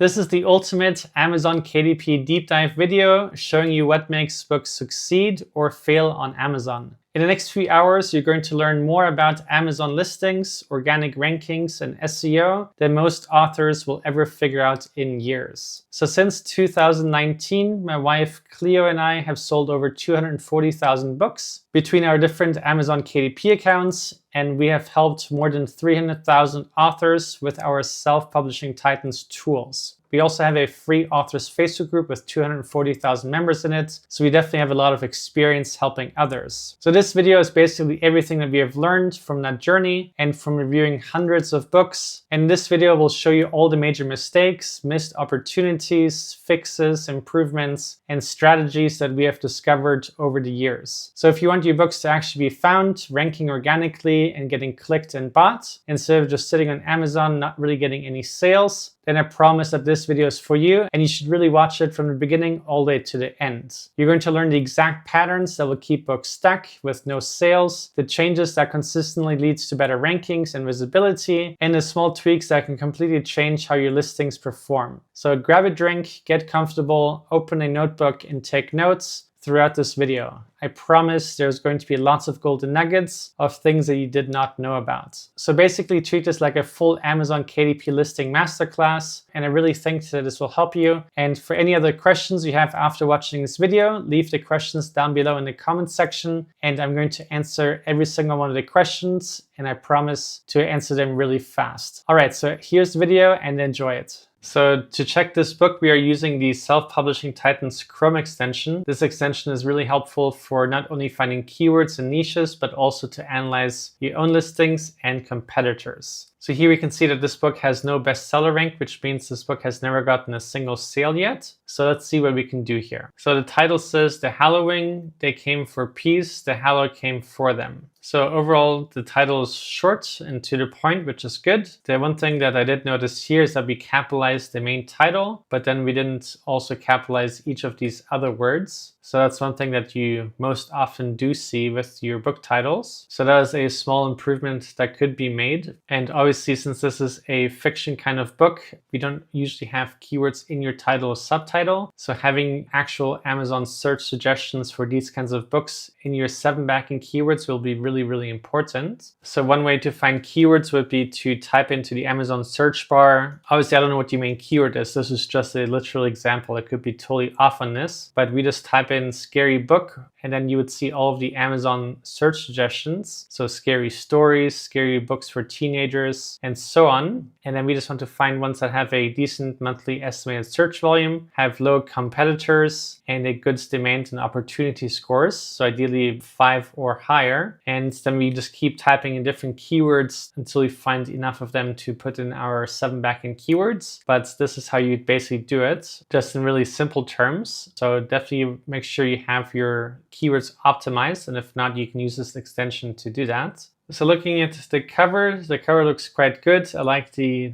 This is the ultimate Amazon KDP deep dive video showing you what makes books succeed or fail on Amazon. In the next few hours, you're going to learn more about Amazon listings, organic rankings, and SEO than most authors will ever figure out in years. So since 2019, my wife Cleo and I have sold over 240,000 books between our different Amazon KDP accounts, and we have helped more than 300,000 authors with our Self-Publishing Titans tools. We also have a free authors Facebook group with 240,000 members in it, so we definitely have a lot of experience helping others. So this video is basically everything that we have learned from that journey and from reviewing hundreds of books. And this video will show you all the major mistakes, missed opportunities, fixes, improvements, and strategies that we have discovered over the years. So if you want your books to actually be found, ranking organically, and getting clicked and bought, instead of just sitting on Amazon, not really getting any sales, then I promise that this video is for you, and you should really watch it from the beginning all the way to the end. You're going to learn the exact patterns that will keep books stuck with no sales, the changes that consistently leads to better rankings and visibility, and the small tweaks that can completely change how your listings perform. So grab a drink, get comfortable, open a notebook, and take notes throughout this video. I promise there's going to be lots of golden nuggets of things that you did not know about. So basically treat this like a full Amazon KDP listing masterclass, and I really think that this will help you. And for any other questions you have after watching this video, leave the questions down below in the comments section, and I'm going to answer every single one of the questions, and I promise to answer them really fast. All right, so here's the video and enjoy it. So to check this book, we are using the Self-Publishing Titans Chrome extension. This extension is really helpful for not only finding keywords and niches, but also to analyze your own listings and competitors. So here we can see that this book has no bestseller rank, which means this book has never gotten a single sale yet. So let's see what we can do here. So the title says, "The Hallowing, they came for peace, the Hallow came for them." So overall, the title is short and to the point, which is good. The one thing that I did notice here is that we capitalized the main title, but then we didn't also capitalize each of these other words. So that's one thing that you most often do see with your book titles. So that is a small improvement that could be made. And obviously, since this is a fiction kind of book, we don't usually have keywords in your title or subtitle. So having actual Amazon search suggestions for these kinds of books in your 7 backing keywords will be really important. So one way to find keywords would be to type into the Amazon search bar. Obviously, I don't know what your main keyword is. This is just a literal example. I could be totally off on this, but we just type in scary book, and then you would see all of the Amazon search suggestions. So scary stories, scary books for teenagers, and so on. And then we just want to find ones that have a decent monthly estimated search volume, have low competitors, and a good demand and opportunity scores. So ideally 5 or higher. And then we just keep typing in different keywords until we find enough of them to put in our 7 backend keywords. But this is how you basically do it, just in really simple terms. So definitely make sure you have your keywords optimized, and if not, you can use this extension to do that. So looking at the cover looks quite good. I like the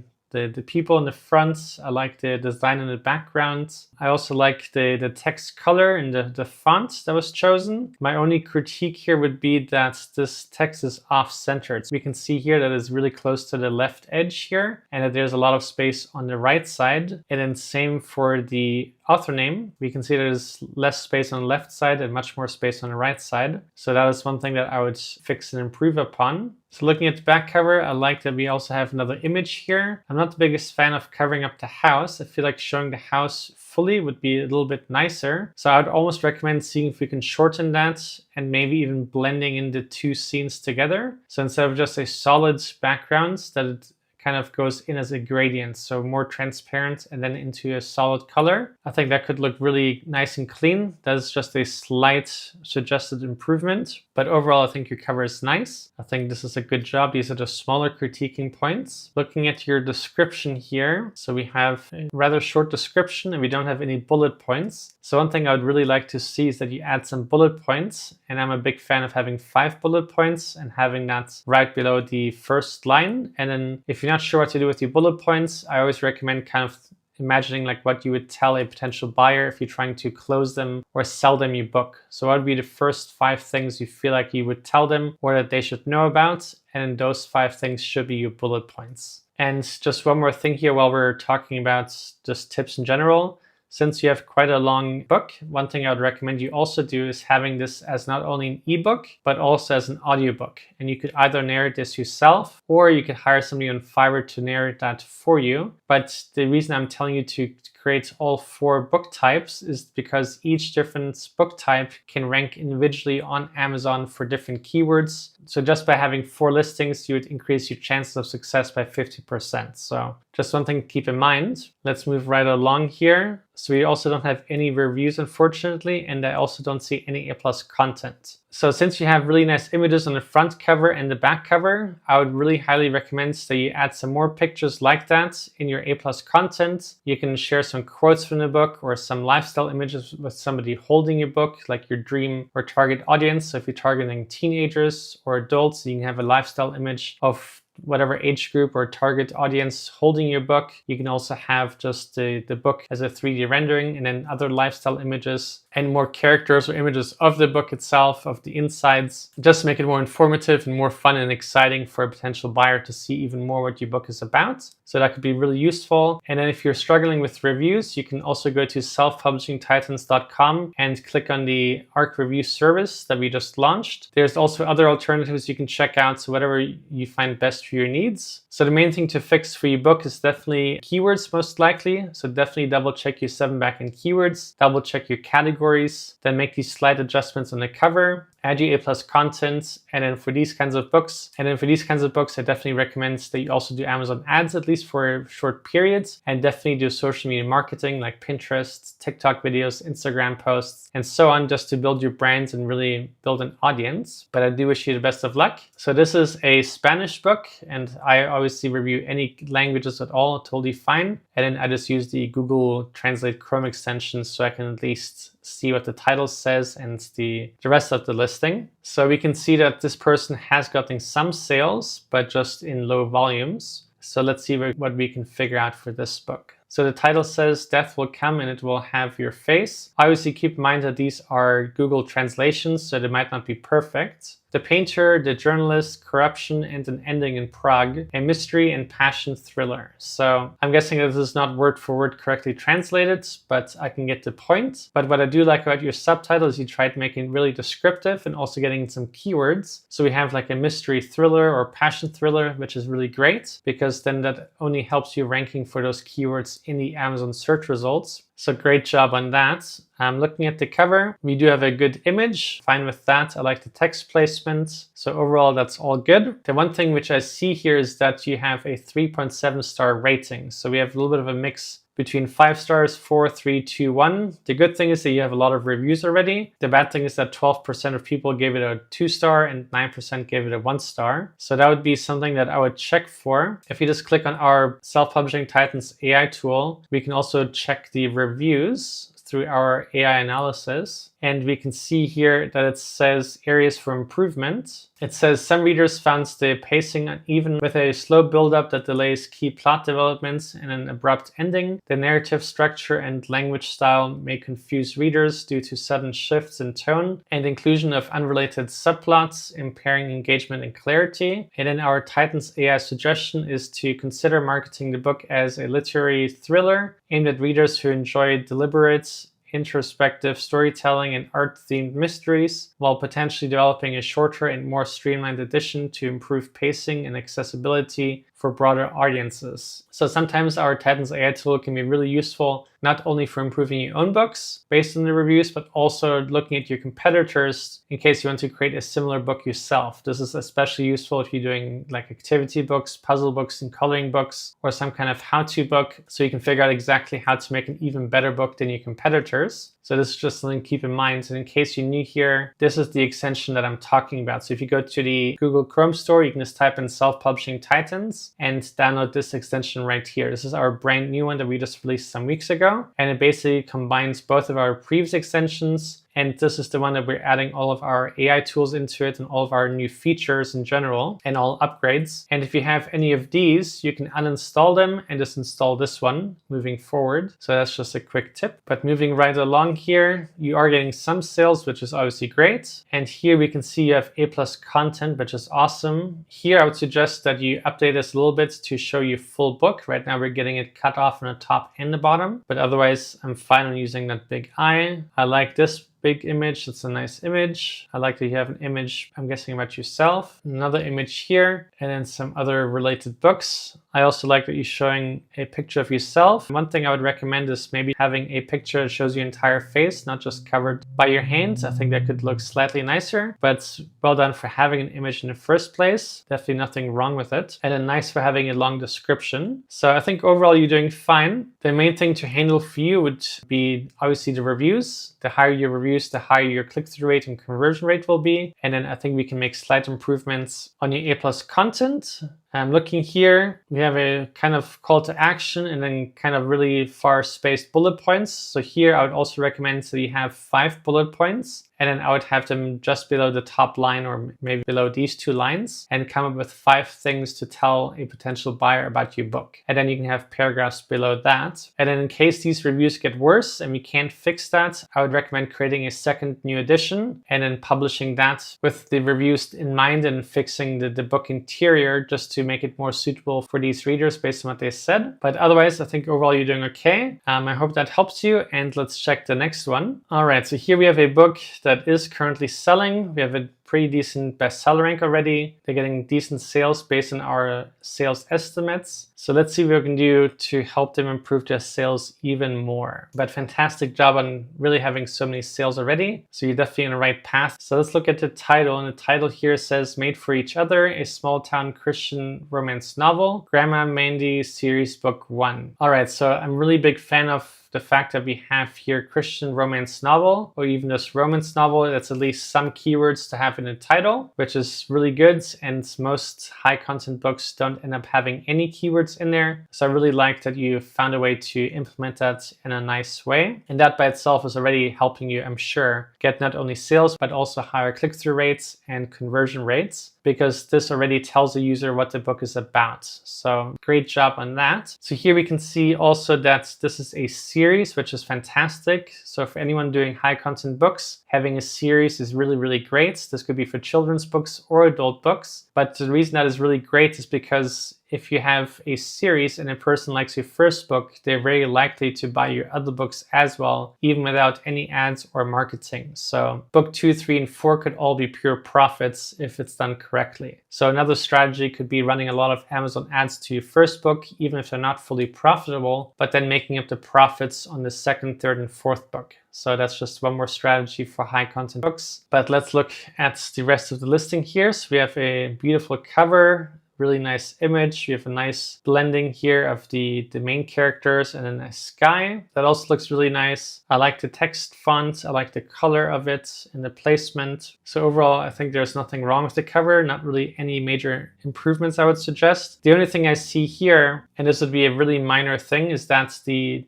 people in the front. I like the design in the background. I also like the text color and the font that was chosen. My only critique here would be that this text is off-centered. So we can see here that it's really close to the left edge here, and that there's a lot of space on the right side. And then same for the author name. We can see there's less space on the left side and much more space on the right side. So that is one thing that I would fix and improve upon. So looking at the back cover, I like that we also have another image here. I'm not the biggest fan of covering up the house. I feel like showing the house fully would be a little bit nicer. So I would almost recommend seeing if we can shorten that and maybe even blending in the two scenes together. So instead of just a solid background, that it kind of goes in as a gradient, so more transparent and then into a solid color. I think that could look really nice and clean. That is just a slight suggested improvement, but overall I think your cover is nice. I think this is a good job. These are the smaller critiquing points. Looking at your description here, so we have a rather short description and we don't have any bullet points. So one thing I would really like to see is that you add some bullet points, and I'm a big fan of having 5 bullet points and having that right below the first line. And then if you're not sure what to do with your bullet points, I always recommend kind of imagining like what you would tell a potential buyer if you're trying to close them or sell them your book. So what would be the first 5 things you feel like you would tell them or that they should know about? And those 5 things should be your bullet points. And just one more thing here while we're talking about just tips in general. Since you have quite a long book, one thing I would recommend you also do is having this as not only an ebook, but also as an audiobook. And you could either narrate this yourself, or you could hire somebody on Fiverr to narrate that for you. But the reason I'm telling you to create all 4 book types is because each different book type can rank individually on Amazon for different keywords. So just by having 4 listings, you would increase your chances of success by 50%. So just one thing to keep in mind. Let's move right along here. So we also don't have any reviews, unfortunately, and I also don't see any A+ content. So since you have really nice images on the front cover and the back cover, I would really highly recommend that you add some more pictures like that in your A+ content. You can share some quotes from the book or some lifestyle images with somebody holding your book, like your dream or target audience. So if you're targeting teenagers or adults, you can have a lifestyle image of whatever age group or target audience holding your book. You can also have just the book as a 3D rendering and then other lifestyle images and more characters or images of the book itself, of the insides, just to make it more informative and more fun and exciting for a potential buyer to see even more what your book is about. So that could be really useful. And then if you're struggling with reviews, you can also go to selfpublishingtitans.com and click on the ARC review service that we just launched. There's also other alternatives you can check out, so whatever you find best for your needs. So the main thing to fix for your book is definitely keywords, most likely. So definitely double check your 7 backend keywords, double check your categories, then make these slight adjustments on the cover, add your A+ content, and then for these kinds of books, I definitely recommend that you also do Amazon ads, at least for short periods, and definitely do social media marketing like Pinterest, TikTok videos, Instagram posts, and so on, just to build your brand and really build an audience. But I do wish you the best of luck. So this is a Spanish book, and I obviously review any languages at all, totally fine. And then I just use the Google Translate Chrome extension so I can at least see what the title says and the rest of the listing. So we can see that this person has gotten some sales, but just in low volumes. So let's see what we can figure out for this book. So the title says death will come and it will have your face. Obviously keep in mind that these are Google translations, so they might not be perfect. The painter, the journalist, corruption, and an ending in Prague, a mystery and passion thriller. So I'm guessing that this is not word for word correctly translated, but I can get the point. But what I do like about your subtitle is you tried making it really descriptive and also getting some keywords. So we have like a mystery thriller or passion thriller, which is really great because then that only helps you ranking for those keywords in the Amazon search results. So great job on that. Looking at the cover, we do have a good image. Fine with that. I like the text placement. So overall, that's all good. The one thing which I see here is that you have a 3.7 star rating. So we have a little bit of a mix between 5 stars, 4, 3, 2, 1. The good thing is that you have a lot of reviews already. The bad thing is that 12% of people gave it a 2 star and 9% gave it a 1 star. So that would be something that I would check for. If you just click on our Self-Publishing Titans AI tool, we can also check the reviews through our AI analysis. And we can see here that it says areas for improvement. It says some readers found the pacing uneven with a slow build-up that delays key plot developments and an abrupt ending. The narrative structure and language style may confuse readers due to sudden shifts in tone and inclusion of unrelated subplots, impairing engagement and clarity. And then our Titans AI suggestion is to consider marketing the book as a literary thriller aimed at readers who enjoy deliberate, introspective storytelling and art-themed mysteries, while potentially developing a shorter and more streamlined edition to improve pacing and accessibility for broader audiences. So sometimes our Titans AI tool can be really useful, not only for improving your own books based on the reviews, but also looking at your competitors in case you want to create a similar book yourself. This is especially useful if you're doing like activity books, puzzle books, and coloring books, or some kind of how-to book, so you can figure out exactly how to make an even better book than your competitors. So this is just something to keep in mind. And in case you're new here, this is the extension that I'm talking about. So if you go to the Google Chrome store, you can just type in Self-Publishing Titans and download this extension right here. This is our brand new one that we just released some weeks ago. And it basically combines both of our previous extensions And this is the one that we're adding all of our AI tools into it and all of our new features in general and all upgrades. And if you have any of these, you can uninstall them and just install this one moving forward. So that's just a quick tip. But moving right along here, you are getting some sales, which is obviously great. And here we can see you have A+ content, which is awesome. Here I would suggest that you update this a little bit to show you full book. Right now we're getting it cut off on the top and the bottom, but otherwise I'm fine on using that big eye. I like this big image. It's a nice image. I like that you have an image, I'm guessing, about yourself. Another image here, and then some other related books. I also like that you're showing a picture of yourself. One thing I would recommend is maybe having a picture that shows your entire face, not just covered by your hands. I think that could look slightly nicer, but well done for having an image in the first place. Definitely nothing wrong with it. And then nice for having a long description. So I think overall you're doing fine. The main thing to handle for you would be obviously the reviews. The higher your reviews, the higher your click-through rate and conversion rate will be. And then I think we can make slight improvements on your A+ content. Looking here, we have a kind of call to action and then kind of really far spaced bullet points. So here I would also recommend that you have 5 bullet points, and then I would have them just below the top line or maybe below these 2 lines and come up with 5 things to tell a potential buyer about your book. And then you can have paragraphs below that. And then in case these reviews get worse and we can't fix that, I would recommend creating a second new edition and then publishing that with the reviews in mind and fixing the book interior just to make it more suitable for these readers based on what they said. But otherwise, I think overall you're doing okay. I hope that helps you, and let's check the next one. All right, so here we have a book that is currently selling. We have a pretty decent bestseller rank already. They're getting decent sales based on our sales estimates. So let's see what we can do to help them improve their sales even more. But fantastic job on really having so many sales already. So you're definitely on the right path. So let's look at the title. And the title here says Made for Each Other, a small town Christian romance novel. Grandma Mandy series book 1. All right, so I'm really a big fan of the fact that we have here Christian romance novel, or even just romance novel. That's at least some keywords to have in the title, which is really good. And most high content books don't end up having any keywords in there. So I really like that you found a way to implement that in a nice way. And that by itself is already helping you, I'm sure, get not only sales, but also higher click-through rates and conversion rates, because this already tells the user what the book is about. So great job on that. So here we can see also that this is a series, which is fantastic. So for anyone doing high content books, having a series is really, really great. This could be for children's books or adult books. But the reason that is really great is because if you have a series and a person likes your first book, they're very likely to buy your other books as well, even without any ads or marketing. So book 2, 3, and 4 could all be pure profits if it's done correctly. So another strategy could be running a lot of Amazon ads to your first book, even if they're not fully profitable, but then making up the profits on the second, third, and fourth book. So that's just one more strategy for high content books. But let's look at the rest of the listing here. So we have a beautiful cover, really nice image. We have a nice blending here of the main characters and then a sky. That also looks really nice. I like the text font. I like the color of it and the placement. So overall, I think there's nothing wrong with the cover. Not really any major improvements I would suggest. The only thing I see here, and this would be a really minor thing, is that the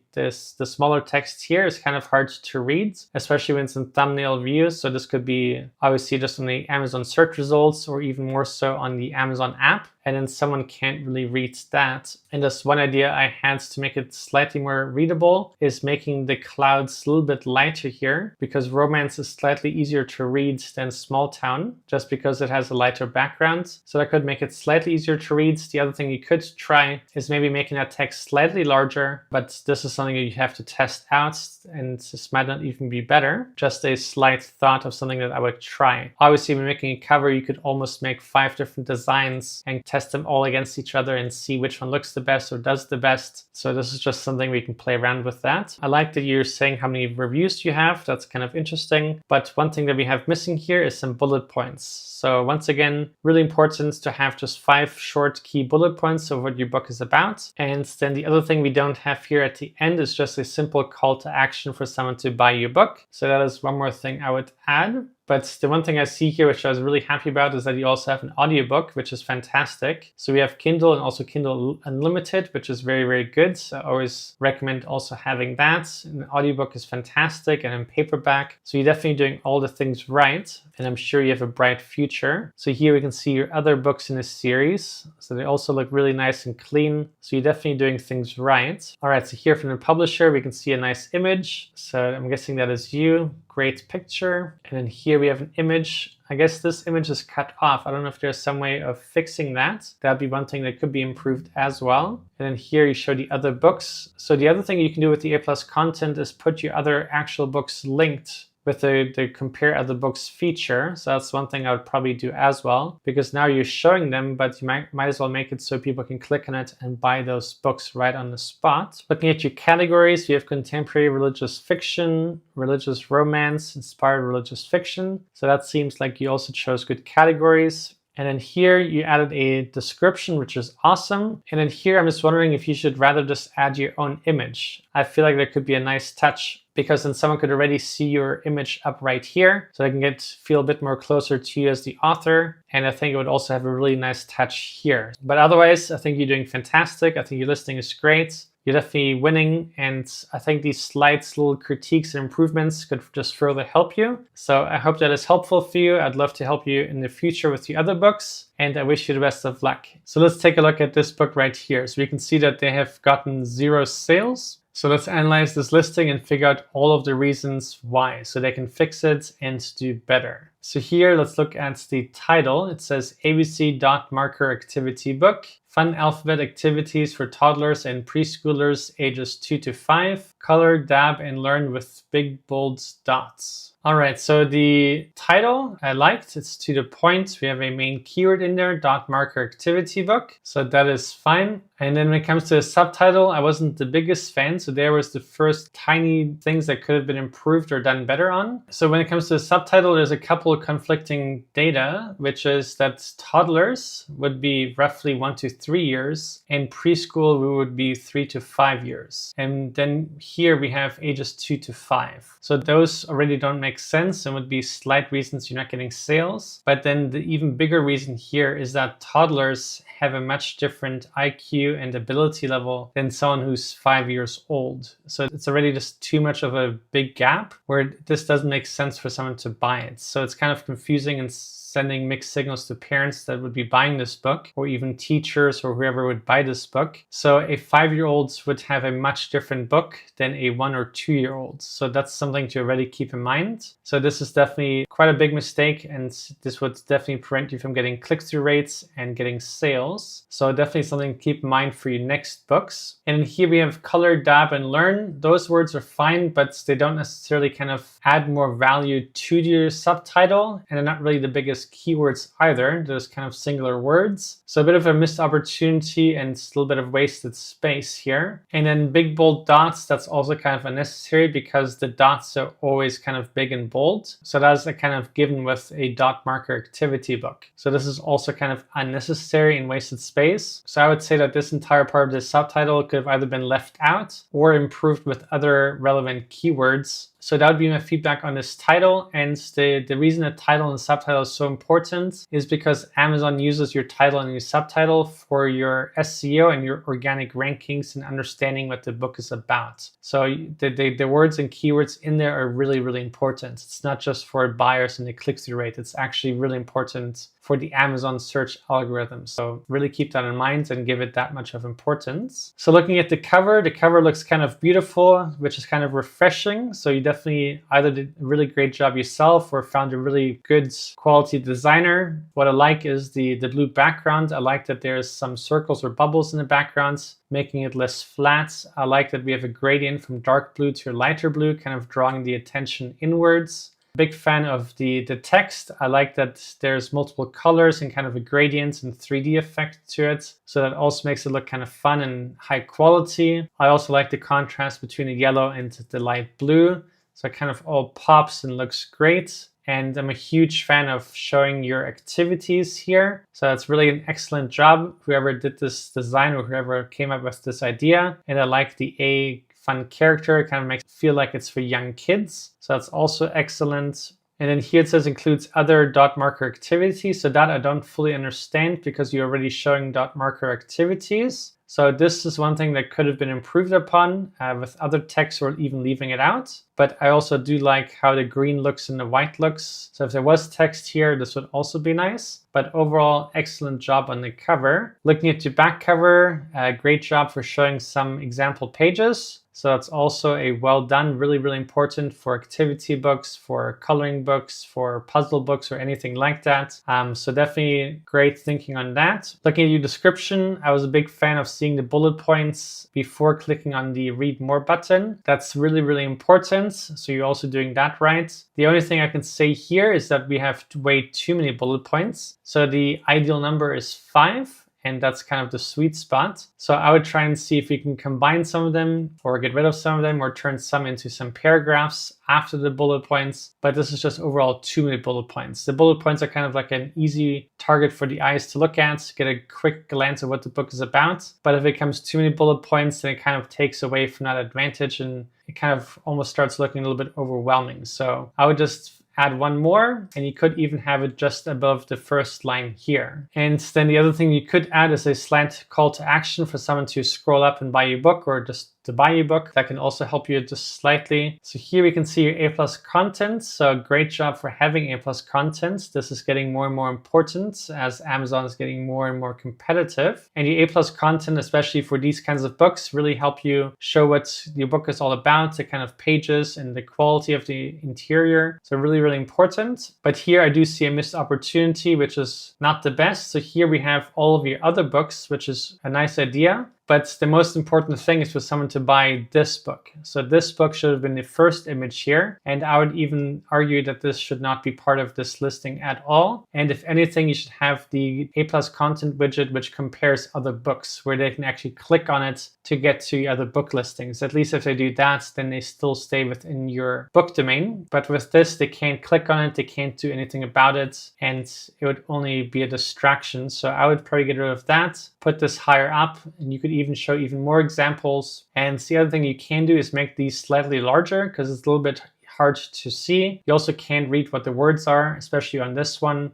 smaller text here is kind of hard to read, especially when it's in thumbnail views. So this could be obviously just on the Amazon search results or even more so on the Amazon app. And then someone can't really read that. And just one idea I had to make it slightly more readable is making the clouds a little bit lighter here, because romance is slightly easier to read than small town, just because it has a lighter background. So that could make it slightly easier to read. The other thing you could try is maybe making that text slightly larger, but this is something you have to test out, and this might not even be better. Just a slight thought of something that I would try. Obviously, when making a cover, you could almost make 5 different designs and test them all against each other and see which one looks the best or does the best. So this is just something we can play around with that. I like that you're saying how many reviews you have. That's kind of interesting. But one thing that we have missing here is some bullet points. So once again, really important to have just 5 short key bullet points of what your book is about. And then the other thing we don't have here at the end is just a simple call to action for someone to buy your book. So that is one more thing I would add. But the one thing I see here, which I was really happy about, is that you also have an audiobook, which is fantastic. So we have Kindle and also Kindle Unlimited, which is very, very good. So I always recommend also having that. An audiobook is fantastic, and in paperback. So you're definitely doing all the things right. And I'm sure you have a bright future. So here we can see your other books in this series. So they also look really nice and clean. So you're definitely doing things right. All right, so here from the publisher, we can see a nice image. So I'm guessing that is you. Great picture. And then here we have an image. I guess this image is cut off. I don't know if there's some way of fixing that. That'd be one thing that could be improved as well. And then here you show the other books. So the other thing you can do with the A+ content is put your other actual books linked with the compare other books feature. So that's one thing I would probably do as well, because now you're showing them, but you might as well make it so people can click on it and buy those books right on the spot. Looking at your categories, you have contemporary religious fiction, religious romance, inspired religious fiction. So that seems like you also chose good categories. And then here you added a description, which is awesome. And then here I'm just wondering if you should rather just add your own image. I feel like there could be a nice touch, because then someone could already see your image up right here. So they can feel a bit more closer to you as the author. And I think it would also have a really nice touch here. But otherwise, I think you're doing fantastic. I think your listing is great. You're definitely winning, and I think these slight little critiques and improvements could just further help you. So I hope that is helpful for you. I'd love to help you in the future with the other books, and I wish you the best of luck. So let's take a look at this book right here. So we can see that they have gotten 0 sales. So let's analyze this listing and figure out all of the reasons why, so they can fix it and do better. So here, let's look at the title. It says ABC Dot Marker Activity Book. Fun alphabet activities for toddlers and preschoolers ages 2 to 5. Color, dab, and learn with big bold dots. All right, so the title I liked. It's to the point. We have a main keyword in there, dot marker activity book. So that is fine. And then when it comes to the subtitle, I wasn't the biggest fan. So there was the first tiny things that could have been improved or done better on. So when it comes to the subtitle, there's a couple of conflicting data, which is that toddlers would be roughly 1 to 3 years, and preschool would be 3 to 5 years. And then here we have ages 2 to 5. So those already don't make sense and would be slight reasons you're not getting sales. But then the even bigger reason here is that toddlers have a much different IQ and ability level than someone who's 5 years old. So it's already just too much of a big gap where this doesn't make sense for someone to buy it. So it's kind of confusing and sending mixed signals to parents that would be buying this book, or even teachers or whoever would buy this book. So a 5-year-old would have a much different book than a 1 or 2-year-old. So that's something to already keep in mind. So this is definitely quite a big mistake, and this would definitely prevent you from getting click-through rates and getting sales. So definitely something to keep in mind for your next books. And here we have color, dab, and learn. Those words are fine, but they don't necessarily kind of add more value to your subtitle, and they're not really the biggest keywords either. There's kind of singular words. So a bit of a missed opportunity and a little bit of wasted space here. And then big bold dots, that's also kind of unnecessary because the dots are always kind of big and bold. So that's a kind of given with a dot marker activity book. So this is also kind of unnecessary and wasted space. So I would say that this entire part of the subtitle could have either been left out or improved with other relevant keywords. So that would be my feedback on this title. And the reason the title and subtitle is so important is because Amazon uses your title and your subtitle for your SEO and your organic rankings and understanding what the book is about. So the words and keywords in there are really, really important. It's not just for buyers and the click-through rate. It's actually really important for the Amazon search algorithm. So really keep that in mind and give it that much of importance. So looking at the cover looks kind of beautiful, which is kind of refreshing. So you definitely either did a really great job yourself or found a really good quality designer. What I like is the blue background. I like that there's some circles or bubbles in the background, making it less flat. I like that we have a gradient from dark blue to lighter blue, kind of drawing the attention inwards. Big fan of the text. I like that there's multiple colors and kind of a gradient and 3D effect to it. So that also makes it look kind of fun and high quality. I also like the contrast between the yellow and the light blue. So it kind of all pops and looks great. And I'm a huge fan of showing your activities here. So that's really an excellent job, whoever did this design or whoever came up with this idea. And I like the fun character. It kind of makes it feel like it's for young kids. So that's also excellent. And then here it says includes other dot marker activities. So that I don't fully understand because you're already showing dot marker activities. So this is one thing that could have been improved upon with other text or even leaving it out. But I also do like how the green looks and the white looks. So if there was text here, this would also be nice. But overall, excellent job on the cover. Looking at your back cover, great job for showing some example pages. So it's also a well done, really, really important for activity books, for coloring books, for puzzle books, or anything like that. So definitely great thinking on that. Looking at your description, I was a big fan of seeing the bullet points before clicking on the read more button. That's really, really important. So you're also doing that right. The only thing I can say here is that we have way too many bullet points. So the ideal number is 5. And that's kind of the sweet spot. So I would try and see if we can combine some of them or get rid of some of them or turn some into some paragraphs after the bullet points. But this is just overall too many bullet points. The bullet points are kind of like an easy target for the eyes to look at, get a quick glance of what the book is about. But if it comes too many bullet points, then it kind of takes away from that advantage and it kind of almost starts looking a little bit overwhelming. So I would just add one more, and you could even have it just above the first line here. And then the other thing you could add is a slight call to action for someone to scroll up and buy your book or just to buy your book. That can also help you just slightly. So here we can see your A+ content. So great job for having A+ content. This is getting more and more important as Amazon is getting more and more competitive. And your A+ content, especially for these kinds of books, really help you show what your book is all about, the kind of pages and the quality of the interior. So really, really important. But here I do see a missed opportunity, which is not the best. So here we have all of your other books, which is a nice idea. But the most important thing is for someone to buy this book. So this book should have been the first image here. And I would even argue that this should not be part of this listing at all. And if anything, you should have the A+ content widget, which compares other books where they can actually click on it to get to other book listings. At least if they do that, then they still stay within your book domain. But with this, they can't click on it. They can't do anything about it. And it would only be a distraction. So I would probably get rid of that, put this higher up, and you could even show even more examples. And the other thing you can do is make these slightly larger because it's a little bit hard to see. You also can't read what the words are, especially on this one.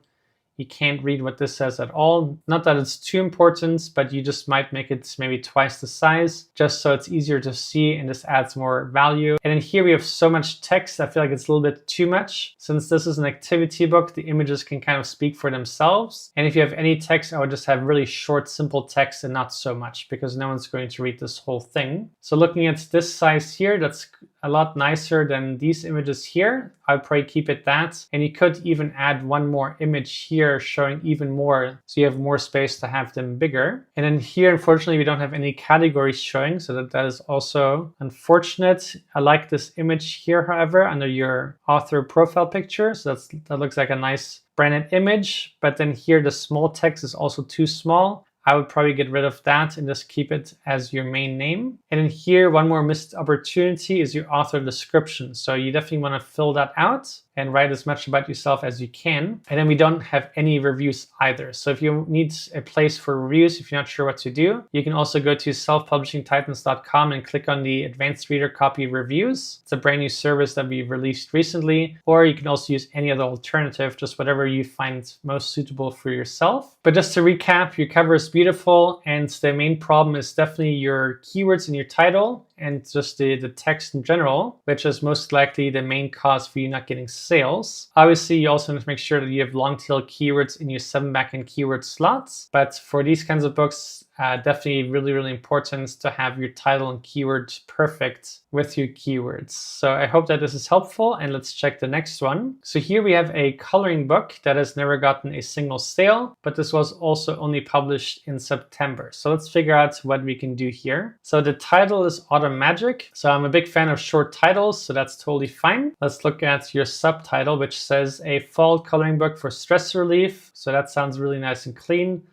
You can't read what this says at all. Not that it's too important, but you just might make it maybe twice the size, just so it's easier to see and this adds more value. And then here we have so much text, I feel like it's a little bit too much. Since this is an activity book, the images can kind of speak for themselves. And if you have any text, I would just have really short, simple text and not so much because no one's going to read this whole thing. So looking at this size here, that's a lot nicer than these images here. I'd probably keep it that. And you could even add one more image here showing even more, so you have more space to have them bigger. And then here, unfortunately, we don't have any categories showing, so that is also unfortunate. I like this image here, however, under your author profile picture. So that looks like a nice branded image, but then here the small text is also too small. I would probably get rid of that and just keep it as your main name. And then here, one more missed opportunity is your author description. So you definitely want to fill that out and write as much about yourself as you can. And then we don't have any reviews either. So if you need a place for reviews, if you're not sure what to do, you can also go to selfpublishingtitans.com and click on the advanced reader copy reviews. It's a brand new service that we released recently, or you can also use any other alternative, just whatever you find most suitable for yourself. But just to recap, your cover is beautiful, and the main problem is definitely your keywords in your title and just the text in general, which is most likely the main cause for you not getting sales. Obviously, you also need to make sure that you have long tail keywords in your 7 backend keyword slots. But for these kinds of books, definitely really, really important to have your title and keyword perfect with your keywords. So I hope that this is helpful, and let's check the next one. So here we have a coloring book that has never gotten a single sale, but this was also only published in September. So let's figure out what we can do here. So the title is Autumn Magic. So I'm a big fan of short titles, so that's totally fine. Let's look at your subtitle, which says a fall coloring book for stress relief. So that sounds really nice and clean.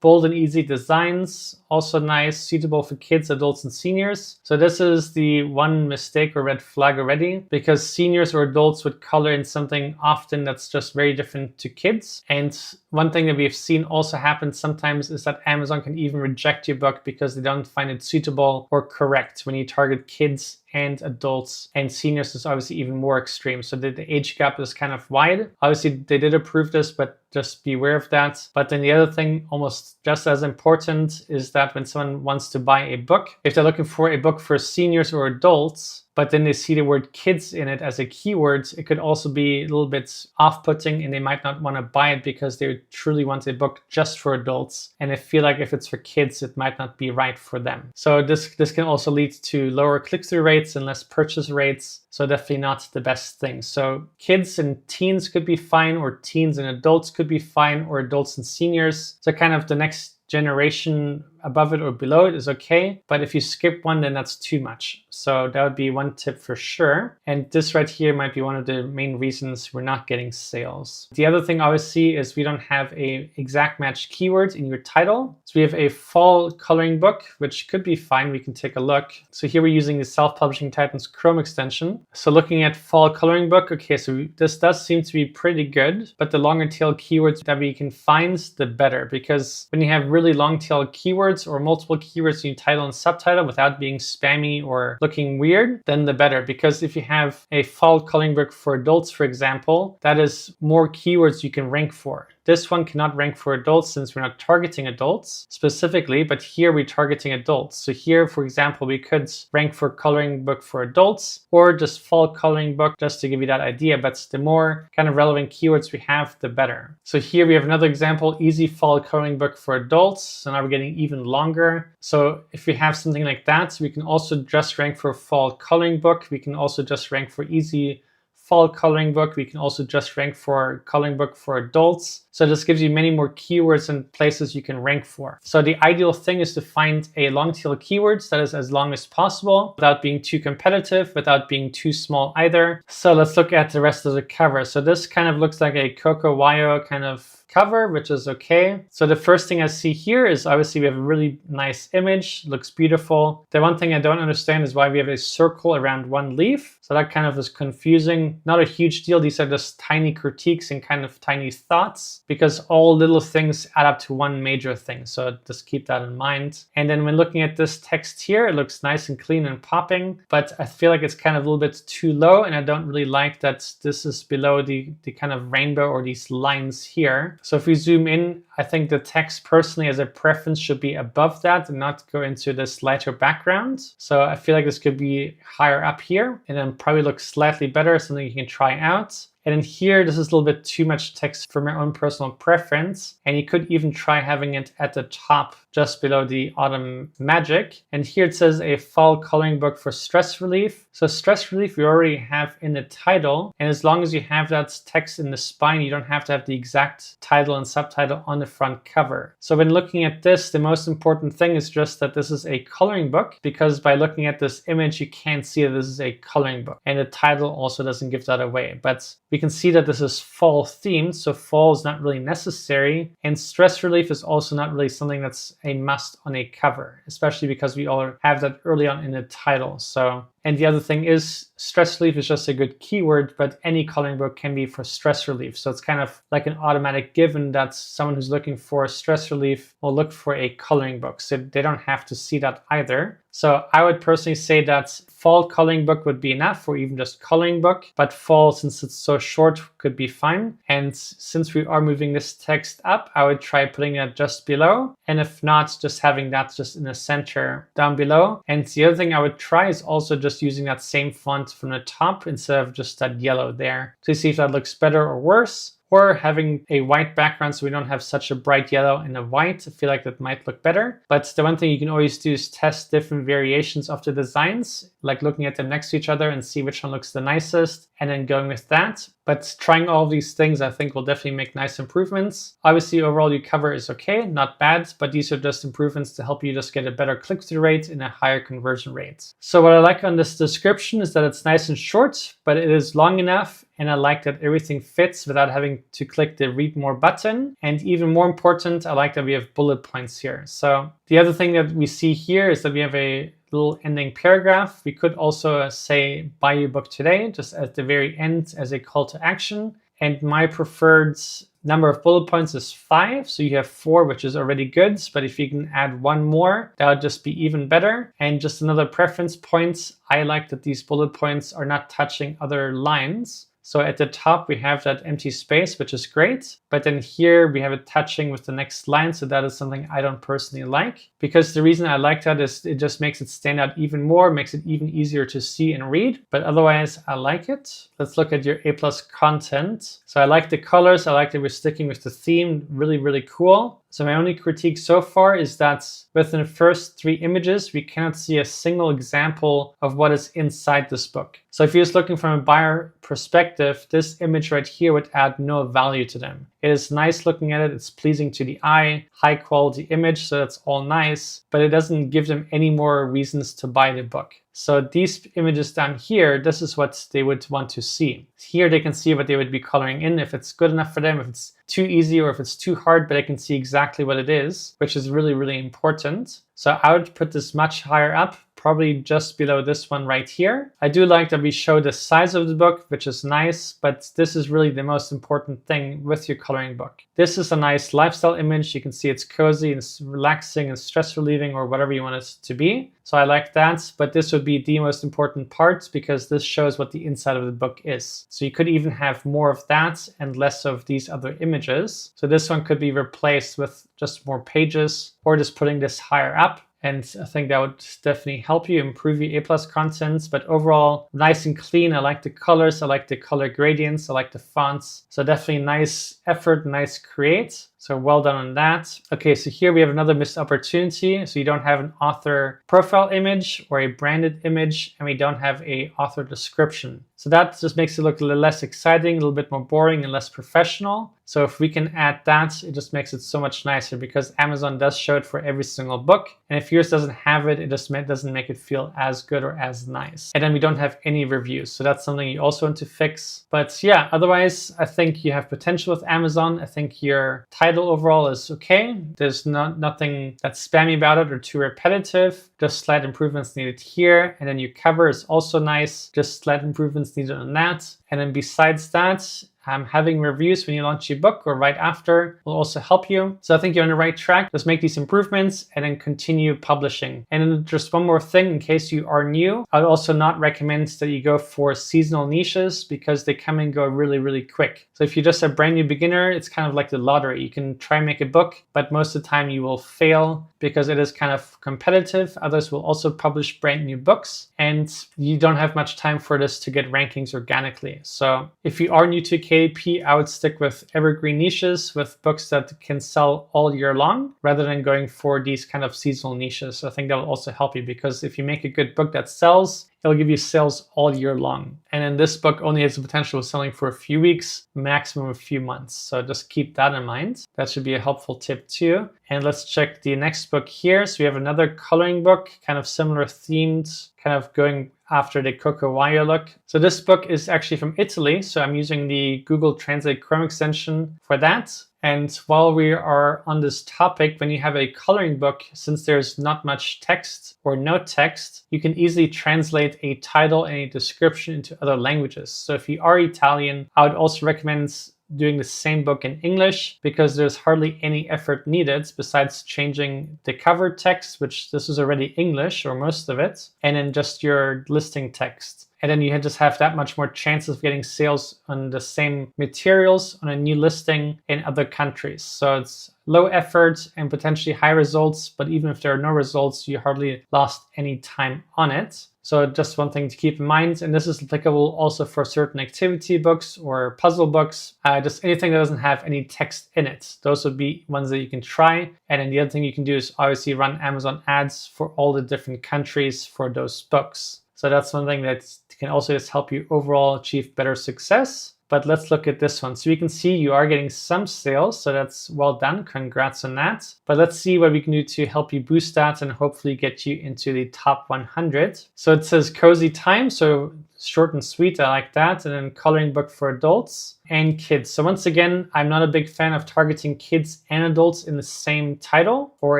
Bold and easy designs, also nice, suitable for kids, adults, and seniors. So this is the one mistake or red flag already, because seniors or adults would color in something often that's just very different to kids. And one thing that we've seen also happen sometimes is that Amazon can even reject your book because they don't find it suitable or correct when you target kids and adults, and seniors is obviously even more extreme. So the age gap is kind of wide. Obviously they did approve this, but just be aware of that. But then the other thing, almost just as important, is that when someone wants to buy a book, if they're looking for a book for seniors or adults, but then they see the word kids in it as a keyword, it could also be a little bit off-putting, and they might not want to buy it because they truly want a book just for adults. And I feel like if it's for kids, it might not be right for them. So this can also lead to lower click-through rates and less purchase rates. So definitely not the best thing. So kids and teens could be fine, or teens and adults could be fine, or adults and seniors. So kind of the next generation above it or below it is okay, but if you skip one, then that's too much. So that would be one tip for sure. And this right here might be one of the main reasons we're not getting sales. The other thing obviously is we don't have a exact match keyword in your title. So we have a fall coloring book, which could be fine. We can take a look. So here we're using the Self-Publishing Titans Chrome extension. So looking at fall coloring book, okay, so this does seem to be pretty good, but the longer tail keywords that we can find, the better, because when you have really long tail keywords or multiple keywords in your title and subtitle without being spammy or looking weird, then the better. Because if you have a fall coloring book for adults, for example, that is more keywords you can rank for. This one cannot rank for adults since we're not targeting adults specifically, but here we're targeting adults. So here, for example, we could rank for coloring book for adults or just fall coloring book, just to give you that idea. But the more kind of relevant keywords we have, the better. So here we have another example, easy fall coloring book for adults. So now we're getting even longer. So if we have something like that, we can also just rank for fall coloring book. We can also just rank for easy fall coloring book. We can also just rank for coloring book for adults. So this gives you many more keywords and places you can rank for. So the ideal thing is to find a long tail keywords that is as long as possible without being too competitive, without being too small either. So let's look at the rest of the cover. So this kind of looks like a Coco Wayo kind of cover, which is okay. So the first thing I see here is obviously we have a really nice image, looks beautiful. The one thing I don't understand is why we have a circle around one leaf. So that kind of is confusing. Not a huge deal. These are just tiny critiques and kind of tiny thoughts, because all little things add up to one major thing. So just keep that in mind. And then when looking at this text here, it looks nice and clean and popping, but I feel like it's kind of a little bit too low, and I don't really like that this is below the kind of rainbow or these lines here. So if we zoom in, I think the text personally as a preference should be above that and not go into this lighter background. So I feel like this could be higher up here and then probably look slightly better, something you can try out. And in here, this is a little bit too much text for my own personal preference. And you could even try having it at the top, just below the autumn magic. And here it says a fall coloring book for stress relief. So stress relief we already have in the title. And as long as you have that text in the spine, you don't have to have the exact title and subtitle on the front cover. So when looking at this, the most important thing is just that this is a coloring book, because by looking at this image, you can't see that this is a coloring book. And the title also doesn't give that away. But we can see that this is fall themed, so fall is not really necessary. And stress relief is also not really something that's a must on a cover, especially because we all have that early on in the title. So, and the other thing is stress relief is just a good keyword, but any coloring book can be for stress relief. So it's kind of like an automatic given that someone who's looking for stress relief will look for a coloring book. So they don't have to see that either. So I would personally say that fall coloring book would be enough, or even just coloring book, but fall, since it's so short, could be fine. And since we are moving this text up, I would try putting it just below. And if not, just having that just in the center down below. And the other thing I would try is also just using that same font from the top instead of just that yellow there, to see if that looks better or worse. Or having a white background so we don't have such a bright yellow and a white. I feel like that might look better. But the one thing you can always do is test different variations of the designs, like looking at them next to each other and see which one looks the nicest and then going with that. But trying all of these things, I think, will definitely make nice improvements. Obviously, overall, your cover is okay, not bad, but these are just improvements to help you just get a better click-through rate and a higher conversion rate. So what I like on this description is that it's nice and short, but it is long enough. And I like that everything fits without having to click the read more button. And even more important, I like that we have bullet points here. So the other thing that we see here is that we have a little ending paragraph. We could also say buy your book today, just at the very end as a call to action. And my preferred Number of bullet points is 5, so you have 4, which is already good, but if you can add 1 more, that would just be even better. And just another preference point, I like that these bullet points are not touching other lines. So at the top, we have that empty space, which is great. But then here we have it touching with the next line. So that is something I don't personally like, because the reason I like that is it just makes it stand out even more, makes it even easier to see and read. But otherwise, I like it. Let's look at your A+ content. So I like the colors. I like that we're sticking with the theme. Really, really cool. So my only critique so far is that within the first 3 images, we cannot see a single example of what is inside this book. So if you're just looking from a buyer perspective, this image right here would add no value to them. It is nice looking at it, it's pleasing to the eye, high quality image, so that's all nice, but it doesn't give them any more reasons to buy the book. So these images down here, this is what they would want to see. Here they can see what they would be coloring in, if it's good enough for them, if it's too easy or if it's too hard, but I can see exactly what it is, which is really, really important. So I would put this much higher up, probably just below this one right here. I do like that we show the size of the book, which is nice, but this is really the most important thing with your coloring book. This is a nice lifestyle image. You can see it's cozy and it's relaxing and stress relieving or whatever you want it to be. So I like that, but this would be the most important part because this shows what the inside of the book is. So you could even have more of that and less of these other images. So this one could be replaced with just more pages or just putting this higher up. And I think that would definitely help you improve your A+ contents. But overall, nice and clean. I like the colors. I like the color gradients. I like the fonts. So definitely nice effort, nice create. So well done on that. Okay, so here we have another missed opportunity. So you don't have an author profile image or a branded image, and we don't have a author description. So that just makes it look a little less exciting, a little bit more boring and less professional. So if we can add that, it just makes it so much nicer because Amazon does show it for every single book. And if yours doesn't have it, it just doesn't make it feel as good or as nice. And then we don't have any reviews. So that's something you also want to fix. But yeah, otherwise, I think you have potential with Amazon. I think your title overall is okay. There's nothing that's spammy about it or too repetitive. Just slight improvements needed here. And then your cover is also nice. Just slight improvements needed on that. And then besides that, having reviews when you launch your book or right after will also help you. So I think you're on the right track. Just make these improvements and then continue publishing. And then just one more thing in case you are new, I would also not recommend that you go for seasonal niches because they come and go really, really quick. So if you're just a brand new beginner, it's kind of like the lottery. You can try and make a book, but most of the time you will fail because it is kind of competitive. Others will also publish brand new books and you don't have much time for this to get rankings organically. So if you are new to KDP, I would stick with evergreen niches with books that can sell all year long rather than going for these kind of seasonal niches. So I think that will also help you because if you make a good book that sells, it'll give you sales all year long. And then this book only has the potential of selling for a few weeks, maximum a few months. So just keep that in mind. That should be a helpful tip too. And let's check the next book here. So we have another coloring book, kind of similar themed, kind of going after the Coco Wire look. So this book is actually from Italy. So I'm using the Google Translate Chrome extension for that. And while we are on this topic, when you have a coloring book, since there's not much text or no text, you can easily translate a title and a description into other languages. So if you are Italian, I would also recommend doing the same book in English because there's hardly any effort needed besides changing the cover text, which this is already English or most of it, and then just your listing text. And then you just have that much more chances of getting sales on the same materials on a new listing in other countries. So it's low effort and potentially high results, but even if there are no results, you hardly lost any time on it. So just one thing to keep in mind, and this is applicable also for certain activity books or puzzle books, just anything that doesn't have any text in it. Those would be ones that you can try. And then the other thing you can do is obviously run Amazon ads for all the different countries for those books. So that's one thing that can also just help you overall achieve better success. But let's look at this one. So you can see you are getting some sales, so that's well done. Congrats on that. But let's see what we can do to help you boost that and hopefully get you into the top 100. So it says cozy time. So short and sweet. I like that. And then coloring book for adults and kids. So once again, I'm not a big fan of targeting kids and adults in the same title or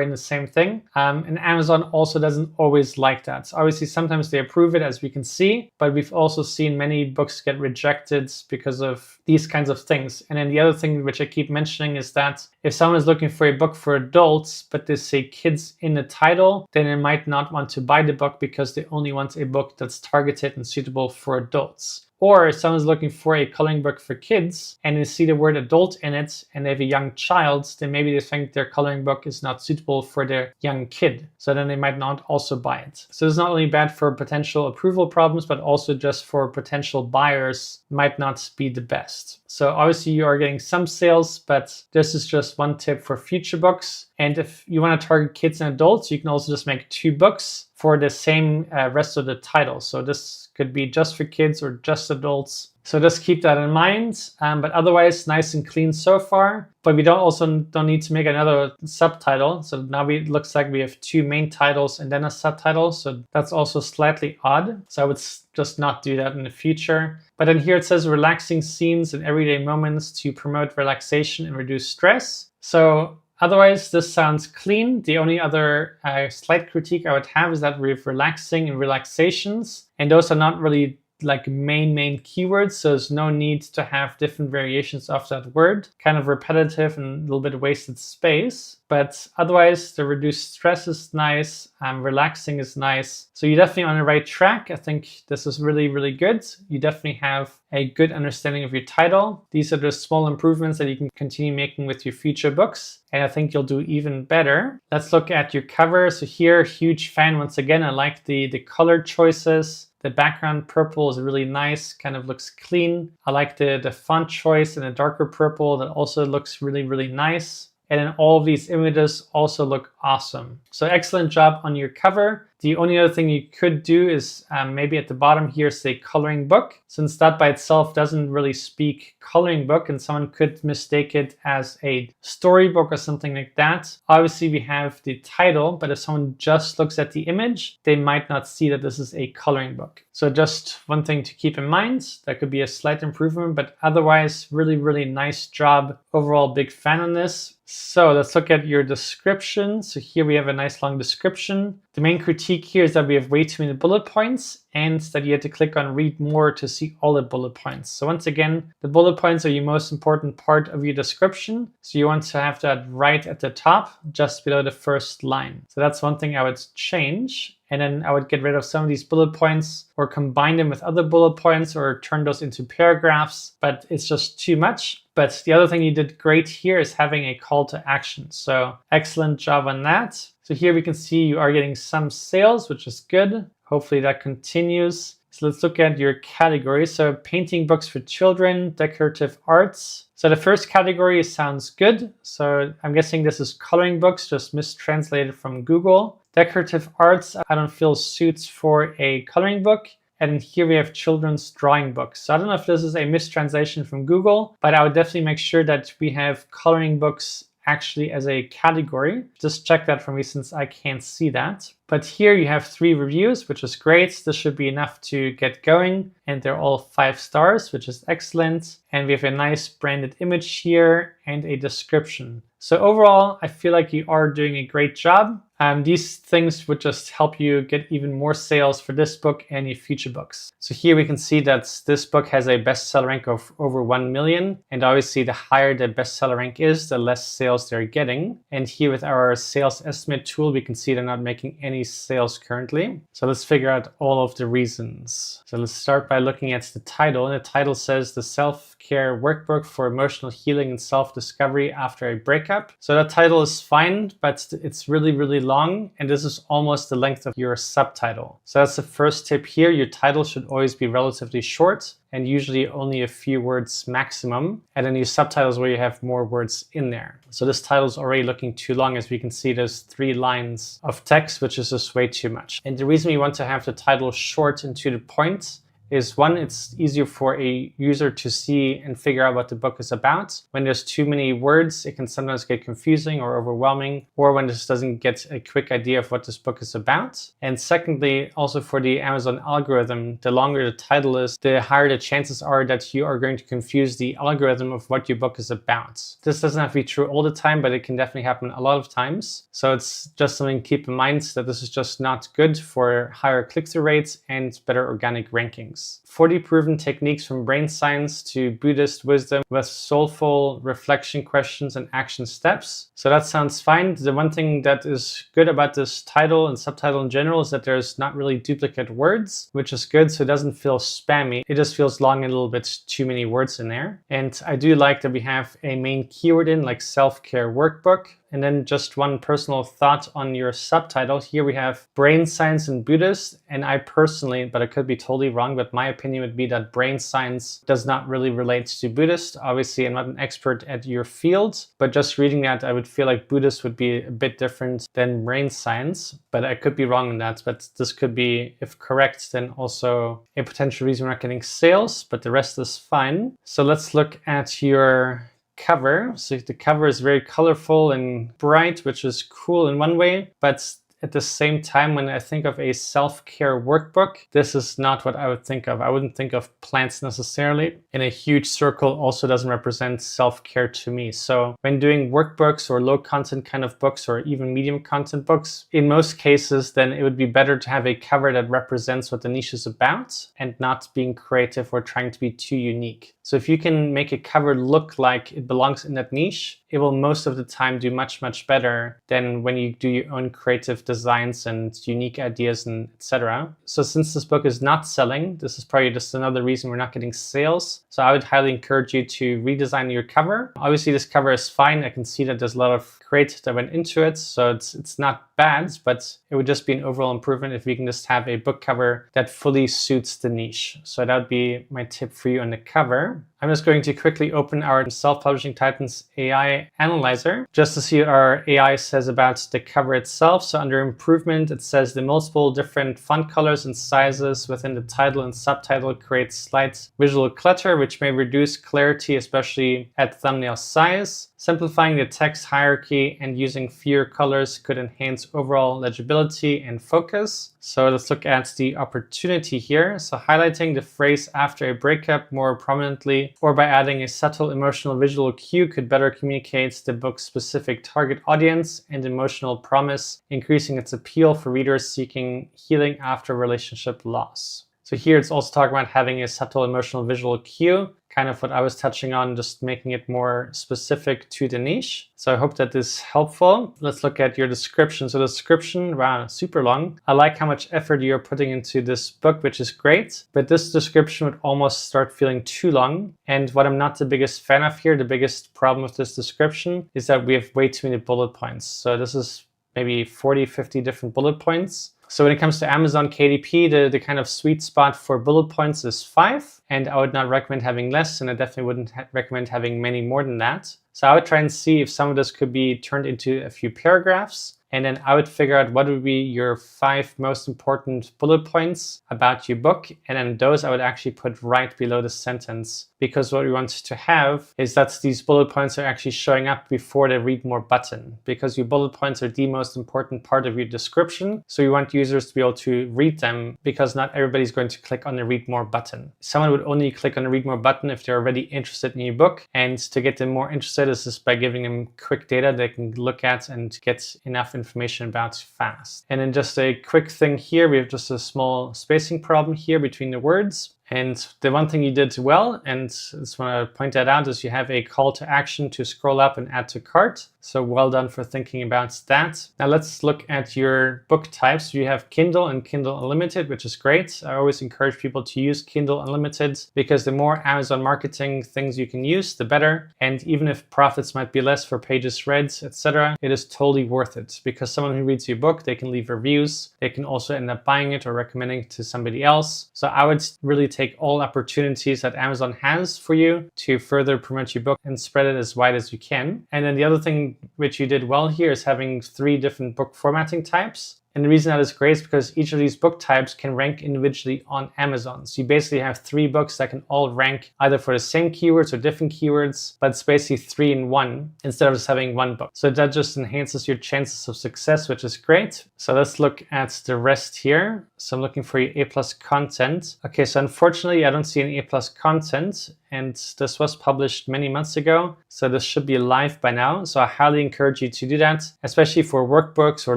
in the same thing. And Amazon also doesn't always like that. So obviously, sometimes they approve it, as we can see, but we've also seen many books get rejected because of these kinds of things. And then the other thing which I keep mentioning is that if someone is looking for a book for adults, but they say kids in the title, then they might not want to buy the book because they only want a book that's targeted and suitable for adults. Or if someone's looking for a coloring book for kids and they see the word adult in it and they have a young child, then maybe they think their coloring book is not suitable for their young kid. So then they might not also buy it. So it's not only bad for potential approval problems, but also just for potential buyers might not be the best. So obviously you are getting some sales, but this is just one tip for future books. And if you want to target kids and adults, you can also just make 2 books for the same rest of the title. So this could be just for kids or just adults. So just keep that in mind. But otherwise, nice and clean so far. But we don't need to make another subtitle. So now it looks like we have 2 main titles and then a subtitle. So that's also slightly odd. So I would just not do that in the future. But then here it says relaxing scenes and everyday moments to promote relaxation and reduce stress. So otherwise, this sounds clean. The only other slight critique I would have is that we have relaxing and relaxations, and those are not really like main keywords, so there's no need to have different variations of that word. Kind of repetitive and a little bit wasted space. But otherwise, the reduced stress is nice, relaxing is nice. So you're definitely on the right track. I think this is really, really good. You definitely have a good understanding of your title. These are the small improvements that you can continue making with your future books. And I think you'll do even better. Let's look at your cover. So here, huge fan once again. I like the color choices. The background purple is really nice, kind of looks clean. I like the font choice and the darker purple that also looks really, really nice. And then all of these images also look awesome. So excellent job on your cover. The only other thing you could do is maybe at the bottom here say coloring book, since that by itself doesn't really speak coloring book and someone could mistake it as a storybook or something like that. Obviously we have the title, but if someone just looks at the image, they might not see that this is a coloring book. So just one thing to keep in mind, that could be a slight improvement, but otherwise really, really nice job. Overall, big fan on this. So let's look at your description. So here we have a nice long description. The main critique here is that we have way too many bullet points and that you have to click on read more to see all the bullet points. So once again, the bullet points are your most important part of your description. So you want to have that right at the top, just below the first line. So that's one thing I would change. And then I would get rid of some of these bullet points or combine them with other bullet points or turn those into paragraphs, but it's just too much. But the other thing you did great here is having a call to action. So excellent job on that. So here we can see you are getting some sales, which is good. Hopefully that continues. So let's look at your categories. So painting books for children, decorative arts. So the first category sounds good. So I'm guessing this is coloring books, just mistranslated from Google. Decorative arts, I don't feel suits for a coloring book. And here we have children's drawing books. So I don't know if this is a mistranslation from Google, but I would definitely make sure that we have coloring books actually as a category. Just check that for me since I can't see that. But here you have 3 reviews, which is great. This should be enough to get going. And they're all 5 stars, which is excellent. And we have a nice branded image here and a description. So overall, I feel like you are doing a great job. These things would just help you get even more sales for this book and your future books. So here we can see that this book has a bestseller rank of over 1 million. And obviously the higher the bestseller rank is, the less sales they're getting. And here with our sales estimate tool, we can see they're not making any sales currently. So let's figure out all of the reasons. So let's start by looking at the title. And the title says the self-care workbook for emotional healing and self-discovery after a breakup. So that title is fine, but it's really, really long. And this is almost the length of your subtitle. So that's the first tip here. Your title should always be relatively short and usually only a few words maximum. And then your subtitles where you have more words in there. So this title is already looking too long. As we can see, there's 3 lines of text, which is just way too much. And the reason we want to have the title short and to the point is one, it's easier for a user to see and figure out what the book is about. When there's too many words, it can sometimes get confusing or overwhelming, or when this doesn't get a quick idea of what this book is about. And secondly, also for the Amazon algorithm, the longer the title is, the higher the chances are that you are going to confuse the algorithm of what your book is about. This doesn't have to be true all the time, but it can definitely happen a lot of times. So it's just something to keep in mind that this is just not good for higher click-through rates and better organic rankings. 40 proven techniques from brain science to Buddhist wisdom with soulful reflection questions and action steps. So that sounds fine. The one thing that is good about this title and subtitle in general is that there's not really duplicate words, which is good, so it doesn't feel spammy. It just feels long and a little bit too many words in there. And I do like that we have a main keyword in, like self-care workbook. And then just one personal thought on your subtitle. Here we have brain science and Buddhist. And I personally, but I could be totally wrong, but my opinion would be that brain science does not really relate to Buddhist. Obviously, I'm not an expert at your field, but just reading that, I would feel like Buddhist would be a bit different than brain science. But I could be wrong on that. But this could be, if correct, then also a potential reason we're not getting sales, but the rest is fine. So let's look at your cover. So the cover is very colorful and bright, which is cool in one way, but at the same time, when I think of a self-care workbook, this is not what I would think of. I wouldn't think of plants necessarily. And a huge circle also doesn't represent self-care to me. So when doing workbooks or low content kind of books or even medium content books, in most cases, then it would be better to have a cover that represents what the niche is about and not being creative or trying to be too unique. So if you can make a cover look like it belongs in that niche, it will most of the time do much, much better than when you do your own creative designs and unique ideas and etc. So since this book is not selling, this is probably just another reason we're not getting sales. So I would highly encourage you to redesign your cover. Obviously this cover is fine. I can see that there's a lot of creative that went into it. So it's not bad, but it would just be an overall improvement if we can just have a book cover that fully suits the niche. So that would be my tip for you on the cover. I'm just going to quickly open our Self-Publishing Titans AI Analyzer just to see what our AI says about the cover itself. So under improvement, it says the multiple different font colors and sizes within the title and subtitle creates slight visual clutter, which may reduce clarity, especially at thumbnail size. Simplifying the text hierarchy and using fewer colors could enhance overall legibility and focus. So let's look at the opportunity here. So highlighting the phrase after a breakup more prominently or by adding a subtle emotional visual cue could better communicate the book's specific target audience and emotional promise, increasing its appeal for readers seeking healing after relationship loss. So here it's also talking about having a subtle emotional visual cue, kind of what I was touching on, just making it more specific to the niche. So I hope that is helpful. Let's look at your description. So the description, wow, super long. I like how much effort you're putting into this book, which is great, but this description would almost start feeling too long. And what I'm not the biggest fan of here, the biggest problem with this description is that we have way too many bullet points. So this is maybe 40, 50 different bullet points. So when it comes to Amazon KDP, the kind of sweet spot for bullet points is 5. And I would not recommend having less, and I definitely wouldn't recommend having many more than that. So I would try and see if some of this could be turned into a few paragraphs. And then I would figure out what would be your 5 most important bullet points about your book. And then those I would actually put right below the sentence. Because what we want to have is that these bullet points are actually showing up before the read more button. Because your bullet points are the most important part of your description. So you want users to be able to read them because not everybody's going to click on the read more button. Someone would only click on the read more button if they're already interested in your book. And to get them more interested is just by giving them quick data they can look at and get enough information about fast. And then just a quick thing here, we have just a small spacing problem here between the words. And the one thing you did well, and I just want to point that out, is you have a call to action to scroll up and add to cart. So well done for thinking about that. Now let's look at your book types. You have Kindle and Kindle Unlimited, which is great. I always encourage people to use Kindle Unlimited because the more Amazon marketing things you can use, the better. And even if profits might be less for pages read, etc., it is totally worth it because someone who reads your book, they can leave reviews. They can also end up buying it or recommending it to somebody else. So I would really take all opportunities that Amazon has for you to further promote your book and spread it as wide as you can. And then the other thing which you did well here is having 3 different book formatting types. And the reason that is great is because each of these book types can rank individually on Amazon. So you basically have 3 books that can all rank either for the same keywords or different keywords, but it's basically 3 in 1 instead of just having 1 book. So that just enhances your chances of success, which is great. So let's look at the rest here. So I'm looking for your A+ content. Okay, so unfortunately I don't see any A+ content, and this was published many months ago, so this should be live by now. So I highly encourage you to do that, especially for workbooks or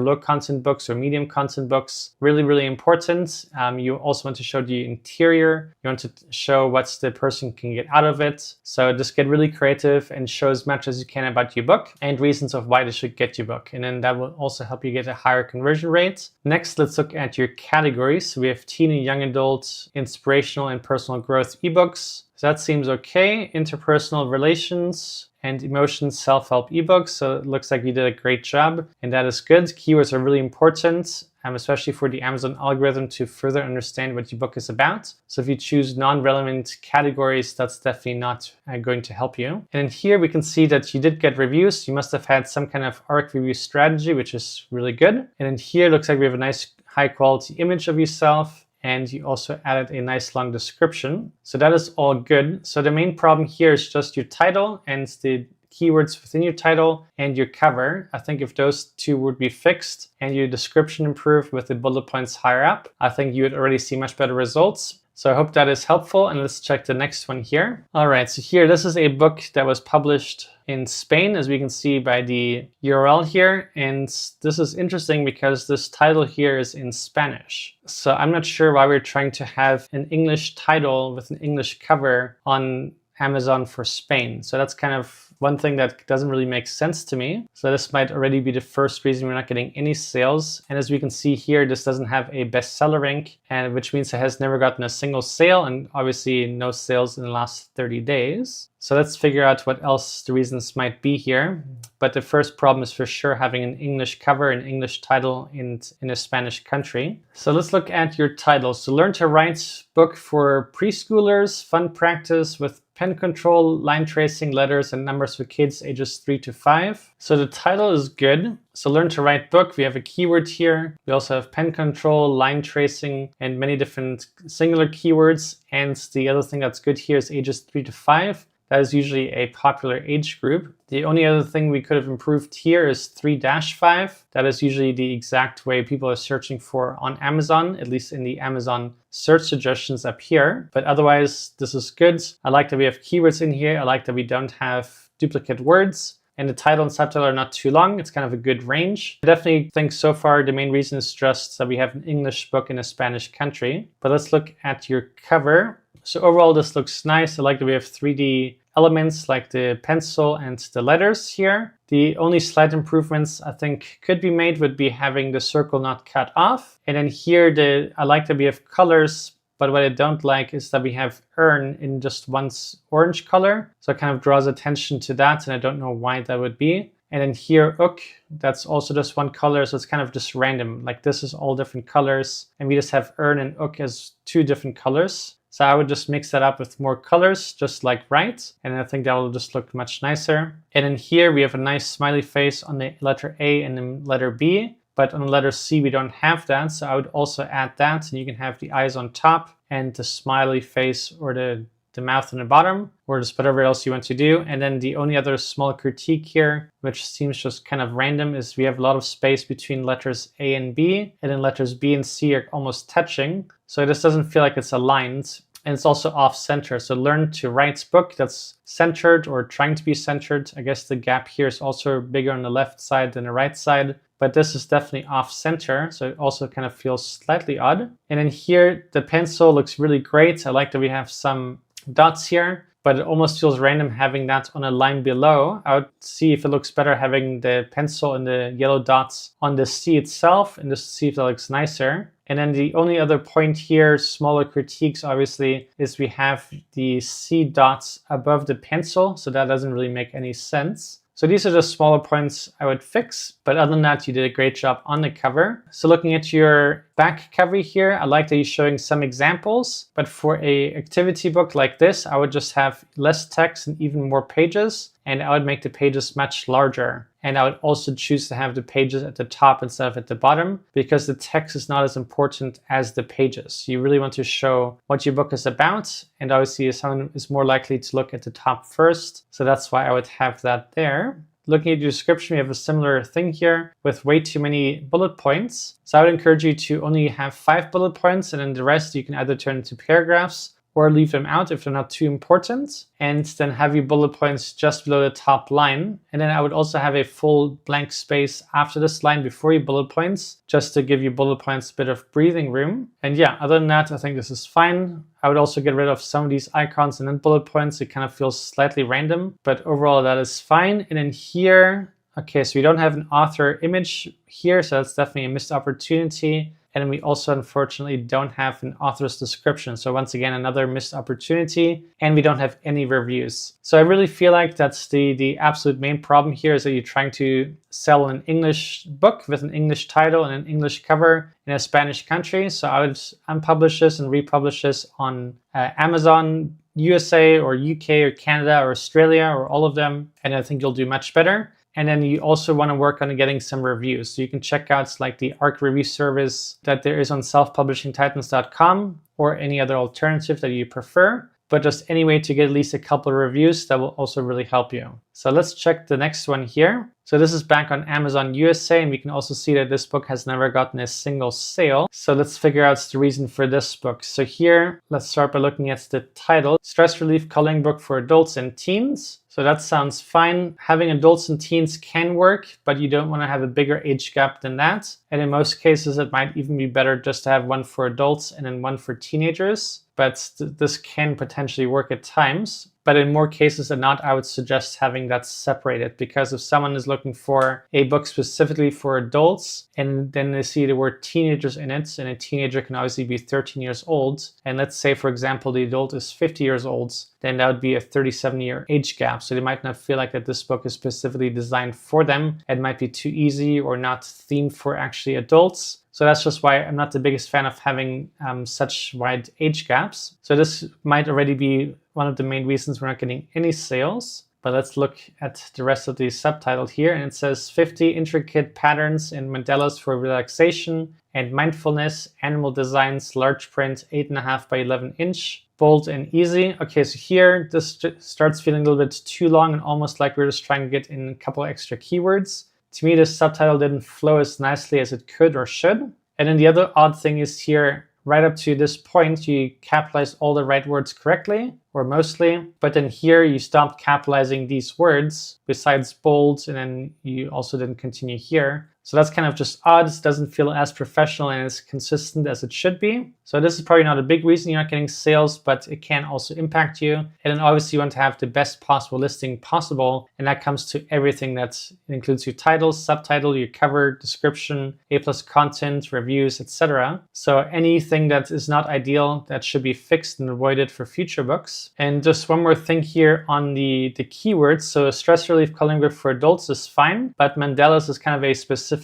low content books or medium content books. Really, really important. You also want to show the interior. You want to show what the person can get out of it. So just get really creative and show as much as you can about your book and reasons of why they should get your book. And then that will also help you get a higher conversion rate. Next, let's look at your categories. So we have teen and young adult, inspirational and personal growth ebooks. So that seems okay. Interpersonal relations and emotions, self-help ebooks. So it looks like you did a great job, and that is good. Keywords are really important, especially for the Amazon algorithm to further understand what your book is about. So if you choose non-relevant categories, that's definitely not going to help you. And in here, we can see that you did get reviews. You must have had some kind of ARC review strategy, which is really good. And in here, it looks like we have a nice high quality image of yourself. And you also added a nice long description. So that is all good. So the main problem here is just your title and the keywords within your title and your cover. I think if those 2 would be fixed and your description improved with the bullet points higher up, I think you would already see much better results. So I hope that is helpful, and let's check the next one here. All right, so here, this is a book that was published in Spain, as we can see by the URL here. And this is interesting because this title here is in Spanish. So I'm not sure why we're trying to have an English title with an English cover on Amazon for Spain. So that's kind of one thing that doesn't really make sense to me. So this might already be the first reason we're not getting any sales. And as we can see here, this doesn't have a bestseller rank, and which means it has never gotten a single sale, and obviously no sales in the last 30 days. So let's figure out what else the reasons might be here. But the first problem is for sure having an English cover, an English title in a Spanish country. So let's look at your title. So learn to write book for preschoolers, fun practice with pen control, line tracing, letters, and numbers for kids ages 3 to 5. So the title is good. So learn to write book, we have a keyword here. We also have pen control, line tracing, and many different singular keywords. And the other thing that's good here is ages 3 to 5. That is usually a popular age group. The only other thing we could have improved here is 3-5. That is usually the exact way people are searching for on Amazon, at least in the Amazon search suggestions up here. But otherwise, this is good. I like that we have keywords in here. I like that we don't have duplicate words. And the title and subtitle are not too long. It's kind of a good range. I definitely think so far the main reason is just that we have an English book in a Spanish country. But let's look at your cover. So overall, this looks nice. I like that we have 3D elements like the pencil and the letters here. The only slight improvements I think could be made would be having the circle not cut off. And then here, I like that we have colors, but what I don't like is that we have earn in just one orange color. So it kind of draws attention to that, and I don't know why that would be. And then here, ook, that's also just one color, so it's kind of just random. Like this is all different colors, and we just have earn and ook as 2 different colors. So I would just mix that up with more colors, just like right. And I think that will just look much nicer. And then here we have a nice smiley face on the letter A and the letter B. But on the letter C, we don't have that. So I would also add that. And you can have the eyes on top and the smiley face or the mouth on the bottom, or just whatever else you want to do. And then the only other small critique here, which seems just kind of random, is we have a lot of space between letters A and B, and then letters B and C are almost touching. So this doesn't feel like it's aligned. And it's also off center. So learn to write book that's centered or trying to be centered. I guess the gap here is also bigger on the left side than the right side, but this is definitely off center. So it also kind of feels slightly odd. And then here, the pencil looks really great. I like that we have some dots here, but it almost feels random having that on a line below. I would see if it looks better having the pencil and the yellow dots on the C itself, and just see if that looks nicer. And then the only other point here, smaller critiques obviously, is we have the C dots above the pencil, so that doesn't really make any sense. So these are the smaller points I would fix, but other than that, you did a great job on the cover. So looking at your back cover here, I like that he's showing some examples, but for a activity book like this, I would just have less text and even more pages, and I would make the pages much larger. And I would also choose to have the pages at the top instead of at the bottom, because the text is not as important as the pages. You really want to show what your book is about, and obviously someone is more likely to look at the top first. So that's why I would have that there. Looking at your description, we have a similar thing here with way too many bullet points. So I would encourage you to only have 5 bullet points, and then the rest you can either turn into paragraphs or leave them out if they're not too important, and then have your bullet points just below the top line. And then I would also have a full blank space after this line before your bullet points, just to give your bullet points a bit of breathing room. And yeah, other than that, I think this is fine. I would also get rid of some of these icons and then bullet points. It kind of feels slightly random, but overall that is fine. And then here, okay, so we don't have an author image here, so that's definitely a missed opportunity. And then we also, unfortunately, don't have an author's description. So once again, another missed opportunity. And we don't have any reviews. So I really feel like that's the absolute main problem here, is that you're trying to sell an English book with an English title and an English cover in a Spanish country. So I would unpublish this and republish this on Amazon USA or UK or Canada or Australia or all of them. And I think you'll do much better. And then you also want to work on getting some reviews. So you can check out like the ARC review service that there is on selfpublishingtitans.com or any other alternative that you prefer. But just any way to get at least a couple of reviews, that will also really help you. So let's check the next one here. So this is back on Amazon USA, and we can also see that this book has never gotten a single sale. So let's figure out the reason for this book. So here, let's start by looking at the title, Stress Relief Coloring Book for Adults and Teens. So that sounds fine. Having adults and teens can work, but you don't want to have a bigger age gap than that. And in most cases, it might even be better just to have one for adults and then one for teenagers. But this can potentially work at times. But in more cases than not, I would suggest having that separated, because if someone is looking for a book specifically for adults and then they see the word teenagers in it, and a teenager can obviously be 13 years old, and let's say, for example, the adult is 50 years old, then that would be a 37-year age gap. So they might not feel like that this book is specifically designed for them. It might be too easy or not themed for actually adults. So that's just why I'm not the biggest fan of having such wide age gaps. So this might already be one of the main reasons we're not getting any sales. But let's look at the rest of the subtitle here. And it says 50 intricate patterns and mandalas for relaxation and mindfulness, animal designs, large print, 8.5 by 11 inch, bold and easy. Okay, so here this starts feeling a little bit too long and almost like we're just trying to get in a couple extra keywords. To me, this subtitle didn't flow as nicely as it could or should. And then the other odd thing is here, right up to this point, you capitalized all the right words correctly, or mostly. But then here you stopped capitalizing these words besides bold, and then you also didn't continue here. So that's kind of just odd. It doesn't feel as professional and as consistent as it should be. So this is probably not a big reason you're not getting sales, but it can also impact you. And then obviously you want to have the best possible listing possible. And that comes to everything that includes your title, subtitle, your cover, description, A+ content, reviews, etc. So anything that is not ideal, that should be fixed and avoided for future books. And just one more thing here on the keywords. So stress relief coloring book for adults is fine, but Mandela's is kind of a specific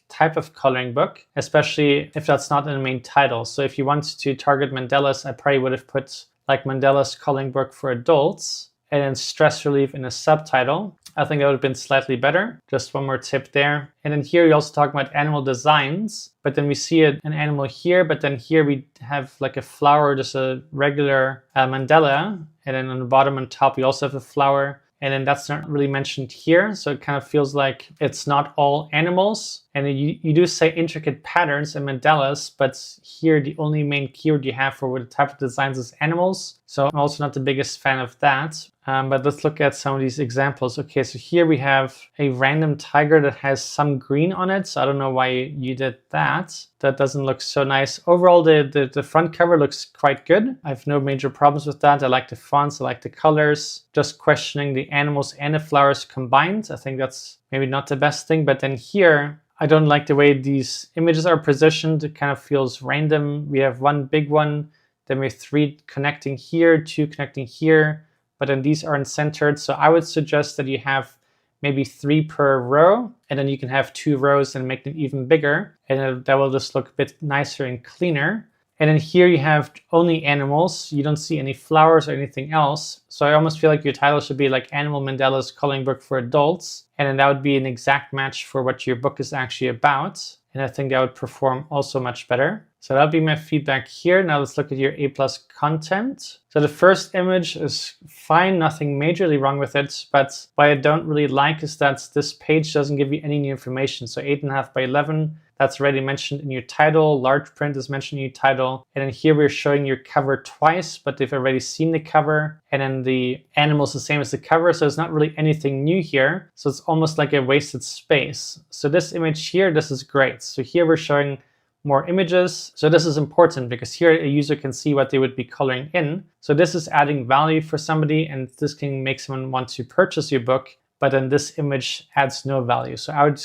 type of coloring book, especially if that's not in the main title. So if you want to target Mandela's, I probably would have put like Mandela's coloring book for adults and then stress relief in a subtitle. I think that would have been slightly better. Just one more tip there. And then here we also talk about animal designs, but then we see an animal here, but then here we have like a flower, just a regular mandala. And then on the bottom and top, we also have a flower. And then that's not really mentioned here. So it kind of feels like it's not all animals. And you do say intricate patterns and mandalas, but here the only main keyword you have for what the type of designs is animals. So I'm also not the biggest fan of that. But let's look at some of these examples. Okay, so here we have a random tiger that has some green on it. So I don't know why you did that. That doesn't look so nice. Overall, the front cover looks quite good. I have no major problems with that. I like the fonts, I like the colors. Just questioning the animals and the flowers combined. I think that's maybe not the best thing. But then here, I don't like the way these images are positioned. It kind of feels random. We have one big one, then we have 3 connecting here, 2 connecting here, but then these aren't centered. So I would suggest that you have maybe 3 per row, and then you can have 2 rows and make them even bigger, and that will just look a bit nicer and cleaner. And then here you have only animals. You don't see any flowers or anything else. So I almost feel like your title should be like Animal Mandela's Coloring Book for Adults. And then that would be an exact match for what your book is actually about. And I think that would perform also much better. So that'll be my feedback here. Now let's look at your A+ content. So the first image is fine, nothing majorly wrong with it, but what I don't really like is that this page doesn't give you any new information. So 8.5 by 11, that's already mentioned in your title. Large print is mentioned in your title. And then here we're showing your cover twice, but they've already seen the cover. And then the animal is the same as the cover, so it's not really anything new here. So it's almost like a wasted space. So this image here, this is great. So here we're showing more images. So this is important because here a user can see what they would be coloring in. So this is adding value for somebody, and this can make someone want to purchase your book, but then this image adds no value. So I would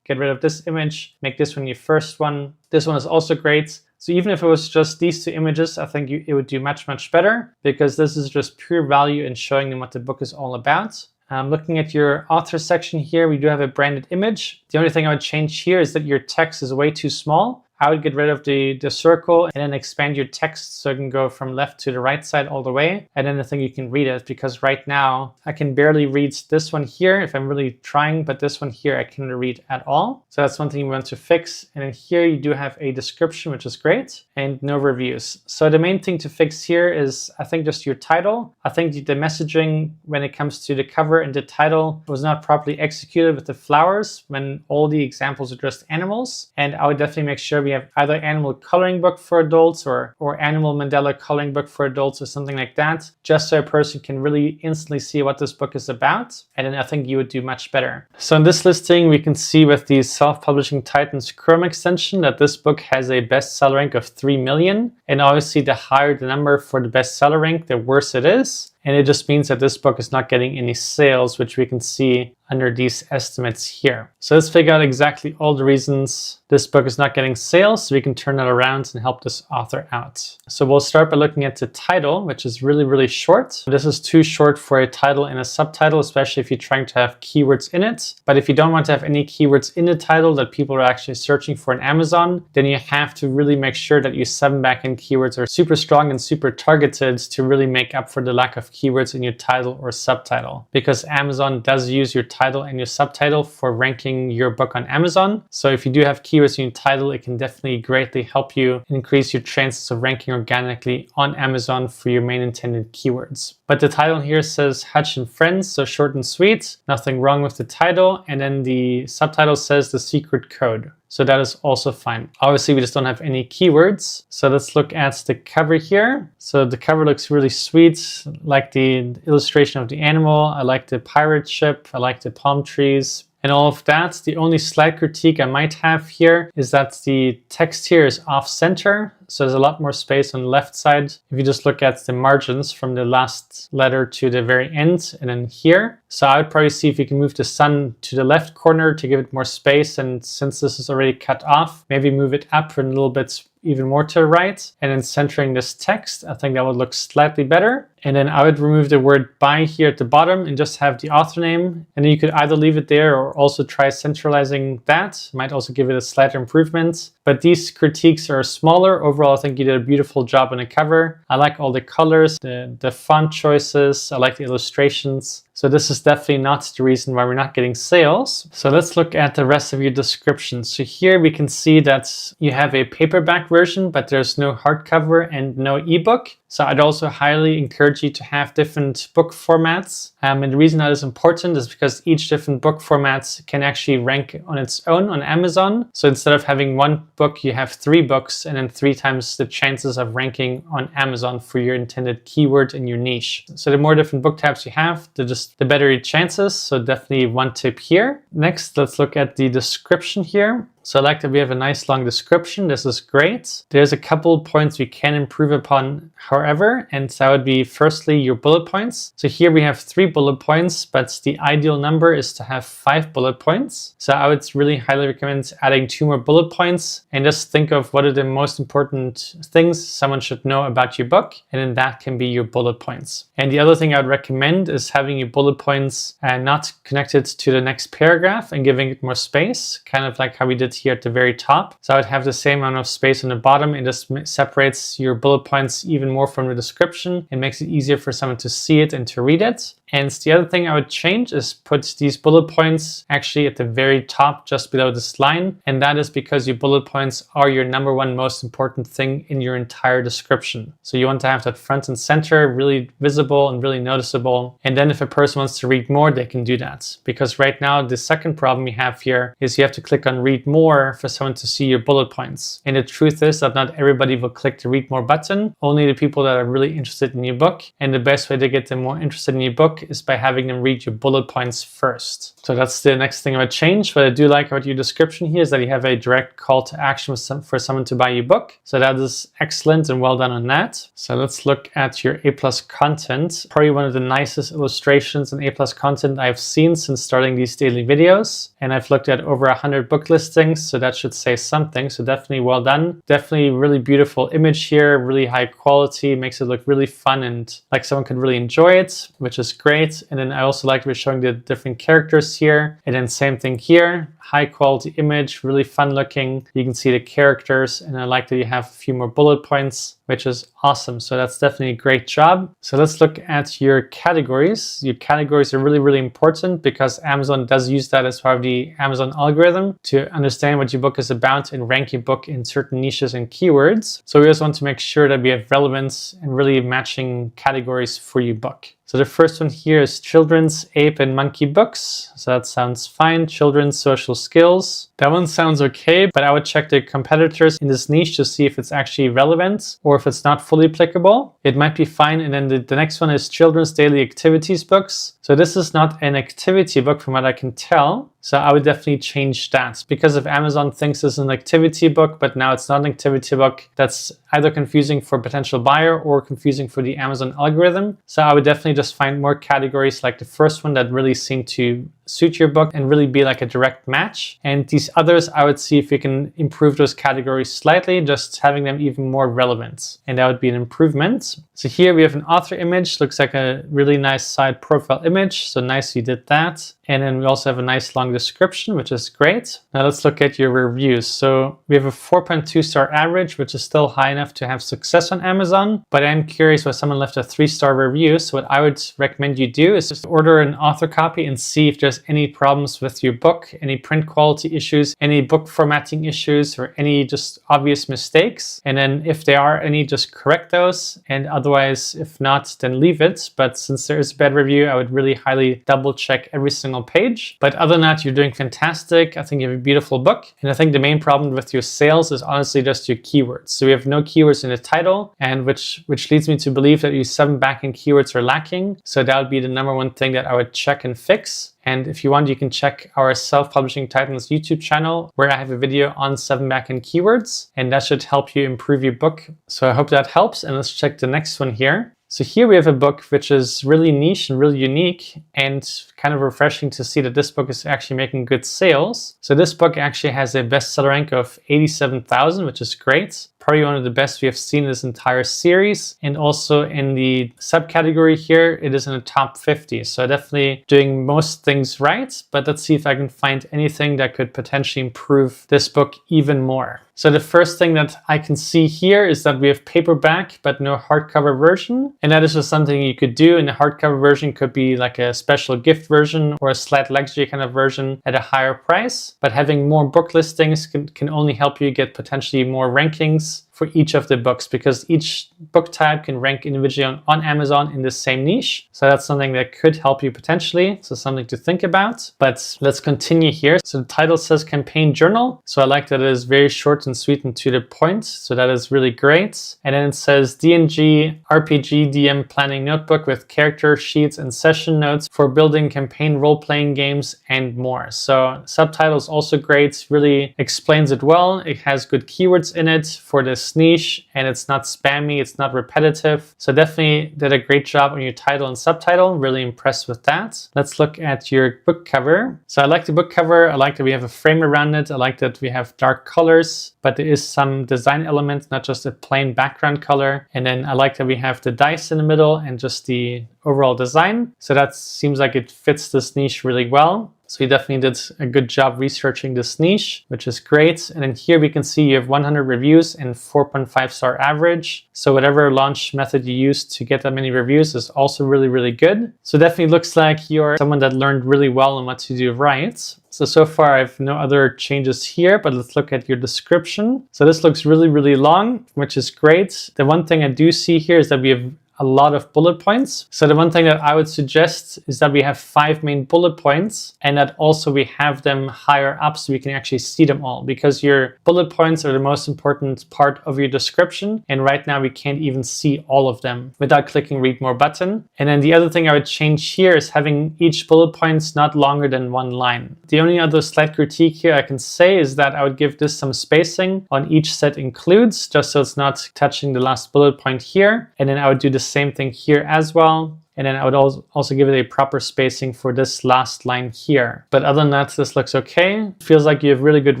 get rid of this image, make this one your first one. This one is also great. So even if it was just these 2 images, I think it would do much, much better because this is just pure value in showing them what the book is all about. Looking at your author section here, we do have a branded image. The only thing I would change here is that your text is way too small. I would get rid of the circle and then expand your text so it can go from left to the right side all the way. And then I think you can read it, because right now I can barely read this one here if I'm really trying, but this one here I cannot read at all. So that's one thing we want to fix. And then here you do have a description, which is great, and no reviews. So the main thing to fix here is, I think, just your title. I think the messaging when it comes to the cover and the title was not properly executed with the flowers when all the examples are just animals. And I would definitely make sure we have either Animal Coloring Book for Adults or Animal Mandela Coloring Book for Adults or something like that, just so a person can really instantly see what this book is about. And then I think you would do much better. So in this listing, we can see with the Self-Publishing Titans Chrome extension that this book has a bestseller rank of 3 million. And obviously the higher the number for the bestseller rank, the worse it is. And it just means that this book is not getting any sales, which we can see under these estimates here. So let's figure out exactly all the reasons this book is not getting sales, so we can turn that around and help this author out. So we'll start by looking at the title, which is really, really short. This is too short for a title and a subtitle, especially if you're trying to have keywords in it. But if you don't want to have any keywords in the title that people are actually searching for in Amazon, then you have to really make sure that your 7 backend keywords are super strong and super targeted to really make up for the lack of keywords in your title or subtitle. Because Amazon does use your title and your subtitle for ranking your book on Amazon. So if you do have keywords in your title, it can definitely greatly help you increase your chances of ranking organically on Amazon for your main intended keywords. But the title here says Hutch and Friends, so short and sweet. Nothing wrong with the title. And then the subtitle says The Secret Code. So that is also fine. Obviously, we just don't have any keywords. So let's look at the cover here. So the cover looks really sweet, like the illustration of the animal. I like the pirate ship. I like the palm trees and all of that. The only slight critique I might have here is that the text here is off center. So there's a lot more space on the left side. If you just look at the margins from the last letter to the very end and then here. So I would probably see if you can move the sun to the left corner to give it more space. And since this is already cut off, maybe move it up a little bit even more to the right, and then centering this text. I think that would look slightly better. And then I would remove the word by here at the bottom and just have the author name. And then you could either leave it there or also try centralizing that. Might also give it a slight improvement. But these critiques are smaller. Overall, I think you did a beautiful job on the cover. I like all the colors, the font choices. I like the illustrations. So this is definitely not the reason why we're not getting sales. So let's look at the rest of your description. So here we can see that you have a paperback version, but there's no hardcover and no ebook. So I'd also highly encourage you to have different book formats. And the reason that is important is because each different book format can actually rank on its own on Amazon. So instead of having one book, you have 3 books and then 3 times the chances of ranking on Amazon for your intended keyword and your niche. So the more different book types you have, the better your chances. So definitely one tip here. Next, let's look at the description here. So I like that we have a nice long description. This is great. There's a couple points we can improve upon, however, and that would be firstly your bullet points. So here we have 3 bullet points, but the ideal number is to have 5 bullet points. So I would really highly recommend adding 2 more bullet points and just think of what are the most important things someone should know about your book, and then that can be your bullet points. And the other thing I would recommend is having your bullet points not connected to the next paragraph and giving it more space, kind of like how we did here at the very top. So I would have the same amount of space on the bottom. It just separates your bullet points even more from the description. It makes it easier for someone to see it and to read it. And the other thing I would change is put these bullet points actually at the very top, just below this line. And that is because your bullet points are your number 1 most important thing in your entire description. So you want to have that front and center, really visible and really noticeable. And then if a person wants to read more, they can do that. Because right now, the second problem we have here is you have to click on read more for someone to see your bullet points. And the truth is that not everybody will click the read more button, only the people that are really interested in your book. And the best way to get them more interested in your book is by having them read your bullet points first. So that's the next thing I would change. What I do like about your description here is that you have a direct call to action for someone to buy your book. So that is excellent and well done on that. So let's look at your A+ content. Probably one of the nicest illustrations and A+ content I've seen since starting these daily videos. And I've looked at over 100 book listings, so that should say something. So definitely well done. Definitely really beautiful image here, really high quality, makes it look really fun and like someone could really enjoy it, which is great. And then I also like we're showing the different characters here. And then same thing here, high quality image, really fun looking. You can see the characters, and I like that you have a few more bullet points, which is awesome. So that's definitely a great job. So let's look at your categories. Your categories are really, really important because Amazon does use that as part of the Amazon algorithm to understand what your book is about and rank your book in certain niches and keywords. So we just want to make sure that we have relevance and really matching categories for your book. So the first one here is children's, ape, and monkey books. So that sounds fine. Children's social skills. That one sounds okay, but I would check the competitors in this niche to see if it's actually relevant or if it's not fully applicable. It might be fine. And then the next one is children's daily activities books. So this is not an activity book from what I can tell. So I would definitely change that because if Amazon thinks it's an activity book, but now it's not an activity book, that's either confusing for a potential buyer or confusing for the Amazon algorithm. So I would definitely just find more categories like the first one that really seem to suit your book and really be like a direct match. And these others, I would see if we can improve those categories slightly, just having them even more relevant. And that would be an improvement. So here we have an author image, looks like a really nice side profile image. So nice you did that. And then we also have a nice long description, which is great. Now let's look at your reviews. So we have a 4.2 star average, which is still high enough to have success on Amazon. But I'm curious why someone left a 3-star review. So what I would recommend you do is just order an author copy and see if there's any problems with your book, any print quality issues, any book formatting issues, or any just obvious mistakes. And then if there are any, just correct those. And otherwise, if not, then leave it. But since there is a bad review, I would really highly double check every single page. But other than that, you're doing fantastic. I think you have a beautiful book. And I think the main problem with your sales is honestly just your keywords. So we have no keywords in the title, and which leads me to believe that your 7 backend keywords are lacking. So that would be the number 1 thing that I would check and fix. And if you want, you can check our Self-Publishing Titans YouTube channel where I have a video on 7 backend keywords, and that should help you improve your book. So I hope that helps. And let's check the next one here. So here we have a book which is really niche and really unique and kind of refreshing to see that this book is actually making good sales. So this book actually has a bestseller rank of 87,000, which is great. Probably one of the best we have seen in this entire series. And also in the subcategory here, it is in the top 50. So definitely doing most things right, but let's see if I can find anything that could potentially improve this book even more. So the first thing that I can see here is that we have paperback, but no hardcover version. And that is just something you could do. And the hardcover version could be like a special gift version or a slight luxury kind of version at a higher price. But having more book listings can only help you get potentially more rankings for each of the books, because each book type can rank individually on Amazon in the same niche. So that's something that could help you potentially. So something to think about. But let's continue here. So the title says campaign journal. So I like that it is very short and sweet and to the point. So that is really great. And then it says D&G RPG DM planning notebook with character sheets and session notes for building campaign role-playing games and more. So subtitle is also great, really explains it well. It has good keywords in it for this niche, and it's not spammy, it's not repetitive. So definitely did a great job on your title and subtitle. Really impressed with that. Let's look at your book cover. So I like the book cover. I like that we have a frame around it. I like that we have dark colors, but there is some design elements, not just a plain background color. And then I like that we have the dice in the middle and just the overall design. So that seems like it fits this niche really well. So you definitely did a good job researching this niche, which is great. And then here we can see you have 100 reviews and 4.5 star average. So whatever launch method you use to get that many reviews is also really, really good. So definitely looks like you're someone that learned really well on what to do right. So far I have no other changes here, but let's look at your description. So this looks really, really long, which is great. The one thing I do see here is that we have a lot of bullet points. So the one thing that I would suggest is that we have 5 main bullet points, and that also we have them higher up so we can actually see them all, because your bullet points are the most important part of your description. And right now we can't even see all of them without clicking read more button. And then the other thing I would change here is having each bullet points not longer than 1 line. The only other slight critique here I can say is that I would give this some spacing on each set includes, just so it's not touching the last bullet point here. And then I would do the same thing here as well. And then I would also give it a proper spacing for this last line here. But other than that, this looks okay. Feels like you have really good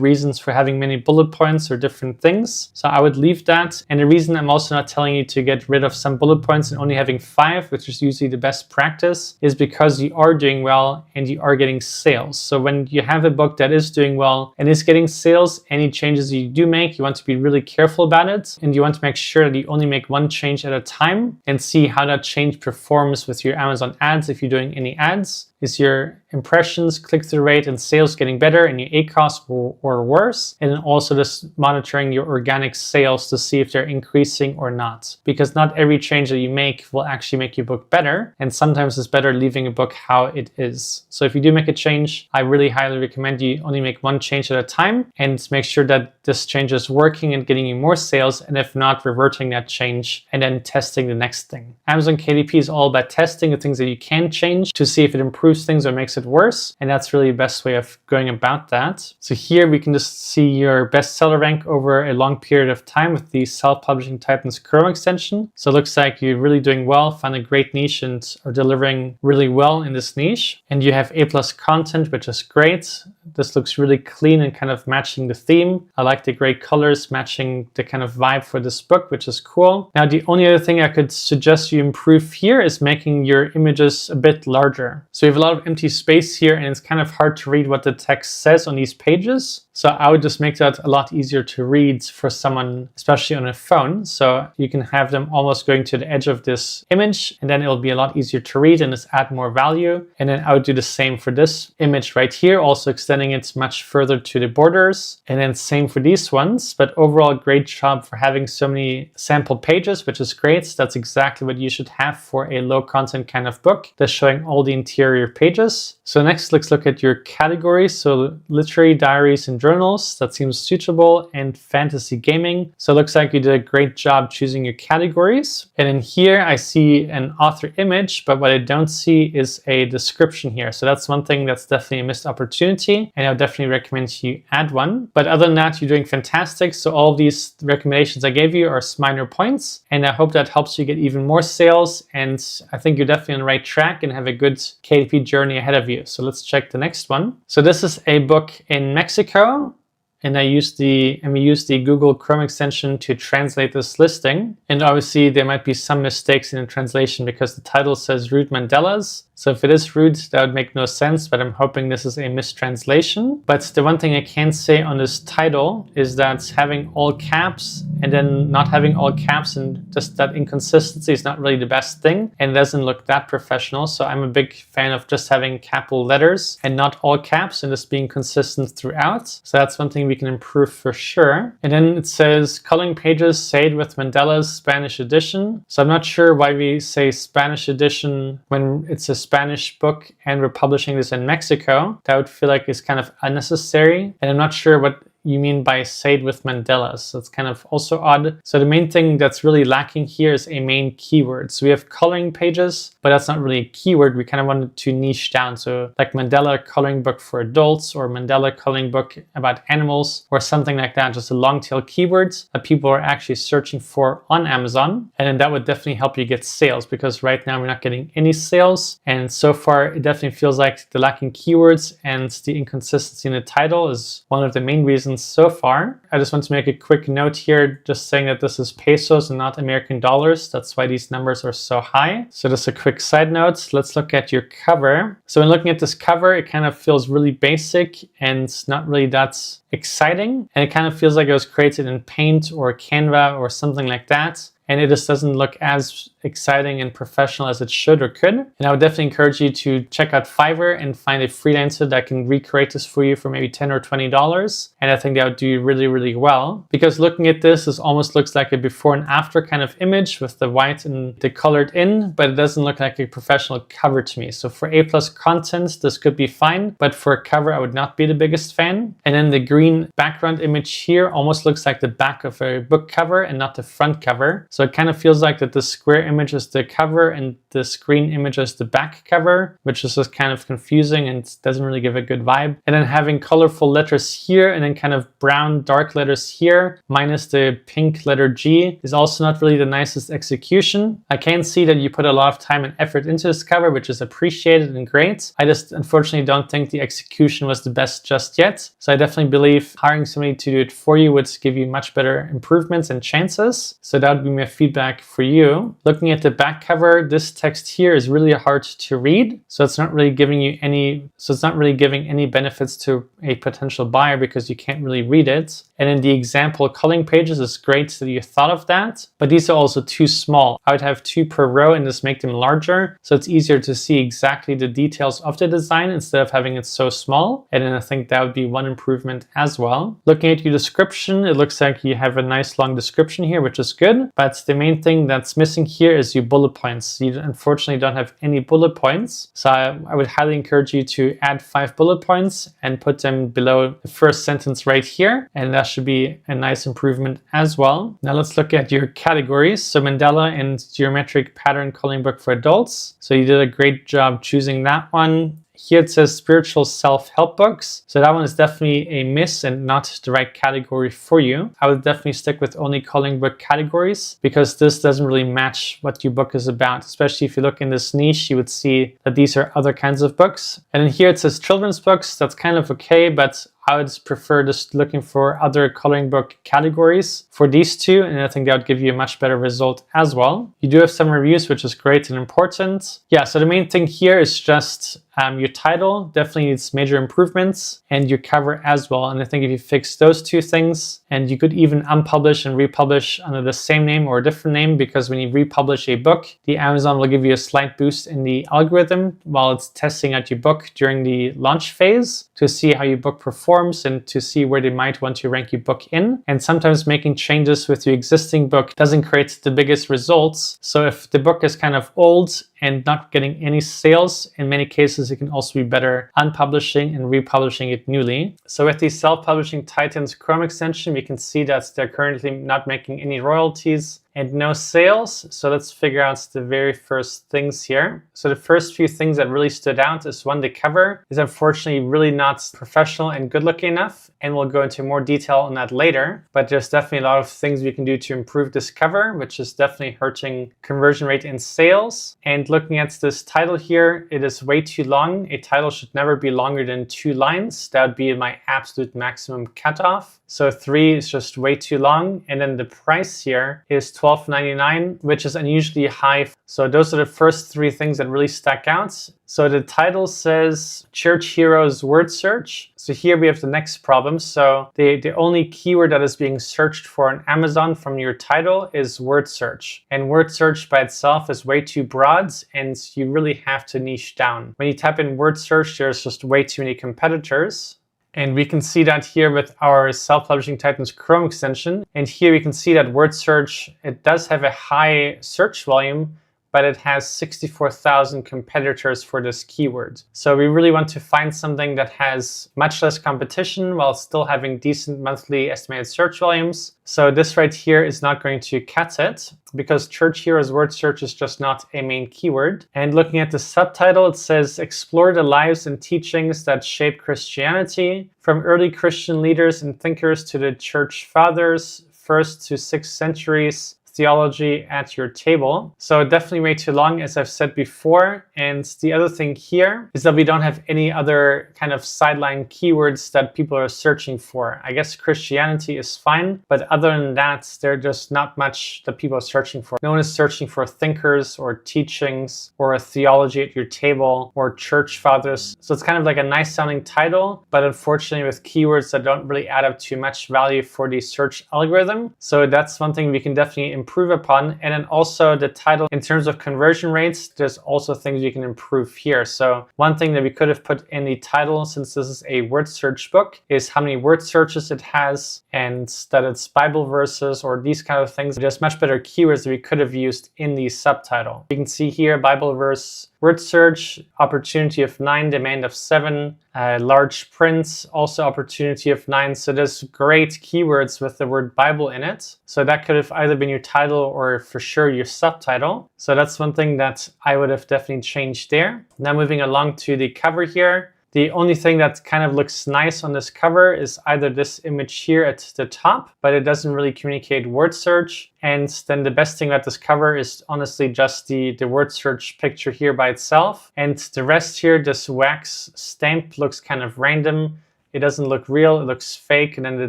reasons for having many bullet points or different things. So I would leave that. And the reason I'm also not telling you to get rid of some bullet points and only having 5, which is usually the best practice, is because you are doing well and you are getting sales. So when you have a book that is doing well and is getting sales, any changes you do make, you want to be really careful about it. And you want to make sure that you only make 1 change at a time and see how that change performs with your Amazon ads if you're doing any ads. Is your impressions, click-through rate, and sales getting better, and your ACoS or worse? And then also just monitoring your organic sales to see if they're increasing or not. Because not every change that you make will actually make your book better, and sometimes it's better leaving a book how it is. So if you do make a change, I really highly recommend you only make 1 change at a time and make sure that this change is working and getting you more sales, and if not, reverting that change and then testing the next thing. Amazon KDP is all about testing the things that you can change to see if it improves things or makes it worse, and that's really the best way of going about that. So here we can just see your bestseller rank over a long period of time with the self-publishing Titans Chrome extension. So it looks like you're really doing well, found a great niche, and are delivering really well in this niche. And you have A+ content, which is great. This looks really clean and kind of matching the theme. I like the great colors matching the kind of vibe for this book, which is cool. Now, the only other thing I could suggest you improve here is making your images a bit larger. So you have a lot of empty space here, and it's kind of hard to read what the text says on these pages. So I would just make that a lot easier to read for someone, especially on a phone. So you can have them almost going to the edge of this image, and then it'll be a lot easier to read and just add more value. And then I would do the same for this image right here, also extending it much further to the borders. And then same for these ones. But overall, great job for having so many sample pages, which is great. That's exactly what you should have for a low content kind of book that's showing all the interior pages. So next, let's look at your categories. So literary, diaries, and journals. That seems suitable, and fantasy gaming. So it looks like you did a great job choosing your categories. And in here, I see an author image, but what I don't see is a description here. So that's one thing that's definitely a missed opportunity, and I would definitely recommend you add one. But other than that, you're doing fantastic. So all of these recommendations I gave you are minor points, and I hope that helps you get even more sales. And I think you're definitely on the right track and have a good KDP journey ahead of you. So let's check the next one. So this is a book in Mexico, and we use the Google Chrome extension to translate this listing. And obviously there might be some mistakes in the translation because the title says Rude Mandelas. So if it is rude, that would make no sense, but I'm hoping this is a mistranslation. But the one thing I can say on this title is that having all caps and then not having all caps, and just that inconsistency is not really the best thing and it doesn't look that professional. So I'm a big fan of just having capital letters and not all caps and just being consistent throughout. So that's one thing we can improve for sure. And then it says coloring pages saved with Mandela's Spanish edition. So I'm not sure why we say Spanish edition when it's a Spanish book and we're publishing this in Mexico. That would feel like it's kind of unnecessary. And I'm not sure what you mean by saved with Mandela. So it's kind of also odd. So the main thing that's really lacking here is a main keyword. So we have coloring pages, but that's not really a keyword. We kind of wanted to niche down. So like Mandela coloring book for adults or Mandela coloring book about animals or something like that. Just a long tail keywords that people are actually searching for on Amazon. And then that would definitely help you get sales, because right now we're not getting any sales. And so far it definitely feels like the lacking keywords and the inconsistency in the title is one of the main reasons so far. I just want to make a quick note here, just saying that this is pesos and not American dollars. That's why these numbers are so high. So just a quick side note, let's look at your cover. So when looking at this cover, it kind of feels really basic and not really that exciting. And it kind of feels like it was created in Paint or Canva or something like that. And it just doesn't look as exciting and professional as it should or could. And I would definitely encourage you to check out Fiverr and find a freelancer that can recreate this for you for maybe $10 or $20. And I think that would do really, really well. Because looking at this, this almost looks like a before and after kind of image with the white and the colored in, but it doesn't look like a professional cover to me. So for A+ content, this could be fine, but for a cover, I would not be the biggest fan. And then the green background image here almost looks like the back of a book cover and not the front cover. So it kind of feels like that the square image is the cover and the screen image is the back cover, which is just kind of confusing and doesn't really give a good vibe. And then having colorful letters here and then kind of brown dark letters here, minus the pink letter G, is also not really the nicest execution. I can see that you put a lot of time and effort into this cover, which is appreciated and great. I just unfortunately don't think the execution was the best just yet. So I definitely believe hiring somebody to do it for you would give you much better improvements and chances. So that would be my feedback for you. Looking at the back cover, this text here is really hard to read. So it's not really giving you any benefits to a potential buyer because you can't really read it. And in the example coloring pages, it's great that you thought of that, but these are also too small. I would have 2 per row and just make them larger, so it's easier to see exactly the details of the design instead of having it so small. And then I think that would be one improvement as well. Looking at your description, it looks like you have a nice long description here, which is good, but the main thing that's missing here is your bullet points. You unfortunately don't have any bullet points, so I would highly encourage you to add 5 bullet points and put them below the first sentence right here, and that should be a nice improvement as well. Now let's look at your categories. So Mandela and Geometric Pattern Coloring Book for Adults. So you did a great job choosing that one. Here it says spiritual self-help books. So that one is definitely a miss and not the right category for you. I would definitely stick with only coloring book categories because this doesn't really match what your book is about. Especially if you look in this niche, you would see that these are other kinds of books. And then here it says children's books. That's kind of okay, but I would prefer just looking for other coloring book categories for these two, and I think that would give you a much better result as well. You do have some reviews, which is great and important. Yeah, so the main thing here is just your title definitely needs major improvements and your cover as well. And I think if you fix those 2 things, and you could even unpublish and republish under the same name or a different name, because when you republish a book, the Amazon will give you a slight boost in the algorithm while it's testing out your book during the launch phase to see how your book performs and to see where they might want to rank your book in. And sometimes making changes with your existing book doesn't create the biggest results. So if the book is kind of old and not getting any sales, in many cases it can also be better unpublishing and republishing it newly. So with the self-publishing Titans Chrome extension, we can see that they're currently not making any royalties and no sales. So let's figure out the very first things here. So the first few things that really stood out is one, the cover is unfortunately really not professional and good looking enough. And we'll go into more detail on that later. But there's definitely a lot of things we can do to improve this cover, which is definitely hurting conversion rate in sales. And looking at this title here, it is way too long. A title should never be longer than 2 lines. That would be my absolute maximum cutoff. So 3 is just way too long. And then the price here is $12 $12.99, which is unusually high. So those are the first three things that really stack out. So the title says Church Heroes Word Search. So here we have the next problem. So the only keyword that is being searched for on Amazon from your title is word search. And word search by itself is way too broad, and you really have to niche down. When you type in word search, there's just way too many competitors. And we can see that here with our Self-Publishing Titans Chrome extension. And here we can see that word search, it does have a high search volume, but it has 64,000 competitors for this keyword. So we really want to find something that has much less competition while still having decent monthly estimated search volumes. So this right here is not going to cut it, because Church Heroes Word Search is just not a main keyword. And looking at the subtitle, it says, explore the lives and teachings that shape Christianity, from early Christian leaders and thinkers to the church fathers, 1st to 6th centuries, theology at your table. So definitely way too long, as I've said before. And the other thing here is that we don't have any other kind of sideline keywords that people are searching for. I guess Christianity is fine, but other than that, there's just not much that people are searching for. No one is searching for thinkers or teachings or a theology at your table or church fathers. So it's kind of like a nice sounding title, but unfortunately with keywords that don't really add up too much value for the search algorithm. So that's one thing we can definitely improve upon. And then also the title, in terms of conversion rates, there's also things you can improve here. So one thing that we could have put in the title, since this is a word search book, is how many word searches it has and that it's Bible verses or these kind of things. There's much better keywords that we could have used in the subtitle. You can see here Bible verse, word search, opportunity of 9, demand of 7, large print, also opportunity of 9. So there's great keywords with the word Bible in it. So that could have either been your title or for sure your subtitle. So that's one thing that I would have definitely changed there. Now moving along to the cover here. The only thing that kind of looks nice on this cover is either this image here at the top, but it doesn't really communicate word search. And then the best thing about this cover is honestly just the word search picture here by itself. And the rest here, this wax stamp looks kind of random. It doesn't look real, it looks fake, and then the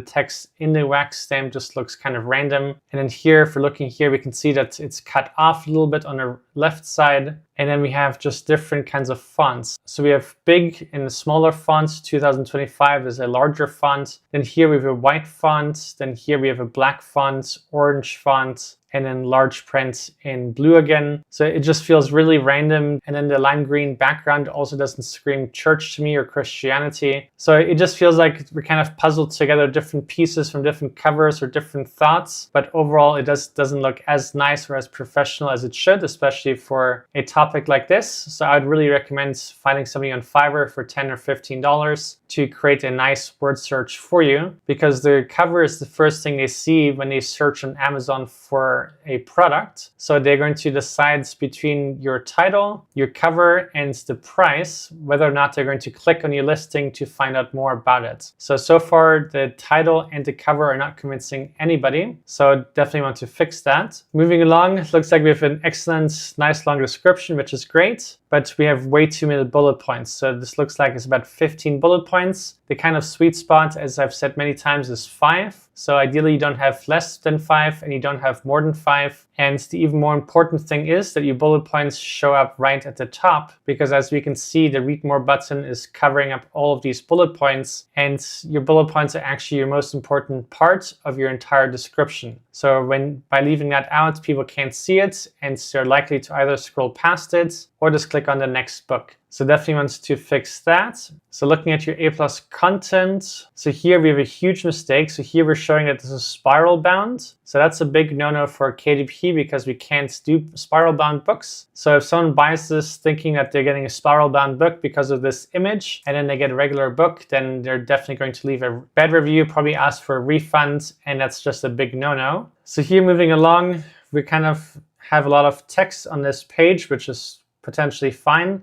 text in the wax stamp just looks kind of random. And then here, if we're looking here, we can see that it's cut off a little bit on the left side. And then we have just different kinds of fonts. So we have big and smaller fonts. 2025 is a larger font. Then here we have a white font. Then here we have a black font, orange font, and then large print in blue again. So it just feels really random. And then the lime green background also doesn't scream church to me or Christianity. So it just feels like we kind of puzzled together different pieces from different covers or different thoughts. But overall, it doesn't look as nice or as professional as it should, especially for a topic like this. So I'd really recommend finding somebody on Fiverr for $10 or $15 to create a nice word search for you, because the cover is the first thing they see when they search on Amazon for a product. So they're going to decide between your title, your cover, and the price, whether or not they're going to click on your listing to find out more about it. So far the title and the cover are not convincing anybody. So definitely want to fix that. Moving along, it looks like we have an excellent, nice long description, which is great, but we have way too many bullet points. So this looks like it's about 15 bullet points. The kind of sweet spot, as I've said many times, is 5. So ideally you don't have less than 5 and you don't have more than 5. And the even more important thing is that your bullet points show up right at the top, because as we can see, the read more button is covering up all of these bullet points, and your bullet points are actually your most important part of your entire description. So by leaving that out, people can't see it, and they're likely to either scroll past it or just click on the next book. So definitely wants to fix that. So looking at your A+ content, so here we have a huge mistake. So here we're showing that this is spiral bound. So that's a big no-no for KDP, because we can't do spiral bound books. So if someone buys this thinking that they're getting a spiral bound book because of this image, and then they get a regular book, then they're definitely going to leave a bad review, probably ask for a refund, and that's just a big no-no. So here moving along, we kind of have a lot of text on this page, which is potentially fine.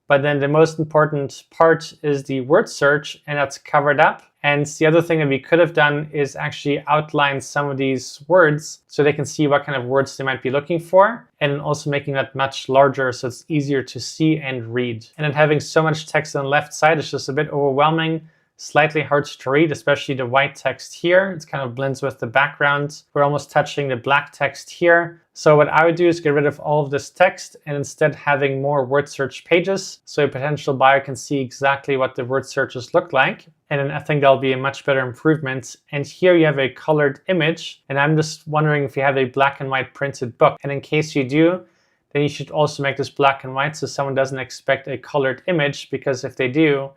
But then the most important part is the word search, and that's covered up. And the other thing that we could have done is actually outline some of these words so they can see what kind of words they might be looking for, and also making that much larger so it's easier to see and read. And then having so much text on the left side is just a bit overwhelming. slightly hard to read, especially the white text here. It kind of blends with the background. We're almost touching the black text here. So what I would do is get rid of all of this text and instead having more word search pages so a potential buyer can see exactly what the word searches look like. And then I think that'll be a much better improvement. And here you have a colored image, and I'm just wondering if you have a black and white printed book. And in case you do, then you should also make this black and white so someone doesn't expect a colored image, because if they do,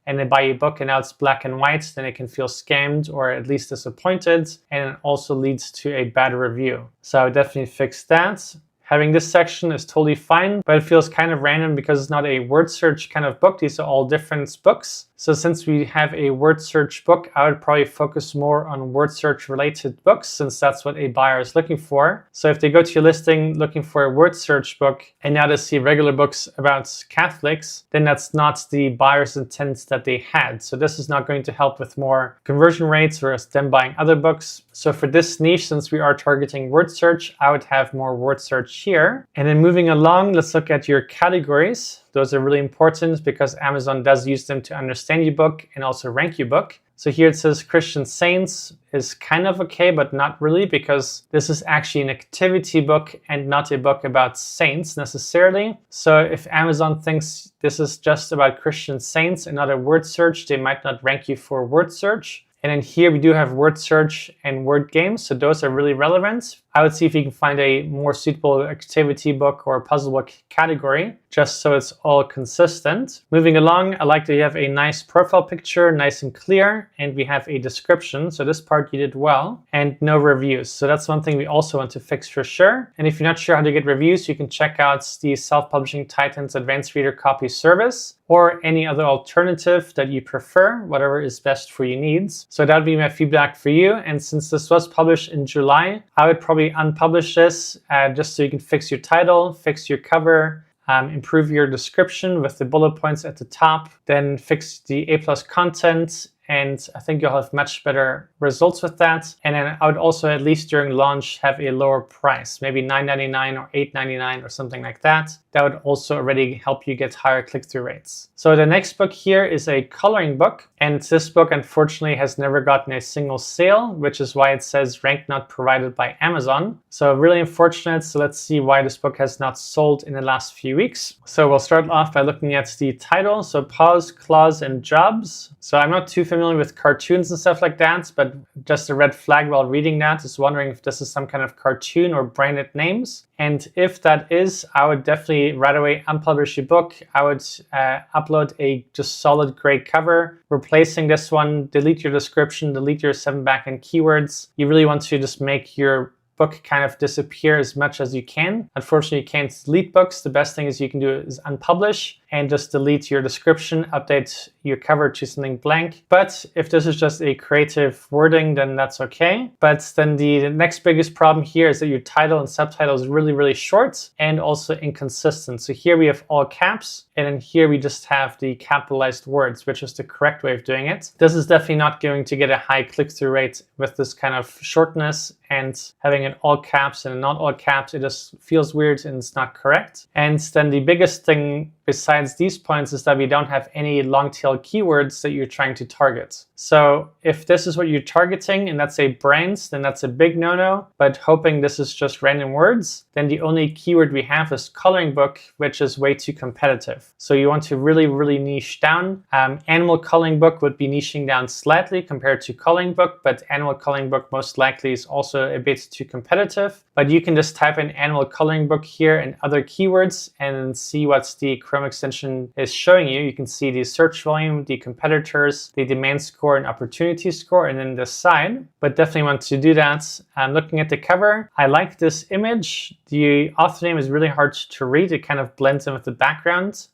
and they buy a book and now it's black and white, then they can feel scammed or at least disappointed, and it also leads to a bad review. So I would definitely fix that. Having this section is totally fine, but it feels kind of random because it's not a word search kind of book. These are all different books. So since we have a word search book, I would probably focus more on word search related books, since that's what a buyer is looking for. So if they go to your listing looking for a word search book and now they see regular books about Catholics, then that's not the buyer's intent that they had. So this is not going to help with more conversion rates or them buying other books. So for this niche, since we are targeting word search, I would have more word search here. And then moving along, let's look at your categories. Those are really important because Amazon does use them to understand your book and also rank your book. So here it says Christian Saints is kind of okay, but not really, because this is actually an activity book and not a book about saints necessarily. So if Amazon thinks this is just about Christian Saints and not a word search, they might not rank you for word search. And then here we do have word search and word games, so those are really relevant. I would see if you can find a more suitable activity book or puzzle book category, just so it's all consistent. Moving along, I like that you have a nice profile picture, nice and clear, and we have a description. So this part you did well, and no reviews. So that's one thing we also want to fix for sure. And if you're not sure how to get reviews, you can check out the Self-Publishing Titans Advanced Reader Copy Service, or any other alternative that you prefer, whatever is best for your needs. So that would be my feedback for you. And since this was published in July, I would probably unpublish this just so you can fix your title, fix your cover, improve your description with the bullet points at the top, then fix the A+ content, and I think you'll have much better results with that. And then I would also, at least during launch, have a lower price, maybe $9.99 or $8.99 or something like that. That would also already help you get higher click-through rates. So the next book here is a coloring book. And this book, unfortunately, has never gotten a single sale, which is why it says rank not provided by Amazon. So really unfortunate. So let's see why this book has not sold in the last few weeks. So we'll start off by looking at the title. So Paws, Claws, and Jobs. So I'm not too familiar with cartoons and stuff like that, but just a red flag while reading that is wondering if this is some kind of cartoon or branded names. And if that is, I would definitely right away unpublish your book. I would upload a just solid gray cover, replacing this one, delete your description, delete your 7 backend keywords. You really want to just make your book kind of disappear as much as you can. Unfortunately, you can't delete books. The best thing is you can do is unpublish and just delete your description, update your cover to something blank. But if this is just a creative wording, then that's okay. But then the next biggest problem here is that your title and subtitle is really, really short and also inconsistent. So here we have all caps, and then here we just have the capitalized words, which is the correct way of doing it. This is definitely not going to get a high click-through rate with this kind of shortness, and having it all caps and not all caps, it just feels weird and it's not correct. And then the biggest thing besides these points is that we don't have any long tail keywords that you're trying to target. So if this is what you're targeting and that's a brand, then that's a big no-no. But hoping this is just random words, then the only keyword we have is coloring book, which is way too competitive. So you want to really, really niche down. Animal coloring book would be niching down slightly compared to coloring book, but animal coloring book most likely is also a bit too competitive. But you can just type in animal coloring book here and other keywords and see what the Chrome extension is showing you. You can see the search volume, the competitors, the demand score and opportunity score, and then the side. But definitely want to do that. Looking at the cover, I like this image. The author name is really hard to read. It kind of blends in with the background.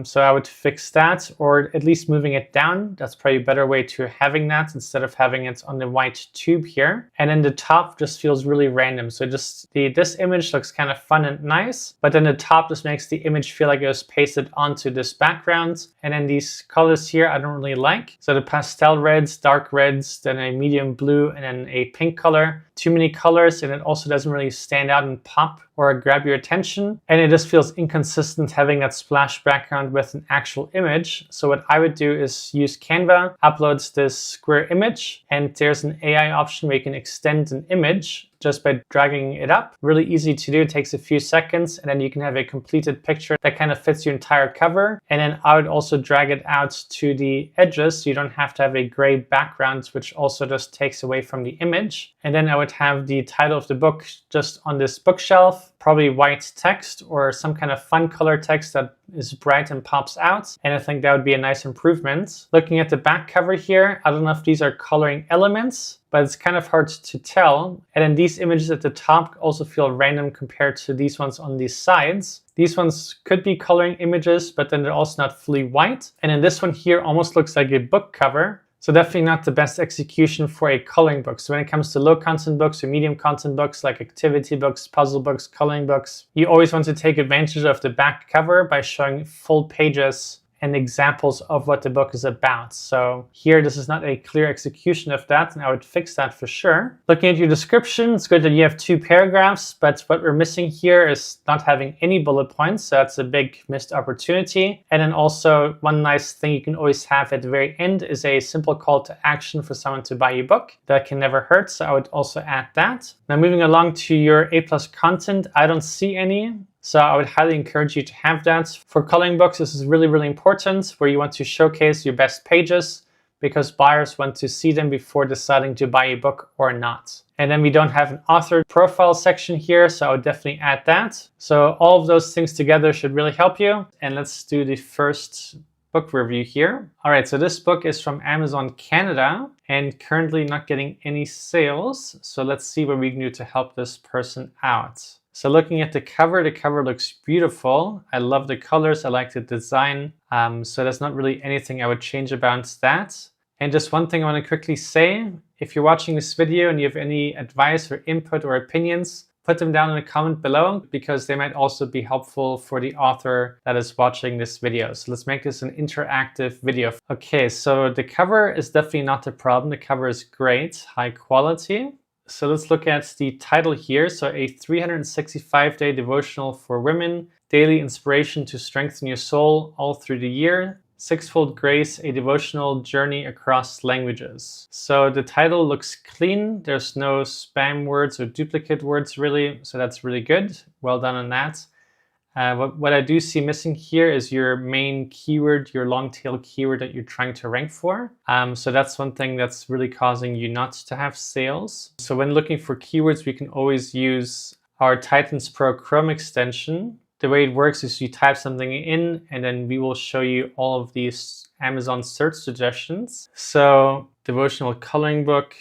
So I would fix that, or at least moving it down. That's probably a better way to having that instead of having it on the white tube here. And then the top just feels really random. So it just because this image looks kind of fun and nice, but then the top just makes the image feel like it was pasted onto this background. And then these colors here I don't really like. So the pastel reds, dark reds, then a medium blue, and then a pink color. Too many colors, and it also doesn't really stand out and pop or grab your attention. And it just feels inconsistent having that splash background with an actual image. So what I would do is use Canva, upload this square image, and there's an AI option where you can extend an image just by dragging it up. Really easy to do, it takes a few seconds, and then you can have a completed picture that kind of fits your entire cover. And then I would also drag it out to the edges so you don't have to have a gray background, which also just takes away from the image. And then I would have the title of the book just on this bookshelf, probably white text or some kind of fun color text that is bright and pops out. And I think that would be a nice improvement. Looking at the back cover here, I don't know if these are coloring elements, but it's kind of hard to tell. And then these images at the top also feel random compared to these ones on these sides. These ones could be coloring images, but then they're also not fully white. And then this one here almost looks like a book cover. So definitely not the best execution for a coloring book. So when it comes to low content books or medium content books like activity books, puzzle books, coloring books, you always want to take advantage of the back cover by showing full pages and examples of what the book is about. So here, this is not a clear execution of that, and I would fix that for sure. Looking at your description, it's good that you have 2 paragraphs, but what we're missing here is not having any bullet points, so that's a big missed opportunity. And then also, one nice thing you can always have at the very end is a simple call to action for someone to buy your book. That can never hurt, so I would also add that. Now moving along to your A+ content, I don't see any. So I would highly encourage you to have that. For coloring books, this is really, really important, where you want to showcase your best pages because buyers want to see them before deciding to buy a book or not. And then we don't have an author profile section here, so I would definitely add that. So all of those things together should really help you. And let's do the first book review here. All right, so this book is from Amazon Canada and currently not getting any sales. So let's see what we can do to help this person out. So looking at the cover looks beautiful. I love the colors, I like the design. So there's not really anything I would change about that. And just one thing I want to quickly say, if you're watching this video and you have any advice or input or opinions, put them down in a comment below because they might also be helpful for the author that is watching this video. So let's make this an interactive video. Okay, so the cover is definitely not the problem. The cover is great, high quality. So let's look at the title here. So a 365-day devotional for women, daily inspiration to strengthen your soul all through the year, Sixfold Grace, a devotional journey across languages. So the title looks clean. There's no spam words or duplicate words really. So that's really good. Well done on that. What I do see missing here is your main keyword, your long tail keyword that you're trying to rank for. So that's one thing that's really causing you not to have sales. So when looking for keywords, we can always use our Titans Pro Chrome extension. The way it works is you type something in and then we will show you all of these Amazon search suggestions. So devotional coloring book,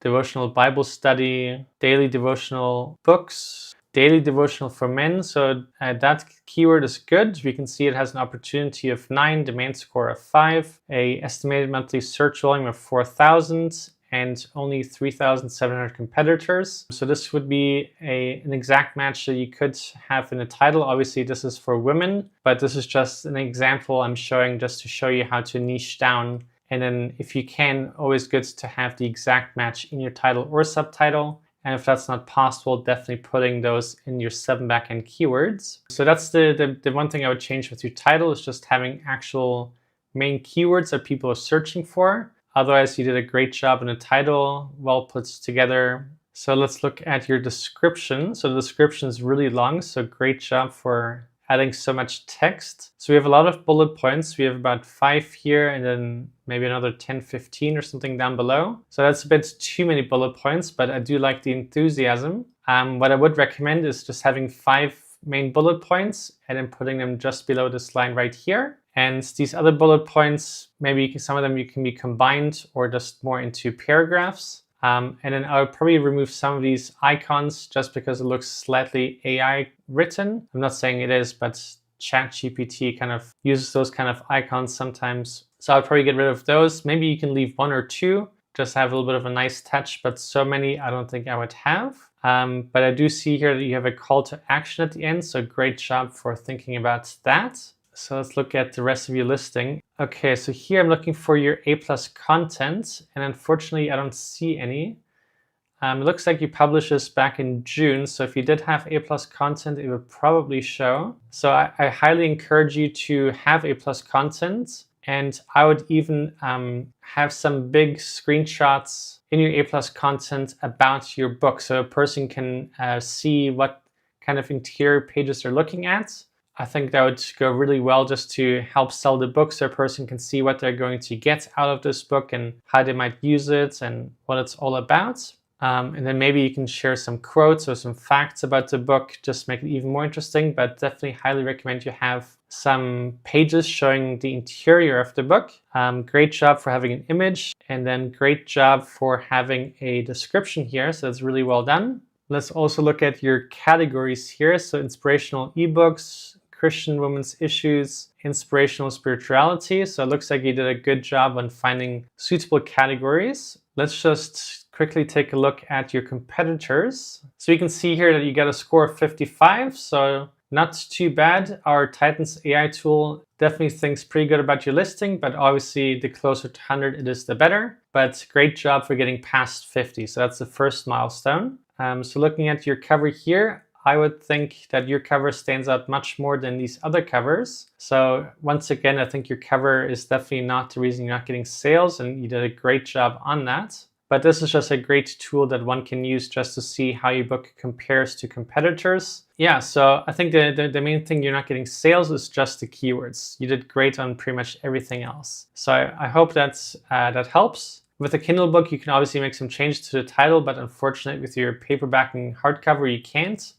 devotional Bible study, daily devotional books, daily devotional for men. So that keyword is good. We can see it has an opportunity of 9, domain score of 5, a estimated monthly search volume of 4,000, and only 3,700 competitors. So this would be an exact match that you could have in the title. Obviously, this is for women, but this is just an example I'm showing just to show you how to niche down. And then if you can, always good to have the exact match in your title or subtitle. And if that's not possible, definitely putting those in your 7 backend keywords. So that's the one thing I would change with your title is just having actual main keywords that people are searching for. Otherwise, you did a great job in the title, well put together. So let's look at your description. So the description is really long, so great job for adding so much text. So we have a lot of bullet points. We have about 5 here and then maybe another 10, 15 or something down below. So that's a bit too many bullet points, but I do like the enthusiasm. What I would recommend is just having 5 main bullet points and then putting them just below this line right here. And these other bullet points, maybe some of them you can be combined or just more into paragraphs. And then I would probably remove some of these icons just because it looks slightly AI written. I'm not saying it is, but ChatGPT kind of uses those kind of icons sometimes. So I'll probably get rid of those. Maybe you can leave 1 or 2 just have a little bit of a nice touch, but so many I don't think I would have. But I do see here that you have a call to action at the end, so great job for thinking about that. So let's look at the rest of your listing. Okay, so here I'm looking for your A+ content, and unfortunately I don't see any. It looks like you published this back in June, so if you did have A+ content, it would probably show. So I highly encourage you to have A+ content, and I would even have some big screenshots in your A+ content about your book, so a person can see what kind of interior pages they're looking at. I think that would go really well just to help sell the book, so a person can see what they're going to get out of this book and how they might use it and what it's all about. And then maybe you can share some quotes or some facts about the book, just make it even more interesting, but definitely highly recommend you have some pages showing the interior of the book. Great job for having an image, and then great job for having a description here, so it's really well done. Let's also look at your categories here. So inspirational ebooks, Christian women's issues, inspirational spirituality. So it looks like you did a good job on finding suitable categories. Let's just quickly take a look at your competitors. So you can see here that you got a score of 55, so not too bad. Our Titans AI tool definitely thinks pretty good about your listing, but obviously the closer to 100 it is, the better. But great job for getting past 50. So that's the first milestone. So looking at your cover here, I would think that your cover stands out much more than these other covers. So once again, I think your cover is definitely not the reason you're not getting sales, and you did a great job on that. But this is just a great tool that one can use just to see how your book compares to competitors. Yeah, so I think the main thing you're not getting sales is just the keywords. You did great on pretty much everything else. So I hope that helps. With a Kindle book, you can obviously make some changes to the title, but unfortunately with your paperback and hardcover, you can't.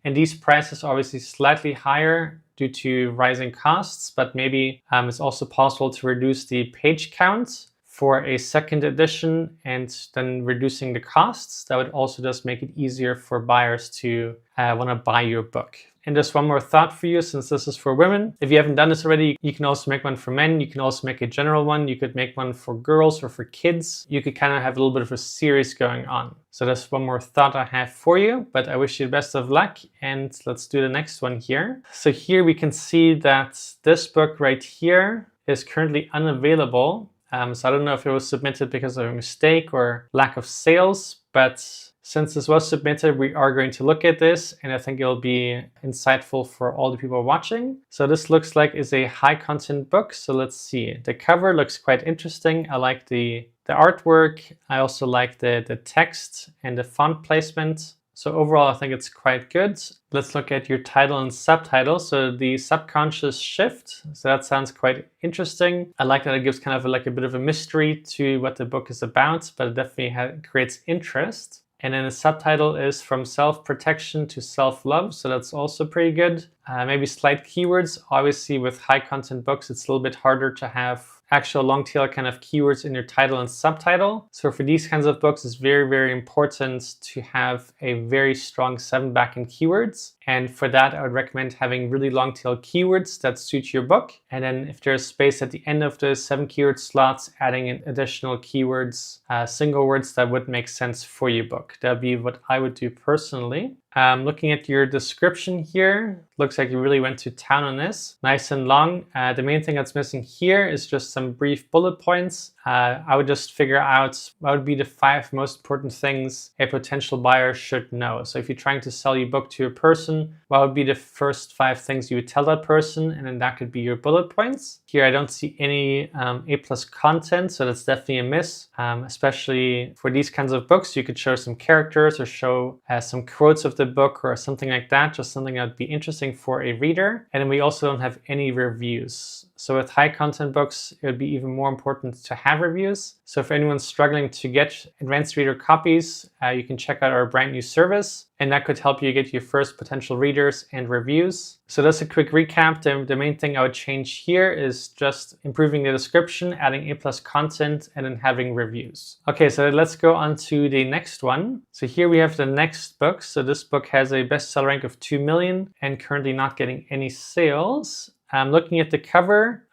And these prices are obviously slightly higher due to rising costs, but maybe it's also possible to reduce the page count for a second edition and then reducing the costs. That would also just make it easier for buyers to want to buy your book. And just one more thought for you, since this is for women. If you haven't done this already, you can also make one for men. You can also make a general one. You could make one for girls or for kids. You could kind of have a little bit of a series going on. So that's one more thought I have for you, but I wish you the best of luck, and let's do the next one here. So here we can see that this book right here is currently unavailable. So I don't know if it was submitted because of a mistake or lack of sales, but since this was submitted, we are going to look at this, and I think it'll be insightful for all the people watching. So this looks like is a high content book. So let's see. The cover looks quite interesting. I like the artwork. I also like the text and the font placement. So overall, I think it's quite good. Let's look at your title and subtitle. So the subconscious shift. So that sounds quite interesting. I like that it gives kind of like a bit of a mystery to what the book is about, but it definitely creates interest. And then the subtitle is From Self-Protection to Self-Love. So that's also pretty good. Maybe slight keywords. Obviously with high content books, it's a little bit harder to have actual long tail kind of keywords in your title and subtitle. So for these kinds of books, it's very, very important to have a very strong 7 backend keywords. And for that, I would recommend having really long tail keywords that suit your book. And then if there's space at the end of the 7 keyword slots, adding in additional keywords, single words that would make sense for your book. That'd be what I would do personally. Looking at your description here, looks like you really went to town on this. Nice and long. The main thing that's missing here is just some brief bullet points. I would just figure out what would be the 5 most important things a potential buyer should know. So if you're trying to sell your book to a person, what would be the first 5 things you would tell that person? And then that could be your bullet points. Here I don't see any A+ content, so that's definitely a miss. Especially for these kinds of books, you could show some characters or show some quotes of the book or something like that, just something that would be interesting for a reader. And then we also don't have any reviews. So with high content books, it would be even more important to have reviews. So if anyone's struggling to get advanced reader copies, you can check out our brand new service, and that could help you get your first potential readers and reviews. So that's a quick recap. The main thing I would change here is just improving the description, adding A+ content, and then having reviews. Okay, so let's go on to the next one. So here we have the next book. So this book has a bestseller rank of 2 million and currently not getting any sales. Looking at the cover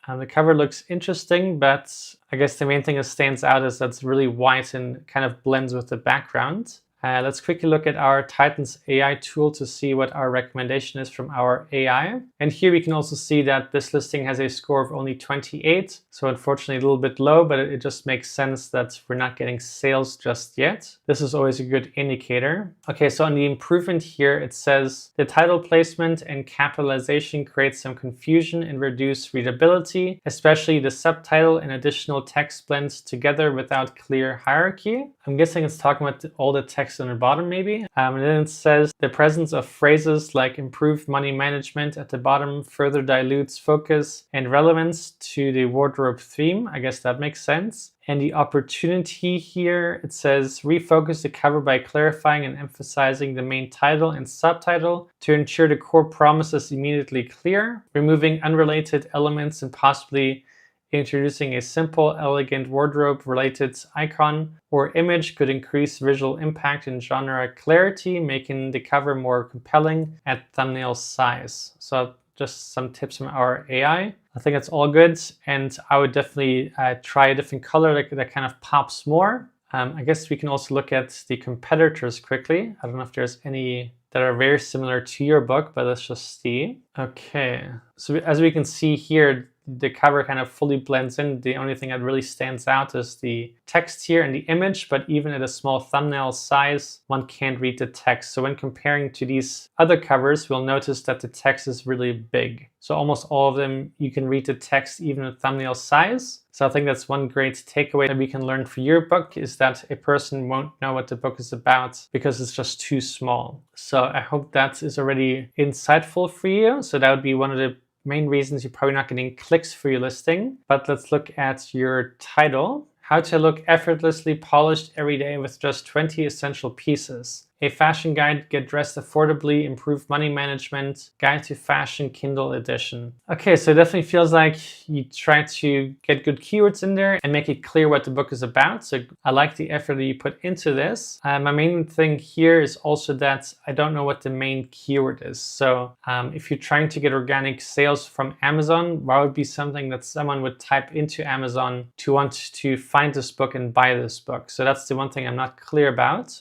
looks interesting, but I guess the main thing that stands out is that's really white and kind of blends with the background. Let's quickly look at our Titans AI tool to see what our recommendation is from our AI. And here we can also see that this listing has a score of only 28. So unfortunately a little bit low, but it just makes sense that we're not getting sales just yet. This is always a good indicator. Okay, so on the improvement here, it says the title placement and capitalization creates some confusion and reduce readability, especially the subtitle and additional text blends together without clear hierarchy. I'm guessing it's talking about all the text on the bottom maybe. And then it says the presence of phrases like improved money management at the bottom further dilutes focus and relevance to the wardrobe theme. I guess that makes sense. And the opportunity here, it says refocus the cover by clarifying and emphasizing the main title and subtitle to ensure the core promise is immediately clear, removing unrelated elements and possibly introducing a simple, elegant wardrobe-related icon or image could increase visual impact and genre clarity, making the cover more compelling at thumbnail size. So just some tips from our AI. I think that's all good, and I would definitely try a different color that kind of pops more. I guess we can also look at the competitors quickly. I don't know if there's any that are very similar to your book, but let's just see. Okay, so as we can see here, the cover kind of fully blends in. The only thing that really stands out is the text here and the image, but even at a small thumbnail size, one can't read the text. So when comparing to these other covers, we'll notice that the text is really big. So almost all of them, you can read the text even at thumbnail size. So I think that's one great takeaway that we can learn for your book, is that a person won't know what the book is about because it's just too small. So I hope that is already insightful for you. So that would be one of the main reasons you're probably not getting clicks for your listing. But let's look at your title. How to look effortlessly polished every day with just 20 essential pieces. A fashion guide, get dressed affordably, improve money management, guide to fashion Kindle edition. Okay, so it definitely feels like you try to get good keywords in there and make it clear what the book is about. So I like the effort that you put into this. My main thing here is also that I don't know what the main keyword is. So if you're trying to get organic sales from Amazon, what would be something that someone would type into Amazon to want to find this book and buy this book? So that's the one thing I'm not clear about.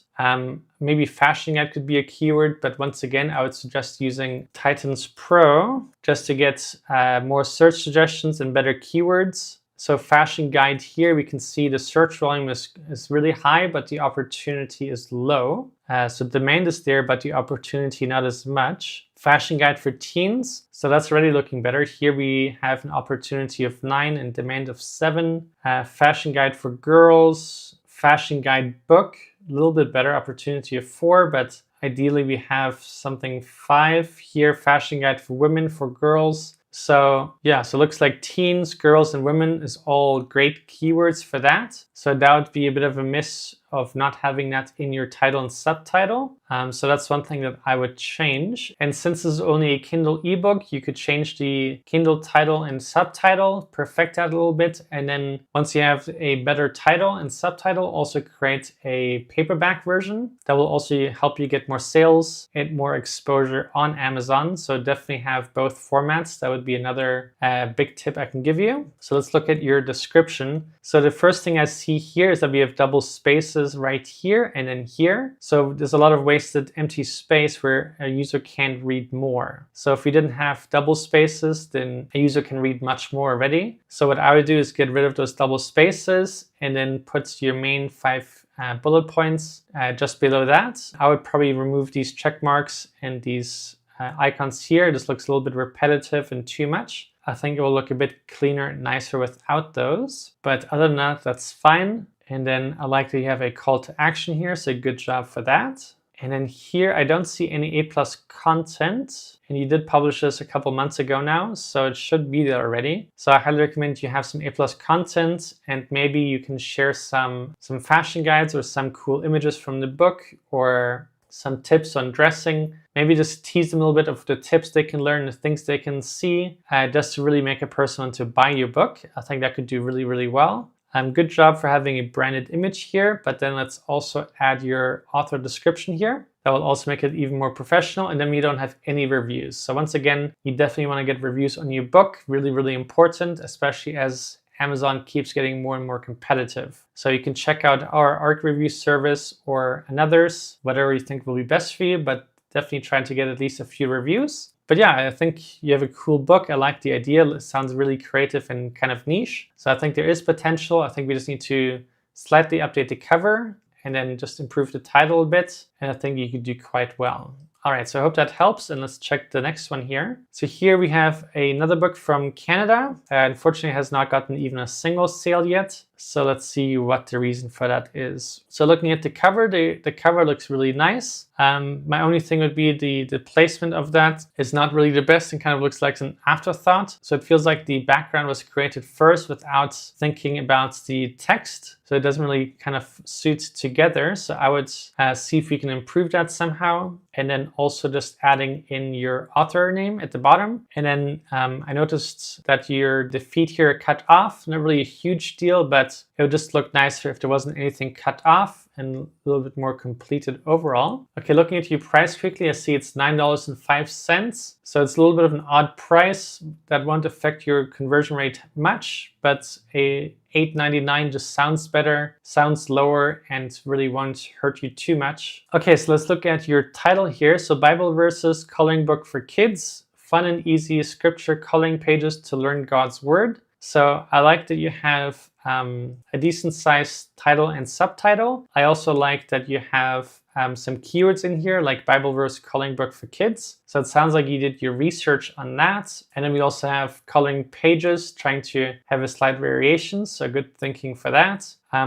Maybe fashion guide could be a keyword, but once again, I would suggest using Titans Pro just to get more search suggestions and better keywords. So fashion guide here, we can see the search volume is really high, but the opportunity is low. So demand is there, but the opportunity not as much. Fashion guide for teens, so that's already looking better. Here we have an opportunity of 9 and demand of 7. Fashion guide for girls, fashion guide book, a little bit better, opportunity of 4, but ideally we have something 5 here. Fashion guide for women, for girls. So yeah, so it looks like teens, girls, and women is all great keywords for that. So that would be a bit of a miss of not having that in your title and subtitle. So that's one thing that I would change. And since this is only a Kindle ebook, you could change the Kindle title and subtitle, perfect that a little bit. And then once you have a better title and subtitle, also create a paperback version that will also help you get more sales and more exposure on Amazon. So definitely have both formats. That would be another big tip I can give you. So let's look at your description. So the first thing I see here is that we have double spaces right here and then here. So there's a lot of wasted empty space where a user can't read more. So if we didn't have double spaces, then a user can read much more already. So what I would do is get rid of those double spaces and then put your main 5 bullet points just below that. I would probably remove these check marks and these icons here. This looks a little bit repetitive and too much. I think it will look a bit cleaner and nicer without those. But other than that, that's fine. And then I like that you have a call to action here, so good job for that. And then here, I don't see any A+ content. And you did publish this a couple months ago now, so it should be there already. So I highly recommend you have some A+ content, and maybe you can share some fashion guides or some cool images from the book or some tips on dressing. Maybe just tease them a little bit of the tips they can learn, the things they can see, just to really make a person want to buy your book. I think that could do really, really well. Good job for having a branded image here, but then let's also add your author description here. That will also make it even more professional, and then we don't have any reviews. So once again, you definitely want to get reviews on your book. Really, really important, especially as Amazon keeps getting more and more competitive. So you can check out our ARC review service or another's, whatever you think will be best for you, but definitely trying to get at least a few reviews. But yeah, I think you have a cool book. I like the idea. It sounds really creative and kind of niche. So I think there is potential. I think we just need to slightly update the cover and then just improve the title a bit. And I think you could do quite well. All right, so I hope that helps, and let's check the next one here. So here we have another book from Canada. Unfortunately, has not gotten even a single sale yet. So let's see what the reason for that is. So looking at the cover, the cover looks really nice. My only thing would be the placement of that is not really the best and kind of looks like an afterthought. So it feels like the background was created first without thinking about the text. So it doesn't really kind of suit together. So I would see if we can improve that somehow. And then also just adding in your author name at the bottom. And then I noticed that the feet here are cut off. Not really a huge deal, but it would just look nicer if there wasn't anything cut off and a little bit more completed overall. Okay, looking at your price quickly, I see it's $9.05. So it's a little bit of an odd price that won't affect your conversion rate much, but a $8.99 just sounds better, sounds lower, and really won't hurt you too much. Okay, so let's look at your title here. So Bible verses, coloring book for kids, fun and easy scripture coloring pages to learn God's word. So I like that you have a decent sized title and subtitle. I also like that you have some keywords in here like Bible verse coloring book for kids. So it sounds like you did your research on that. And then we also have coloring pages, trying to have a slight variation. So good thinking for that.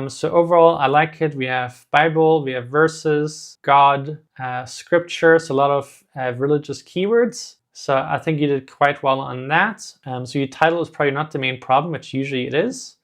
So overall, I like it. We have Bible, we have verses, God, scriptures, a lot of religious keywords. So I think you did quite well on that. So your title is probably not the main problem, which usually it is.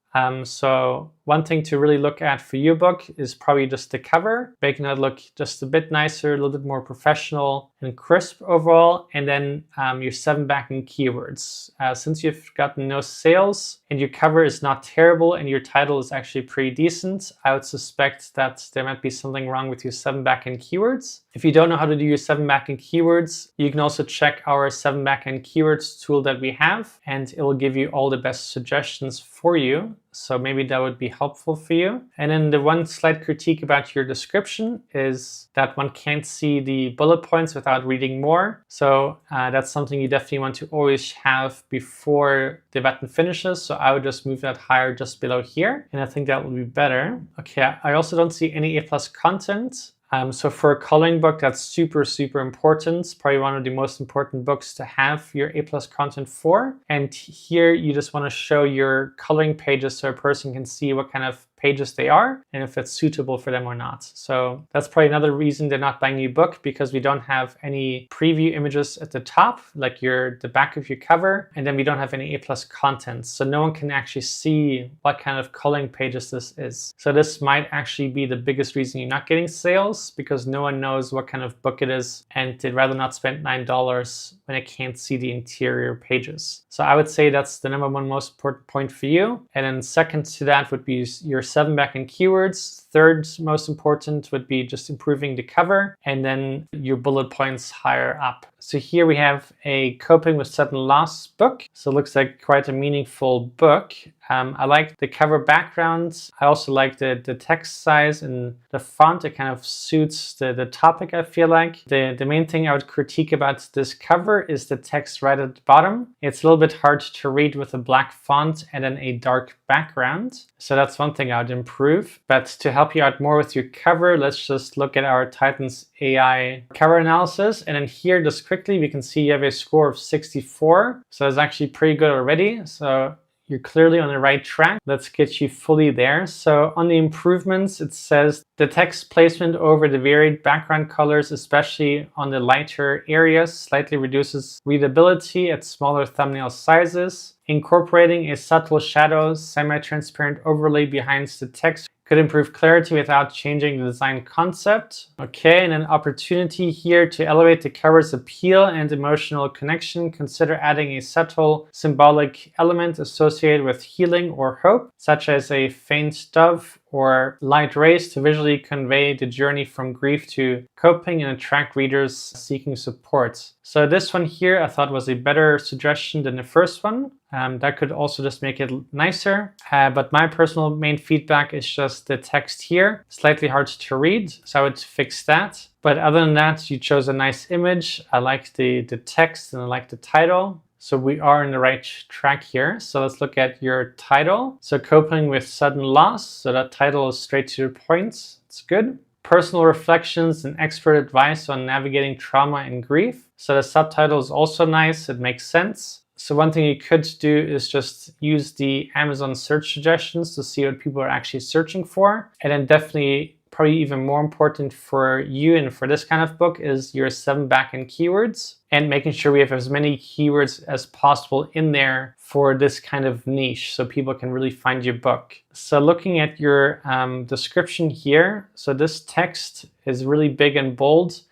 So one thing to really look at for your book is probably just the cover, making it look just a bit nicer, a little bit more professional and crisp overall. And then your 7 backing keywords. Since you've gotten no sales and your cover is not terrible and your title is actually pretty decent, I would suspect that there might be something wrong with your 7 backing keywords. If you don't know how to do your 7 backing keywords, you can also check our 7 backing keywords tool that we have, and it will give you all the best suggestions for you. So maybe that would be helpful for you. And then the one slight critique about your description is that one can't see the bullet points without reading more. So that's something you definitely want to always have before the button finishes. So I would just move that higher just below here. And I think that will be better. Okay, I also don't see any A+ content. So for a coloring book, that's super, super important. Probably one of the most important books to have your A+ content for. And here you just want to show your coloring pages so a person can see what kind of pages they are and if it's suitable for them or not. So that's probably another reason they're not buying your book, because we don't have any preview images at the top, like the back of your cover, and then we don't have any A+ content. So no one can actually see what kind of coloring pages this is. So this might actually be the biggest reason you're not getting sales, because no one knows what kind of book it is and they'd rather not spend $9 when they can't see the interior pages. So I would say that's the number one most important point for you. And then second to that would be your 7 backing keywords. Third most important would be just improving the cover, and then your bullet points higher up. So here we have a Coping with Sudden Loss book. So it looks like quite a meaningful book. I like the cover background. I also like the text size and the font. It kind of suits the topic, I feel like. The main thing I would critique about this cover is the text right at the bottom. It's a little bit hard to read with a black font and then a dark background. So that's one thing I would improve. But to help you out more with your cover, let's just look at our Titans AI cover analysis. And then here, just quickly, we can see you have a score of 64. So that's actually pretty good already. So you're clearly on the right track. Let's get you fully there. So on the improvements, it says the text placement over the varied background colors, especially on the lighter areas, slightly reduces readability at smaller thumbnail sizes. Incorporating a subtle shadow, semi-transparent overlay behind the text Could improve clarity without changing the design concept. Okay, and an opportunity here to elevate the cover's appeal and emotional connection. Consider adding a subtle symbolic element associated with healing or hope, such as a faint dove or light rays to visually convey the journey from grief to coping and attract readers seeking support. So this one here I thought was a better suggestion than the first one. That could also just make it nicer. But my personal main feedback is just the text here, slightly hard to read, so I would fix that. But other than that, you chose a nice image. I like the text and I like the title. So we are in the right track here. So let's look at your title. So coping with sudden loss. So that title is straight to the point. It's good. Personal reflections and expert advice on navigating trauma and grief. So the subtitle is also nice. It makes sense. So one thing you could do is just use the Amazon search suggestions to see what people are actually searching for. And then definitely, probably even more important for you and for this kind of book is your 7 backend keywords and making sure we have as many keywords as possible in there for this kind of niche so people can really find your book. So looking at your description here, so this text is really big and bold,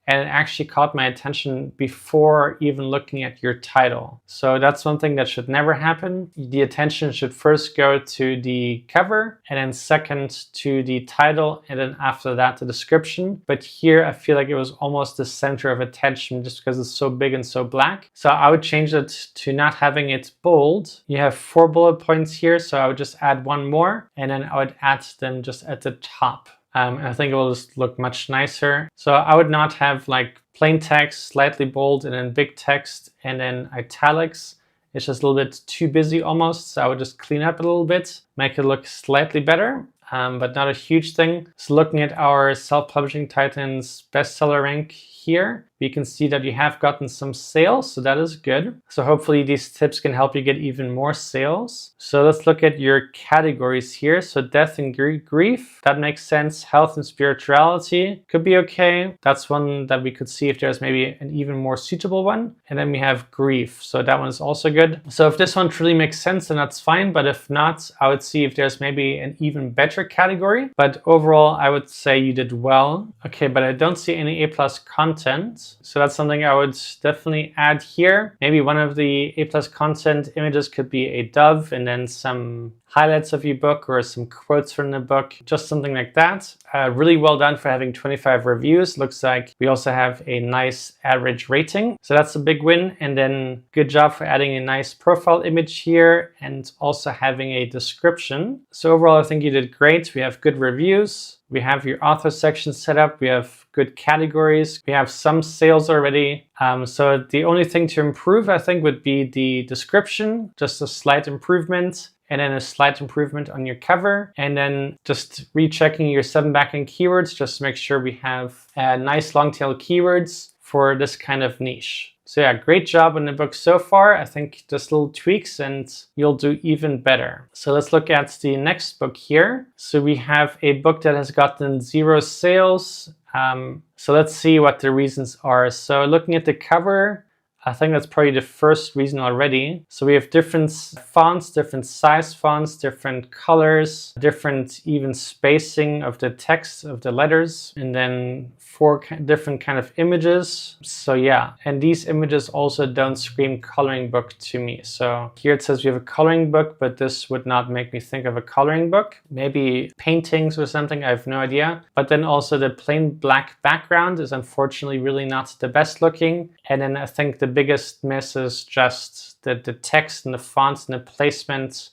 and it actually caught my attention before even looking at your title. So that's one thing that should never happen. The attention should first go to the cover, and then second to the title, and then after that the description. But here I feel like it was almost the center of attention just because it's so big and so black. So I would change it to not having it bold. You have 4 bullet points here, so I would just add 1 more, and then I would add them just at the top. And I think it will just look much nicer. So I would not have like plain text, slightly bold, and then big text, and then italics. It's just a little bit too busy almost. So I would just clean up a little bit, make it look slightly better, but not a huge thing. So looking at our Self-Publishing Titans bestseller rank here, we can see that you have gotten some sales, so that is good. So hopefully these tips can help you get even more sales. So let's look at your categories here. So death and grief, that makes sense. Health and spirituality could be okay. That's one that we could see if there's maybe an even more suitable one. And then we have grief, so that one is also good. So if this one truly makes sense, then that's fine. But if not, I would see if there's maybe an even better category. But overall, I would say you did well. Okay, but I don't see any A+ content. So that's something I would definitely add here. Maybe one of the A+ content images could be a dove and then some highlights of your book or some quotes from the book, just something like that. Really well done for having 25 reviews. Looks like we also have a nice average rating. So that's a big win. And then good job for adding a nice profile image here and also having a description. So overall, I think you did great. We have good reviews. We have your author section set up. We have good categories. We have some sales already. So the only thing to improve, I think, would be the description, just a slight improvement, and then a slight improvement on your cover, and then just rechecking your 7 backend keywords, just to make sure we have nice long tail keywords for this kind of niche. So yeah, great job on the book so far. I think just little tweaks and you'll do even better. So let's look at the next book here. So we have a book that has gotten 0 sales. So let's see what the reasons are. So looking at the cover, I think that's probably the first reason already. So we have different fonts, different size fonts, different colors, different even spacing of the text of the letters, and then 4 different kind of images. So yeah, and these images also don't scream coloring book to me. So here it says we have a coloring book, but this would not make me think of a coloring book. Maybe paintings or something, I have no idea. But then also the plain black background is unfortunately really not the best looking. And then I think the biggest miss is just the text and the fonts and the placement.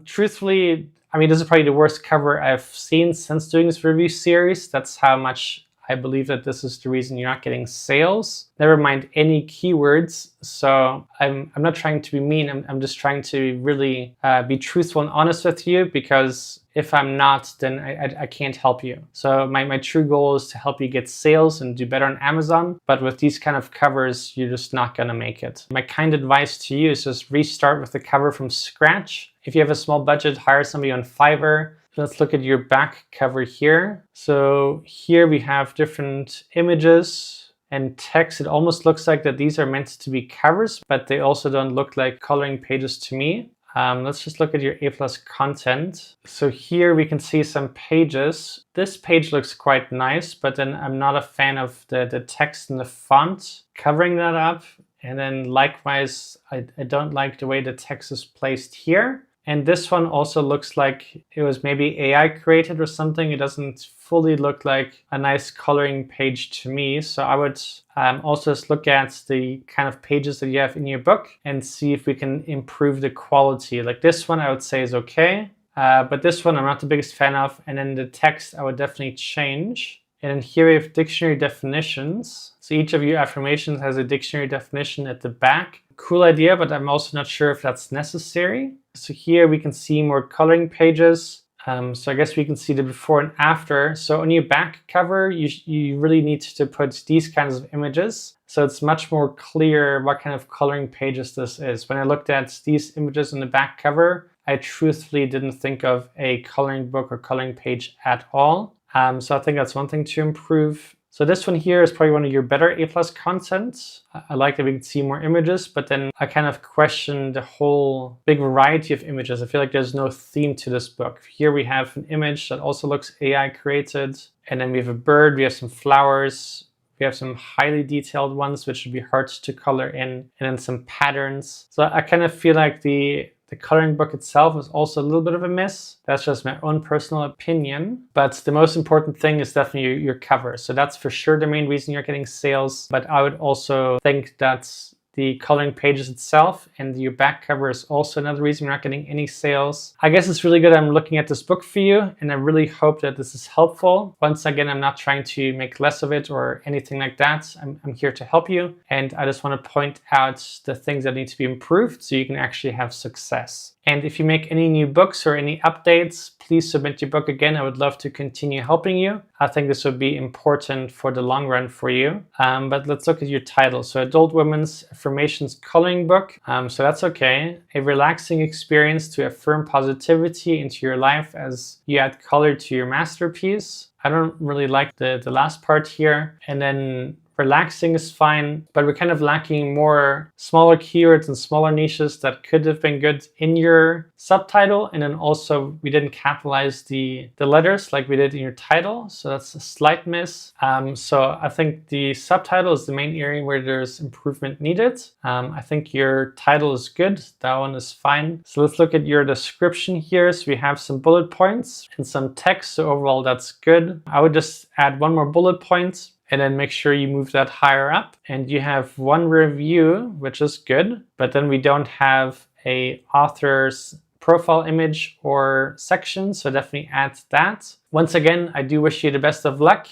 Truthfully, I mean, this is probably the worst cover I've seen since doing this review series. That's how much I believe that this is the reason you're not getting sales. Never mind any keywords. So I'm not trying to be mean. I'm just trying to really be truthful and honest with you, because if I'm not, then I can't help you. So my true goal is to help you get sales and do better on Amazon. But with these kind of covers, you're just not gonna make it. My kind advice to you is just restart with the cover from scratch. If you have a small budget, hire somebody on Fiverr. Let's look at your back cover here. So here we have different images and text. It almost looks like that these are meant to be covers, but they also don't look like coloring pages to me. Let's just look at your A+ content. So here we can see some pages. This page looks quite nice, but then I'm not a fan of the text and the font covering that up. And then likewise, I don't like the way the text is placed here. And this one also looks like it was maybe AI created or something. It doesn't fully look like a nice coloring page to me. So I would also just look at the kind of pages that you have in your book and see if we can improve the quality. Like this one I would say is okay, but this one I'm not the biggest fan of. And then the text I would definitely change. And then here we have dictionary definitions. So each of your affirmations has a dictionary definition at the back. Cool idea, but I'm also not sure if that's necessary. So here we can see more coloring pages. So I guess we can see the before and after. So on your back cover, you really need to put these kinds of images. So it's much more clear what kind of coloring pages this is. When I looked at these images on the back cover, I truthfully didn't think of a coloring book or coloring page at all. So I think that's one thing to improve. So this one here is probably one of your better A+ content. I like that we can see more images, but then I kind of question the whole big variety of images. I feel like there's no theme to this book. Here we have an image that also looks AI created. And then we have a bird, we have some flowers, we have some highly detailed ones, which would be hard to color in, and then some patterns. So I kind of feel like the coloring book itself is also a little bit of a miss. That's just my own personal opinion. But the most important thing is definitely your cover. So that's for sure the main reason you're getting sales. But I would also think that the coloring pages itself and your back cover is also another reason you're not getting any sales. I guess it's really good I'm looking at this book for you, and I really hope that this is helpful. Once again, I'm not trying to make less of it or anything like that. I'm here to help you, and I just want to point out the things that need to be improved so you can actually have success. And if you make any new books or any updates, please submit your book again. I would love to continue helping you. I think this would be important for the long run for you. But let's look at your title. So Adult Women's Affirmations Coloring Book. So that's okay. A relaxing experience to affirm positivity into your life as you add color to your masterpiece. I don't really like the last part here. And then relaxing is fine, but we're kind of lacking more smaller keywords and smaller niches that could have been good in your subtitle. And then also we didn't capitalize the letters like we did in your title. So that's a slight miss. So I think the subtitle is the main area where there's improvement needed. I think your title is good. That one is fine. So let's look at your description here. So we have some bullet points and some text. So overall, that's good. I would just add one more bullet point and then make sure you move that higher up. And you have one review, which is good, but then we don't have a author's profile image or section, so definitely add that. Once again, I do wish you the best of luck.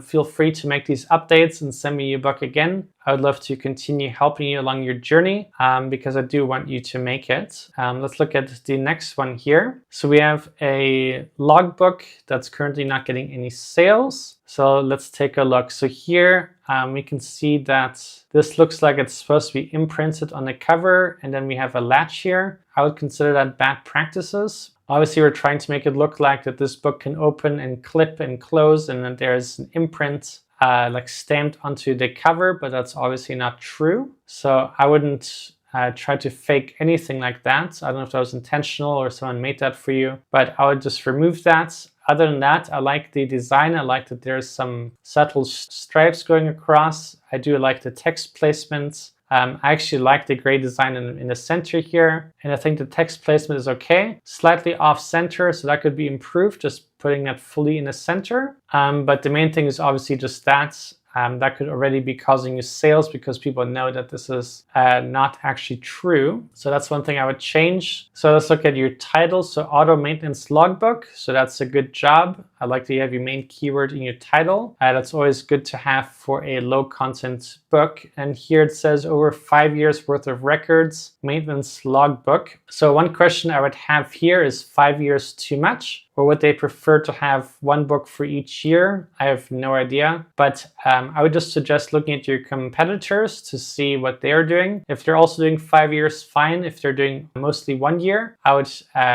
Feel free to make these updates and send me your book again. I would love to continue helping you along your journey because I do want you to make it. Let's look at the next one here. So we have a logbook that's currently not getting any sales. So let's take a look. So here we can see that this looks like it's supposed to be imprinted on the cover, and then we have a latch here. I would consider that bad practices. Obviously, we're trying to make it look like that this book can open and clip and close, and then there's an imprint like stamped onto the cover, but that's obviously not true. So I wouldn't try to fake anything like that. I don't know if that was intentional or someone made that for you, but I would just remove that. Other than that, I like the design. I like that there's some subtle stripes going across. I do like the text placements. I actually like the gray design in the center here. And I think the text placement is okay. Slightly off center, so that could be improved, just putting that fully in the center. But the main thing is obviously just that. That could already be causing you sales because people know that this is not actually true. So that's one thing I would change. So let's look at your title. So auto maintenance logbook. So that's a good job. I like that you have your main keyword in your title. That's always good to have for a low content book. And here it says over 5 years worth of records, maintenance logbook. So one question I would have here is 5 years too much? Or would they prefer to have one book for each year? I have no idea. But I would just suggest looking at your competitors to see what they are doing. If they're also doing 5 years, fine. If they're doing mostly 1 year, I would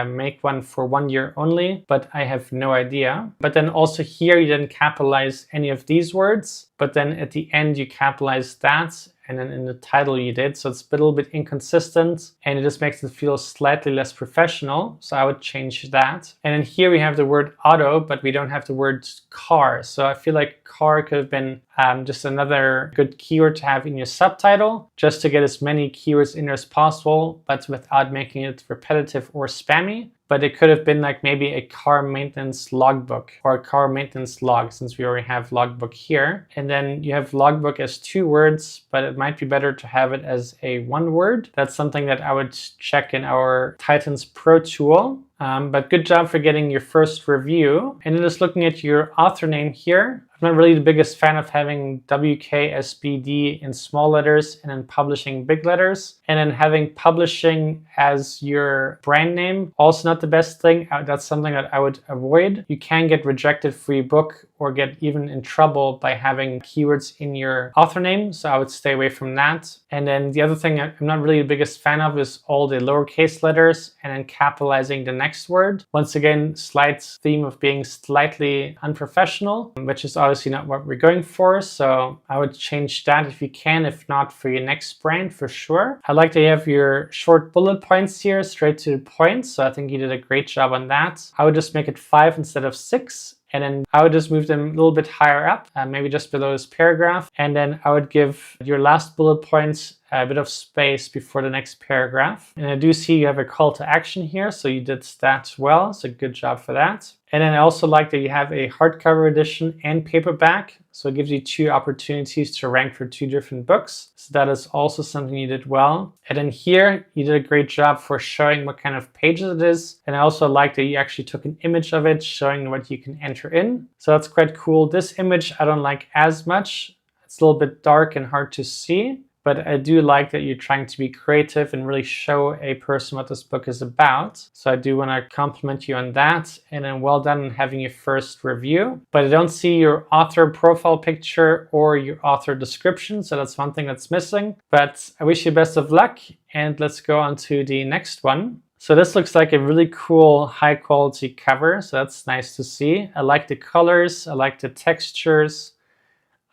make one for 1 year only, but I have no idea. But then also here, you didn't capitalize any of these words, but then at the end, you capitalize that. and then in the title you did. So it's a little bit inconsistent and it just makes it feel slightly less professional. So I would change that. And then here we have the word auto, but we don't have the word car. So I feel like car could have been just another good keyword to have in your subtitle, just to get as many keywords in there as possible, but without making it repetitive or spammy. But it could have been like maybe a car maintenance logbook or a car maintenance log, since we already have logbook here. And then you have logbook as 2 words, but it might be better to have it as a 1 word. That's something that I would check in our Titans Pro tool. But good job for getting your first review. And then just looking at your author name here, I'm not really the biggest fan of having WKSBD in small letters and then publishing big letters. And then having publishing as your brand name, also not the best thing. That's something that I would avoid. You can get rejected for your book or get even in trouble by having keywords in your author name. So I would stay away from that. And then the other thing I'm not really the biggest fan of is all the lowercase letters and then capitalizing the next word. Once again, slight theme of being slightly unprofessional, which is obviously not what we're going for. So I would change that if you can, if not for your next brand for sure. I like that you have your short bullet points here, straight to the point. So I think you did a great job on that. I would just make it 5 instead of 6. And then I would just move them a little bit higher up, maybe just below this paragraph. And then I would give your last bullet points a bit of space before the next paragraph. And I do see you have a call to action here, so you did that well. So good job for that. And then I also like that you have a hardcover edition and paperback. So it gives you 2 opportunities to rank for 2 different books. So that is also something you did well. And then here, you did a great job for showing what kind of pages it is. And I also like that you actually took an image of it, showing what you can enter in. So that's quite cool. This image I don't like as much. It's a little bit dark and hard to see. But I do like that you're trying to be creative and really show a person what this book is about. So I do want to compliment you on that. And then well done on having your first review. But I don't see your author profile picture or your author description. So that's one thing that's missing. But I wish you best of luck. And let's go on to the next one. So this looks like a really cool, high quality cover. So that's nice to see. I like the colors. I like the textures.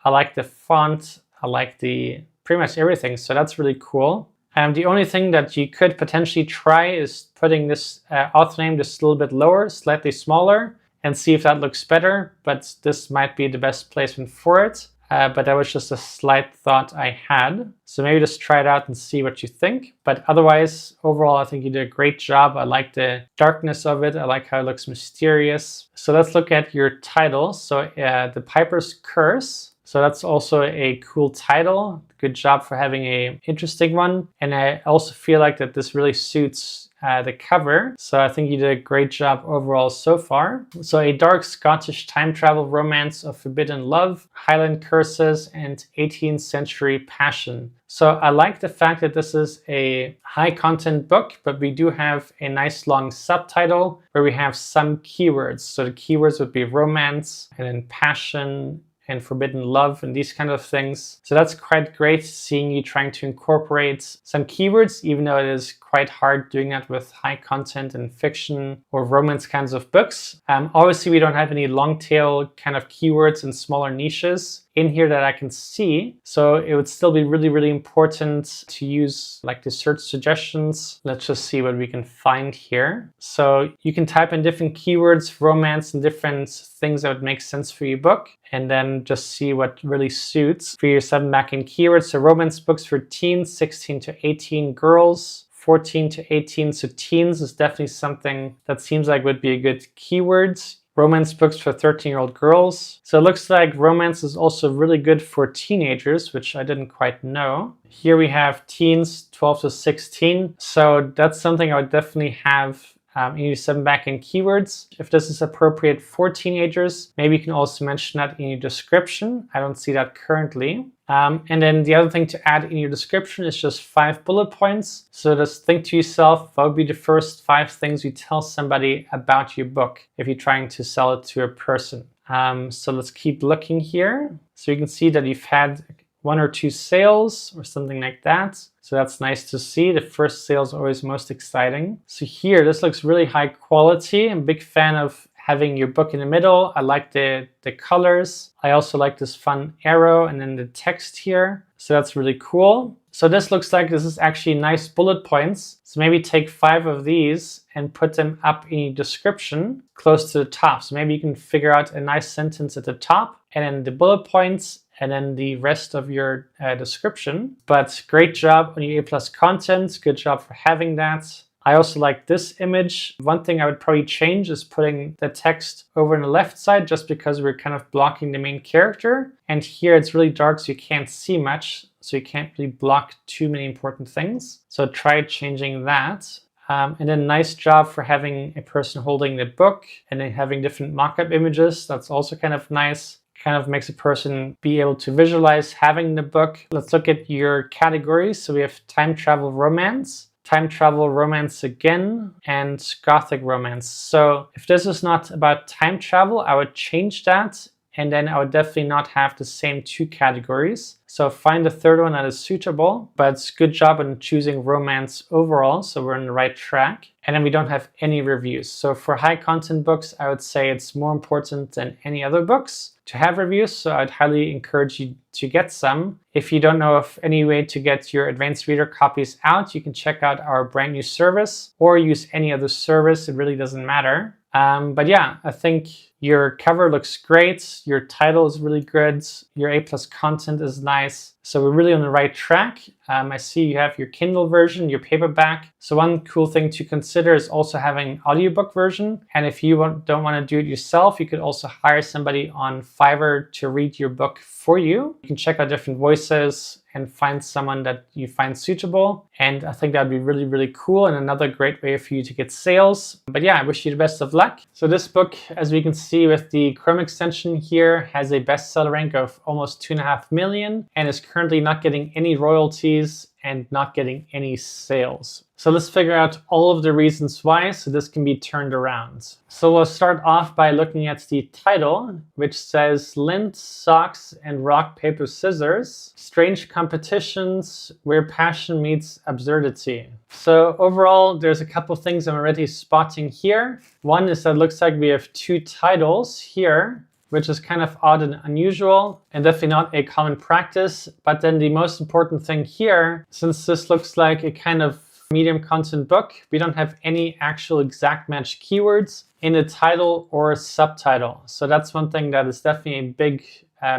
I like the font. I like the pretty much everything. So that's really cool. The only thing that you could potentially try is putting this author name just a little bit lower, slightly smaller, and see if that looks better. But this might be the best placement for it. But that was just a slight thought I had. So maybe just try it out and see what you think. But otherwise, overall, I think you did a great job. I like the darkness of it. I like how it looks mysterious. So let's look at your title. So The Piper's Curse. So that's also a cool title. Good job for having an interesting one. And I also feel like that this really suits the cover. So I think you did a great job overall so far. So a dark Scottish time travel romance of forbidden love, Highland curses, and 18th century passion. So I like the fact that this is a high content book, but we do have a nice long subtitle where we have some keywords. So the keywords would be romance and then passion and forbidden love and these kind of things. So that's quite great seeing you trying to incorporate some keywords, even though it is quite hard doing that with high content and fiction or romance kinds of books. Obviously, we don't have any long tail kind of keywords in smaller niches in here that I can see. So it would still be really, really important to use like the search suggestions. Let's just see what we can find here. So you can type in different keywords, romance, and different things that would make sense for your book, and then just see what really suits for your 7 back-end keywords. So romance books for teens, 16 to 18 girls, 14 to 18. So teens is definitely something that seems like would be a good keyword. Romance books for 13-year-old girls. So it looks like romance is also really good for teenagers, which I didn't quite know. Here we have teens, 12 to 16. So that's something I would definitely have in your 7 back-end keywords. If this is appropriate for teenagers, maybe you can also mention that in your description. I don't see that currently. And then the other thing to add in your description is just 5 bullet points. So just think to yourself, what would be the first 5 things you tell somebody about your book if you're trying to sell it to a person. So let's keep looking here. So you can see that you've had 1 or 2 sales or something like that. So that's nice to see. The first sale is always most exciting. So here, this looks really high quality. I'm a big fan of having your book in the middle. I like the colors. I also like this fun arrow and then the text here. So that's really cool. So this looks like this is actually nice bullet points. So maybe take 5 of these and put them up in your description close to the top. So maybe you can figure out a nice sentence at the top and then the bullet points and then the rest of your description. But great job on your A+ content. Good job for having that. I also like this image. One thing I would probably change is putting the text over on the left side just because we're kind of blocking the main character. And here it's really dark so you can't see much. So you can't really block too many important things. So try changing that. And then nice job for having a person holding the book and then having different mock-up images. That's also kind of nice. Kind of makes a person be able to visualize having the book. Let's look at your categories. So we have time travel romance, time travel romance again, and gothic romance. So if this is not about time travel, I would change that. And then I would definitely not have the same 2 categories. So find the third one that is suitable, but good job on choosing romance overall. So we're on the right track. And then we don't have any reviews. So for high content books, I would say it's more important than any other books to have reviews. So I'd highly encourage you to get some. If you don't know of any way to get your advanced reader copies out, you can check out our brand new service or use any other service. It really doesn't matter. But yeah, I think your cover looks great. Your title is really good. Your A+ content is nice. So we're really on the right track. I see you have your Kindle version, your paperback. So one cool thing to consider is also having an audiobook version. And if you don't want to do it yourself, you could also hire somebody on Fiverr to read your book for you. You can check out different voices and find someone that you find suitable. And I think that'd be really, really cool and another great way for you to get sales. But yeah, I wish you the best of luck. So this book, as we can see with the Chrome extension here, has a bestseller rank of almost 2.5 million and is currently not getting any royalties and not getting any sales. So let's figure out all of the reasons why so this can be turned around. So we'll start off by looking at the title, which says Lint, Socks, and Rock, Paper, Scissors, Strange Competitions Where Passion Meets Absurdity. So overall, there's a couple things I'm already spotting here. One is that it looks like we have 2 titles here, which is kind of odd and unusual and definitely not a common practice. But then the most important thing here, since this looks like a kind of medium content book, we don't have any actual exact match keywords in the title or subtitle. So that's one thing that is definitely a big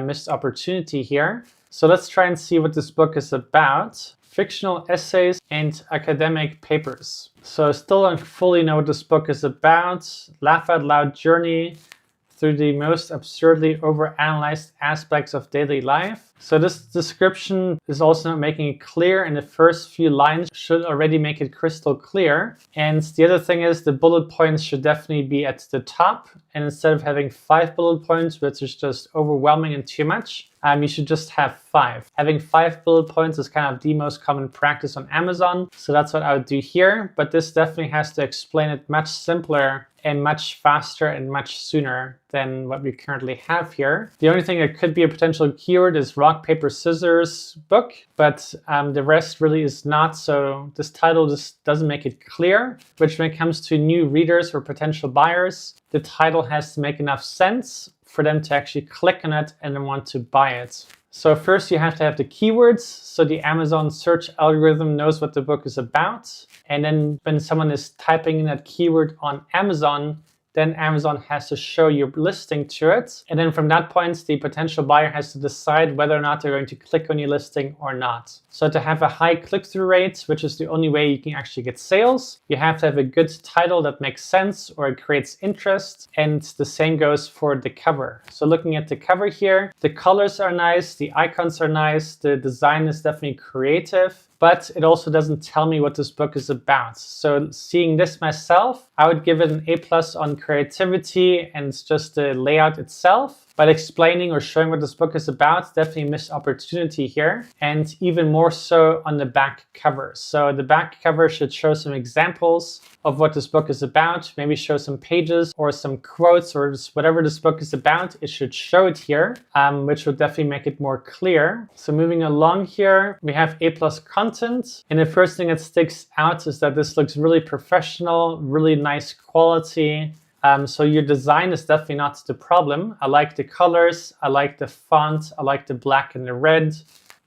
missed opportunity here. So let's try and see what this book is about. Fictional essays and academic papers. So I still don't fully know what this book is about. Laugh out loud journey through the most absurdly overanalyzed aspects of daily life. So this description is also not making it clear, and the first few lines should already make it crystal clear. And the other thing is the bullet points should definitely be at the top. And instead of having 5 bullet points, which is just overwhelming and too much, you should just have 5. Having 5 bullet points is kind of the most common practice on Amazon. So that's what I would do here. But this definitely has to explain it much simpler and much faster and much sooner than what we currently have here. The only thing that could be a potential keyword is rock, paper, scissors book, but the rest really is not. So this title just doesn't make it clear, which when it comes to new readers or potential buyers, the title has to make enough sense for them to actually click on it and then want to buy it. So first you have to have the keywords, so the Amazon search algorithm knows what the book is about. And then when someone is typing in that keyword on Amazon, then Amazon has to show your listing to it. And then from that point, the potential buyer has to decide whether or not they're going to click on your listing or not. So to have a high click-through rate, which is the only way you can actually get sales, you have to have a good title that makes sense or it creates interest. And the same goes for the cover. So looking at the cover here, the colors are nice, the icons are nice, the design is definitely creative, but it also doesn't tell me what this book is about. So seeing this myself, I would give it an A+ on creativity and just the layout itself. But explaining or showing what this book is about, definitely a missed opportunity here. And even more so on the back cover. So the back cover should show some examples of what this book is about, maybe show some pages or some quotes or just whatever this book is about, it should show it here, which would definitely make it more clear. So moving along here, we have A+ content. And the first thing that sticks out is that this looks really professional, really nice quality. So your design is definitely not the problem. I like the colors, I like the font, I like the black and the red.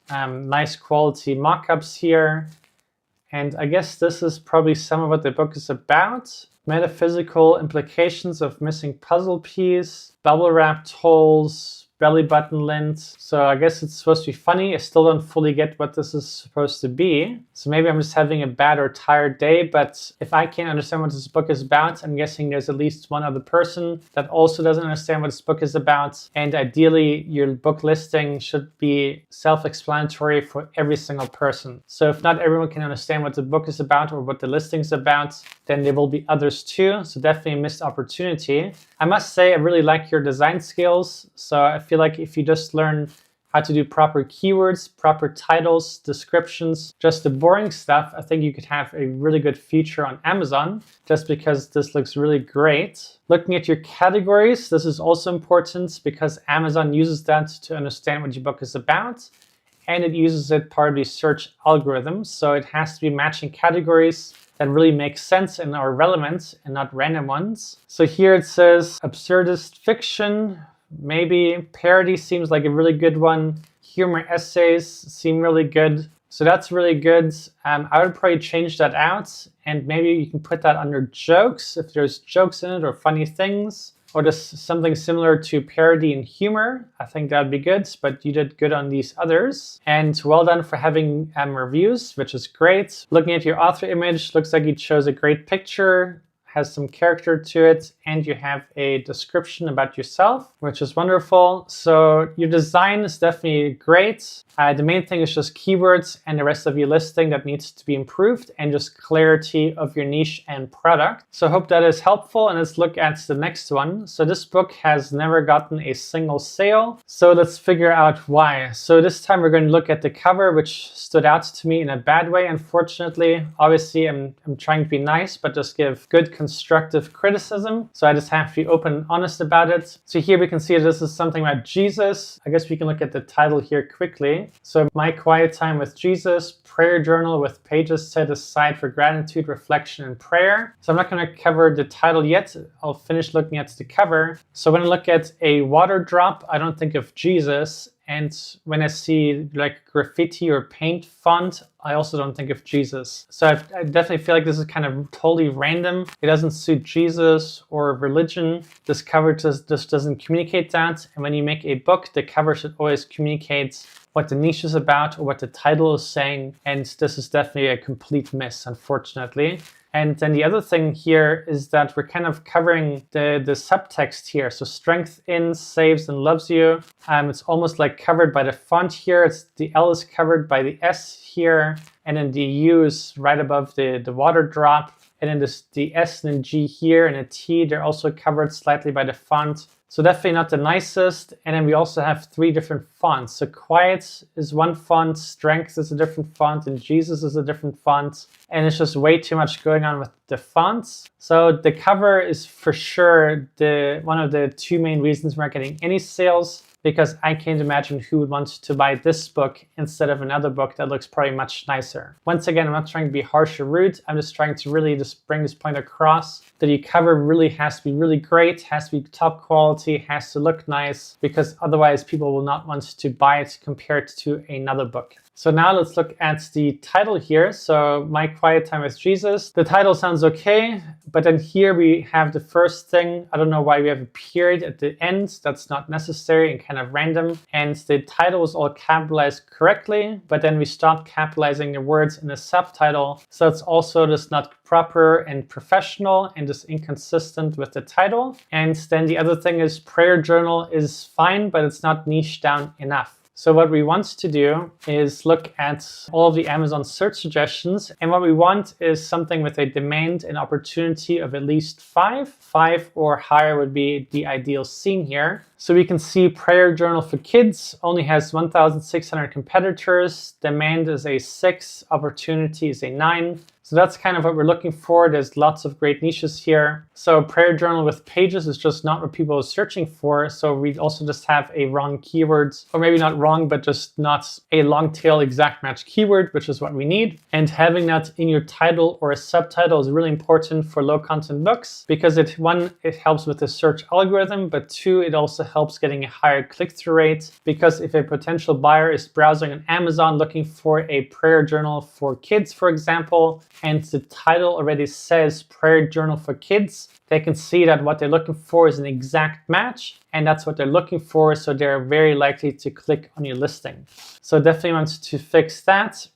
Nice quality mock-ups here. And I guess this is probably some of what the book is about. Metaphysical implications of missing puzzle piece, bubble wrapped holes, belly button lint. So I guess it's supposed to be funny. I still don't fully get what this is supposed to be. So maybe I'm just having a bad or tired day, but if I can't understand what this book is about, I'm guessing there's at least one other person that also doesn't understand what this book is about. And ideally, your book listing should be self-explanatory for every single person. So if not everyone can understand what the book is about or what the listing is about, then there will be others too. So definitely a missed opportunity. I must say I really like your design skills. So I feel like if you just learn how to do proper keywords, proper titles, descriptions, just the boring stuff, I think you could have a really good feature on Amazon just because this looks really great. Looking at your categories, this is also important because Amazon uses that to understand what your book is about. And it uses it part of the search algorithms. So it has to be matching categories that really make sense and are relevant and not random ones. So here it says absurdist fiction, maybe parody seems like a really good one. Humor essays seem really good. So that's really good. I would probably change that out and maybe you can put that under jokes if there's jokes in it or funny things. Or just something similar to parody and humor. I think that'd be good, but you did good on these others. And well done for having reviews, which is great. Looking at your author image, looks like you chose a great picture, has some character to it, and you have a description about yourself, which is wonderful. So your design is definitely great. The main thing is just keywords and the rest of your listing that needs to be improved and just clarity of your niche and product. So I hope that is helpful, and let's look at the next one. So this book has never gotten a single sale. So let's figure out why. So this time we're going to look at the cover, which stood out to me in a bad way, unfortunately. Obviously, I'm trying to be nice, but just give good constructive criticism. So I just have to be open and honest about it. So here we can see this is something about Jesus. I guess we can look at the title here quickly. So My Quiet Time with Jesus, prayer journal with pages set aside for gratitude, reflection, and prayer. So I'm not going to cover the title yet. I'll finish looking at the cover. So when I look at a water drop, I don't think of Jesus. And when I see like graffiti or paint font, I also don't think of Jesus. So I definitely feel like this is kind of totally random. It doesn't suit Jesus or religion. This cover just doesn't communicate that. And when you make a book, the cover should always communicate what the niche is about or what the title is saying. And this is definitely a complete miss, unfortunately. And then the other thing here is that we're kind of covering the subtext here. So strength in, saves, and loves you. It's almost like covered by the font here. The L is covered by the S here. And then the U is right above the water drop. And then the S and the G here and the T, they're also covered slightly by the font. So definitely not the nicest. And then we also have 3 different fonts. So quiet is one font, strength is a different font, and Jesus is a different font. And it's just way too much going on with the fonts. So the cover is for sure one of the 2 main reasons we're not getting any sales, because I can't imagine who would want to buy this book instead of another book that looks probably much nicer. Once again, I'm not trying to be harsh or rude. I'm just trying to really just bring this point across that your cover really has to be really great, has to be top quality, has to look nice, because otherwise people will not want to buy it compared to another book. So now let's look at the title here. So My Quiet Time with Jesus. The title sounds okay, but then here we have the first thing. I don't know why we have a period at the end. That's not necessary and kind of random. And the title is all capitalized correctly, but then we stopped capitalizing the words in the subtitle. So it's also just not proper and professional and just inconsistent with the title. And then the other thing is prayer journal is fine, but it's not niche down enough. So what we want to do is look at all of the Amazon search suggestions. And what we want is something with a demand and opportunity of at least 5. 5 or higher would be the ideal scene here. So we can see prayer journal for kids only has 1,600 competitors. Demand is a 6, opportunity is a 9. So that's kind of what we're looking for. There's lots of great niches here. So prayer journal with pages is just not what people are searching for. So we also just have a wrong keyword, or maybe not wrong, but just not a long tail exact match keyword, which is what we need. And having that in your title or a subtitle is really important for low content books because it helps with the search algorithm, but two, it also helps getting a higher click-through rate, because if a potential buyer is browsing on Amazon looking for a prayer journal for kids, for example, and the title already says prayer journal for kids, they can see that what they're looking for is an exact match, and that's what they're looking for, so they're very likely to click on your listing. So definitely want to fix that.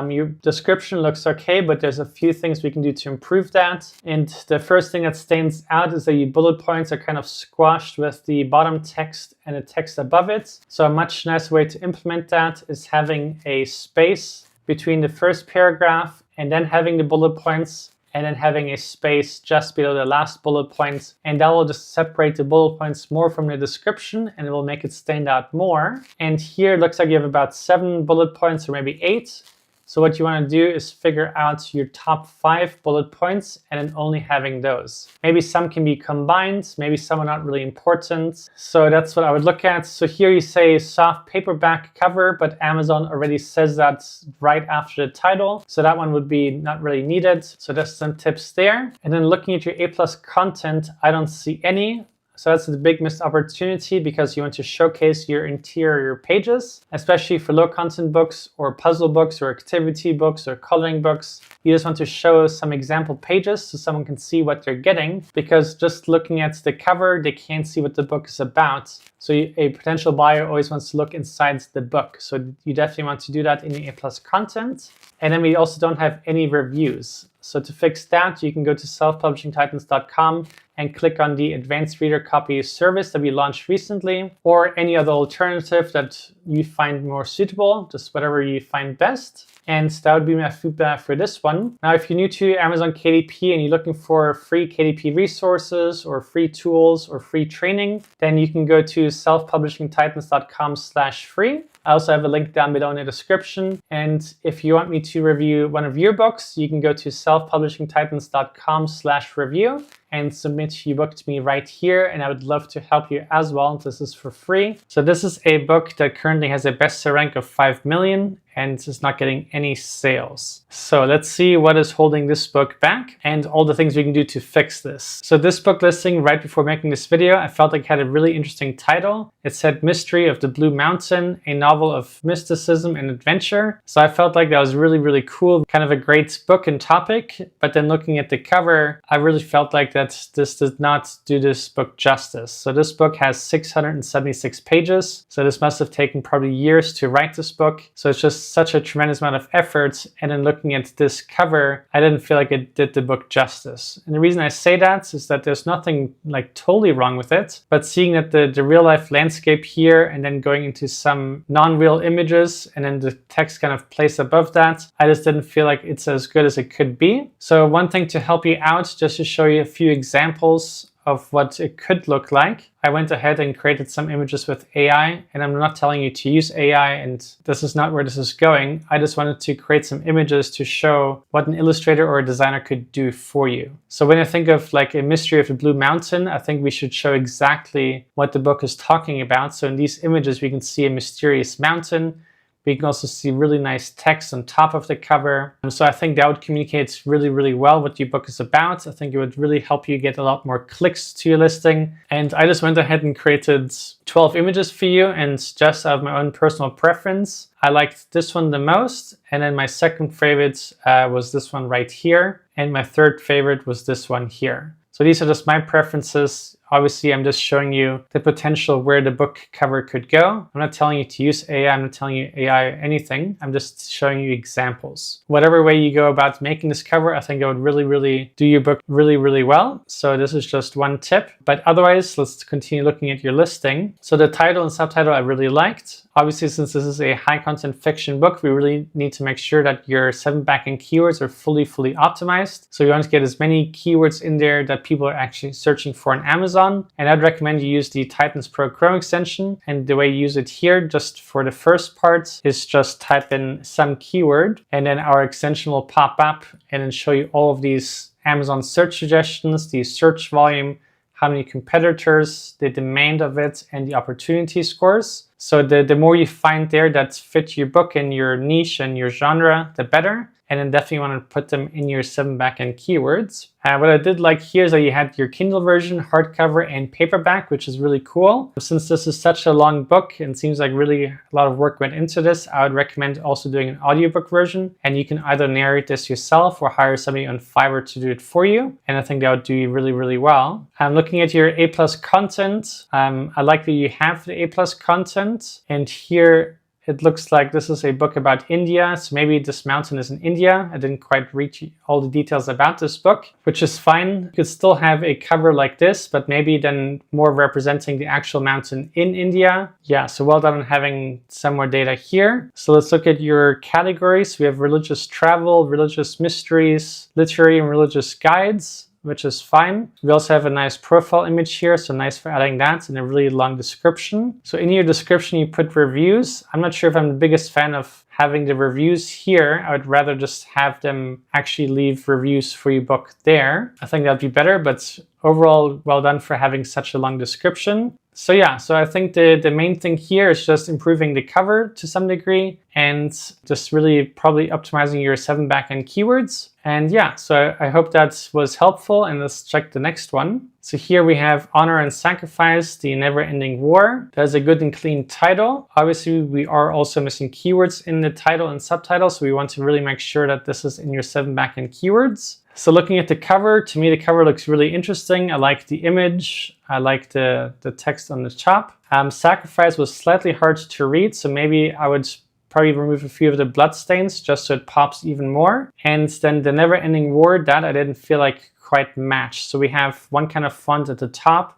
Your description looks okay, but there's a few things we can do to improve that. And the first thing that stands out is that your bullet points are kind of squashed with the bottom text and the text above it. So a much nicer way to implement that is having a space between the first paragraph and then having the bullet points, and then having a space just below the last bullet point. And that will just separate the bullet points more from the description, and it will make it stand out more. And here it looks like you have about 7 bullet points, or maybe 8. So what you want to do is figure out your top 5 bullet points and then only having those. Maybe some can be combined, maybe some are not really important. So that's what I would look at. So here you say soft paperback cover, but Amazon already says that right after the title. So that one would be not really needed. So there's some tips there. And then looking at your A+ content, I don't see any. So that's the big missed opportunity, because you want to showcase your interior pages, especially for low content books or puzzle books or activity books or coloring books. You just want to show some example pages so someone can see what they're getting, because just looking at the cover, they can't see what the book is about. So a potential buyer always wants to look inside the book. So you definitely want to do that in the A+ content. And then we also don't have any reviews. So to fix that, you can go to selfpublishingtitans.com and click on the Advanced Reader Copy service that we launched recently, or any other alternative that you find more suitable, just whatever you find best. And that would be my feedback for this one. Now, if you're new to Amazon KDP and you're looking for free KDP resources or free tools or free training, then you can go to selfpublishingtitans.com/free. I also have a link down below in the description. And if you want me to review one of your books, you can go to selfpublishingtitans.com/review and submit your book to me right here. And I would love to help you as well. This is for free. So this is a book that currently has a bestseller rank of 5 million and is not getting any sales. So let's see what is holding this book back and all the things we can do to fix this. So this book listing, right before making this video, I felt like it had a really interesting title. It said Mystery of the Blue Mountain, a novel of mysticism and adventure. So I felt like that was really, really cool, kind of a great book and topic. But then looking at the cover, I really felt like that this did not do this book justice. So this book has 676 pages. So this must have taken probably years to write this book. So it's just such a tremendous amount of effort, and then looking at this cover, I didn't feel like it did the book justice. And the reason I say that is that there's nothing like totally wrong with it, but seeing that the real life landscape here and then going into some non-real images and then the text kind of placed above that, I just didn't feel like it's as good as it could be. So one thing to help you out, just to show you a few examples of what it could look like, I went ahead and created some images with AI, and I'm not telling you to use AI, and this is not where this is going. I just wanted to create some images to show what an illustrator or a designer could do for you. So when I think of like a Mystery of the Blue Mountain, I think we should show exactly what the book is talking about. So in these images, we can see a mysterious mountain. We can also see really nice text on top of the cover. So I think that would communicate really, really well what your book is about. I think it would really help you get a lot more clicks to your listing. And I just went ahead and created 12 images for you, and just out of my own personal preference, I liked this one the most. And then my second favorite was this one right here. And my third favorite was this one here. So these are just my preferences. Obviously, I'm just showing you the potential where the book cover could go. I'm not telling you to use AI. I'm not telling you AI anything. I'm just showing you examples. Whatever way you go about making this cover, I think it would really, really do your book really, really well. So this is just one tip. But otherwise, let's continue looking at your listing. So the title and subtitle I really liked. Obviously, since this is a high content fiction book, we really need to make sure that your 7 backend keywords are fully optimized. So you want to get as many keywords in there that people are actually searching for on Amazon. Amazon. And I'd recommend you use the Titans Pro Chrome extension. And the way you use it here, just for the first part, is just type in some keyword, and then our extension will pop up and then show you all of these Amazon search suggestions, the search volume, how many competitors, the demand of it, and the opportunity scores. So the more you find there that fit your book and your niche and your genre, the better. And then definitely want to put them in your 7 backend keywords. What I did like here is that you had your Kindle version, hardcover, and paperback, which is really cool. Since this is such a long book and seems like really a lot of work went into this, I would recommend also doing an audiobook version. And you can either narrate this yourself or hire somebody on Fiverr to do it for you. And I think that would do you really, really well. Looking at your A+ content, I like that you have the A+ content. And here, it looks like this is a book about India, so maybe this mountain is in India. I didn't quite reach all the details about this book, which is fine. You could still have a cover like this, but maybe then more representing the actual mountain in India. Yeah, so well done on having some more data here. So let's look at your categories. We have religious travel, religious mysteries, literary and religious guides, which is fine. We also have a nice profile image here, so nice for adding that, and a really long description. So in your description, you put reviews. I'm not sure if I'm the biggest fan of having the reviews here. I would rather just have them actually leave reviews for your book there. I think that'd be better, but overall, well done for having such a long description. So yeah, so I think the main thing here is just improving the cover to some degree and just really probably optimizing your 7 backend keywords. And yeah, so I hope that was helpful, and let's check the next one. So here we have Honor and Sacrifice, the Never-Ending War. That's a good and clean title. Obviously, we are also missing keywords in the title and subtitle, so we want to really make sure that this is in your 7 backend keywords. So looking at the cover, to me the cover looks really interesting. I like the image. I like the text on the top. Sacrifice was slightly hard to read, so maybe I would probably remove a few of the blood stains just so it pops even more. And then the Never-Ending War, that I didn't feel like quite matched. So we have one kind of font at the top,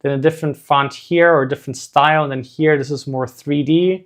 then a different font here or a different style, and then here this is more 3D.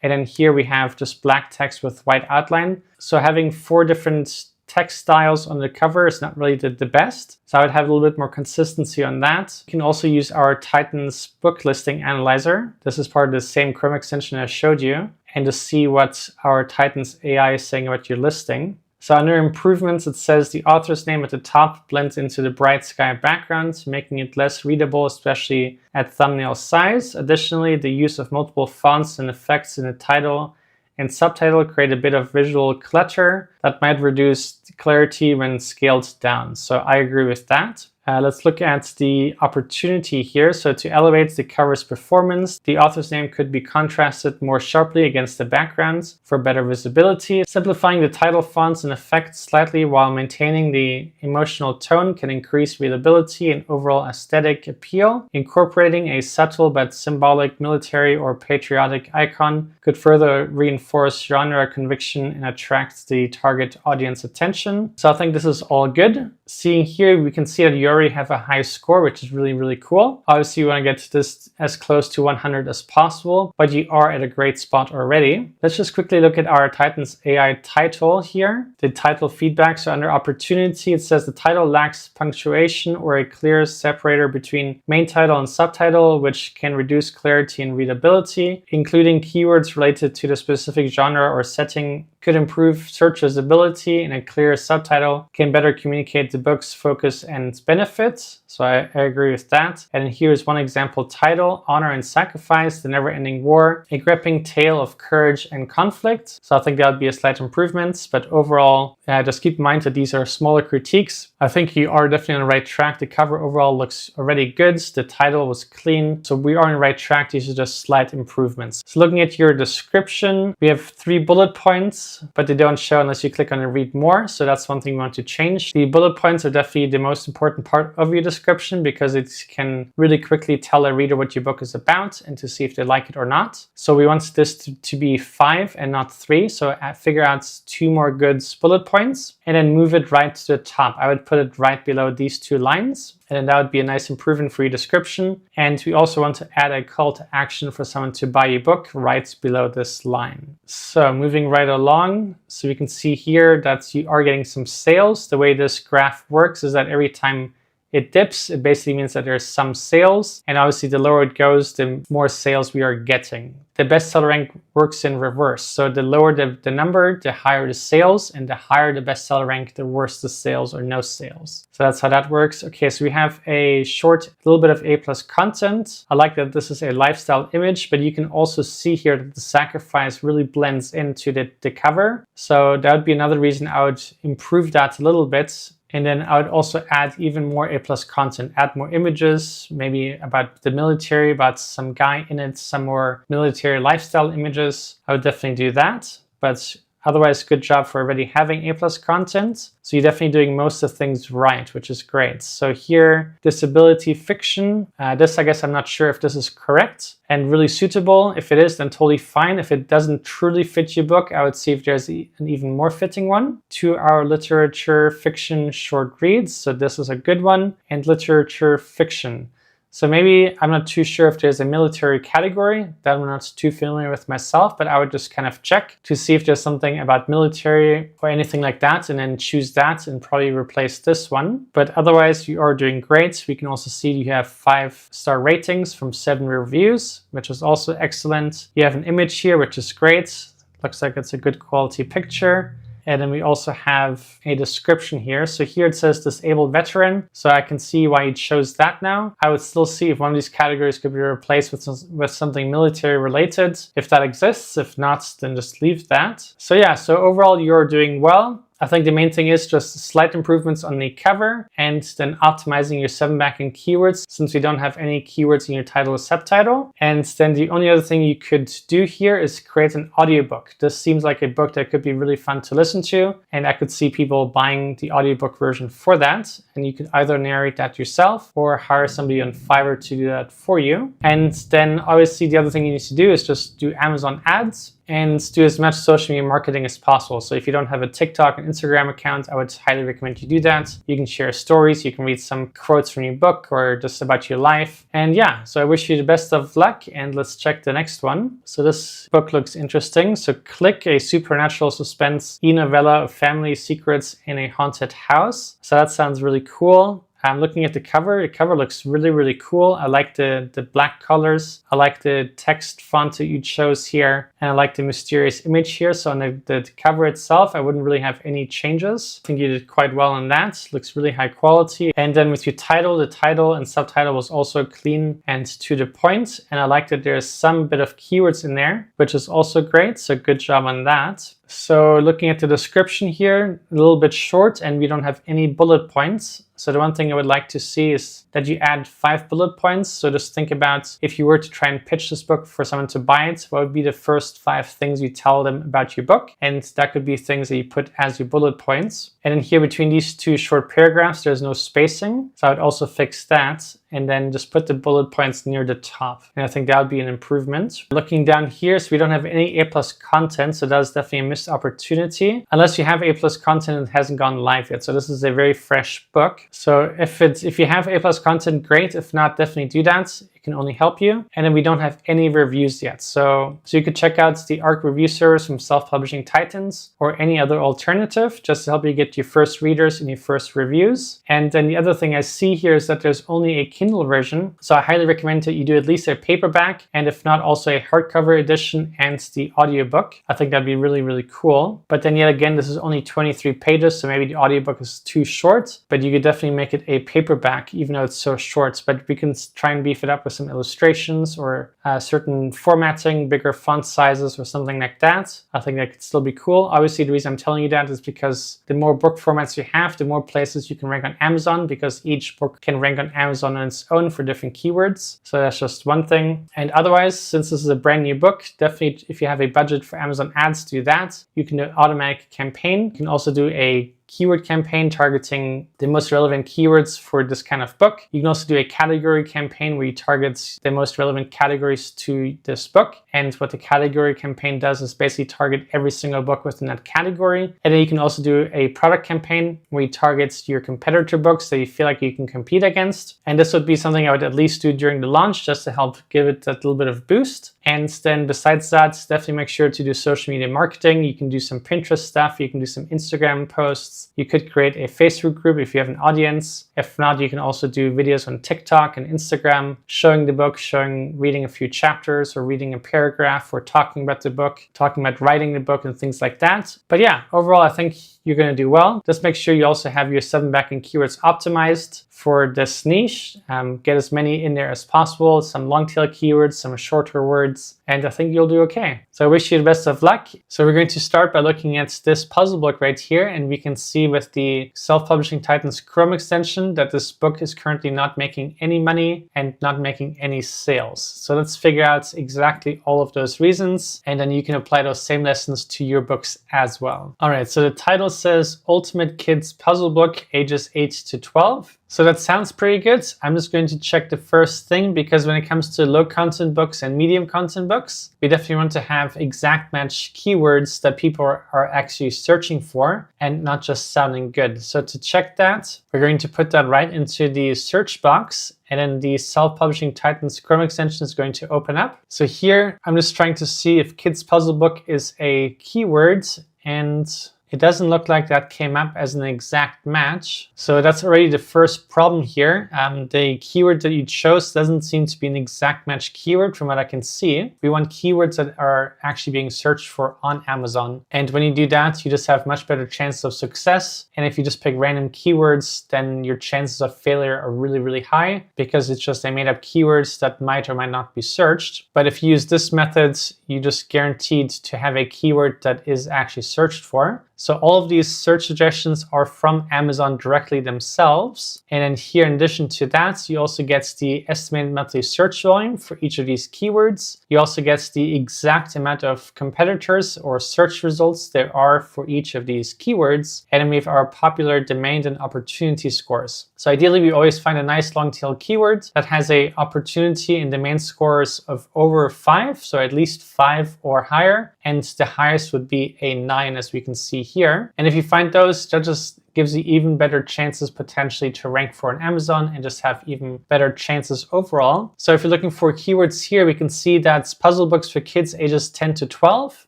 And then here we have just black text with white outline. So having 4 different text styles on the cover is not really the best. So I would have a little bit more consistency on that. You can also use our Titans book listing analyzer. This is part of the same Chrome extension I showed you, and to see what our Titans AI is saying about your listing. So under improvements, it says the author's name at the top blends into the bright sky background, making it less readable, especially at thumbnail size. Additionally, the use of multiple fonts and effects in the title and subtitle create a bit of visual clutter that might reduce clarity when scaled down. So I agree with that. Let's look at the opportunity here. So to elevate the cover's performance, the author's name could be contrasted more sharply against the backgrounds for better visibility. Simplifying the title fonts and effects slightly while maintaining the emotional tone can increase readability and overall aesthetic appeal. Incorporating a subtle but symbolic military or patriotic icon could further reinforce genre conviction and attract the target audience attention. So I think this is all good. Seeing here, we can see that you already have a high score, which is really, really cool. Obviously, you want to get this as close to 100 as possible, but you are at a great spot already. Let's just quickly look at our Titans AI title here. The title feedback. So under opportunity, it says the title lacks punctuation or a clear separator between main title and subtitle, which can reduce clarity and readability. Including keywords related to the specific genre or setting could improve search visibility, and a clear subtitle can better communicate the book's focus and benefits. So I agree with that. And here's one example title: Honor and Sacrifice, the Never-Ending War, a gripping tale of courage and conflict. So I think that would be a slight improvement, but overall, just keep in mind that these are smaller critiques. I think you are definitely on the right track. The cover overall looks already good. The title was clean. So we are on the right track. These are just slight improvements. So looking at your description, we have 3 bullet points, but they don't show unless you click on and read more. So that's one thing we want to change. The bullet points are definitely the most important part of your description because it can really quickly tell a reader what your book is about and to see if they like it or not. So we want this to be 5 and not 3. So figure out 2 more good bullet points and then move it right to the top. I would put it right below these 2 lines. And then that would be a nice improvement for your description. And we also want to add a call to action for someone to buy your book right below this line. So moving right along, so we can see here that you are getting some sales. The way this graph works is that every time it dips, it basically means that there's some sales. And obviously the lower it goes, the more sales we are getting. The bestseller rank works in reverse. So the lower the number, the higher the sales, and the higher the bestseller rank, the worse the sales or no sales. So that's how that works. Okay, so we have a short little bit of A+ content. I like that this is a lifestyle image, but you can also see here that the sacrifice really blends into the cover. So that would be another reason I would improve that a little bit. And then I would also add even more A+ content, add more images, maybe about the military, about some guy in it, some more military lifestyle images. I would definitely do that. But otherwise, good job for already having A+ content. So you're definitely doing most of things right, which is great. So here, disability fiction. This, I guess I'm not sure if this is correct and really suitable. If it is, then totally fine. If it doesn't truly fit your book, I would see if there's an even more fitting one. 2-hour literature fiction short reads. So this is a good one. And literature fiction. So maybe I'm not too sure if there's a military category that I'm not too familiar with myself, but I would just kind of check to see if there's something about military or anything like that, and then choose that and probably replace this one. But otherwise, you are doing great. We can also see you have 5-star ratings from 7 reviews, which is also excellent. You have an image here, which is great. Looks like it's a good quality picture. And then we also have a description here. So here it says disabled veteran. So I can see why you chose that now. I would still see if one of these categories could be replaced with something military related, if that exists. If not, then just leave that. So yeah, so overall you're doing well. I think the main thing is just slight improvements on the cover and then optimizing your 7 backend keywords, since we don't have any keywords in your title or subtitle. And then the only other thing you could do here is create an audiobook. This seems like a book that could be really fun to listen to, and I could see people buying the audiobook version for that. And you could either narrate that yourself or hire somebody on Fiverr to do that for you. And then obviously the other thing you need to do is just do Amazon ads and do as much social media marketing as possible. So if you don't have a TikTok and Instagram account, I would highly recommend you do that. You can share stories, you can read some quotes from your book or just about your life. And yeah, so I wish you the best of luck, and let's check the next one. So this book looks interesting. So Click, a supernatural suspense e-novella of family secrets in a haunted house. So that sounds really cool. I'm looking at the cover. The cover looks really, really cool. I like the black colors. I like the text font that you chose here. And I like the mysterious image here. So on the cover itself, I wouldn't really have any changes. I think you did quite well on that. Looks really high quality. And then with your title, the title and subtitle was also clean and to the point. And I like that there's some bit of keywords in there, which is also great. So good job on that. So looking at the description here, a little bit short, and we don't have any bullet points. So the one thing I would like to see is that you add 5 bullet points. So just think about if you were to try and pitch this book for someone to buy it, what would be the first 5 things you tell them about your book? And that could be things that you put as your bullet points. And then here between these 2 short paragraphs, there's no spacing. So I would also fix that and then just put the bullet points near the top. And I think that would be an improvement. Looking down here, so we don't have any A+ content. So that's definitely a missed opportunity, unless you have A+ content that hasn't gone live yet. So this is a very fresh book. So if you have A+ content, great. If not, definitely do that. It can only help you. And then we don't have any reviews yet. So you could check out the ARC review service from Self-Publishing Titans or any other alternative just to help you get your first readers and your first reviews. And then the other thing I see here is that there's only a Kindle version. So I highly recommend that you do at least a paperback, and if not, also a hardcover edition and the audiobook. I think that'd be really, really cool. But then yet again, this is only 23 pages, so maybe the audiobook is too short, but you could definitely make it a paperback, even though it's so short. But we can try and beef it up with some illustrations or certain formatting, bigger font sizes or something like that. I think that could still be cool. Obviously, the reason I'm telling you that is because the more book formats you have, the more places you can rank on Amazon, because each book can rank on Amazon on its own for different keywords. So that's just one thing. And otherwise, since this is a brand new book, definitely if you have a budget for Amazon ads, do that. You can do an automatic campaign. You can also do a keyword campaign targeting the most relevant keywords for this kind of book. You can also do a category campaign where you target the most relevant categories to this book. And what the category campaign does is basically target every single book within that category. And then you can also do a product campaign where you target your competitor books that you feel like you can compete against. And this would be something I would at least do during the launch just to help give it that little bit of boost. And then besides that, definitely make sure to do social media marketing. You can do some Pinterest stuff. You can do some Instagram posts. You could create a Facebook group if you have an audience. If not, you can also do videos on TikTok and Instagram, showing the book, reading a few chapters or reading a paragraph or talking about the book, talking about writing the book and things like that. But yeah, overall, I think you're going to do well. Just make sure you also have your 7 backlink keywords optimized for this niche. Get as many in there as possible, some long tail keywords, some shorter words, and I think you'll do okay. So I wish you the best of luck. So we're going to start by looking at this puzzle book right here, and we can see with the Self-Publishing Titans Chrome extension that this book is currently not making any money and not making any sales. So let's figure out exactly all of those reasons, and then you can apply those same lessons to your books as well. All right, so the title says Ultimate Kids Puzzle Book, ages 8 to 12. So that sounds pretty good. I'm just going to check the first thing, because when it comes to low content books and medium content books, we definitely want to have exact match keywords that people are actually searching for and not just sounding good. So to check that, we're going to put that right into the search box, and then the Self-Publishing Titans Chrome extension is going to open up. So here, I'm just trying to see if Kids Puzzle Book is a keyword, and it doesn't look like that came up as an exact match. So that's already the first problem here. The keyword that you chose doesn't seem to be an exact match keyword from what I can see. We want keywords that are actually being searched for on Amazon. And when you do that, you just have much better chances of success. And if you just pick random keywords, then your chances of failure are really, really high, because it's just they made up keywords that might or might not be searched. But if you use this method, you just guaranteed to have a keyword that is actually searched for. So all of these search suggestions are from Amazon directly themselves. And then here, in addition to that, you also get the estimated monthly search volume for each of these keywords. You also get the exact amount of competitors or search results there are for each of these keywords. And then we have our popular domain and opportunity scores. So ideally, we always find a nice long tail keyword that has a opportunity and domain scores of over 5, so at least 5 or higher. And the highest would be a 9, as we can see here. And if you find those, that just gives you even better chances potentially to rank for on Amazon and just have even better chances overall. So if you're looking for keywords here, we can see that puzzle books for kids ages 10 to 12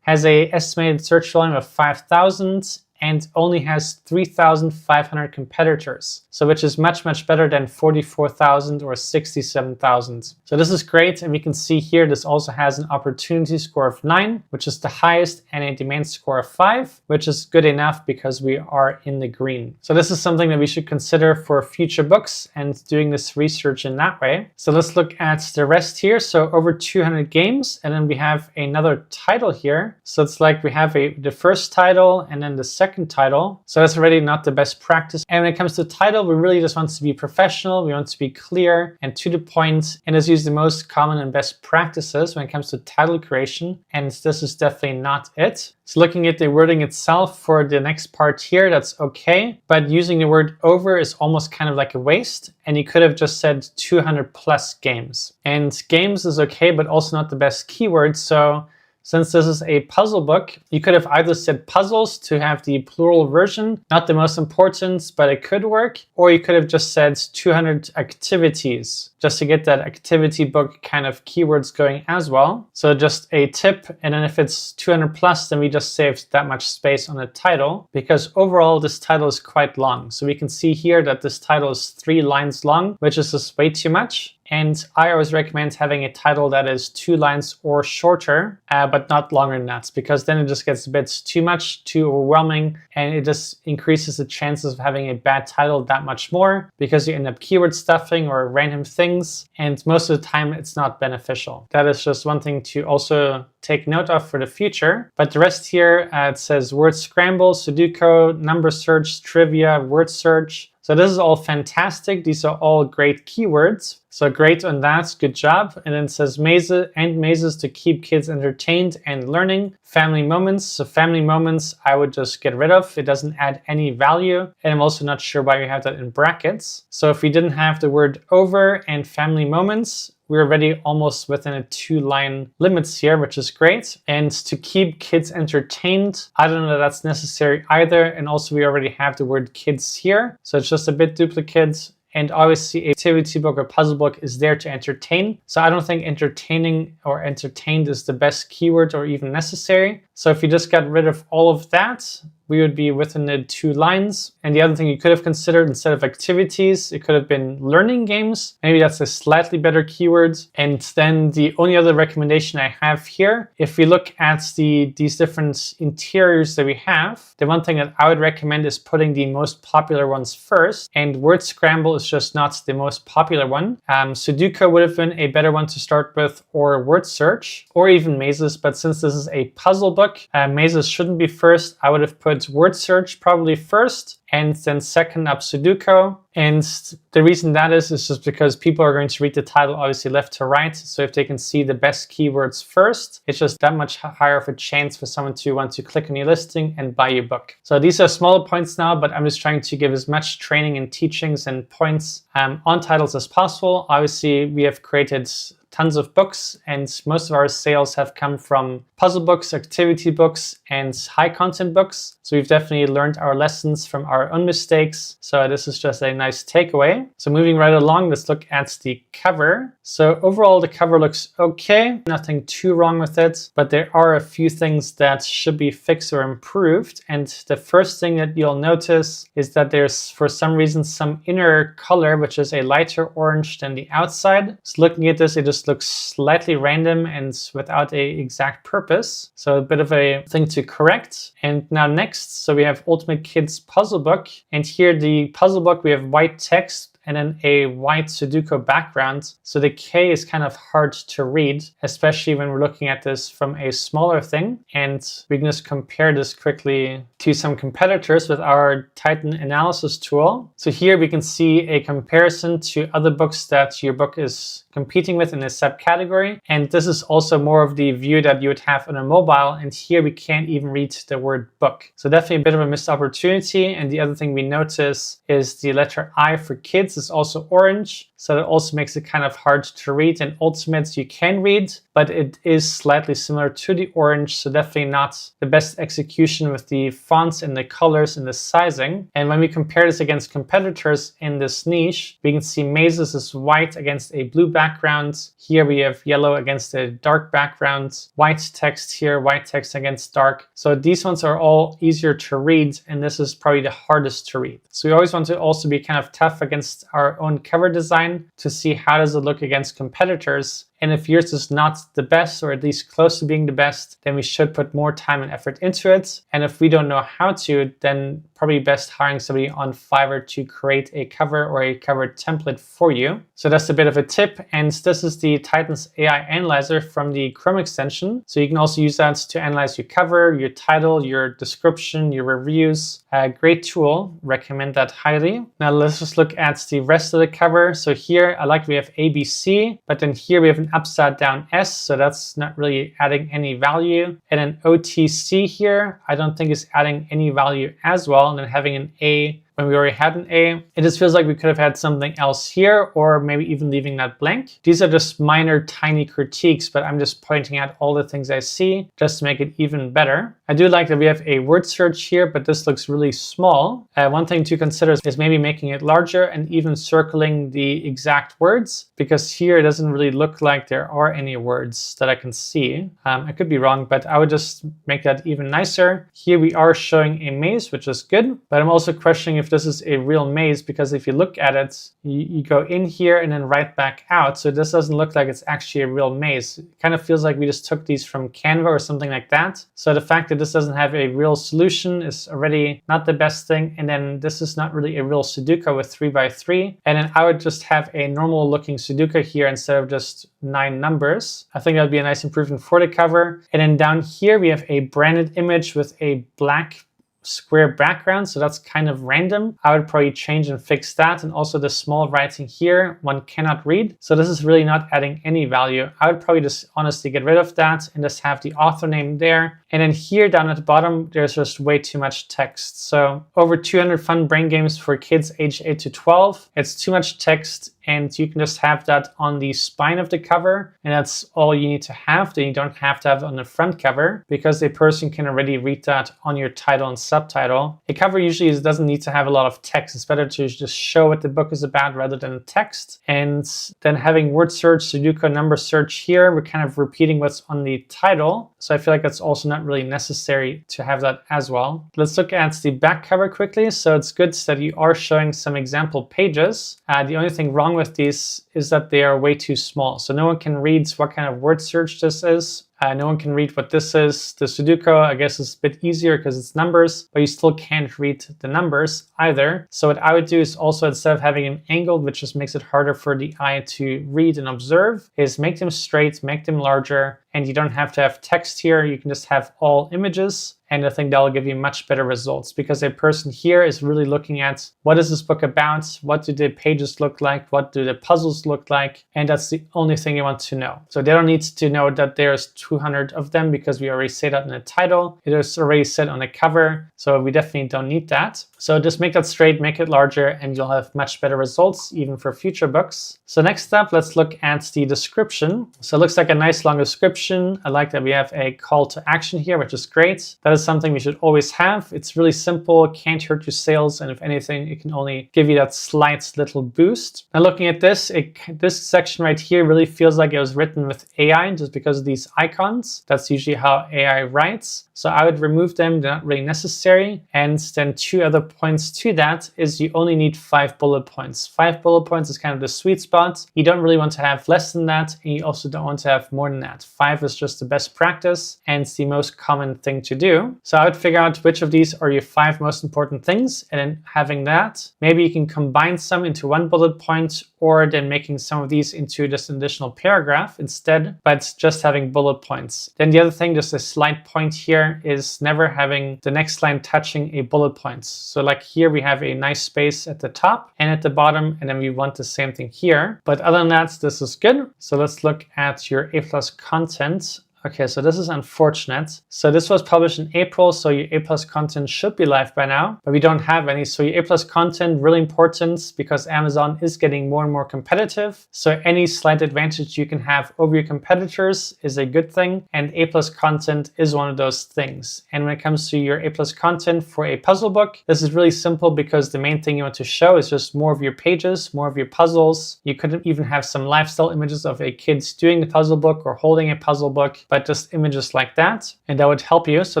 has a estimated search volume of 5,000 and only has 3,500 competitors. So which is much, much better than 44,000 or 67,000. So this is great. And we can see here, this also has an opportunity score of 9, which is the highest, and a domain score of 5, which is good enough because we are in the green. So this is something that we should consider for future books and doing this research in that way. So let's look at the rest here. So over 200 games, and then we have another title here. So it's like we have the first title and then the second title. So that's already not the best practice. And when it comes to title, we really just want to be professional. We want to be clear and to the point, and just use the most common and best practices when it comes to title creation. And this is definitely not it. So looking at the wording itself for the next part here, that's okay. But using the word over is almost kind of like a waste. And you could have just said 200 plus games. And games is okay, but also not the best keyword. So since this is a puzzle book, you could have either said puzzles to have the plural version, not the most important, but it could work. Or you could have just said 200 activities, just to get that activity book kind of keywords going as well. So just a tip, and then if it's 200 plus, then we just saved that much space on the title, because overall this title is quite long. So we can see here that this title is 3 lines long, which is just way too much. And I always recommend having a title that is 2 lines or shorter, but not longer than that, because then it just gets a bit too much, too overwhelming, and it just increases the chances of having a bad title that much more, because you end up keyword stuffing or random things, and most of the time it's not beneficial. That is just one thing to also take note of for the future. But the rest here, it says word scramble, Sudoku, number search, trivia, word search. So this is all fantastic. These are all great keywords. So great on that, good job. And then it says mazes to keep kids entertained and learning. Family moments. So family moments, I would just get rid of. It doesn't add any value. And I'm also not sure why we have that in brackets. So if we didn't have the word over and family moments, we're already almost within a 2-line limits here, which is great. And to keep kids entertained, I don't know that that's necessary either. And also we already have the word kids here. So it's just a bit duplicate. And obviously, activity book or puzzle book is there to entertain. So I don't think entertaining or entertained is the best keyword or even necessary. So if you just got rid of all of that, we would be within the 2 lines. And the other thing you could have considered, instead of activities, it could have been learning games. Maybe that's a slightly better keyword. And then the only other recommendation I have here, if we look at these different interiors that we have, the one thing that I would recommend is putting the most popular ones first. And word scramble is just not the most popular one. Sudoku would have been a better one to start with, or word search, or even mazes. But since this is a puzzle book, mazes shouldn't be first. I would have put word search probably first, and then second up Sudoku. And the reason that is just because people are going to read the title obviously left to right. So if they can see the best keywords first, it's just that much higher of a chance for someone to want to click on your listing and buy your book. So these are smaller points now, but I'm just trying to give as much training and teachings and points on titles as possible. Obviously, we have created tons of books, and most of our sales have come from puzzle books, activity books, and high content books. So we've definitely learned our lessons from our own mistakes. So this is just a nice takeaway. So moving right along, let's look at the cover. So overall, the cover looks okay. Nothing too wrong with it, but there are a few things that should be fixed or improved. And the first thing that you'll notice is that there's, for some reason, some inner color, which is a lighter orange than the outside. So looking at this, it just looks slightly random and without a exact purpose. So a bit of a thing to correct. And now next, so we have Ultimate Kids Puzzle Book. And here the puzzle book, we have white text and then a white Sudoku background. So the K is kind of hard to read, especially when we're looking at this from a smaller thing. And we can just compare this quickly to some competitors with our Titan analysis tool. So here we can see a comparison to other books that your book is competing with in a subcategory. And this is also more of the view that you would have on a mobile. And here we can't even read the word book. So definitely a bit of a missed opportunity. And the other thing we notice is the letter I for kids is also orange. So that also makes it kind of hard to read. In Ultimate, you can read, but it is slightly similar to the orange. So definitely not the best execution with the fonts and the colors and the sizing. And when we compare this against competitors in this niche, we can see Mazes is white against a blue background. Here we have yellow against a dark background, white text here, white text against dark. So these ones are all easier to read, and this is probably the hardest to read. So we always want to also be kind of tough against our own cover design to see how does it look against competitors. And if yours is not the best, or at least close to being the best, then we should put more time and effort into it. And if we don't know how to, then probably best hiring somebody on Fiverr to create a cover or a cover template for you. So that's a bit of a tip. And this is the Titans AI Analyzer from the Chrome extension. So you can also use that to analyze your cover, your title, your description, your reviews. A great tool, recommend that highly. Now let's just look at the rest of the cover. So here I like we have ABC, but then here we have an upside down S, so that's not really adding any value. And then OTC here, I don't think is adding any value as well. And then having an A when we already had an A. It just feels like we could have had something else here, or maybe even leaving that blank. These are just minor, tiny critiques, but I'm just pointing out all the things I see just to make it even better. I do like that we have a word search here, but this looks really small. One thing to consider is maybe making it larger and even circling the exact words, because here it doesn't really look like there are any words that I can see. I could be wrong, but I would just make that even nicer. Here we are showing a maze, which is good, but I'm also questioning if this is a real maze, because if you look at it, you go in here and then right back out. So this doesn't look like it's actually a real maze. It kind of feels like we just took these from Canva or something like that. So the fact that this doesn't have a real solution is already not the best thing. And then this is not really a real Sudoku with 3x3. And then I would just have a normal looking Sudoku here instead of just 9 numbers. I think that would be a nice improvement for the cover. And then down here we have a branded image with a black square background, so that's kind of random. I would probably change and fix that. And also the small writing here, one cannot read. So this is really not adding any value. I would probably just honestly get rid of that and just have the author name there. And then here down at the bottom, there's just way too much text. So over 200 fun brain games for kids aged 8 to 12. It's too much text and you can just have that on the spine of the cover, and that's all you need to have. Then you don't have to have it on the front cover because a person can already read that on your title and subtitle. A cover usually doesn't need to have a lot of text. It's better to just show what the book is about rather than text. And then having word search, Sudoku, number search here, we're kind of repeating what's on the title. So I feel like that's also not really necessary to have that as well. Let's look at the back cover quickly. So it's good that you are showing some example pages. The only thing wrong with these is that they are way too small. So no one can read what kind of word search this is. No one can read what this is. The Sudoku, I guess, is a bit easier because it's numbers, but you still can't read the numbers either. So what I would do is also, instead of having them angled, which just makes it harder for the eye to read and observe, is make them straight, make them larger, and you don't have to have text here. You can just have all images. And I think that'll give you much better results because a person here is really looking at what is this book about? What do the pages look like? What do the puzzles look like? And that's the only thing you want to know. So they don't need to know that there's 200 of them because we already say that in the title. It is already said on the cover. So we definitely don't need that. So just make that straight, make it larger, and you'll have much better results even for future books. So next up, let's look at the description. So it looks like a nice long description. I like that we have a call to action here, which is great. That is something we should always have. It's really simple, can't hurt your sales, and if anything, it can only give you that slight little boost. Now looking at this, this section right here really feels like it was written with AI just because of these icons. That's usually how AI writes. So I would remove them, they're not really necessary. And then two other points to that is you only need 5 bullet points. 5 bullet points is kind of the sweet spot. You don't really want to have less than that, and you also don't want to have more than that. 5 is just the best practice, and it's the most common thing to do. So I would figure out which of these are your 5 most important things, and then having that, maybe you can combine some into 1 bullet point, or then making some of these into just an additional paragraph instead, but just having bullet points. Then the other thing, just a slight point here, is never having the next line touching a bullet point. So like here we have a nice space at the top and at the bottom, and then we want the same thing here. But other than that, this is good. So let's look at your A+ content. Okay, so this is unfortunate. So this was published in April, so your A+ content should be live by now, but we don't have any. So your A+ content, really important because Amazon is getting more and more competitive. So any slight advantage you can have over your competitors is a good thing, and A+ content is one of those things. And when it comes to your A+ content for a puzzle book, this is really simple because the main thing you want to show is just more of your pages, more of your puzzles. You could even have some lifestyle images of a kid doing the puzzle book or holding a puzzle book, but just images like that, and that would help you. So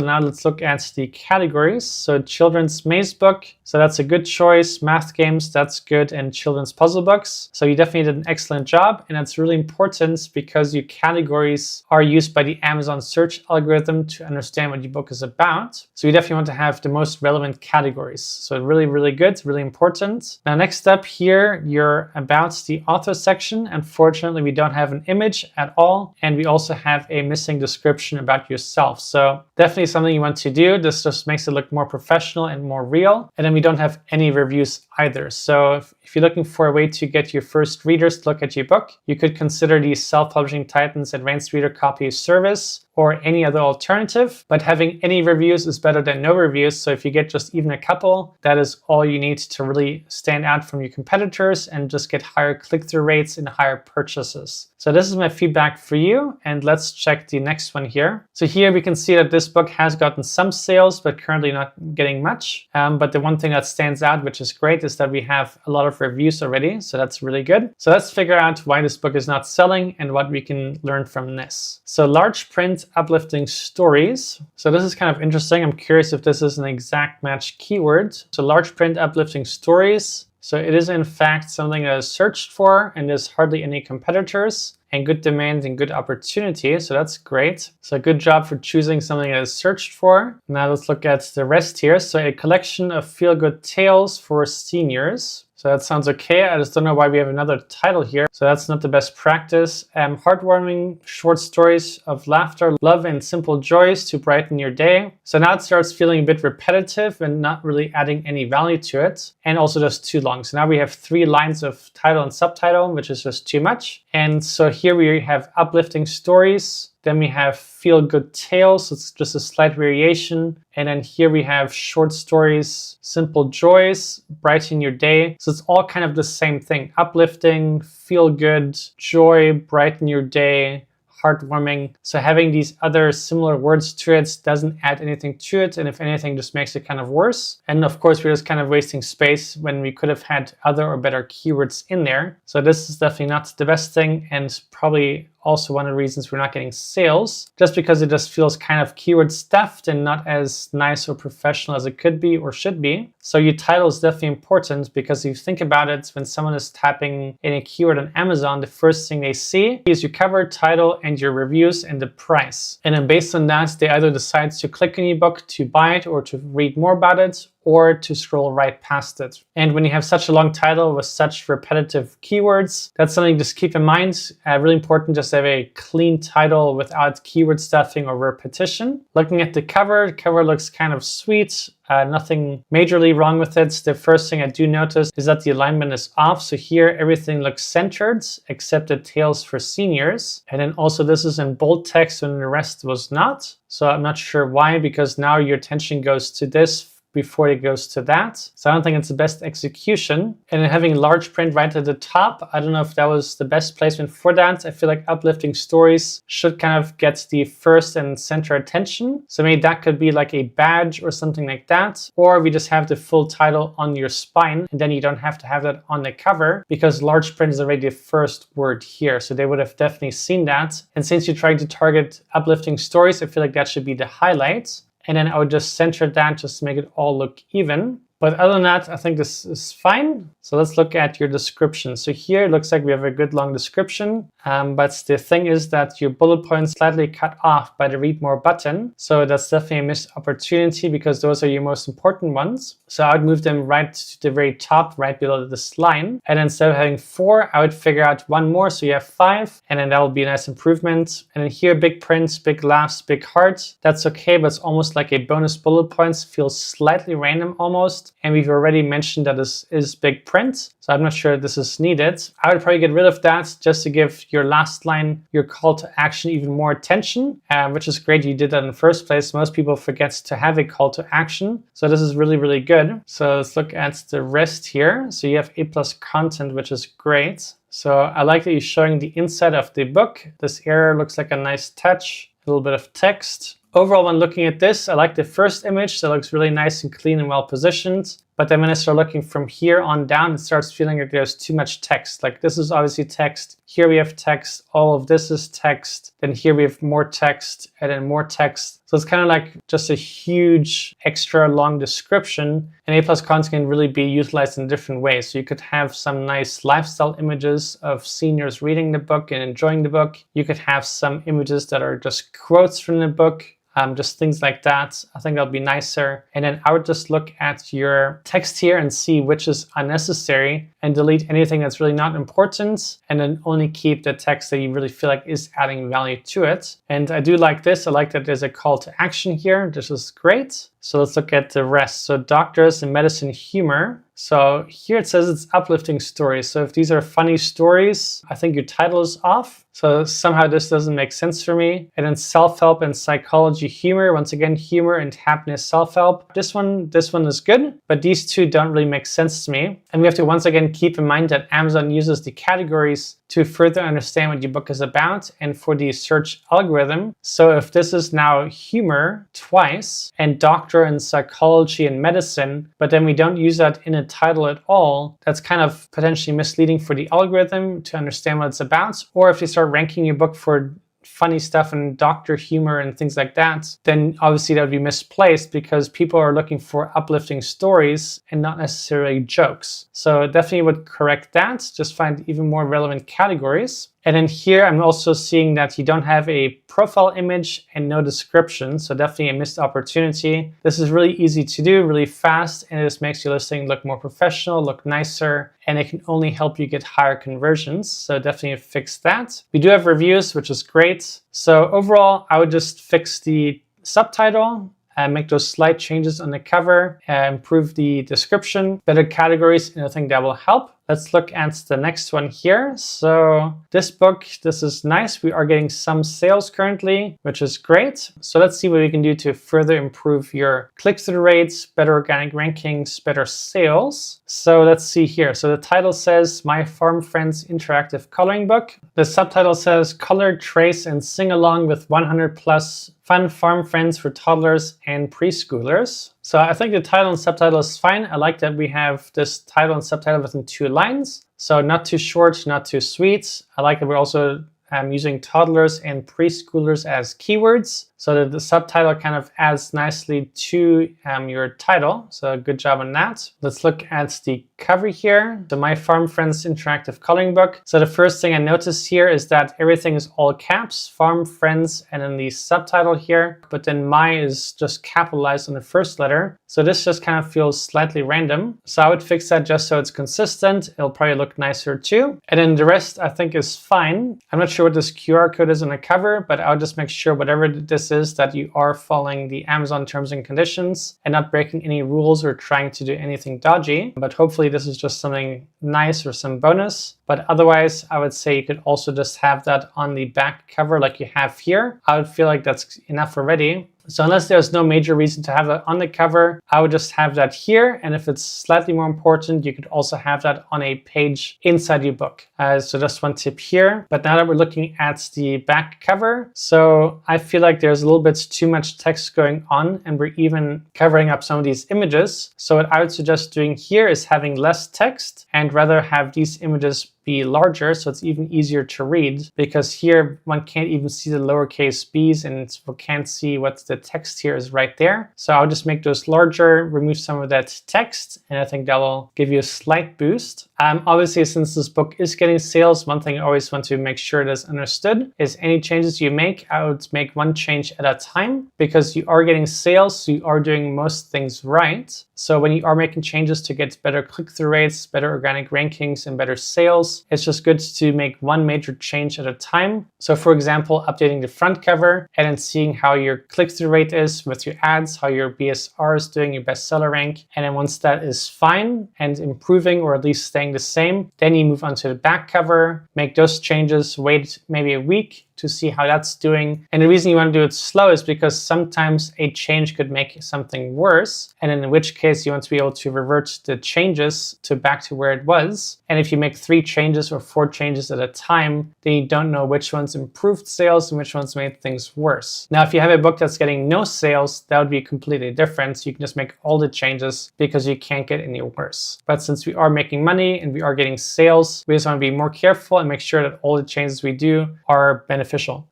now let's look at the categories. So children's maze book, so that's a good choice. Math games, that's good, and children's puzzle books. So you definitely did an excellent job, and that's really important because your categories are used by the Amazon search algorithm to understand what your book is about. So you definitely want to have the most relevant categories. So really, really good, really important. Now next up here, you're about the author section. Unfortunately, we don't have an image at all, and we also have a missing description about yourself. So definitely something you want to do. This just makes it look more professional and more real. And then we don't have any reviews either. So if you're looking for a way to get your first readers to look at your book, you could consider the Self-Publishing Titans Advanced Reader Copy service or any other alternative, but having any reviews is better than no reviews. So if you get just even a couple, that is all you need to really stand out from your competitors and just get higher click-through rates and higher purchases. So this is my feedback for you, and let's check the next one here. So here we can see that this book has gotten some sales, but currently not getting much. But the one thing that stands out, which is great, is that we have a lot of reviews already. So that's really good. So let's figure out why this book is not selling and what we can learn from this. So large print, uplifting stories. So this is kind of interesting. I'm curious if this is an exact match keyword. So large print, uplifting stories. So it is in fact something that is searched for, and there's hardly any competitors, and good demand and good opportunity. So that's great. So good job for choosing something that is searched for. Now let's look at the rest here. So a collection of feel-good tales for seniors. So that sounds okay. I just don't know why we have another title here. So that's not the best practice. Heartwarming short stories of laughter, love, and simple joys to brighten your day. So now it starts feeling a bit repetitive and not really adding any value to it. And also just too long. So now we have 3 lines of title and subtitle, which is just too much. And so here we have uplifting stories. Then we have feel good tales. It's just a slight variation. And then here we have short stories, simple joys, brighten your day. So it's all kind of the same thing. Uplifting, feel good, joy, brighten your day, heartwarming. So having these other similar words to it doesn't add anything to it, and if anything, just makes it kind of worse. And of course, we're just kind of wasting space when we could have had other or better keywords in there. So this is definitely not the best thing, and probably also one of the reasons we're not getting sales, just because it just feels kind of keyword stuffed and not as nice or professional as it could be or should be. So your title is definitely important, because if you think about it, when someone is typing in a keyword on Amazon, the first thing they see is your cover, title, and your reviews and the price. And then based on that, they either decide to click on your book to buy it or to read more about it, or to scroll right past it. And when you have such a long title with such repetitive keywords, that's something to just keep in mind. Really important just to have a clean title without keyword stuffing or repetition. Looking at the cover looks kind of sweet. Nothing majorly wrong with it. The first thing I do notice is that the alignment is off. So here everything looks centered except the Tales for Seniors. And then also this is in bold text and the rest was not. So I'm not sure why, because now your attention goes to this before it goes to that. So I don't think it's the best execution. And then having large print right at the top, I don't know if that was the best placement for that. I feel like uplifting stories should kind of get the first and center attention. So maybe that could be like a badge or something like that. Or we just have the full title on your spine, and then you don't have to have that on the cover, because large print is already the first word here. So they would have definitely seen that. And since you're trying to target uplifting stories, I feel like that should be the highlight. And then I would just center that just to make it all look even. But other than that, I think this is fine. So let's look at your description. So here it looks like we have a good long description. But the thing is that your bullet points slightly cut off by the read more button. So that's definitely a missed opportunity, because those are your most important ones. So I would move them right to the very top, right below this line. And instead of having 4, I would figure out 1 more. So you have 5, and then that will be a nice improvement. And then here, big prints, big laughs, big hearts. That's okay, but it's almost like a bonus bullet points. Feels slightly random almost. And we've already mentioned that this is big print, so I'm not sure this is needed. I would probably get rid of that just to give your last line, your call to action, even more attention, which is great. You did that in the first place. Most people forget to have a call to action, so this is really, really good. So let's look at the rest here. So you have A+ content, which is great. So I like that you're showing the inside of the book. This area looks like a nice touch, a little bit of text. Overall, when looking at this, I like the first image. That looks really nice and clean and well positioned. But then when I start looking from here on down, it starts feeling like there's too much text. Like this is obviously text. Here we have text. All of this is text. Then here we have more text and then more text. So it's kind of like just a huge extra long description. And A+ content can really be utilized in different ways. So you could have some nice lifestyle images of seniors reading the book and enjoying the book. You could have some images that are just quotes from the book. Just things like that. I think that'll be nicer. And then I would just look at your text here and see which is unnecessary and delete anything that's really not important, and then only keep the text that you really feel like is adding value to it. And I do like this. I like that there's a call to action here. This is great. So let's look at the rest. So doctors and medicine humor. So here it says it's uplifting stories. So if these are funny stories, I think your title is off. So somehow this doesn't make sense for me. And then self-help and psychology humor. Once again, humor and happiness self-help. This one is good, but these two don't really make sense to me. And we have to once again keep in mind that Amazon uses the categories to further understand what your book is about and for the search algorithm. So if this is now humor twice and doctor and psychology and medicine, but then we don't use that in a title at all, that's kind of potentially misleading for the algorithm to understand what it's about. Or if they start ranking your book for funny stuff and doctor humor and things like that, then obviously that would be misplaced, because people are looking for uplifting stories and not necessarily jokes. So definitely would correct that, just find even more relevant categories. And then here I'm also seeing that you don't have a profile image and no description, so definitely a missed opportunity. This is really easy to do, really fast, and it just makes your listing look more professional, look nicer, and it can only help you get higher conversions, so definitely fix that. We do have reviews, which is great. So overall, I would just fix the subtitle, make those slight changes on the cover, improve the description, better categories, and I think that will help. Let's look at the next one here. So this book, this is nice. We are getting some sales currently, which is great. So let's see what we can do to further improve your click-through rates, better organic rankings, better sales. So let's see here. So the title says My Farm Friends Interactive Coloring Book. The subtitle says Color, Trace, and Sing Along with 100 plus fun farm friends for toddlers and preschoolers. So I think the title and subtitle is fine. I like that we have this title and subtitle within 2 lines. So not too short, not too sweet. I like that we're also using toddlers and preschoolers as keywords, so that the subtitle kind of adds nicely to your title. So good job on that. Let's look at the cover here. So My Farm Friends Interactive Coloring Book. So the first thing I notice here is that everything is all caps, Farm Friends, and then the subtitle here, but then my is just capitalized on the first letter. So this just kind of feels slightly random. So I would fix that just so it's consistent. It'll probably look nicer too. And then the rest I think is fine. I'm not sure what this QR code is on the cover, but I'll just make sure whatever this is that you are following the Amazon terms and conditions and not breaking any rules or trying to do anything dodgy. But hopefully this is just something nice or some bonus. But otherwise, I would say you could also just have that on the back cover like you have here. I would feel like that's enough already. So unless there's no major reason to have that on the cover, I would just have that here. And if it's slightly more important, you could also have that on a page inside your book. So just one tip here. But now that we're looking at the back cover, so I feel like there's a little bit too much text going on, and we're even covering up some of these images. So what I would suggest doing here is having less text and rather have these images be larger, so it's even easier to read, because here one can't even see the lowercase b's and we can't see what the text here is right there. So I'll just make those larger, remove some of that text, and I think that will give you a slight boost. Obviously, since this book is getting sales, one thing I always want to make sure it is understood is any changes you make, I would make one change at a time, because you are getting sales, so you are doing most things right. So when you are making changes to get better click-through rates, better organic rankings, and better sales, it's just good to make one major change at a time. So for example, updating the front cover and then seeing how your click-through rate is with your ads, how your BSR is doing, your bestseller rank. And then once that is fine and improving, or at least staying the same, then you move on to the back cover, make those changes, wait maybe a week to see how that's doing. And the reason you want to do it slow is because sometimes a change could make something worse, and in which case you want to be able to revert the changes to back to where it was. And if you make 3 changes or 4 changes at a time, then you don't know which ones improved sales and which ones made things worse. Now, if you have a book that's getting no sales, that would be completely different. So you can just make all the changes because you can't get any worse. But since we are making money and we are getting sales, we just want to be more careful and make sure that all the changes we do are beneficial.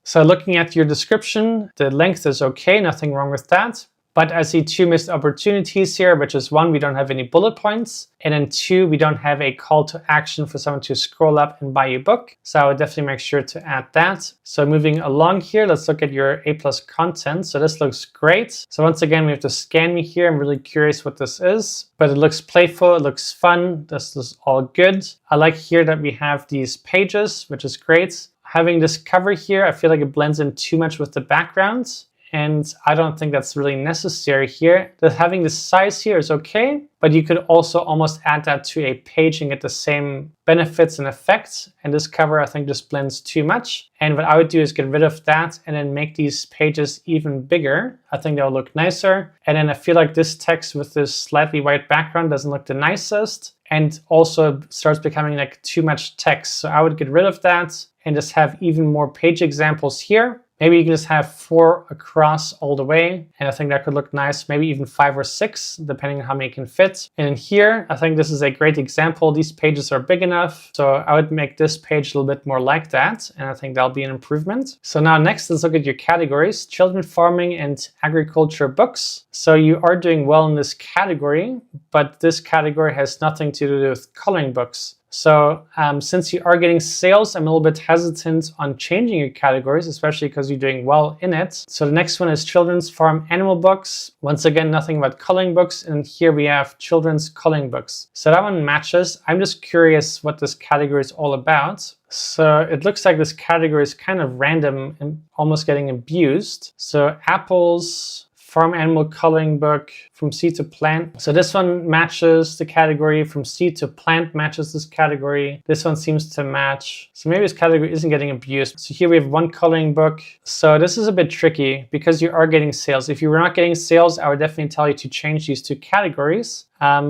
So looking at your description, the length is okay, nothing wrong with that. But I see 2 missed opportunities here, which is 1, we don't have any bullet points, and then 2, we don't have a call to action for someone to scroll up and buy your book. So I would definitely make sure to add that. So moving along here, let's look at your A+ content. So this looks great. So once again, we have to scan me here. I'm really curious what this is, but it looks playful, it looks fun. This is all good. I like here that we have these pages, which is great. Having this cover here, I feel like it blends in too much with the background, and I don't think that's really necessary here. That having the size here is okay, but you could also almost add that to a page and get the same benefits and effects. And this cover, I think, just blends too much. And what I would do is get rid of that and then make these pages even bigger. I think they'll look nicer. And then I feel like this text with this slightly white background doesn't look the nicest, and also starts becoming like too much text. So I would get rid of that and just have even more page examples here. Maybe you can just have 4 across all the way, and I think that could look nice. Maybe even 5 or 6, depending on how many can fit. And in here, I think this is a great example. These pages are big enough, so I would make this page a little bit more like that, and I think that'll be an improvement. So now next, let's look at your categories: children, farming, and agriculture books. So you are doing well in this category, but this category has nothing to do with coloring books. So since you are getting sales, I'm a little bit hesitant on changing your categories, especially because you're doing well in it. So the next one is children's farm animal books. Once again, nothing about coloring books. And here we have children's coloring books. So that one matches. I'm just curious what this category is all about. So it looks like this category is kind of random and almost getting abused. So apples, farm animal coloring book, from seed to plant. So this one matches the category. From seed to plant matches this category. This one seems to match. So maybe this category isn't getting abused. So here we have one coloring book. So this is a bit tricky because you are getting sales. If you were not getting sales, I would definitely tell you to change these two categories.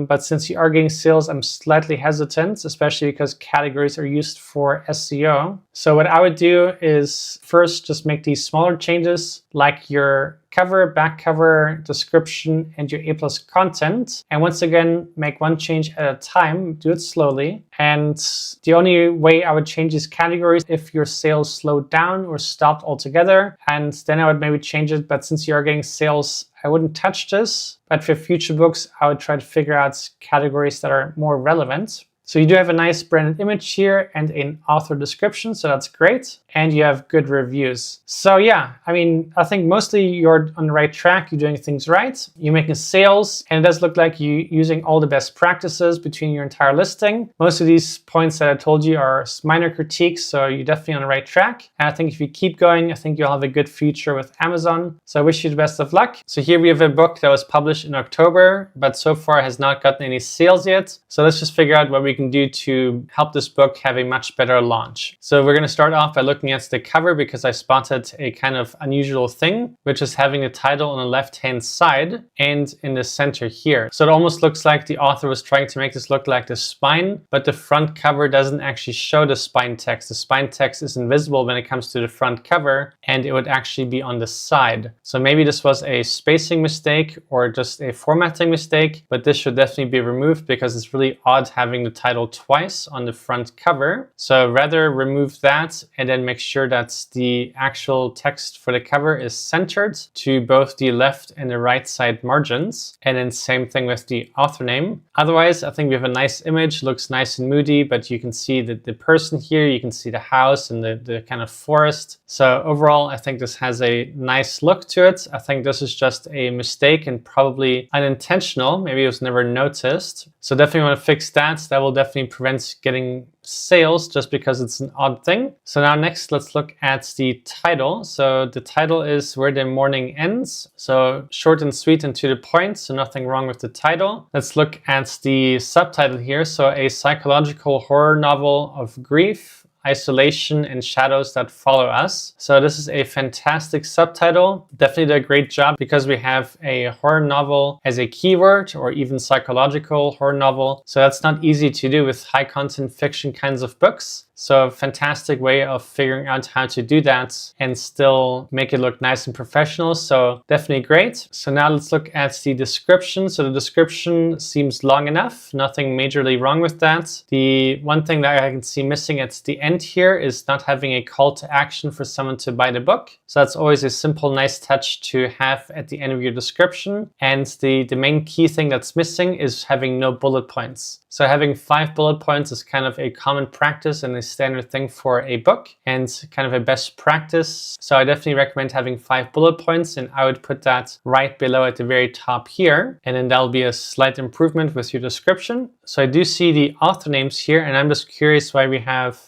But since you are getting sales, I'm slightly hesitant, especially because categories are used for SEO. So what I would do is first just make these smaller changes, like your cover, back cover, description, and your A+ content. And once again, make one change at a time, do it slowly. And the only way I would change these categories if your sales slowed down or stopped altogether. And then I would maybe change it. But since you are getting sales, I wouldn't touch this. But for future books, I would try to figure out categories that are more relevant. So you do have a nice branded image here and an author description, so that's great. And you have good reviews. So yeah, I mean, I think mostly you're on the right track. You're doing things right. You're making sales, and it does look like you're using all the best practices between your entire listing. Most of these points that I told you are minor critiques, so you're definitely on the right track. And I think if you keep going, I think you'll have a good future with Amazon. So I wish you the best of luck. So here we have a book that was published in October, but so far has not gotten any sales yet. So let's just figure out what we can do to help this book have a much better launch. So we're going to start off by looking at the cover because I spotted a kind of unusual thing, which is having the title on the left-hand side and in the center here. So it almost looks like the author was trying to make this look like the spine, but the front cover doesn't actually show the spine text. The spine text is invisible when it comes to the front cover, and it would actually be on the side. So maybe this was a spacing mistake or just a formatting mistake, but this should definitely be removed because it's really odd having the title twice on the front cover. So rather remove that and then make sure that the actual text for the cover is centered to both the left and the right side margins. And then same thing with the author name. Otherwise, I think we have a nice image, looks nice and moody, but you can see that the person here, you can see the house and the kind of forest. So overall, I think this has a nice look to it. I think this is just a mistake and probably unintentional. Maybe it was never noticed. So definitely want to fix that. That will definitely prevent getting sales just because it's an odd thing. So now next, let's look at the title. So the title is Where the Morning Ends. So short and sweet and to the point. So nothing wrong with the title. Let's look at the subtitle here. So a psychological horror novel of grief, isolation, and shadows that follow us. So this is a fantastic subtitle. Definitely did a great job because we have a horror novel as a keyword, or even psychological horror novel. So that's not easy to do with high content fiction kinds of books. So a fantastic way of figuring out how to do that and still make it look nice and professional. So definitely great. So now let's look at the description. So the description seems long enough. Nothing majorly wrong with that. The one thing that I can see missing at the end here is not having a call to action for someone to buy the book. So that's always a simple, nice touch to have at the end of your description. And the main key thing that's missing is having no bullet points. So having 5 bullet points is kind of a common practice and a standard thing for a book and kind of a best practice. So I definitely recommend having 5 bullet points, and I would put that right below at the very top here. And then that'll be a slight improvement with your description. So I do see the author names here, and I'm just curious why we have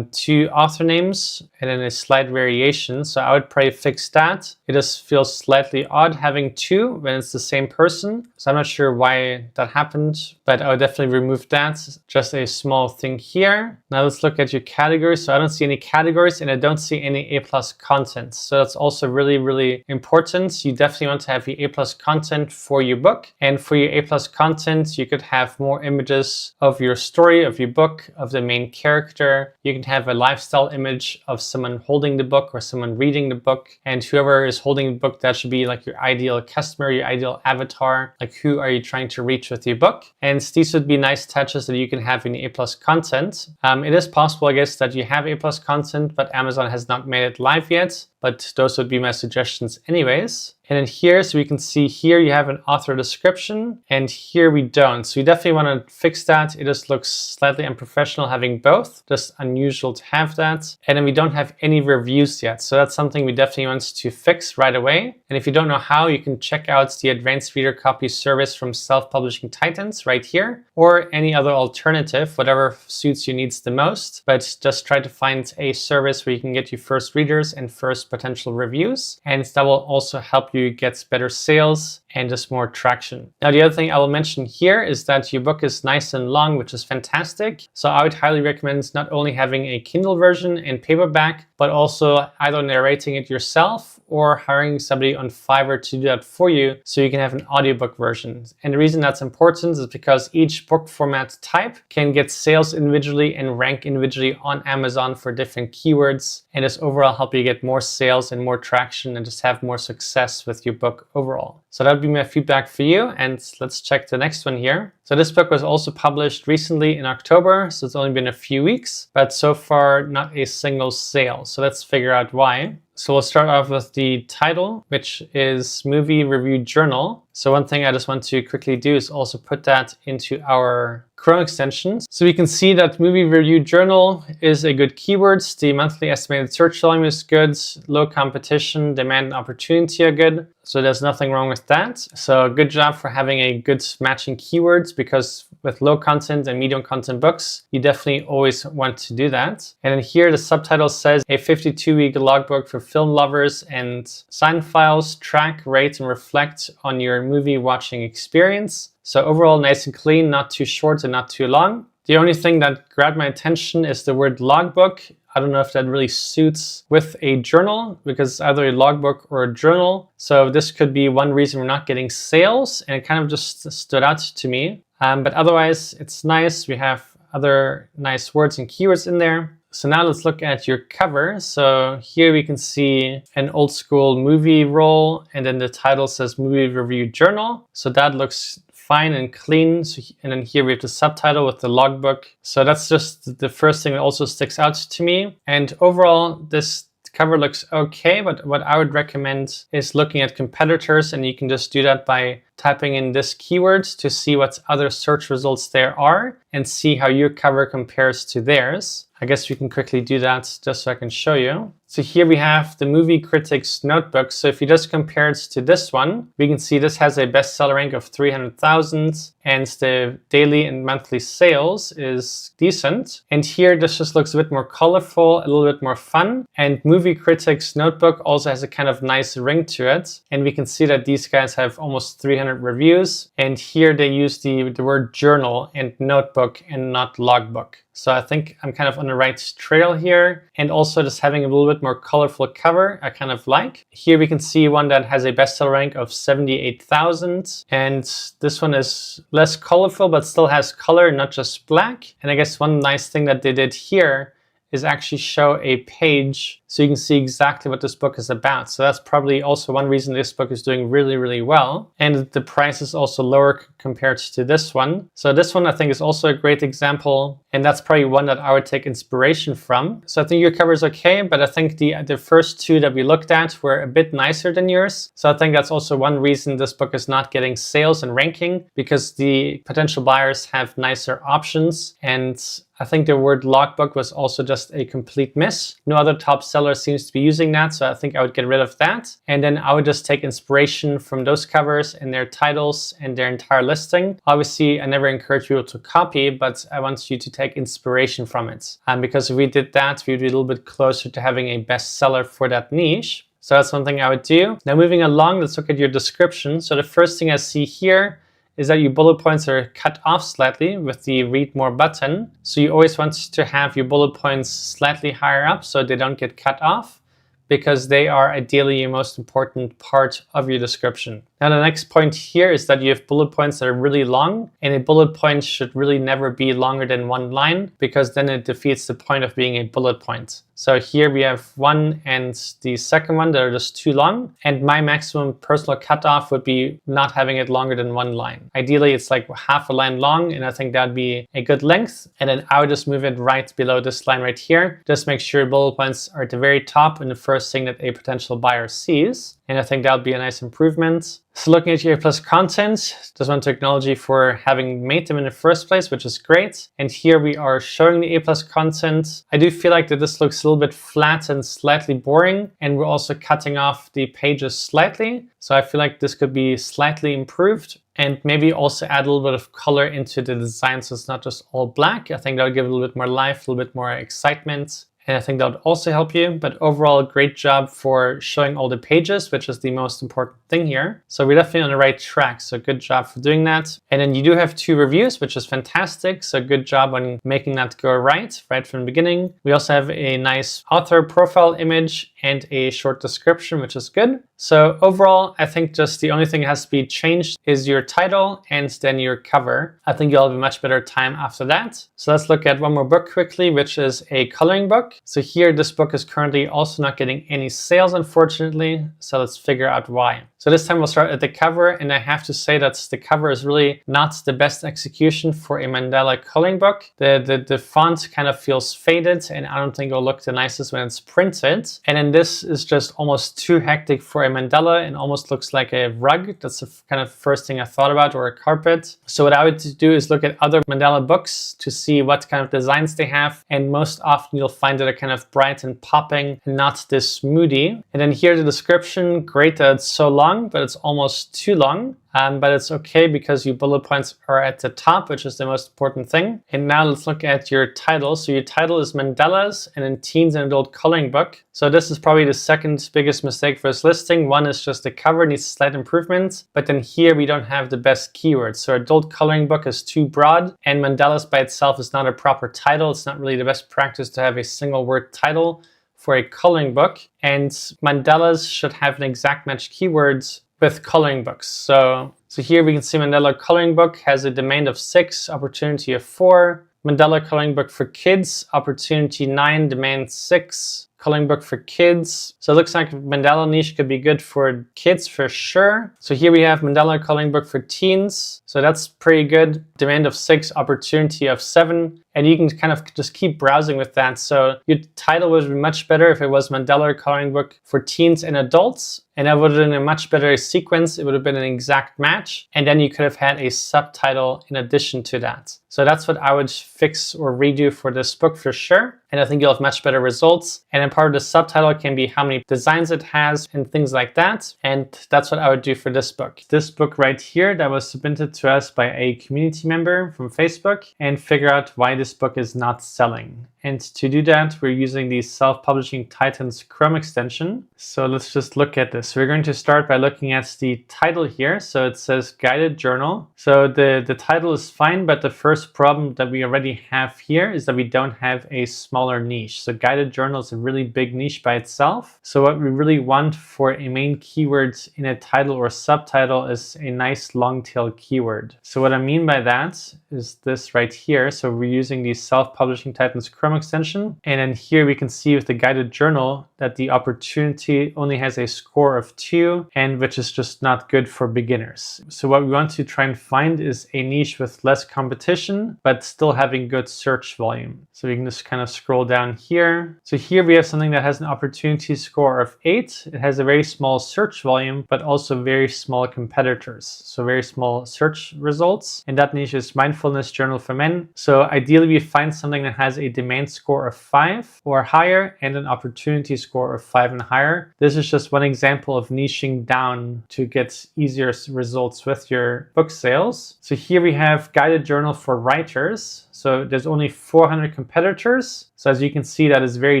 2 author names and then a slight variation. So I would probably fix that. It just feels slightly odd having 2 when it's the same person. So I'm not sure why that happened, but I would definitely remove that. Just a small thing here. Now let's look at your categories. So I don't see any categories and I don't see any A+ content. So that's also really, really important. You definitely want to have your A+ content for your book. And for your A+ content, you could have more images of your story, of your book, of the main character. You can have a lifestyle image of someone holding the book or someone reading the book. And whoever is holding the book, that should be like your ideal customer, your ideal avatar. Like, who are you trying to reach with your book? And these would be nice touches that you can have in A+ content. It is possible, I guess, that you have A+ content, but Amazon has not made it live yet. But those would be my suggestions anyways. And then here, so we can see here you have an author description, and here we don't. So you definitely want to fix that. It just looks slightly unprofessional having both, just unusual to have that. And then we don't have any reviews yet. So that's something we definitely want to fix right away. And if you don't know how, you can check out the advanced reader copy service from Self-Publishing Titans right here, or any other alternative, whatever suits your needs the most. But just try to find a service where you can get your first readers and first potential reviews, and that will also help you get better sales and just more traction. Now, the other thing I will mention here is that your book is nice and long, which is fantastic. So I would highly recommend not only having a Kindle version and paperback, but also either narrating it yourself or hiring somebody on Fiverr to do that for you so you can have an audiobook version. And the reason that's important is because each book format type can get sales individually and rank individually on Amazon for different keywords, and this overall help you get more sales and more traction and just have more success with your book overall. So that would be my feedback for you, and let's check the next one here. So this book was also published recently in October, so it's only been a few weeks, but so far not a single sale. So let's figure out why. So we'll start off with the title, which is Movie Review Journal. So one thing I just want to quickly do is also put that into our Chrome extensions. So we can see that Movie Review Journal is a good keyword. The monthly estimated search volume is good. Low competition, demand and opportunity are good. So there's nothing wrong with that. So good job for having a good matching keywords, because with low content and medium content books, you definitely always want to do that. And then here the subtitle says a 52-week logbook for film lovers and sign files, track, rate, and reflect on your movie watching experience. So overall nice and clean, not too short and not too long. The only thing that grabbed my attention is the word logbook. I don't know if that really suits with a journal, because it's either a logbook or a journal. So this could be one reason we're not getting sales, and it kind of just stood out to me. But otherwise, it's nice. We have other nice words and keywords in there. So now let's look at your cover. So here we can see an old school movie roll, and then the title says Movie Review Journal. So that looks fine and clean. So, and then here we have the subtitle with the logbook. So that's just the first thing that also sticks out to me. And overall, this cover looks okay, but what I would recommend is looking at competitors, and you can just do that by typing in this keyword to see what other search results there are and see how your cover compares to theirs. I guess we can quickly do that just so I can show you. So here we have the Movie Critics Notebook. So if you just compare it to this one, we can see this has a bestseller rank of 300,000 and the daily and monthly sales is decent. And here this just looks a bit more colorful, a little bit more fun. And Movie Critics Notebook also has a kind of nice ring to it. And we can see that these guys have almost 300 reviews. And here they use the word journal and notebook and not logbook. So I think I'm kind of on the right trail here. And also just having a little bit more colorful cover, I kind of like. Here we can see one that has a bestseller rank of 78,000. And this one is less colorful, but still has color, not just black. And I guess one nice thing that they did here is actually show a page so you can see exactly what this book is about. So that's probably also one reason this book is doing really, really well. And the price is also lower compared to this one. So this one I think is also a great example, and that's probably one that I would take inspiration from. So I think your cover is okay, but I think the first two that we looked at were a bit nicer than yours. So I think that's also one reason this book is not getting sales and ranking, because the potential buyers have nicer options. And I think the word logbook was also just a complete miss. No other top seller seems to be using that, so I think I would get rid of that. And then I would just take inspiration from those covers and their titles and their entire listing. Obviously, I never encourage people to copy, but I want you to take inspiration from it. Because if we did that, we'd be a little bit closer to having a bestseller for that niche. So that's one thing I would do. Now moving along, let's look at your description. So the first thing I see here is that your bullet points are cut off slightly with the read more button. So you always want to have your bullet points slightly higher up so they don't get cut off, because they are ideally your most important part of your description. Now the next point here is that you have bullet points that are really long, and a bullet point should really never be longer than one line, because then it defeats the point of being a bullet point. So here we have one and the second one that are just too long, and my maximum personal cutoff would be not having it longer than one line. Ideally it's like half a line long, and I think that'd be a good length. And then I would just move it right below this line right here. Just make sure bullet points are at the very top and the first thing that a potential buyer sees. And I think that would be a nice improvement. So looking at your A+ content, just want to acknowledge you for having made them in the first place, which is great. And here we are showing the A+ content. I do feel like that this looks a little bit flat and slightly boring, and we're also cutting off the pages slightly. So I feel like this could be slightly improved, and maybe also add a little bit of color into the design so it's not just all black. I think that would give it a little bit more life, a little bit more excitement. and I think that would also help you. But overall, great job for showing all the pages, which is the most important thing here. So we're definitely on the right track. So good job for doing that. And then you do have 2 reviews, which is fantastic. So good job on making that go right from the beginning. We also have a nice author profile image and a short description, which is good. So overall, I think just the only thing that has to be changed is your title and then your cover. I think you'll have a much better time after that. So let's look at one more book quickly, which is a coloring book. So here, this book is currently also not getting any sales, unfortunately. So let's figure out why. So this time we'll start at the cover, and I have to say that the cover is really not the best execution for a Mandela coloring book. The font kind of feels faded, and I don't think it'll look the nicest when it's printed. And then this is just almost too hectic for a Mandela and almost looks like a rug. That's the kind of first thing I thought about, or a carpet. So what I would do is look at other Mandela books to see what kind of designs they have, and most often you'll find that they're kind of bright and popping and not this moody. And then here the description, great that it's so long, but it's almost too long. But it's okay because your bullet points are at the top, which is the most important thing. And now let's look at your title. So your title is Mandela's and in Teens and Adult Coloring Book. So this is probably the second biggest mistake for this listing. One is just the cover needs slight improvements, but then here we don't have the best keywords. So Adult Coloring Book is too broad, and Mandela's by itself is not a proper title. It's not really the best practice to have a single word title for a coloring book. And Mandela's should have an exact match keywords with coloring books. So here we can see Mandela coloring book has a domain of 6, opportunity of 4. Mandela coloring book for kids, opportunity 9, domain 6. Coloring book for kids. So it looks like Mandela niche could be good for kids for sure. So here we have Mandela coloring book for teens. So that's pretty good. Demand of 6, opportunity of 7. And you can kind of just keep browsing with that. So your title would be much better if it was Mandela coloring book for teens and adults. And that would have been a much better sequence. It would have been an exact match. And then you could have had a subtitle in addition to that. So that's what I would fix or redo for this book for sure. And I think you'll have much better results. And then part of the subtitle can be how many designs it has and things like that. And that's what I would do for this book. This book right here that was submitted to us by a community member from Facebook, and figure out why this book is not selling. And to do that, we're using the Self-Publishing Titans Chrome extension. So let's just look at this. We're going to start by looking at the title here. So it says Guided Journal. So the title is fine, but the first problem that we already have here is that we don't have a smaller niche. So Guided Journal is a really big niche by itself. So what we really want for a main keyword in a title or subtitle is a nice long tail keyword. So what I mean by that is this right here. So we're using the Self-Publishing Titans Chrome extension. And then here we can see with the Guided Journal that the opportunity only has a score of 2, and which is just not good for beginners. So what we want to try and find is a niche with less competition, but still having good search volume. So we can just kind of scroll down here. So here we have something that has an opportunity score of 8. It has a very small search volume, but also very small competitors. So very small search results. And that niche is Mindfulness Journal for Men. So ideally we find something that has a domain score of 5 or higher and an opportunity score of 5 and higher. This is just one example of niching down to get easier results with your book sales. So here we have Guided Journal for Writers. So there's only 400 competitors. So as you can see, that is very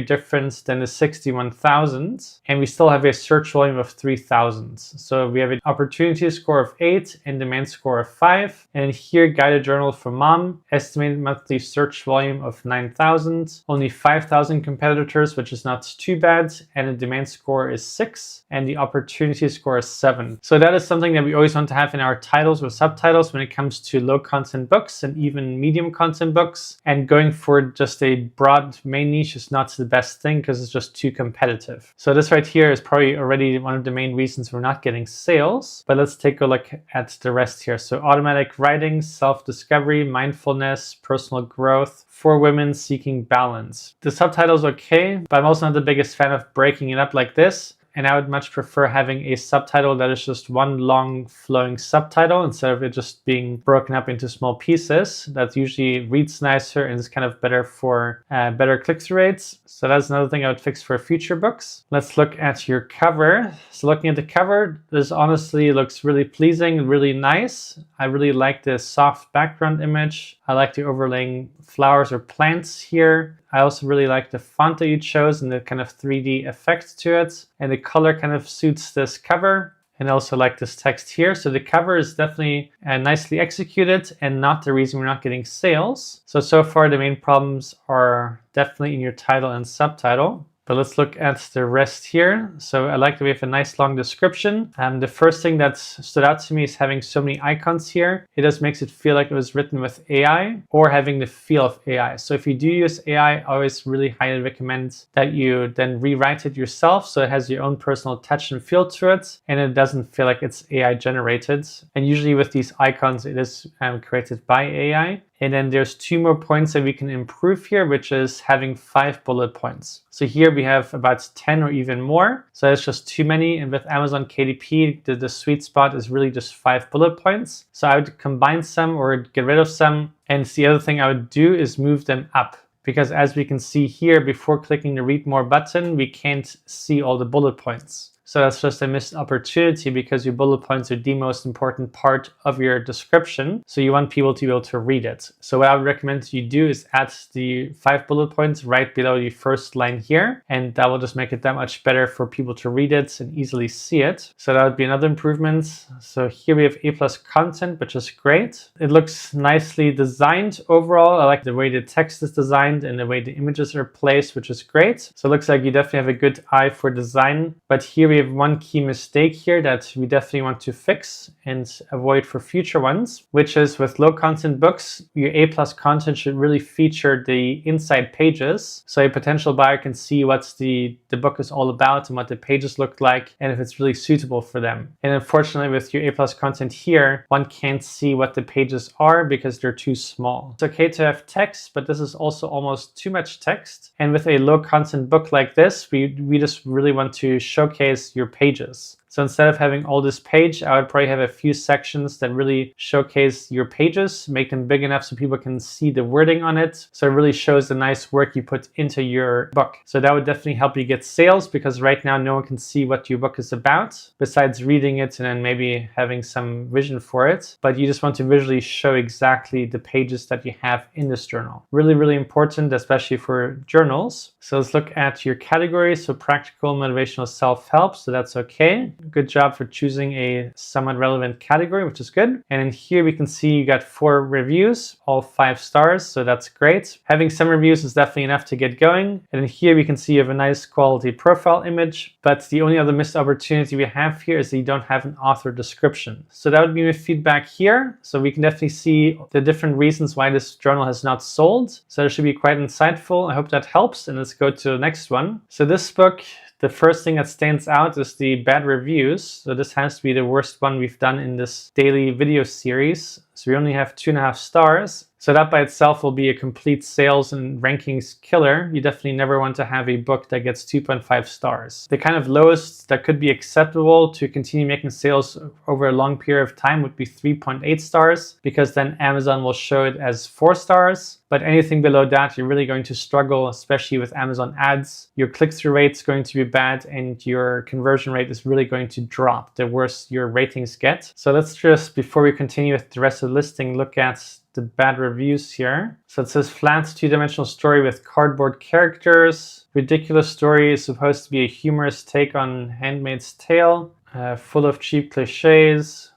different than the 61,000. And we still have a search volume of 3,000. So we have an opportunity score of 8 and demand score of 5. And here, Guided Journal for Mom, estimated monthly search volume of 9,000. Only 5,000 competitors, which is not too bad. And the demand score is 6. And the opportunity score is 7. So that is something that we always want to have in our titles or subtitles when it comes to low content books and even medium content books. And going for just a broad main niche is not the best thing because it's just too competitive. So this right here is probably already one of the main reasons we're not getting sales. But let's take a look at the rest here. So automatic writing, self-discovery, mindfulness, personal growth, for women seeking balance. The subtitle is okay, but I'm also not the biggest fan of breaking it up like this. And I would much prefer having a subtitle that is just one long flowing subtitle instead of it just being broken up into small pieces. That usually reads nicer and is kind of better for better click-through rates. So that's another thing I would fix for future books. Let's look at your cover. So looking at the cover, this honestly looks really pleasing, really nice. I really like the soft background image. I like the overlaying flowers or plants here. I also really like the font that you chose and the kind of 3D effect to it. And the color kind of suits this cover. And I also like this text here. So the cover is definitely nicely executed and not the reason we're not getting sales. So far the main problems are definitely in your title and subtitle. But let's look at the rest here. So I like that we have a nice long description. The first thing that stood out to me is having so many icons here. It just makes it feel like it was written with AI or having the feel of AI. So if you do use AI, I always really highly recommend that you then rewrite it yourself so it has your own personal touch and feel to it and it doesn't feel like it's AI generated. And usually with these icons, it is created by AI. And then there's 2 more points that we can improve here, which is having 5 bullet points. So here we have about 10 or even more. So that's just too many. And with Amazon KDP, the sweet spot is really just 5 bullet points. So I would combine some or get rid of some. And the other thing I would do is move them up. Because as we can see here, before clicking the read more button, we can't see all the bullet points. So that's just a missed opportunity because your bullet points are the most important part of your description. So you want people to be able to read it. So what I would recommend you do is add the 5 bullet points right below the first line here. And that will just make it that much better for people to read it and easily see it. So that would be another improvement. So here we have A+ content, which is great. It looks nicely designed overall. I like the way the text is designed and the way the images are placed, which is great. So it looks like you definitely have a good eye for design. But here we have one key mistake here that we definitely want to fix and avoid for future ones, which is with low content books, your A+ content should really feature the inside pages. So a potential buyer can see what the book is all about and what the pages look like and if it's really suitable for them. And unfortunately with your A+ content here, one can't see what the pages are because they're too small. It's okay to have text, but this is also almost too much text. And with a low content book like this, we just really want to showcase your pages. So instead of having all this page, I would probably have a few sections that really showcase your pages, make them big enough so people can see the wording on it. So it really shows the nice work you put into your book. So that would definitely help you get sales because right now no one can see what your book is about besides reading it and then maybe having some vision for it. But you just want to visually show exactly the pages that you have in this journal. Really, really important, especially for journals. So let's look at your categories. So practical, motivational, self-help. So that's okay. Good job for choosing a somewhat relevant category, which is good. And in here we can see you got 4 reviews, all 5 stars, so that's great. Having some reviews is definitely enough to get going. And in here we can see you have a nice quality profile image, but the only other missed opportunity we have here is that you don't have an author description. So that would be my feedback here. So we can definitely see the different reasons why this journal has not sold. So it should be quite insightful. I hope that helps. And let's go to the next one. So this book, the first thing that stands out is the bad reviews. So this has to be the worst one we've done in this daily video series. So we only have 2.5 stars. So that by itself will be a complete sales and rankings killer. You definitely never want to have a book that gets 2.5 stars. The kind of lowest that could be acceptable to continue making sales over a long period of time would be 3.8 stars, because then Amazon will show it as 4 stars. But anything below that, you're really going to struggle, especially with Amazon ads. Your click-through rate is going to be bad and your conversion rate is really going to drop the worse your ratings get. So let's just, before we continue with the rest of the listing, look at the bad reviews here. So it says flat 2-dimensional story with cardboard characters. Ridiculous story is supposed to be a humorous take on Handmaid's Tale. Full of cheap cliches.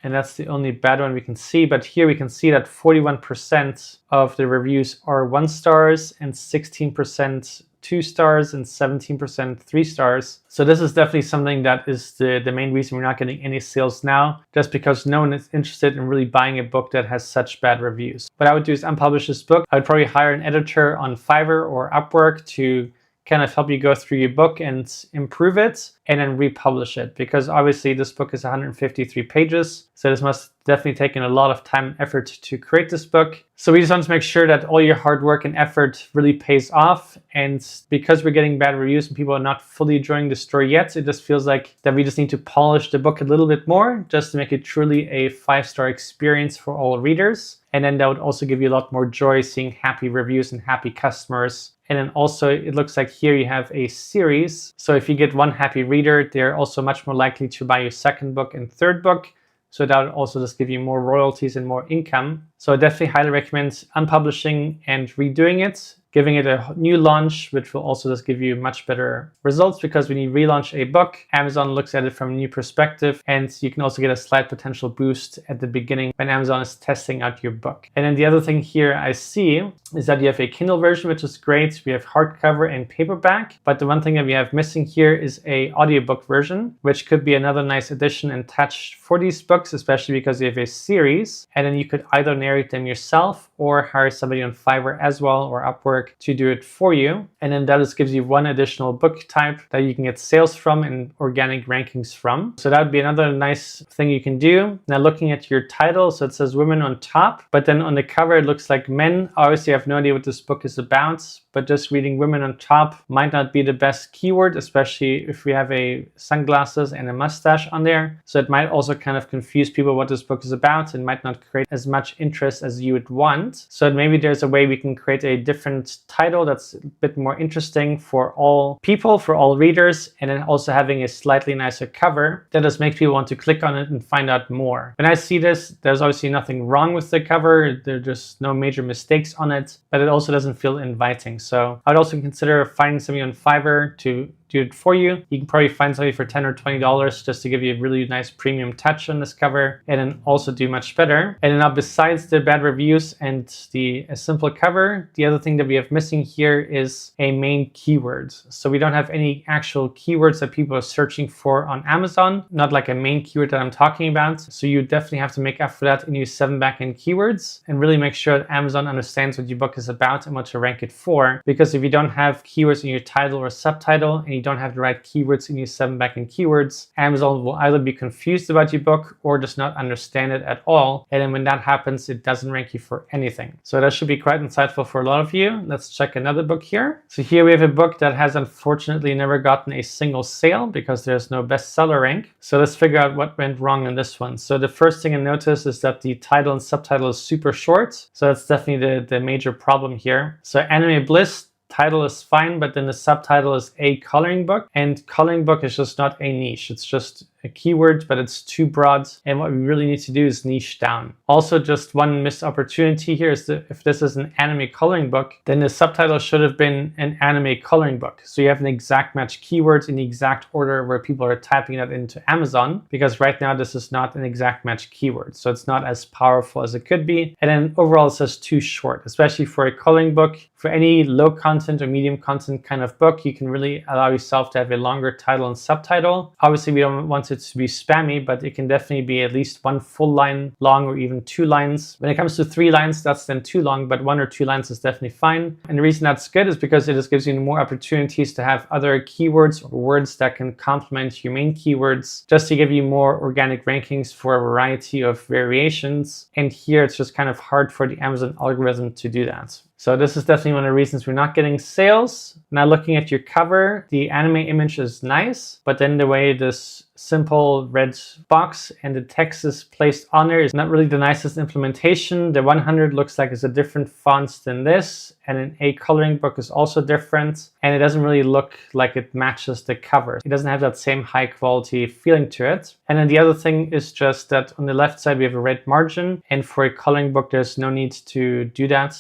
And that's the only bad one we can see. But here we can see that 41% of the reviews are 1 stars and 16% 2 stars and 17% 3 stars. So this is definitely something that is the main reason we're not getting any sales now, just because no one is interested in really buying a book that has such bad reviews. What I would do is unpublish this book. I would probably hire an editor on Fiverr or Upwork to kind of help you go through your book and improve it and then republish it, because obviously this book is 153 pages. So this must definitely taken a lot of time and effort to create this book. So we just want to make sure that all your hard work and effort really pays off. And because we're getting bad reviews and people are not fully enjoying the story yet, it just feels like that we just need to polish the book a little bit more just to make it truly a 5-star experience for all readers. And then that would also give you a lot more joy seeing happy reviews and happy customers. And then also it looks like here you have a series. So if you get 1 happy reader, they're also much more likely to buy your 2nd book and 3rd book. So that would also just give you more royalties and more income. So I definitely highly recommend unpublishing and redoing it. giving it a new launch, which will also just give you much better results, because when you relaunch a book, Amazon looks at it from a new perspective, and you can also get a slight potential boost at the beginning when Amazon is testing out your book. And then the other thing here I see is that you have a Kindle version, which is great. We have hardcover and paperback, but the one thing that we have missing here is a audiobook version, which could be another nice addition and touch for these books, especially because you have a series, and then you could either narrate them yourself or hire somebody on Fiverr as well, or Upwork, to do it for you. And then that just gives you one additional book type that you can get sales from and organic rankings from. So that would be another nice thing you can do. Now looking at your title, so it says women on top, but then on the cover it looks like men. Obviously I have no idea what this book is about, but just reading women on top might not be the best keyword, especially if we have a sunglasses and a mustache on there. So it might also kind of confuse people what this book is about and might not create as much interest as you would want. So maybe there's a way we can create a different title that's a bit more interesting for all people, for all readers, and then also having a slightly nicer cover that just makes people want to click on it and find out more. When I see this, there's obviously nothing wrong with the cover. There's just no major mistakes on it, but it also doesn't feel inviting. So I'd also consider finding somebody on Fiverr to do it for you. You can probably find somebody for $10 or $20 just to give you a really nice premium touch on this cover, and then also do much better. And then now, besides the bad reviews and a simple cover, the other thing that we have missing here is a main keyword. So we don't have any actual keywords that people are searching for on Amazon, not like a main keyword that I'm talking about. So you definitely have to make up for that and use 7 backend keywords and really make sure that Amazon understands what your book is about and what to rank it for. Because if you don't have keywords in your title or subtitle, and you don't have the right keywords in your 7 backend keywords, Amazon will either be confused about your book or just not understand it at all. And then when that happens, it doesn't rank you for anything. So that should be quite insightful for a lot of you. Let's check another book here. So here we have a book that has unfortunately never gotten a single sale because there's no bestseller rank. So let's figure out what went wrong in this one. So the first thing I noticed is that the title and subtitle is super short. So that's definitely the major problem here. So Anime Bliss title is fine, but then the subtitle is a coloring book, and coloring book is just not a niche. It's just a keyword, but it's too broad, and what we really need to do is niche down. Also, just one missed opportunity here is that if this is an anime coloring book, then the subtitle should have been an anime coloring book. So you have an exact match keywords in the exact order where people are typing that into Amazon, because right now this is not an exact match keyword. So it's not as powerful as it could be. And then overall it says too short, especially for a coloring book. For any low content or medium content kind of book, you can really allow yourself to have a longer title and subtitle. Obviously we don't want it to be spammy, but it can definitely be at least 1 full line long, or even 2 lines. When it comes to 3 lines, that's then too long, but 1 or 2 lines is definitely fine. And the reason that's good is because it just gives you more opportunities to have other keywords or words that can complement your main keywords, just to give you more organic rankings for a variety of variations. And here it's just kind of hard for the Amazon algorithm to do that. So this is definitely one of the reasons we're not getting sales. Now looking at your cover, the anime image is nice, but then the way this simple red box and the text is placed on there is not really the nicest implementation. The 100 looks like it's a different font than this, and an A coloring book is also different, and it doesn't really look like it matches the cover. It doesn't have that same high quality feeling to it. And then the other thing is just that on the left side we have a red margin, and for a coloring book there's no need to do that.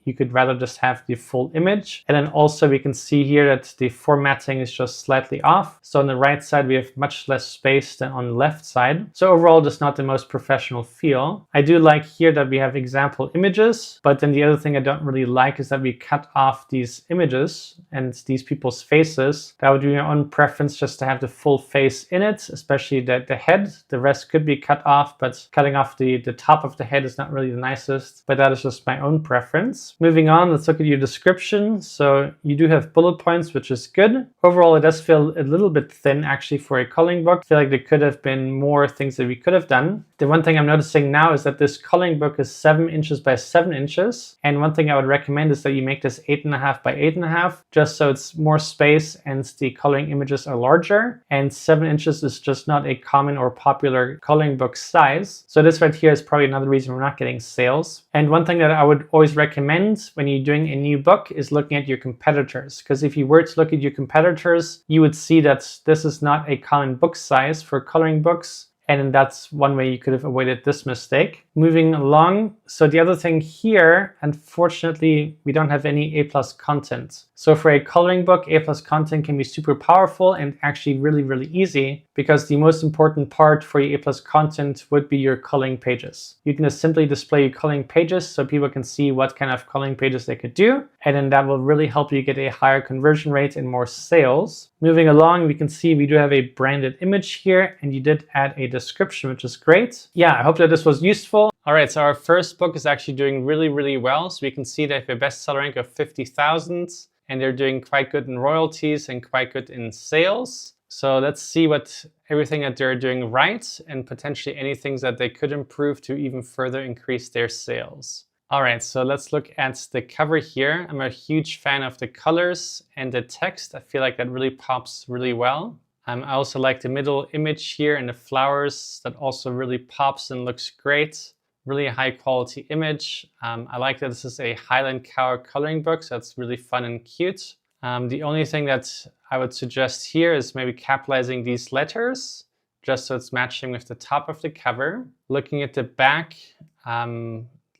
You could rather just have the full image. And then also we can see here that the formatting is just slightly off. So on the right side, we have much less space than on the left side. So overall, just not the most professional feel. I do like here that we have example images, but then the other thing I don't really like is that we cut off these images and these people's faces. That would be your own preference, just to have the full face in it, especially the head. The rest could be cut off, but cutting off the top of the head is not really the nicest, but that is just my own preference. Moving on, let's look at your description. So you do have bullet points, which is good. Overall, it does feel a little bit thin actually for a coloring book. I feel like there could have been more things that we could have done. The one thing I'm noticing now is that this coloring book is 7 inches by 7 inches. And one thing I would recommend is that you make this 8.5 by 8.5, just so it's more space and the coloring images are larger. And 7 inches is just not a common or popular coloring book size. So this right here is probably another reason we're not getting sales. And one thing that I would always recommend when you're doing a new book is looking at your competitors. Because if you were to look at your competitors, you would see that this is not a common book size for coloring books. And that's one way you could have avoided this mistake. Moving along, so the other thing here, unfortunately, we don't have any A+ content. So for a coloring book, A+ content can be super powerful and actually really, really easy, because the most important part for your A+ content would be your coloring pages. You can just simply display your coloring pages so people can see what kind of coloring pages they could do, and then that will really help you get a higher conversion rate and more sales. Moving along, we can see we do have a branded image here, and you did add a description, which is great. Yeah, I hope that this was useful. All right, so our first book is actually doing really, really well. So we can see they have a bestseller rank of 50,000, and they're doing quite good in royalties and quite good in sales. So let's see what everything that they're doing right, and potentially any things that they could improve to even further increase their sales. All right, so let's look at the cover here. I'm a huge fan of the colors and the text. I feel like that really pops really well. I also like the middle image here and the flowers. That also really pops and looks great. Really high quality image. I like that this is a Highland Cow coloring book, so it's really fun and cute. The only thing that I would suggest here is maybe capitalizing these letters, just so it's matching with the top of the cover. Looking at the back,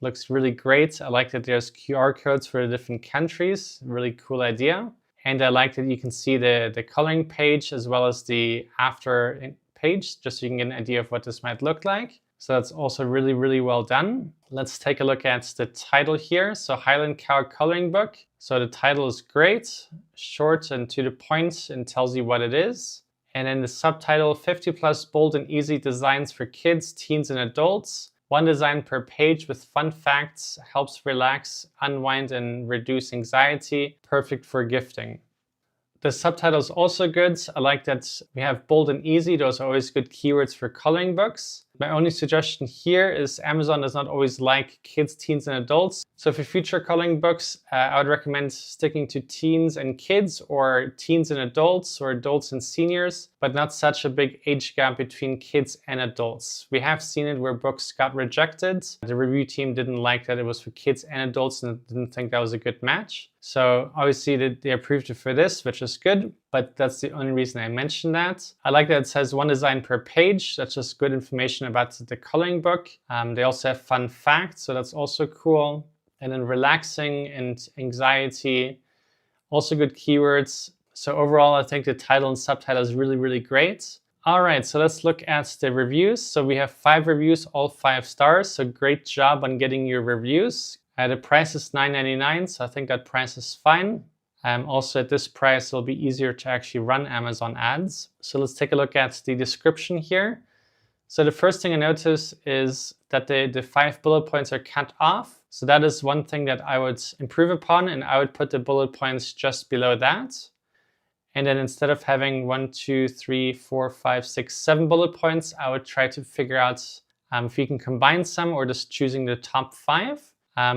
looks really great. I like that there's QR codes for the different countries. Really cool idea. And I like that you can see the coloring page as well as the after page, just so you can get an idea of what this might look like. So that's also really, really well done. Let's take a look at the title here. So Highland Cow coloring book. So the title is great, short and to the point, and tells you what it is. And then the subtitle, 50+ bold and easy designs for kids, teens, and adults. One design per page with fun facts, helps relax, unwind, and reduce anxiety. Perfect for gifting. The subtitle is also good. I like that we have bold and easy. Those are always good keywords for coloring books. My only suggestion here is Amazon does not always like kids, teens, and adults. So for future coloring books, I would recommend sticking to teens and kids, or teens and adults, or adults and seniors, but not such a big age gap between kids and adults. We have seen it where books got rejected. The review team didn't like that it was for kids and adults and didn't think that was a good match. So obviously they approved it for this, which is good, but that's the only reason I mentioned that. I like that it says one design per page. That's just good information about the coloring book. They also have fun facts, so that's also cool. And then relaxing and anxiety, also good keywords. So overall, I think the title and subtitle is really, really great. All right, so let's look at the reviews. So we have 5 reviews, all 5 stars. So great job on getting your reviews. The price is $9.99, so I think that price is fine. Also at this price, it'll be easier to actually run Amazon ads. So let's take a look at the description here. So the first thing I notice is that the 5 bullet points are cut off. So that is one thing that I would improve upon, and I would put the bullet points just below that. And then instead of having 1, 2, 3, 4, 5, 6, 7 bullet points, I would try to figure out if you can combine some, or just choosing the top 5.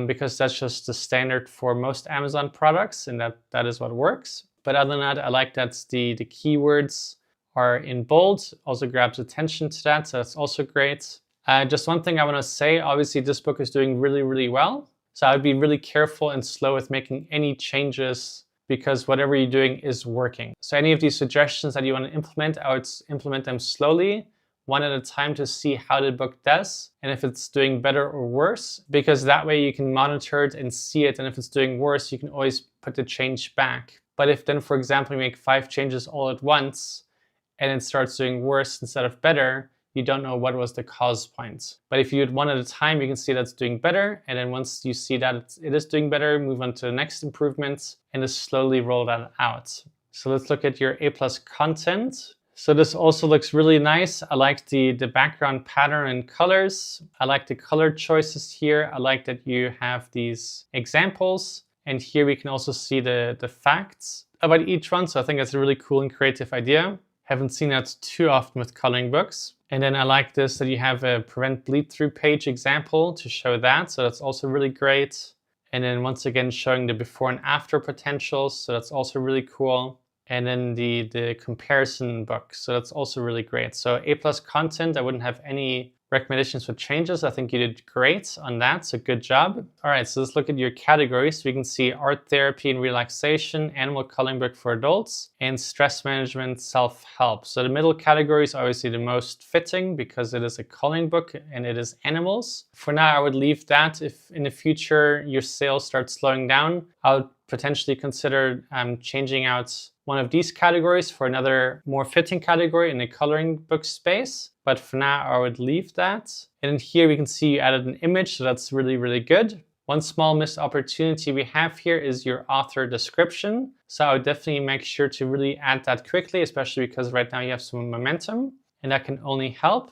Because that's just the standard for most Amazon products, and that is what works. But other than that, I like that the keywords are in bold, also grabs attention to that, so that's also great. Just one thing I want to say, obviously this book is doing really, really well. So I would be really careful and slow with making any changes, because whatever you're doing is working. So any of these suggestions that you want to implement, I would implement them slowly, one at a time, to see how the book does and if it's doing better or worse, because that way you can monitor it and see it, and if it's doing worse, you can always put the change back. But if then, for example, you make 5 changes all at once and it starts doing worse instead of better, you don't know what was the cause point. But if you do it one at a time, you can see that's doing better, and then once you see that it is doing better, move on to the next improvements and just slowly roll that out. So let's look at your A+ content. So this also looks really nice. I like the background pattern and colors. I like the color choices here. I like that you have these examples. And here we can also see the facts about each one. So I think that's a really cool and creative idea. Haven't seen that too often with coloring books. And then I like this, that you have a prevent bleed through page example to show that. So that's also really great. And then once again, showing the before and after potentials. So that's also really cool. And then the comparison book. So that's also really great. So A+ content, I wouldn't have any recommendations for changes. I think you did great on that, so good job. All right, so let's look at your categories. We can see art therapy and relaxation, animal coloring book for adults, and stress management, self-help. So the middle category is obviously the most fitting because it is a coloring book and it is animals. For now, I would leave that. If in the future your sales start slowing down, I would potentially consider changing out one of these categories for another more fitting category in the coloring book space. But for now, I would leave that. And in here, we can see you added an image, so that's really, really good. One small missed opportunity we have here is your author description. So I would definitely make sure to really add that quickly, especially because right now you have some momentum, and that can only help.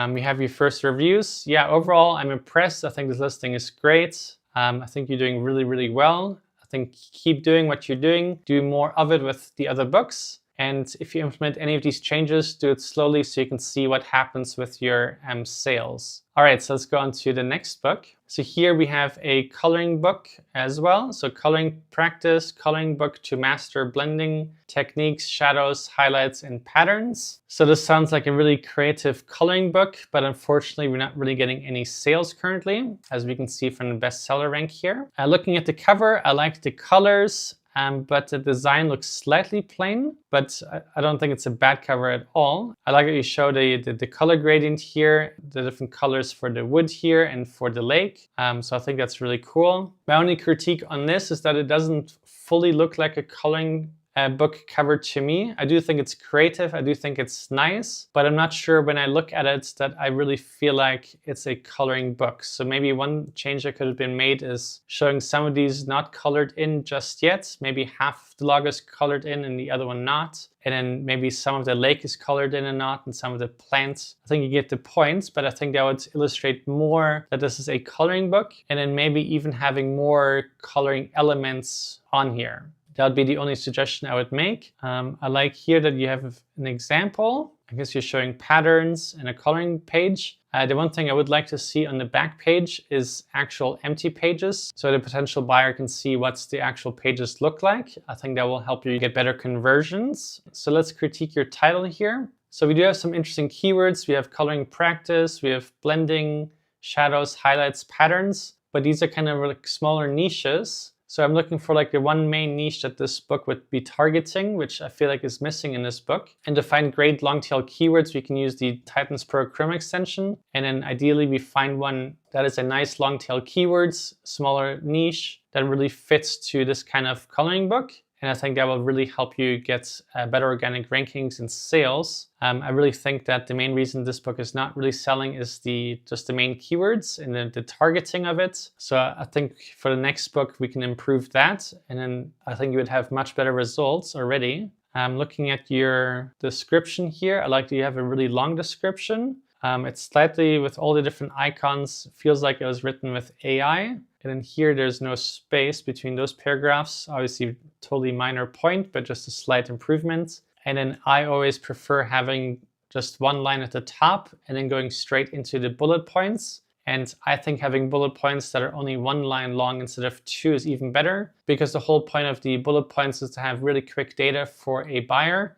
We have your first reviews. Yeah, overall, I'm impressed. I think this listing is great. I think you're doing really, really well. I think keep doing what you're doing. Do more of it with the other books. And if you implement any of these changes, do it slowly so you can see what happens with your sales. All right, so let's go on to the next book. So here we have a coloring book as well. So coloring practice, coloring book to master blending techniques, shadows, highlights, and patterns. So this sounds like a really creative coloring book, but unfortunately, we're not really getting any sales currently, as we can see from the bestseller rank here. Looking at the cover, I like the colors. But the design looks slightly plain, but I don't think it's a bad cover at all. I like that you show the color gradient here, the different colors for the wood here and for the lake. So I think that's really cool. My only critique on this is that it doesn't fully look like a coloring book cover to me. I do think it's creative, I do think it's nice, but I'm not sure when I look at it that I really feel like it's a coloring book. So maybe one change that could have been made is showing some of these not colored in just yet. Maybe half the log is colored in and the other one not. And then maybe some of the lake is colored in and not, and some of the plants. I think you get the points, but I think that would illustrate more that this is a coloring book, and then maybe even having more coloring elements on here. That would be the only suggestion I would make. I like here that you have an example. I guess you're showing patterns and a coloring page. The one thing I would like to see on the back page is actual empty pages, so the potential buyer can see what the actual pages look like. I think that will help you get better conversions. So let's critique your title here. So we do have some interesting keywords. We have coloring practice, we have blending, shadows, highlights, patterns, but these are kind of like smaller niches. So I'm looking for like the one main niche that this book would be targeting, which I feel like is missing in this book. And to find great long tail keywords, we can use the Titans Pro Chrome extension. And then ideally we find one that is a nice long tail keywords, smaller niche that really fits to this kind of coloring book. And I think that will really help you get better organic rankings and sales. I really think that the main reason this book is not really selling is just the main keywords and the targeting of it. So I think for the next book, we can improve that. And then I think you would have much better results already. Looking at your description here, I like that you have a really long description. It's slightly, with all the different icons, feels like it was written with AI. And then here, there's no space between those paragraphs. Obviously, totally minor point, but just a slight improvement. And then I always prefer having just one line at the top and then going straight into the bullet points. And I think having bullet points that are only one line long instead of two is even better, because the whole point of the bullet points is to have really quick data for a buyer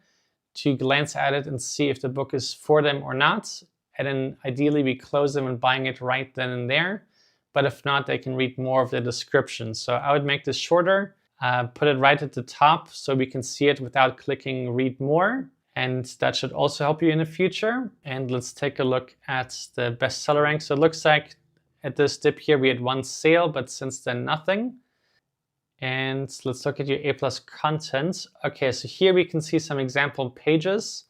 to glance at it and see if the book is for them or not. And then ideally we close them and buying it right then and there. But if not, they can read more of the description. So I would make this shorter, put it right at the top so we can see it without clicking read more. And that should also help you in the future. And let's take a look at the bestseller rank. So it looks like at this dip here, we had one sale, but since then nothing. And let's look at your A+ content. Okay, so here we can see some example pages.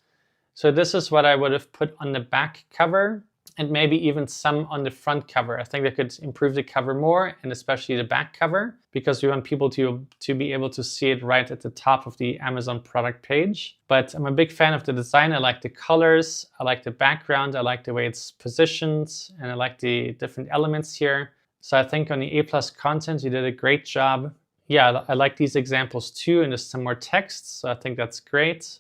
So this is what I would have put on the back cover, and maybe even some on the front cover. I think they could improve the cover more, and especially the back cover, because we want people to be able to see it right at the top of the Amazon product page. But I'm a big fan of the design. I like the colors, I like the background, I like the way it's positioned, and I like the different elements here. So I think on the A+ content, you did a great job. Yeah, I like these examples too, and there's some more text, so I think that's great.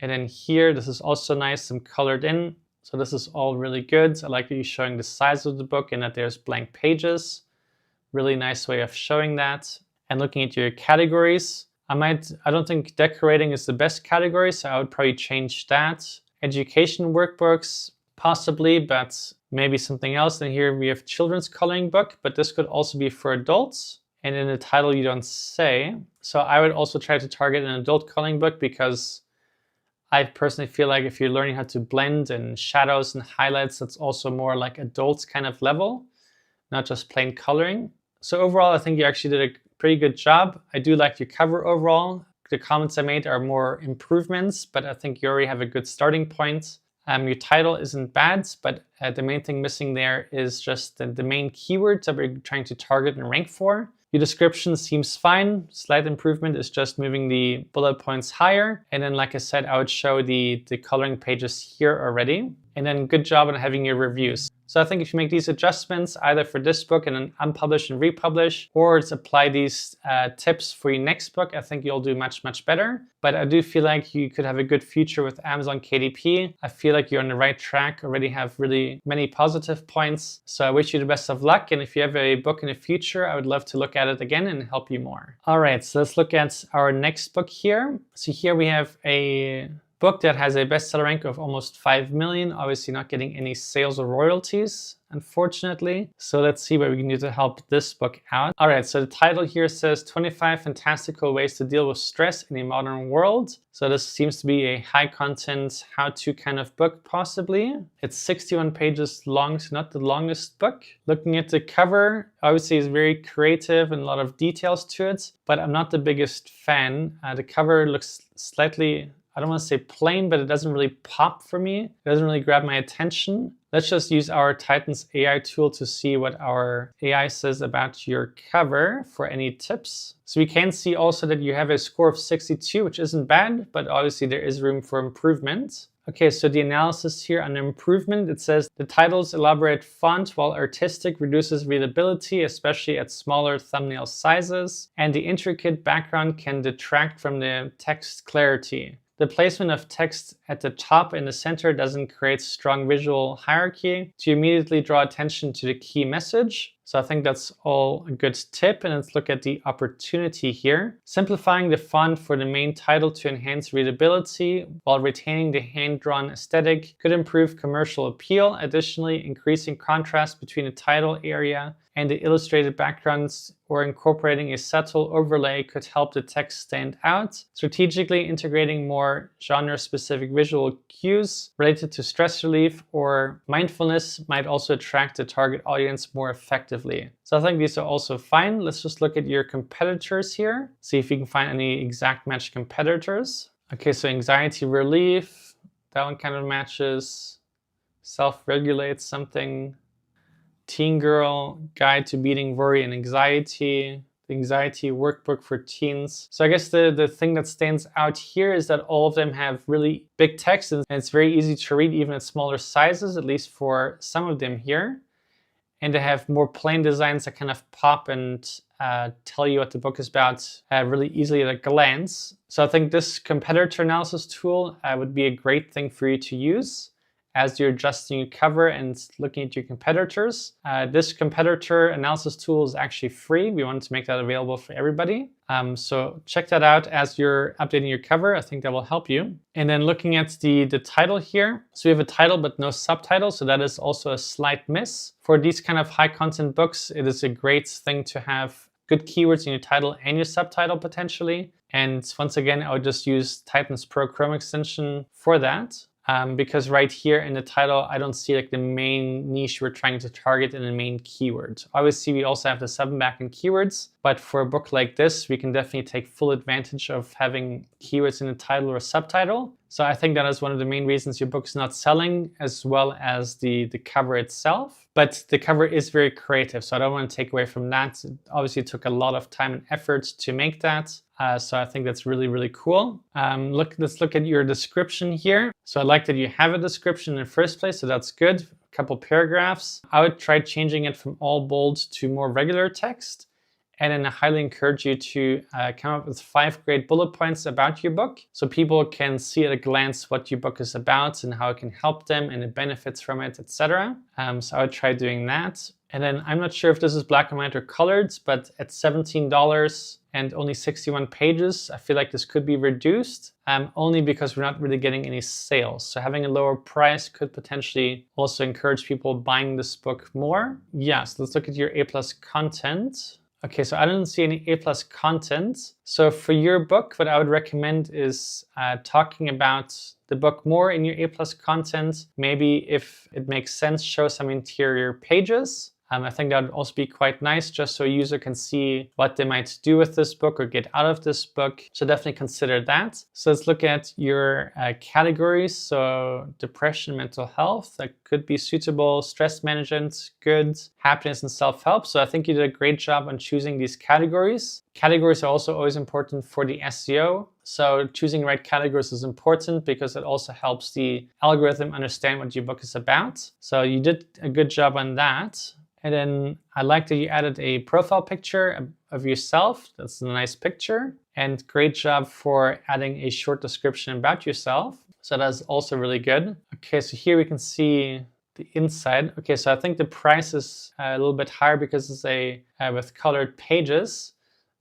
And then here, this is also nice, some colored in. So this is all really good. I like that you're showing the size of the book and that there's blank pages. Really nice way of showing that. And looking at your categories, I don't think decorating is the best category, so I would probably change that. Education workbooks, possibly, but maybe something else. And here we have children's coloring book, but this could also be for adults. And in the title, you don't say. So I would also try to target an adult coloring book, because I personally feel like if you're learning how to blend and shadows and highlights, that's also more like adults kind of level, not just plain coloring. So overall, I think you actually did a pretty good job. I do like your cover overall. The comments I made are more improvements, but I think you already have a good starting point. Your title isn't bad, but the main thing missing there is just the main keywords that we're trying to target and rank for. Your description seems fine. Slight improvement is just moving the bullet points higher. And then, like I said, I would show the coloring pages here already. And then good job on having your reviews. So I think if you make these adjustments, either for this book and then unpublish and republish, or apply these tips for your next book, I think you'll do much, much better. But I do feel like you could have a good future with Amazon KDP. I feel like you're on the right track, already have really many positive points. So I wish you the best of luck. And if you have a book in the future, I would love to look at it again and help you more. All right, so let's look at our next book here. So here we have a book that has a bestseller rank of almost 5 million, obviously not getting any sales or royalties, unfortunately. So let's see what we can do to help this book out. All right, so the title here says 25 fantastical ways to deal with stress in a modern world. So this seems to be a high content how-to kind of book, possibly. It's 61 pages long, so not the longest book. Looking at the cover, obviously it's very creative and a lot of details to it, but I'm not the biggest fan. The cover looks slightly, I don't want to say plain, but it doesn't really pop for me. It doesn't really grab my attention. Let's just use our Titans AI tool to see what our AI says about your cover for any tips. So we can see also that you have a score of 62, which isn't bad, but obviously there is room for improvement. Okay, so the analysis here on improvement, it says the title's elaborate font, while artistic, reduces readability, especially at smaller thumbnail sizes, and the intricate background can detract from the text clarity. The placement of text at the top and the center doesn't create strong visual hierarchy to immediately draw attention to the key message. So I think that's all a good tip. And let's look at the opportunity here. Simplifying the font for the main title to enhance readability while retaining the hand-drawn aesthetic could improve commercial appeal. Additionally, increasing contrast between the title area and the illustrated backgrounds or incorporating a subtle overlay could help the text stand out. Strategically integrating more genre-specific visual cues related to stress relief or mindfulness might also attract the target audience more effectively. So I think these are also fine. Let's just look at your competitors here. See if you can find any exact match competitors. Okay, so anxiety relief, that one kind of matches. Self-regulate something. Teen Girl, Guide to Beating Worry and Anxiety, the Anxiety Workbook for Teens. So I guess the thing that stands out here is that all of them have really big text and it's very easy to read even at smaller sizes, at least for some of them here. And they have more plain designs that kind of pop and tell you what the book is about really easily at a glance. So I think this competitor analysis tool would be a great thing for you to use as you're adjusting your cover and looking at your competitors. This competitor analysis tool is actually free. We wanted to make that available for everybody. So check that out as you're updating your cover. I think that will help you. And then looking at the title here. So we have a title but no subtitle. So that is also a slight miss. For these kind of high content books, it is a great thing to have good keywords in your title and your subtitle potentially. And once again, I would just use Titans Pro Chrome extension for that. Because right here in the title, I don't see like the main niche we're trying to target in the main keyword. Obviously, we also have the 7 backend keywords, but for a book like this, we can definitely take full advantage of having keywords in the title or subtitle. So I think that is one of the main reasons your book's not selling, as well as the cover itself. But the cover is very creative, so I don't want to take away from that. It obviously took a lot of time and effort to make that. So I think that's really, really cool. Let's look at your description here. So I like that you have a description in the first place, so that's good. A couple paragraphs. I would try changing it from all bold to more regular text. And then I highly encourage you to come up with 5 great bullet points about your book so people can see at a glance what your book is about and how it can help them and the benefits from it, etc. So I would try doing that. And then I'm not sure if this is black and white or colored, but at $17 and only 61 pages, I feel like this could be reduced. only because we're not really getting any sales. So having a lower price could potentially also encourage people buying this book more. Yes, let's look at your A+ content. Okay, so I don't see any A+ content. So for your book, what I would recommend is talking about the book more in your A+ content. Maybe if it makes sense, show some interior pages. I think that would also be quite nice, just so a user can see what they might do with this book or get out of this book. So definitely consider that. So let's look at your categories. So depression, mental health, that could be suitable. Stress management, good. Happiness and self-help. So I think you did a great job on choosing these categories. Categories are also always important for the SEO. So choosing the right categories is important because it also helps the algorithm understand what your book is about. So you did a good job on that. And then I like that you added a profile picture of yourself. That's a nice picture. And great job for adding a short description about yourself. So that's also really good. Okay, so here we can see the inside. Okay, so I think the price is a little bit higher because it's with colored pages.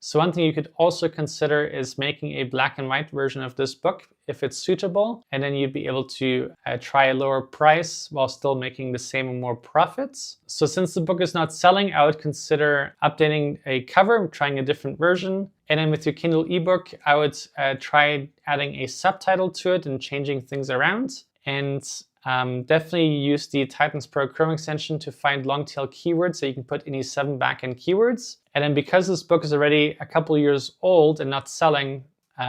So one thing you could also consider is making a black and white version of this book if it's suitable, and then you'd be able to try a lower price while still making the same or more profits. So since the book is not selling, I would consider updating a cover, trying a different version. And then with your Kindle ebook, I would try adding a subtitle to it and changing things around. And definitely use the Titans Pro Chrome extension to find long tail keywords so you can put any 7 backend keywords. And then because this book is already a couple years old and not selling,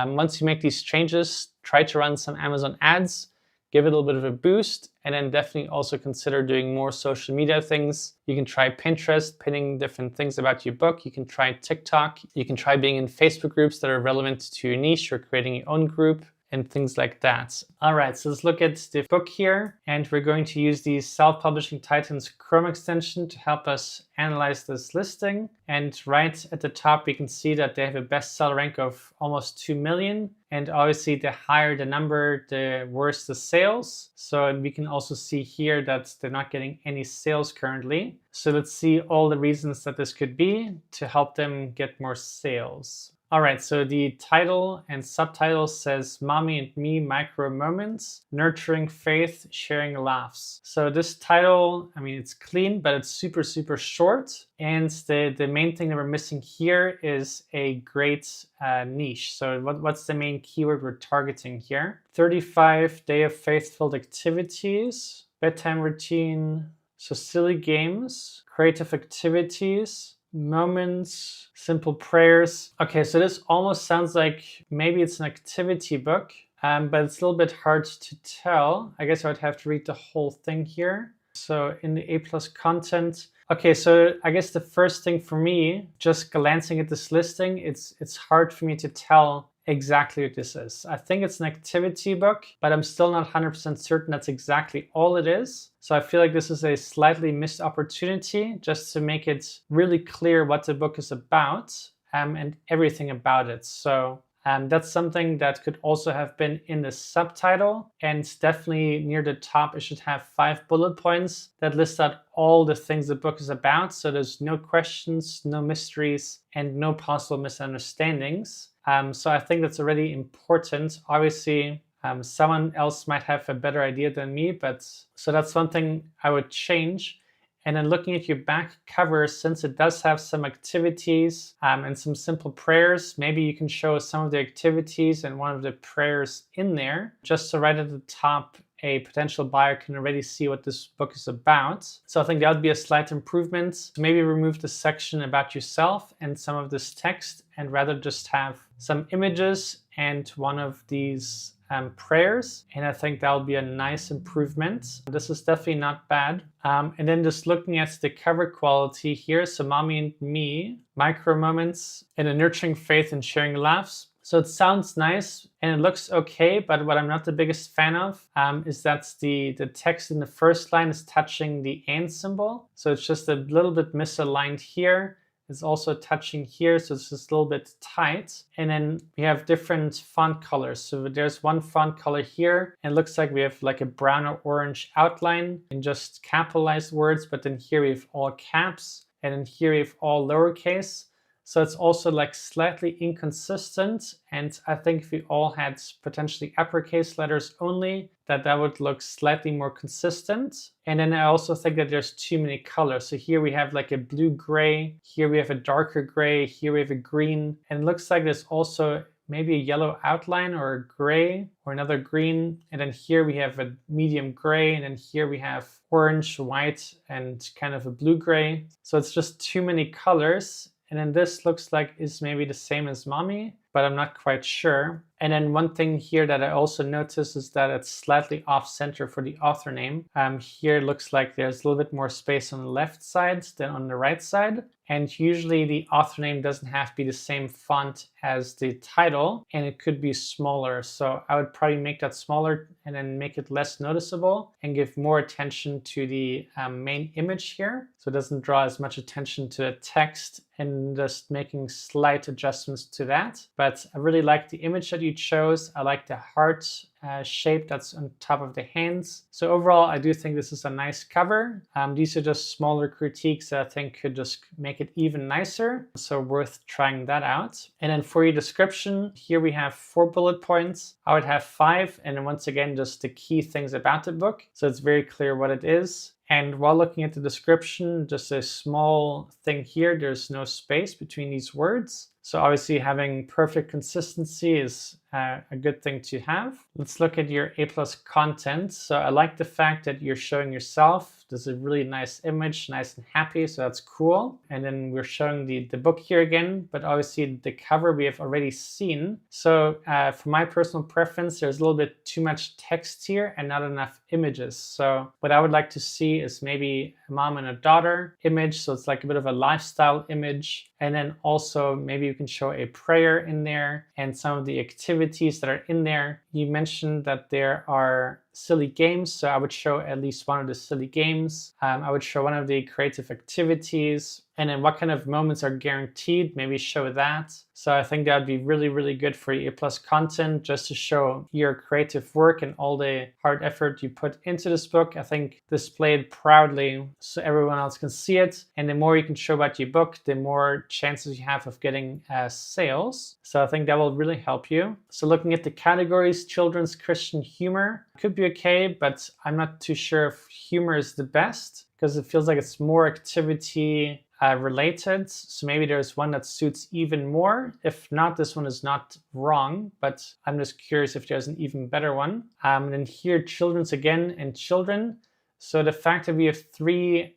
once you make these changes, try to run some Amazon ads, give it a little bit of a boost, and then definitely also consider doing more social media things. You can try Pinterest, pinning different things about your book. You can try TikTok. You can try being in Facebook groups that are relevant to your niche or creating your own group, and things like that. All right, so let's look at the book here, and we're going to use the Self-Publishing Titans Chrome extension to help us analyze this listing. And right at the top, we can see that they have a bestseller rank of almost 2 million. And obviously, the higher the number, the worse the sales. So we can also see here that they're not getting any sales currently. So let's see all the reasons that this could be to help them get more sales. All right, so the title and subtitle says Mommy and Me Micro Moments, Nurturing Faith, Sharing Laughs. So this title, I mean, it's clean, but it's super, super short. And the main thing that we're missing here is a great niche. So what's the main keyword we're targeting here? 35 day of faith-filled activities, bedtime routine, so silly games, creative activities, moments, simple prayers. Okay, so this almost sounds like maybe it's an activity book, but it's a little bit hard to tell. I guess I would have to read the whole thing here. So in the A+ content. Okay, so I guess the first thing for me, just glancing at this listing, it's hard for me to tell exactly what this is. I think it's an activity book, but I'm still not 100% certain that's exactly all it is. So I feel like this is a slightly missed opportunity just to make it really clear what the book is about and everything about it. So that's something that could also have been in the subtitle, and definitely near the top, it should have 5 bullet points that list out all the things the book is about. So there's no questions, no mysteries, and no possible misunderstandings. So I think that's already important. Obviously, someone else might have a better idea than me, but so that's one thing I would change. And then looking at your back cover, since it does have some activities and some simple prayers, maybe you can show some of the activities and one of the prayers in there, just so right at the top, a potential buyer can already see what this book is about. So I think that would be a slight improvement. Maybe remove the section about yourself and some of this text, and rather just have some images and one of these prayers. And I think that would be a nice improvement. This is definitely not bad. And then just looking at the cover quality here. So Mommy and Me, Micro Moments, and a Nurturing Faith and Sharing Laughs. So it sounds nice and it looks okay, but what I'm not the biggest fan of is that the text in the first line is touching the and symbol. So it's just a little bit misaligned here. It's also touching here, so it's just a little bit tight. And then we have different font colors. So there's one font color here, and it looks like we have like a brown or orange outline and just capitalized words, but then here we have all caps, and then here we have all lowercase. So it's also like slightly inconsistent. And I think if we all had potentially uppercase letters only, that would look slightly more consistent. And then I also think that there's too many colors. So here we have like a blue-gray, here we have a darker gray, here we have a green, and it looks like there's also maybe a yellow outline or a gray or another green. And then here we have a medium gray, and then here we have orange, white, and kind of a blue-gray. So it's just too many colors. And then this looks like is maybe the same as mommy, but I'm not quite sure. And then one thing here that I also noticed is that it's slightly off center for the author name. Here it looks like there's a little bit more space on the left side than on the right side. And usually the author name doesn't have to be the same font as the title, and it could be smaller. So I would probably make that smaller and then make it less noticeable and give more attention to the main image here. So it doesn't draw as much attention to the text, and just making slight adjustments to that. But I really like the image that you chose. I like the heart shape that's on top of the hands. So overall, I do think this is a nice cover. These are just smaller critiques that I think could just make it even nicer. So worth trying that out. And then for your description, here we have 4 bullet points. I would have 5. And then once again, just the key things about the book. So it's very clear what it is. And while looking at the description, just a small thing here, there's no space between these words. So obviously having perfect consistency is a good thing to have. Let's look at your A+ content. So I like the fact that you're showing yourself. This is a really nice image, nice and happy, so that's cool. And then we're showing the book here again, but obviously the cover we have already seen. So for my personal preference, there's a little bit too much text here and not enough images. So what I would like to see is maybe a mom and a daughter image. So it's like a bit of a lifestyle image. And then also maybe you can show a prayer in there and some of the activities that are in there. You mentioned that there are silly games, so I would show at least one of the silly games. I would show one of the creative activities. And then what kind of moments are guaranteed, maybe show that. So I think that would be really, really good for your A+ content, just to show your creative work and all the hard effort you put into this book. I think display it proudly so everyone else can see it. And the more you can show about your book, the more chances you have of getting sales. So I think that will really help you. So looking at the categories, children's Christian humor could be okay, but I'm not too sure if humor is the best because it feels like it's more activity related. So maybe there's one that suits even more. If not, this one is not wrong, but I'm just curious if there's an even better one. And then here, children's again and children. So the fact that we have 3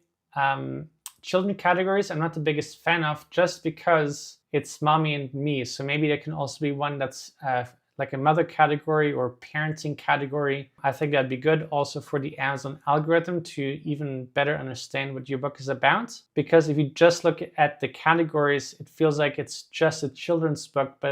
children categories, I'm not the biggest fan of just because it's mommy and me. So maybe there can also be one that's like a mother category or parenting category. I think that'd be good also for the Amazon algorithm to even better understand what your book is about. Because if you just look at the categories, it feels like it's just a children's book, but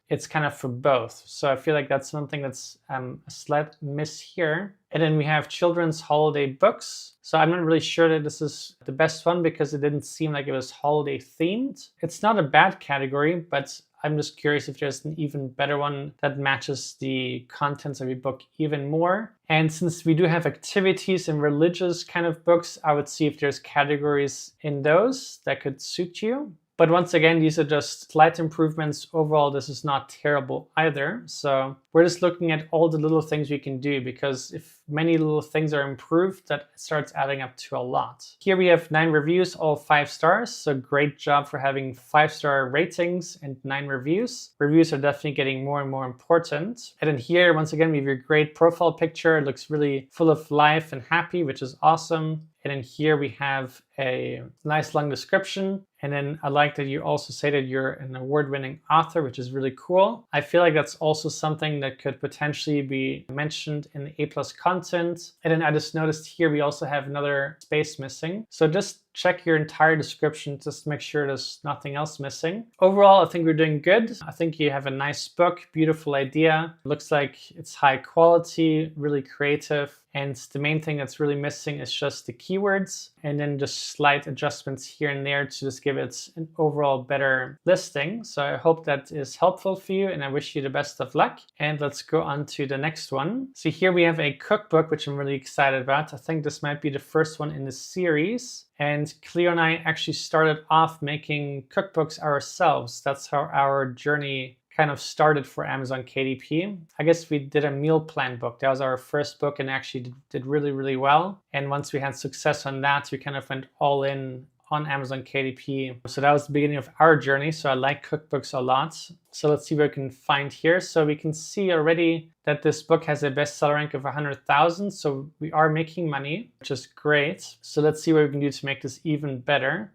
it's kind of for both. So I feel like that's something that's a slight miss here. And then we have children's holiday books. So I'm not really sure that this is the best one because it didn't seem like it was holiday themed. It's not a bad category, but I'm just curious if there's an even better one that matches the contents of your book even more. And since we do have activities and religious kind of books, I would see if there's categories in those that could suit you. But once again, these are just slight improvements. Overall, this is not terrible either. So we're just looking at all the little things we can do, because if many little things are improved, that starts adding up to a lot. Here we have 9 reviews, all 5 stars. So great job for having 5-star ratings and 9 reviews. Reviews are definitely getting more and more important. And then here, once again, we have your great profile picture. It looks really full of life and happy, which is awesome. And then here we have a nice long description. And then I like that you also say that you're an award-winning author, which is really cool. I feel like that's also something that could potentially be mentioned in the A+ content. And then I just noticed here we also have another space missing. So just check your entire description just to make sure there's nothing else missing. Overall, I think we're doing good. I think you have a nice book, beautiful idea. It looks like it's high quality, really creative. And the main thing that's really missing is just the keywords, and then just slight adjustments here and there to just give it an overall better listing. So I hope that is helpful for you, and I wish you the best of luck. And let's go on to the next one. So here we have a cookbook, which I'm really excited about. I think this might be the first one in the series. And Cleo and I actually started off making cookbooks ourselves. That's how our journey kind of started for Amazon KDP. I guess we did a meal plan book. That was our first book and actually did really, really well. And once we had success on that, we kind of went all in on Amazon KDP. So that was the beginning of our journey. So I like cookbooks a lot. So let's see what we can find here. So we can see already that this book has a bestseller rank of 100,000. So we are making money, which is great. So let's see what we can do to make this even better.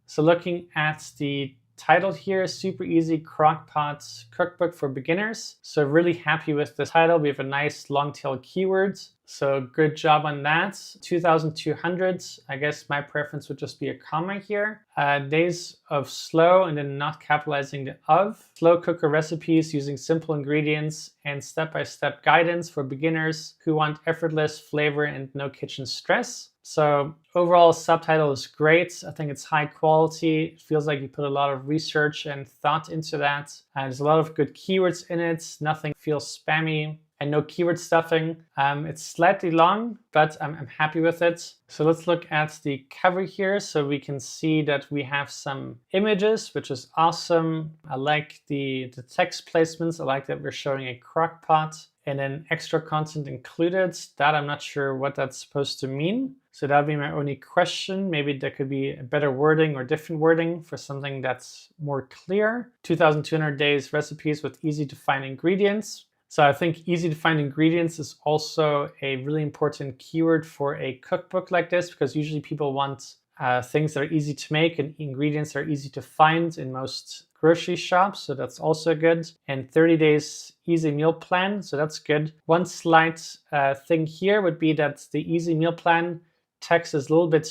So looking at the title here, super easy crockpot cookbook for beginners. So really happy with the title. We have a nice long tail keywords. So good job on that. 2,200. I guess my preference would just be a comma here. Days of slow and then not capitalizing the of. Slow cooker recipes using simple ingredients and step-by-step guidance for beginners who want effortless flavor and no kitchen stress. So overall subtitle is great. I think it's high quality. It feels like you put a lot of research and thought into that. There's a lot of good keywords in it. Nothing feels spammy. And no keyword stuffing. It's slightly long, but I'm happy with it. So let's look at the cover here. So we can see that we have some images, which is awesome. I like the text placements. I like that we're showing a crock pot and then extra content included. That I'm not sure what that's supposed to mean. So that would be my only question. Maybe there could be a better wording or different wording for something that's more clear. 2,200 days recipes with easy to find ingredients. So I think easy to find ingredients is also a really important keyword for a cookbook like this, because usually people want things that are easy to make and ingredients that are easy to find in most grocery shops. So that's also good. And 30 days easy meal plan. So that's good. One slight thing here would be that the easy meal plan text is a little bit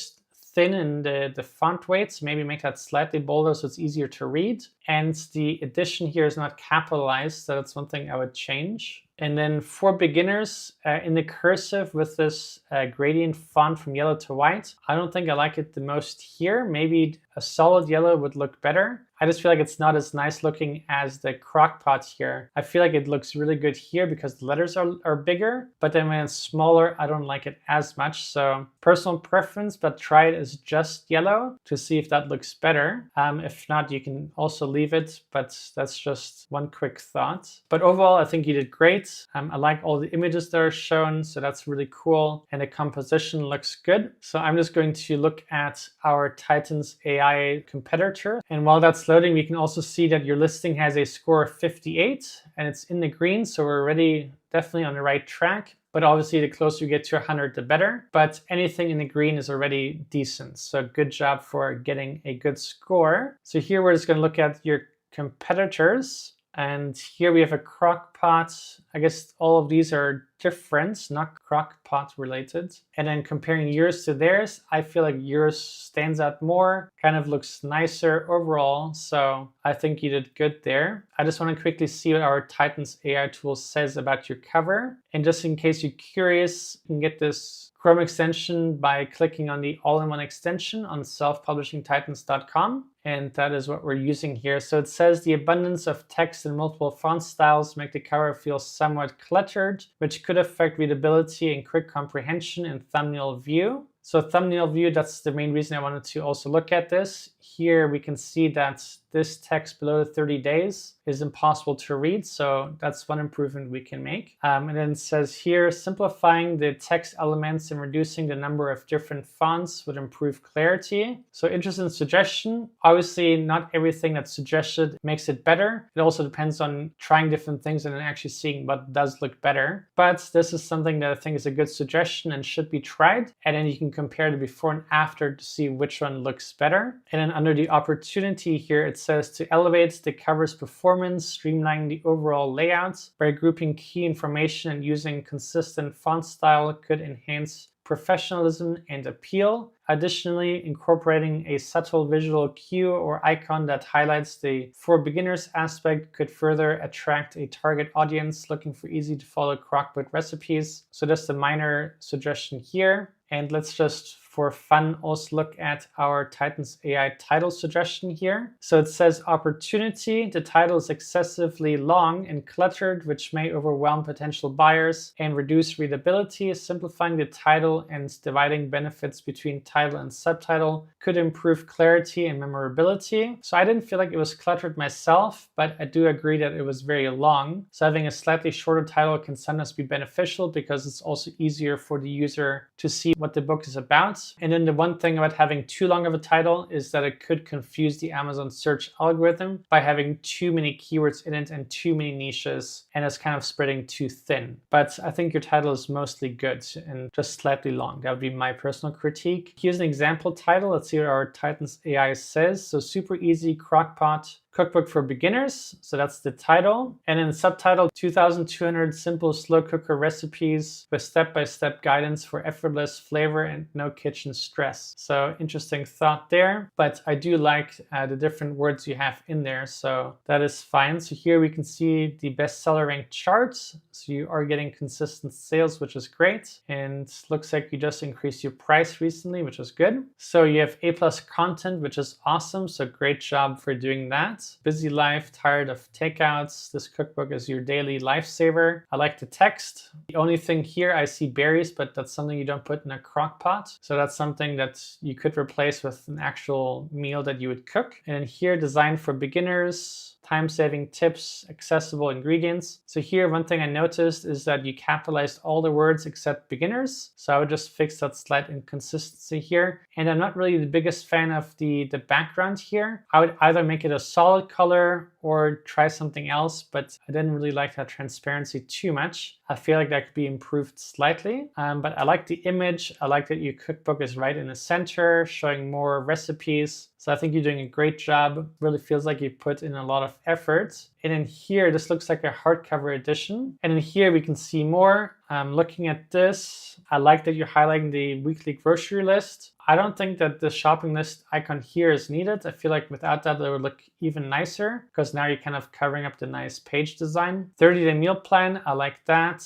thin in the font weight, so maybe make that slightly bolder so it's easier to read. And the addition here is not capitalized, so that's one thing I would change. And then for beginners, in the cursive with this gradient font from yellow to white, I don't think I like it the most here. Maybe a solid yellow would look better. I just feel like it's not as nice looking as the crock pot here. I feel like it looks really good here because the letters are bigger, but then when it's smaller, I don't like it as much. So personal preference, but try it as just yellow to see if that looks better. If not, you can also leave it, but that's just one quick thought. But overall, I think you did great. I like all the images that are shown, so that's really cool. And the composition looks good. So I'm just going to look at our Titans AI competitor. And while that's loading, we can also see that your listing has a score of 58 and it's in the green. So we're already definitely on the right track. But obviously, the closer you get to 100, the better. But anything in the green is already decent. So good job for getting a good score. So here we're just going to look at your competitors. And here we have a crock pot. I guess all of these are different, not crock pot related. And then comparing yours to theirs, I feel like yours stands out more, kind of looks nicer overall. So I think you did good there. I just want to quickly see what our Titans AI tool says about your cover. And just in case you're curious, you can get this Chrome extension by clicking on the all-in-one extension on selfpublishingtitans.com. And that is what we're using here. So it says the abundance of text in multiple font styles make the cover feel somewhat cluttered, which could affect readability and quick comprehension in thumbnail view. So thumbnail view, that's the main reason I wanted to also look at this. Here we can see that this text below the 30 days is impossible to read. So that's one improvement we can make. And then it says here, simplifying the text elements and reducing the number of different fonts would improve clarity. So interesting suggestion. Obviously, not everything that's suggested makes it better. It also depends on trying different things and then actually seeing what does look better. But this is something that I think is a good suggestion and should be tried. And then you can compare the before and after to see which one looks better. And then under the opportunity here, it says to elevate the cover's performance, streamlining the overall layouts by grouping key information and using consistent font style could enhance professionalism and appeal. Additionally, incorporating a subtle visual cue or icon that highlights the for beginners aspect could further attract a target audience looking for easy to follow crockpot recipes. So that's a minor suggestion here. And let's just for fun, also look at our Titans AI title suggestion here. So it says opportunity. The title is excessively long and cluttered, which may overwhelm potential buyers and reduce readability. Simplifying the title and dividing benefits between title and subtitle could improve clarity and memorability. So I didn't feel like it was cluttered myself, but I do agree that it was very long. So having a slightly shorter title can sometimes be beneficial because it's also easier for the user to see what the book is about. And then the one thing about having too long of a title is that it could confuse the Amazon search algorithm by having too many keywords in it and too many niches, and it's kind of spreading too thin. But I think your title is mostly good and just slightly long. That would be my personal critique. Here's an example title. Let's see what our Titans AI says. So super easy crockpot cookbook for beginners. So that's the title. And then subtitle, 2,200 simple slow cooker recipes with step-by-step guidance for effortless flavor and no kitchen stress. So interesting thought there, but I do like the different words you have in there. So that is fine. So here we can see the bestseller rank charts. So you are getting consistent sales, which is great. And looks like you just increased your price recently, which is good. So you have A+ content, which is awesome. So great job for doing that. Busy life, tired of takeouts. This cookbook is your daily lifesaver. I like the text. The only thing here, I see berries, but that's something you don't put in a crock pot. So that's something that you could replace with an actual meal that you would cook. And here, designed for beginners, time-saving tips, accessible ingredients. So here, one thing I noticed is that you capitalized all the words except beginners. So I would just fix that slight inconsistency here. And I'm not really the biggest fan of the background here. I would either make it a solid color or try something else, but I didn't really like that transparency too much. I feel like that could be improved slightly, but I like the image. I like that your cookbook is right in the center, showing more recipes. So I think you're doing a great job. Really feels like you put in a lot of effort. And in here, this looks like a hardcover edition. And in here, we can see more. Looking at this, I like that you're highlighting the weekly grocery list. I don't think that the shopping list icon here is needed. I feel like without that, it would look even nicer because now you're kind of covering up the nice page design. 30-day meal plan, I like that.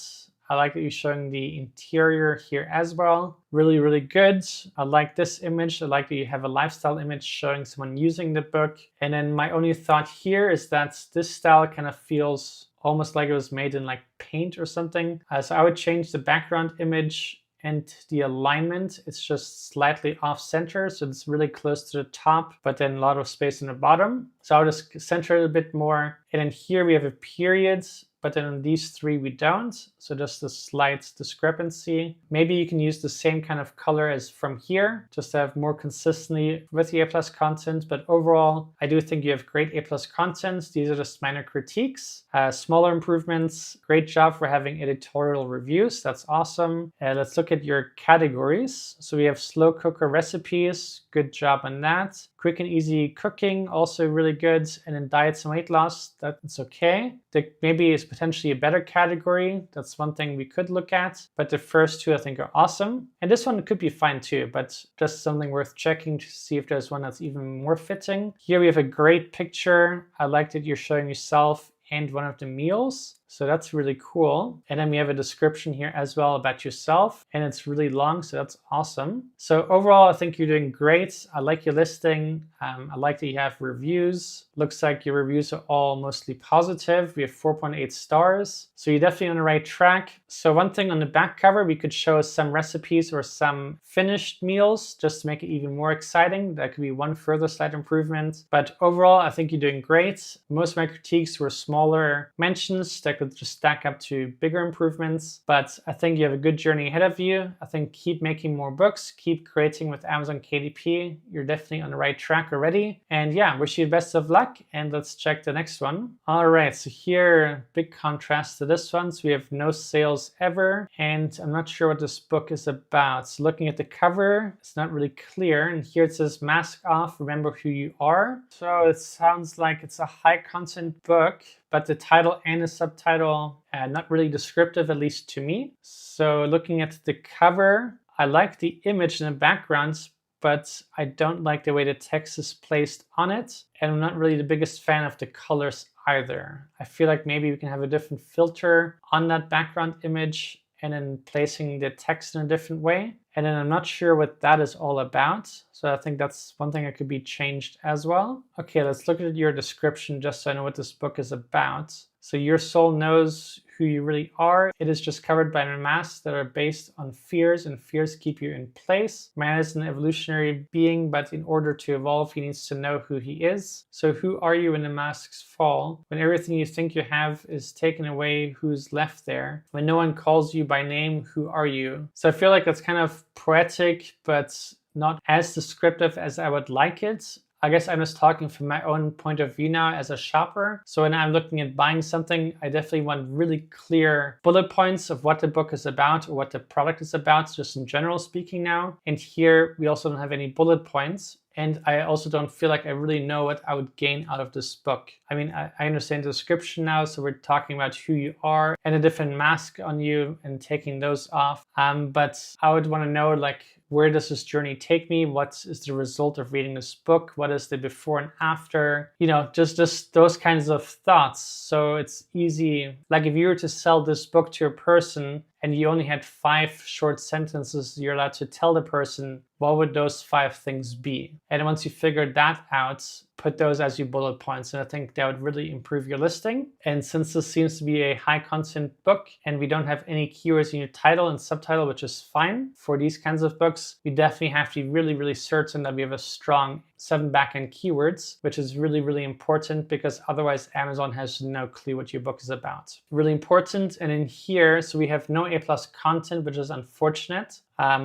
I like that you're showing the interior here as well. Really, really good. I like this image. I like that you have a lifestyle image showing someone using the book. And then my only thought here is that this style kind of feels almost like it was made in like paint or something. So I would change the background image and the alignment. It's just slightly off center. So it's really close to the top, but then a lot of space in the bottom. So I'll just center it a bit more. And then here we have a period, but then on these three we don't. So just a slight discrepancy. Maybe you can use the same kind of color as from here, just to have more consistency with the A+ content. But overall, I do think you have great A+ content. These are just minor critiques, smaller improvements. Great job for having editorial reviews. That's awesome. Let's look at your categories. So we have slow cooker recipes. Good job on that. Quick and easy cooking, also really good. And then diets and weight loss, that's okay. Maybe is potentially a better category. That's one thing we could look at. But the first two I think are awesome. And this one could be fine too, but just something worth checking to see if there's one that's even more fitting. Here we have a great picture. I like that you're showing yourself and one of the meals. So that's really cool. And then we have a description here as well about yourself, and it's really long, so that's awesome. So overall, I think you're doing great. I like your listing. I like that you have reviews. Looks like your reviews are all mostly positive. We have 4.8 stars. So you're definitely on the right track. So one thing on the back cover, we could show some recipes or some finished meals just to make it even more exciting. That could be one further slight improvement. But overall, I think you're doing great. Most of my critiques were smaller mentions that could just stack up to bigger improvements. But I think you have a good journey ahead of you. I think keep making more books, keep creating with Amazon KDP. You're definitely on the right track already. And yeah, wish you the best of luck. And let's check the next one. All right, so here, big contrast to this one. So we have no sales ever. And I'm not sure what this book is about. So looking at the cover, it's not really clear. And here it says mask off, remember who you are. So it sounds like it's a high content book, but the title and the subtitle not really descriptive, at least to me. So looking at the cover, I like the image in the background, but I don't like the way the text is placed on it. And I'm not really the biggest fan of the colors either. I feel like maybe we can have a different filter on that background image and then placing the text in a different way. And then I'm not sure what that is all about. So I think that's one thing that could be changed as well. Okay, let's look at your description just so I know what this book is about. So your soul knows who you really are. It is just covered by masks that are based on fears, and fears keep you in place. Man is an evolutionary being, but in order to evolve, he needs to know who he is. So who are you when the masks fall? When everything you think you have is taken away, who's left there? When no one calls you by name, who are you? So I feel like that's kind of poetic, but not as descriptive as I would like it. I guess I'm just talking from my own point of view now as a shopper. So when I'm looking at buying something, I definitely want really clear bullet points of what the book is about or what the product is about, just in general speaking now. And here we also don't have any bullet points. And I also don't feel like I really know what I would gain out of this book. I mean, I understand the description now, so we're talking about who you are and a different mask on you and taking those off. But I would want to know, like, where does this journey take me? What is the result of reading this book? What is the before and after? You know, just those kinds of thoughts. So it's easy. Like if you were to sell this book to a person and you only had 5 short sentences you're allowed to tell the person, what would those 5 things be? And once you figured that out, put those as your bullet points. And I think that would really improve your listing. And since this seems to be a high content book and we don't have any keywords in your title and subtitle, which is fine for these kinds of books, we definitely have to be really, really certain that we have a strong 7 backend keywords, which is really, really important because otherwise Amazon has no clue what your book is about. Really important. And in here, so we have no A+ content, which is unfortunate.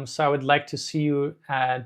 So I would like to see you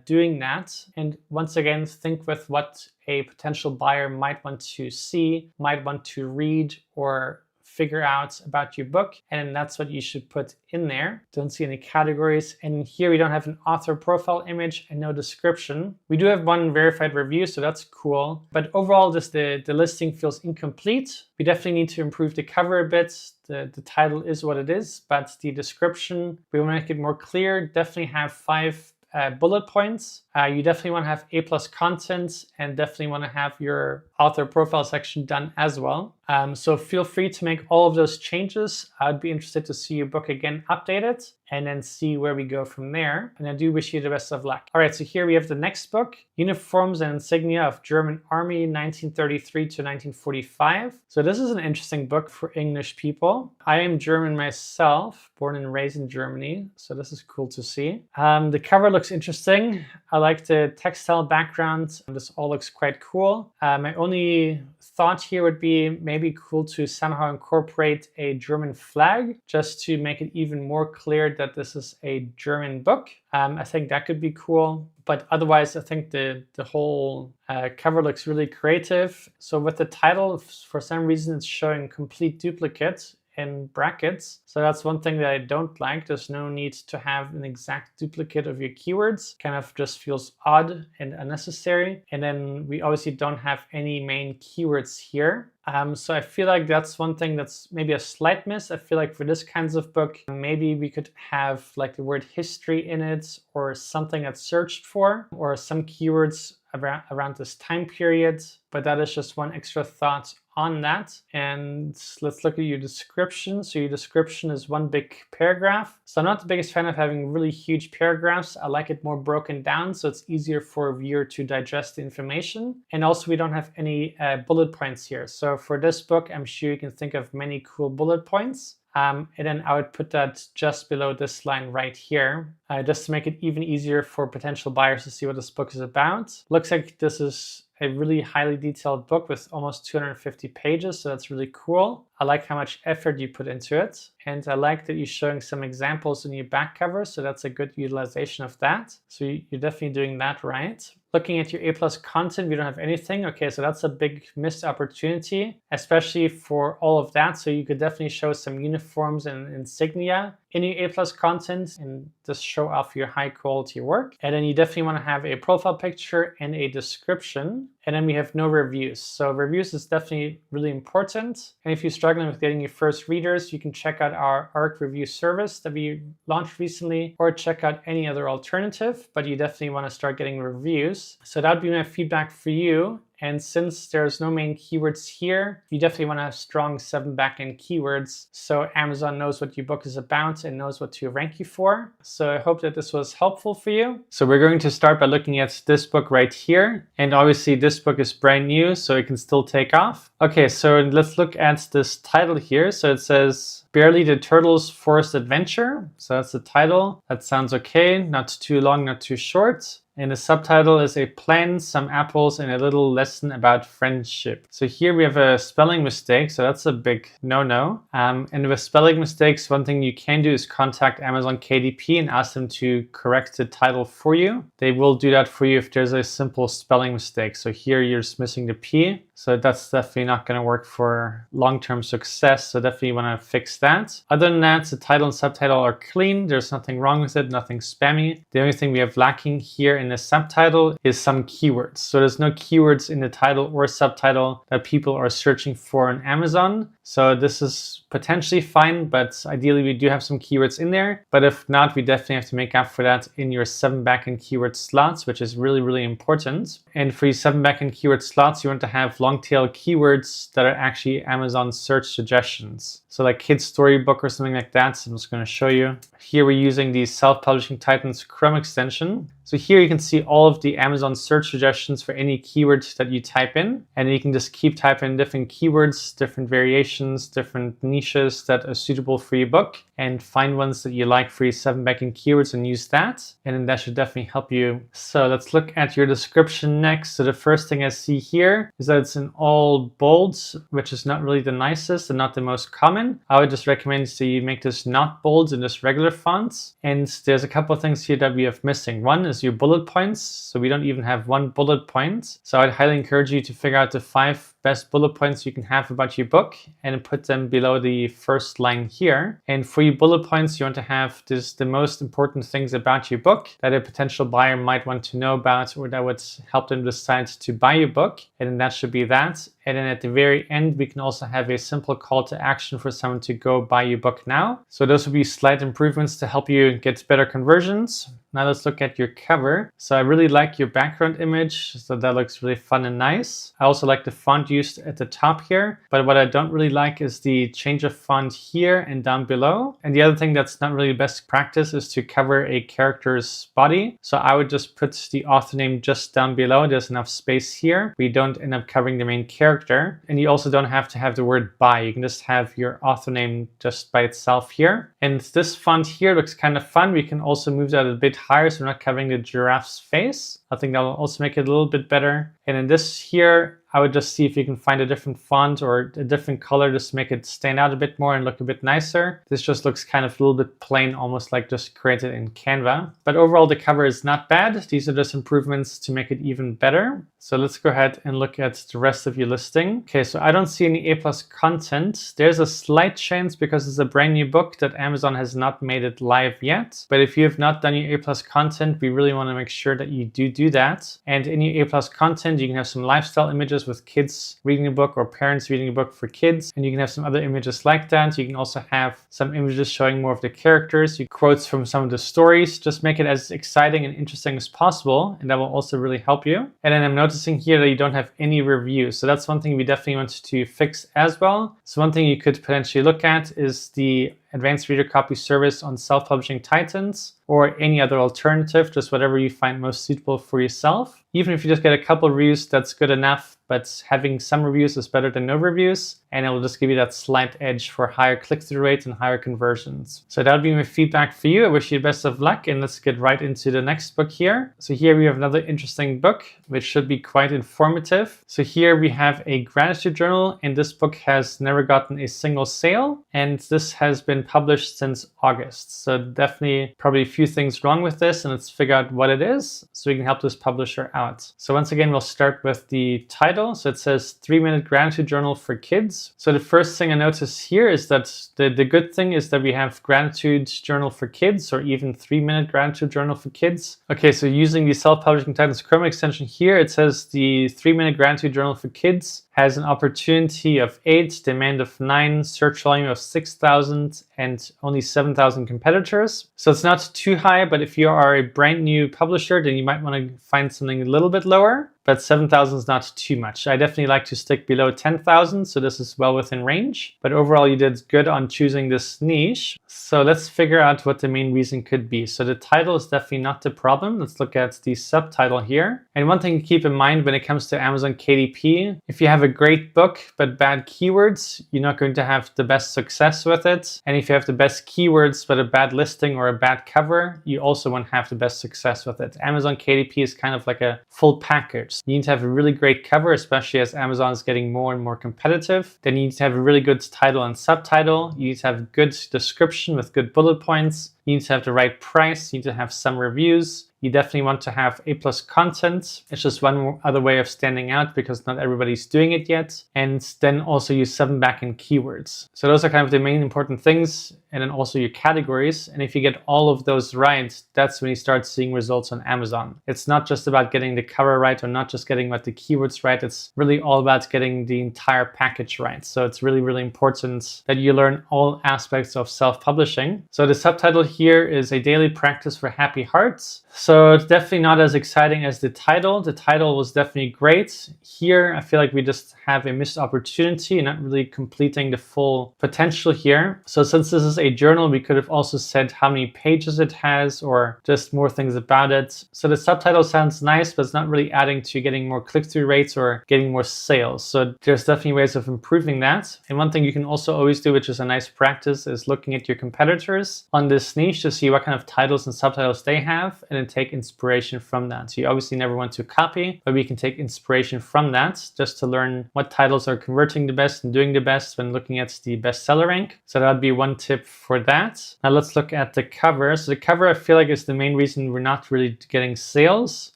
doing that. And once again, think with what a potential buyer might want to see, might want to read, or figure out about your book, and that's what you should put in there. Don't see any categories. And here we don't have an author profile image and no description. We do have 1 verified review, so that's cool. But overall, just the listing feels incomplete. We definitely need to improve the cover a bit. The title is what it is, but the description, we want to make it more clear. Definitely have 5 bullet points. You definitely want to have A+ content and definitely want to have your author profile section done as well. So feel free to make all of those changes. I'd be interested to see your book again updated and then see where we go from there. And I do wish you the best of luck. All right, so here we have the next book, Uniforms and Insignia of German Army, 1933 to 1945. So this is an interesting book for English people. I am German myself, born and raised in Germany. So this is cool to see. The cover looks interesting. I like the textile background. This all looks quite cool. My only thought here would be maybe cool to somehow incorporate a German flag just to make it even more clear that this is a German book. I think that could be cool. But otherwise, I think the whole cover looks really creative. So with the title, for some reason, it's showing complete duplicate in brackets. So that's one thing that I don't like. There's no need to have an exact duplicate of your keywords. Kind of just feels odd and unnecessary. And then we obviously don't have any main keywords here. So I feel like that's one thing that's maybe a slight miss. I feel like for this kinds of book, maybe we could have like the word history in it or something that's searched for or some keywords around this time period. But that is just one extra thought on that. And let's look at your description. So your description is 1 big paragraph. So I'm not the biggest fan of having really huge paragraphs. I like it more broken down so it's easier for a viewer to digest the information. And also we don't have any bullet points here. So for this book, I'm sure you can think of many cool bullet points. And then I would put that just below this line right here, just to make it even easier for potential buyers to see what this book is about. Looks like this is a really highly detailed book with almost 250 pages, so that's really cool. I like how much effort you put into it. And I like that you're showing some examples in your back cover, so that's a good utilization of that. So you're definitely doing that right. Looking at your A+ content, we don't have anything. Okay, so that's a big missed opportunity, especially for all of that. So you could definitely show some uniforms and insignia in your A+ content and just show off your high quality work. And then you definitely want to have a profile picture and a description. And then we have no reviews. So reviews is definitely really important. And if you're struggling with getting your first readers, you can check out our ARC review service that we launched recently, or check out any other alternative, but you definitely want to start getting reviews. So that would be my feedback for you. And since there's no main keywords here, you definitely want to have strong 7 backend keywords so Amazon knows what your book is about and knows what to rank you for. So I hope that this was helpful for you. So we're going to start by looking at this book right here. And obviously this book is brand new, so it can still take off. Okay, so let's look at this title here. So it says, Barely the Turtle's Forced Adventure. So that's the title. That sounds okay. Not too long, not too short. And the subtitle is A Plan, Some Apples, and a Little Lesson About Friendship. So here we have a spelling mistake, so that's a big no-no. And with spelling mistakes, one thing you can do is contact Amazon KDP and ask them to correct the title for you. They will do that for you if there's a simple spelling mistake. So here you're just missing the P. So that's definitely not going to work for long-term success. So definitely want to fix that. Other than that, the title and subtitle are clean. There's nothing wrong with it, nothing spammy. The only thing we have lacking here in the subtitle is some keywords. So there's no keywords in the title or subtitle that people are searching for on Amazon. So this is potentially fine, but ideally we do have some keywords in there. But if not, we definitely have to make up for that in your 7 backend keyword slots, which is really, really important. And for your 7 backend keyword slots, you want to have long tail keywords that are actually Amazon search suggestions. So like kids storybook or something like that. So I'm just going to show you. Here we're using the Self-Publishing Titans Chrome extension. So here you can see all of the Amazon search suggestions for any keywords that you type in. And you can just keep typing different keywords, different variations, different niches that are suitable for your book, and find ones that you like for your 7 backend keywords and use that. And then that should definitely help you. So let's look at your description next. So the first thing I see here is that it's in all bolds, which is not really the nicest and not the most common. I would just recommend that you make this not bold in just regular fonts. And there's a couple of things here that we have missing. One is your bullet points. So we don't even have one bullet point. So I'd highly encourage you to figure out the 5 best bullet points you can have about your book and put them below the first line here. And for your bullet points, you want to have the most important things about your book that a potential buyer might want to know about, or that would help them decide to buy your book. And then that should be that. And then at the very end, we can also have a simple call to action for someone to go buy your book now. So those will be slight improvements to help you get better conversions. Now let's look at your cover. So I really like your background image. So that looks really fun and nice. I also like the font used at the top here. But what I don't really like is the change of font here and down below. And the other thing that's not really best practice is to cover a character's body. So I would just put the author name just down below. There's enough space here. We don't end up covering the main character. And you also don't have to have the word by. You can just have your author name just by itself here. And this font here looks kind of fun. We can also move that a bit higher so we're not covering the giraffe's face. I think that will also make it a little bit better. And in this here, I would just see if you can find a different font or a different color just to make it stand out a bit more and look a bit nicer. This just looks kind of a little bit plain, almost like just created in Canva. But overall, the cover is not bad. These are just improvements to make it even better. So let's go ahead and look at the rest of your listing. Okay, so I don't see any A+ content. There's a slight chance because it's a brand new book that Amazon has not made it live yet. But if you have not done your A+ content, we really want to make sure that you do that. And in your A+ content, you can have some lifestyle images with kids reading a book or parents reading a book for kids. And you can have some other images like that. You can also have some images showing more of the characters, quotes from some of the stories. Just make it as exciting and interesting as possible. And that will also really help you. And then I'm noticing here that you don't have any reviews. So that's one thing we definitely want to fix as well. So one thing you could potentially look at is the advanced reader copy service on Self-Publishing Titans, or any other alternative, just whatever you find most suitable for yourself. Even if you just get a couple reviews, that's good enough, but having some reviews is better than no reviews, and it will just give you that slight edge for higher click-through rates and higher conversions. So that would be my feedback for you. I wish you the best of luck, and let's get right into the next book here. So here we have another interesting book, which should be quite informative. So here we have a gratitude journal, and this book has never gotten a single sale, and this has been published since August. So definitely probably a few things wrong with this, and let's figure out what it is so we can help this publisher out. So once again, we'll start with the title. subtitle. So it says 3-minute gratitude journal for kids. So the first thing I notice here is that the good thing is that we have gratitude journal for kids, or even 3-minute gratitude journal for kids. Okay, so using the self-publishing Titans Chrome extension here, it says the 3-minute gratitude journal for kids has an opportunity of 8, demand of 9, search volume of 6,000, and only 7,000 competitors. So it's not too high, but if you are a brand new publisher, then you might want to find something a little bit lower. But 7,000 is not too much. I definitely like to stick below 10,000, so this is well within range. But overall, you did good on choosing this niche. So let's figure out what the main reason could be. So the title is definitely not the problem. Let's look at the subtitle here. And one thing to keep in mind when it comes to Amazon KDP, if you have a great book but bad keywords, you're not going to have the best success with it. And if you have the best keywords but a bad listing or a bad cover, you also won't have the best success with it. Amazon KDP is kind of like a full package. You need to have a really great cover, especially as Amazon is getting more and more competitive. Then you need to have a really good title and subtitle. You need to have a good description with good bullet points. You need to have the right price. You need to have some reviews. You definitely want to have A+ content. It's just one other way of standing out because not everybody's doing it yet. And then also use 7 backend keywords. So those are kind of the main important things. And then also your categories. And if you get all of those right, that's when you start seeing results on Amazon. It's not just about getting the cover right or not just getting what the keywords right. It's really all about getting the entire package right. So it's really, really important that you learn all aspects of self-publishing. So the subtitle here is a daily practice for happy hearts. So it's definitely not as exciting as the title. The title was definitely great. Here, I feel like we just have a missed opportunity and not really completing the full potential here. So since this is a journal, we could have also said how many pages it has or just more things about it. So the subtitle sounds nice, but it's not really adding to getting more click-through rates or getting more sales. So there's definitely ways of improving that. And one thing you can also always do, which is a nice practice, is looking at your competitors on this niche to see what kind of titles and subtitles they have and then take inspiration from that. So you obviously never want to copy, but we can take inspiration from that just to learn what titles are converting the best and doing the best when looking at the bestseller rank. So that would be one tip for that. Now let's look at the cover. So the cover, I feel like, is the main reason we're not really getting sales.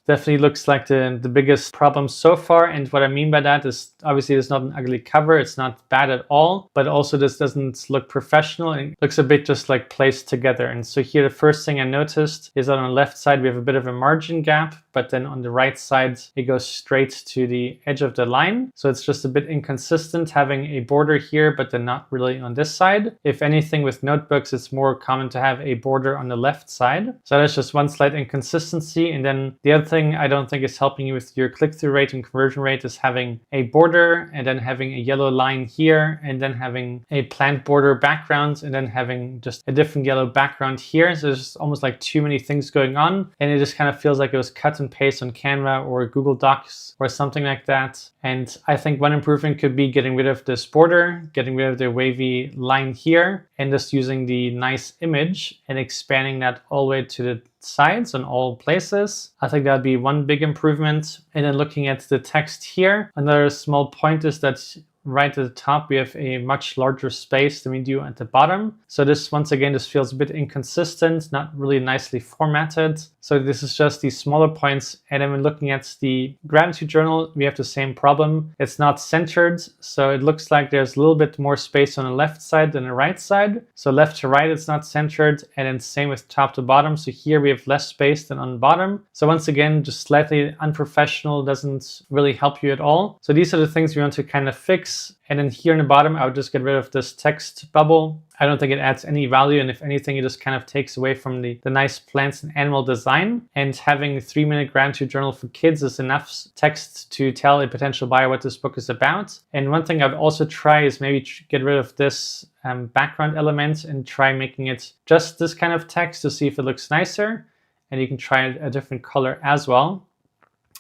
Definitely looks like the biggest problem so far. And what I mean by that is obviously it's not an ugly cover. It's not bad at all, but also this doesn't look professional and it looks a bit just like placed together. And so here, the first thing I noticed is that on the left side, we have a bit of a margin gap, but then on the right side, it goes straight to the edge of the line. So it's just a bit inconsistent having a border here, but then not really on this side. If anything, with notebooks, it's more common to have a border on the left side. So that's just one slight inconsistency. And then the other thing I don't think is helping you with your click-through rate and conversion rate is having a border and then having a yellow line here and then having a plant border background and then having just a different yellow background here. So there's almost like too many things going on. And it just kind of feels like it was cut and paste on Canva or Google Docs or something like that. And I think one improvement could be getting rid of this border, getting rid of the wavy line here, and just using the nice image and expanding that all the way to the sides on all places. I think that'd be one big improvement. And then looking at the text here, another small point is that right at the top, we have a much larger space than we do at the bottom. So this, once again, this feels a bit inconsistent, not really nicely formatted. So this is just these smaller points. And then when looking at the gratitude journal, we have the same problem. It's not centered. So it looks like there's a little bit more space on the left side than the right side. So left to right, it's not centered. And then same with top to bottom. So here we have less space than on the bottom. So once again, just slightly unprofessional, doesn't really help you at all. So these are the things we want to kind of fix. And then here in the bottom, I would just get rid of this text bubble. I don't think it adds any value. And if anything, it just kind of takes away from the nice plants and animal design. And having a 3-minute gratitude journal for kids is enough text to tell a potential buyer what this book is about. And one thing I'd also try is maybe get rid of this background element and try making it just this kind of text to see if it looks nicer. And you can try a different color as well.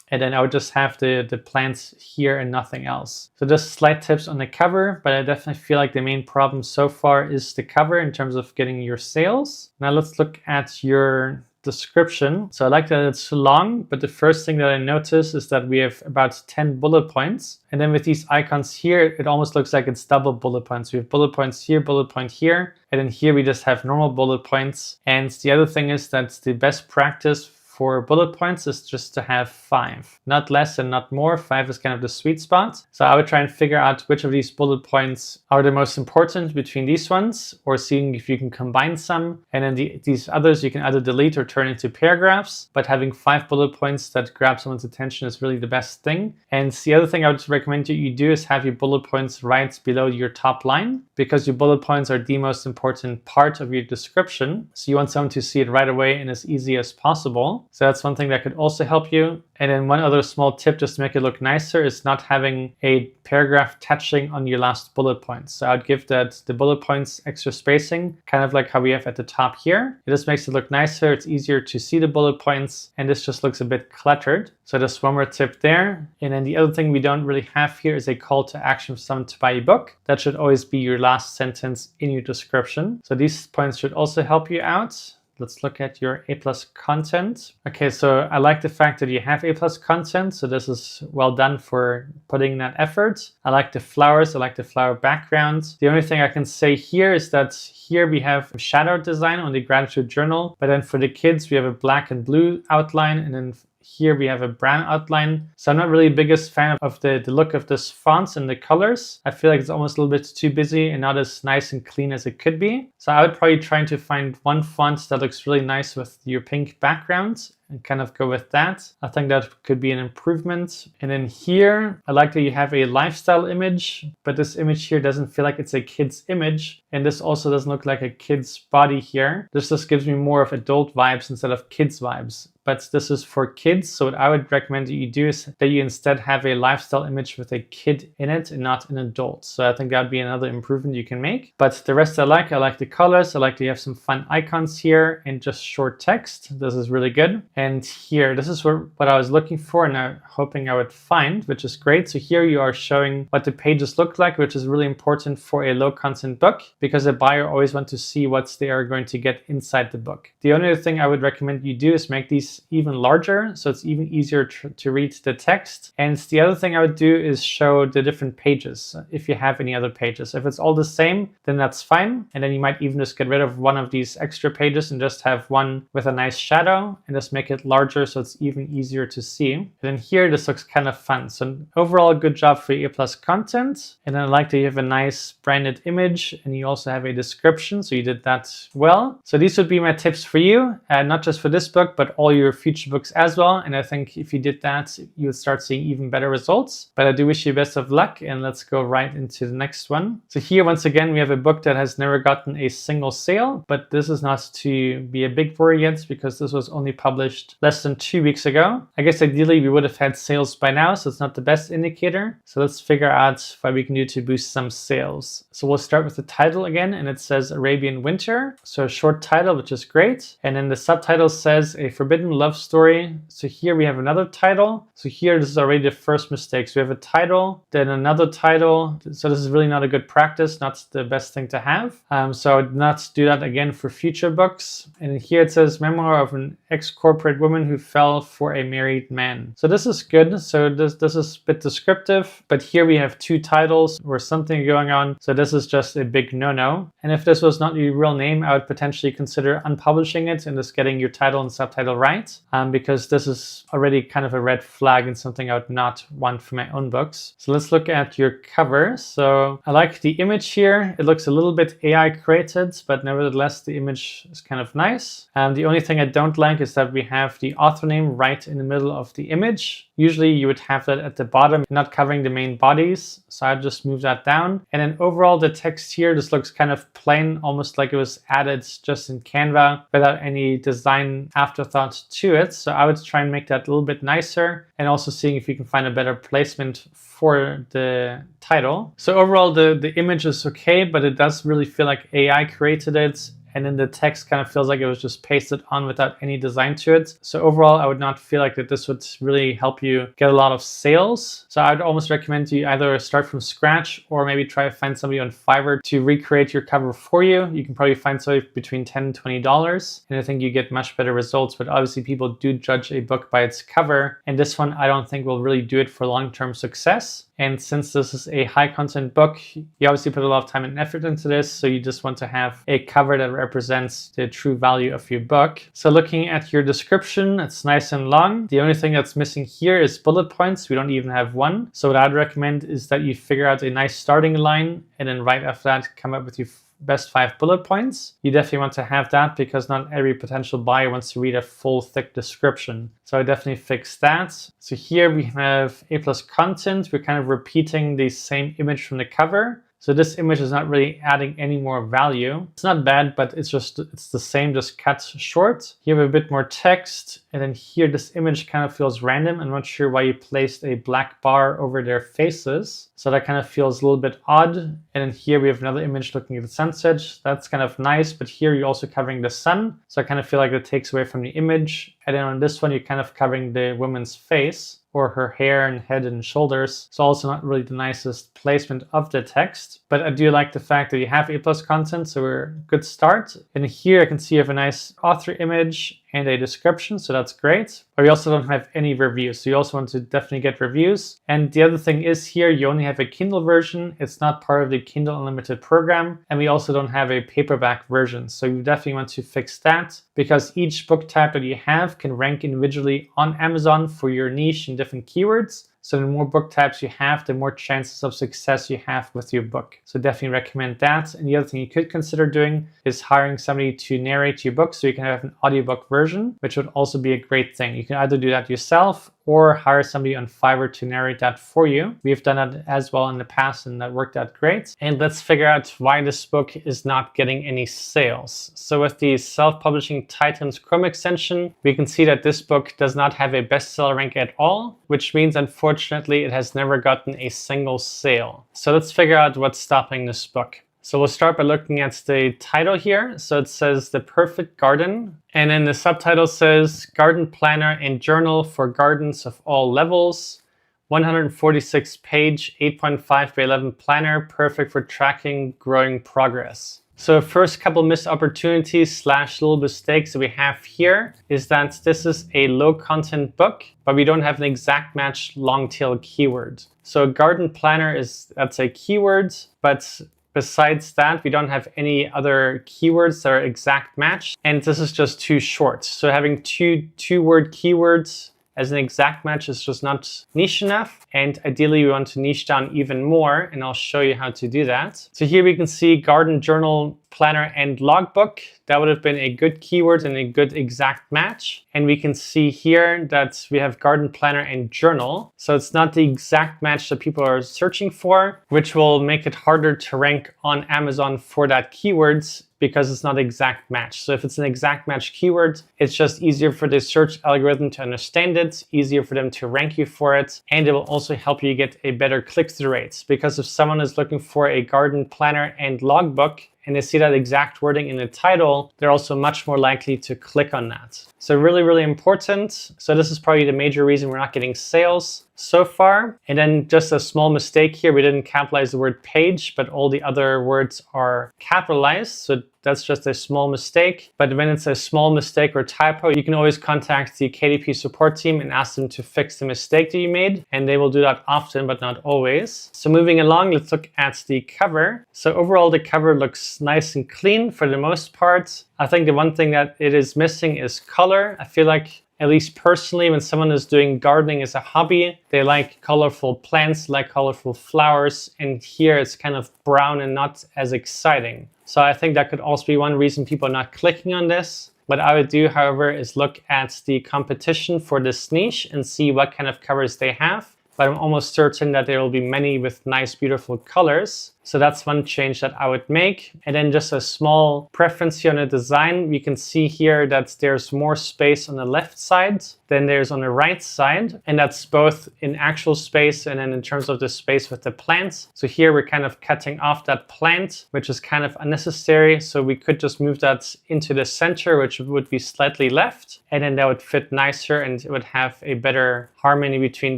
And then I would just have the plants here and nothing else. So just slight tips on the cover, but I definitely feel like the main problem so far is the cover in terms of getting your sales. Now let's look at your description. So I like that it's long, but the first thing that I notice is that we have about 10 bullet points. And then with these icons here, it almost looks like it's double bullet points. We have bullet points here, bullet point here, and then here we just have normal bullet points. And the other thing is that the best practice for bullet points is just to have 5, not less and not more. 5 is kind of the sweet spot. So I would try and figure out which of these bullet points are the most important between these ones, or seeing if you can combine some. And then these others you can either delete or turn into paragraphs, but having 5 bullet points that grab someone's attention is really the best thing. And the other thing I would recommend you do is have your bullet points right below your top line, because your bullet points are the most important part of your description. So you want someone to see it right away and as easy as possible. So that's one thing that could also help you. And then one other small tip just to make it look nicer is not having a paragraph touching on your last bullet point. So I'd give that the bullet points extra spacing, kind of like how we have at the top here. It just makes it look nicer. It's easier to see the bullet points, and this just looks a bit cluttered. So just one more tip there. And then the other thing we don't really have here is a call to action for someone to buy a book. That should always be your last sentence in your description. So these points should also help you out. Let's look at your A+ content. Okay, so I like the fact that you have A+ content. So this is well done for putting in that effort. I like the flowers. I like the flower background. The only thing I can say here is that here we have shadow design on the gratitude journal, but then for the kids, we have a black and blue outline, and then here we have a brown outline. So I'm not really the biggest fan of the look of this fonts and the colors. I feel like it's almost a little bit too busy and not as nice and clean as it could be. So I would probably try to find one font that looks really nice with your pink background and kind of go with that. I think that could be an improvement. And then here, I like that you have a lifestyle image, but this image here doesn't feel like it's a kid's image. And this also doesn't look like a kid's body here. This just gives me more of adult vibes instead of kids vibes. But this is for kids. So what I would recommend that you do is that you instead have a lifestyle image with a kid in it and not an adult. So I think that would be another improvement you can make. But the rest I like the colors. I like that you have some fun icons here and just short text. This is really good. And here, this is what I was looking for and I'm hoping I would find, which is great. So here you are showing what the pages look like, which is really important for a low content book, because a buyer always wants to see what they are going to get inside the book. The only other thing I would recommend you do is make these even larger, so it's even easier to read the text. And the other thing I would do is show the different pages, if you have any other pages. If it's all the same, then that's fine. And then you might even just get rid of one of these extra pages and just have one with a nice shadow and just make it larger so it's even easier to see. And then here, this looks kind of fun. So overall, a good job for your A+ content. And I like that you have a nice branded image and you also have a description. So you did that well. So these would be my tips for you, not just for this book, but all your future books as well. And I think if you did that, you would start seeing even better results. But I do wish you best of luck, and let's go right into the next one. So here, once again, we have a book that has never gotten a single sale, but this is not to be a big worry yet because this was only published less than 2 weeks ago. I guess ideally we would have had sales by now, so it's not the best indicator. So let's figure out what we can do to boost some sales. So we'll start with the title again, and it says Arabian Winter. So a short title, which is great. And then the subtitle says A Forbidden Love Story. So here we have another title. So here, this is already the first mistake. So we have a title, then another title. So this is really not a good practice, not the best thing to have. So I would not do that again for future books. And here it says Memoir of an Ex-Corporate Woman Who Fell for a Married Man. So this is good. So this is a bit descriptive, but here we have 2 titles or something going on. So this is just a big no-no. And if this was not your real name, I would potentially consider unpublishing it and just getting your title and subtitle right, because this is already kind of a red flag and something I would not want for my own books. So let's look at your cover. So I like the image here. It looks a little bit AI created, but nevertheless, the image is kind of nice. The only thing I don't like is that we have the author name right in the middle of the image. Usually you would have that at the bottom, not covering the main bodies. So I just move that down. And then overall, the text here just looks kind of plain, almost like it was added just in Canva without any design afterthought to it. So I would try and make that a little bit nicer, and also seeing if you can find a better placement for the title. So overall, the image is okay, but it does really feel like AI created it. And then the text kind of feels like it was just pasted on without any design to it. So overall, I would not feel like that this would really help you get a lot of sales. So I'd almost recommend you either start from scratch or maybe try to find somebody on Fiverr to recreate your cover for you. You can probably find somebody between $10 and $20. And I think you get much better results. But obviously people do judge a book by its cover. And this one, I don't think will really do it for long-term success. And since this is a high content book, you obviously put a lot of time and effort into this. So you just want to have a cover that represents the true value of your book. So looking at your description, it's nice and long. The only thing that's missing here is bullet points. We don't even have one. So what I'd recommend is that you figure out a nice starting line and then right after that, come up with your best 5 bullet points. You definitely want to have that because not every potential buyer wants to read a full thick description. So I definitely fix that. So here we have A+ content. We're kind of repeating the same image from the cover. So this image is not really adding any more value. It's not bad, but it's the same, just cut short. Here we have a bit more text. And then here, this image kind of feels random. I'm not sure why you placed a black bar over their faces. So that kind of feels a little bit odd. And then here we have another image looking at the sunset. That's kind of nice, but here you're also covering the sun. So I kind of feel like it takes away from the image. And then on this one, you're kind of covering the woman's face, or her hair and head and shoulders. It's also not really the nicest placement of the text, but I do like the fact that you have A+ content, so we're a good start. And here I can see you have a nice author image and a description, so that's great. But we also don't have any reviews, so you also want to definitely get reviews. And the other thing is here, you only have a Kindle version. It's not part of the Kindle Unlimited program, and we also don't have a paperback version. So you definitely want to fix that because each book type that you have can rank individually on Amazon for your niche and different keywords. So the more book types you have, the more chances of success you have with your book. So definitely recommend that. And the other thing you could consider doing is hiring somebody to narrate your book so you can have an audiobook version, which would also be a great thing. You can either do that yourself or hire somebody on Fiverr to narrate that for you. We've done that as well in the past and that worked out great. And let's figure out why this book is not getting any sales. So with the self-publishing Titans Chrome extension, we can see that this book does not have a bestseller rank at all, which means unfortunately it has never gotten a single sale. So let's figure out what's stopping this book. So we'll start by looking at the title here. So it says The Perfect Garden. And then the subtitle says Garden Planner and Journal for Gardens of All Levels. 146 page, 8.5 by 11 planner, perfect for tracking growing progress. So first couple missed opportunities / little mistakes that we have here is that this is a low content book, but we don't have an exact match long tail keyword. So garden planner that's a keyword, but besides that, we don't have any other keywords that are exact match. And this is just too short. So having two word keywords as an exact match is just not niche enough. And ideally we want to niche down even more, and I'll show you how to do that. So here we can see garden journal, planner, and logbook. That would have been a good keyword and a good exact match. And we can see here that we have garden planner and journal. So it's not the exact match that people are searching for, which will make it harder to rank on Amazon for that keywords because it's not an exact match. So if it's an exact match keyword, it's just easier for the search algorithm to understand it, easier for them to rank you for it, and it will also help you get a better click-through rates. Because if someone is looking for a garden planner and logbook, and they see that exact wording in the title, they're also much more likely to click on that. So really, really important. So this is probably the major reason we're not getting sales so far. And then just a small mistake here, we didn't capitalize the word page, but all the other words are capitalized. So that's just a small mistake. But when it's a small mistake or typo, you can always contact the KDP support team and ask them to fix the mistake that you made. And they will do that often, but not always. So moving along, let's look at the cover. So overall, the cover looks nice and clean for the most part. I think the one thing that it is missing is color. I feel like, at least personally, when someone is doing gardening as a hobby, they like colorful plants, like colorful flowers, and here it's kind of brown and not as exciting. So I think that could also be one reason people are not clicking on this. What I would do, however, is look at the competition for this niche and see what kind of covers they have. But I'm almost certain that there will be many with nice, beautiful colors. So that's one change that I would make. And then just a small preference here on the design. We can see here that there's more space on the left side than there's on the right side. And that's both in actual space and then in terms of the space with the plants. So here we're kind of cutting off that plant, which is kind of unnecessary. So we could just move that into the center, which would be slightly left. And then that would fit nicer and it would have a better harmony between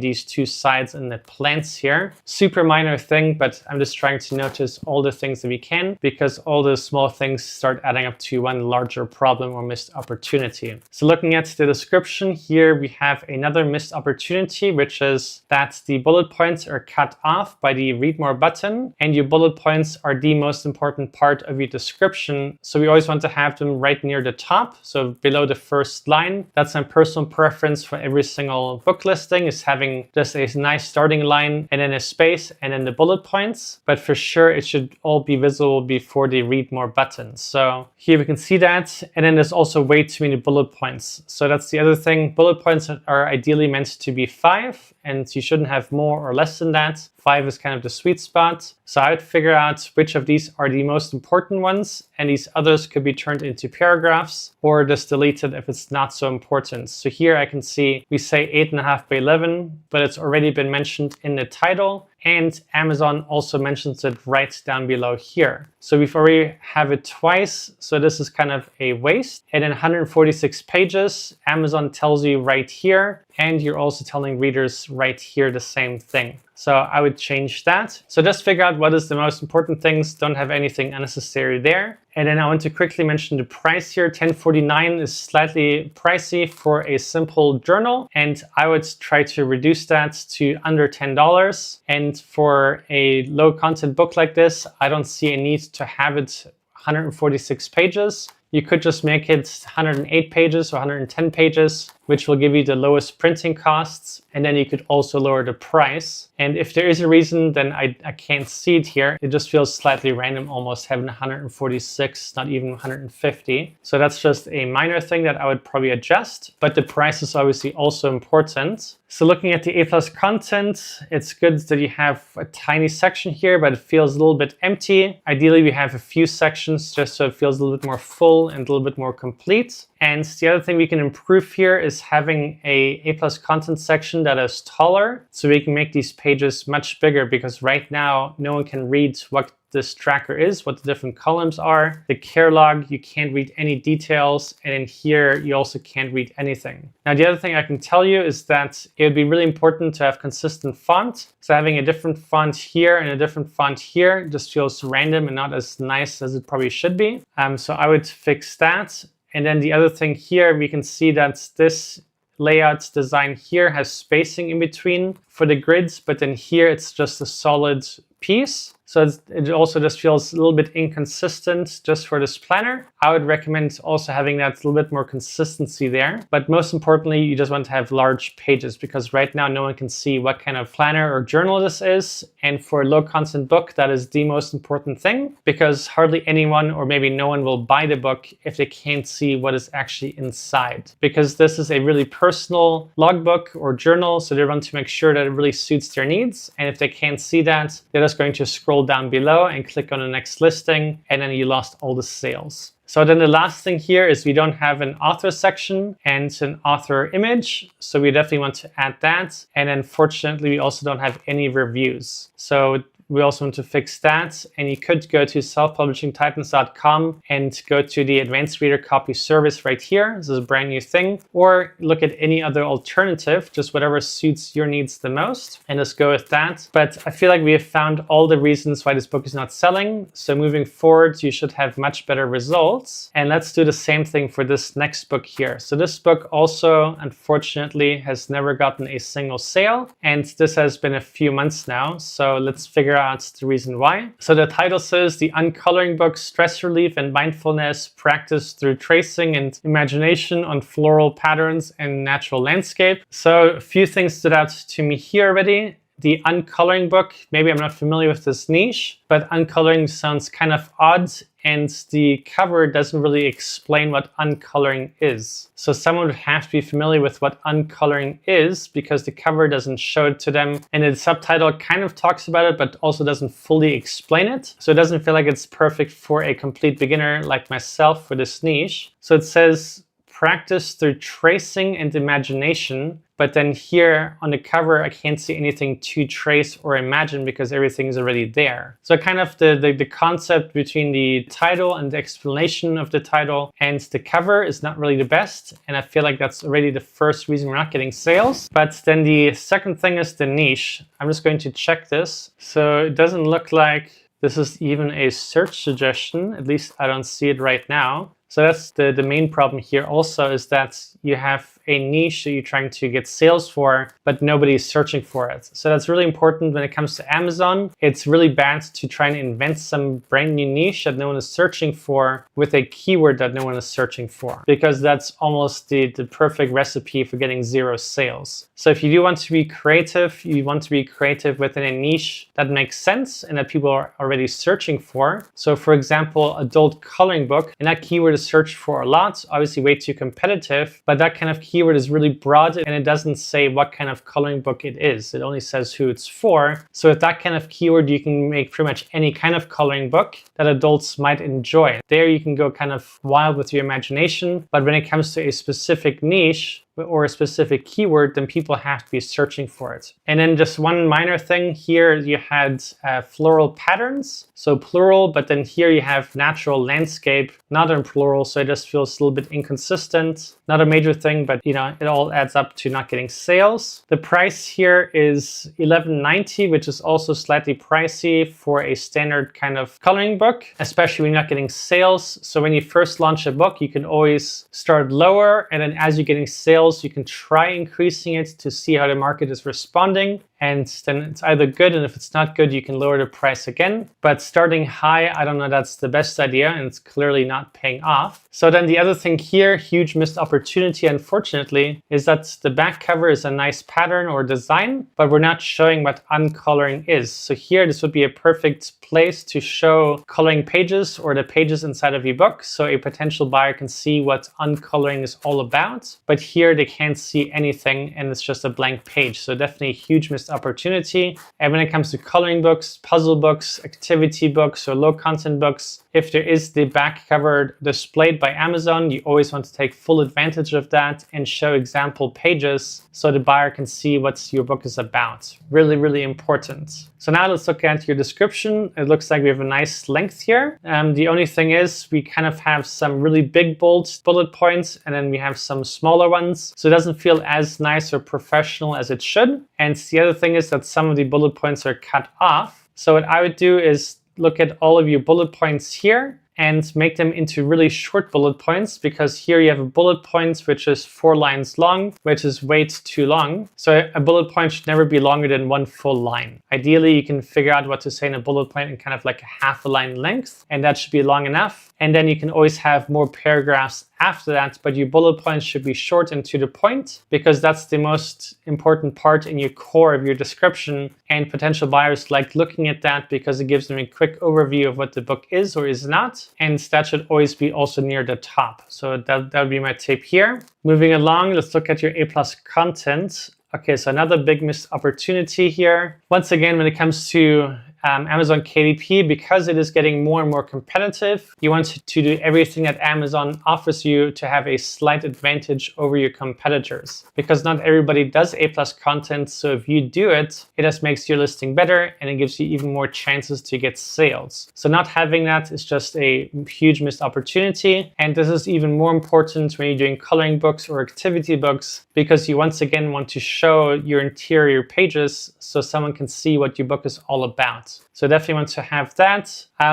these two sides and the plants here. Super minor thing, but I'm just trying to notice all the things that we can, because all the small things start adding up to one larger problem or missed opportunity. So looking at the description here, we have another missed opportunity, which is that the bullet points are cut off by the read more button, and your bullet points are the most important part of your description. So we always want to have them right near the top, so below the first line. That's my personal preference for every single book listing, is having just a nice starting line and then a space and then the bullet points. But for sure, it should all be visible before the read more button. So here we can see that. And then there's also way too many bullet points. So that's the other thing. Bullet points are ideally meant to be 5, and you shouldn't have more or less than that. 5 is kind of the sweet spot. So I would figure out which of these are the most important ones, and these others could be turned into paragraphs or just deleted if it's not so important. So here I can see we say 8.5 by 11, but it's already been mentioned in the title, and Amazon also mentions it right down below here. So we've already have it twice, so this is kind of a waste. And in 146 pages, Amazon tells you right here, and you're also telling readers right here the same thing. So I would change that. So just figure out what is the most important things, don't have anything unnecessary there. And then I want to quickly mention the price here. $10.49 is slightly pricey for a simple journal, and I would try to reduce that to under $10. And for a low content book like this, I don't see a need to have it 146 pages. You could just make it 108 pages or 110 pages, which will give you the lowest printing costs. And then you could also lower the price. And if there is a reason, then I can't see it here. It just feels slightly random, almost having 146, not even 150. So that's just a minor thing that I would probably adjust. But the price is obviously also important. So looking at the A+ content, it's good that you have a tiny section here, but it feels a little bit empty. Ideally, we have a few sections just so it feels a little bit more full and a little bit more complete. And the other thing we can improve here is having a A+ content section that is taller, so we can make these pages much bigger, because right now no one can read what this tracker is, what the different columns are. The care log, you can't read any details, and in here you also can't read anything. Now the other thing I can tell you is that it would be really important to have consistent font. So having a different font here and a different font here just feels random and not as nice as it probably should be. So I would fix that. And then the other thing here, we can see that this layout design here has spacing in between for the grids, but then here it's just a solid piece. So it also just feels a little bit inconsistent just for this planner. I would recommend also having that little bit more consistency there. But most importantly, you just want to have large pages, because right now no one can see what kind of planner or journal this is. And for a low content book, that is the most important thing, because hardly anyone or maybe no one will buy the book if they can't see what is actually inside. Because this is a really personal logbook or journal, so they want to make sure that it really suits their needs. And if they can't see that, they're just going to scroll down below and click on the next listing, and then you lost all the sales. So then the last thing here is we don't have an author section and an author image. So we definitely want to add that. And then fortunately, we also don't have any reviews. So we also want to fix that. And you could go to selfpublishingtitans.com and go to the advanced reader copy service right here. This is a brand new thing. Or look at any other alternative, just whatever suits your needs the most, and just go with that. But I feel like we have found all the reasons why this book is not selling. So moving forward, you should have much better results. And let's do the same thing for this next book here. So this book also, unfortunately, has never gotten a single sale. And this has been a few months now. So let's figure out the reason why. So the title says The Uncoloring Book, Stress Relief and Mindfulness Practice Through Tracing and Imagination on Floral Patterns and Natural Landscape. So a few things stood out to me here already. The uncoloring book, maybe I'm not familiar with this niche, but uncoloring sounds kind of odd, and the cover doesn't really explain what uncoloring is. So someone would have to be familiar with what uncoloring is, because the cover doesn't show it to them, and the subtitle kind of talks about it, but also doesn't fully explain it. So it doesn't feel like it's perfect for a complete beginner like myself for this niche. So it says, practice through tracing and imagination. But then here on the cover, I can't see anything to trace or imagine because everything is already there. So kind of the concept between the title and the explanation of the title and the cover is not really the best. And I feel like that's already the first reason we're not getting sales. But then the second thing is the niche. I'm just going to check this. So it doesn't look like This is even a search suggestion. At least I don't see it right now. So that's the main problem here also, is that you have a niche that you're trying to get sales for, but nobody's searching for it. So that's really important when it comes to Amazon. It's really bad to try and invent some brand new niche that no one is searching for with a keyword that no one is searching for, because that's almost the perfect recipe for getting 0 sales. So if you do want to be creative, you want to be creative within a niche that makes sense and that people are already searching for. So for example, adult coloring book, and that keyword is searched for a lot, obviously way too competitive, but that kind of keyword is really broad and it doesn't say what kind of coloring book it is. It only says who it's for. So with that kind of keyword, you can make pretty much any kind of coloring book that adults might enjoy. There you can go kind of wild with your imagination, but when it comes to a specific niche, or a specific keyword, then people have to be searching for it. And then just one minor thing here, you had floral patterns, so plural, but then here you have natural landscape, not in plural, so it just feels a little bit inconsistent. Not a major thing, but you know, it all adds up to not getting sales. The price here is $11.90, which is also slightly pricey for a standard kind of coloring book, especially when you're not getting sales. So when you first launch a book, you can always start lower, and then as you're getting sales, you can try increasing it to see how the market is responding. And then it's either good, and if it's not good, you can lower the price again. But starting high, I don't know, that's the best idea, and it's clearly not paying off. So then the other thing here, huge missed opportunity, unfortunately, is that the back cover is a nice pattern or design, but we're not showing what uncoloring is. So here, this would be a perfect place to show coloring pages or the pages inside of your book, so a potential buyer can see what uncoloring is all about. But here they can't see anything, and it's just a blank page. So definitely a huge missed opportunity. And when it comes to coloring books, puzzle books, activity books, or low content books, if there is the back cover displayed by Amazon, you always want to take full advantage of that and show example pages so the buyer can see what your book is about. Really, really important. So now let's look at your description. It looks like we have a nice length here. The only thing is we kind of have some really big, bold bullet points, and then we have some smaller ones. So it doesn't feel as nice or professional as it should. And the other thing is that some of the bullet points are cut off. So what I would do is look at all of your bullet points here and make them into really short bullet points, because here you have a bullet point which is 4 lines long, which is way too long. So a bullet point should never be longer than 1 full line. Ideally, you can figure out what to say in a bullet point in kind of like a half a line length, and that should be long enough. And then you can always have more paragraphs after that, but your bullet points should be short and to the point, because that's the most important part in your core of your description. And potential buyers like looking at that because it gives them a quick overview of what the book is or is not. And that should always be also near the top. So that would be my tip here. Moving along, let's look at your A+ content. Okay, so another big missed opportunity here. Once again, when it comes to Amazon KDP, because it is getting more and more competitive, you want to do everything that Amazon offers you to have a slight advantage over your competitors, because not everybody does A+ content. So if you do it, it just makes your listing better and it gives you even more chances to get sales. So not having that is just a huge missed opportunity. And this is even more important when you're doing coloring books or activity books, because you once again want to show your interior pages so someone can see what your book is all about. So definitely want to have that.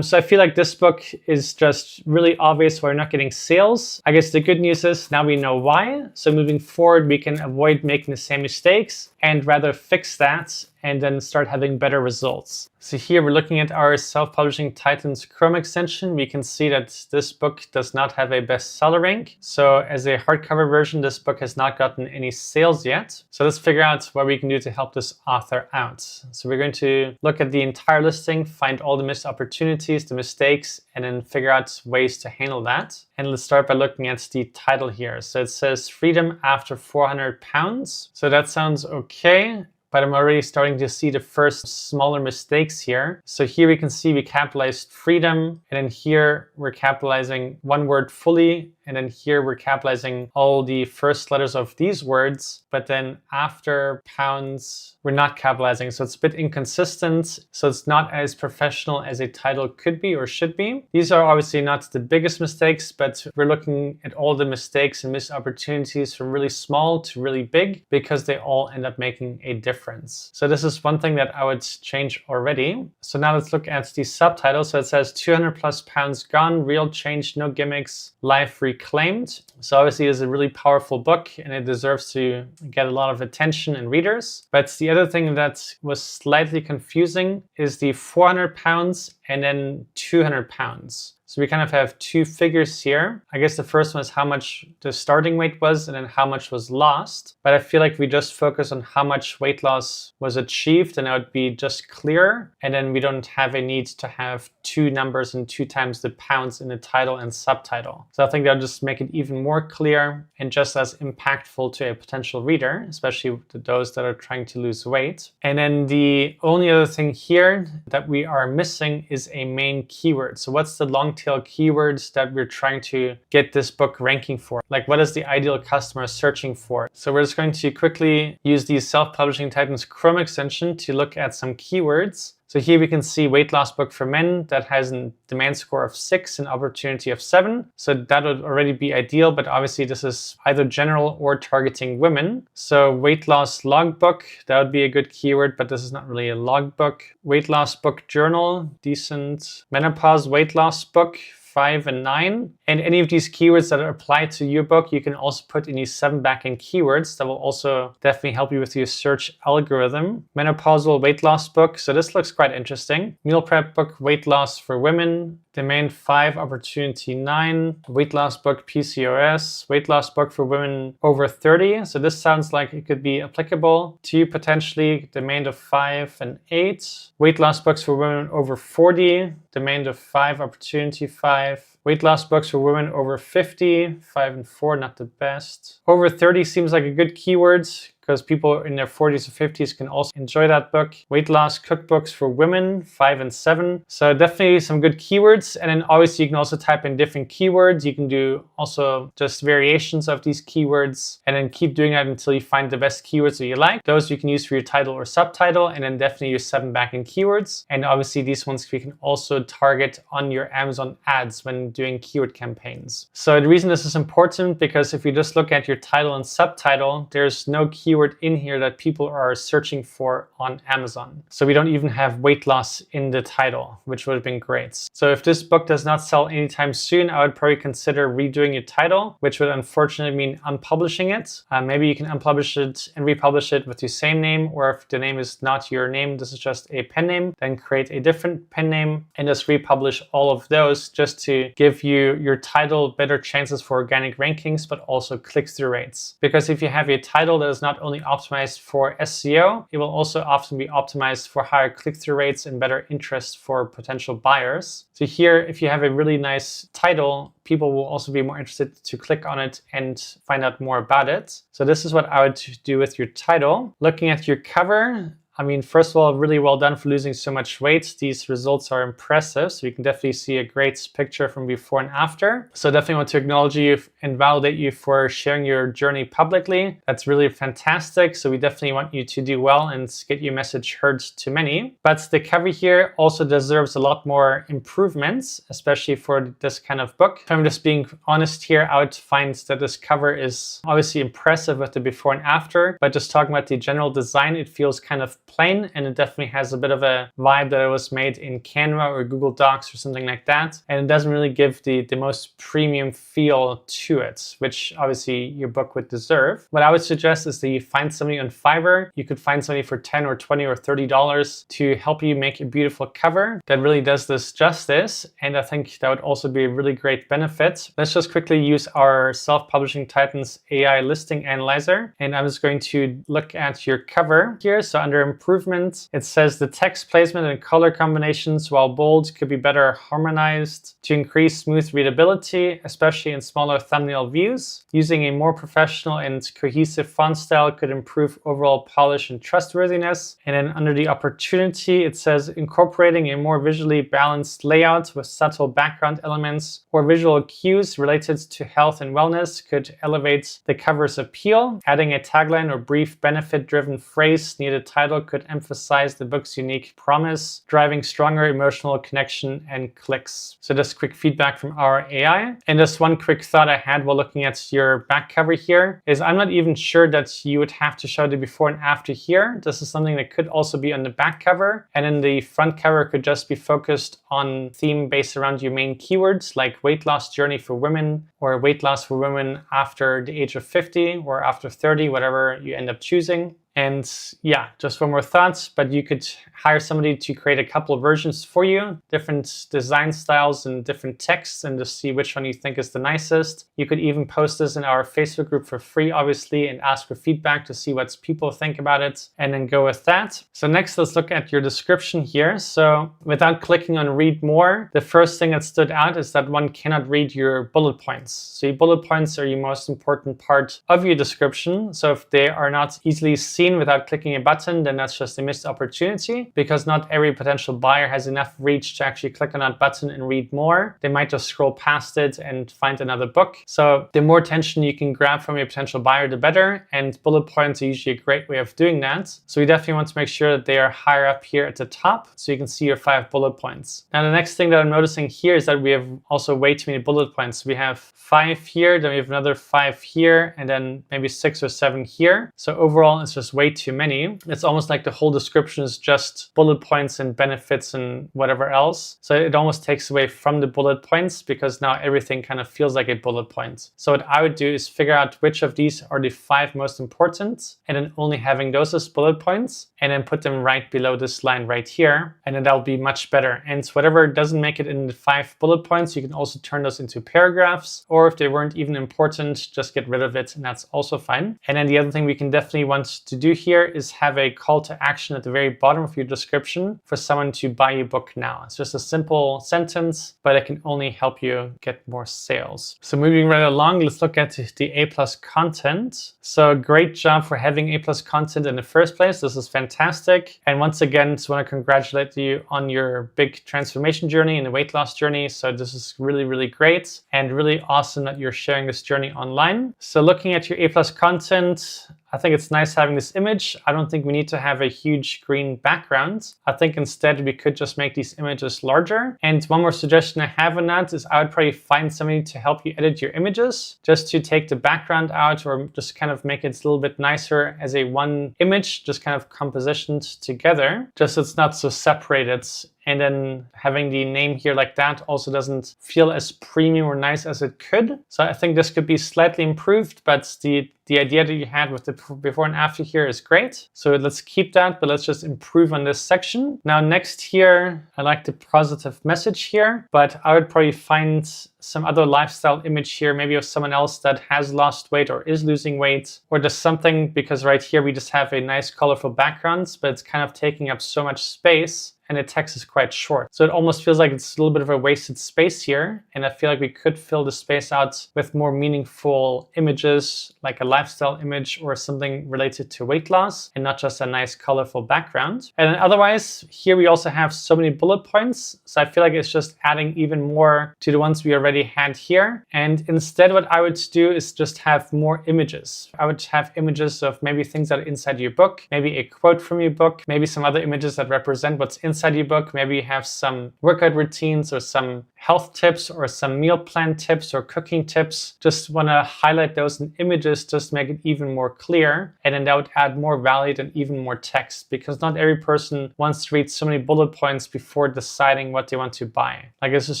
So I feel like this book is just really obvious why we're not getting sales. I guess the good news is now we know why. So moving forward, we can avoid making the same mistakes and rather fix that and then start having better results. So here we're looking at our self-publishing Titans Chrome extension. We can see that this book does not have a bestseller rank. So as a hardcover version, this book has not gotten any sales yet. So let's figure out what we can do to help this author out. So we're going to look at the entire listing, find all the missed opportunities, the mistakes, and then figure out ways to handle that. And let's start by looking at the title here. So it says Freedom After 400 Pounds. So that sounds okay, but I'm already starting to see the first smaller mistakes here. So here we can see we capitalized freedom, and then here we're capitalizing one word fully, and then here we're capitalizing all the first letters of these words, but then after pounds, we're not capitalizing. So it's a bit inconsistent. So it's not as professional as a title could be or should be. These are obviously not the biggest mistakes, but we're looking at all the mistakes and missed opportunities from really small to really big because they all end up making a difference. So this is one thing that I would change already. So now let's look at the subtitle. So it says 200 plus pounds gone, real change, no gimmicks, life reclaimed. So obviously it's a really powerful book and it deserves to get a lot of attention and readers. But the other thing that was slightly confusing is the 400 pounds and then 200 pounds. So we kind of have two figures here. I guess the first one is how much the starting weight was and then how much was lost. But I feel like we just focus on how much weight loss was achieved and that would be just clear. And then we don't have a need to have two numbers and 2 times the pounds in the title and subtitle. So I think that'll just make it even more clear and just as impactful to a potential reader, especially to those that are trying to lose weight. And then the only other thing here that we are missing is a main keyword. So what's the long tail keywords that we're trying to get this book ranking for? Like what is the ideal customer searching for? So we're just going to quickly use the Self-Publishing Titans Chrome extension to look at some keywords. So here we can see weight loss book for men that has a demand score of 6 and opportunity of 7. So that would already be ideal, but obviously this is either general or targeting women. So weight loss logbook, that would be a good keyword, but this is not really a logbook. Weight loss book journal, decent. Menopause weight loss book, 5 and 9. And any of these keywords that are applied to your book, you can also put in these 7 backend keywords that will also definitely help you with your search algorithm. Menopausal weight loss book. So this looks quite interesting. Meal prep book, weight loss for women. Domain 5, opportunity 9. Weight loss book, PCOS. Weight loss book for women over 30. So this sounds like it could be applicable to you potentially. Domain of 5 and 8. Weight loss books for women over 40. Domain of 5, opportunity 5. Weight loss books for women over 50, 5 and 4, not the best. Over 30 seems like a good keyword because people in their 40s or 50s can also enjoy that book. Weight loss cookbooks for women, 5 and 7. So definitely some good keywords. And then obviously you can also type in different keywords. You can do also just variations of these keywords and then keep doing that until you find the best keywords that you like. Those you can use for your title or subtitle, and then definitely use 7 backend keywords. And obviously these ones we can also target on your Amazon ads when doing keyword campaigns. So the reason this is important, because if you just look at your title and subtitle, there's no keyword in here that people are searching for on Amazon. So we don't even have weight loss in the title, which would have been great. So if this book does not sell anytime soon, I would probably consider redoing your title, which would unfortunately mean unpublishing it. Maybe you can unpublish it and republish it with your same name, or if the name is not your name, this is just a pen name, then create a different pen name and just republish all of those just to give you your title better chances for organic rankings, but also click-through rates. Because if you have a title that is not only optimized for SEO, it will also often be optimized for higher click-through rates and better interest for potential buyers. So here, if you have a really nice title, people will also be more interested to click on it and find out more about it. So this is what I would do with your title. Looking at your cover, I mean, first of all, really well done for losing so much weight. These results are impressive. So you can definitely see a great picture from before and after. So definitely want to acknowledge you and validate you for sharing your journey publicly. That's really fantastic. So we definitely want you to do well and get your message heard to many. But the cover here also deserves a lot more improvements, especially for this kind of book. If I'm just being honest here, I would find that this cover is obviously impressive with the before and after, but just talking about the general design, it feels kind of plain, and it definitely has a bit of a vibe that it was made in Canva or Google Docs or something like that. And it doesn't really give the most premium feel to it, which obviously your book would deserve. What I would suggest is that you find somebody on Fiverr. You could find somebody for $10 or $20 or $30 to help you make a beautiful cover that really does this justice. And I think that would also be a really great benefit. Let's just quickly use our Self-Publishing Titans AI listing analyzer. And I'm just going to look at your cover here. So under improvement. It says the text placement and color combinations, while bold, could be better harmonized to increase smooth readability, especially in smaller thumbnail views. Using a more professional and cohesive font style could improve overall polish and trustworthiness. And then under the opportunity, it says incorporating a more visually balanced layout with subtle background elements or visual cues related to health and wellness could elevate the cover's appeal. Adding a tagline or brief benefit-driven phrase near the title could emphasize the book's unique promise, driving stronger emotional connection and clicks. So that's quick feedback from our AI. And just one quick thought I had while looking at your back cover here is I'm not even sure that you would have to show the before and after here. This is something that could also be on the back cover, and then the front cover could just be focused on theme based around your main keywords like weight loss journey for women or weight loss for women after the age of 50 or after 30, whatever you end up choosing. And yeah, just one more thought, but you could hire somebody to create a couple of versions for you, different design styles and different texts, and just see which one you think is the nicest. You could even post this in our Facebook group for free, obviously, and ask for feedback to see what people think about it, and then go with that. So next, let's look at your description here. So without clicking on read more, the first thing that stood out is that one cannot read your bullet points. So your bullet points are your most important part of your description. So if they are not easily seen without clicking a button, then that's just a missed opportunity, because not every potential buyer has enough reach to actually click on that button and read more. They might just scroll past it and find another book. So the more attention you can grab from your potential buyer, the better. And bullet points are usually a great way of doing that. So we definitely want to make sure that they are higher up here at the top so you can see your 5 bullet points. Now the next thing that I'm noticing here is that we have also way too many bullet points. We have 5 here, then we have another 5 here, and then maybe 6 or 7 here. So overall, it's just way too many. It's almost like the whole description is just bullet points and benefits and whatever else. So it almost takes away from the bullet points, because now everything kind of feels like a bullet point. So what I would do is figure out which of these are the 5 most important, and then only having those as bullet points, and then put them right below this line right here. And then that'll be much better. And whatever doesn't make it in the 5 bullet points, you can also turn those into paragraphs, or if they weren't even important, just get rid of it, and that's also fine. And then the other thing we can definitely want to do here is have a call to action at the very bottom of your description for someone to buy your book now. It's just a simple sentence, but it can only help you get more sales. So moving right along, let's look at the A+ content. So great job for having A+ content in the first place. This is fantastic. And once again, just want to congratulate you on your big transformation journey and the weight loss journey. So this is really, really great and really awesome that you're sharing this journey online. So looking at your A+ content, I think it's nice having this image. I don't think we need to have a huge green background. I think instead we could just make these images larger. And one more suggestion I have on that is I would probably find somebody to help you edit your images, just to take the background out or just kind of make it a little bit nicer as a one image, just kind of compositioned together, just so it's not so separated. And then having the name here like that also doesn't feel as premium or nice as it could. So I think this could be slightly improved, but the idea that you had with the before and after here is great. So let's keep that, but let's just improve on this section. Now next here, I like the positive message here, but I would probably find some other lifestyle image here, maybe of someone else that has lost weight or is losing weight, or just something, because right here we just have a nice colorful background, but it's kind of taking up so much space. And the text is quite short. So it almost feels like it's a little bit of a wasted space here. And I feel like we could fill the space out with more meaningful images, like a lifestyle image or something related to weight loss, and not just a nice colorful background. And then otherwise, here we also have so many bullet points. So I feel like it's just adding even more to the ones we already had here. And instead, what I would do is just have more images. I would have images of maybe things that are inside your book, maybe a quote from your book, maybe some other images that represent what's inside your book. Maybe you have some workout routines or some health tips or some meal plan tips or cooking tips. Just want to highlight those in images, just make it even more clear. And then that would add more value and even more text, because not every person wants to read so many bullet points before deciding what they want to buy. Like, this is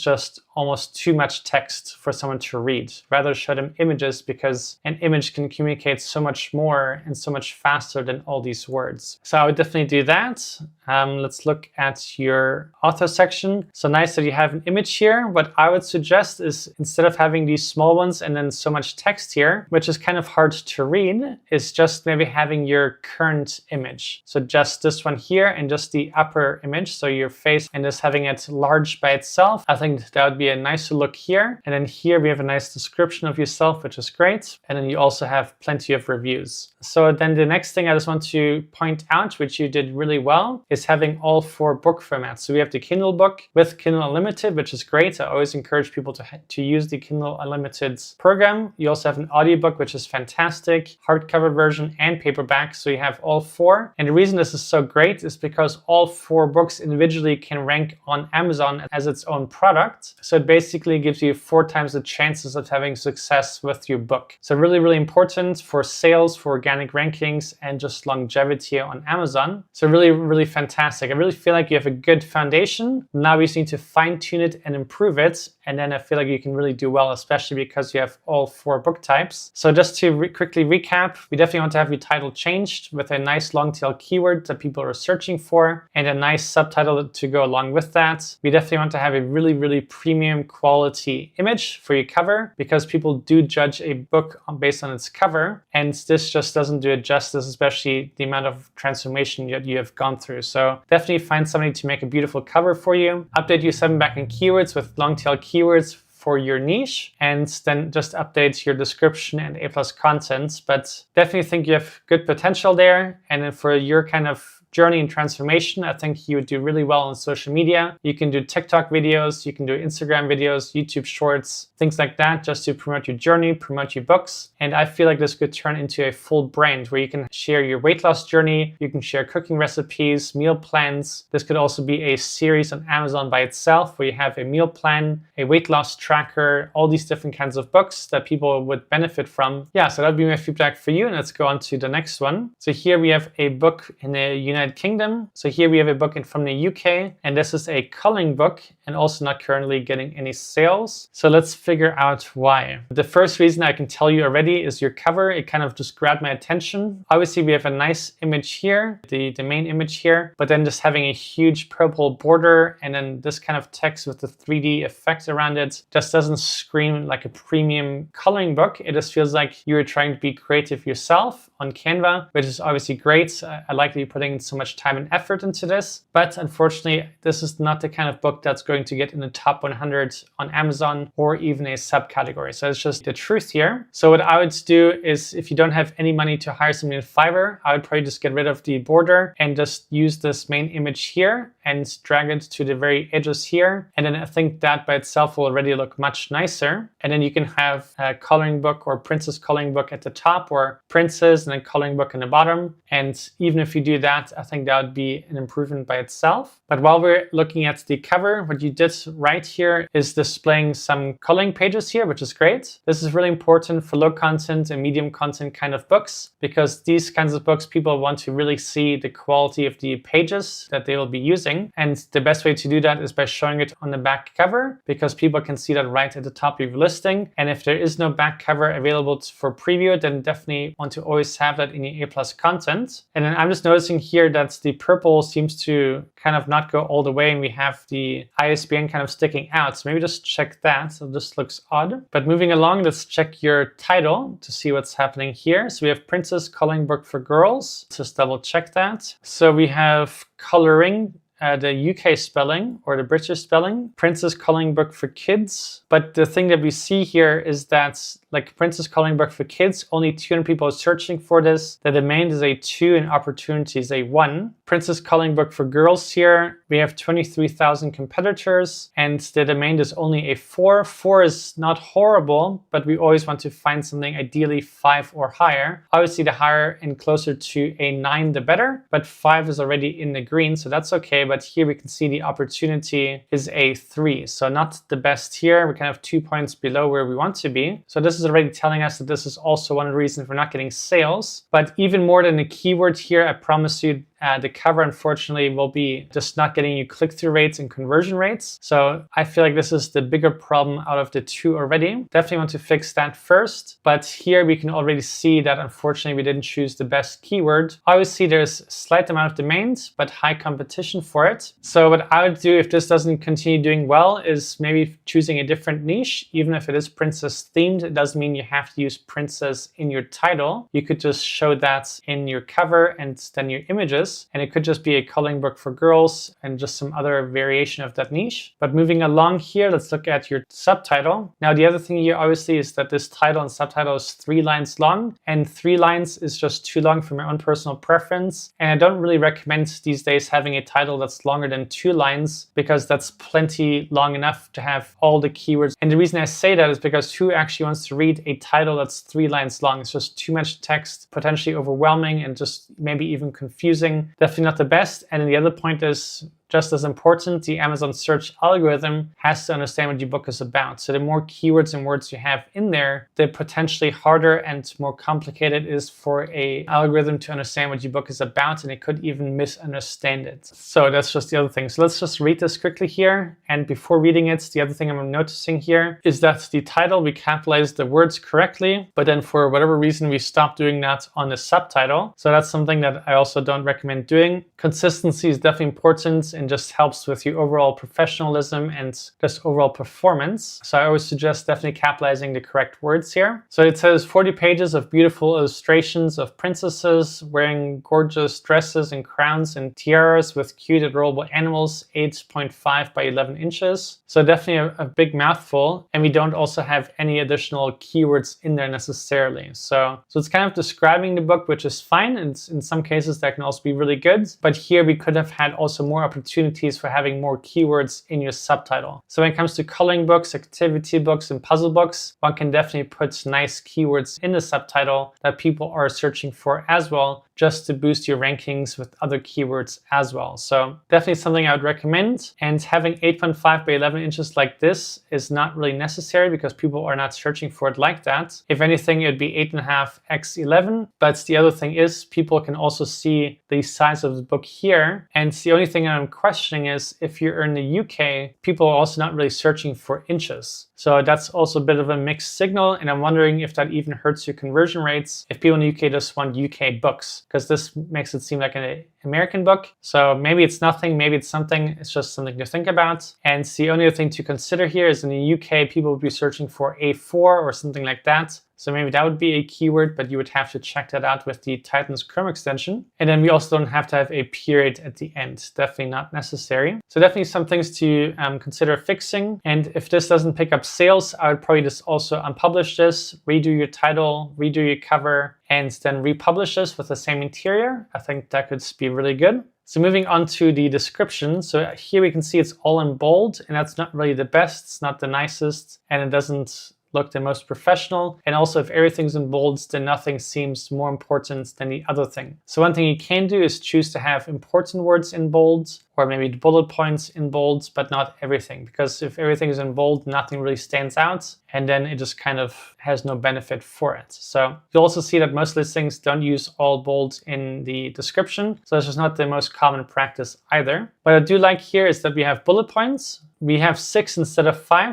just almost too much text for someone to read. Rather show them images, because an image can communicate so much more and so much faster than all these words. So I would definitely do that. Let's look at your author section. So nice that you have an image here. What I would suggest is, instead of having these small ones and then so much text here, which is kind of hard to read, is just maybe having your current image. So just this one here and just the upper image, so your face, and just having it large by itself. I think that would be a nicer look here. And then here we have a nice description of yourself, which is great. And then you also have plenty of reviews. So then the next thing I just want to point out, which you did really well, is having all 4 book formats. So we have the Kindle book with Kindle Unlimited, which is great. I always encourage people to use the Kindle Unlimited program. You also have an audiobook, which is fantastic, hardcover version and paperback. So you have all 4. And the reason this is so great is because all 4 books individually can rank on Amazon as its own product. So it basically gives you 4 times the chances of having success with your book. So really, really important for sales, for organic rankings, and just longevity on Amazon. So really, really fantastic. I really feel like you have a good foundation. Now we just need to fine tune it and improve it. And then I feel like you can really do well, especially because you have all 4 book types. So just to quickly recap, we definitely want to have your title changed with a nice long tail keyword that people are searching for and a nice subtitle to go along with that. We definitely want to have a really, really premium quality image for your cover, because people do judge a book based on its cover. And this just doesn't do it justice, especially the amount of transformation that you have gone through. So definitely find somebody to make a beautiful cover for you. Update your 7 backend keywords with long tail keywords for your niche, and then just update your description and A+ content. But definitely think you have good potential there. And then for your kind of journey and transformation, I think you would do really well on social media. You can do TikTok videos, you can do Instagram videos, YouTube shorts, things like that, just to promote your journey, promote your books. And I feel like this could turn into a full brand where you can share your weight loss journey, you can share cooking recipes, meal plans. This could also be a series on Amazon by itself, where you have a meal plan, a weight loss tracker, all these different kinds of books that people would benefit from. Yeah, so that would be my feedback for you. And let's go on to the next one. So here we have a book in the United Kingdom. So here we have a book from the UK, and this is a coloring book and also not currently getting any sales. So let's figure out why. The first reason I can tell you already is your cover. It kind of just grabbed my attention. Obviously we have a nice image here, the main image here, but then just having a huge purple border and then this kind of text with the 3D effect around it just doesn't scream like a premium coloring book. It just feels like you're trying to be creative yourself on Canva, which is obviously great. I like that you're putting so much time and effort into this, but unfortunately this is not the kind of book that's going to get in the top 100 on Amazon or even a subcategory. So it's just the truth here. So what I would do is, if you don't have any money to hire somebody in Fiverr, I would probably just get rid of the border and just use this main image here and drag it to the very edges here. And then I think that by itself will already look much nicer. And then you can have a coloring book or princess coloring book at the top, or princess and then coloring book in the bottom. And even if you do that, I think that would be an improvement by itself. But while we're looking at the cover, what you did right here is displaying some coloring pages here, which is great. This is really important for low content and medium content kind of books, because these kinds of books, people want to really see the quality of the pages that they will be using. And the best way to do that is by showing it on the back cover, because people can see that right at the top of your listing. And if there is no back cover available for preview, then definitely want to always have that in your A+ content. And then I'm just noticing here that the purple seems to kind of not go all the way, and we have the ISBN kind of sticking out. So maybe just check that. So this looks odd. But moving along, let's check your title to see what's happening here. So we have Princess Coloring Book for Girls. Just double check that. So we have coloring, the UK spelling or the British spelling, Princess Coloring Book for Kids. But the thing that we see here is that, like, Princess Coloring Book for Kids, only 200 people are searching for this. The domain is a 2 and opportunity is a 1. Princess Coloring Book for Girls here, we have 23,000 competitors and the domain is only a 4. 4 is not horrible, but we always want to find something ideally 5 or higher. Obviously the higher and closer to a 9 the better, but 5 is already in the green, so that's okay. But here we can see the opportunity is a 3, so not the best here. We're kind of 2 points below where we want to be. So this is already telling us that this is also one of the reasons we're not getting sales. But even more than the keyword here, I promise you, the cover unfortunately will be just not getting you click-through rates and conversion rates. So I feel like this is the bigger problem out of the two already. Definitely want to fix that first. But here we can already see that unfortunately we didn't choose the best keyword. Obviously there's a slight amount of domains, but high competition for it. So what I would do if this doesn't continue doing well is maybe choosing a different niche. Even if it is princess themed, it doesn't mean you have to use princess in your title. You could just show that in your cover and then your images. And it could just be a coloring book for girls and just some other variation of that niche. But moving along here, let's look at your subtitle. Now, the other thing here obviously is that this title and subtitle is 3 lines long, and 3 lines is just too long for my own personal preference. And I don't really recommend these days having a title that's longer than 2 lines because that's plenty long enough to have all the keywords. And the reason I say that is because who actually wants to read a title that's 3 lines long? It's just too much text, potentially overwhelming and just maybe even confusing. Definitely not the best. And then the other point is, just as important, the Amazon search algorithm has to understand what your book is about. So the more keywords and words you have in there, the potentially harder and more complicated it is for an algorithm to understand what your book is about, and it could even misunderstand it. So that's just the other thing. So let's just read this quickly here. And before reading it, the other thing I'm noticing here is that the title, we capitalized the words correctly, but then for whatever reason, we stopped doing that on the subtitle. So that's something that I also don't recommend doing. Consistency is definitely important and just helps with your overall professionalism and just overall performance. So I always suggest definitely capitalizing the correct words here. So it says 40 pages of beautiful illustrations of princesses wearing gorgeous dresses and crowns and tiaras with cute adorable animals, 8.5 by 11 inches. So definitely a big mouthful. And we don't also have any additional keywords in there necessarily. So it's kind of describing the book, which is fine. And in some cases that can also be really good. But here we could have had also more opportunities for having more keywords in your subtitle. So when it comes to coloring books, activity books, and puzzle books, one can definitely put nice keywords in the subtitle that people are searching for as well, just to boost your rankings with other keywords as well. So definitely something I would recommend. And having 8.5 by 11 inches like this is not really necessary because people are not searching for it like that. If anything, it would be 8.5 x 11. But the other thing is people can also see the size of the book here. And the only thing I'm questioning is if you're in the UK, people are also not really searching for inches. So that's also a bit of a mixed signal. And I'm wondering if that even hurts your conversion rates if people in the UK just want UK books, because this makes it seem like an American book. So maybe it's nothing, maybe it's something. It's just something to think about. And the only other thing to consider here is in the UK, people would be searching for A4 or something like that. So maybe that would be a keyword, but you would have to check that out with the Titans Chrome extension. And then we also don't have to have a period at the end. Definitely not necessary. So definitely some things to consider fixing. And if this doesn't pick up sales, I would probably just also unpublish this, redo your title, redo your cover, and then republish this with the same interior. I think that could be really good. So moving on to the description. So here we can see it's all in bold, and that's not really the best. It's not the nicest, and it doesn't look the most professional. And also if everything's in bold, then nothing seems more important than the other thing. So one thing you can do is choose to have important words in bold, or maybe the bullet points in bold, but not everything. Because if everything is in bold, nothing really stands out, and then it just kind of has no benefit for it. So you'll also see that most listings don't use all bold in the description. So this is not the most common practice either. What I do like here is that we have bullet points. We have 6 instead of 5,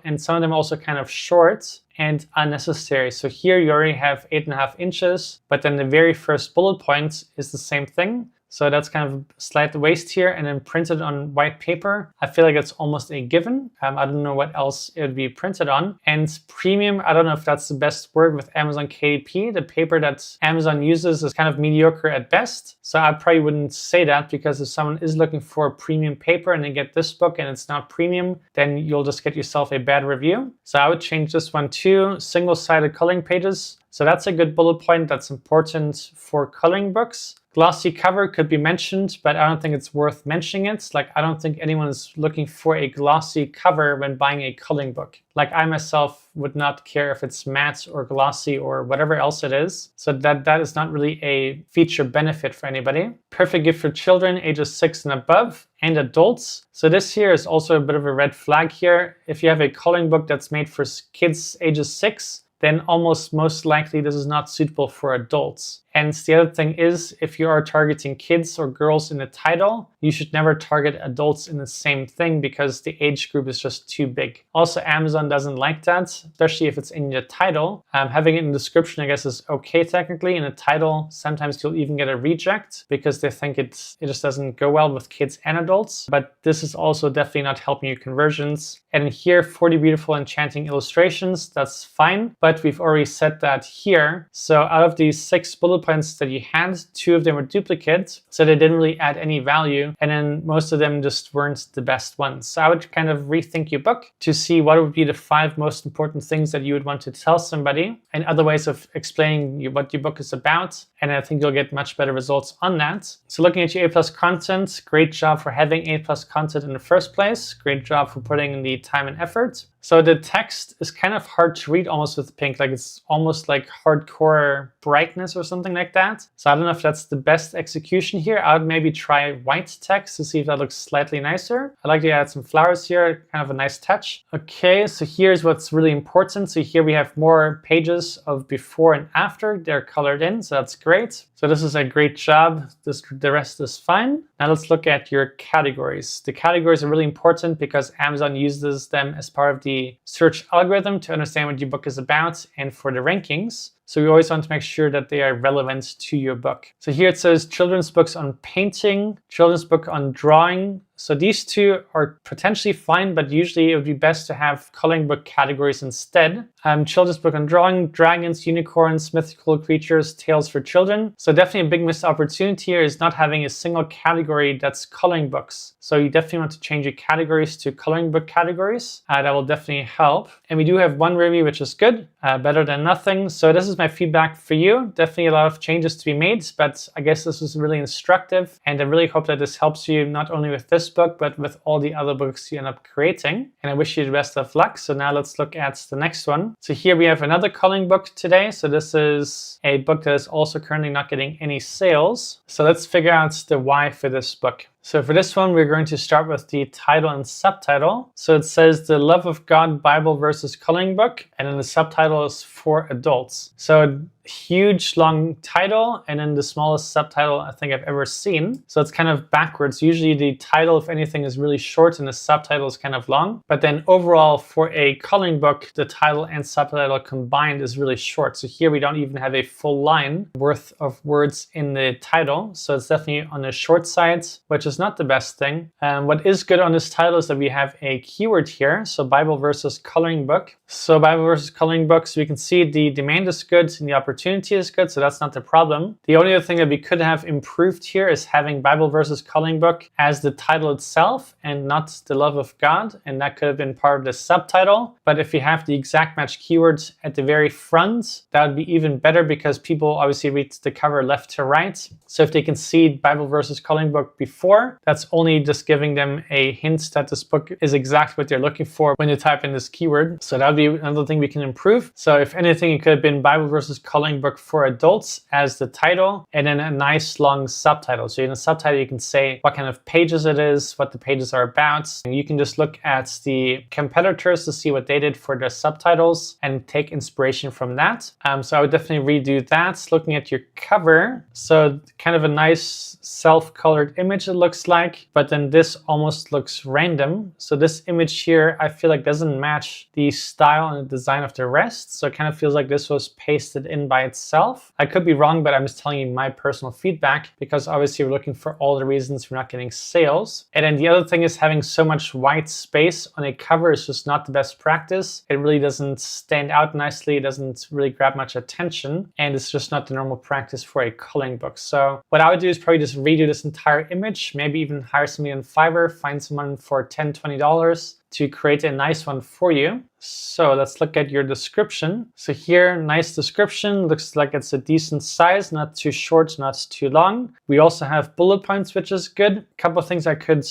and some of them also kind of short and unnecessary. So here you already have 8.5 inches, but then the very first bullet point is the same thing. So that's kind of a slight waste here, and then printed on white paper. I feel like it's almost a given. I don't know what else it would be printed on. And premium, I don't know if that's the best word with Amazon KDP. The paper that Amazon uses is kind of mediocre at best. So I probably wouldn't say that, because if someone is looking for a premium paper and they get this book and it's not premium, then you'll just get yourself a bad review. So I would change this one to single-sided coloring pages. So that's a good bullet point that's important for coloring books. Glossy cover could be mentioned, but I don't think it's worth mentioning it. Like, I don't think anyone is looking for a glossy cover when buying a coloring book. Like, I myself would not care if it's matte or glossy or whatever else it is. So that is not really a feature benefit for anybody. Perfect gift for children ages 6 and above, and adults. So this here is also a bit of a red flag here. If you have a coloring book that's made for kids ages 6, then almost most likely this is not suitable for adults. And the other thing is, if you are targeting kids or girls in the title, you should never target adults in the same thing because the age group is just too big. Also, Amazon doesn't like that, especially if it's in your title. Having it in the description, I guess, is okay technically. In the title, sometimes you'll even get a reject because they think it just doesn't go well with kids and adults. But this is also definitely not helping you conversions. And in here, 40 beautiful enchanting illustrations, that's fine. But we've already set that here. So out of these 6 bullet points that you had, 2 of them were duplicates, so they didn't really add any value, and then most of them just weren't the best ones. So I would kind of rethink your book to see what would be the 5 most important things that you would want to tell somebody, and other ways of explaining what your book is about, and I think you'll get much better results on that. So looking at your A+ content, great job for having A+ content in the first place, great job for putting in the time and effort. So the text is kind of hard to read almost with pink, like it's almost like hardcore brightness or something like that. So I don't know if that's the best execution here. I would maybe try white text to see if that looks slightly nicer. I like to add some flowers here, kind of a nice touch. Okay, so here's what's really important. So here we have more pages of before and after. They're colored in, so that's great. So this is a great job. The rest is fine. Now let's look at your categories. The categories are really important because Amazon uses them as part of the search algorithm to understand what your book is about and for the rankings. So we always want to make sure that they are relevant to your book. So here it says children's books on painting, children's book on drawing. So these 2 are potentially fine, but usually it would be best to have coloring book categories instead. Children's book on drawing, dragons, unicorns, mythical creatures, tales for children. So definitely a big missed opportunity here is not having a single category that's coloring books. So you definitely want to change your categories to coloring book categories. That will definitely help. And we do have 1 review, which is good, better than nothing. So this is my feedback for you. Definitely a lot of changes to be made, but I guess this was really instructive. And I really hope that this helps you not only with this book, but with all the other books you end up creating. And I wish you the best of luck. So now let's look at the next one. So here we have another coloring book today. So this is a book that is also currently not getting any sales. So let's figure out the why for this book. So for this one, we're going to start with the title and subtitle. So it says The Love of God Bible versus Coloring Book, and then the subtitle is for adults. So huge long title and then the smallest subtitle I think I've ever seen. So it's kind of backwards. Usually the title, if anything, is really short and the subtitle is kind of long. But then overall for a coloring book, the title and subtitle combined is really short. So here we don't even have a full line worth of words in the title. So it's definitely on the short side, which is not the best thing. What is good on this title is that we have a keyword here. So Bible versus coloring book. So Bible versus coloring book. So we can see the demand is good and the opportunity is good. So that's not the problem. The only other thing that we could have improved here is having Bible versus coloring book as the title itself and not the love of God. And that could have been part of the subtitle. But if you have the exact match keywords at the very front, that would be even better because people obviously read the cover left to right. So if they can see Bible versus coloring book before, that's only just giving them a hint that this book is exactly what they're looking for when you type in this keyword. So that would be another thing we can improve. So if anything, it could have been Bible versus coloring book for adults as the title and then a nice long subtitle. So in the subtitle, you can say what kind of pages it is, what the pages are about. And you can just look at the competitors to see what they did for their subtitles and take inspiration from that. So I would definitely redo that. Looking at your cover, so kind of a nice self-colored image it looks like, but then this almost looks random. So this image here, I feel like doesn't match the style and the design of the rest. So it kind of feels like this was pasted in by itself. I could be wrong, but I'm just telling you my personal feedback because obviously we're looking for all the reasons we're not getting sales. And then the other thing is having so much white space on a cover is just not the best practice. It really doesn't stand out nicely. It doesn't really grab much attention. And it's just not the normal practice for a coloring book. So what I would do is probably just redo this entire image, maybe even hire somebody on Fiverr, find someone for $10, $20 to create a nice one for you. So let's look at your description. So here, nice description, looks like it's a decent size, not too short, not too long. We also have bullet points, which is good. A couple of things I could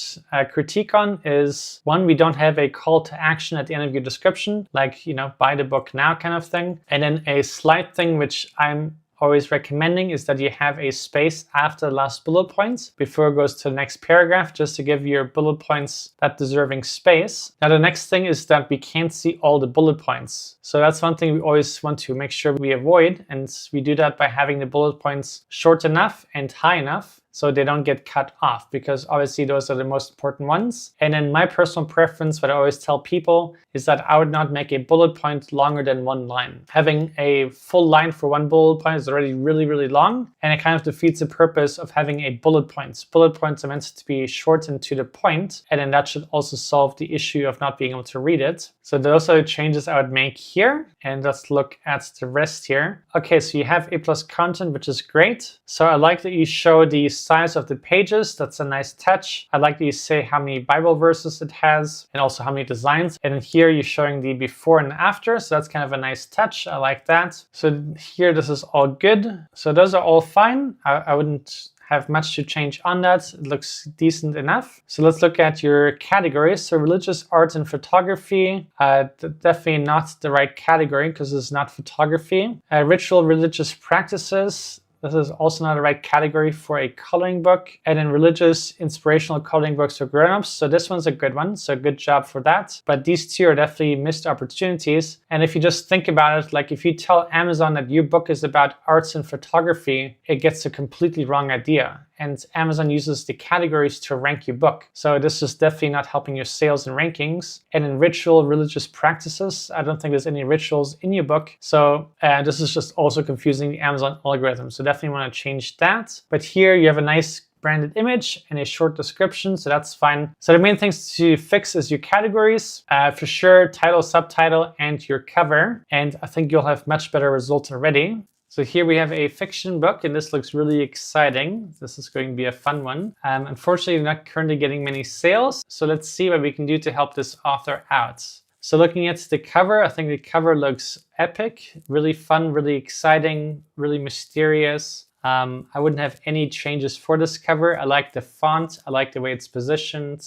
critique on is one, we don't have a call to action at the end of your description, like, buy the book now kind of thing. And then a slight thing, which I'm always recommending is that you have a space after the last bullet points before it goes to the next paragraph, just to give your bullet points that deserving space. Now, the next thing is that we can't see all the bullet points. So that's one thing we always want to make sure we avoid. And we do that by having the bullet points short enough and high enough so they don't get cut off, because obviously those are the most important ones. And then my personal preference, what I always tell people, is that I would not make a bullet point longer than one line. Having a full line for one bullet point is already really, really long, and it kind of defeats the purpose of having a bullet point. Bullet points are meant to be short and to the point, and then that should also solve the issue of not being able to read it. So those are the changes I would make here, and let's look at the rest here. Okay, so you have A+ content, which is great. So I like that you show the size of the pages. That's a nice touch. I like that you say how many Bible verses it has and also how many designs. And then here you're showing the before and after. So that's kind of a nice touch. I like that. So here, this is all good. So those are all fine. I wouldn't have much to change on that. It looks decent enough. So let's look at your categories. So religious art and photography, definitely not the right category because it's not photography. Ritual religious practices, this is also not the right category for a coloring book. And then religious inspirational coloring books for grown-ups. So this one's a good one. So good job for that. But these two are definitely missed opportunities. And if you just think about it, like if you tell Amazon that your book is about arts and photography, it gets a completely wrong idea. And Amazon uses the categories to rank your book. So this is definitely not helping your sales and rankings. And in ritual religious practices, I don't think there's any rituals in your book. So this is just also confusing the Amazon algorithm. So definitely want to change that. But here you have a nice branded image and a short description, so that's fine. So the main things to fix is your categories, for sure, title, subtitle, and your cover. And I think you'll have much better results already. So here we have a fiction book, and this looks really exciting. This is going to be a fun one. Unfortunately, not currently getting many sales. So let's see what we can do to help this author out. So looking at the cover, I think the cover looks epic, really fun, really exciting, really mysterious. I wouldn't have any changes for this cover. I like the font. I like the way it's positioned.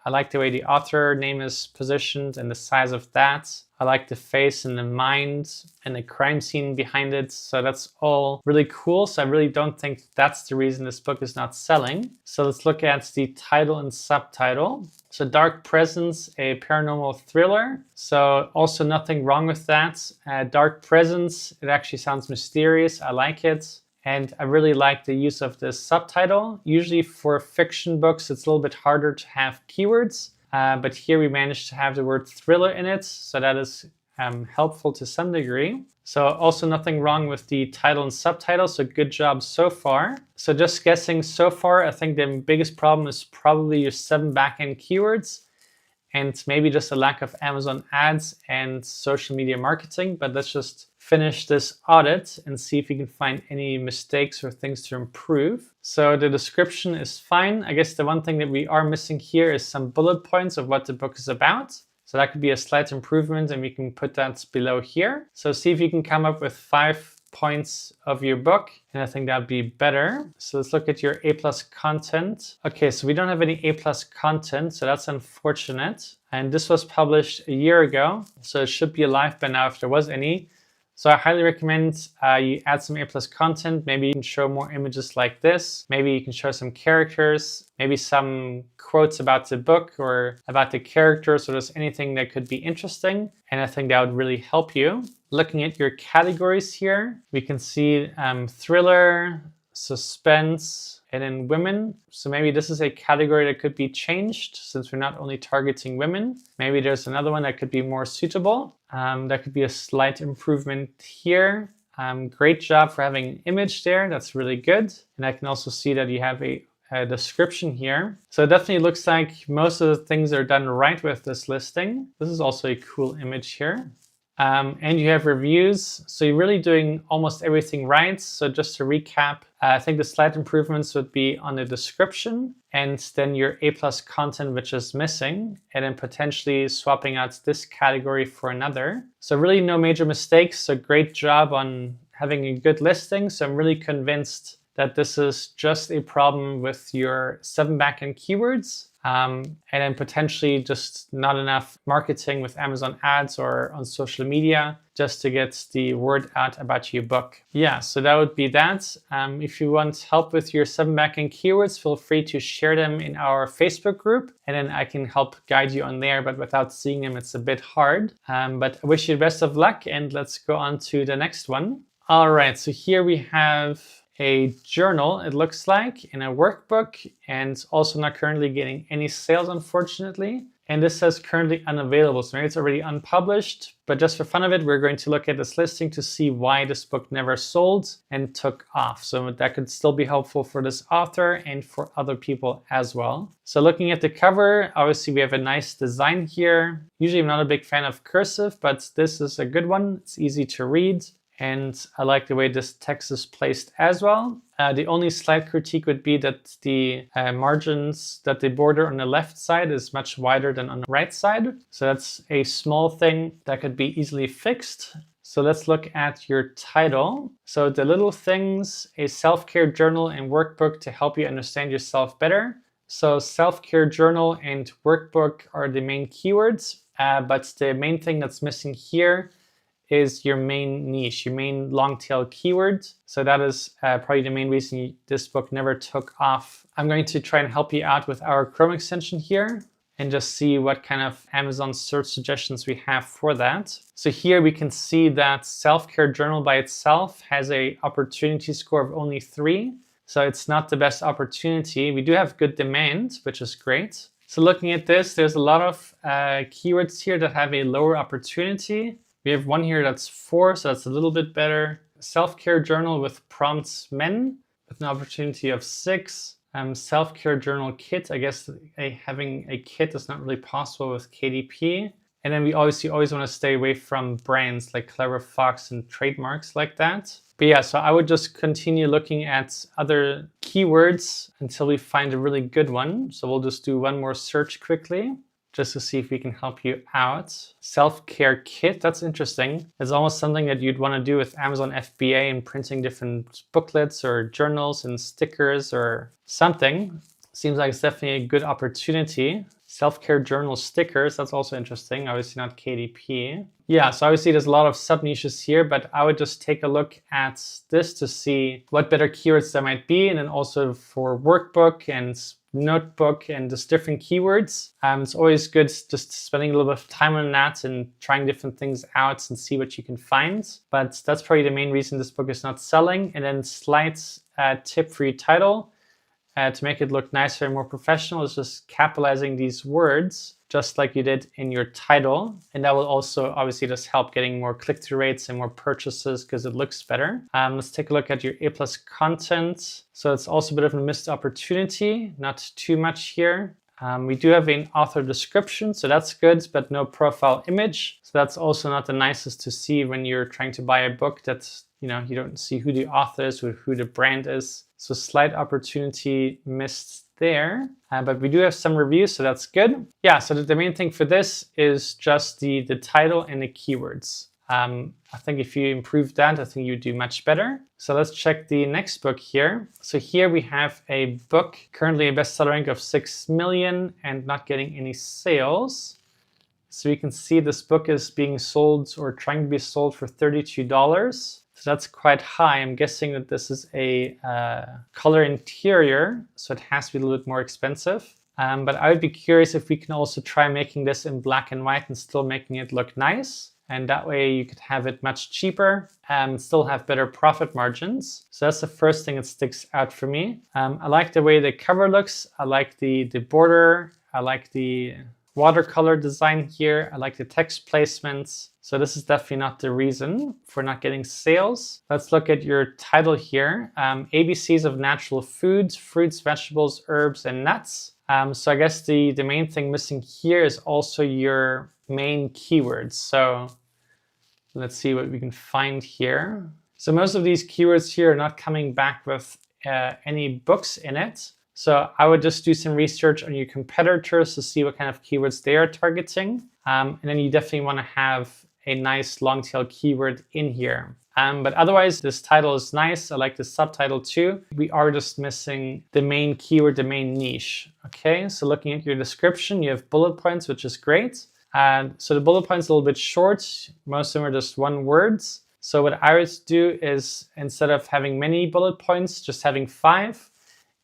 I like the way the author name is positioned and the size of that. I like the face and the mind and the crime scene behind it. So that's all really cool. So I really don't think that's the reason this book is not selling. So let's look at the title and subtitle. So Dark Presence, a paranormal thriller. So also nothing wrong with that. Dark Presence, it actually sounds mysterious. I like it. And I really like the use of this subtitle. Usually for fiction books, it's a little bit harder to have keywords. But here we managed to have the word thriller in it. So that is helpful to some degree. So also nothing wrong with the title and subtitle. So good job so far. So just guessing so far, I think the biggest problem is probably your 7 backend keywords and maybe just a lack of Amazon ads and social media marketing. But let's just finish this audit and see if we can find any mistakes or things to improve. So the description is fine. I guess the one thing that we are missing here is some bullet points of what the book is about. So that could be a slight improvement, and we can put that below here. So see if you can come up with 5 points of your book, and I think that'd be better. So let's look at your A+ content. Okay, so we don't have any A+ content, so that's unfortunate. And this was published a year ago, so it should be alive by now if there was any. So I highly recommend you add some A+ content. Maybe you can show more images like this. Maybe you can show some characters, maybe some quotes about the book or about the characters, or just anything that could be interesting. And I think that would really help you. Looking at your categories here, we can see thriller, suspense, and then women. So maybe this is a category that could be changed since we're not only targeting women. Maybe there's another one that could be more suitable. That could be a slight improvement here. Great job for having an image there. That's really good. And I can also see that you have a description here. So it definitely looks like most of the things are done right with this listing. This is also a cool image here. And you have reviews. So you're really doing almost everything right. So just to recap, I think the slight improvements would be on the description and then your A+ content, which is missing, and then potentially swapping out this category for another. So really no major mistakes. So great job on having a good listing. So I'm really convinced that this is just a problem with your 7 backend keywords. And then potentially just not enough marketing with Amazon ads or on social media. just to get the word out about your book. Yeah, so that would be that. If you want help with your 7 backend keywords, feel free to share them in our Facebook group, and then I can help guide you on there, but without seeing them, it's a bit hard. But I wish you the best of luck, and let's go on to the next one. All right, so here we have a journal, it looks like, in a workbook, and also not currently getting any sales, unfortunately. And this says currently unavailable, so maybe it's already unpublished, but just for fun of it, we're going to look at this listing to see why this book never sold and took off. So that could still be helpful for this author and for other people as well. So looking at the cover, obviously we have a nice design here. Usually I'm not a big fan of cursive, but this is a good one. It's easy to read. And I like the way this text is placed as well. The only slight critique would be that the margins, that the border on the left side is much wider than on the right side. So that's a small thing that could be easily fixed. So let's look at your title. So the little things, a self-care journal and workbook to help you understand yourself better. So self-care journal and workbook are the main keywords, but the main thing that's missing here is your main niche, your main long tail keyword. So that is probably the main reason this book never took off. I'm going to try and help you out with our Chrome extension here and just see what kind of Amazon search suggestions we have for that. So here we can see that self-care journal by itself has a opportunity score of only 3. So it's not the best opportunity. We do have good demand, which is great. So looking at this, there's a lot of keywords here that have a lower opportunity. We have one here that's 4, so that's a little bit better. Self-care journal with prompts men with an opportunity of 6. Self-care journal kit, I guess having a kit is not really possible with KDP. And then we obviously always want to stay away from brands like Clever Fox and trademarks like that. But yeah, so I would just continue looking at other keywords until we find a really good one. So we'll just do one more search quickly, just to see if we can help you out. Self-care kit, that's interesting. It's almost something that you'd want to do with Amazon FBA and printing different booklets or journals and stickers or something. Seems like it's definitely a good opportunity. Self-care journal stickers, that's also interesting. Obviously not KDP. Yeah, so obviously there's a lot of sub-niches here, but I would just take a look at this to see what better keywords there might be. And then also for workbook and notebook and just different keywords. It's always good just spending a little bit of time on that and trying different things out and see what you can find. But that's probably the main reason this book is not selling. And then slight tip for your title to make it look nicer and more professional is just capitalizing these words just like you did in your title. And that will also obviously just help getting more click-through rates and more purchases because it looks better. Let's take a look at your A+ content. So it's also a bit of a missed opportunity, not too much here. We do have an author description, so that's good, but no profile image. So that's also not the nicest to see when you're trying to buy a book that, you don't see who the author is or who the brand is. So slight opportunity missed there, but we do have some reviews, so that's good. Yeah, so the main thing for this is just the title and the keywords. I think if you improve that, I think you do much better. So let's check the next book here. So here we have a book, currently a bestseller rank of 6 million and not getting any sales. So you can see this book is being sold or trying to be sold for $32. So that's quite high. I'm guessing that this is a color interior, so it has to be a little bit more expensive. But I would be curious if we can also try making this in black and white and still making it look nice. And that way you could have it much cheaper and still have better profit margins. So that's the first thing that sticks out for me. I like the way the cover looks. I like the border. I like the watercolor design here. I like the text placements. So this is definitely not the reason for not getting sales. Let's look at your title here. ABCs of natural foods, fruits, vegetables, herbs, and nuts. So I guess the main thing missing here is also your main keywords. So let's see what we can find here. So most of these keywords here are not coming back with any books in it. So I would just do some research on your competitors to see what kind of keywords they are targeting. And then you definitely want to have a nice long tail keyword in here. But otherwise, this title is nice. I like the subtitle too. We are just missing the main keyword, the main niche. Okay, so looking at your description, you have bullet points, which is great. And so the bullet points are a little bit short. Most of them are just one words. So what I would do is, instead of having many bullet points, just having 5.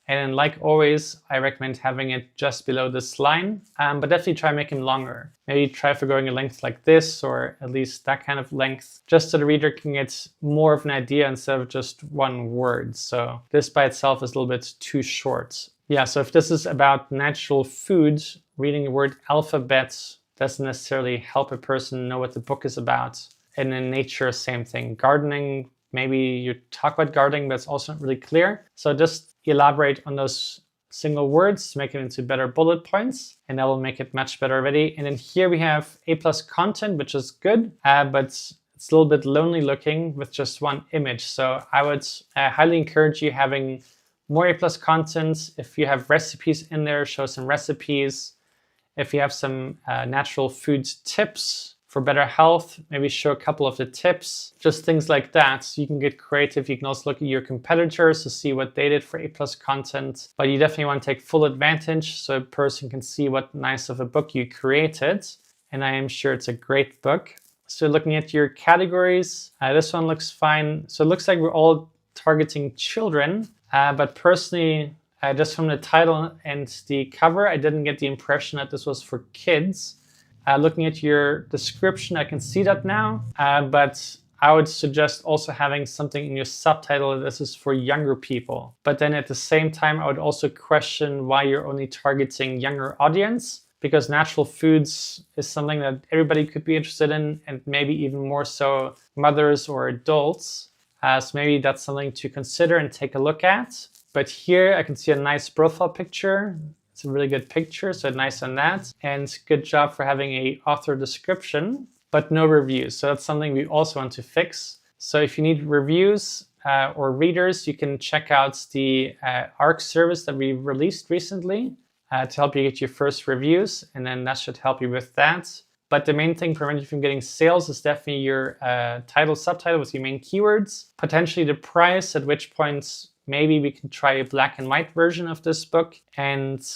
And then, like always, I recommend having it just below this line, but definitely try making them longer. Maybe try for going a length like this, or at least that kind of length, just so the reader can get more of an idea instead of just one word. So this by itself is a little bit too short. Yeah, so if this is about natural food, reading the word alphabet doesn't necessarily help a person know what the book is about. And in nature, same thing. Gardening, maybe you talk about gardening, but it's also not really clear. So just elaborate on those single words to make it into better bullet points, and that will make it much better already. And then here we have A+ content, which is good, but it's a little bit lonely looking with just one image. So I would highly encourage you having more A+ content. If you have recipes in there, show some recipes. If you have some natural food tips for better health, maybe show a couple of the tips, just things like that. So you can get creative. You can also look at your competitors to see what they did for A+ content, but you definitely want to take full advantage so a person can see what nice of a book you created. And I am sure it's a great book. So looking at your categories, this one looks fine. So it looks like we're all targeting children, but personally, just from the title and the cover, I didn't get the impression that this was for kids. Looking at your description, I can see that now, but I would suggest also having something in your subtitle that this is for younger people. But then at the same time, I would also question why you're only targeting younger audience, because natural foods is something that everybody could be interested in, and maybe even more so mothers or adults. So maybe that's something to consider and take a look at. But here I can see a nice profile picture. It's a really good picture, so nice on that. And good job for having a author description, but no reviews. So that's something we also want to fix. So if you need reviews or readers, you can check out the ARC service that we released recently to help you get your first reviews. And then that should help you with that. But the main thing preventing you from getting sales is definitely your title, subtitle with your main keywords, potentially the price, at which point maybe we can try a black and white version of this book. And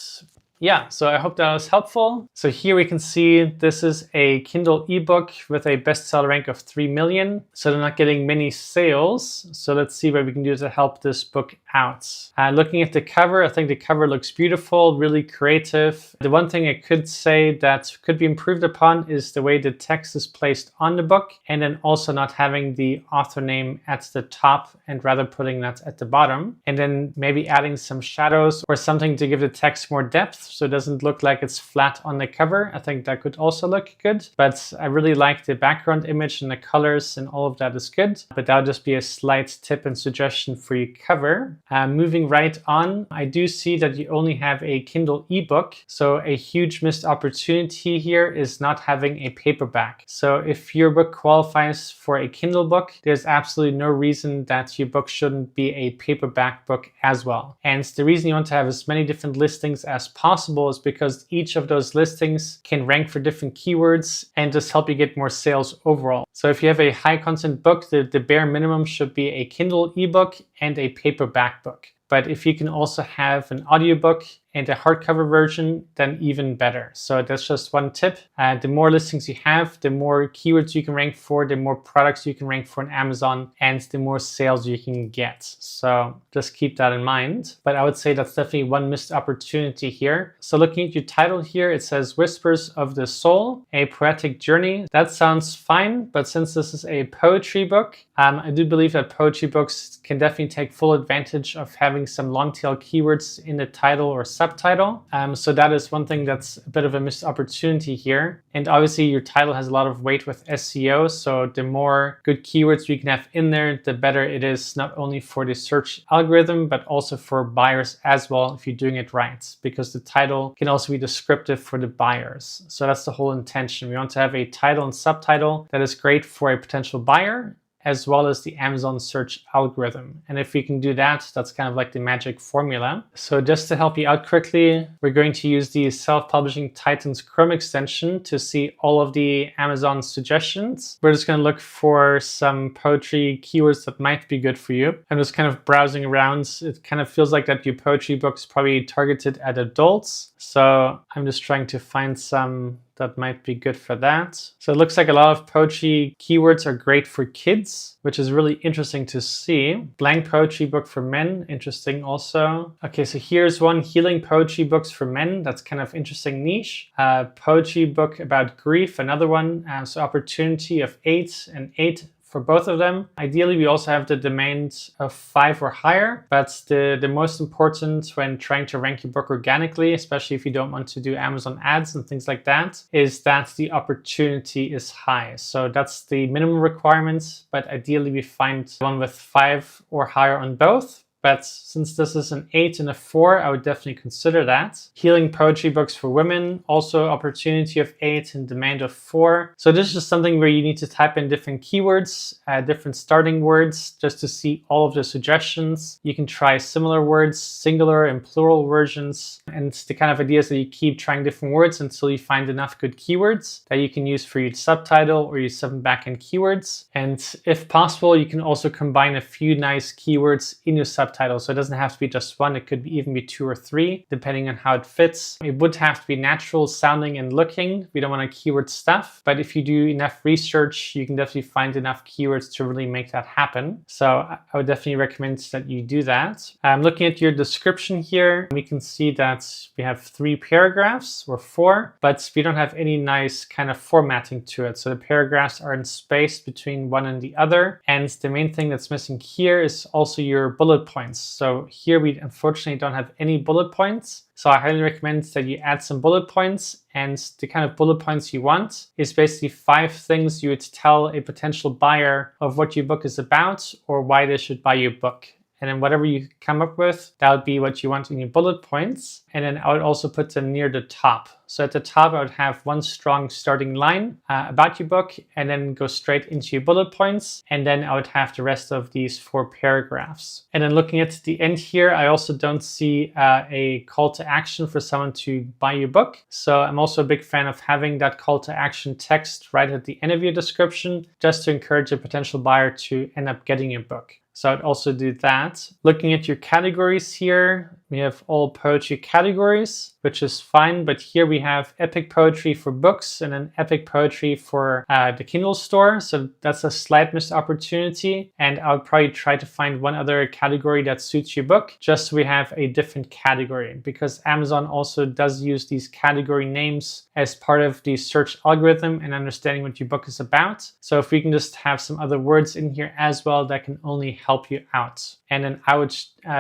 yeah, so I hope that was helpful. So here we can see this is a Kindle ebook with a bestseller rank of 3 million. So they're not getting many sales. So let's see what we can do to help this book out. Looking at the cover, I think the cover looks beautiful, really creative. The one thing I could say that could be improved upon is the way the text is placed on the book, and then also not having the author name at the top and rather putting that at the bottom. And then maybe adding some shadows or something to give the text more depth, so it doesn't look like it's flat on the cover. I think that could also look good, but I really like the background image and the colors, and all of that is good. But that'll just be a slight tip and suggestion for your cover. Moving right on, I do see that you only have a Kindle ebook. So a huge missed opportunity here is not having a paperback. So if your book qualifies for a Kindle book, there's absolutely no reason that your book shouldn't be a paperback book as well. And the reason you want to have as many different listings as possible is because each of those listings can rank for different keywords and just help you get more sales overall. So if you have a high content book, the bare minimum should be a Kindle ebook and a paperback book. But if you can also have an audiobook and a hardcover version, then even better. So that's just one tip. The more listings you have, the more keywords you can rank for, the more products you can rank for on Amazon, and the more sales you can get. So just keep that in mind. But I would say that's definitely one missed opportunity here. So looking at your title here, it says Whispers of the Soul, a Poetic Journey. That sounds fine, but since this is a poetry book, I do believe that poetry books can definitely take full advantage of having some long tail keywords in the title or subtitle. So that is one thing that's a bit of a missed opportunity here. And obviously your title has a lot of weight with SEO. So the more good keywords we can have in there, the better it is, not only for the search algorithm, but also for buyers as well, if you're doing it right, because the title can also be descriptive for the buyers. So that's the whole intention. We want to have a title and subtitle that is great for a potential buyer, as well as the Amazon search algorithm. And if we can do that, that's kind of like the magic formula. So just to help you out quickly, we're going to use the Self-Publishing Titans Chrome extension to see all of the Amazon suggestions. We're just gonna look for some poetry keywords that might be good for you. I'm just kind of browsing around. It kind of feels like that your poetry book is probably targeted at adults. So I'm just trying to find some that might be good for that. So it looks like a lot of poetry keywords are great for kids, which is really interesting to see. Blank poetry book for men, interesting also. Okay, so here's one, healing poetry books for men. That's kind of interesting niche. Poetry book about grief, another one. So opportunity of 8 and 8 for both of them. Ideally, we also have the domains of 5 or higher, but the most important when trying to rank your book organically, especially if you don't want to do Amazon ads and things like that, is that the opportunity is high. So that's the minimum requirements, but ideally we find one with 5 or higher on both. But since this is an 8 and a 4, I would definitely consider that. Healing poetry books for women, also opportunity of 8 and demand of 4. So this is just something where you need to type in different keywords, different starting words, just to see all of the suggestions. You can try similar words, singular and plural versions. And the kind of idea is that you keep trying different words until you find enough good keywords that you can use for your subtitle or your 7 backend keywords. And if possible, you can also combine a few nice keywords in your subtitle. So it doesn't have to be just one, it could even be 2 or 3, depending on how it fits. It would have to be natural sounding and looking. We don't want to keyword stuff, but if you do enough research, you can definitely find enough keywords to really make that happen. So I would definitely recommend that you do that. Looking at your description here, we can see that we have 3 paragraphs or 4, but we don't have any nice kind of formatting to it. So the paragraphs are in space between one and the other. And the main thing that's missing here is also your bullet points. So here we unfortunately don't have any bullet points. So I highly recommend that you add some bullet points, and the kind of bullet points you want is basically 5 things you would tell a potential buyer of what your book is about or why they should buy your book. And then whatever you come up with, that would be what you want in your bullet points. And then I would also put them near the top. So at the top, I would have one strong starting line about your book, and then go straight into your bullet points. And then I would have the rest of these 4 paragraphs. And then looking at the end here, I also don't see a call to action for someone to buy your book. So I'm also a big fan of having that call to action text right at the end of your description, just to encourage a potential buyer to end up getting your book. So I'd also do that. Looking at your categories here, we have all poetry categories, which is fine. But here we have epic poetry for books and then epic poetry for the Kindle store. So that's a slight missed opportunity. And I would probably try to find one other category that suits your book, just so we have a different category, because Amazon also does use these category names as part of the search algorithm and understanding what your book is about. So if we can just have some other words in here as well, that can only help you out. And then I would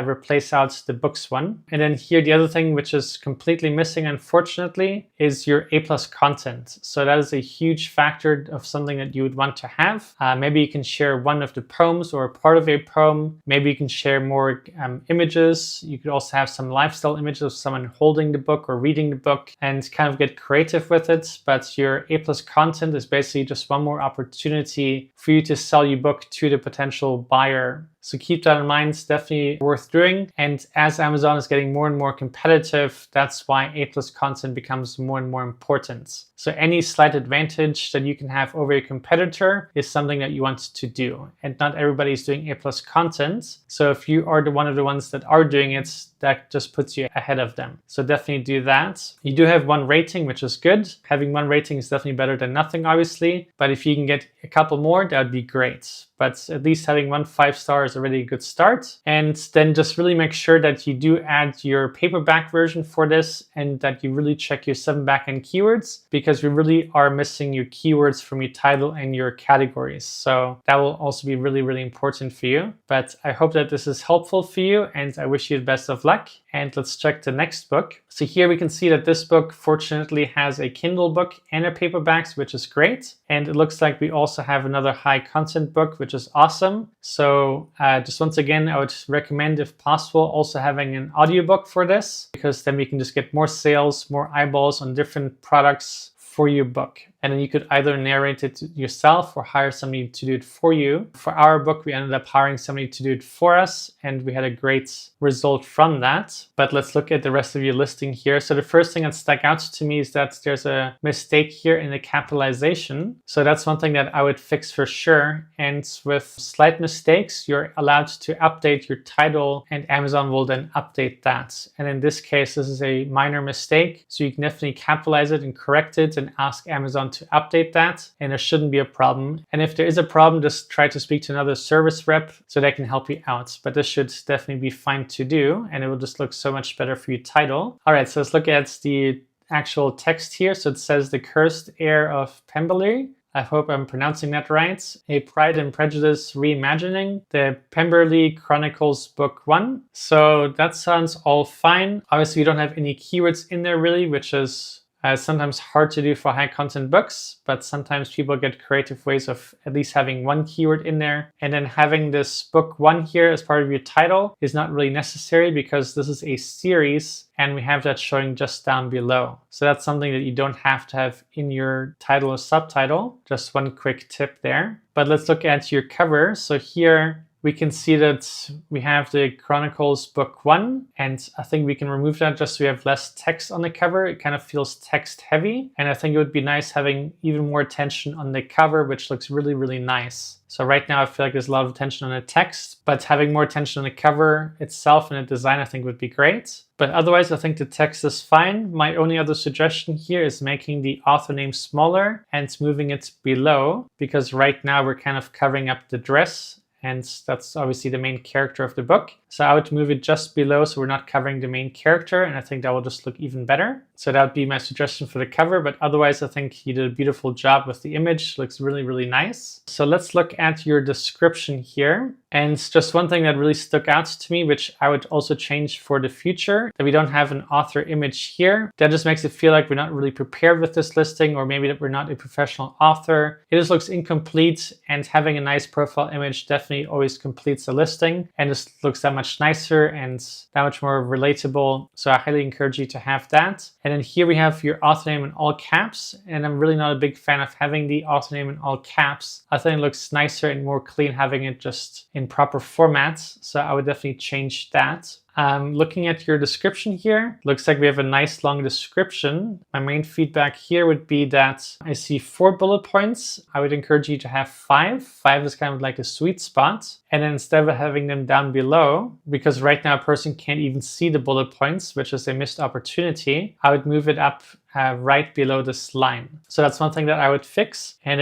replace out the books one. And then here, the other thing which is completely missing, unfortunately, is your A+ content. So that is a huge factor of something that you would want to have. Maybe you can share one of the poems or part of a poem. Maybe you can share more images. You could also have some lifestyle images of someone holding the book or reading the book and kind of get creative with it. But your A+ content is basically just one more opportunity for you to sell your book to the potential buyer. So keep that in mind, it's definitely worth doing. And as Amazon is getting more and more competitive, that's why A+ content becomes more and more important. So any slight advantage that you can have over a competitor is something that you want to do. And not everybody is doing A+ content. So if you are one of the ones that are doing it, that just puts you ahead of them. So definitely do that. You do have 1 rating, which is good. Having 1 rating is definitely better than nothing, obviously. But if you can get a couple more, that would be great. But at least having 1 5-star is already a good start. And then just really make sure that you do add your paperback version for this and that you really check your 7 backend keywords, because we really are missing your keywords from your title and your categories. So that will also be really, really important for you. But I hope that this is helpful for you, and I wish you the best of luck. And let's check the next book. So here we can see that this book fortunately has a Kindle book and a paperbacks, which is great. And it looks like we also have another high content book, which is awesome. So just once again, I would recommend, if possible, also having an audiobook for this, because then we can just get more sales, more eyeballs on different products for your book. and then you could either narrate it yourself or hire somebody to do it for you. For our book, we ended up hiring somebody to do it for us, and we had a great result from that. But let's look at the rest of your listing here. So the first thing that stuck out to me is that there's a mistake here in the capitalization. So that's one thing that I would fix for sure. And with slight mistakes, you're allowed to update your title, and Amazon will then update that. And in this case, this is a minor mistake. So you can definitely capitalize it and correct it and ask Amazon to update that. And there shouldn't be a problem. And if there is a problem, just try to speak to another service rep so they can help you out. But this should definitely be fine to do, and it will just look so much better for your title. All right, so let's look at the actual text here. So it says the cursed heir of Pemberley. I hope I'm pronouncing that right. A Pride and Prejudice reimagining, the Pemberley Chronicles Book 1. So that sounds all fine. Obviously, you don't have any keywords in there really, which is sometimes hard to do for high content books, but sometimes people get creative ways of at least having one keyword in there. And then having this book 1 here as part of your title is not really necessary because this is a series and we have that showing just down below. So that's something that you don't have to have in your title or subtitle. Just one quick tip there. But let's look at your cover. So here we can see that we have the Chronicles Book 1, and I think we can remove that just so we have less text on the cover. It kind of feels text heavy, and I think it would be nice having even more attention on the cover, which looks really, really nice. So right now I feel like there's a lot of attention on the text, but having more attention on the cover itself and the design I think would be great. But otherwise I think the text is fine. My only other suggestion here is making the author name smaller and moving it below, because right now we're kind of covering up the dress, and that's obviously the main character of the book. So I would move it just below so we're not covering the main character, and I think that will just look even better. So that would be my suggestion for the cover, but otherwise I think you did a beautiful job with the image. Looks really, really nice. So let's look at your description here. And just one thing that really stuck out to me, which I would also change for the future, that we don't have an author image here. That just makes it feel like we're not really prepared with this listing, or maybe that we're not a professional author. It just looks incomplete, and having a nice profile image definitely always completes the listing and just looks that much nicer and that much more relatable. So I highly encourage you to have that. And then here we have your author name in all caps, and I'm really not a big fan of having the author name in all caps. I think it looks nicer and more clean having it just in proper formats, so I would definitely change that. Looking at your description here, looks like we have a nice long description. My main feedback here would be that I see 4 bullet points. I would encourage you to have 5. 5 is kind of like a sweet spot. And then instead of having them down below, because right now a person can't even see the bullet points, which is a missed opportunity, I would move it up right below this line. So that's one thing that I would fix. And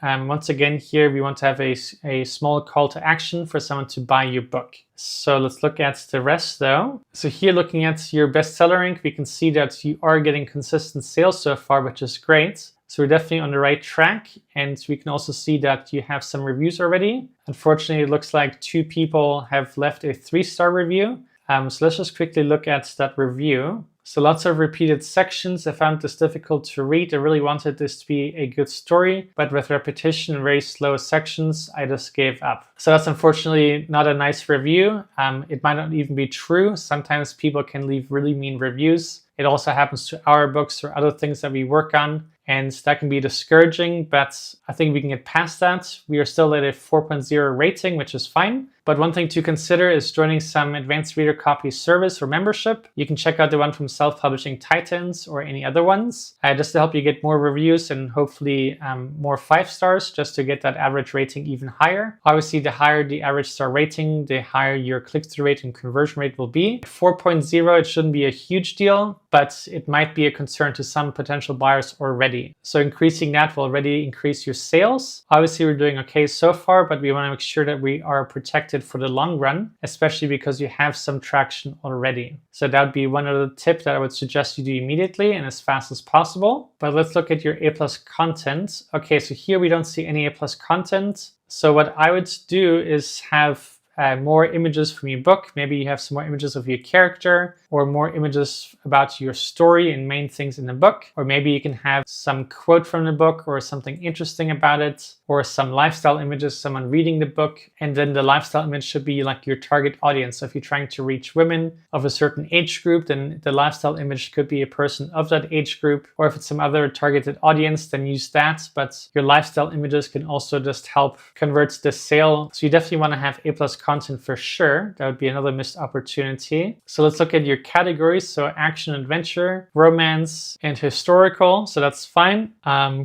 then once again here, we want to have a small call to action for someone to buy your book. So let's look at the rest though. So here, looking at your bestseller rank, we can see that you are getting consistent sales so far, which is great. So we're definitely on the right track. And we can also see that you have some reviews already. Unfortunately, it looks like 2 people have left a 3-star review. So let's just quickly look at that review. So lots of repeated sections. I found this difficult to read. I really wanted this to be a good story, but with repetition and very slow sections, I just gave up. So that's unfortunately not a nice review. It might not even be true. Sometimes people can leave really mean reviews. It also happens to our books or other things that we work on, and that can be discouraging, but I think we can get past that. We are still at a 4.0 rating, which is fine. But one thing to consider is joining some advanced reader copy service or membership. You can check out the one from Self-Publishing Titans or any other ones, just to help you get more reviews and hopefully more 5 stars, just to get that average rating even higher. Obviously, the higher the average star rating, the higher your click-through rate and conversion rate will be. 4.0, it shouldn't be a huge deal, but it might be a concern to some potential buyers already. So increasing that will already increase your sales. Obviously, we're doing okay so far, but we want to make sure that we are protected for the long run, especially because you have some traction already. So that would be one other tip that I would suggest you do immediately and as fast as possible. But let's look at your A+ content. Okay, so here we don't see any A+ content. So what I would do is have more images from your book. Maybe you have some more images of your character or more images about your story and main things in the book. Or maybe you can have some quote from the book or something interesting about it, or some lifestyle images, someone reading the book. And then the lifestyle image should be like your target audience. So if you're trying to reach women of a certain age group, then the lifestyle image could be a person of that age group. Or if it's some other targeted audience, then use that. But your lifestyle images can also just help convert the sale. So you definitely want to have A+ content for sure. That would be another missed opportunity. So let's look at your categories. So action, adventure, romance, and historical. So that's fine.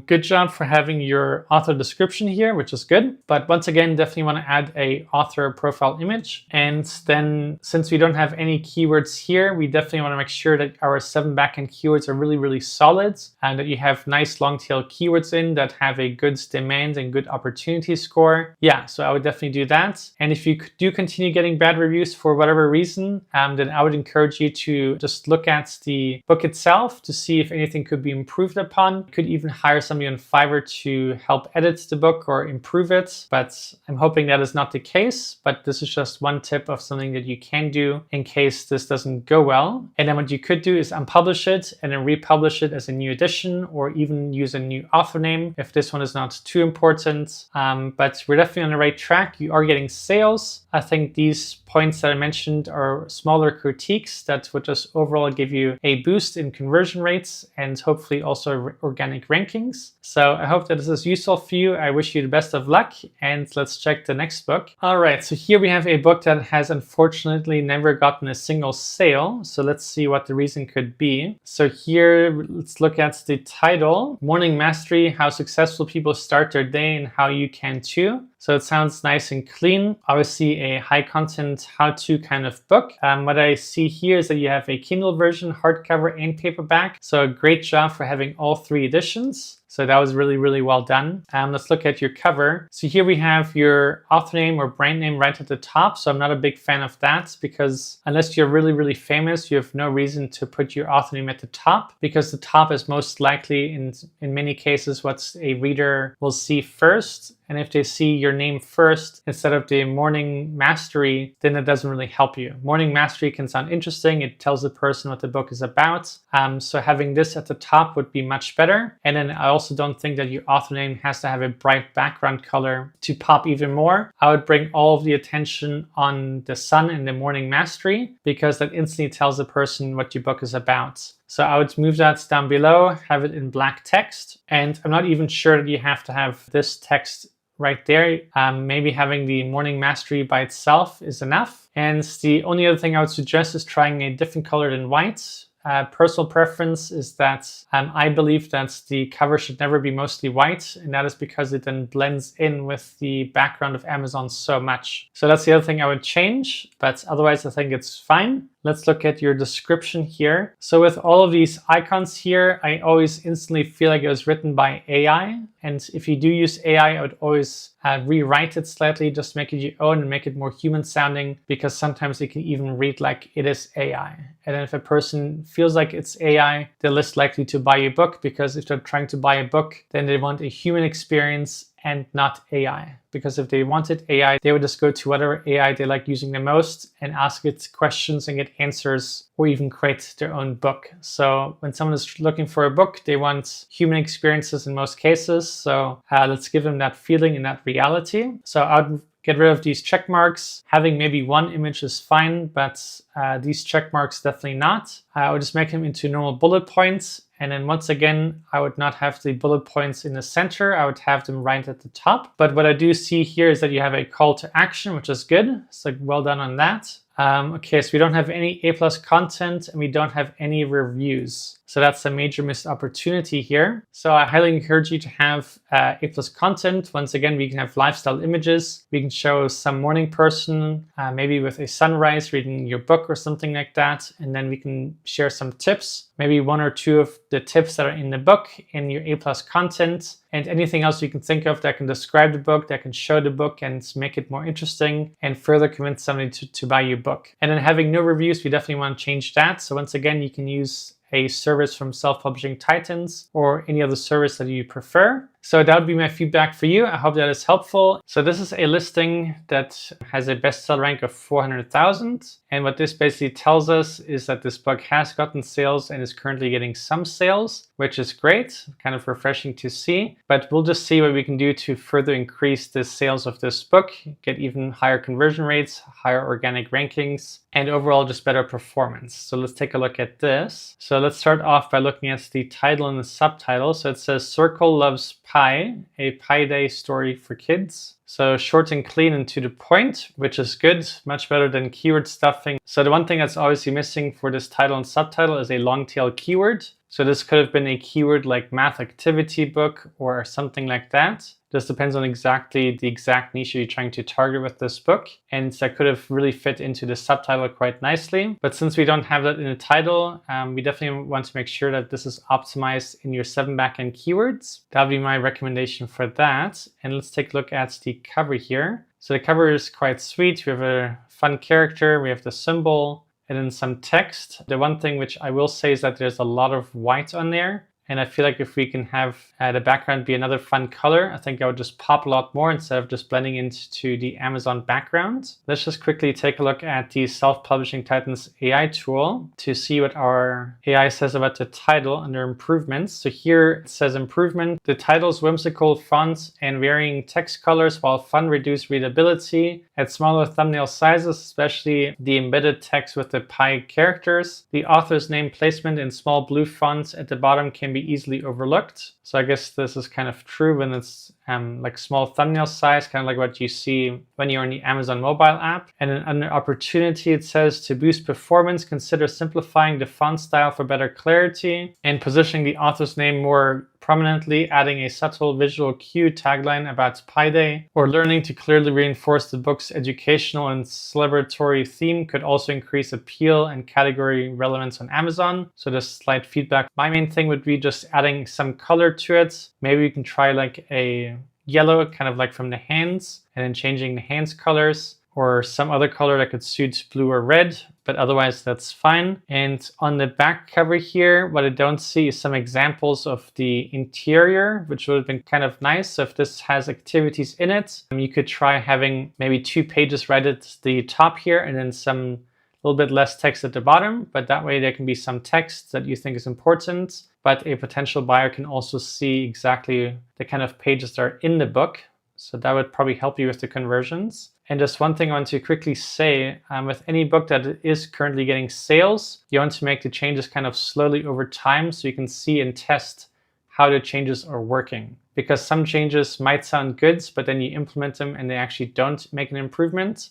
Good job for having your author description here, which is good. But once again, definitely want to add a author profile image. And then since we don't have any keywords here, we definitely want to make sure that our 7 backend keywords are really, really solid and that you have nice long tail keywords in that have a good demand and good opportunity score. Yeah, so I would definitely do that. And if you do continue getting bad reviews for whatever reason, then I would encourage you to just look at the book itself to see if anything could be improved upon. You could even hire somebody on Fiverr to help edit the book or improve it, but I'm hoping that is not the case. But this is just one tip of something that you can do in case this doesn't go well. And then what you could do is unpublish it and then republish it as a new edition, or even use a new author name if this one is not too important. But we're definitely on the right track. You are getting sales. I think these points that I mentioned are smaller critiques that would just overall give you a boost in conversion rates and hopefully also organic rankings. So I hope that this is useful for you. I wish you the best of luck, and let's check the next book. All right, so here we have a book that has unfortunately never gotten a single sale. So let's see what the reason could be. So here, let's look at the title, Morning Mastery, How Successful People Start Their Day and How You Can Too. So it sounds nice and clean. Obviously a high content how-to kind of book. What I see here is that you have a Kindle version, hardcover and paperback. So a great job for having all 3 editions. So that was really, really well done. Let's look at your cover. So here we have your author name or brand name right at the top. So I'm not a big fan of that because unless you're really, really famous, you have no reason to put your author name at the top, because the top is most likely in many cases what a reader will see first. And if they see your name first instead of the Morning Mastery, then it doesn't really help you. Morning Mastery can sound interesting. It tells the person what the book is about. So having this at the top would be much better. And then I also don't think that your author name has to have a bright background color to pop even more. I would bring all of the attention on the sun and the Morning Mastery, because that instantly tells the person what your book is about. So I would move that down below, have it in black text. And I'm not even sure that you have to have this text right there. Maybe having the Morning Mastery by itself is enough. And the only other thing I would suggest is trying a different color than white. Personal preference is that I believe that the cover should never be mostly white, and that is because it then blends in with the background of Amazon so much. So that's the other thing I would change, but otherwise I think it's fine. Let's look at your description here. So with all of these icons here, I always instantly feel like it was written by AI. And if you do use AI, I would always rewrite it slightly, just make it your own and make it more human sounding, because sometimes it can even read like it is AI. And then if a person feels like it's AI, they're less likely to buy your book, because if they're trying to buy a book, then they want a human experience and not AI. Because if they wanted AI, they would just go to whatever AI they like using the most and ask it questions and get answers, or even create their own book. So when someone is looking for a book, they want human experiences in most cases. So let's give them that feeling and that reality. So I would get rid of these check marks. Having maybe one image is fine, but these check marks definitely not. I would just make them into normal bullet points. And then once again, I would not have the bullet points in the center. I would have them right at the top. But what I do see here is that you have a call to action, which is good. So well done on that. Okay, so we don't have any A+ content and we don't have any reviews. So that's a major missed opportunity here. So I highly encourage you to have A+ content. Once again, we can have lifestyle images. We can show some morning person, maybe with a sunrise reading your book or something like that. And then we can share some tips, maybe 1 or 2 of the tips that are in the book in your A+ content, and anything else you can think of that can describe the book, that can show the book and make it more interesting and further convince somebody to buy your book. And then having no reviews, we definitely want to change that. So once again, you can use a service from Self-Publishing Titans or any other service that you prefer. So that would be my feedback for you. I hope that is helpful. So this is a listing that has a bestseller rank of 400,000. And what this basically tells us is that this book has gotten sales and is currently getting some sales, which is great, kind of refreshing to see. But we'll just see what we can do to further increase the sales of this book, get even higher conversion rates, higher organic rankings, and overall just better performance. So let's take a look at this. So let's start off by looking at the title and the subtitle. So it says Circle Loves Pie, a Pie Day story for kids. So short and clean and to the point, which is good, much better than keyword stuffing. So the one thing that's obviously missing for this title and subtitle is a long tail keyword. So this could have been a keyword like math activity book or something like that. This depends on exactly the exact niche you're trying to target with this book. And that could have really fit into the subtitle quite nicely. But since we don't have that in the title, we definitely want to make sure that this is optimized in your 7 backend keywords. That would be my recommendation for that. And let's take a look at the cover here. So the cover is quite sweet. We have a fun character, we have the symbol, and then some text. The one thing which I will say is that there's a lot of white on there. And I feel like if we can have the background be another fun color, I think I would just pop a lot more instead of just blending into the Amazon background. Let's just quickly take a look at the Self-Publishing Titans AI tool to see what our AI says about the title under improvements. So here it says improvement. The title's whimsical fonts and varying text colors, while fun, reduce readability at smaller thumbnail sizes, especially the embedded text with the pie characters. The author's name placement in small blue fonts at the bottom can be easily overlooked. So I guess this is kind of true when it's like small thumbnail size, kind of like what you see when you're in the Amazon mobile app. And then under opportunity, it says to boost performance, consider simplifying the font style for better clarity and positioning the author's name more prominently, adding a subtle visual cue tagline about Pi Day, or learning to clearly reinforce the book's educational and celebratory theme could also increase appeal and category relevance on Amazon. So just slight feedback. My main thing would be just adding some color to it. Maybe we can try like a yellow, kind of like from the hands, and then changing the hands colors, or some other color that could suit blue or red, but otherwise that's fine. And on the back cover here, what I don't see is some examples of the interior, which would have been kind of nice. So if this has activities in it, you could try having maybe 2 pages right at the top here and then some little bit less text at the bottom, but that way there can be some text that you think is important, but a potential buyer can also see exactly the kind of pages that are in the book. So that would probably help you with the conversions. And just one thing I want to quickly say, with any book that is currently getting sales, you want to make the changes kind of slowly over time so you can see and test how the changes are working. Because some changes might sound good, but then you implement them and they actually don't make an improvement.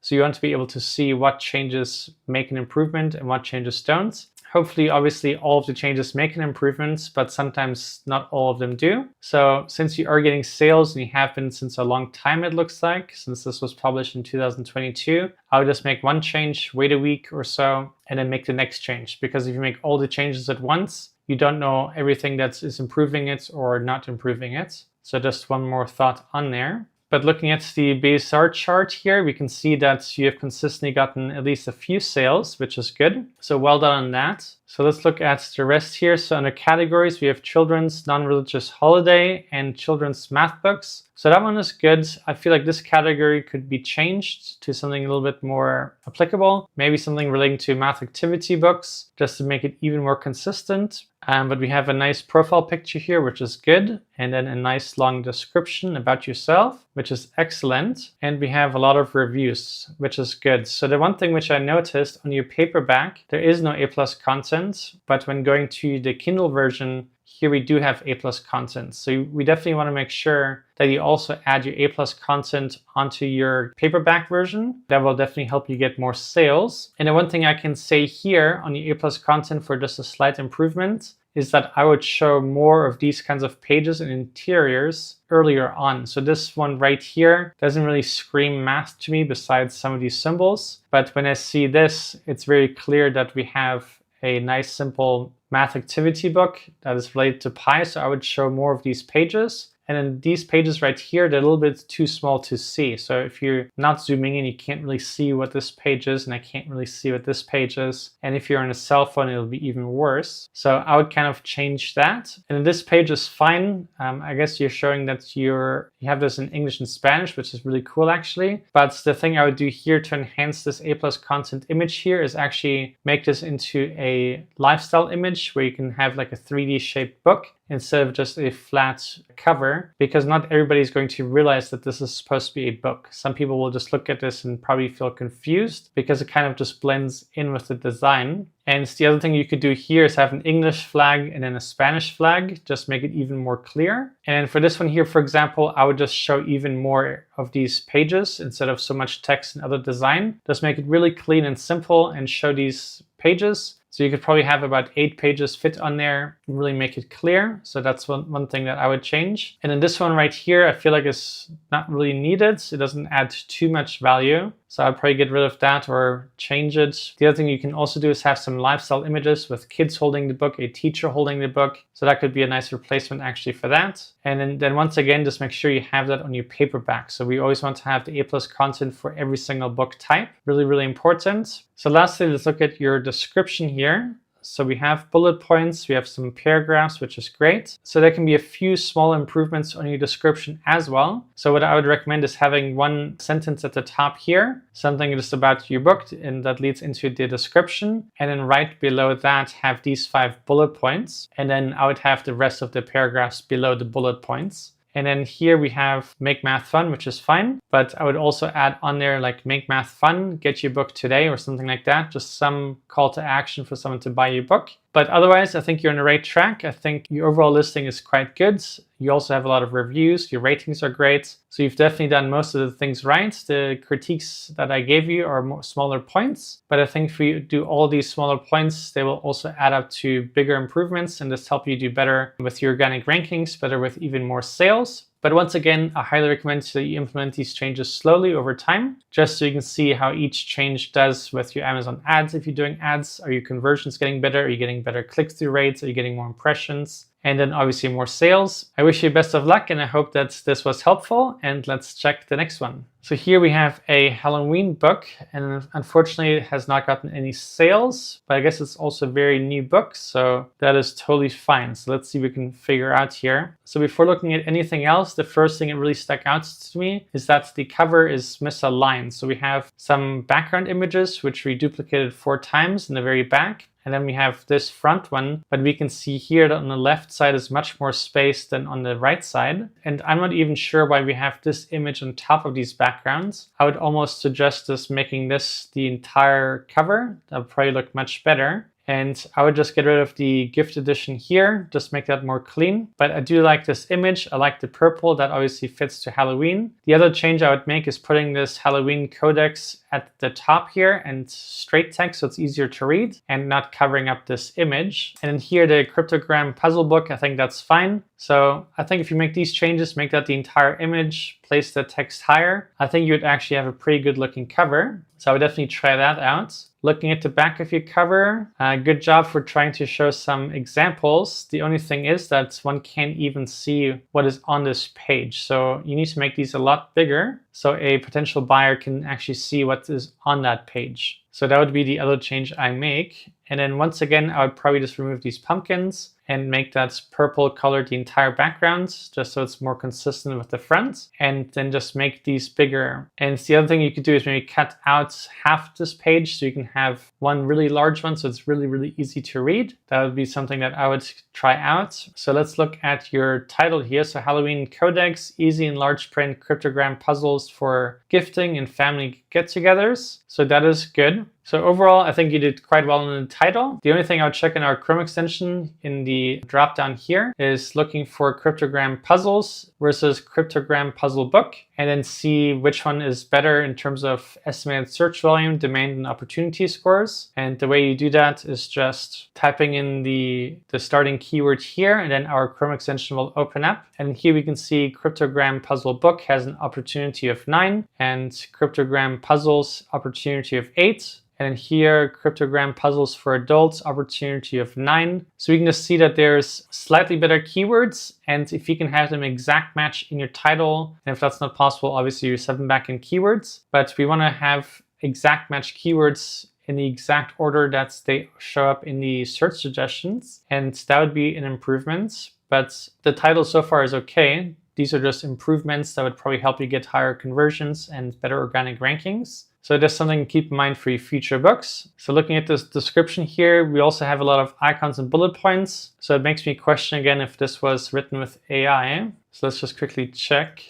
So you want to be able to see what changes make an improvement and what changes don't. Hopefully, obviously, all of the changes make an improvement, but sometimes not all of them do. So since you are getting sales and you have been since a long time, it looks like, since this was published in 2022, I would just make one change, wait a week or so, and then make the next change. Because if you make all the changes at once, you don't know everything that is improving it or not improving it. So just one more thought on there. But looking at the BSR chart here, we can see that you have consistently gotten at least a few sales, which is good. So well done on that. So let's look at the rest here. So under categories, we have children's non-religious holiday and children's math books. So that one is good. I feel like this category could be changed to something a little bit more applicable. Maybe something relating to math activity books, just to make it even more consistent. But we have a nice profile picture here, which is good. And then a nice long description about yourself, which is excellent. And we have a lot of reviews, which is good. So the one thing which I noticed on your paperback, there is no A+ content, but when going to the Kindle version, here we do have A+ content. So we definitely want to make sure that you also add your A+ content onto your paperback version. That will definitely help you get more sales. And the one thing I can say here on your A+ content for just a slight improvement is that I would show more of these kinds of pages and interiors earlier on. So this one right here doesn't really scream math to me besides some of these symbols. But when I see this, it's very clear that we have a nice simple math activity book that is related to pi. So I would show more of these pages And then these pages right here, they're a little bit too small to see. So if you're not zooming in, you can't really see what this page is, and I can't really see what this page is. And if you're on a cell phone, it'll be even worse. So I would kind of change that. And this page is fine. I guess you're showing that you have this in English and Spanish, which is really cool actually. But the thing I would do here to enhance this A+ content image here is actually make this into a lifestyle image where you can have like a 3D shaped book instead of just a flat cover, because not everybody's going to realize that this is supposed to be a book. Some people will just look at this and probably feel confused because it kind of just blends in with the design. And the other thing you could do here is have an English flag and then a Spanish flag, just make it even more clear. And for this one here, for example, I would just show even more of these pages instead of so much text and other design. Just make it really clean and simple and show these pages. So you could probably have about 8 pages fit on there and really make it clear. So that's one thing that I would change. And then this one right here, I feel like it's not really needed. It doesn't add too much value. So I'd probably get rid of that or change it. The other thing you can also do is have some lifestyle images with kids holding the book, a teacher holding the book. So that could be a nice replacement actually for that. And then once again, just make sure you have that on your paperback. So we always want to have the A+ content for every single book type. Really, really important. So lastly, let's look at your description here. So we have bullet points, we have some paragraphs, which is great. So there can be a few small improvements on your description as well. So what I would recommend is having one sentence at the top here, something just about your book, and that leads into the description. And then right below that, have these 5 bullet points. And then I would have the rest of the paragraphs below the bullet points. And then here we have make math fun, which is fine. But I would also add on there like make math fun, get your book today or something like that. Just some call to action for someone to buy your book. But otherwise, I think you're on the right track. I think your overall listing is quite good. You also have a lot of reviews. Your ratings are great. So you've definitely done most of the things right. The critiques that I gave you are more smaller points. But I think if you do all these smaller points, they will also add up to bigger improvements and just help you do better with your organic rankings, better with even more sales. But once again, I highly recommend that you implement these changes slowly over time, just so you can see how each change does with your Amazon ads. If you're doing ads, are your conversions getting better? Are you getting better click-through rates? Are you getting more impressions? And then obviously more sales. I wish you best of luck and I hope that this was helpful. And let's check the next one. So here we have a Halloween book, and unfortunately it has not gotten any sales, but I guess it's also a very new book, so that is totally fine. So let's see what we can figure out here. So before looking at anything else, the first thing that really stuck out to me is that the cover is misaligned. So we have some background images, which we duplicated 4 times in the very back. And then we have this front one, but we can see here that on the left side is much more space than on the right side. And I'm not even sure why we have this image on top of these backgrounds. I would almost suggest us making this the entire cover. That would probably look much better. And I would just get rid of the gift edition here, just make that more clean. But I do like this image. I like the purple, that obviously fits to Halloween. The other change I would make is putting this Halloween codex at the top here and straight text so it's easier to read and not covering up this image. And then here the cryptogram puzzle book, I think that's fine. So I think if you make these changes, make that the entire image, place the text higher, I think you would actually have a pretty good looking cover. So I would definitely try that out. Looking at the back of your cover, good job for trying to show some examples. The only thing is that one can't even see what is on this page. So you need to make these a lot bigger so a potential buyer can actually see what is on that page. So that would be the other change I make. And then once again, I would probably just remove these pumpkins and make that purple color the entire background, just so it's more consistent with the front, and then just make these bigger. And the other thing you could do is maybe cut out half this page so you can have one really large one so it's really, really easy to read. That would be something that I would try out. So let's look at your title here. So Halloween Codex, easy and large print cryptogram puzzles for gifting and family get-togethers. So that is good. So overall, I think you did quite well in the title. The only thing I would check in our Chrome extension in the drop down here is looking for cryptogram puzzles versus cryptogram puzzle book, and then see which one is better in terms of estimated search volume, demand, and opportunity scores. And the way you do that is just typing in the starting keyword here, and then our Chrome extension will open up. And here we can see cryptogram puzzle book has an opportunity of 9 and cryptogram puzzles opportunity of 8. And then here, cryptogram puzzles for adults, opportunity of 9. So we can just see that there's slightly better keywords And if you can have them exact match in your title, and if that's not possible, obviously you set them back in keywords. But we want to have exact match keywords in the exact order that they show up in the search suggestions. And that would be an improvement. But the title so far is okay. These are just improvements that would probably help you get higher conversions and better organic rankings. So that's something to keep in mind for your future books. So looking at this description here, we also have a lot of icons and bullet points. So it makes me question again if this was written with AI. So let's just quickly check.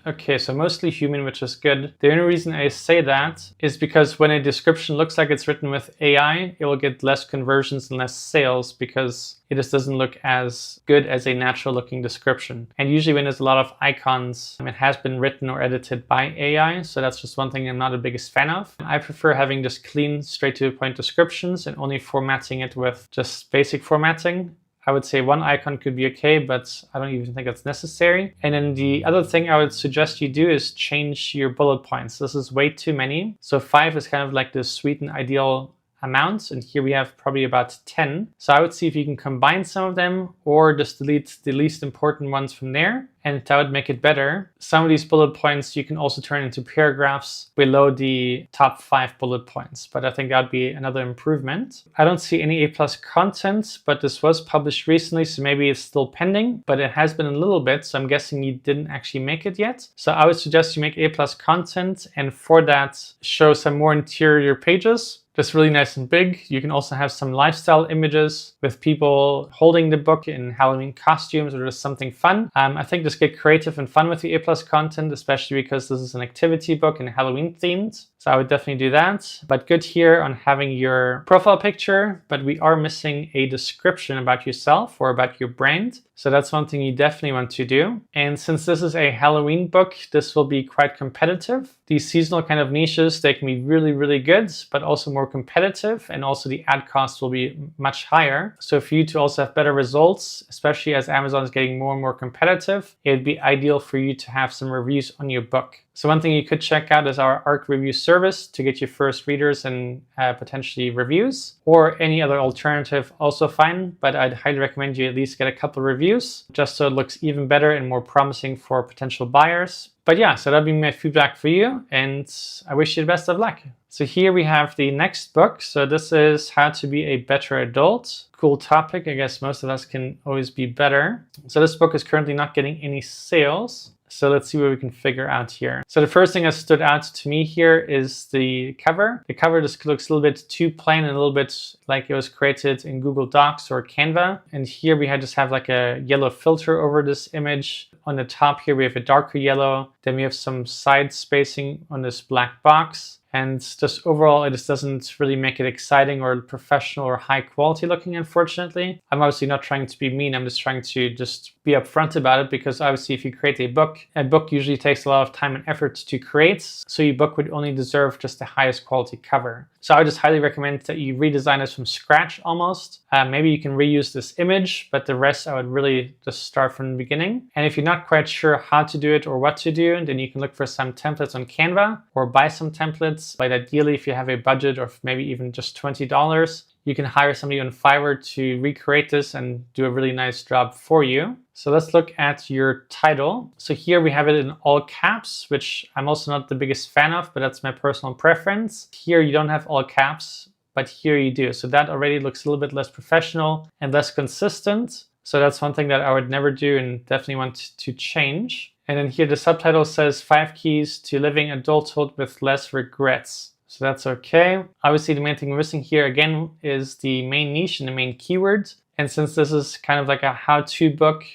Okay, so mostly human, which is good. The only reason I say that is because when a description looks like it's written with AI, it will get less conversions and less sales because it just doesn't look as good as a natural looking description. And usually when there's a lot of icons, it has been written or edited by AI. So that's just one thing I'm not the biggest fan of. I prefer having just clean, straight to the point descriptions and only formatting it with just basic formatting. I would say one icon could be okay, but I don't even think that's necessary. And then the other thing I would suggest you do is change your bullet points. This is way too many. So 5 is kind of like the sweet and ideal amount, and here we have probably about 10. So I would see if you can combine some of them or just delete the least important ones from there, and that would make it better. Some of these bullet points you can also turn into paragraphs below the top 5 bullet points, but I think that would be another improvement. I don't see any A+ content, but this was published recently, so maybe it's still pending, but it has been a little bit, so I'm guessing you didn't actually make it yet. So I would suggest you make A+ content, and for that, show some more interior pages. Just really nice and big. You can also have some lifestyle images with people holding the book in Halloween costumes or just something fun. I think just get creative and fun with the A+ content, especially because this is an activity book and Halloween themed. So I would definitely do that. But good here on having your profile picture, but we are missing a description about yourself or about your brand. So that's one thing you definitely want to do. And since this is a Halloween book, this will be quite competitive. These seasonal kind of niches, they can be really, really good, but also more competitive. And also the ad cost will be much higher. So for you to also have better results, especially as Amazon is getting more and more competitive, it'd be ideal for you to have some reviews on your book. So one thing you could check out is our ARC review service to get your first readers and potentially reviews, or any other alternative also fine, but I'd highly recommend you at least get a couple reviews just so it looks even better and more promising for potential buyers. But yeah, so that'd be my feedback for you, and I wish you the best of luck. So here we have the next book. So this is How to Be a Better Adult. Cool topic. I guess most of us can always be better. So this book is currently not getting any sales. So let's see what we can figure out here. So the first thing that stood out to me here is the cover. The cover just looks a little bit too plain and a little bit like it was created in Google Docs or Canva. And here we just have like a yellow filter over this image. On the top here we have a darker yellow. Then we have some side spacing on this black box. And just overall, it just doesn't really make it exciting or professional or high quality looking, unfortunately. I'm obviously not trying to be mean. I'm just trying to just be upfront about it, because obviously if you create a book usually takes a lot of time and effort to create. So your book would only deserve just the highest quality cover. So I would just highly recommend that you redesign this from scratch almost. Maybe you can reuse this image, but the rest I would really just start from the beginning. And if you're not quite sure how to do it or what to do, then you can look for some templates on Canva or buy some templates. But ideally, if you have a budget of maybe even just $20, you can hire somebody on Fiverr to recreate this and do a really nice job for you. So let's look at your title. So here we have it in all caps, which I'm also not the biggest fan of, but that's my personal preference. Here you don't have all caps, but here you do. So that already looks a little bit less professional and less consistent. So that's one thing that I would never do and definitely want to change. And then here the subtitle says 5 keys to living adulthood with less regrets. So that's okay. Obviously the main thing we're missing here again is the main niche and the main keyword. And since this is kind of like a how-to book,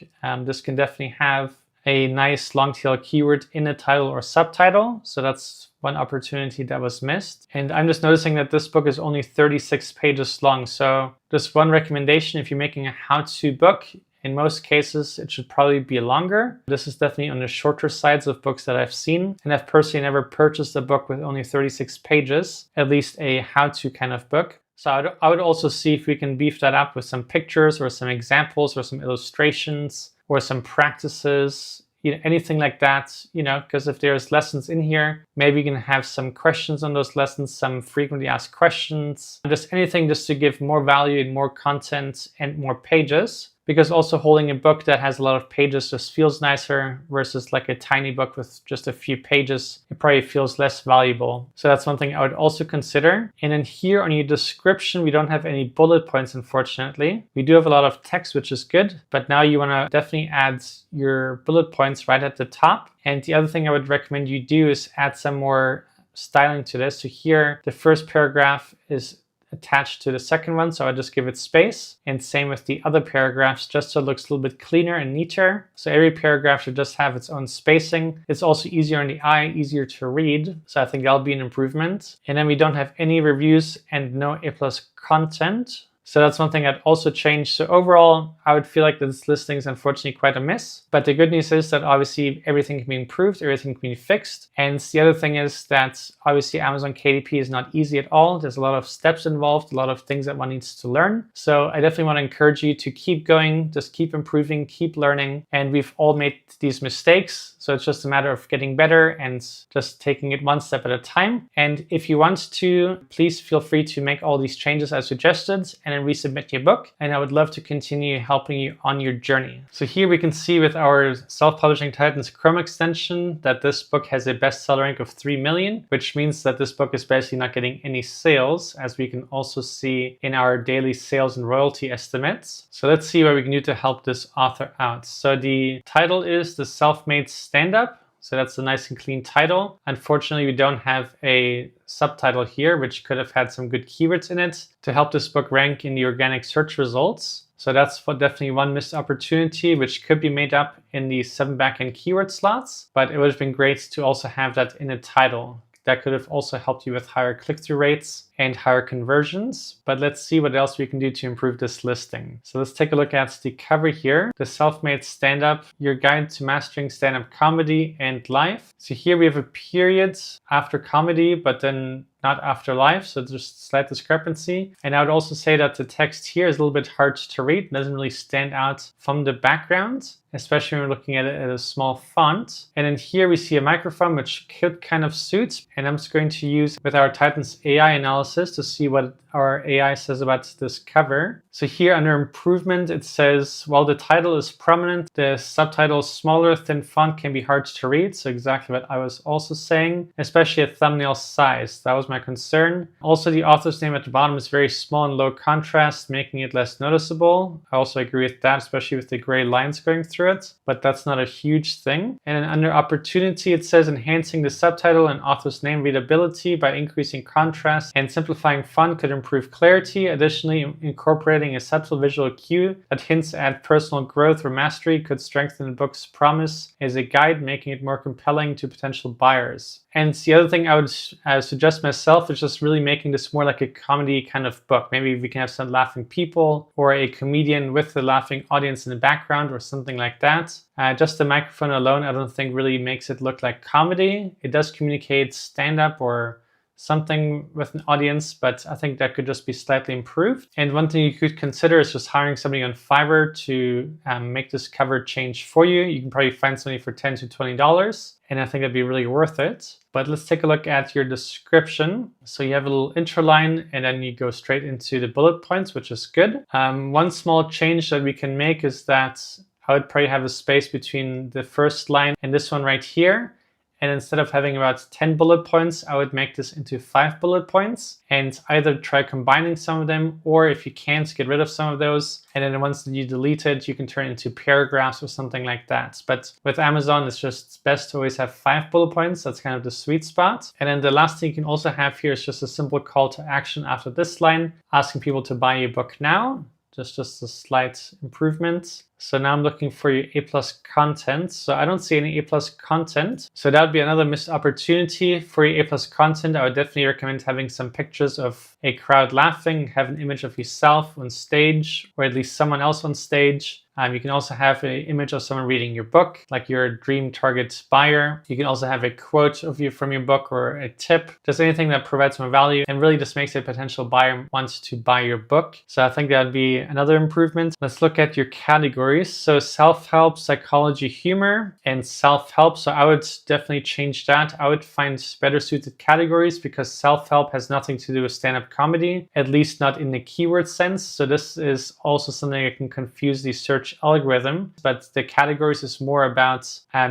this can definitely have a nice long tail keyword in the title or subtitle. So that's one opportunity that was missed. And I'm just noticing that this book is only 36 pages long. So just one recommendation, if you're making a how-to book, in most cases, it should probably be longer. This is definitely on the shorter sides of books that I've seen. And I've personally never purchased a book with only 36 pages, at least a how-to kind of book. So I would also see if we can beef that up with some pictures or some examples or some illustrations or some practices, anything like that, because if there's lessons in here, maybe you can have some questions on those lessons, some frequently asked questions, just anything just to give more value and more content and more pages. because also holding a book that has a lot of pages just feels nicer versus like a tiny book with just a few pages. It probably feels less valuable. So that's one thing I would also consider. And then here on your description, we don't have any bullet points, unfortunately. We do have a lot of text, which is good, but now you want to definitely add your bullet points right at the top. And the other thing I would recommend you do is add some more styling to this. So here, the first paragraph is attached to the second one, so I just give it space. And same with the other paragraphs, just so it looks a little bit cleaner and neater. So every paragraph should just have its own spacing. It's also easier on the eye, easier to read. So I think that'll be an improvement. And then we don't have any reviews and no A+ content. So that's one thing I'd also change. So overall, I would feel like this listing is unfortunately quite a miss. But the good news is that obviously everything can be improved, everything can be fixed. And the other thing is that obviously Amazon KDP is not easy at all. There's a lot of steps involved, a lot of things that one needs to learn. So I definitely want to encourage you to keep going, just keep improving, keep learning. And we've all made these mistakes. So it's just a matter of getting better and just taking it one step at a time. And if you want to, please feel free to make all these changes as suggested and then resubmit your book. And I would love to continue helping you on your journey. So here we can see with our Self-Publishing Titans Chrome extension that this book has a bestseller rank of 3 million, which means that this book is basically not getting any sales, as we can also see in our daily sales and royalty estimates. So let's see what we can do to help this author out. So the title is The Self-Made Stand-Up. So that's a nice and clean title. Unfortunately, we don't have a subtitle here, which could have had some good keywords in it to help this book rank in the organic search results. So that's definitely one missed opportunity, which could be made up in the 7 backend keyword slots, but it would have been great to also have that in a title. That could have also helped you with higher click-through rates and higher conversions. But let's see what else we can do to improve this listing. So let's take a look at the cover here. The Self-Made Stand-Up, Your Guide to Mastering Stand-Up Comedy and Life. So here we have a period after comedy, but then not after life, so there's a slight discrepancy. And I would also say that the text here is a little bit hard to read. It doesn't really stand out from the background, especially when we're looking at it at a small font. And then here we see a microphone, which could kind of suit. And I'm just going to use with our Titans AI analysis to see what our AI says about this cover. So here under improvement, it says, while the title is prominent, the subtitle smaller, thin font can be hard to read. So exactly what I was also saying, especially at thumbnail size. That was my concern. Also, the author's name at the bottom is very small and low contrast, making it less noticeable. I also agree with that, especially with the gray lines going through it, but that's not a huge thing. And then under opportunity, it says enhancing the subtitle and author's name readability by increasing contrast and simplifying font could improve clarity. Additionally, incorporating a subtle visual cue that hints at personal growth or mastery could strengthen the book's promise as a guide, making it more compelling to potential buyers. And the other thing I would suggest myself is just really making this more like a comedy kind of book. Maybe we can have some laughing people or a comedian with the laughing audience in the background or something like that. Just the microphone alone, I don't think really makes it look like comedy. It does communicate stand-up or something with an audience, but I think that could just be slightly improved. And one thing you could consider is just hiring somebody on Fiverr to make this cover change for you. You can probably find somebody for $10 to $20, and I think that'd be really worth it. But let's take a look at your description. So you have a little intro line, and then you go straight into the bullet points, which is good. One small change that we can make is that I would probably have a space between the first line and this one right here. And instead of having about 10 bullet points, I would make this into 5 bullet points and either try combining some of them, or if you can't, get rid of some of those. And then once you delete it, you can turn it into paragraphs or something like that. But with Amazon, it's just best to always have 5 bullet points. That's kind of the sweet spot. And then the last thing you can also have here is just a simple call to action after this line, asking people to buy your book now. Just a slight improvement. So now I'm looking for your A+ content. So I don't see any A+ content. So that would be another missed opportunity for your A+ content. I would definitely recommend having some pictures of a crowd laughing, have an image of yourself on stage, or at least someone else on stage. You can also have an image of someone reading your book, like your dream target buyer. You can also have a quote of you from your book or a tip, just anything that provides more value and really just makes a potential buyer want to buy your book. So I think that would be another improvement. Let's look at your categories. categories. So self-help, psychology, humor, and self-help. So I would definitely change that. I would find better suited categories because self-help has nothing to do with stand-up comedy, at least not in the keyword sense. So this is also something that can confuse the search algorithm, but the categories is more about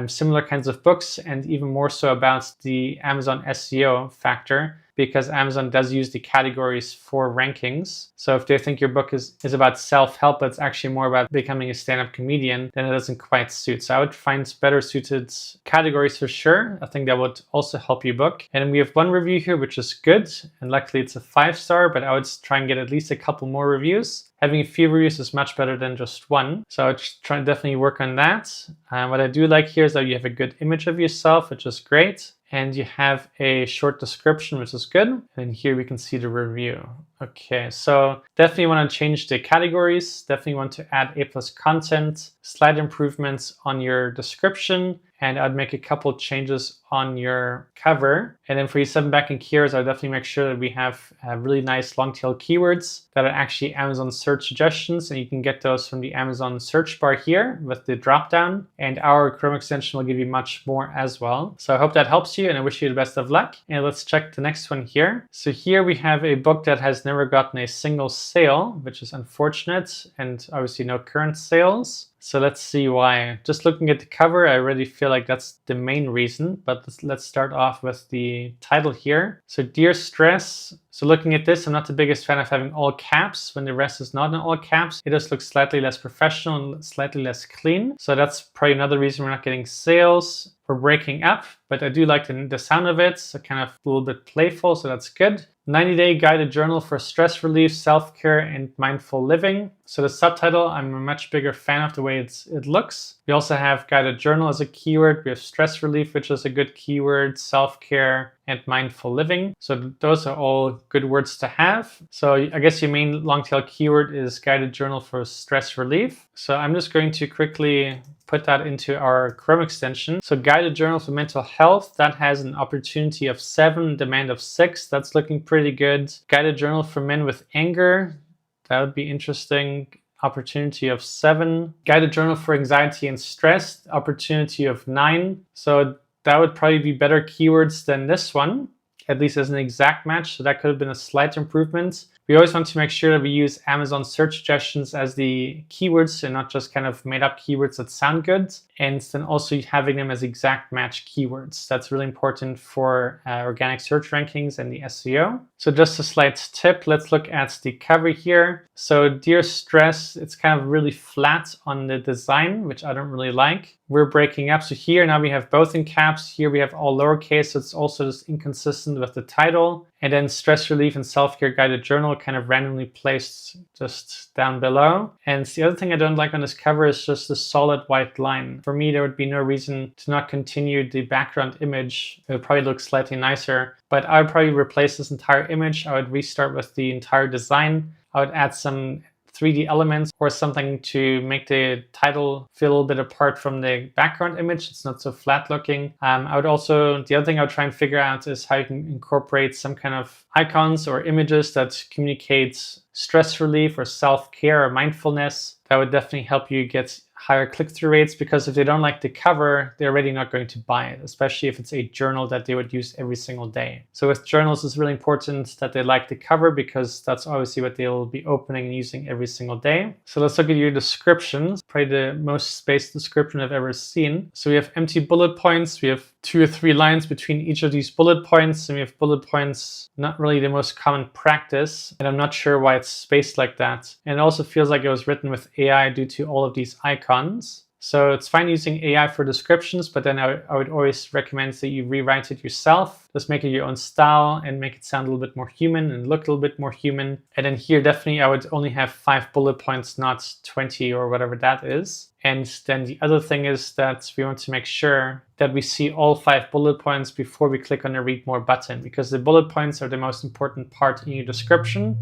similar kinds of books and even more so about the Amazon SEO factor, because Amazon does use the categories for rankings. So if they think your book is about self-help, but it's actually more about becoming a stand-up comedian, then it doesn't quite suit. So I would find better suited categories for sure. I think that would also help your book. And we have one review here, which is good. And luckily it's a 5-star, but I would try and get at least a couple more reviews. Having a few reviews is much better than just one. So I would try and definitely work on that. What I do like here is that you have a good image of yourself, which is great. And you have a short description, which is good. And here we can see the review. Okay, so definitely want to change the categories. Definitely want to add A+ content, slight improvements on your description, and I'd make a couple changes on your cover. And then for your 7 backing keywords, I'll definitely make sure that we have really nice long tail keywords that are actually Amazon search suggestions. And you can get those from the Amazon search bar here with the drop down. And our Chrome extension will give you much more as well. So I hope that helps you and I wish you the best of luck. And let's check the next one here. So here we have a book that has never gotten a single sale, which is unfortunate, and obviously no current sales. So let's see why. Just looking at the cover, I already feel like that's the main reason, but let's start off with the title here. So Dear Stress. So looking at this, I'm not the biggest fan of having all caps when the rest is not in all caps. It just looks slightly less professional and slightly less clean. So that's probably another reason we're not getting sales. We're breaking up, but I do like the sound of it. So kind of a little bit playful, so that's good. 90-day guided journal for stress relief, self-care, and mindful living. So the subtitle, I'm a much bigger fan of the way it looks. We also have guided journal as a keyword. We have stress relief, which is a good keyword, self-care, and mindful living. So those are all good words to have. So I guess your main long tail keyword is guided journal for stress relief. So I'm just going to quickly put that into our Chrome extension. So guided journal for mental health, that has an opportunity of 7, demand of 6. That's looking pretty good. Guided journal for men with anger, that would be interesting. Opportunity of 7. Guided journal for anxiety and stress, opportunity of 9. So that would probably be better keywords than this one, at least as an exact match. So that could have been a slight improvement. We always want to make sure that we use Amazon search suggestions as the keywords and not just kind of made up keywords that sound good. And then also having them as exact match keywords. That's really important for organic search rankings and the SEO. So just a slight tip, let's look at the cover here. So Dear Stress, it's kind of really flat on the design, which I don't really like. We're breaking up. So here now we have both in caps. Here we have all lowercase. So it's also just inconsistent with the title. And then stress relief and self-care guided journal kind of randomly placed just down below. And the other thing I don't like on this cover is just the solid white line. For me, there would be no reason to not continue the background image. It would probably look slightly nicer, but I would probably replace this entire image. I would restart with the entire design. I would add some 3D elements or something to make the title feel a little bit apart from the background image. It's not so flat looking. I would also, the other thing I would try and figure out is how you can incorporate some kind of icons or images that communicate stress relief or self-care or mindfulness. That would definitely help you get higher click-through rates, because if they don't like the cover, they're already not going to buy it, especially if it's a journal that they would use every single day. So with journals, it's really important that they like the cover, because that's obviously what they'll be opening and using every single day. So let's look at your descriptions. Probably the most spaced description I've ever seen. So we have empty bullet points. We have 2 or 3 lines between each of these bullet points, and we have bullet points, not really the most common practice, and I'm not sure why it's spaced like that. And it also feels like it was written with AI due to all of these icons. So it's fine using AI for descriptions, but then I would always recommend that you rewrite it yourself. Just make it your own style and make it sound a little bit more human and look a little bit more human. And then here, definitely, I would only have 5 bullet points, not 20 or whatever that is. And then the other thing is that we want to make sure that we see all 5 bullet points before we click on the Read More button, because the bullet points are the most important part in your description.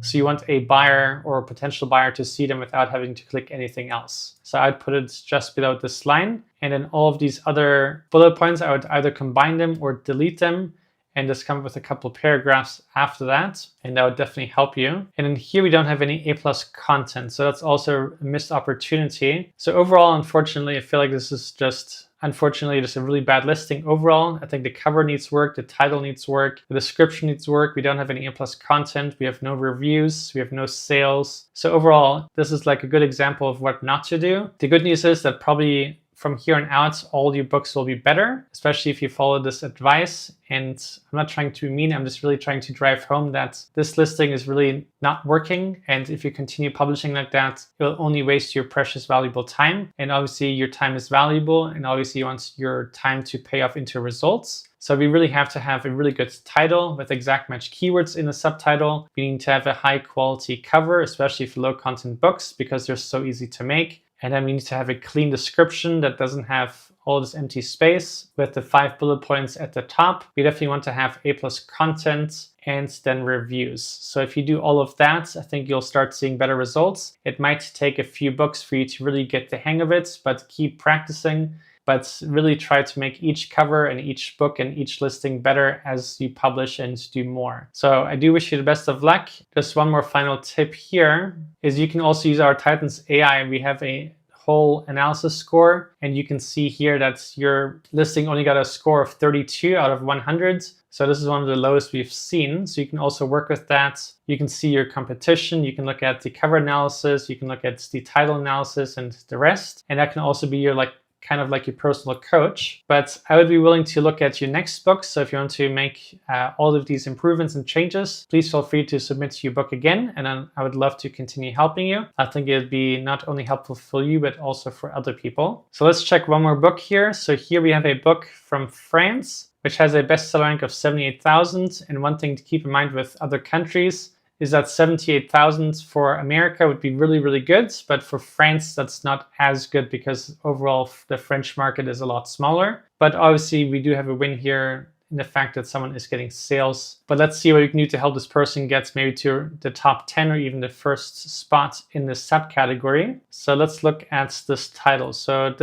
So you want a buyer or a potential buyer to see them without having to click anything else. So I'd put it just below this line. And then all of these other bullet points, I would either combine them or delete them and just come up with a couple of paragraphs after that, and that would definitely help you. And then here we don't have any A+ content, so that's also a missed opportunity. So overall, unfortunately, I feel like this is just a really bad listing overall. I think the cover needs work, the title needs work, the description needs work. We don't have any A+ content, we have no reviews, we have no sales. So overall, this is like a good example of what not to do. The good news is that probably from here on out, all your books will be better, especially if you follow this advice. And I'm not trying to be mean, I'm just really trying to drive home that this listing is really not working. And if you continue publishing like that, you'll only waste your precious, valuable time. And obviously your time is valuable, and obviously you want your time to pay off into results. So we really have to have a really good title with exact match keywords in the subtitle. We need to have a high quality cover, especially for low content books, because they're so easy to make. And then we need to have a clean description that doesn't have all this empty space with the 5 bullet points at the top. We definitely want to have A+ content and then reviews. So if you do all of that, I think you'll start seeing better results. It might take a few books for you to really get the hang of it, but keep practicing. But really try to make each cover and each book and each listing better as you publish and do more. So I do wish you the best of luck. Just one more final tip here is you can also use our Titans AI. We have a whole analysis score, and you can see here that your listing only got a score of 32 out of 100. So this is one of the lowest we've seen. So you can also work with that. You can see your competition. You can look at the cover analysis. You can look at the title analysis and the rest. And that can also be your kind of like your personal coach. But I would be willing to look at your next book. So if you want to make all of these improvements and changes, please feel free to submit your book again. And then I would love to continue helping you. I think it'd be not only helpful for you, but also for other people. So let's check one more book here. So here we have a book from France, which has a bestseller rank of 78,000. And one thing to keep in mind with other countries is that 78,000 for America would be really, really good. But for France, that's not as good because overall the French market is a lot smaller. But obviously we do have a win here in the fact that someone is getting sales. But let's see what you can do to help this person get maybe to the top 10 or even the first spot in this subcategory. So let's look at this title. So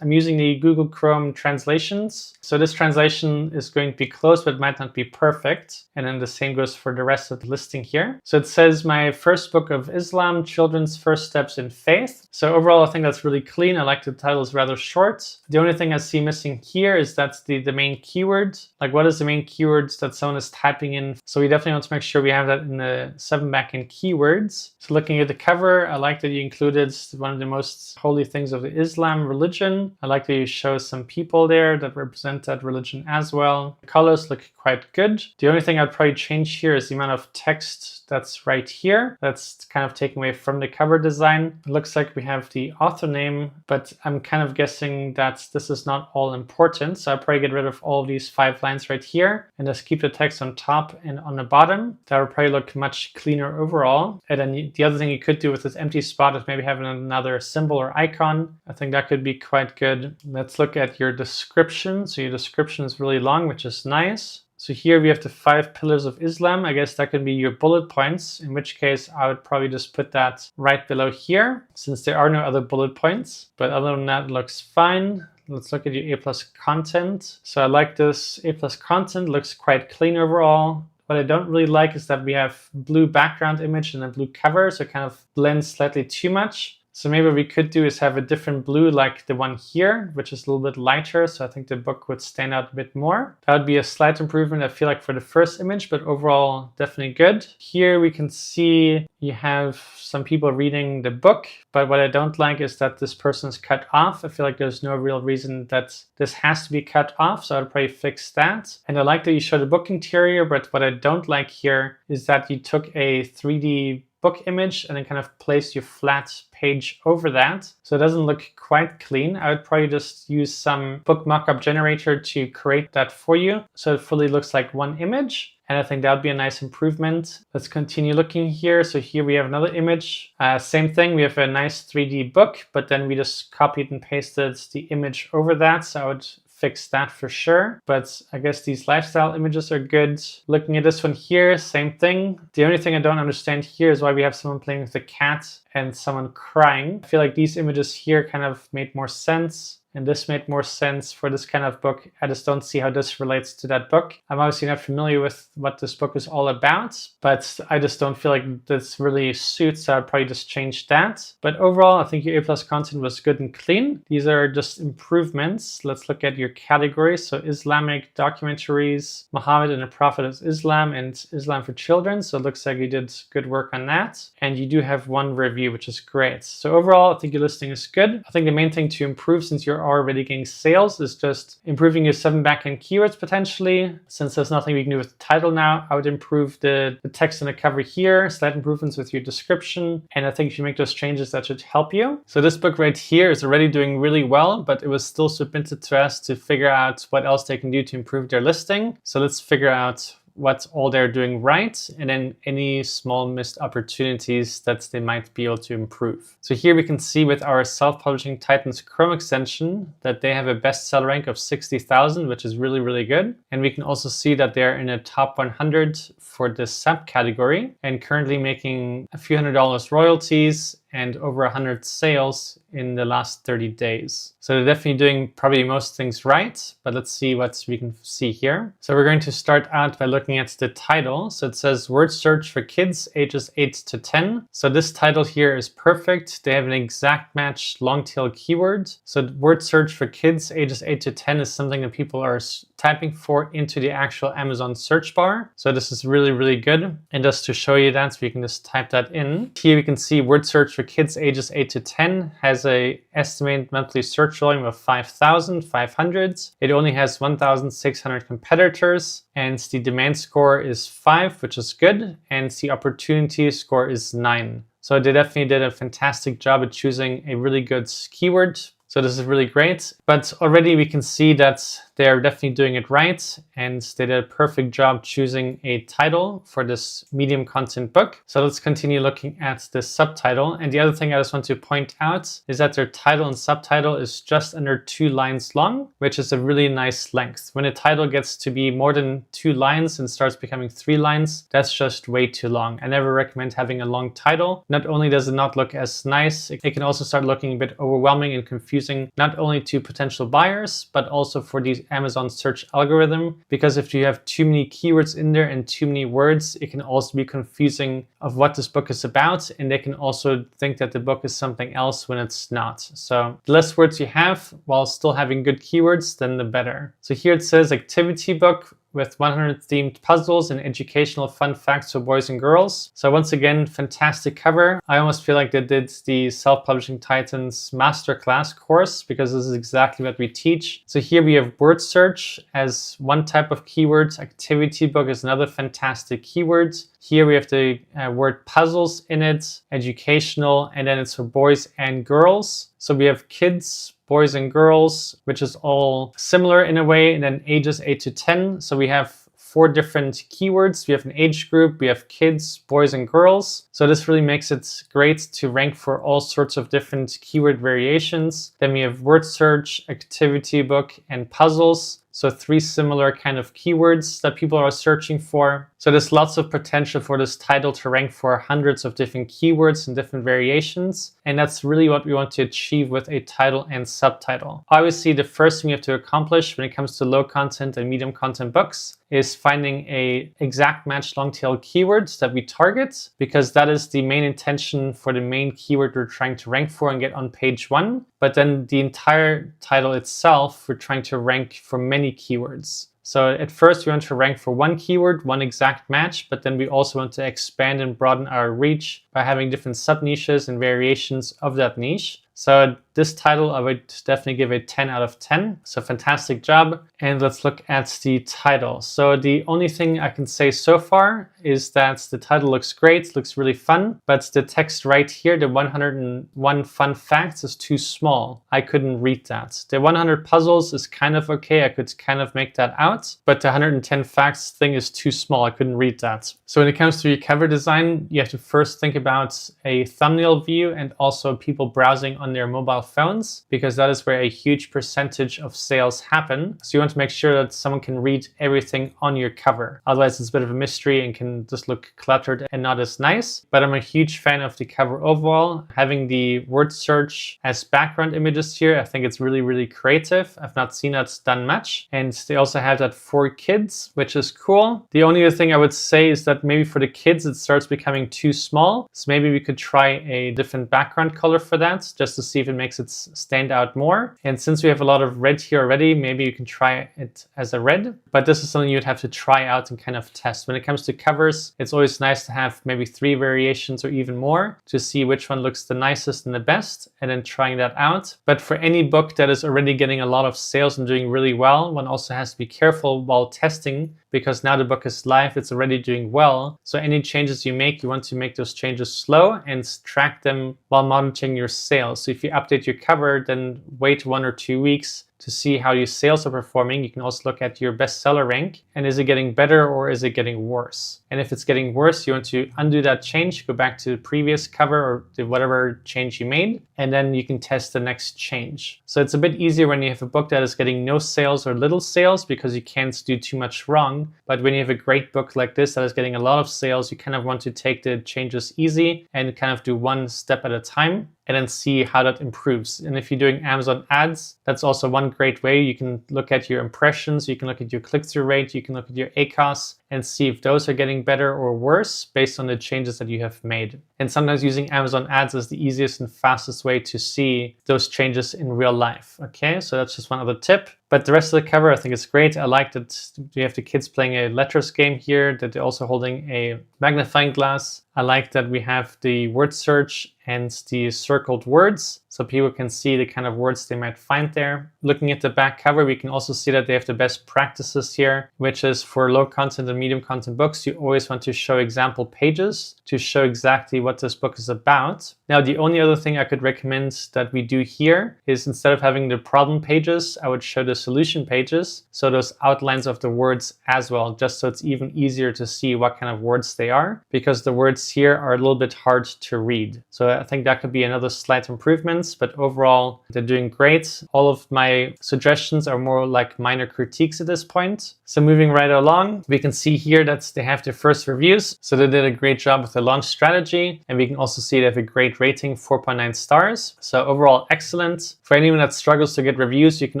I'm using the Google Chrome translations. So this translation is going to be close, but might not be perfect. And then the same goes for the rest of the listing here. So it says, my first book of Islam, Children's First Steps in Faith. So overall, I think that's really clean. I like the title is rather short. The only thing I see missing here is that's the main keyword. Like what is the main keywords that someone is typing in? So we definitely want to make sure we have that in the 7 backend keywords. So looking at the cover, I like that you included one of the most holy things of the Islam religion. I like that you show some people there that represent that religion as well. The colors look quite good. The only thing I'd probably change here is the amount of text that's right here. That's kind of taken away from the cover design. It looks like we have the author name, but I'm kind of guessing that this is not all important. So I'll probably get rid of all of these 5 lines right here and just keep the text on top and on the bottom. That would probably look much cleaner overall. And then the other thing you could do with this empty spot is maybe have another symbol or icon. I think that could be quite good. Let's look at your description. So your description is really long, which is nice. So here we have the 5 pillars of Islam. I guess that could be your bullet points, in which case I would probably just put that right below here since there are no other bullet points. But other than that, it looks fine. Let's look at your A+ content. So I like this A+ content, looks quite clean overall. What I don't really like is that we have blue background image and a blue cover, so it kind of blends slightly too much. So maybe what we could do is have a different blue like the one here, which is a little bit lighter. So I think the book would stand out a bit more. That would be a slight improvement, I feel like, for the first image, but overall definitely good. Here we can see you have some people reading the book, but what I don't like is that this person is cut off. I feel like there's no real reason that this has to be cut off, so I'll probably fix that. And I like that you show the book interior, but what I don't like here is that you took a 3D book image and then kind of place your flat page over that. So it doesn't look quite clean. I would probably just use some book mockup generator to create that for you. So it fully looks like one image. And I think that would be a nice improvement. Let's continue looking here. So here we have another image. Same thing, we have a nice 3D book, but then we just copied and pasted the image over that. So I would fix that for sure. But I guess these lifestyle images are good. Looking at this one here, same thing. The only thing I don't understand here is why we have someone playing with a cat and someone crying. I feel like these images here kind of made more sense. and this made more sense for this kind of book. I just don't see how this relates to that book. I'm obviously not familiar with what this book is all about, but I just don't feel like this really suits, so I'd probably just change that. But overall, I think your A+ content was good and clean. These are just improvements. Let's look at your categories. So Islamic documentaries, Muhammad and the Prophet of Islam, and Islam for children. So it looks like you did good work on that. And you do have one review, which is great. So overall, I think your listing is good. I think the main thing to improve, since you're already getting sales, is just improving your 7 backend keywords potentially. Since there's nothing we can do with the title now, I would improve the text in the cover here, slight improvements with your description. And I think if you make those changes, that should help you. So this book right here is already doing really well, but it was still submitted to us to figure out what else they can do to improve their listing. So let's figure out what all they're doing right, and then any small missed opportunities that they might be able to improve. So here we can see with our self-publishing Titans Chrome extension that they have a bestseller rank of 60,000, which is really, really good. And we can also see that they're in a top 100 for this subcategory and currently making a few $100 royalties and over 100 sales in the last 30 days. So they're definitely doing probably most things right, but let's see what we can see here. So we're going to start out by looking at the title. So it says word search for kids ages 8 to 10. So this title here is perfect. They have an exact match long tail keyword. So word search for kids ages 8 to 10 is something that people are typing for into the actual Amazon search bar. So this is really, really good. And just to show you that, so we can just type that in. Here we can see word search for kids ages 8 to 10 has a estimated monthly search volume of 5,500. It only has 1,600 competitors, and the demand score is 5, which is good, and the opportunity score is 9. So they definitely did a fantastic job at choosing a really good keyword. So this is really great, but already we can see that they're definitely doing it right, and they did a perfect job choosing a title for this medium content book. So let's continue looking at the subtitle. And the other thing I just want to point out is that their title and subtitle is just under 2 lines long, which is a really nice length. When a title gets to be more than 2 lines and starts becoming 3 lines, that's just way too long. I never recommend having a long title. Not only does it not look as nice, it can also start looking a bit overwhelming and confusing, not only to potential buyers, but also for the Amazon search algorithm, because if you have too many keywords in there and too many words, it can also be confusing of what this book is about, and they can also think that the book is something else when it's not. So the less words you have while still having good keywords, then the better. So here it says activity book with 100 themed puzzles and educational fun facts for boys and girls. So once again, fantastic cover. I almost feel like they did the Self-Publishing Titans Masterclass course, because this is exactly what we teach. So here we have word search as one type of keyword. Activity book is another fantastic keyword. Here we have the word puzzles in it, educational, and then it's for boys and girls. So we have kids, boys and girls, which is all similar in a way, and then ages 8 to 10. So we have 4 different keywords. We have an age group, we have kids, boys and girls. So this really makes it great to rank for all sorts of different keyword variations. Then we have word search, activity book, and puzzles. So 3 similar kind of keywords that people are searching for. So there's lots of potential for this title to rank for hundreds of different keywords and different variations. And that's really what we want to achieve with a title and subtitle. Obviously, the first thing you have to accomplish when it comes to low content and medium content books is finding a exact match long tail keywords that we target, because that is the main intention for the main keyword we're trying to rank for and get on page 1. But then the entire title itself, we're trying to rank for many keywords. So at first we want to rank for one keyword, one exact match, but then we also want to expand and broaden our reach by having different sub niches and variations of that niche. So this title, I would definitely give a 10 out of 10. So fantastic job. And let's look at the title. So the only thing I can say so far is that the title looks great, looks really fun, but the text right here, the 101 fun facts, is too small. I couldn't read that. The 100 puzzles is kind of okay. I could kind of make that out, but the 110 facts thing is too small. I couldn't read that. So when it comes to your cover design, you have to first think about a thumbnail view and also people browsing on their mobile phones, because that is where a huge percentage of sales happen. So you want to make sure that someone can read everything on your cover. Otherwise, it's a bit of a mystery and can just look cluttered and not as nice. But I'm a huge fan of the cover overall. Having the word search as background images here, I think it's really, really creative. I've not seen that done much. And they also have that for kids, which is cool. The only other thing I would say is that maybe for the kids, it starts becoming too small. So maybe we could try a different background color for that, just to see if it makes it stand out more. And since we have a lot of red here already, maybe you can try it as a red. But this is something you'd have to try out and kind of test. When it comes to covers, it's always nice to have maybe 3 variations or even more to see which one looks the nicest and the best, and then trying that out. But for any book that is already getting a lot of sales and doing really well, one also has to be careful while testing, because now the book is live, it's already doing well. So any changes you make, you want to make those changes slow and track them while monitoring your sales. So if you update your cover, then wait 1 or 2 weeks to see how your sales are performing. You can also look at your bestseller rank, and is it getting better or is it getting worse? And if it's getting worse, you want to undo that change, go back to the previous cover or to whatever change you made, and then you can test the next change. So it's a bit easier when you have a book that is getting no sales or little sales, because you can't do too much wrong. But when you have a great book like this that is getting a lot of sales, you kind of want to take the changes easy and kind of do one step at a time, and then see how that improves. And if you're doing Amazon ads, that's also one great way. You can look at your impressions, you can look at your click-through rate, you can look at your ACoS, and see if those are getting better or worse based on the changes that you have made. And sometimes using Amazon ads is the easiest and fastest way to see those changes in real life. Okay, so that's just one other tip. But the rest of the cover, I think is great. I like that we have the kids playing a letters game here, that they're also holding a magnifying glass. I like that we have the word search and the circled words, so people can see the kind of words they might find there. Looking at the back cover, we can also see that they have the best practices here, which is for low content and medium content books, you always want to show example pages to show exactly what this book is about. Now, the only other thing I could recommend that we do here is, instead of having the problem pages, I would show the solution pages. So those outlines of the words as well, just so it's even easier to see what kind of words they are, because the words here are a little bit hard to read. So I think that could be another slight improvements, but overall they're doing great. All of my suggestions are more like minor critiques at this point. So moving right along, we can see here that they have their first reviews. So they did a great job with the launch strategy, and we can also see they have a great rating, 4.9 stars. So overall excellent. For anyone that struggles to get reviews, you can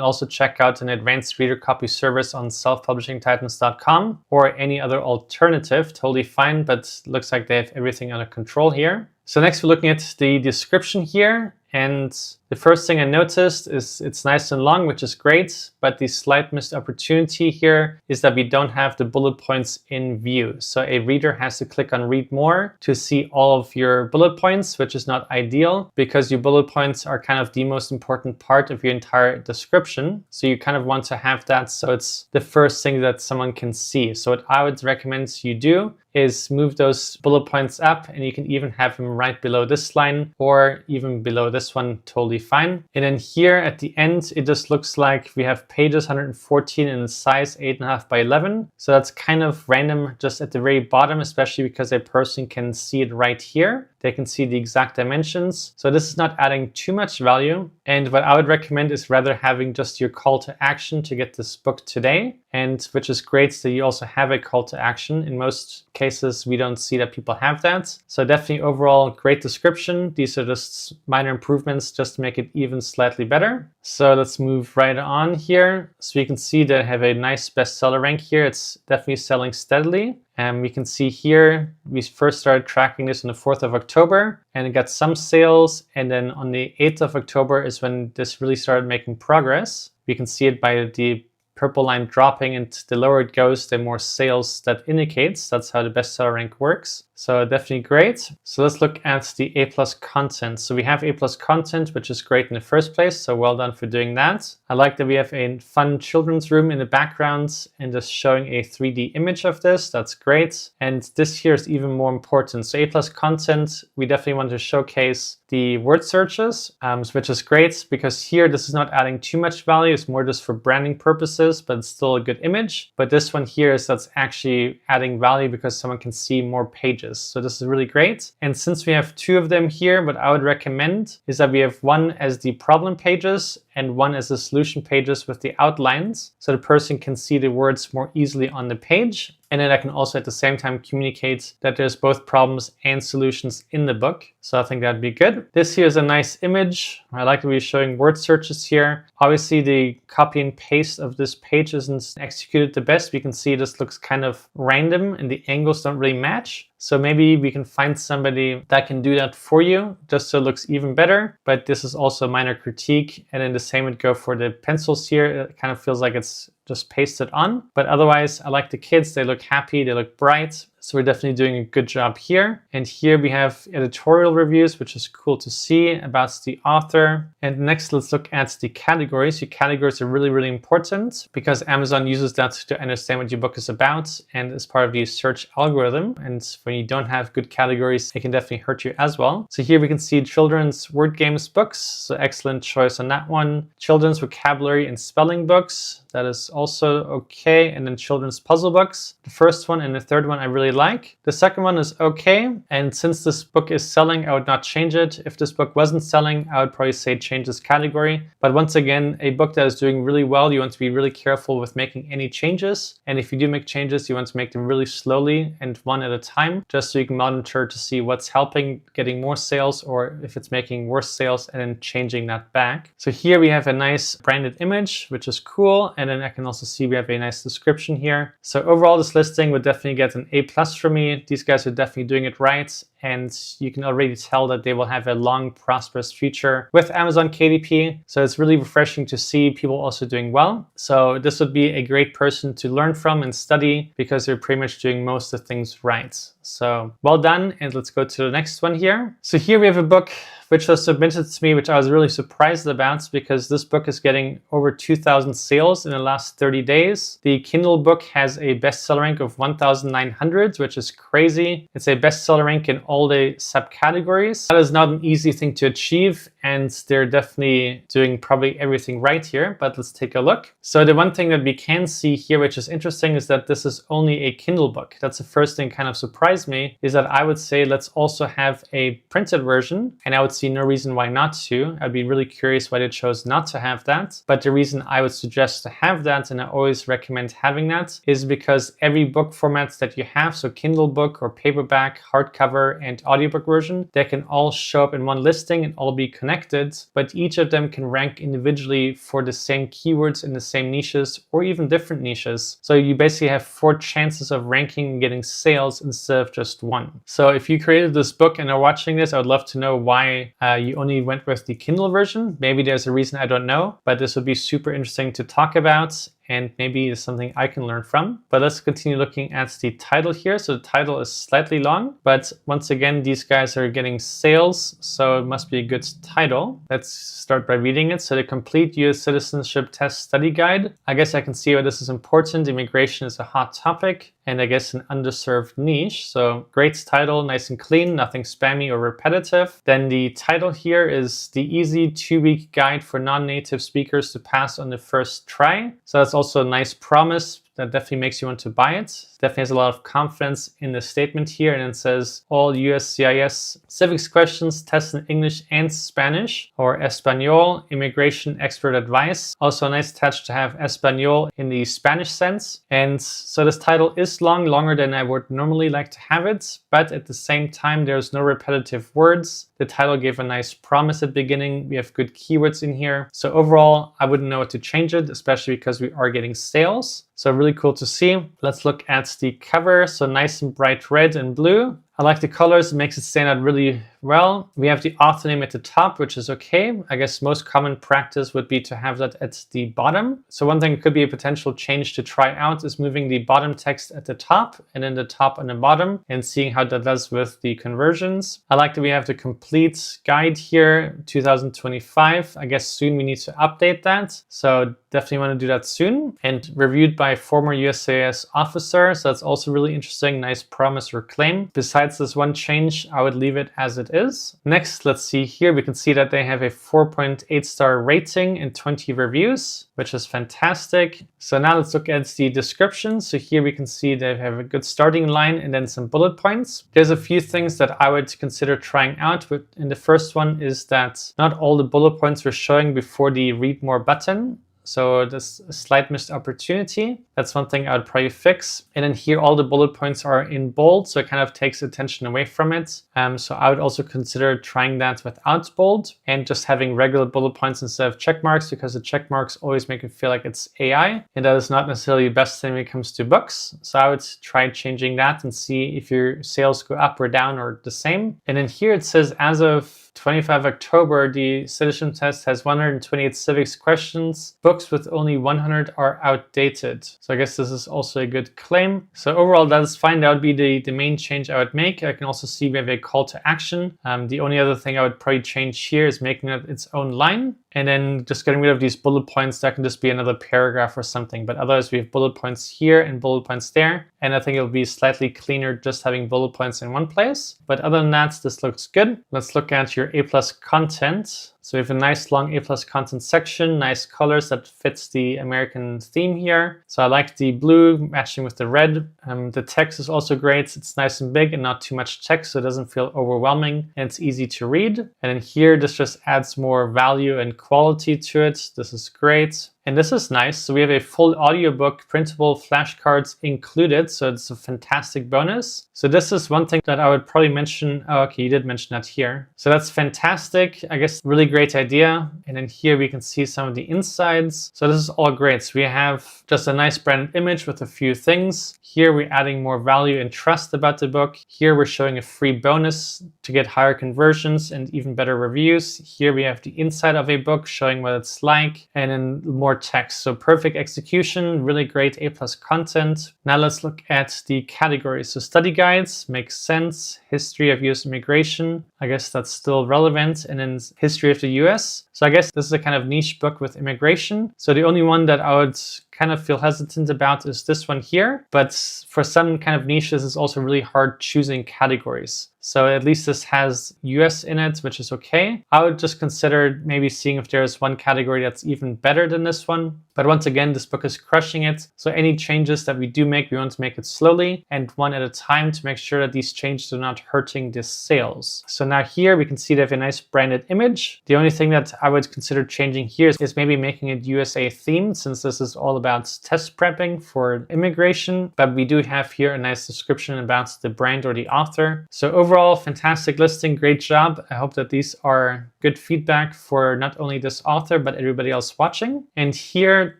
also check out an advanced reader copy service on selfpublishingtitans.com, or any other alternative, totally fine, but looks like they have everything under control here. So next we're looking at the description here, and the first thing I noticed is it's nice and long, which is great, but the slight missed opportunity here is that we don't have the bullet points in view. So a reader has to click on read more to see all of your bullet points, which is not ideal, because your bullet points are kind of the most important part of your entire description. So you kind of want to have that so it's the first thing that someone can see. So what I would recommend you do is move those bullet points up, and you can even have them right below this line or even below this one, totally fine. And then here at the end, it just looks like we have pages 114 in size 8.5 by 11. So that's kind of random just at the very bottom, especially because a person can see it right here. They can see the exact dimensions. So this is not adding too much value. And what I would recommend is rather having just your call to action to get this book today, and which is great that you also have a call to action. In most cases, we don't see that people have that. So definitely overall great description. These are just minor improvements just to make it even slightly better. So let's move right on here. So you can see that I have a nice bestseller rank here. It's definitely selling steadily. And we can see here, we first started tracking this on the 4th of October, and it got some sales. And then on the 8th of October is when this really started making progress. We can see it by the purple line dropping, and the lower it goes, the more sales that indicates. That's how the bestseller rank works. So definitely great. So let's look at the A+ content. So we have A+ content, which is great in the first place. So well done for doing that. I like that we have a fun children's room in the background and just showing a 3D image of this. That's great. And this here is even more important. So A+ content, we definitely want to showcase the word searches, which is great because here this is not adding too much value. It's more just for branding purposes, but it's still a good image. But this one here is that's actually adding value because someone can see more pages. pages. So this is really great. And since we have 2 of them here, what I would recommend is that we have one as the problem pages and one as the solution pages with the outlines, so the person can see the words more easily on the page. And then I can also at the same time communicate that there's both problems and solutions in the book. So I think that'd be good. This here is a nice image. I like that we're showing word searches here. Obviously the copy and paste of this page isn't executed the best. We can see this looks kind of random and the angles don't really match. So maybe we can find somebody that can do that for you just so it looks even better. But this is also a minor critique. And then the same would go for the pencils here. It kind of feels like it's just pasted on. But otherwise, I like the kids. They look happy. They look bright. So we're definitely doing a good job here. And here we have editorial reviews, which is cool to see about the author. And next, let's look at the categories. Your categories are really, really important because Amazon uses that to understand what your book is about and is part of the search algorithm. And when you don't have good categories, it can definitely hurt you as well. So here we can see children's word games books. So excellent choice on that one. Children's vocabulary and spelling books. That is also okay. And then children's puzzle books. The first one and the third one I really like. The second one is okay. And since this book is selling, I would not change it. If this book wasn't selling, I would probably say change this category. But once again, a book that is doing really well, you want to be really careful with making any changes. And if you do make changes, you want to make them really slowly and one at a time, just so you can monitor to see what's helping getting more sales or if it's making worse sales and then changing that back. So here we have a nice branded image, which is cool. And then I can also see we have a nice description here. So overall, this listing would definitely get an A+ for me. These guys are definitely doing it right. And you can already tell that they will have a long, prosperous future with Amazon KDP. So it's really refreshing to see people also doing well. So this would be a great person to learn from and study because they're pretty much doing most of the things right. So well done. And let's go to the next one here. So here we have a book which was submitted to me, which I was really surprised about because this book is getting over 2,000 sales in the last 30 days. The Kindle book has a bestseller rank of 1,900, which is crazy. It's a bestseller rank in all the subcategories. That is not an easy thing to achieve, and they're definitely doing probably everything right here, but let's take a look. So the one thing that we can see here, which is interesting, is that this is only a Kindle book. That's the first thing kind of surprised me, is that I would say let's also have a printed version, and I would see no reason why not to. I'd be really curious why they chose not to have that. But the reason I would suggest to have that, and I always recommend having that, is because every book format that you have, so Kindle book or paperback, hardcover, and audiobook version, they can all show up in one listing and all be connected, but each of them can rank individually for the same keywords in the same niches or even different niches. So you basically have 4 chances of ranking and getting sales instead of just 1. So if you created this book and are watching this, I would love to know why you only went with the Kindle version. Maybe there's a reason, I don't know, but this would be super interesting to talk about. And maybe it's something I can learn from. But let's continue looking at the title here. So the title is slightly long, but once again, these guys are getting sales, so it must be a good title. Let's start by reading it. So the Complete US Citizenship Test Study Guide. I guess I can see why this is important. Immigration is a hot topic and I guess an underserved niche. So great title, nice and clean, nothing spammy or repetitive. Then the title here is The Easy 2-Week Guide for Non-Native Speakers to Pass on the First Try. So that's also a nice promise that definitely makes you want to buy it. Definitely has a lot of confidence in the statement here, and it says all USCIS civics questions test in English and Spanish, or Espanol, immigration expert advice. Also a nice touch to have Espanol in the Spanish sense. And so this title is long, longer than I would normally like to have it, but at the same time, there's no repetitive words. The title gave a nice promise at the beginning. We have good keywords in here. So overall, I wouldn't know what to change it, especially because we are getting sales. So really cool to see. Let's look at the cover. So nice and bright red and blue. I like the colors, it makes it stand out really well. We have the author name at the top, which is okay. I guess most common practice would be to have that at the bottom. So one thing could be a potential change to try out is moving the bottom text at the top and then the top and the bottom and seeing how that does with the conversions. I like that we have the complete guide here, 2025. I guess soon we need to update that. So definitely want to do that soon. And reviewed by former USCIS officer. So that's also really interesting. Nice promise or claim. Besides this one change, I would leave it as it is. Next, let's see here. We can see that they have a 4.8 star rating and 20 reviews, which is fantastic. So now let's look at the description. So here we can see they have a good starting line and then some bullet points. There's a few things that I would consider trying out. And the first one is that not all the bullet points were showing before the read more button. So there's a slight missed opportunity. That's one thing I would probably fix. And then here all the bullet points are in bold, so it kind of takes attention away from it. So I would also consider trying that without bold and just having regular bullet points instead of check marks, because the check marks always make it feel like it's AI. And that is not necessarily the best thing when it comes to books. So I would try changing that and see if your sales go up or down or the same. And then here it says as of 25 October, the citizen test has 128 civics questions. Books with only 100 are outdated. So I guess this is also a good claim. So overall, that is fine. That would be the main change I would make. I can also see we have a call to action. The only other thing I would probably change here is making it its own line. And then just getting rid of these bullet points. That can just be another paragraph or something. But otherwise, we have bullet points here and bullet points there. And I think it'll be slightly cleaner just having bullet points in one place. But other than that, this looks good. Let's look at your A+ content. So we have a nice long A+ content section, nice colors that fits the American theme here. So I like the blue matching with the red. The text is also great. It's nice and big and not too much text, so it doesn't feel overwhelming and it's easy to read. And then here, this just adds more value and quality to it. This is great. And this is nice. So we have a full audiobook, printable flashcards included. So it's a fantastic bonus. So this is one thing that I would probably mention. Oh, okay, you did mention that here. So that's fantastic. I guess really great idea. And then here we can see some of the insides. So this is all great. So we have just a nice branded image with a few things. Here we're adding more value and trust about the book. Here we're showing a free bonus to get higher conversions and even better reviews. Here we have the inside of a book showing what it's like, and then more text. So perfect execution, really great A+ content. Now let's look at the categories. So study guides makes sense. History of US immigration, I guess that's still relevant. And then history of the US. So I guess this is a kind of niche book with immigration. So the only one that I would kind of feel hesitant about is this one here. But for some kind of niches, it's also really hard choosing categories. So at least this has US in it, which is okay. I would just consider maybe seeing if there's one category that's even better than this one. But once again, this book is crushing it. So any changes that we do make, we want to make it slowly and one at a time to make sure that these changes are not hurting the sales. So now here we can see they have a nice branded image. The only thing that I would consider changing here is maybe making it USA themed, since this is all about test prepping for immigration. But we do have here a nice description about the brand or the author. So overall, fantastic listing, great job. I hope that these are good feedback for not only this author, but everybody else watching. And here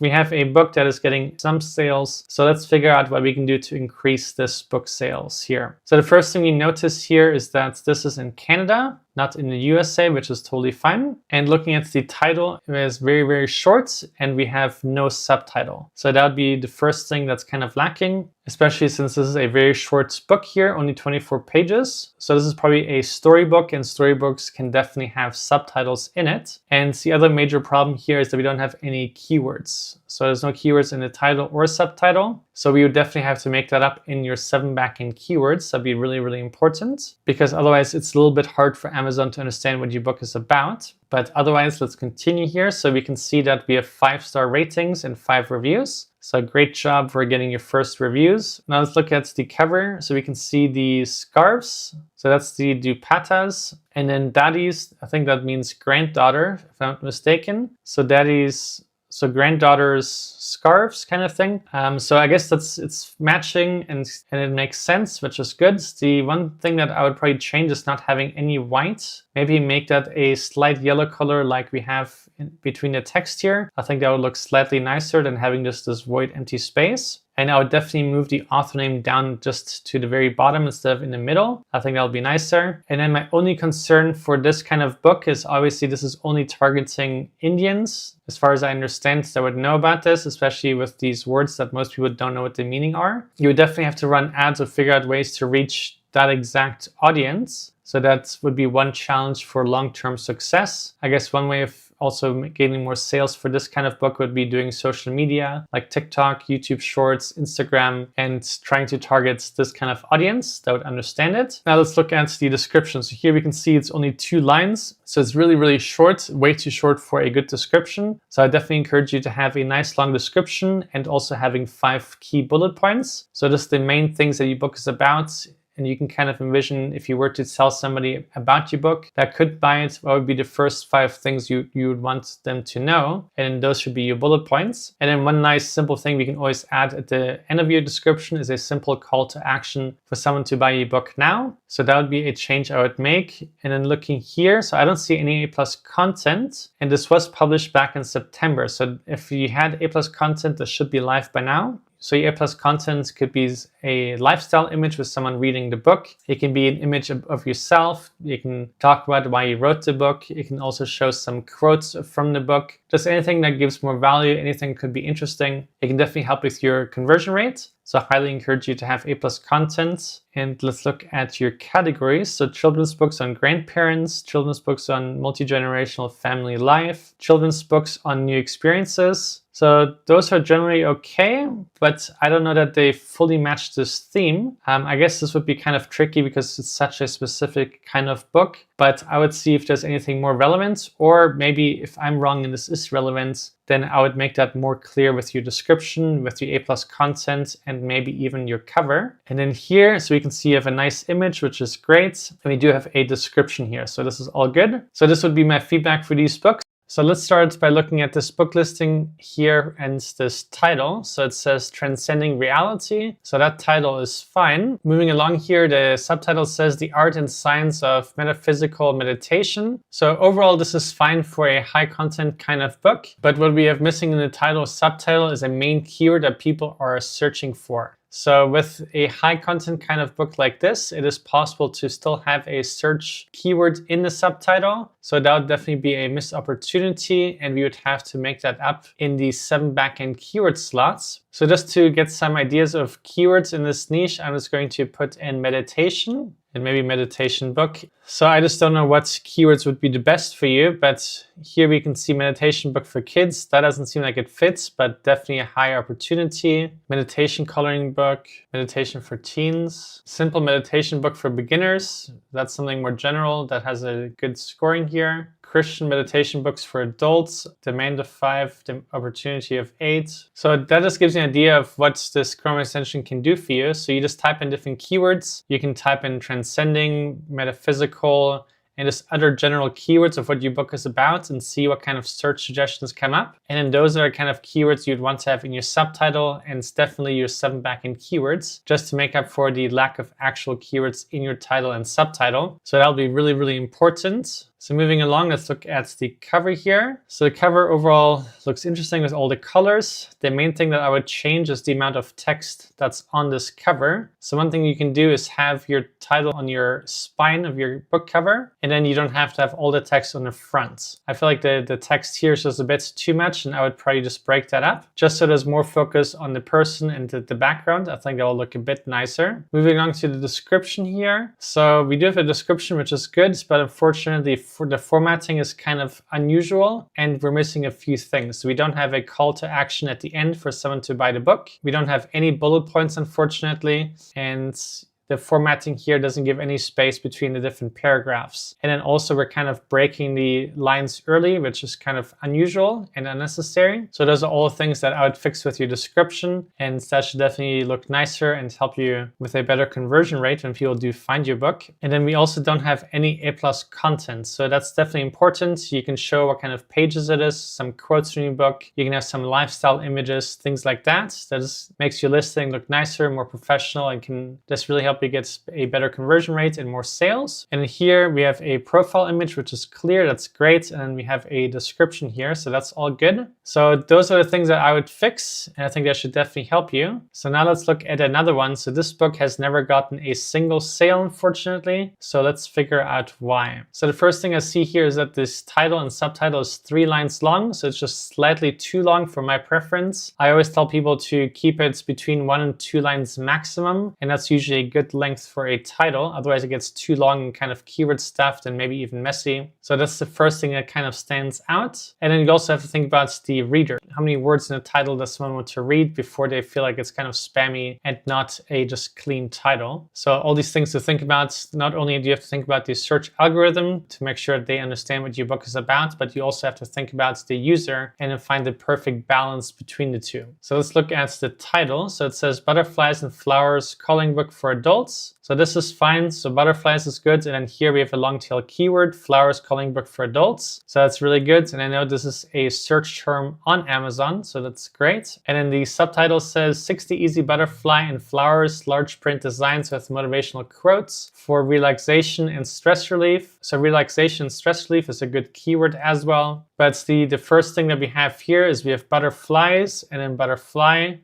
we have a book that is getting some sales. So let's figure out what we can do to increase this book sales here. So the first thing we notice here is that this is in Canada, not in the USA, which is totally fine. And looking at the title, it is very, very short and we have no subtitle. So that would be the first thing that's kind of lacking, especially since this is a very short book here, only 24 pages. So this is probably a storybook, and storybooks can definitely have subtitles in it. And the other major problem here is that we don't have any keywords. So there's no keywords in the title or subtitle. So we would definitely have to make that up in your 7 backend keywords. That'd be really, really important, because otherwise it's a little bit hard for Amazon to understand what your book is about. But otherwise, let's continue here. So we can see that we have 5-star ratings and 5 reviews. So great job for getting your first reviews. Now let's look at the cover. So we can see the scarves. So that's the dupatas. And then daddies, I think that means granddaughter, if I'm not mistaken. So daddies, so granddaughter's scarves kind of thing. So I guess it's matching and it makes sense, which is good. The one thing that I would probably change is not having any white. Maybe make that a slight yellow color like we have in between the text here. I think that would look slightly nicer than having just this void empty space. And I would definitely move the author name down just to the very bottom instead of in the middle. I think that would be nicer. And then my only concern for this kind of book is obviously this is only targeting Indians. As far as I understand, that would know about this, especially with these words that most people don't know what the meaning are. You would definitely have to run ads or figure out ways to reach that exact audience. So that would be one challenge for long-term success. I guess one way of also gaining more sales for this kind of book would be doing social media like TikTok, YouTube Shorts, Instagram, and trying to target this kind of audience that would understand it. Now let's look at the description. So here we can see it's only 2 lines. So it's really, really short, way too short for a good description. So I definitely encourage you to have a nice long description and also having 5 key bullet points. So this is the main things that your book is about. And you can kind of envision if you were to tell somebody about your book that could buy it, what would be the first 5 things you would want them to know. And then those should be your bullet points. And then one nice simple thing we can always add at the end of your description is a simple call to action for someone to buy your book now. So that would be a change I would make. And then looking here, so I don't see any A+ content. And this was published back in September. So if you had A+ content, this should be live by now. So your A+ content could be a lifestyle image with someone reading the book. It can be an image of yourself. You can talk about why you wrote the book. You can also show some quotes from the book. Just anything that gives more value, anything could be interesting. It can definitely help with your conversion rate. So I highly encourage you to have A+ content. And let's look at your categories. So children's books on grandparents, children's books on multi-generational family life, children's books on new experiences. So those are generally okay, but I don't know that they fully match this theme. I guess this would be kind of tricky because it's such a specific kind of book, but I would see if there's anything more relevant, or maybe if I'm wrong and this is relevant, then I would make that more clear with your description, with your A+ content, and maybe even your cover. And then here, so we can see you have a nice image, which is great. And we do have a description here. So this is all good. So this would be my feedback for these books. So let's start by looking at this book listing here and this title. So it says Transcending Reality. So that title is fine. Moving along here, the subtitle says The Art and Science of Metaphysical Meditation. So overall, this is fine for a high content kind of book. But what we have missing in the title subtitle is a main keyword that people are searching for. So with a high content kind of book like this, it is possible to still have a search keyword in the subtitle. So that would definitely be a missed opportunity, and we would have to make that up in the 7 backend keyword slots. So just to get some ideas of keywords in this niche, I'm just going to put in meditation and maybe meditation book. So I just don't know what keywords would be the best for you, but here we can see meditation book for kids. That doesn't seem like it fits, but definitely a high opportunity. Meditation coloring book, meditation for teens, simple meditation book for beginners. That's something more general that has a good scoring here. Christian meditation books for adults, demand of 5, the opportunity of 8. So that just gives you an idea of what this Chrome extension can do for you. So you just type in different keywords. You can type in transcending, metaphysical, and just other general keywords of what your book is about and see what kind of search suggestions come up. And then those are kind of keywords you'd want to have in your subtitle, and it's definitely your 7 backend keywords just to make up for the lack of actual keywords in your title and subtitle. So that'll be really, really important. So moving along, let's look at the cover here. So the cover overall looks interesting with all the colors. The main thing that I would change is the amount of text that's on this cover. So one thing you can do is have your title on your spine of your book cover, and then you don't have to have all the text on the front. I feel like the text here is just a bit too much, and I would probably just break that up just so there's more focus on the person and the background. I think that will look a bit nicer. Moving on to the description here. So we do have a description, which is good, but unfortunately for the formatting is kind of unusual, and we're missing a few things. So we don't have a call to action at the end for someone to buy the book. We don't have any bullet points, unfortunately, and the formatting here doesn't give any space between the different paragraphs. And then also we're kind of breaking the lines early, which is kind of unusual and unnecessary. So those are all things that I would fix with your description, and that should definitely look nicer and help you with a better conversion rate when people do find your book. And then we also don't have any A+ content. So that's definitely important. You can show what kind of pages it is, some quotes from your book. You can have some lifestyle images, things like that. That just makes your listing look nicer, more professional, and can just really help you get a better conversion rate and more sales. And here we have a profile image, which is clear. That's great. And we have a description here. So that's all good. So those are the things that I would fix, and I think that should definitely help you. So now let's look at another one. So this book has never gotten a single sale, unfortunately. So let's figure out why. So the first thing I see here is that this title and subtitle is 3 lines long. So it's just slightly too long for my preference. I always tell people to keep it between 1 and 2 lines maximum. And that's usually a good good length for a title. Otherwise it gets too long and kind of keyword stuffed and maybe even messy. So that's the first thing that kind of stands out. And then you also have to think about the reader. How many words in a title does someone want to read before they feel like it's kind of spammy and not a just clean title? So all these things to think about. Not only do you have to think about the search algorithm to make sure they understand what your book is about, but you also have to think about the user and then find the perfect balance between the two. So let's look at the title. So it says Butterflies and Flowers Coloring Book for Adults. So this is fine. So butterflies is good. And then here we have a long tail keyword, flowers coloring book for adults. So that's really good. And I know this is a search term on Amazon. So that's great. And then the subtitle says 60 easy butterfly and flowers, large print designs with motivational quotes for relaxation and stress relief. So relaxation and stress relief is a good keyword as well. But the first thing that we have here is we have butterflies and then butterfly.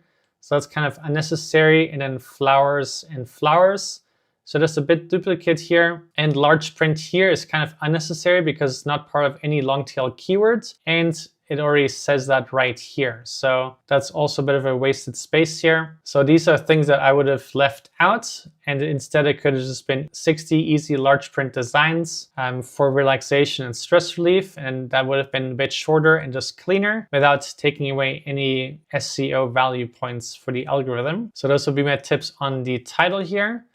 So that's kind of unnecessary. And then flowers and flowers. So there's a bit duplicate here, and large print here is kind of unnecessary because it's not part of any long tail keywords, and it already says that right here. So that's also a bit of a wasted space here. So these are things that I would have left out, and instead it could have just been 60 easy large print designs for relaxation and stress relief, and that would have been a bit shorter and just cleaner without taking away any SEO value points for the algorithm. So those would be my tips on the title here.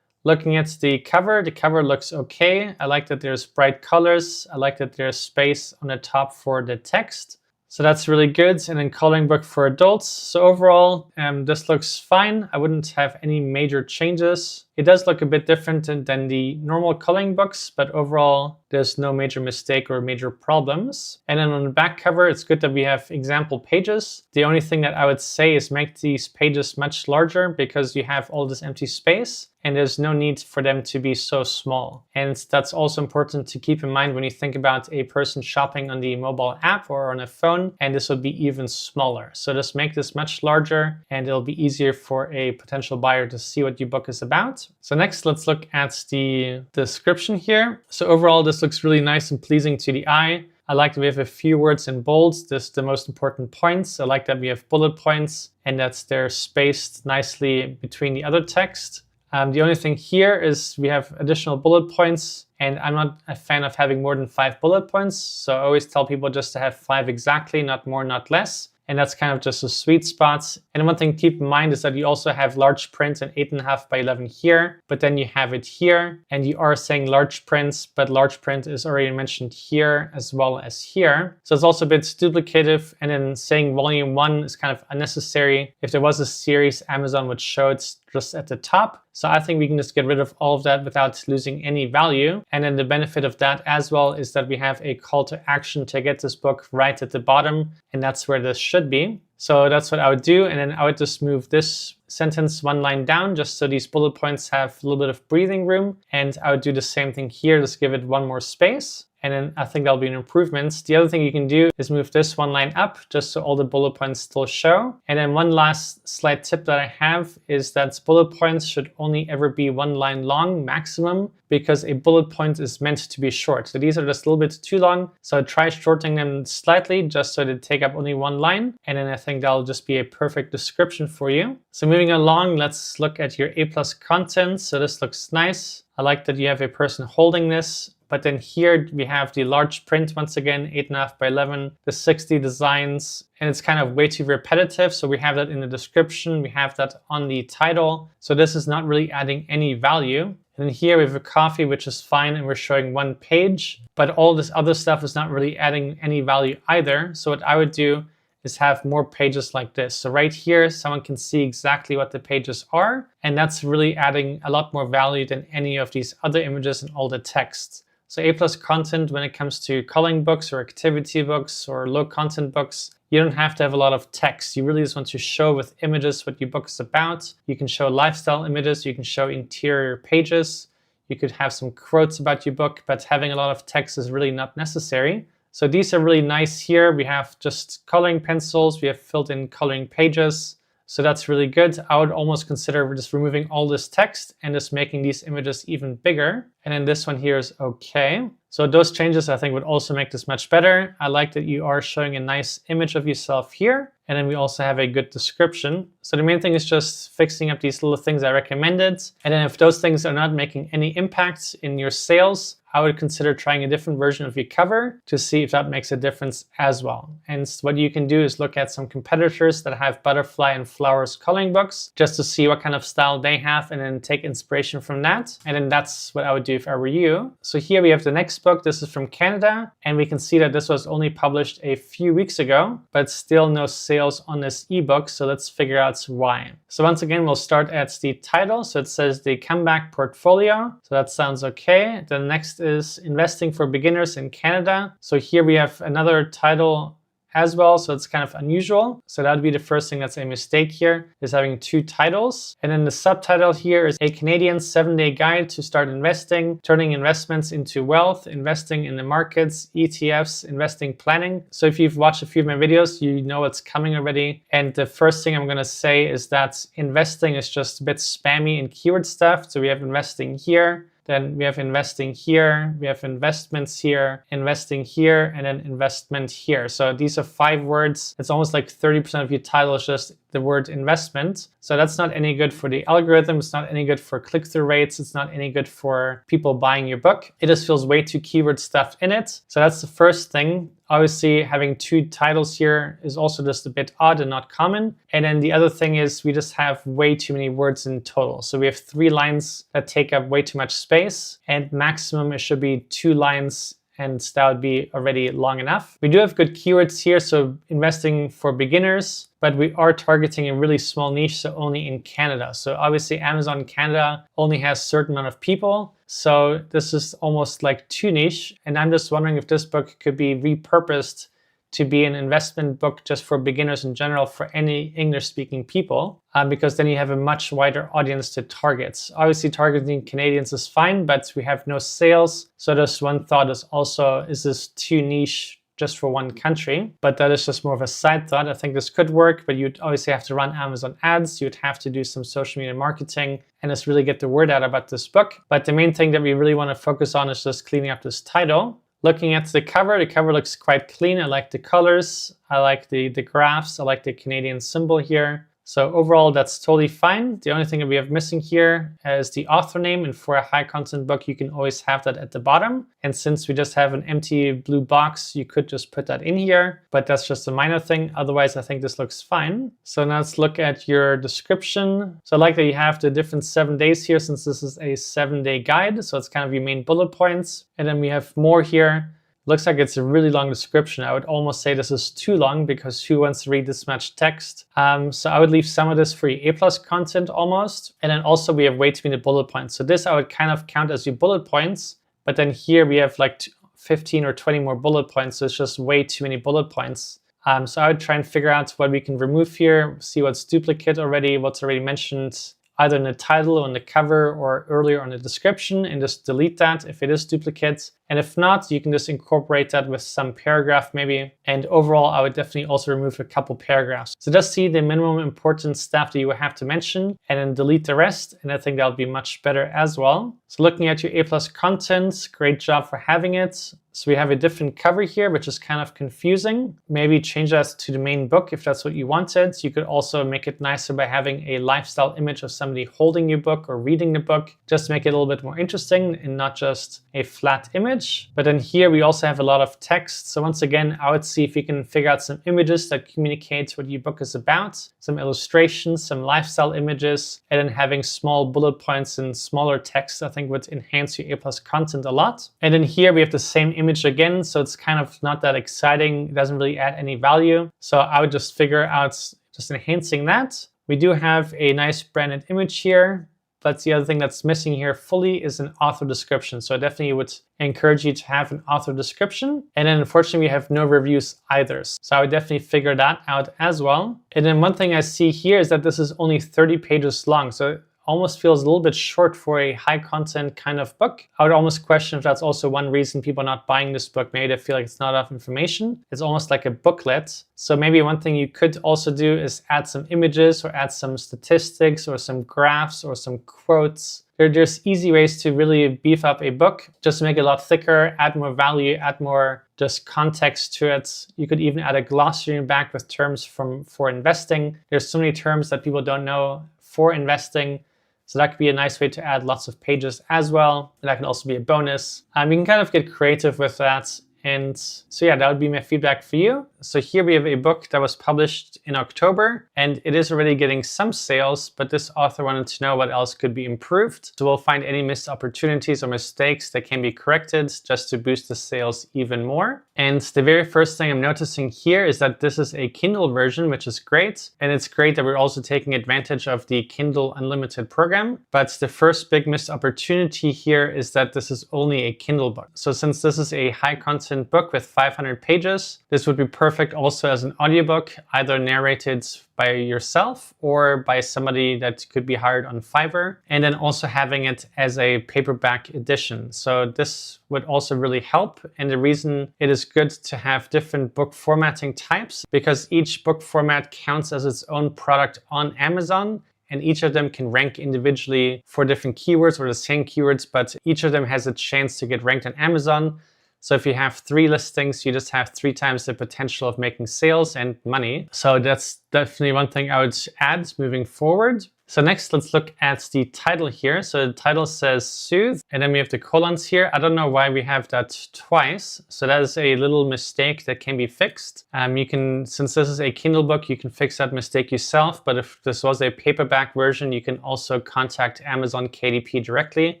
Looking at the cover looks okay. I like that there's bright colors. I like that there's space on the top for the text. So that's really good. And then coloring book for adults. So overall, this looks fine. I wouldn't have any major changes. It does look a bit different than the normal coloring books, but overall, there's no major mistake or major problems. And then on the back cover, it's good that we have example pages. The only thing that I would say is make these pages much larger because you have all this empty space and there's no need for them to be so small. And that's also important to keep in mind when you think about a person shopping on the mobile app or on a phone, and this will be even smaller. So just make this much larger and it'll be easier for a potential buyer to see what your book is about. So next, let's look at the description here. So overall, this looks really nice and pleasing to the eye. I like that we have a few words in bold. This is the most important points. I like that we have bullet points and that they're spaced nicely between the other text. The only thing here is we have additional bullet points, and I'm not a fan of having more than 5 bullet points. So I always tell people just to have 5 exactly, not more, not less. And that's kind of just a sweet spot. And one thing to keep in mind is that you also have large print and 8.5 by 11 here, but then you have it here, and you are saying large print, but large print is already mentioned here as well as here. So it's also a bit duplicative, and then saying volume 1 is kind of unnecessary. If there was a series, Amazon would show it just at the top. So I think we can just get rid of all of that without losing any value. And then the benefit of that as well is that we have a call to action to get this book right at the bottom, and that's where this should be. So that's what I would do. And then I would just move this sentence 1 line down just so these bullet points have a little bit of breathing room. And I would do the same thing here, just give it 1 more space. And then I think that'll be an improvement. The other thing you can do is move this 1 line up just so all the bullet points still show. And then one last slight tip that I have is that bullet points should only ever be 1 line long maximum, because a bullet point is meant to be short. So these are just a little bit too long. So try shortening them slightly just so they take up only 1 line. And then I think that'll just be a perfect description for you. So moving along, let's look at your A+ content. So this looks nice. I like that you have a person holding this. But then here we have the large print once again, 8.5 by 11, the 60 designs, and it's kind of way too repetitive. So we have that in the description, we have that on the title. So this is not really adding any value. And then here we have a coffee, which is fine, and we're showing 1 page, but all this other stuff is not really adding any value either. So what I would do is have more pages like this. So right here, someone can see exactly what the pages are, and that's really adding a lot more value than any of these other images and all the text. So A+ content, when it comes to coloring books or activity books or low content books, you don't have to have a lot of text. You really just want to show with images what your book is about. You can show lifestyle images, you can show interior pages, you could have some quotes about your book, but having a lot of text is really not necessary. So these are really nice here. We have just coloring pencils, we have filled in coloring pages. So that's really good. I would almost consider just removing all this text and just making these images even bigger. And then this one here is okay. So those changes I think would also make this much better. I like that you are showing a nice image of yourself here. And then we also have a good description. So the main thing is just fixing up these little things I recommended. And then if those things are not making any impact in your sales, I would consider trying a different version of your cover to see if that makes a difference as well. And what you can do is look at some competitors that have butterfly and flowers coloring books just to see what kind of style they have and then take inspiration from that. And then that's what I would do if I were you. So here we have the next book. This is from Canada. And we can see that this was only published a few weeks ago, but still no sales on this ebook. So let's figure out why. So once again, we'll start at the title. So it says the comeback portfolio. So that sounds okay. The next is Investing for Beginners in Canada. So here we have another title as well, so it's kind of unusual. So that would be the first thing that's a mistake here, is having two titles. And then the subtitle here is A Canadian 7-Day Guide to Start Investing, Turning Investments into Wealth, Investing in the Markets, ETFs, Investing Planning. So if you've watched a few of my videos, you know what's coming already. And the first thing I'm going to say is that investing is just a bit spammy in keyword stuff. So we have investing here, then we have investing here, we have investments here, investing here, and then investment here. So these are 5 words. It's almost like 30% of your title is just the word investment. So that's not any good for the algorithm. It's not any good for click-through rates. It's not any good for people buying your book. It just feels way too keyword stuffed in it. So that's the first thing. Obviously, having 2 titles here is also just a bit odd and not common. And then the other thing is we just have way too many words in total. So we have 3 lines that take up way too much space, and maximum it should be 2 lines, and that would be already long enough. We do have good keywords here, so investing for beginners, but we are targeting a really small niche, so only in Canada. So obviously Amazon Canada only has a certain amount of people. So this is almost like too niche. And I'm just wondering if this book could be repurposed to be an investment book just for beginners in general, for any English-speaking people, because then you have a much wider audience to target. Obviously, targeting Canadians is fine, but we have no sales. So this one thought is also, is this too niche just for one country? But that is just more of a side thought. I think this could work, but you'd obviously have to run Amazon ads. You'd have to do some social media marketing and just really get the word out about this book. But the main thing that we really want to focus on is just cleaning up this title. Looking at the cover looks quite clean. I like the colors. I like the graphs. I like the Canadian symbol here. So overall, that's totally fine. The only thing that we have missing here is the author name. And for a high content book, you can always have that at the bottom. And since we just have an empty blue box, you could just put that in here, but that's just a minor thing. Otherwise, I think this looks fine. So now let's look at your description. So I like that you have the different 7 days here, since this is a 7-day guide. So it's kind of your main bullet points. And then we have more here. Looks like it's a really long description. I would almost say this is too long, because who wants to read this much text? So I would leave some of this for your A+ content almost. And then also we have way too many bullet points. So this I would kind of count as your bullet points. But then here we have like 15 or 20 more bullet points. So it's just way too many bullet points. So I would try and figure out what we can remove here, see what's duplicate already, what's already mentioned, either in the title or in the cover or earlier on the description, and just delete that if it is duplicate. And if not, you can just incorporate that with some paragraph maybe. And overall, I would definitely also remove a couple paragraphs. So just see the minimum important stuff that you will have to mention and then delete the rest. And I think that'll be much better as well. So looking at your A+ content, great job for having it. So we have a different cover here, which is kind of confusing. Maybe change that to the main book if that's what you wanted. You could also make it nicer by having a lifestyle image of somebody holding your book or reading the book, just to make it a little bit more interesting and not just a flat image. But then here we also have a lot of text. So once again, I would see if you can figure out some images that communicate what your book is about, some illustrations, some lifestyle images, and then having small bullet points and smaller text, I think would enhance your A+ content a lot. And then here we have the same image again, so it's kind of not that exciting. It doesn't really add any value. So I would just figure out just enhancing that. We do have a nice branded image here, but the other thing that's missing here fully is an author description. So I definitely would encourage you to have an author description. And then unfortunately, we have no reviews either. So I would definitely figure that out as well. And then one thing I see here is that this is only 30 pages long. So almost feels a little bit short for a high content kind of book. I would almost question if that's also one reason people are not buying this book. Maybe they feel like it's not enough information. It's almost like a booklet. So maybe one thing you could also do is add some images or add some statistics or some graphs or some quotes. There's easy ways to really beef up a book, just to make it a lot thicker, add more value, add more just context to it. You could even add a glossary in back with terms for investing. There's so many terms that people don't know for investing. So that could be a nice way to add lots of pages as well. And that can also be a bonus. You can kind of get creative with that. And so yeah, that would be my feedback for you. So here we have a book that was published in October, and it is already getting some sales, but this author wanted to know what else could be improved. So we'll find any missed opportunities or mistakes that can be corrected just to boost the sales even more. And the very first thing I'm noticing here is that this is a Kindle version, which is great. And it's great that we're also taking advantage of the Kindle Unlimited program. But the first big missed opportunity here is that this is only a Kindle book. So since this is a high content book with 500 pages, this would be perfect also as an audiobook, either narrated by yourself or by somebody that could be hired on Fiverr, and then also having it as a paperback edition. So this would also really help. And the reason it is good to have different book formatting types, because each book format counts as its own product on Amazon. And each of them can rank individually for different keywords or the same keywords, but each of them has a chance to get ranked on Amazon. So if you have 3 listings, you just have 3 times the potential of making sales and money. So that's definitely one thing I would add moving forward. So next, let's look at the title here. So the title says Soothe, and then we have the colons here. I don't know why we have that twice. So that is a little mistake that can be fixed. You can, since this is a Kindle book, you can fix that mistake yourself. But if this was a paperback version, you can also contact Amazon KDP directly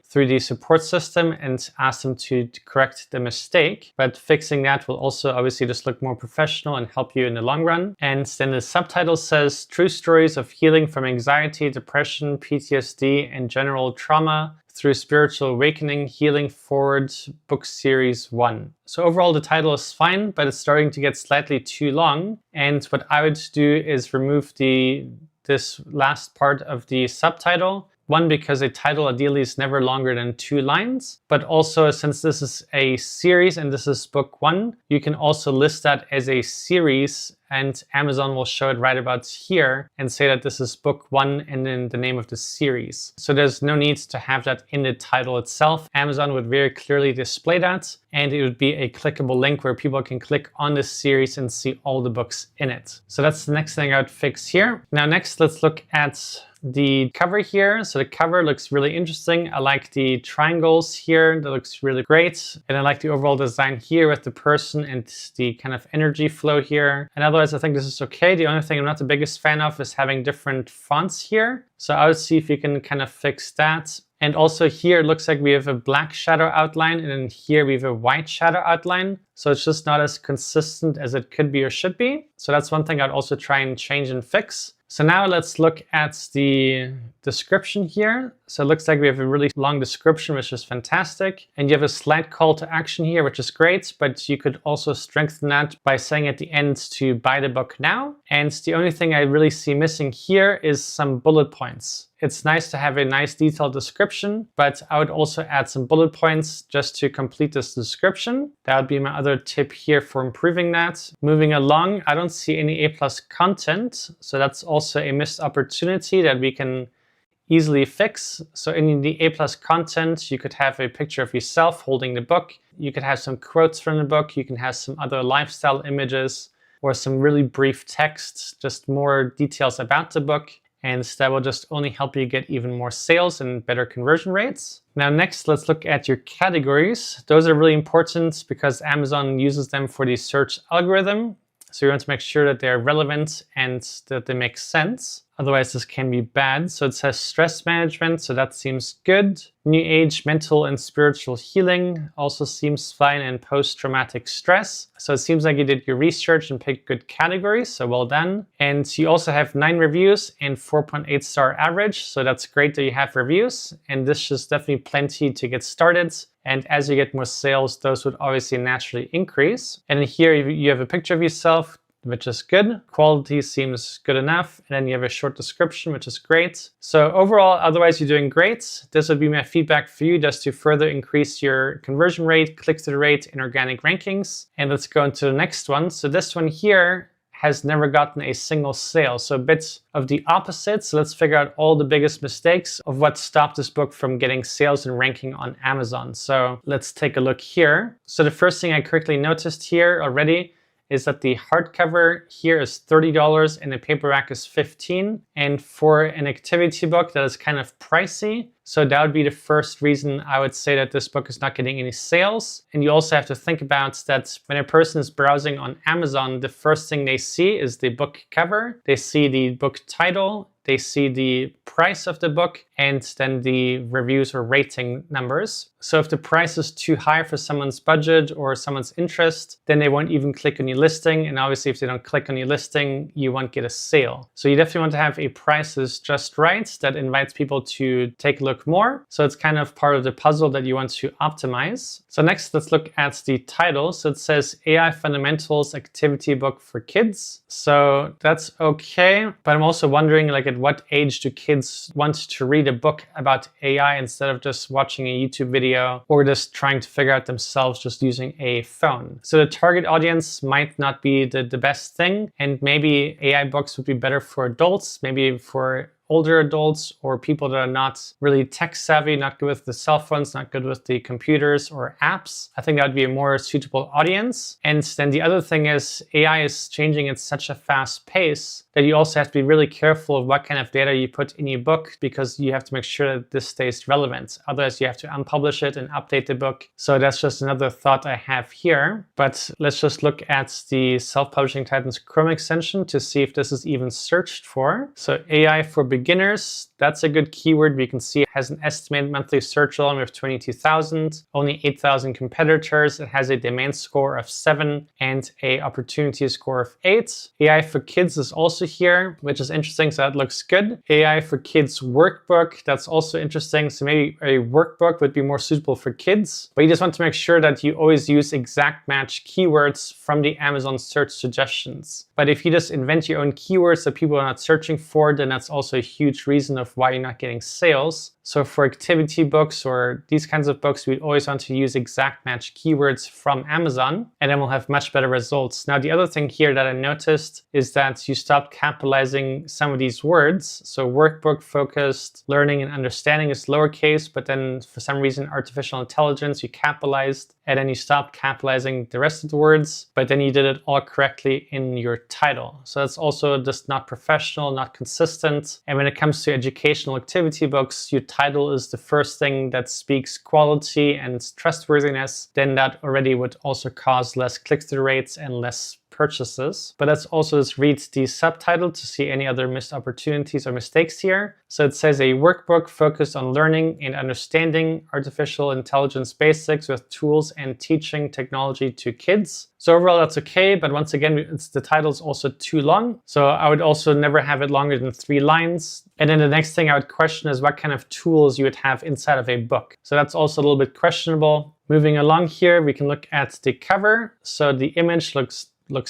through the support system and ask them to correct the mistake. But fixing that will also obviously just look more professional and help you in the long run. And then the subtitle says True Stories of Healing from Anxiety, Depression, PTSD, and General Trauma through Spiritual Awakening, Healing Forward, Book Series 1. So overall, the title is fine, but it's starting to get slightly too long. And what I would do is remove this last part of the subtitle. One, because a title ideally is never longer than 2 lines, but also since this is a series and this is book 1, you can also list that as a series, and Amazon will show it right about here and say that this is book 1 and then the name of the series. So there's no need to have that in the title itself. Amazon would very clearly display that, and it would be a clickable link where people can click on this series and see all the books in it. So that's the next thing I would fix here. Now next, let's look at the cover here. So the cover looks really interesting. I like the triangles here. That looks really great. And I like the overall design here with the person and the kind of energy flow here. And otherwise, I think this is okay. The only thing I'm not the biggest fan of is having different fonts here. So I would see if you can kind of fix that. And also here, it looks like we have a black shadow outline, and then here we have a white shadow outline. So it's just not as consistent as it could be or should be. So that's one thing I'd also try and change and fix. So now let's look at the description here. So it looks like we have a really long description, which is fantastic. And you have a slight call to action here, which is great, but you could also strengthen that by saying at the end to buy the book now. And the only thing I really see missing here is some bullet points. It's nice to have a nice detailed description, but I would also add some bullet points just to complete this description. That would be my other tip here for improving that. Moving along, I don't see any A+ content, so that's also a missed opportunity that we can easily fix. So in the A+ content, you could have a picture of yourself holding the book. You could have some quotes from the book. You can have some other lifestyle images or some really brief text, just more details about the book. And that will just only help you get even more sales and better conversion rates. Now next, let's look at your categories. Those are really important because Amazon uses them for the search algorithm. So you want to make sure that they're relevant and that they make sense. Otherwise, this can be bad. So it says stress management, so that seems good. New age, mental and spiritual healing also seems fine, and post-traumatic stress. So it seems like you did your research and picked good categories, so well done. And you also have 9 reviews and 4.8 star average. So that's great that you have reviews, and this is definitely plenty to get started. And as you get more sales, those would obviously naturally increase. And here you have a picture of yourself. which is good. Quality seems good enough. And then you have a short description, which is great. So overall, otherwise you're doing great. This would be my feedback for you, just to further increase your conversion rate, click-through rate, and organic rankings. And let's go into the next one. So this one here has never gotten a single sale. So a bit of the opposite. So let's figure out all the biggest mistakes of what stopped this book from getting sales and ranking on Amazon. So let's take a look here. So the first thing I quickly noticed here already is that the hardcover here is $30 and the paperback is $15. And for an activity book, that is kind of pricey. So that would be the first reason I would say that this book is not getting any sales. And you also have to think about that when a person is browsing on Amazon, the first thing they see is the book cover. They see the book title. They see the price of the book and then the reviews or rating numbers. So if the price is too high for someone's budget or someone's interest, then they won't even click on your listing. And obviously if they don't click on your listing, you won't get a sale. So you definitely want to have a price that's just right, that invites people to take a look more. So it's kind of part of the puzzle that you want to optimize. So next, let's look at the title. So it says AI Fundamentals Activity Book for Kids. So that's okay. But I'm also wondering, like, at what age do kids want to read a book about AI instead of just watching a YouTube video or just trying to figure out themselves just using a phone? So the target audience might not be the best thing. And maybe AI books would be better for adults, maybe for older adults or people that are not really tech savvy, not good with the cell phones, not good with the computers or apps. I think that would be a more suitable audience. And then the other thing is AI is changing at such a fast pace that you also have to be really careful of what kind of data you put in your book, because you have to make sure that this stays relevant. Otherwise, you have to unpublish it and update the book. So that's just another thought I have here. But let's just look at the Self-Publishing Titans Chrome extension to see if this is even searched for. So AI for beginners, that's a good keyword. We can see it has an estimated monthly search volume of 22,000, only 8,000 competitors. It has a domain score of 7 and a opportunity score of 8. AI for kids is also here, which is interesting. So that looks good. AI for kids workbook, that's also interesting. So maybe a workbook would be more suitable for kids, but you just want to make sure that you always use exact match keywords from the Amazon search suggestions. But if you just invent your own keywords that people are not searching for, then that's also a huge reason of why you're not getting sales. So for activity books or these kinds of books, we always want to use exact match keywords from Amazon, and then we'll have much better results. Now, the other thing here that I noticed is that you stopped capitalizing some of these words. So workbook, focused, learning, and understanding is lowercase, but then for some reason, artificial intelligence, you capitalized, and then you stopped capitalizing the rest of the words, but then you did it all correctly in your title. So that's also just not professional, not consistent. And when it comes to educational activity books, your title is the first thing that speaks quality and trustworthiness, then that already would also cause less click-through rates and less purchases. But let's also just read the subtitle to see any other missed opportunities or mistakes here. So it says a workbook focused on learning and understanding artificial intelligence basics with tools and teaching technology to kids. So overall, that's okay. But once again, the title is also too long. So I would also never have it longer than 3 lines. And then the next thing I would question is what kind of tools you would have inside of a book. So that's also a little bit questionable. Moving along here, we can look at the cover. So the image looks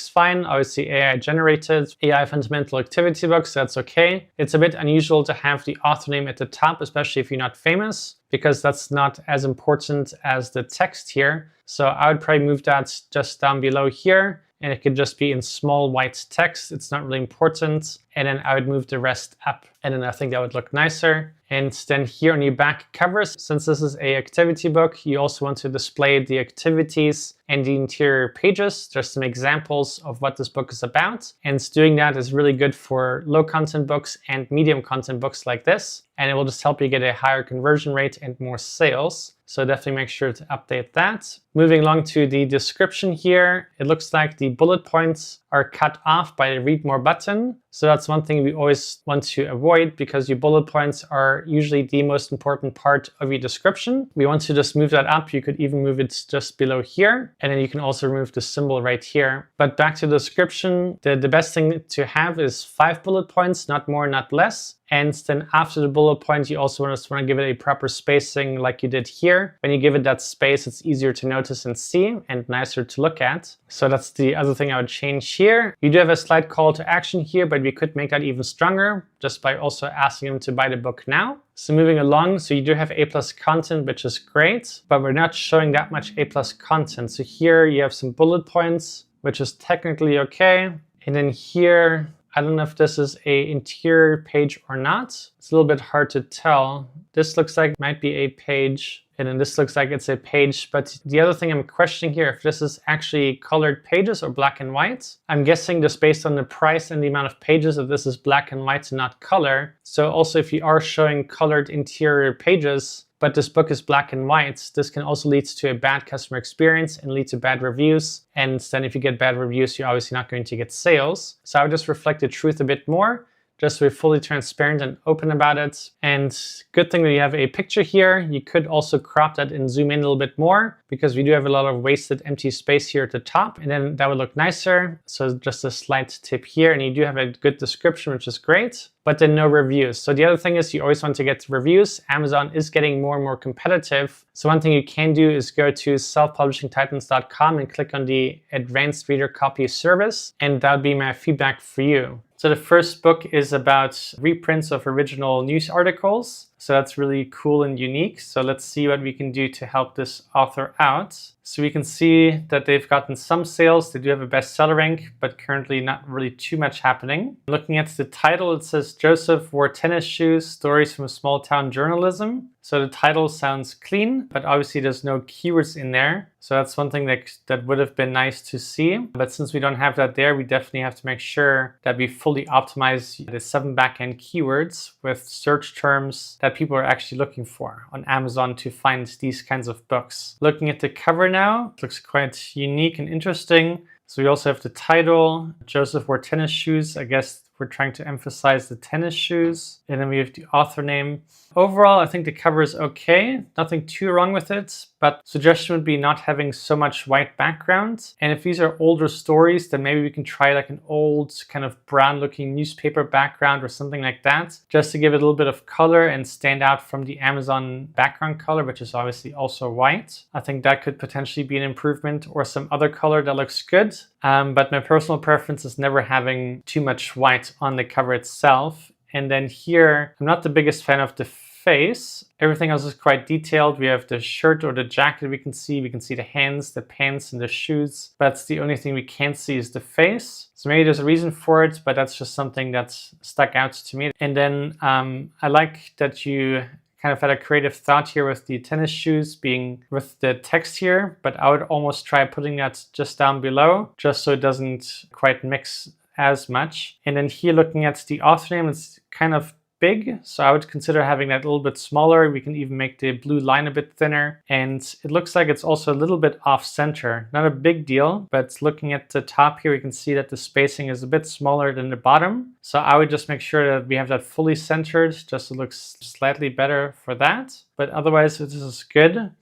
fine. Obviously AI generated, AI fundamental activity books, that's okay. It's a bit unusual to have the author name at the top, especially if you're not famous, because that's not as important as the text here. So I would probably move that just down below here, and it could just be in small white text. It's not really important. And then I would move the rest up, and then I think that would look nicer. And then here on your back covers, since this is a activity book, you also want to display the activities and the interior pages, just some examples of what this book is about. And doing that is really good for low content books and medium content books like this. And it will just help you get a higher conversion rate and more sales. So definitely make sure to update that. Moving along to the description here, it looks like the bullet points are cut off by the read more button. So that's one thing we always want to avoid, because your bullet points are usually the most important part of your description. We want to just move that up. You could even move it just below here. And then you can also remove the symbol right here. But back to the description, the best thing to have is 5 bullet points, not more, not less. And then after the bullet point, you also just want to give it a proper spacing like you did here. When you give it that space, it's easier to notice and see and nicer to look at. So that's the other thing I would change here. You do have a slight call to action here, but we could make that even stronger just by also asking them to buy the book now. So moving along, so you do have A+ content, which is great, but we're not showing that much A+ content. So here you have some bullet points, which is technically okay. And then here, I don't know if this is a interior page or not. It's a little bit hard to tell. This looks like it might be a page, and then this looks like it's a page. But the other thing I'm questioning here, if this is actually colored pages or black and white. I'm guessing just based on the price and the amount of pages that this is black and white and not color. So also if you are showing colored interior pages, but this book is black and white, this can also lead to a bad customer experience and lead to bad reviews. And then if you get bad reviews, you're obviously not going to get sales. So I would just reflect the truth a bit more, just so we're fully transparent and open about it. And good thing that you have a picture here. You could also crop that and zoom in a little bit more because we do have a lot of wasted empty space here at the top, and then that would look nicer. So just a slight tip here, and you do have a good description, which is great, but then no reviews. So the other thing is you always want to get reviews. Amazon is getting more and more competitive. So one thing you can do is go to selfpublishingtitans.com and click on the Advanced Reader Copy service, and that would be my feedback for you. So the first book is about reprints of original news articles. So that's really cool and unique. So let's see what we can do to help this author out. So we can see that they've gotten some sales. They do have a bestseller rank, but currently not really too much happening. Looking at the title, it says Joseph wore tennis shoes, stories from small town journalism. So the title sounds clean, but obviously there's no keywords in there. So that's one thing that would have been nice to see. But since we don't have that there, we definitely have to make sure that we fully optimize the 7 backend keywords with search terms that people are actually looking for on Amazon to find these kinds of books. Looking at the cover now, it looks quite unique and interesting. So we also have the title, Joseph wore tennis shoes. I guess we're trying to emphasize the tennis shoes. And then we have the author name. Overall, I think the cover is okay. Nothing too wrong with it, but suggestion would be not having so much white background. And if these are older stories, then maybe we can try like an old kind of brown looking newspaper background or something like that, just to give it a little bit of color and stand out from the Amazon background color, which is obviously also white. I think that could potentially be an improvement, or some other color that looks good. But my personal preference is never having too much white on the cover itself. And then here, I'm not the biggest fan of the face. Everything else is quite detailed. We have the shirt or the jacket we can see. We can see the hands, the pants, and the shoes. But the only thing we can't see is the face. So maybe there's a reason for it, but that's just something that's stuck out to me. And then I like that you kind of had a creative thought here with the tennis shoes being with the text here, but I would almost try putting that just down below, just so it doesn't quite mix as much. And then here, looking at the author name, it's kind of big, so I would consider having that a little bit smaller. We can even make the blue line a bit thinner, and it looks like it's also a little bit off center. Not a big deal, but looking at the top here, we can see that the spacing is a bit smaller than the bottom. So I would just make sure that we have that fully centered, just so it looks slightly better for that. But otherwise, this is good.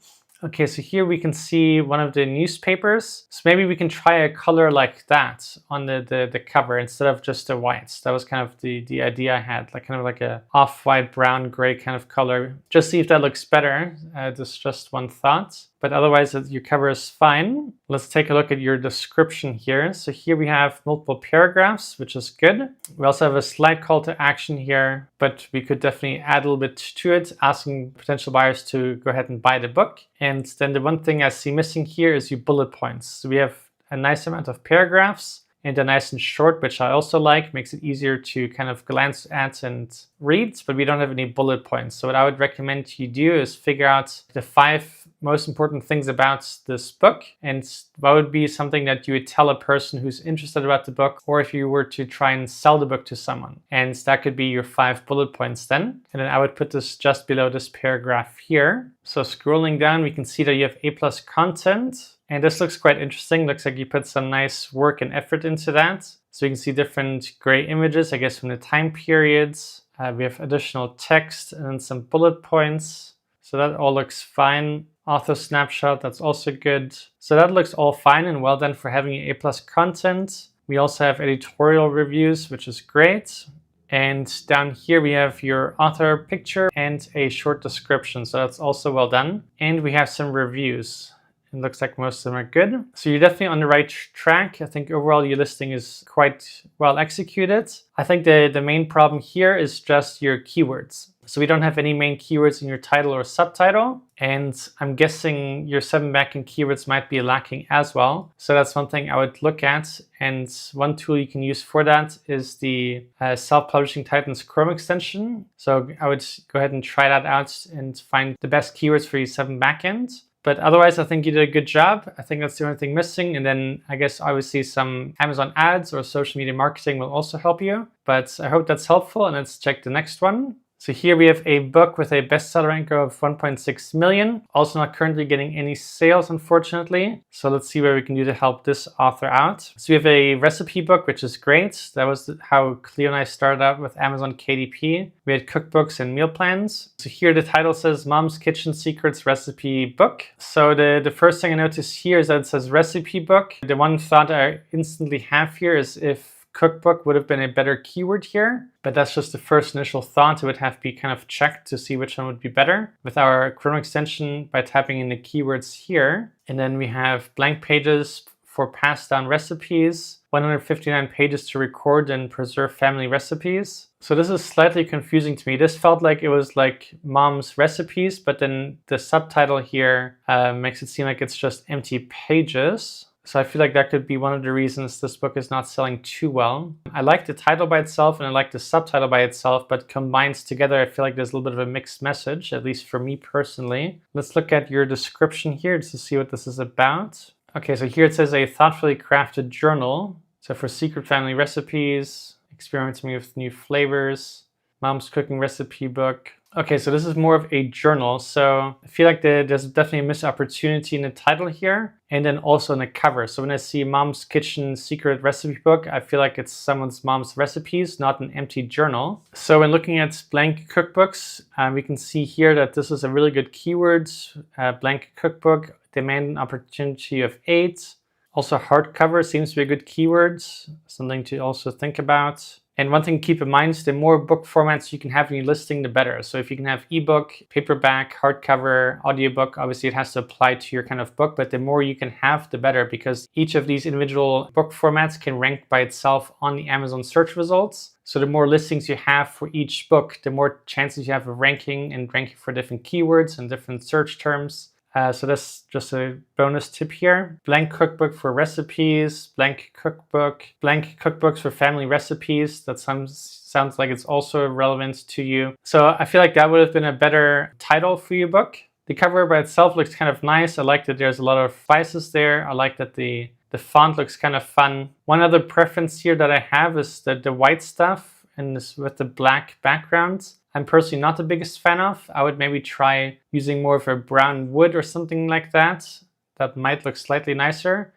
Okay, so here we can see one of the newspapers. So maybe we can try a color like that on the cover instead of just the whites. That was kind of the idea I had, like kind of like a off-white, brown, gray kind of color. Just see if that looks better. This is just one thought. But otherwise, your cover is fine. Let's take a look at your description here. So here we have multiple paragraphs, which is good. We also have a slight call to action here, but we could definitely add a little bit to it, asking potential buyers to go ahead and buy the book. And then the one thing I see missing here is your bullet points. So we have a nice amount of paragraphs, and they're nice and short, which I also like. Makes it easier to kind of glance at and read, but we don't have any bullet points. So what I would recommend you do is figure out the 5 most important things about this book, and what would be something that you would tell a person who's interested about the book, or if you were to try and sell the book to someone. And that could be your 5 bullet points then. And then I would put this just below this paragraph here. So scrolling down, we can see that you have A+ content. And this looks quite interesting. Looks like you put some nice work and effort into that. So you can see different gray images, I guess, from the time periods. We have additional text and then some bullet points. So that all looks fine. Author snapshot, that's also good. So that looks all fine and well done for having A+ content. We also have editorial reviews, which is great. And down here we have your author picture and a short description. So that's also well done. And we have some reviews. It looks like most of them are good. So you're definitely on the right track. I think overall your listing is quite well executed. I think the main problem here is just your keywords. So we don't have any main keywords in your title or subtitle. And I'm guessing your 7 backend keywords might be lacking as well. So that's one thing I would look at. And one tool you can use for that is the self-publishing Titans Chrome extension. So I would go ahead and try that out and find the best keywords for your 7 backend. But otherwise, I think you did a good job. I think that's the only thing missing. And then I guess obviously some Amazon ads or social media marketing will also help you. But I hope that's helpful. And let's check the next one. So here we have a book with a bestseller rank of 1.6 million. Also not currently getting any sales, unfortunately. So let's see what we can do to help this author out. So we have a recipe book, which is great. That was how Cleo and I started out with Amazon KDP. We had cookbooks and meal plans. So here the title says Mom's Kitchen Secrets Recipe Book. So the first thing I notice here is that it says recipe book. The one thought I instantly have here is if cookbook would have been a better keyword here, but that's just the first initial thought. It would have to be kind of checked to see which one would be better with our Chrome extension by tapping in the keywords here. And then we have blank pages for passed down recipes, 159 pages to record and preserve family recipes. So this is slightly confusing to me. This felt like it was like mom's recipes, but then the subtitle here makes it seem like it's just empty pages. So I feel like that could be one of the reasons this book is not selling too well. I like the title by itself and I like the subtitle by itself, but combined together, I feel like there's a little bit of a mixed message, at least for me personally. Let's look at your description here just to see what this is about. Okay, so here it says a thoughtfully crafted journal. So for secret family recipes, experimenting with new flavors, mom's cooking recipe book. Okay, so this is more of a journal. So I feel like there's definitely a missed opportunity in the title here and then also in the cover. So when I see Mom's Kitchen Secret Recipe Book, I feel like it's someone's mom's recipes, not an empty journal. So when looking at blank cookbooks, we can see here that this is a really good keyword. Blank cookbook, demand an opportunity of 8. Also hardcover seems to be a good keyword, something to also think about. And one thing to keep in mind is the more book formats you can have in your listing, the better. So if you can have ebook, paperback, hardcover, audiobook, obviously it has to apply to your kind of book, but the more you can have, the better, because each of these individual book formats can rank by itself on the Amazon search results. So the more listings you have for each book, the more chances you have of ranking and ranking for different keywords and different search terms. So that's just a bonus tip here. Blank cookbook for recipes, blank cookbooks for family recipes. That sounds like it's also relevant to you. So I feel like that would have been a better title for your book. The cover by itself looks kind of nice. I like that there's a lot of spices there. I like that the font looks kind of fun. One other preference here that I have is the white stuff and this with the black background. I'm personally not the biggest fan of. I would maybe try using more of a brown wood or something like that. That might look slightly nicer.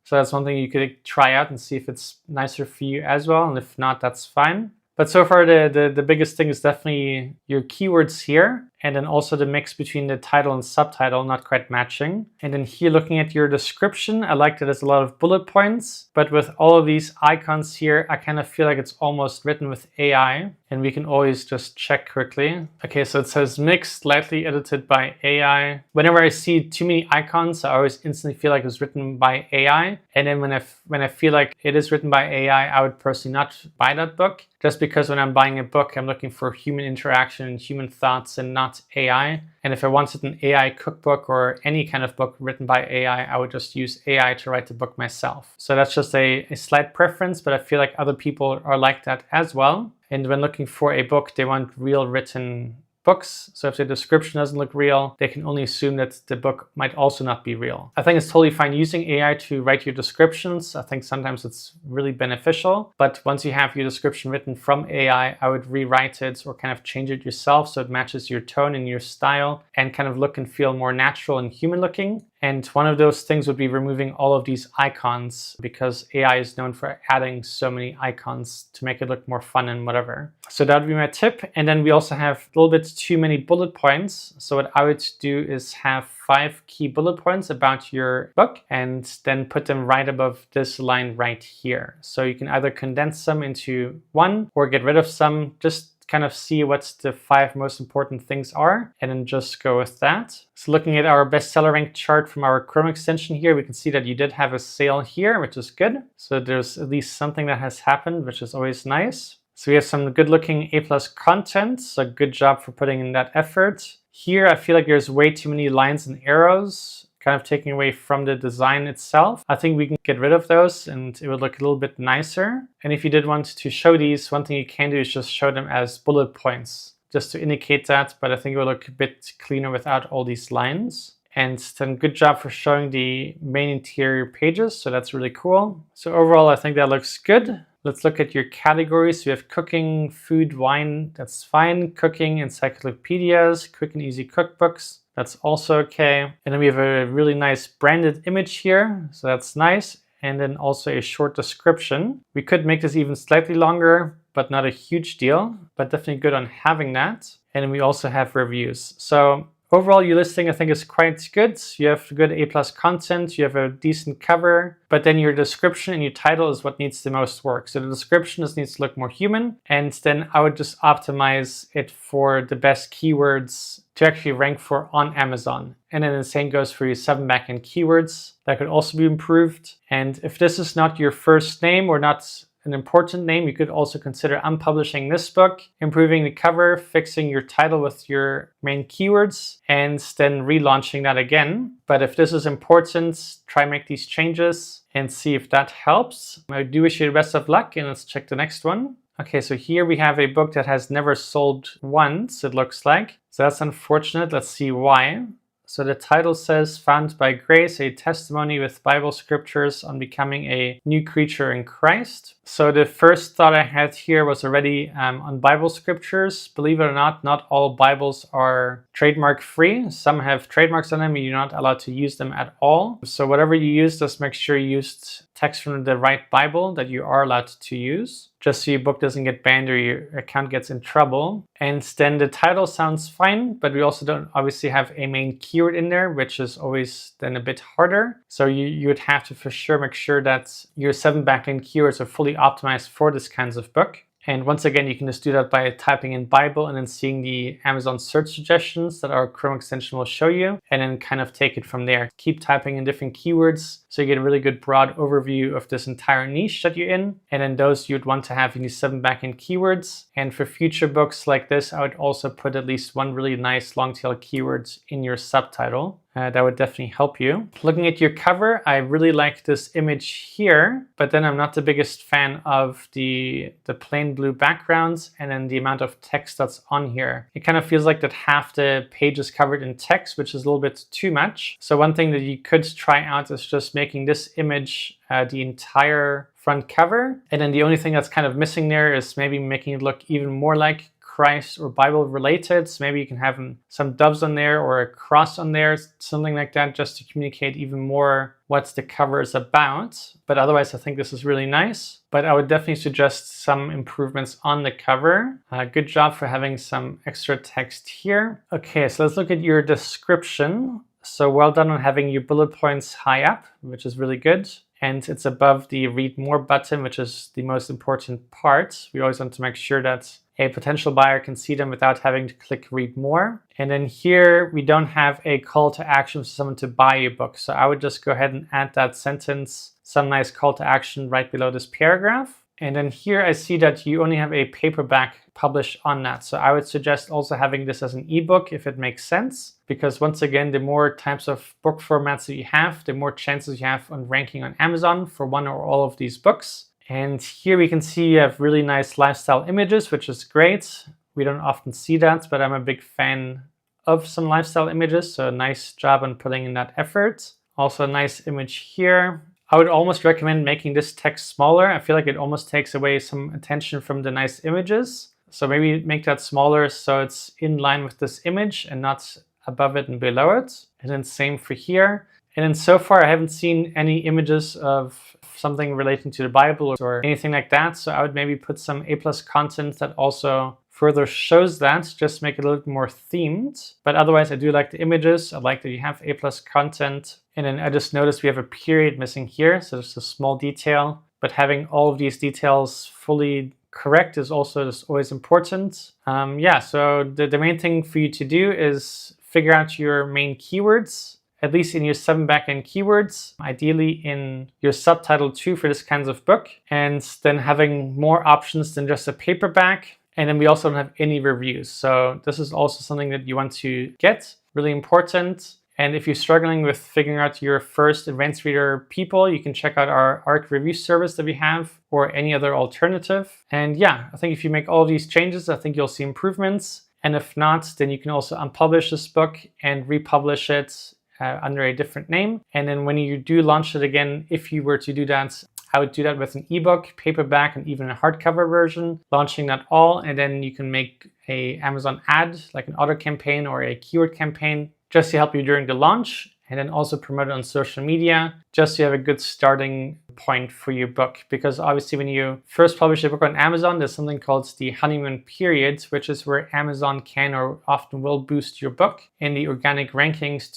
So that's one thing you could try out and see if it's nicer for you as well. And if not, that's fine. But so far, the biggest thing is definitely your keywords here. And then also the mix between the title and subtitle not quite matching. And then here looking at your description, I like that there's a lot of bullet points. But with all of these icons here, I kind of feel like it's almost written with AI. And we can always just check quickly. Okay, so it says mixed, slightly edited by AI. Whenever I see too many icons, I always instantly feel like it was written by AI. And then when I feel like it is written by AI, I would personally not buy that book. Just because when I'm buying a book, I'm looking for human interaction and human thoughts and not AI. And if I wanted an AI cookbook or any kind of book written by AI, I would just use AI to write the book myself. So that's just a slight preference, but I feel like other people are like that as well. And when looking for a book, they want real written books. So if the description doesn't look real, they can only assume that the book might also not be real. I think it's totally fine using AI to write your descriptions. I think sometimes it's really beneficial. But once you have your description written from AI, I would rewrite it or kind of change it yourself so it matches your tone and your style and kind of look and feel more natural and human looking. And one of those things would be removing all of these icons, because AI is known for adding so many icons to make it look more fun and whatever. So that would be my tip. And then we also have a little bit too many bullet points. So what I would do is have 5 key bullet points about your book and then put them right above this line right here. So you can either condense them into one or get rid of some. Just kind of see what the 5 most important things are and then just go with that. So looking at our bestseller rank chart from our Chrome extension here, we can see that you did have a sale here, which is good. So there's at least something that has happened, which is always nice. So we have some good looking A+ content, so good job for putting in that effort. Here I feel like there's way too many lines and arrows, kind of taking away from the design itself. I think we can get rid of those and it would look a little bit nicer. And if you did want to show these, one thing you can do is just show them as bullet points, just to indicate that, but I think it will look a bit cleaner without all these lines. And then good job for showing the main interior pages, so that's really cool. So overall, I think that looks good. Let's look at your categories. We have cooking, food, wine, that's fine. Cooking, encyclopedias, quick and easy cookbooks, that's also okay. And then we have a really nice branded image here, so that's nice. And then also a short description. We could make this even slightly longer, but not a huge deal, but definitely good on having that. And then we also have reviews. So overall, your listing, I think, is quite good. You have good A+ content, you have a decent cover, but then your description and your title is what needs the most work. So the description just needs to look more human, and then I would just optimize it for the best keywords to actually rank for on Amazon. And then the same goes for your 7 backend keywords. That could also be improved. And if this is not your first name or not an important name, you could also consider unpublishing this book, improving the cover, fixing your title with your main keywords, and then relaunching that again. But if this is important, try make these changes and see if that helps. I do wish you the best of luck, and let's check the next one. Okay, so here we have a book that has never sold once, it looks like. So that's unfortunate. Let's see why. So the title says, Found by Grace, a testimony with Bible scriptures on becoming a new creature in Christ. So the first thought I had here was already on Bible scriptures. Believe it or not all Bibles are trademark free. Some have trademarks on them and you're not allowed to use them at all. So whatever you use, just make sure you used text from the right Bible that you are allowed to use, just so your book doesn't get banned or your account gets in trouble. And then the title sounds fine, but we also don't obviously have a main keyword in there, which is always then a bit harder. So you would have to for sure make sure that your 7 backend keywords are fully optimized for this kinds of book. And once again, you can just do that by typing in Bible and then seeing the Amazon search suggestions that our Chrome extension will show you, and then kind of take it from there. Keep typing in different keywords so you get a really good broad overview of this entire niche that you're in. And then those you'd want to have in these 7 backend keywords. And for future books like this, I would also put at least one really nice long tail keyword in your subtitle. That would definitely help you. Looking at your cover, I really like this image here, but then I'm not the biggest fan of the plain blue backgrounds and then the amount of text that's on here. It kind of feels like that half the page is covered in text, which is a little bit too much. So one thing that you could try out is just making this image the entire front cover. And then the only thing that's kind of missing there is maybe making it look even more like Christ or Bible related. So maybe you can have some doves on there or a cross on there, something like that, just to communicate even more what the cover is about. But otherwise, I think this is really nice. But I would definitely suggest some improvements on the cover. Good job for having some extra text here. Okay, so let's look at your description. So well done on having your bullet points high up, which is really good. And it's above the read more button, which is the most important part. We always want to make sure that a potential buyer can see them without having to click read more. And then here we don't have a call to action for someone to buy your book. So I would just go ahead and add that sentence, some nice call to action right below this paragraph. And then here I see that you only have a paperback published on that. So I would suggest also having this as an ebook if it makes sense, because once again, the more types of book formats that you have, the more chances you have on ranking on Amazon for one or all of these books. And here we can see you have really nice lifestyle images, which is great. We don't often see that, but I'm a big fan of some lifestyle images. So nice job on putting in that effort. Also a nice image here. I would almost recommend making this text smaller. I feel like it almost takes away some attention from the nice images. So maybe make that smaller so it's in line with this image and not above it and below it. And then same for here. And then so far, I haven't seen any images of something relating to the Bible or anything like that. So I would maybe put some A+ content that also further shows that, just make it a little bit more themed. But otherwise, I do like the images. I like that you have A+ content. And then I just noticed we have a period missing here. So just a small detail. But having all of these details fully correct is also just always important. So the main thing for you to do is figure out your main keywords, at least in your 7 backend keywords, ideally in your subtitle too for this kinds of book, and then having more options than just a paperback. And then we also don't have any reviews. So this is also something that you want to get, really important. And if you're struggling with figuring out your first advanced reader people, you can check out our ARC review service that we have or any other alternative. And yeah, I think if you make all of these changes, I think you'll see improvements. And if not, then you can also unpublish this book and republish it under a different name. And then when you do launch it again, if you were to do that, I would do that with an ebook, paperback, and even a hardcover version, launching that all. And then you can make a Amazon ad, like an auto campaign or a keyword campaign, just to help you during the launch. And then also promote it on social media, just so you have a good starting point for your book. Because obviously when you first publish a book on Amazon, there's something called the honeymoon period, which is where Amazon can or often will boost your book in the organic rankings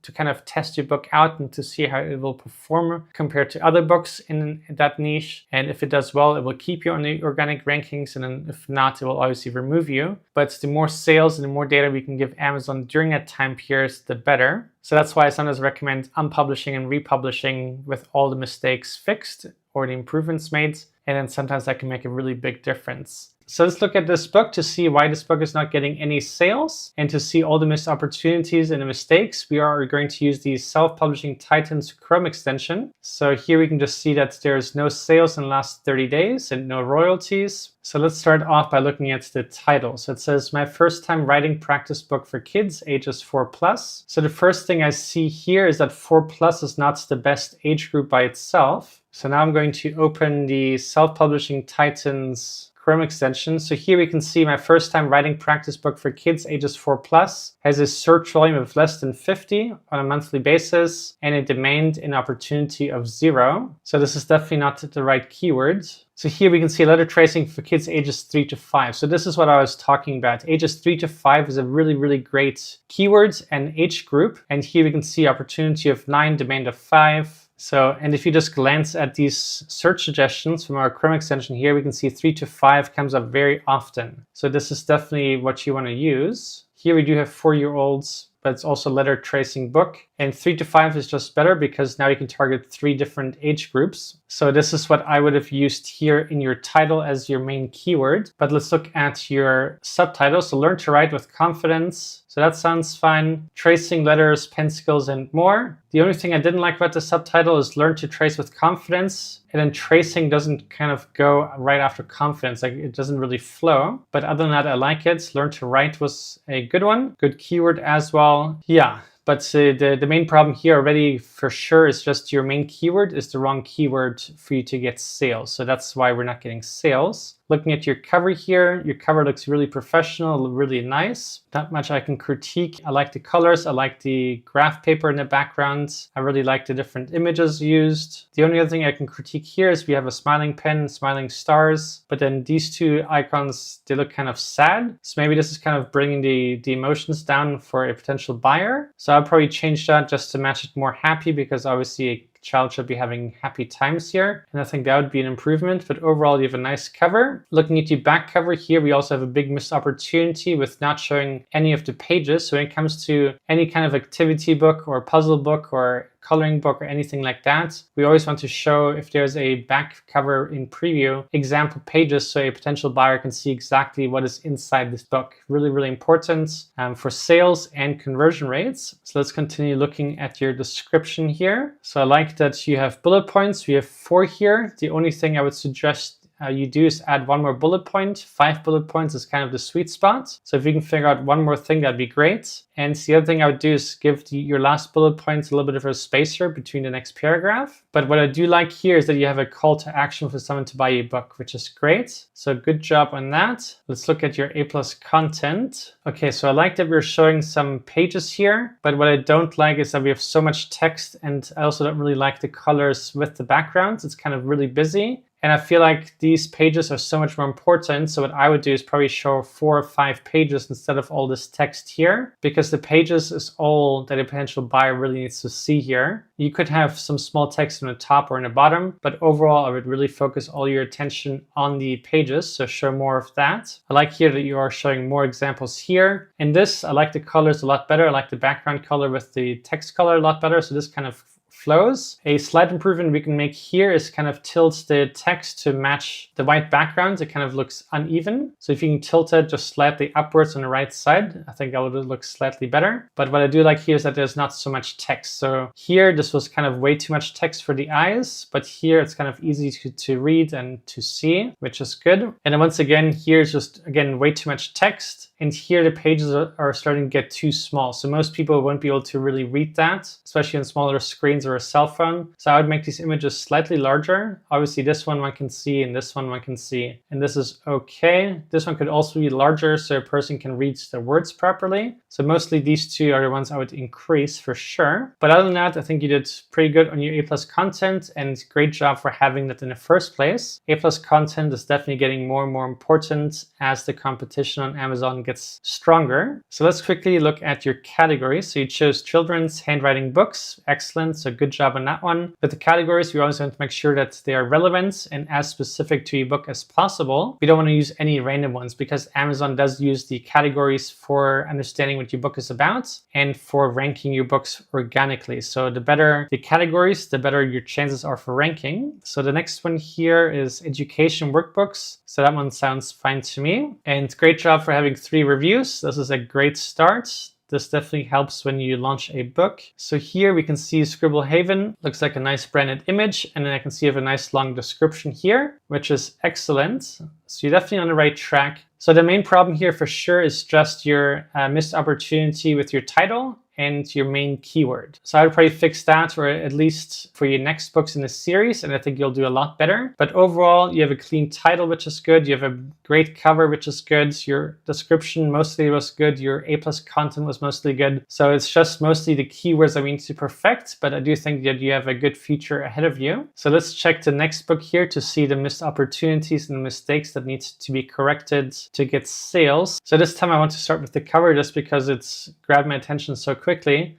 to kind of test your book out and to see how it will perform compared to other books in that niche. And if it does well, it will keep you on the organic rankings. And then if not, it will obviously remove you. But the more sales and the more data we can give Amazon during that time period, the better. So that's why I sometimes recommend unpublishing and republishing with all the mistakes fixed or the improvements made. And then sometimes that can make a really big difference. So let's look at this book to see why this book is not getting any sales and to see all the missed opportunities and the mistakes. We are going to use the Self-Publishing Titans Chrome extension. So here we can just see that there's no sales in the last 30 days and no royalties. So let's start off by looking at the title. So it says, my first time writing practice book for kids ages 4+. So the first thing I see here is that 4+ is not the best age group by itself. So now I'm going to open the Self-Publishing Titans Chrome extension. So here we can see my first time writing practice book for kids ages 4+ has a search volume of less than 50 on a monthly basis and a demand and opportunity of 0. So this is definitely not the right keyword. So here we can see letter tracing for kids ages 3 to 5. So this is what I was talking about. Ages 3 to 5 is a really, really great keyword and age group. And here we can see opportunity of 9, demand of 5. So, and if you just glance at these search suggestions from our Chrome extension here, we can see 3 to 5 comes up very often. So this is definitely what you want to use. Here we do have 4-year-olds, but it's also letter tracing book. And 3 to 5 is just better because now you can target 3 different age groups. So this is what I would have used here in your title as your main keyword. But let's look at your subtitle. So learn to write with confidence. So that sounds fine. Tracing letters, pen skills, and more. The only thing I didn't like about the subtitle is learn to trace with confidence. And then tracing doesn't kind of go right after confidence. Like it doesn't really flow. But other than that, I like it. Learn to write was a good one. Good keyword as well. Yeah. But the main problem here already for sure is just your main keyword is the wrong keyword for you to get sales. So that's why we're not getting sales. Looking at your cover here, your cover looks really professional, really nice. Not much I can critique. I like the colors. I like the graph paper in the background. I really like the different images used. The only other thing I can critique here is we have a smiling pen, smiling stars, but then these two icons, they look kind of sad. So maybe this is kind of bringing the emotions down for a potential buyer. So I'll probably change that just to match it more happy because obviously a child should be having happy times here. And I think that would be an improvement, but overall you have a nice cover. Looking at the back cover here, we also have a big missed opportunity with not showing any of the pages. So when it comes to any kind of activity book or puzzle book or coloring book or anything like that, we always want to show if there's a back cover in preview example pages so a potential buyer can see exactly what is inside this book. Really, really important for sales and conversion rates. So let's continue looking at your description here. So I like that you have bullet points. We have 4 here. The only thing I would suggest you do is add one more bullet point. 5 bullet points is kind of the sweet spot. So if you can figure out one more thing, that'd be great. And the other thing I would do is give your last bullet points a little bit of a spacer between the next paragraph. But what I do like here is that you have a call to action for someone to buy a book, which is great. So good job on that. Let's look at your A+ content. Okay, so I like that we're showing some pages here, but what I don't like is that we have so much text, and I also don't really like the colors with the backgrounds. It's kind of really busy. And I feel like these pages are so much more important. So what I would do is probably show 4 or 5 pages instead of all this text here, because the pages is all that a potential buyer really needs to see here. You could have some small text on the top or in the bottom, but overall, I would really focus all your attention on the pages. So show more of that. I like here that you are showing more examples here. In this, I like the colors a lot better. I like the background color with the text color a lot better. So this kind of flows. A slight improvement we can make here is kind of tilt the text to match the white background. It kind of looks uneven. So if you can tilt it just slightly upwards on the right side, I think that would look slightly better. But what I do like here is that there's not so much text. So here, this was kind of way too much text for the eyes, but here it's kind of easy to read and to see, which is good. And then once again, here's just, again, way too much text. And here the pages are starting to get too small. So most people won't be able to really read that, especially on smaller screens or a cell phone. So I would make these images slightly larger. Obviously this one can see, and this one can see. And this is okay. This one could also be larger so a person can read the words properly. So mostly these two are the ones I would increase for sure. But other than that, I think you did pretty good on your A+ content, and great job for having that in the first place. A+ content is definitely getting more and more important as the competition on Amazon gets stronger. So let's quickly look at your categories. So you chose children's handwriting books. Excellent. So good job on that one. With the categories, we always want to make sure that they are relevant and as specific to your book as possible. We don't want to use any random ones, because Amazon does use the categories for understanding what your book is about and for ranking your books organically. So the better the categories, the better your chances are for ranking. So the next one here is education workbooks. So that one sounds fine to me. And great job for having 3 reviews. This is a great start. This definitely helps when you launch a book. So here we can see Scribble Haven. Looks like a nice branded image. And then I can see you have a nice long description here, which is excellent. So you're definitely on the right track. So the main problem here for sure is just your missed opportunity with your title and your main keyword. So I would probably fix that, or at least for your next books in this series, and I think you'll do a lot better. But overall, you have a clean title, which is good. You have a great cover, which is good. Your description mostly was good. Your A+ content was mostly good. So it's just mostly the keywords that we need to perfect, but I do think that you have a good future ahead of you. So let's check the next book here to see the missed opportunities and the mistakes that need to be corrected to get sales. So this time I want to start with the cover just because it's grabbed my attention so quickly.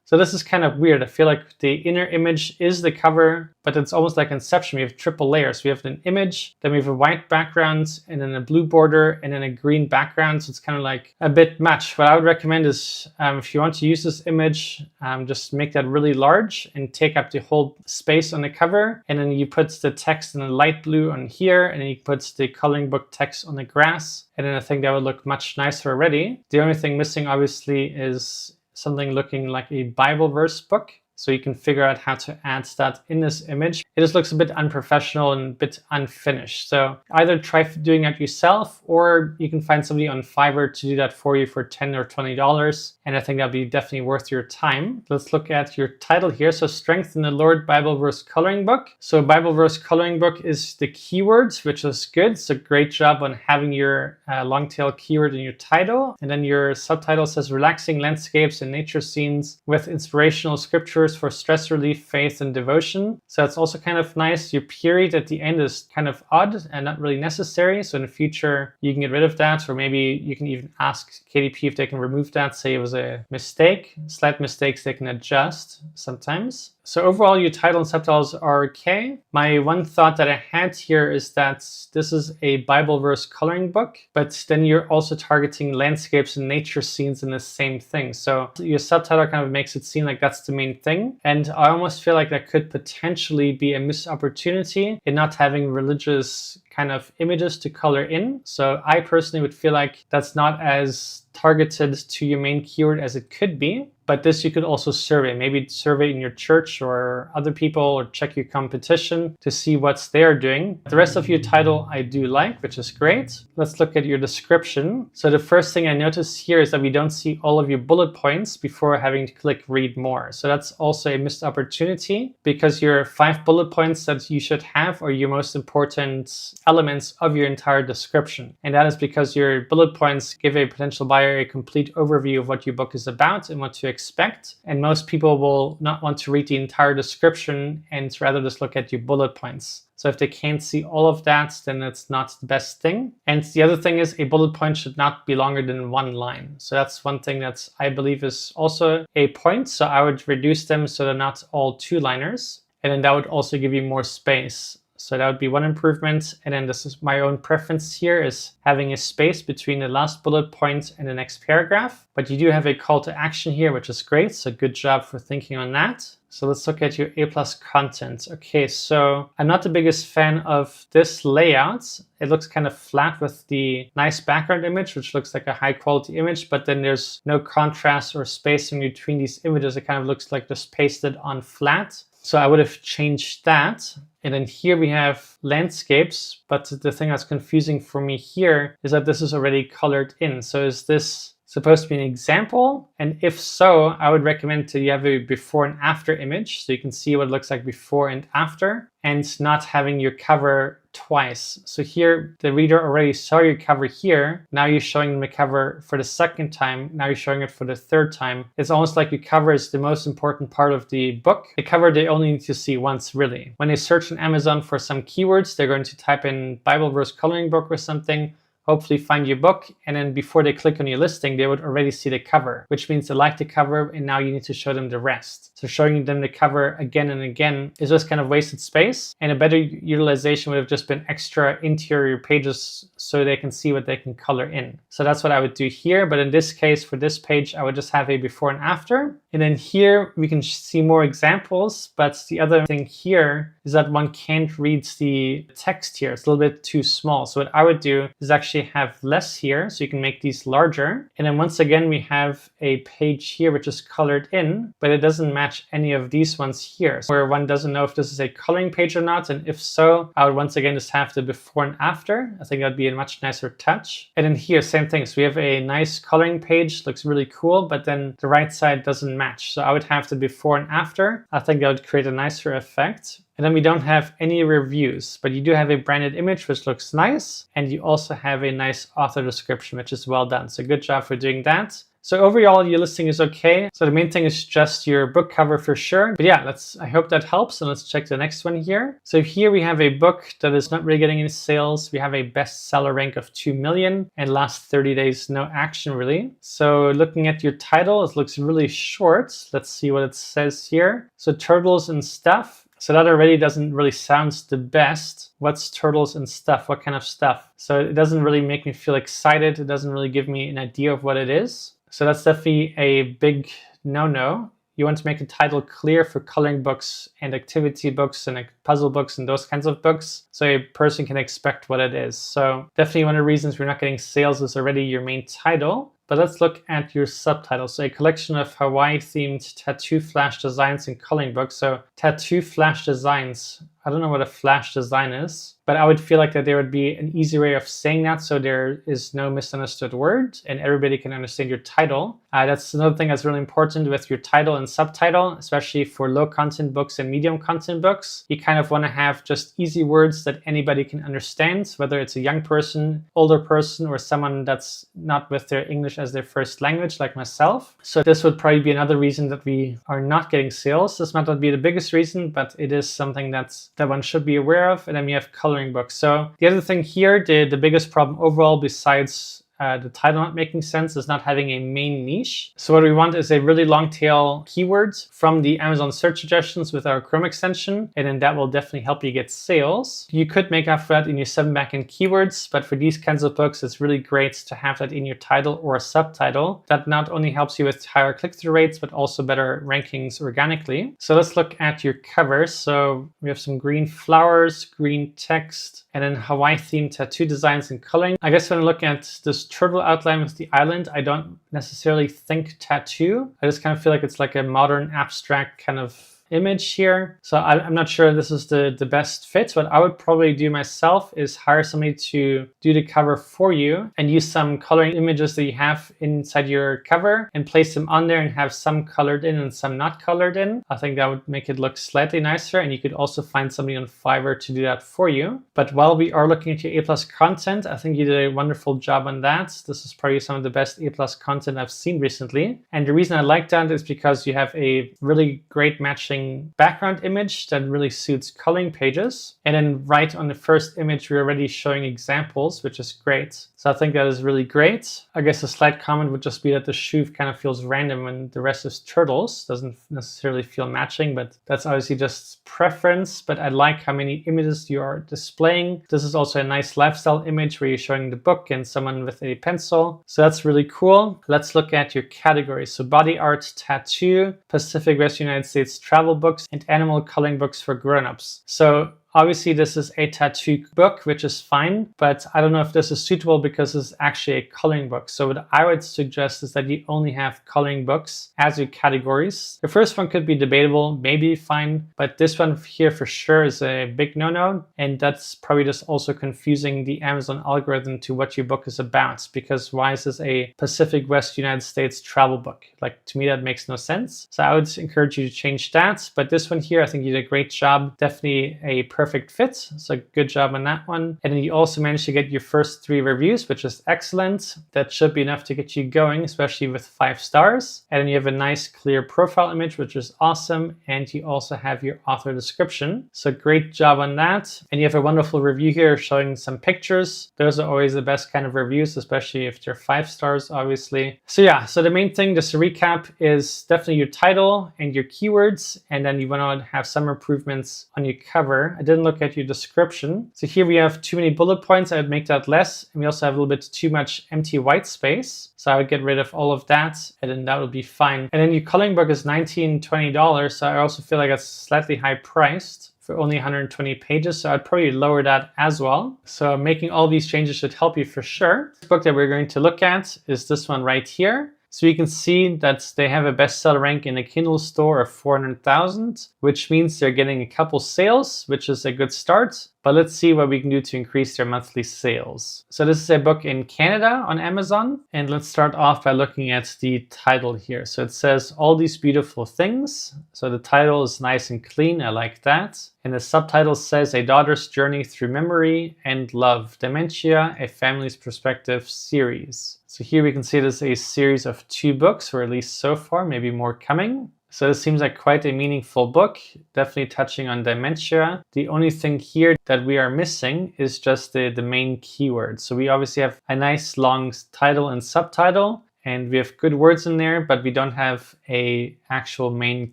So this is kind of weird. I feel like the inner image is the cover, but it's almost like Inception. We have triple layers. We have an image, then we have a white background, and then a blue border, and then a green background. So it's kind of like a bit much. What I would recommend is if you want to use this image, just make that really large and take up the whole space on the cover. And then you put the text in a light blue on here, and then you put the coloring book text on the grass. And then I think that would look much nicer already. The only thing missing obviously is something looking like a Bible verse book. So you can figure out how to add that in this image. It just looks a bit unprofessional and a bit unfinished. So either try doing that yourself, or you can find somebody on Fiverr to do that for you for $10 or $20. And I think that'll be definitely worth your time. Let's look at your title here. So Strength in the Lord Bible Verse Coloring Book. So Bible Verse Coloring Book is the keywords, which is good. So great job on having your long tail keyword in your title. And then your subtitle says Relaxing Landscapes and Nature Scenes with Inspirational Scriptures for stress relief, faith, and devotion. So it's also kind of nice. Your period at the end is kind of odd and not really necessary. So in the future, you can get rid of that, or maybe you can even ask KDP if they can remove that. Say it was a mistake. Slight mistakes they can adjust sometimes. So overall, your title and subtitles are okay. My one thought that I had here is that this is a Bible verse coloring book, but then you're also targeting landscapes and nature scenes in the same thing. So your subtitle kind of makes it seem like that's the main thing. And I almost feel like that could potentially be a missed opportunity in not having religious kind of images to color in. So I personally would feel like that's not as targeted to your main keyword as it could be. But this you could also survey, maybe survey in your church or other people, or check your competition to see what's they're doing. The rest of your title I do like, which is great. Let's look at your description. So the first thing I notice here is that we don't see all of your bullet points before having to click read more. So that's also a missed opportunity, because your 5 bullet points that you should have are your most important elements of your entire description. And that is because your bullet points give a potential buyer a complete overview of what your book is about and what to expect. And most people will not want to read the entire description and rather just look at your bullet points. So if they can't see all of that, then it's not the best thing. And the other thing is, a bullet point should not be longer than 1 line. So that's one thing that I believe is also a point. So I would reduce them so they're not all 2-liners. And then that would also give you more space. So that would be one improvement. And then this is my own preference here, is having a space between the last bullet point and the next paragraph. But you do have a call to action here, which is great. So good job for thinking on that. So let's look at your A+ content. Okay, so I'm not the biggest fan of this layout. It looks kind of flat with the nice background image, which looks like a high quality image, but then there's no contrast or spacing between these images. It kind of looks like just pasted on flat. So I would have changed that. And then here we have landscapes, but the thing that's confusing for me here is that this is already colored in. So is this supposed to be an example? And if so, I would recommend that you have a before and after image, so you can see what it looks like before and after, and not having your cover twice. So here the reader already saw your cover here. Now you're showing them the cover for the second time. Now you're showing it for the third time. It's almost like your cover is the most important part of the book. The cover they only need to see once, really. When they search on Amazon for some keywords, they're going to type in Bible verse coloring book or something, hopefully find your book, and then before they click on your listing, they would already see the cover, which means they like the cover, and now you need to show them the rest. So showing them the cover again and again is just kind of wasted space, and a better utilization would have just been extra interior pages so they can see what they can color in. So that's what I would do here, but in this case, for this page, I would just have a before and after. And then here we can see more examples, but the other thing here is that one can't read the text here. It's a little bit too small. So what I would do is actually have less here, so you can make these larger. And then once again, we have a page here which is colored in, but it doesn't match any of these ones here, where one doesn't know if this is a coloring page or not. And if so, I would once again just have the before and after. I think that'd be a much nicer touch. And then here, same thing. So we have a nice coloring page, looks really cool, but then the right side doesn't match. So I would have the before and after. I think that would create a nicer effect. And then we don't have any reviews, but you do have a branded image, which looks nice. And you also have a nice author description, which is well done. So good job for doing that. So overall, your listing is okay. So the main thing is just your book cover for sure. But yeah, I hope that helps. And let's check the next one here. So here we have a book that is not really getting any sales. We have a bestseller rank of 2 million and last 30 days, no action really. So looking at your title, it looks really short. Let's see what it says here. So turtles and stuff. So that already doesn't really sound the best. What's turtles and stuff? What kind of stuff? So it doesn't really make me feel excited. It doesn't really give me an idea of what it is. So that's definitely a big no-no. You want to make the title clear for coloring books and activity books and puzzle books and those kinds of books, so a person can expect what it is. So definitely one of the reasons we're not getting sales is already your main title. But let's look at your subtitle. So a collection of Hawaii-themed tattoo flash designs and coloring books. So tattoo flash designs. I don't know what a flash design is, but I would feel like that there would be an easy way of saying that so there is no misunderstood word and everybody can understand your title. That's another thing that's really important with your title and subtitle, especially for low content books and medium content books. You kind of want to have just easy words that anybody can understand, whether it's a young person, older person, or someone that's not with their English as their first language like myself. So this would probably be another reason that we are not getting sales. This might not be the biggest reason, but it is something that one should be aware of. And then we have coloring books. So the other thing here, the biggest problem overall, besides the title not making sense, is not having a main niche. So what we want is a really long tail keywords from the Amazon search suggestions with our Chrome extension, and then that will definitely help you get sales. You could make up for that in your 7 backend keywords, but for these kinds of books, it's really great to have that in your title or subtitle. That not only helps you with higher click-through rates, but also better rankings organically. So let's look at your cover. So we have some green flowers, green text, And then Hawaii themed tattoo designs and coloring. I guess when I look at this turtle outline with the island, I don't necessarily think tattoo. I just kind of feel like it's like a modern abstract kind of image here. So I'm not sure this is the best fit. What I would probably do myself is hire somebody to do the cover for you and use some coloring images that you have inside your cover and place them on there and have some colored in and some not colored in. I think that would make it look slightly nicer, and you could also find somebody on Fiverr to do that for you. But while we are looking at your A+ content, I think you did a wonderful job on that. This is probably some of the best A+ content I've seen recently. And the reason I like that is because you have a really great matching background image that really suits coloring pages. And then right on the first image, we're already showing examples, which is great. So I think that is really great. I guess a slight comment would just be that the shoe kind of feels random and the rest is turtles. Doesn't necessarily feel matching, but that's obviously just preference. But I like how many images you are displaying. This is also a nice lifestyle image where you're showing the book and someone with a pencil. So that's really cool. Let's look at your categories. So body art, tattoo, Pacific West United States travel books, and animal coloring books for grown-ups. So obviously this is a tattoo book, which is fine, but I don't know if this is suitable because it's actually a coloring book. So what I would suggest is that you only have coloring books as your categories. The first one could be debatable, maybe fine, but this one here for sure is a big no-no. And that's probably just also confusing the Amazon algorithm to what your book is about, because why is this a Pacific West United States travel book? Like, to me, that makes no sense. So I would encourage you to change that. But this one here, I think you did a great job. Definitely a perfect fit. So good job on that one. And then you also managed to get your first 3 reviews, which is excellent. That should be enough to get you going, especially with 5 stars. And then you have a nice clear profile image, which is awesome. And you also have your author description. So great job on that. And you have a wonderful review here showing some pictures. Those are always the best kind of reviews, especially if they're 5 stars, obviously. So yeah, so the main thing, just to recap, is definitely your title and your keywords. And then you want to have some improvements on your cover. I didn't look at your description. So here we have too many bullet points. I would make that less. And we also have a little bit too much empty white space. So I would get rid of all of that, and then that would be fine. And then your coloring book is $19, $20. So I also feel like that's slightly high priced for only 120 pages. So I'd probably lower that as well. So making all these changes should help you for sure. The book that we're going to look at is this one right here. So you can see that they have a bestseller rank in a Kindle store of 400,000, which means they're getting a couple sales, which is a good start. But let's see what we can do to increase their monthly sales. So this is a book in Canada on Amazon. And let's start off by looking at the title here. So it says All These Beautiful Things. So the title is nice and clean. I like that. And the subtitle says A Daughter's Journey Through Memory and Love, Dementia, A Family's Perspective series. So here we can see this is a series of 2 books, or at least so far, maybe more coming. So this seems like quite a meaningful book, definitely touching on dementia. The only thing here that we are missing is just the main keyword. So we obviously have a nice long title and subtitle, and we have good words in there, but we don't have a actual main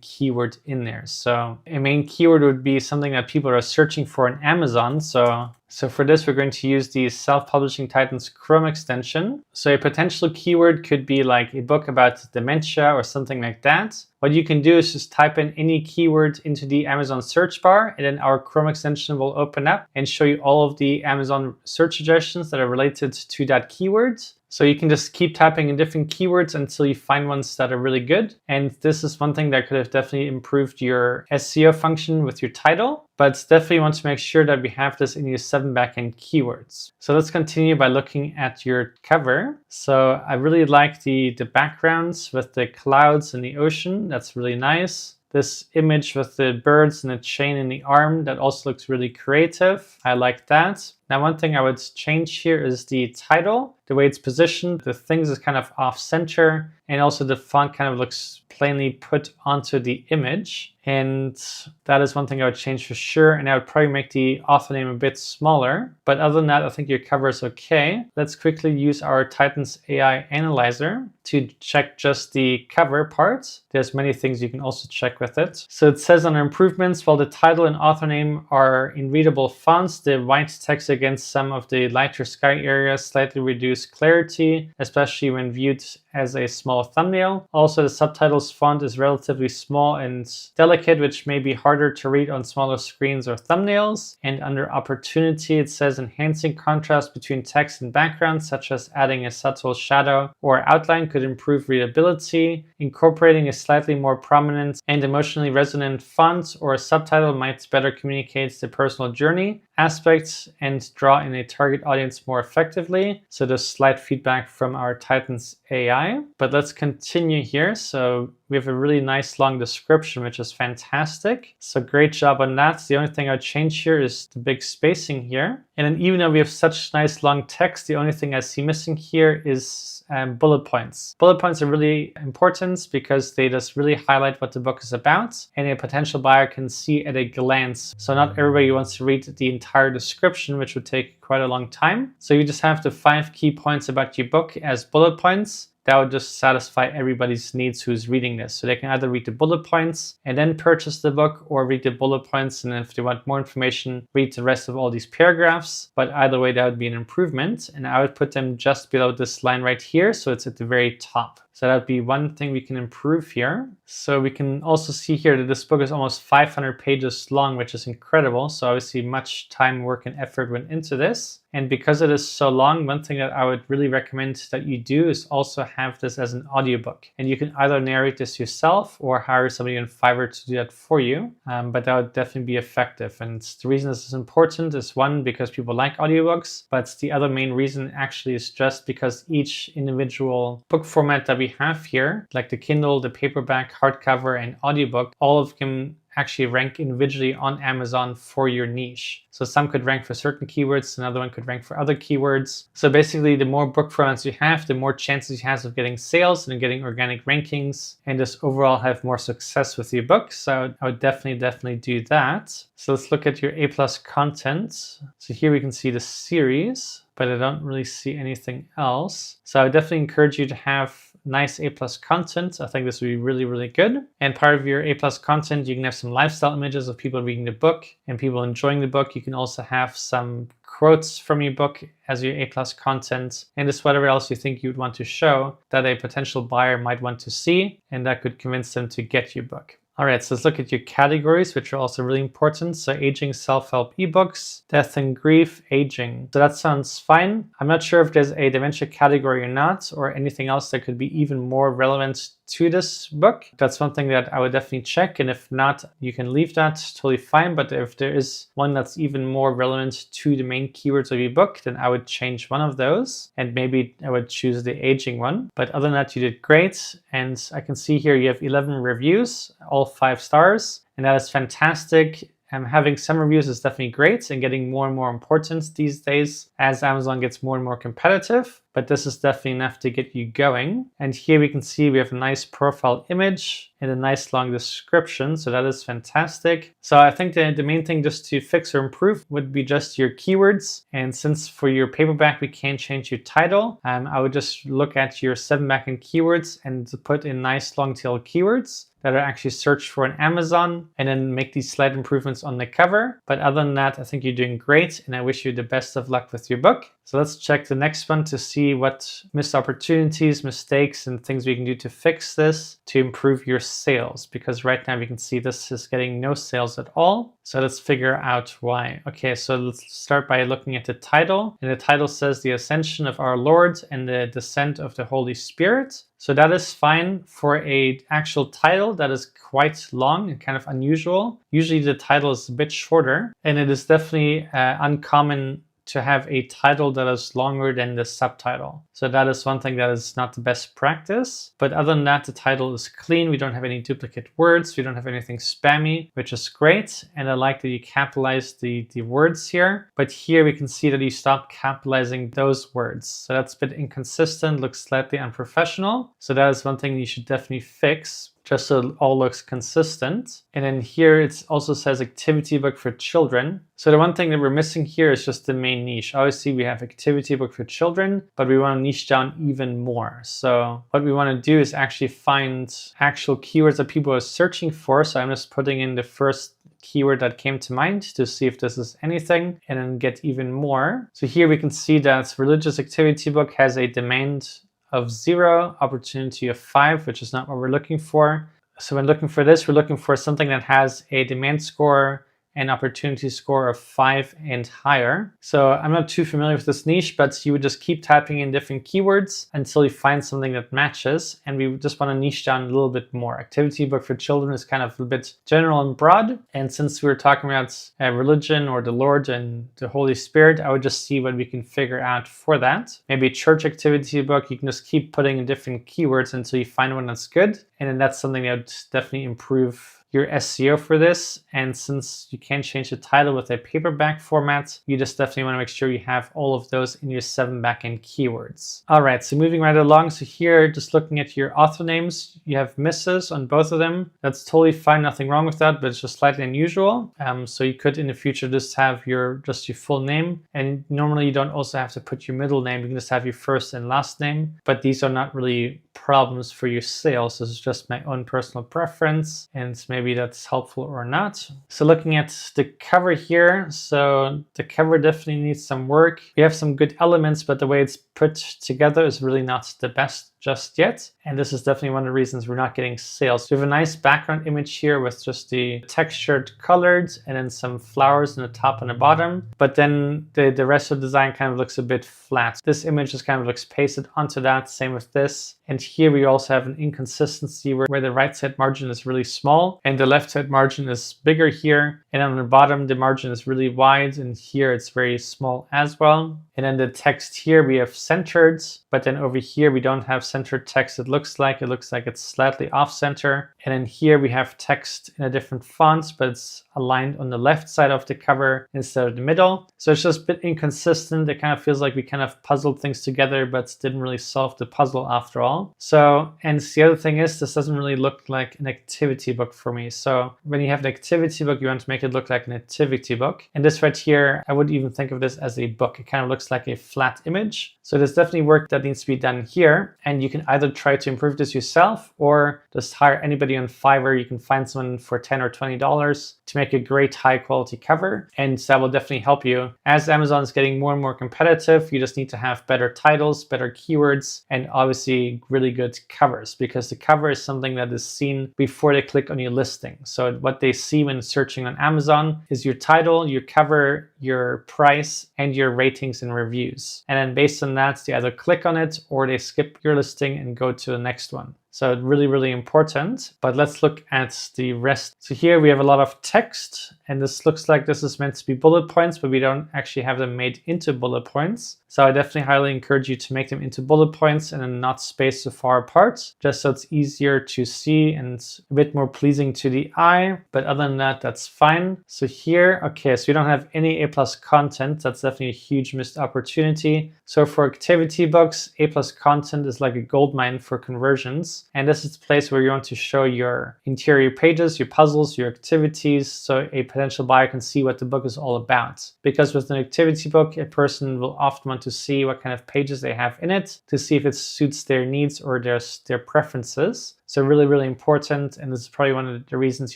keyword in there. So a main keyword would be something that people are searching for on Amazon. So for this, we're going to use the Self-Publishing Titans Chrome extension. So a potential keyword could be like a book about dementia or something like that. What you can do is just type in any keyword into the Amazon search bar, and then our Chrome extension will open up and show you all of the Amazon search suggestions that are related to that keyword. So you can just keep typing in different keywords until you find ones that are really good. And this is one thing that could have definitely improved your SEO function with your title. But definitely want to make sure that we have this in your 7 backend keywords. So let's continue by looking at your cover. So I really like the backgrounds with the clouds and the ocean. That's really nice. This image with the birds and the chain in the arm, that also looks really creative. I like that. Now, one thing I would change here is the title, the way it's positioned. The things is kind of off center, and also the font kind of looks plainly put onto the image. And that is one thing I would change for sure. And I would probably make the author name a bit smaller. But other than that, I think your cover is okay. Let's quickly use our Titans AI Analyzer to check just the cover part. There's many things you can also check with it. So it says under improvements, while the title and author name are in readable fonts, the white text against some of the lighter sky areas, slightly reduced clarity, especially when viewed as a small thumbnail. Also, the subtitles font is relatively small and delicate, which may be harder to read on smaller screens or thumbnails. And under opportunity, it says enhancing contrast between text and background, such as adding a subtle shadow or outline, could improve readability. Incorporating a slightly more prominent and emotionally resonant font or a subtitle might better communicate the personal journey aspects and draw in a target audience more effectively. So there's slight feedback from our Titans AI, but let's continue here. So we have a really nice long description, which is fantastic. So great job on that. The only thing I'd change here is the big spacing here. And then even though we have such nice long text, the only thing I see missing here is bullet points. Bullet points are really important because they just really highlight what the book is about and a potential buyer can see at a glance. So not everybody wants to read the entire description, which would take quite a long time. So you just have the 5 key points about your book as bullet points. That would just satisfy everybody's needs who's reading this. So they can either read the bullet points and then purchase the book, or read the bullet points, and if they want more information, read the rest of all these paragraphs. But either way, that would be an improvement. And I would put them just below this line right here, so it's at the very top. So that would be one thing we can improve here. So we can also see here that this book is almost 500 pages long, which is incredible. So obviously much time, work, and effort went into this. And because it is so long, one thing that I would really recommend that you do is also have this as an audiobook. And you can either narrate this yourself or hire somebody on Fiverr to do that for you. But that would definitely be effective. And the reason this is important is, one, because people like audiobooks, but the other main reason actually is just because each individual book format that we have here, like the Kindle, the paperback, hardcover, and audiobook, all of them actually rank individually on Amazon for your niche. So some could rank for certain keywords, another one could rank for other keywords. So basically, the more book formats you have, the more chances you have of getting sales and getting organic rankings, and just overall have more success with your book. So I would definitely do that. So let's look at your A+ content. So here we can see the series, but I don't really see anything else. So I would definitely encourage you to have nice A+ content. I think this would be really good. And part of your A+ content, you can have some lifestyle images of people reading the book and people enjoying the book. You can also have some quotes from your book as your A+ content, and just whatever else you think you'd want to show that a potential buyer might want to see, and that could convince them to get your book. All right, so let's look at your categories, which are also really important. So aging, self-help ebooks, death and grief, aging. So that sounds fine. I'm not sure if there's a dementia category or not, or anything else that could be even more relevant to this book. That's one thing that I would definitely check. And if not, you can leave that, totally fine. But if there is one that's even more relevant to the main keywords of your book, then I would change one of those. And maybe I would choose the aging one. But other than that, you did great. And I can see here you have 11 reviews, all 5 stars. And that is fantastic. Having some reviews is definitely great and getting more and more important these days as Amazon gets more and more competitive. But this is definitely enough to get you going. And here we can see we have a nice profile image and a nice long description. So that is fantastic. So I think the main thing just to fix or improve would be just your keywords. And since for your paperback, we can't change your title, I would just look at your 7 backend keywords and put in nice long tail keywords that are actually searched for on Amazon, and then make these slight improvements on the cover. But other than that, I think you're doing great, and I wish you the best of luck with your book. So let's check the next one to see what missed opportunities, mistakes, and things we can do to fix this to improve your sales. Because right now we can see this is getting no sales at all. So let's figure out why. Okay, so let's start by looking at the title. And the title says the ascension of our Lord and the descent of the Holy Spirit. So that is fine for a actual title that is quite long and kind of unusual. Usually the title is a bit shorter, and it is definitely uncommon to have a title that is longer than the subtitle. So that is one thing that is not the best practice. But other than that, the title is clean. We don't have any duplicate words. We don't have anything spammy, which is great. And I like that you capitalize the words here. But here we can see that you stopped capitalizing those words. So that's a bit inconsistent, looks slightly unprofessional. So that is one thing you should definitely fix just so it all looks consistent. And then here it also says activity book for children. So the one thing that we're missing here is just the main niche. Obviously we have activity book for children, but we want to niche down even more. So what we want to do is actually find actual keywords that people are searching for. So I'm just putting in the first keyword that came to mind to see if this is anything, and then get even more. So here we can see that religious activity book has a demand of 0, opportunity of 5, which is not what we're looking for. So when looking for this, we're looking for something that has a demand score and opportunity score of 5 and higher. So I'm not too familiar with this niche, but you would just keep typing in different keywords until you find something that matches. And we just want to niche down a little bit more. Activity book for children is kind of a bit general and broad. And since we're talking about religion or the Lord and the Holy Spirit, I would just see what we can figure out for that. Maybe church activity book, you can just keep putting in different keywords until you find one that's good. And then that's something that would definitely improve your SEO for this. And since you can't change the title with a paperback format, you just definitely want to make sure you have all of those in your 7 backend keywords. All right, so moving right along. So here, just looking at your author names, you have misses on both of them. That's totally fine, nothing wrong with that, but it's just slightly unusual. So you could in the future just have your full name. And normally you don't also have to put your middle name. You can just have your first and last name, but these are not really problems for your sales. This is just my own personal preference, and maybe that's helpful or not. So looking at the cover here, so the cover definitely needs some work. We have some good elements, but the way it's put together is really not the best just yet. And this is definitely one of the reasons we're not getting sales. We have a nice background image here with just the textured colors and then some flowers in the top and the bottom. But then the rest of the design kind of looks a bit flat. This image just kind of looks pasted onto that. Same with this. And here we also have an inconsistency where the right side margin is really small and the left side margin is bigger here. And on the bottom, the margin is really wide, and here it's very small as well. And then the text here, we have centered, but then over here, we don't have centered text. It looks like it's slightly off center. And then here we have text in a different font, but it's aligned on the left side of the cover instead of the middle. So it's just a bit inconsistent. It kind of feels like we kind of puzzled things together, but didn't really solve the puzzle after all. So, and the other thing is, this doesn't really look like an activity book for me. So when you have an activity book, you want to make it look like an activity book. And this right here, I would even think of this as a book. It kind of looks like a flat image. So there's definitely work that needs to be done here. And you can either try to improve this yourself or just hire anybody on Fiverr. You can find someone for $10 or $20 to make a great high quality cover. And that will definitely help you. As Amazon is getting more and more competitive, you just need to have better titles, better keywords, and obviously really good covers, because the cover is something that is seen before they click on your listing. So what they see when searching on Amazon is your title, your cover, your price, and your ratings and reviews. And then based on that, they either click on it or they skip your listing and go to the next one. So really, really important. But let's look at the rest. So here we have a lot of text, and this looks like this is meant to be bullet points, but we don't actually have them made into bullet points. So I definitely highly encourage you to make them into bullet points and then not spaced so far apart, just so it's easier to see and a bit more pleasing to the eye. But other than that, that's fine. So here, okay, so we don't have any A+ content. That's definitely a huge missed opportunity. So for activity books, A+ content is like a goldmine for conversions. And this is the place where you want to show your interior pages, your puzzles, your activities, so a potential buyer can see what the book is all about. Because with an activity book, a person will often want to see what kind of pages they have in it to see if it suits their needs or their preferences. So really, really important. And this is probably one of the reasons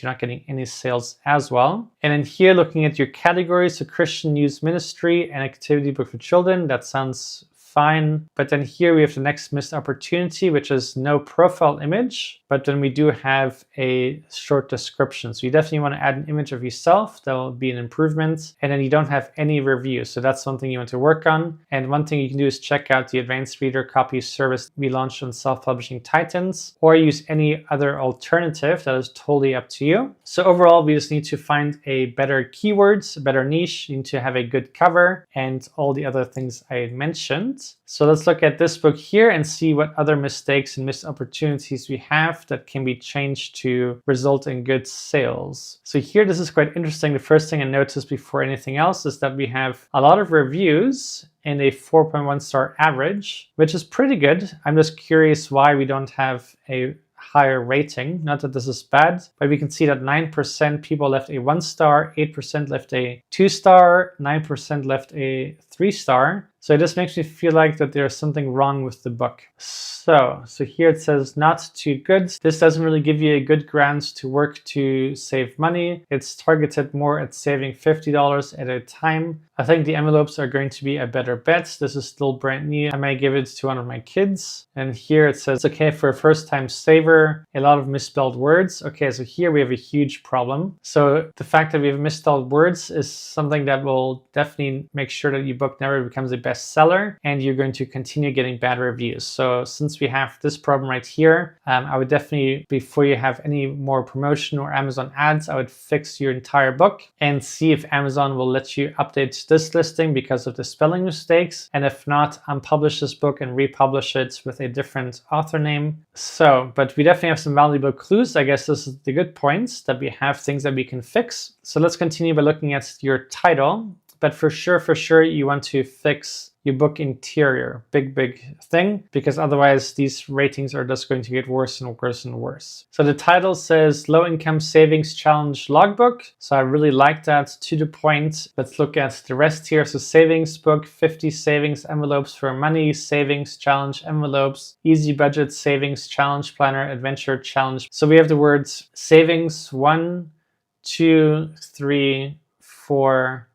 you're not getting any sales as well. And then here, looking at your categories, so Christian News Ministry and activity book for children, that sounds fine. But then here we have the next missed opportunity, which is no profile image, but then we do have a short description. So you definitely want to add an image of yourself. That will be an improvement. And then you don't have any reviews. So that's something you want to work on. And one thing you can do is check out the advanced reader copy service we launched on Self-Publishing Titans, or use any other alternative. That is totally up to you. So overall, we just need to find a better keywords, a better niche. You need to have a good cover and all the other things I mentioned. So let's look at this book here and see what other mistakes and missed opportunities we have that can be changed to result in good sales. So here, this is quite interesting. The first thing I noticed before anything else is that we have a lot of reviews and a 4.1 star average, which is pretty good. I'm just curious why we don't have a higher rating. Not that this is bad, but we can see that 9% people left a 1-star, 8% left a 2-star, 9% left a 3-star. So this makes me feel like that there's something wrong with the book. So here it says not too good. This doesn't really give you a good grant to work to save money. It's targeted more at saving $50 at a time. I think the envelopes are going to be a better bet. This is still brand new. I may give it to one of my kids. And here it says, okay, for a first-time saver, a lot of misspelled words. Okay, so here we have a huge problem. So the fact that we have misspelled words is something that will definitely make sure that your book never becomes a bestseller and you're going to continue getting bad reviews. So since we have this problem right here, I would definitely, before you have any more promotion or Amazon ads, I would fix your entire book and see if Amazon will let you update this listing because of the spelling mistakes. And if not, unpublish this book and republish it with a different author name. So, but we definitely have some valuable clues. I guess this is the good points, that we have things that we can fix. So let's continue by looking at your title. But for sure, you want to fix your book interior. Big thing, because otherwise these ratings are just going to get worse and worse and worse. So the title says Low Income Savings Challenge Logbook. So I really like that, to the point. Let's look at the rest here. So savings book, 50 savings envelopes for money, savings challenge envelopes, easy budget savings challenge planner, adventure challenge. So we have the words savings 1, 2, 3, 4,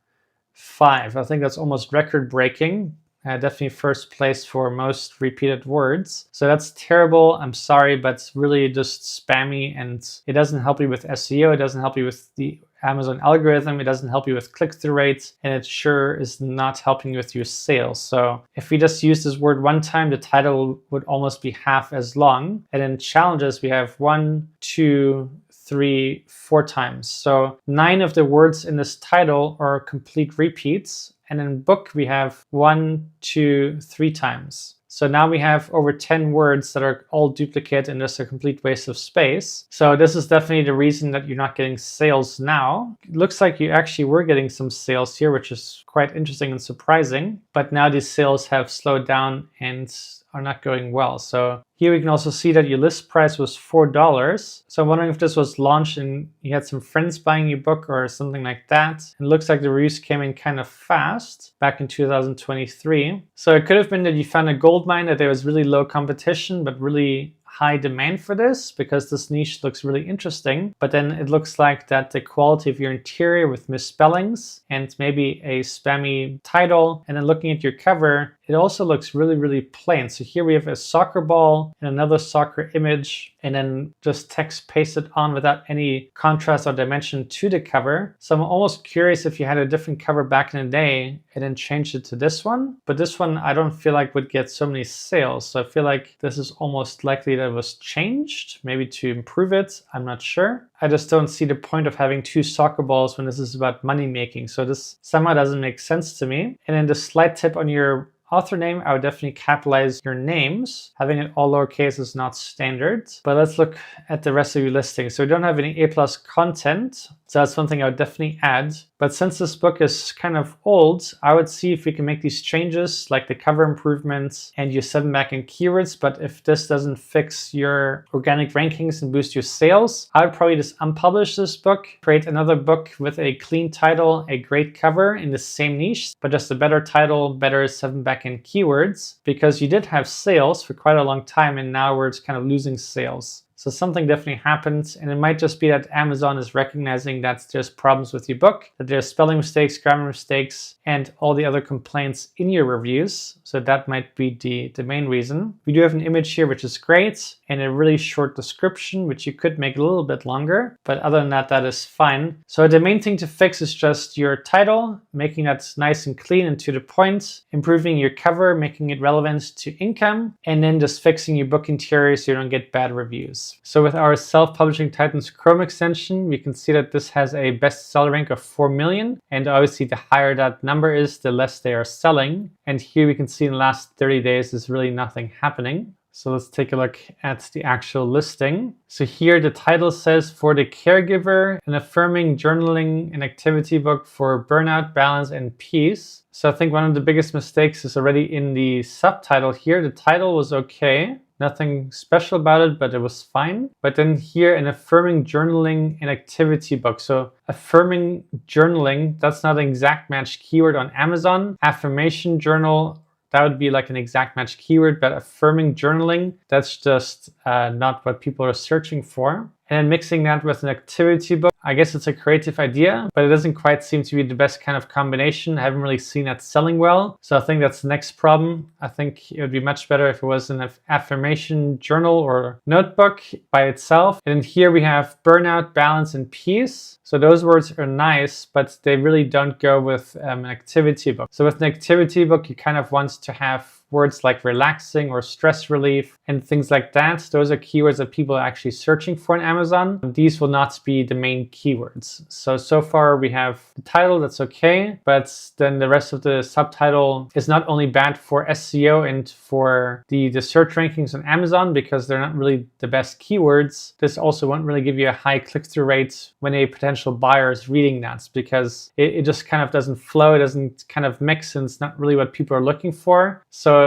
5. I think that's almost record breaking. Definitely first place for most repeated words. So that's terrible. I'm sorry, but it's really just spammy, and it doesn't help you with SEO. It doesn't help you with the Amazon algorithm. It doesn't help you with click-through rates, and it sure is not helping you with your sales. So if we just use this word one time, the title would almost be half as long. And in challenges, we have 1, 2, 3, 4 times. So 9 of the words in this title are complete repeats. And in book, we have 1, 2, 3 times. So now we have over 10 words that are all duplicate and just a complete waste of space. So this is definitely the reason that you're not getting sales now. It looks like you actually were getting some sales here, which is quite interesting and surprising. But now these sales have slowed down and are not going well. So here we can also see that your list price was $4. So I'm wondering if this was launched and you had some friends buying your book or something like that. It looks like the reviews came in kind of fast back in 2023. So it could have been that you found a gold mine, that there was really low competition, but really high demand for this, because this niche looks really interesting. But then it looks like that the quality of your interior with misspellings and maybe a spammy title, and then looking at your cover, it also looks really plain. So here we have a soccer ball and another soccer image, and then just text pasted on without any contrast or dimension to the cover. So I'm almost curious if you had a different cover back in the day and then changed it to this one. But this one I don't feel like would get so many sales. So I feel like this is almost likely that it was changed, maybe to improve it. I'm not sure. I just don't see the point of having 2 soccer balls when this is about money making. So this somehow doesn't make sense to me. And then the slight tip on your author name, I would definitely capitalize your names. Having it all lowercase is not standard. But let's look at the rest of your listing. So we don't have any A+ content. So that's one thing I would definitely add. But since this book is kind of old, I would see if we can make these changes, like the cover improvements and your 7 backend keywords. But if this doesn't fix your organic rankings and boost your sales, I would probably just unpublish this book, create another book with a clean title, a great cover in the same niche, but just a better title, better 7 backend keywords, because you did have sales for quite a long time and now we're just kind of losing sales. So something definitely happened, and it might just be that Amazon is recognizing that there's problems with your book, that there's spelling mistakes, grammar mistakes, and all the other complaints in your reviews. So that might be the main reason. We do have an image here, which is great, and a really short description, which you could make a little bit longer. But other than that, that is fine. So the main thing to fix is just your title, making that nice and clean and to the point, improving your cover, making it relevant to income, and then just fixing your book interior so you don't get bad reviews. So with our Self-Publishing Titans Chrome extension, we can see that this has a bestseller rank of 4 million. And obviously the higher that number is, the less they are selling. And here we can see in the last 30 days, there's really nothing happening. So let's take a look at the actual listing. So here the title says, For the Caregiver, an affirming journaling and activity book for burnout, balance, and peace. So I think one of the biggest mistakes is already in the subtitle here. The title was okay, Nothing special about it, but it was fine. But then here, an affirming journaling and activity book. So affirming journaling, that's not an exact match keyword on Amazon. Affirmation journal, that would be like an exact match keyword, but affirming journaling, that's just not what people are searching for. And then mixing that with an activity book, I guess it's a creative idea, but it doesn't quite seem to be the best kind of combination. I haven't really seen that selling well. So I think that's the next problem. I think it would be much better if it was an affirmation journal or notebook by itself. And then here we have burnout, balance, and peace. So those words are nice, but they really don't go with an activity book. So with an activity book, you kind of want to have words like relaxing or stress relief and things like that. Those are keywords that people are actually searching for on Amazon. These will not be the main keywords. So far we have the title, that's okay, but then the rest of the subtitle is not only bad for SEO and for the search rankings on Amazon because they're not really the best keywords. This also won't really give you a high click-through rate when a potential buyer is reading that because it just kind of doesn't flow, it doesn't kind of mix, and it's not really what people are looking for. So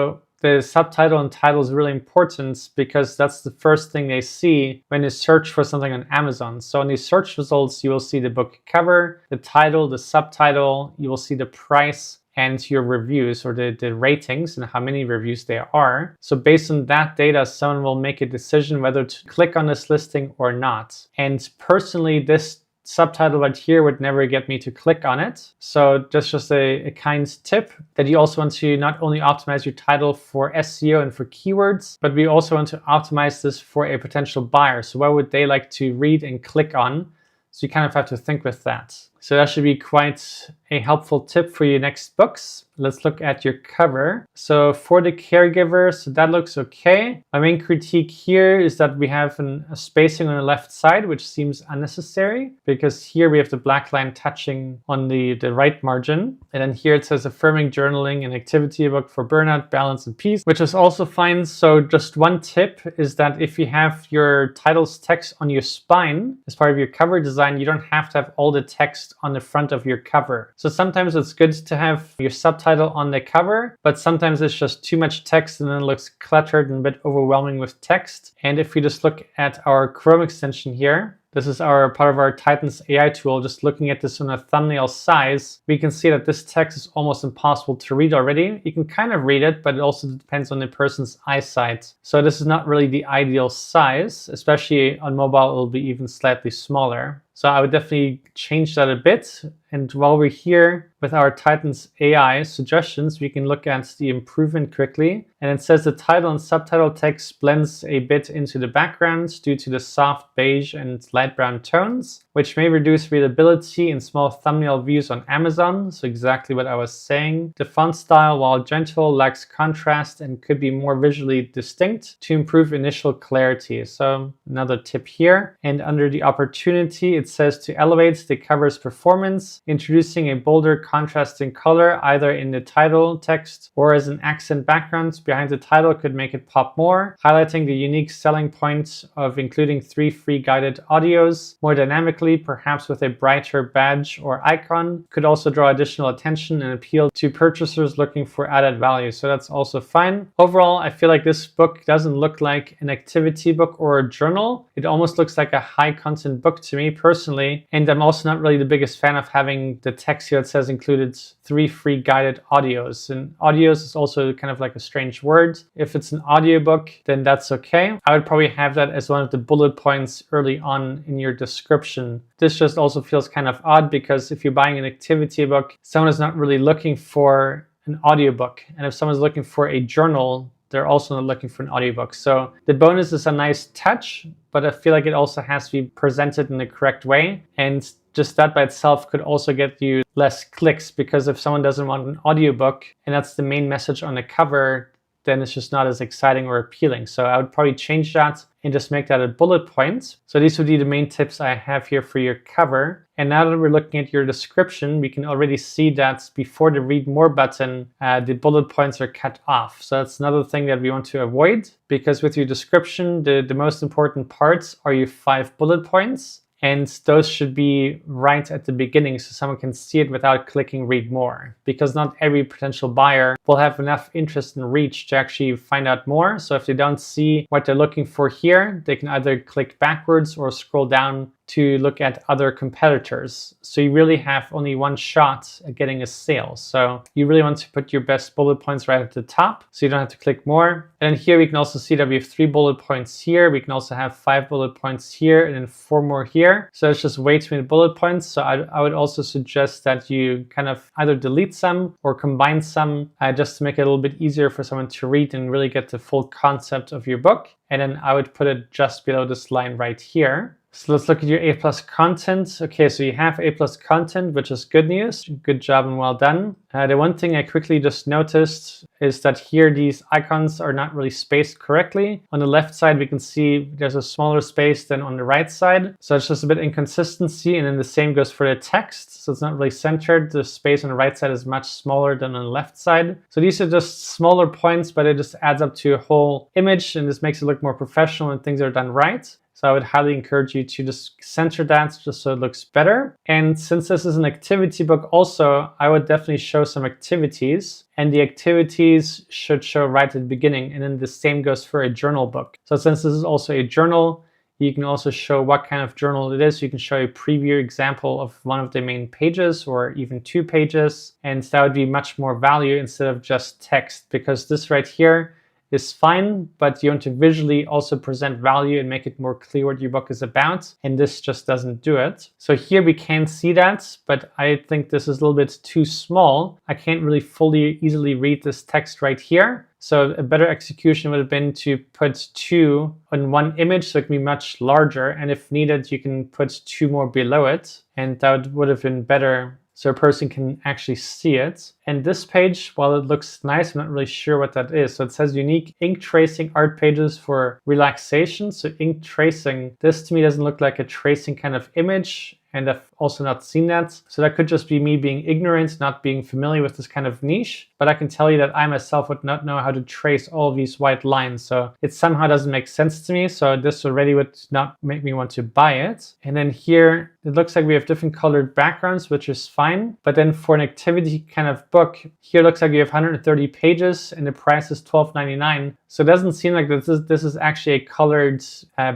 the subtitle and title is really important because that's the first thing they see when they search for something on Amazon. So in these search results, you will see the book cover, the title, the subtitle, you will see the price, and your reviews or the ratings and how many reviews there are. So based on that data, someone will make a decision whether to click on this listing or not. And personally, this subtitle right here would never get me to click on it. So that's just a kind tip that you also want to not only optimize your title for SEO and for keywords, but we also want to optimize this for a potential buyer. So what would they like to read and click on? So you kind of have to think with that. So that should be quite a helpful tip for your next books. Let's look at your cover. So for the caregiver, so that looks okay. My main critique here is that we have a spacing on the left side, which seems unnecessary because here we have the black line touching on the right margin. And then here it says affirming journaling and activity book for burnout, balance, and peace, which is also fine. So just one tip is that if you have your title's text on your spine as part of your cover design, you don't have to have all the text on the front of your cover. So sometimes it's good to have your subtitle on the cover, but sometimes it's just too much text and then it looks cluttered and a bit overwhelming with text. And if we just look at our Chrome extension here, this is part of our Titans AI tool. Just looking at this on a thumbnail size, we can see that this text is almost impossible to read already. You can kind of read it, but it also depends on the person's eyesight. So this is not really the ideal size, especially on mobile, it'll be even slightly smaller. So I would definitely change that a bit. And while we're here with our Titans AI suggestions, we can look at the improvement quickly. And it says the title and subtitle text blends a bit into the background due to the soft beige and light brown tones, which may reduce readability in small thumbnail views on Amazon. So exactly what I was saying. The font style, while gentle, lacks contrast and could be more visually distinct to improve initial clarity. So another tip here. And under the opportunity, it says to elevate the cover's performance, introducing a bolder contrasting color either in the title text or as an accent background behind the title could make it pop more, highlighting the unique selling point of including 3 free guided audios more dynamically, perhaps with a brighter badge or icon, could also draw additional attention and appeal to purchasers looking for added value. So that's also fine. Overall, I feel like this book doesn't look like an activity book or a journal. It almost looks like a high content book to me personally, and I'm also not really the biggest fan of having the text here that says included 3 free guided audios. And audios is also kind of like a strange word. If it's an audiobook, then that's okay. I would probably have that as one of the bullet points early on in your description. This just also feels kind of odd because if you're buying an activity book, someone is not really looking for an audiobook. And if someone's looking for a journal, they're also not looking for an audiobook. So the bonus is a nice touch, but I feel like it also has to be presented in the correct way. And just that by itself could also get you less clicks because if someone doesn't want an audiobook and that's the main message on the cover, then it's just not as exciting or appealing. So I would probably change that and just make that a bullet point. So these would be the main tips I have here for your cover. And now that we're looking at your description, we can already see that before the read more button, the bullet points are cut off. So that's another thing that we want to avoid because with your description, the most important parts are your 5 bullet points. And those should be right at the beginning so someone can see it without clicking read more, because not every potential buyer will have enough interest and reach to actually find out more. So if they don't see what they're looking for here, they can either click backwards or scroll down to look at other competitors. So you really have only one shot at getting a sale. So you really want to put your best bullet points right at the top so you don't have to click more. And then here we can also see that we have 3 bullet points here. We can also have 5 bullet points here and then 4 more here. So it's just way too many bullet points. So I would also suggest that you kind of either delete some or combine some just to make it a little bit easier for someone to read and really get the full concept of your book. And then I would put it just below this line right here. So let's look at your A+ content. Okay, so you have A+ content, which is good news. Good job and well done. The one thing I quickly just noticed is that here these icons are not really spaced correctly. On the left side, we can see there's a smaller space than on the right side. So it's just a bit inconsistency, and then the same goes for the text. So it's not really centered. The space on the right side is much smaller than on the left side. So these are just smaller points, but it just adds up to a whole image, and this makes it look more professional and things are done right. So I would highly encourage you to just center that just so it looks better. And since this is an activity book also, I would definitely show some activities, and the activities should show right at the beginning. And then the same goes for a journal book. So since this is also a journal, you can also show what kind of journal it is. You can show a preview example of one of the main pages or even 2 pages. And that would be much more value instead of just text, because this right here is fine, but you want to visually also present value and make it more clear what your book is about, and this just doesn't do it. So here we can see that, but I think this is a little bit too small. I can't really fully easily read this text right here. So a better execution would have been to put 2 on one image so it can be much larger, and if needed you can put 2 more below it, and that would have been better so a person can actually see it. And this page, while it looks nice, I'm not really sure what that is. So it says unique ink tracing art pages for relaxation. So ink tracing, this to me doesn't look like a tracing kind of image, and I've also not seen that. So that could just be me being ignorant, not being familiar with this kind of niche. But I can tell you that I myself would not know how to trace all of these white lines. So it somehow doesn't make sense to me. So this already would not make me want to buy it. And then here, it looks like we have different colored backgrounds, which is fine. But then for an activity kind of book, here looks like you have 130 pages and the price is $12.99. So it doesn't seem like this is actually a colored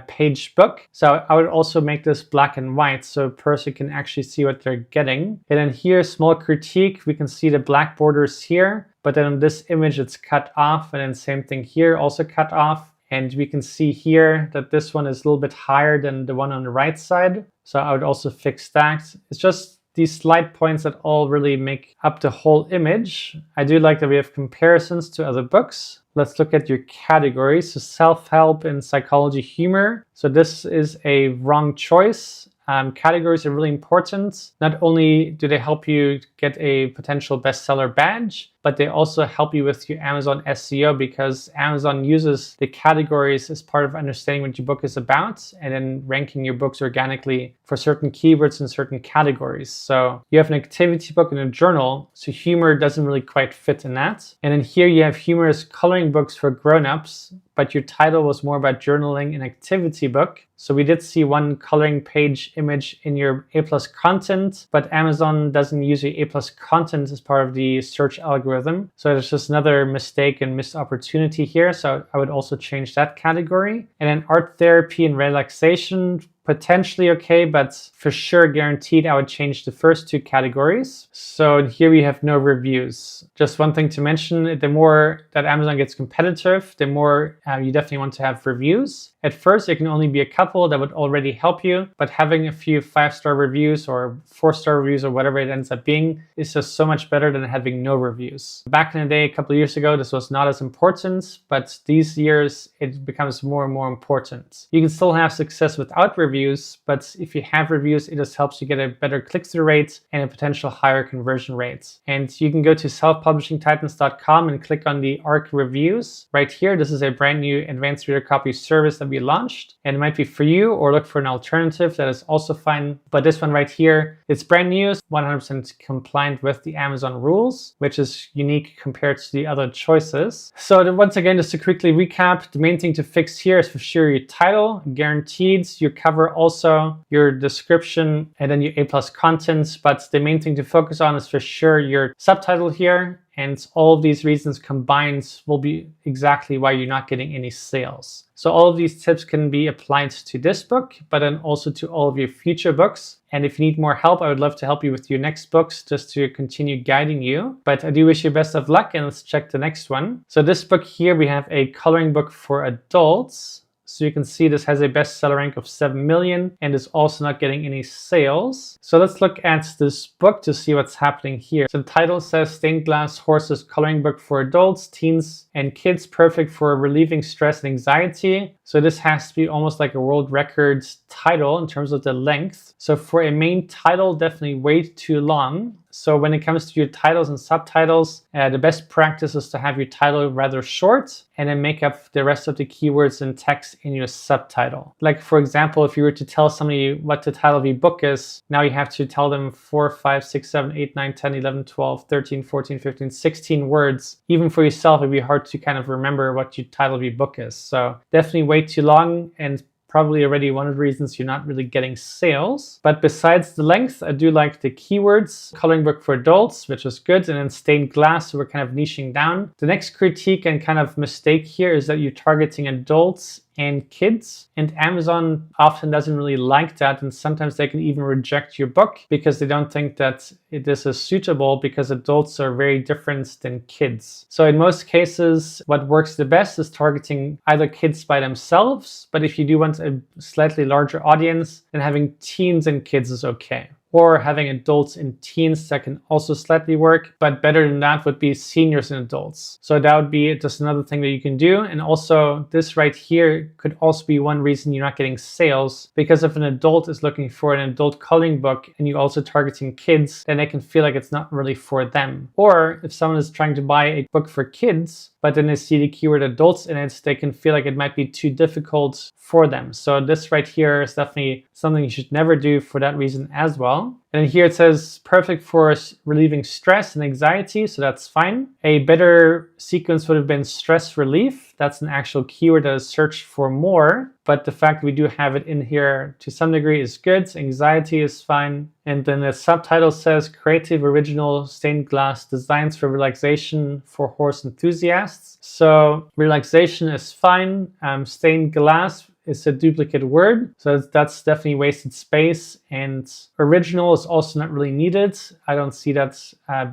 page book. So I would also make this black and white so a person can actually see what they're getting. And then here, small critique, we can see the black borders here, but then on this image it's cut off, and then same thing here, also cut off. And we can see here that this one is a little bit higher than the one on the right side. So I would also fix that. It's just these slight points that all really make up the whole image. I do like that we have comparisons to other books. Let's look at your categories. So self-help and psychology humor. So this is a wrong choice. Categories are really important. Not only do they help you get a potential bestseller badge, but they also help you with your Amazon SEO, because Amazon uses the categories as part of understanding what your book is about and then ranking your books organically for certain keywords in certain categories. So you have an activity book and a journal, so humor doesn't really quite fit in that. And then here you have humorous coloring books for grown-ups, but your title was more about journaling and activity book. So we did see one coloring page image in your A+ content, but Amazon doesn't use your A+ content as part of the search algorithm. So there's just another mistake and missed opportunity here. So I would also change that category. And then art therapy and relaxation, potentially okay, but for sure guaranteed I would change the first 2 categories. So here we have no reviews. Just one thing to mention, the more that Amazon gets competitive, the more you definitely want to have reviews. At first, it can only be a couple that would already help you, but having a few 5-star reviews or 4-star reviews or whatever it ends up being is just so much better than having no reviews. Back in the day, a couple of years ago, this was not as important, but these years it becomes more and more important. You can still have success without reviews, but if you have reviews, it just helps you get a better click-through rate and a potential higher conversion rate. And you can go to selfpublishingtitans.com and click on the ARC reviews. Right here, this is a brand new advanced reader copy service that we launched, and it might be for you, or look for an alternative that is also fine. But this one right here, it's brand new, 100% compliant with the Amazon rules, which is unique compared to the other choices. So once again, just to quickly recap, the main thing to fix here is for sure your title, guaranteed your cover cover also your description and then your A+ content, but the main thing to focus on is for sure your subtitle here. And all of these reasons combined will be exactly why you're not getting any sales. So all of these tips can be applied to this book, but then also to all of your future books. And if you need more help, I would love to help you with your next books just to continue guiding you. But I do wish you best of luck, and let's check the next one. So this book here, we have a coloring book for adults. So you can see this has a bestseller rank of 7 million and is also not getting any sales. So let's look at this book to see what's happening here. So the title says Stained Glass Horses Coloring Book for Adults, Teens, and Kids, perfect for relieving stress and anxiety. So this has to be almost like a world record title in terms of the length. So for a main title, definitely way too long. So when it comes to your titles and subtitles, the best practice is to have your title rather short and then make up the rest of the keywords and text in your subtitle. Like for example, if you were to tell somebody what the title of your book is, now you have to tell them 4, 5, 6, 7, 8, 9, 10, 11, 12, 13, 14, 15, 16 words. Even for yourself, it'd be hard to kind of remember what your title of your book is. So definitely way too long, and probably already one of the reasons you're not really getting sales. But besides the length, I do like the keywords. Coloring book for adults, which is good, and then stained glass, so we're kind of niching down. The next critique and kind of mistake here is that you're targeting adults and kids, and Amazon often doesn't really like that, and sometimes they can even reject your book because they don't think that this is suitable, because adults are very different than kids. So in most cases, what works the best is targeting either kids by themselves, but if you do want a slightly larger audience, then having teens and kids is okay. Or having adults and teens, that can also slightly work, but better than that would be seniors and adults. So that would be just another thing that you can do. And also this right here could also be one reason you're not getting sales, because if an adult is looking for an adult coloring book and you're also targeting kids, then they can feel like it's not really for them. Or if someone is trying to buy a book for kids, but then they see the keyword adults in it, they can feel like it might be too difficult for them. So this right here is definitely something you should never do for that reason as well. And here it says perfect for relieving stress and anxiety, so that's fine. A better sequence would have been stress relief. That's an actual keyword that is searched for more, but the fact we do have it in here to some degree is good. Anxiety is fine. And then the subtitle says creative, original, stained glass designs for relaxation for horse enthusiasts. So relaxation is fine. Stained glass is a duplicate word, so that's definitely wasted space. And original is also not really needed. I don't see that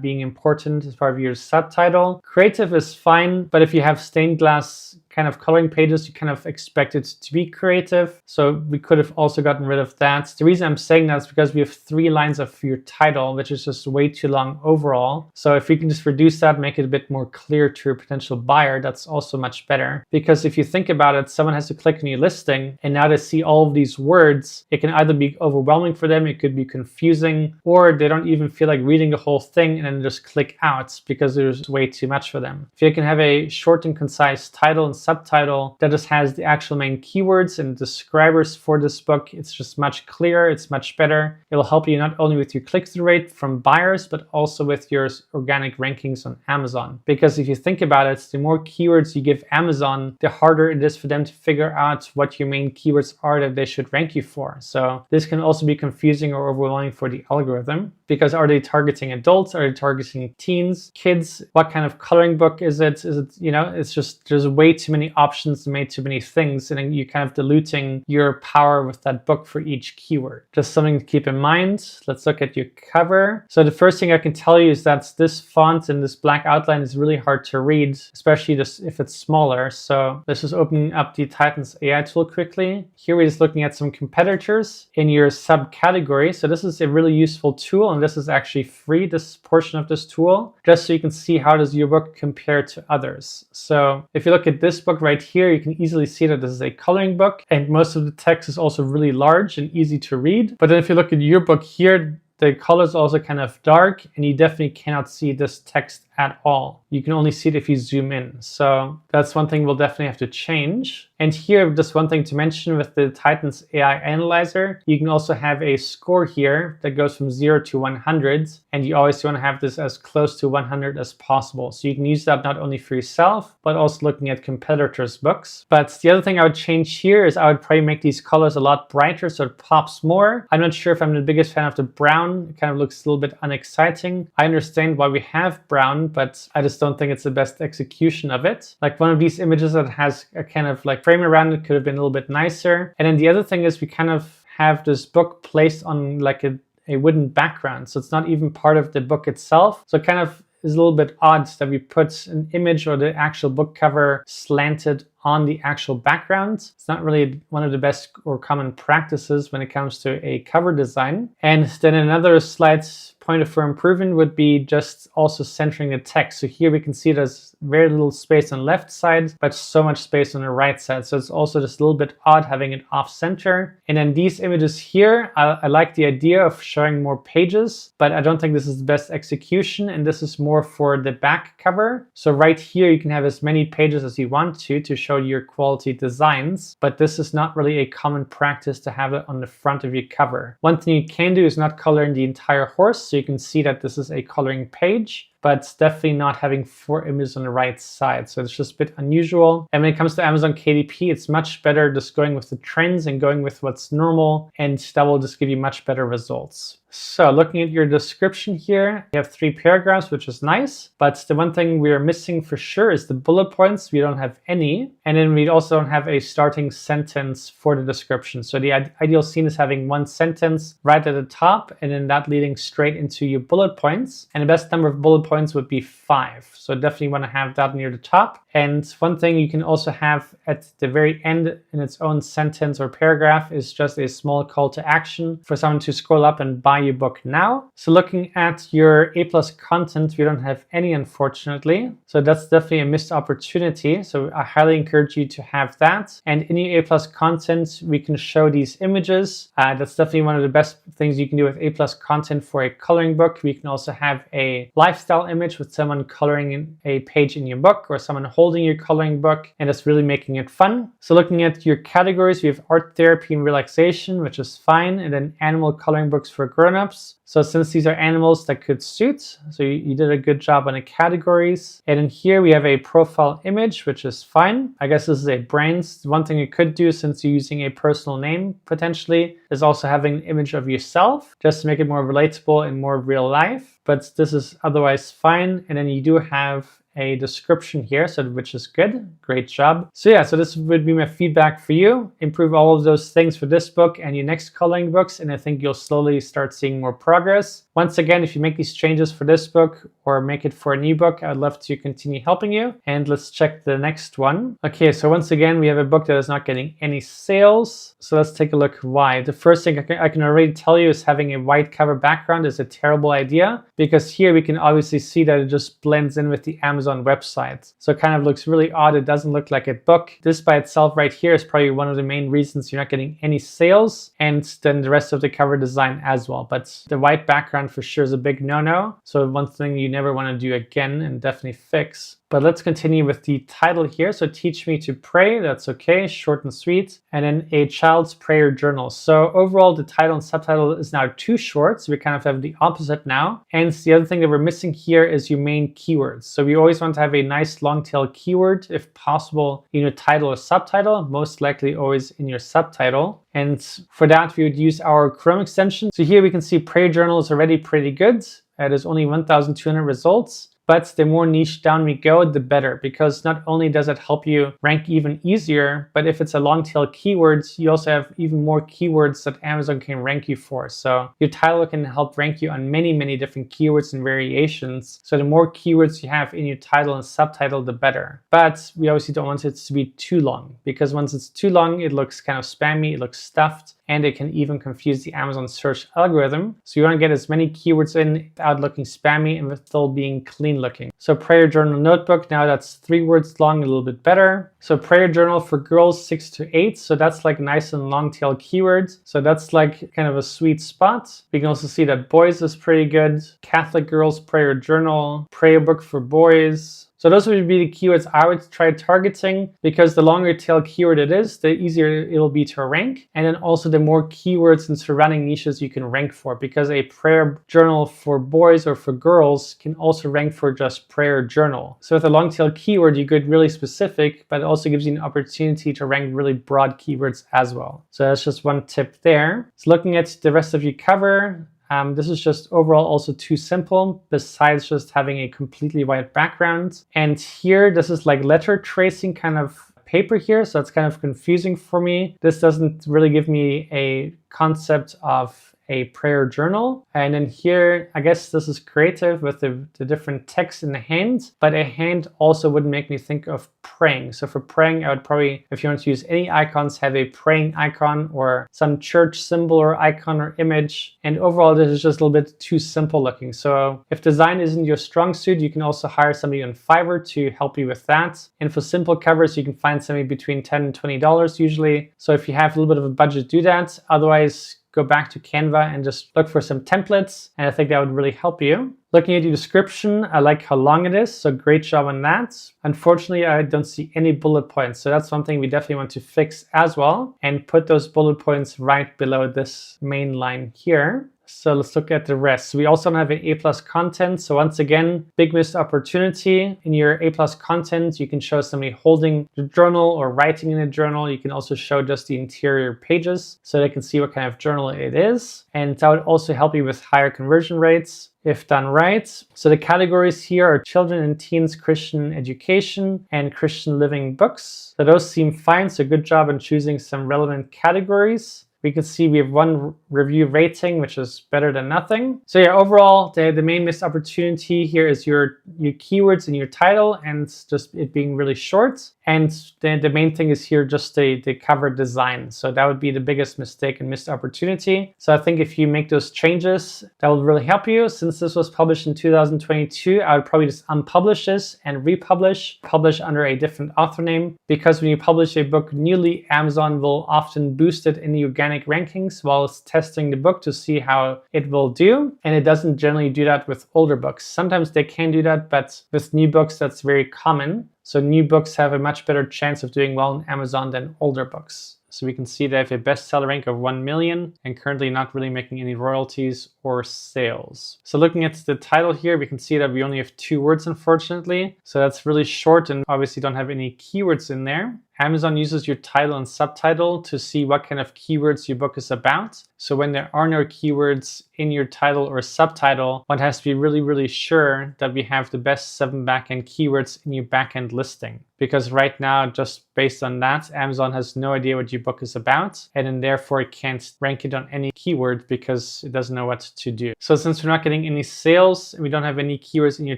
being important as part of your subtitle. Creative is fine, but if you have stained glass kind of coloring pages, you kind of expect it to be creative. So we could have also gotten rid of that. The reason I'm saying that is because we have 3 lines of your title, which is just way too long overall. So if we can just reduce that, make it a bit more clear to a potential buyer, that's also much better. Because if you think about it, someone has to click on your listing and now they see all of these words. It can either be overwhelming for them, it could be confusing, or they don't even feel like reading the whole thing and then just click out because there's way too much for them. If you can have a short and concise title and subtitle that just has the actual main keywords and describers for this book, it's just much clearer, it's much better. It will help you not only with your click-through rate from buyers, but also with your organic rankings on Amazon. Because if you think about it, the more keywords you give Amazon, the harder it is for them to figure out what your main keywords are that they should rank you for. So this can also be confusing or overwhelming for the algorithm, because are they targeting adults? Are they targeting teens, kids? What kind of coloring book is it? Is it, you know, it's just, there's way too many options and made too many things, and then you're kind of diluting your power with that book for each keyword. Just something to keep in mind. Let's look at your cover. So the first thing I can tell you is that this font and this black outline is really hard to read, especially just if it's smaller. So let's just open up the Titans AI tool quickly. Here we're just looking at some competitors in your subcategory. So this is a really useful tool, and this is actually free, this portion of this tool, just so you can see how does your book compare to others. So if you look at this book right here, you can easily see that this is a coloring book, and most of the text is also really large and easy to read. But then if you look at your book here, the colors also kind of dark, and you definitely cannot see this text at all. You can only see it if you zoom in. So that's one thing we'll definitely have to change. And here, just one thing to mention with the Titan's AI Analyzer, you can also have a score here that goes from 0 to 100. And you always want to have this as close to 100 as possible. So you can use that not only for yourself, but also looking at competitors' books. But the other thing I would change here is I would probably make these colors a lot brighter so it pops more. I'm not sure if I'm the biggest fan of the brown. It kind of looks a little bit unexciting. I understand why we have brown, but I just don't think it's the best execution of it. Like one of these images that has a kind of like frame around it could have been a little bit nicer. And then the other thing is we kind of have this book placed on like a wooden background. So it's not even part of the book itself. So it kind of is a little bit odd that we put an image or the actual book cover slanted on the actual background. It's not really one of the best or common practices when it comes to a cover design. And then another slight point for improvement would be just also centering the text. So here we can see there's very little space on the left side, but so much space on the right side. So it's also just a little bit odd having it off center. And then these images here, I like the idea of showing more pages, but I don't think this is the best execution. And this is more for the back cover. So right here, you can have as many pages as you want to show your quality designs, but this is not really a common practice to have it on the front of your cover. One thing you can do is not color in the entire horse, so you can see that this is a coloring page, but it's definitely not having 4 images on the right side. So it's just a bit unusual. And when it comes to Amazon KDP, it's much better just going with the trends and going with what's normal, and that will just give you much better results. So looking at your description here, you have 3 paragraphs, which is nice. But the one thing we are missing for sure is the bullet points. We don't have any. And then we also don't have a starting sentence for the description. So the ideal scene is having 1 sentence right at the top, and then that leading straight into your bullet points. And the best number of bullet points would be 5. So definitely want to have that near the top. And one thing you can also have at the very end in its own sentence or paragraph is just a small call to action for someone to scroll up and buy your book now. So looking at your A+ content, we don't have any, unfortunately. So that's definitely a missed opportunity. So I highly encourage you to have that. And in your A+ content, we can show these images. That's definitely one of the best things you can do with A+ content for a coloring book. We can also have a lifestyle image with someone coloring in a page in your book, or someone holding your coloring book, and it's really making it fun. So looking at your categories, we have art therapy and relaxation, which is fine, and then animal coloring books for grown-ups. So since these are animals that could suit, so you did a good job on the categories. And in here we have a profile image, which is fine. I guess this is a brand. One thing you could do, since you're using a personal name potentially, is also having an image of yourself, just to make it more relatable and more real life. But this is otherwise fine. And then you do have a description here, so which is good. Great job. So yeah, so this would be my feedback for you. Improve all of those things for this book and your next coloring books, and I think you'll slowly start seeing more progress. Once again, if you make these changes for this book or make it for a new book, I'd love to continue helping you. And let's check the next one. Okay, so once again, we have a book that is not getting any sales. So let's take a look why. The first thing I can already tell you is having a white cover background is a terrible idea, because here we can obviously see that it just blends in with the Amazon website. So it kind of looks really odd. It doesn't look like a book. This by itself right here is probably one of the main reasons you're not getting any sales, and then the rest of the cover design as well. But the white background for sure is a big no-no. So one thing you never want to do again, and definitely fix. But let's continue with the title here. So teach me to pray, that's okay, short and sweet. And then a child's prayer journal. So overall, the title and subtitle is now too short. So we kind of have the opposite now. And the other thing that we're missing here is your main keywords. So we always want to have a nice long tail keyword, if possible, in your title or subtitle, most likely always in your subtitle. And for that, we would use our Chrome extension. So here we can see prayer journal is already pretty good. There's only 1,200 results. But the more niche down we go, the better, because not only does it help you rank even easier, but if it's a long tail keywords, you also have even more keywords that Amazon can rank you for. So your title can help rank you on many, many different keywords and variations. So the more keywords you have in your title and subtitle, the better. But we obviously don't want it to be too long, because once it's too long, it looks kind of spammy, it looks stuffed. and it can even confuse the Amazon search algorithm. So you want to get as many keywords in without looking spammy and with still being clean looking. So prayer journal notebook, now that's 3 words long, a little bit better. So prayer journal for girls 6 to 8. So that's like nice and long tail keywords. So that's like kind of a sweet spot. We can also see that boys is pretty good. Catholic girls prayer journal, prayer book for boys. So those would be the keywords I would try targeting, because the longer tail keyword it is, the easier it'll be to rank. And then also the more keywords and surrounding niches you can rank for, because a prayer journal for boys or for girls can also rank for just prayer journal. So with a long tail keyword, you get really specific, but it also gives you an opportunity to rank really broad keywords as well. So that's just one tip there. So looking at the rest of your cover, this is just overall also too simple, besides just having a completely white background. And here, this is like letter tracing kind of paper here, so it's kind of confusing for me. This doesn't really give me a concept of a prayer journal. And then here, I guess this is creative with the different text in the hand, but a hand also wouldn't make me think of praying. So for praying, I would probably, if you want to use any icons, have a praying icon or some church symbol or icon or image. And overall, this is just a little bit too simple looking. So if design isn't your strong suit, you can also hire somebody on Fiverr to help you with that. And for simple covers, you can find somebody between $10 and $20 usually. So if you have a little bit of a budget, do that. Otherwise, go back to Canva and just look for some templates. And I think that would really help you. Looking at your description, I like how long it is, so great job on that. Unfortunately, I don't see any bullet points, so that's one thing we definitely want to fix as well, and put those bullet points right below this main line here. So let's look at the rest. So we also don't have an A+ content. So once again, big missed opportunity. In your A+ content, you can show somebody holding the journal or writing in a journal. You can also show just the interior pages so they can see what kind of journal it is. And that would also help you with higher conversion rates if done right. So the categories here are children and teens, Christian education, and Christian living books. So those seem fine. So good job on choosing some relevant categories. We can see we have 1 review rating, which is better than nothing. So yeah, overall, the main missed opportunity here is your keywords in your title and just it being really short. And the main thing is here just the cover design. So that would be the biggest mistake and missed opportunity. So I think if you make those changes, that will really help you. Since this was published in 2022, I would probably just unpublish this and publish under a different author name. Because when you publish a book newly, Amazon will often boost it in the organic rankings while it's testing the book to see how it will do. And it doesn't generally do that with older books. Sometimes they can do that, but with new books, that's very common. So new books have a much better chance of doing well on Amazon than older books. So we can see they have a bestseller rank of 1 million and currently not really making any royalties or sales. So looking at the title here, we can see that we only have 2 words, unfortunately. So that's really short and obviously don't have any keywords in there. Amazon uses your title and subtitle to see what kind of keywords your book is about. So when there are no keywords in your title or subtitle, one has to be really, really sure that we have the best 7 backend keywords in your backend listing. Because right now, just based on that, Amazon has no idea what your book is about, and then therefore it can't rank it on any keyword because it doesn't know what to do. So since we're not getting any sales and we don't have any keywords in your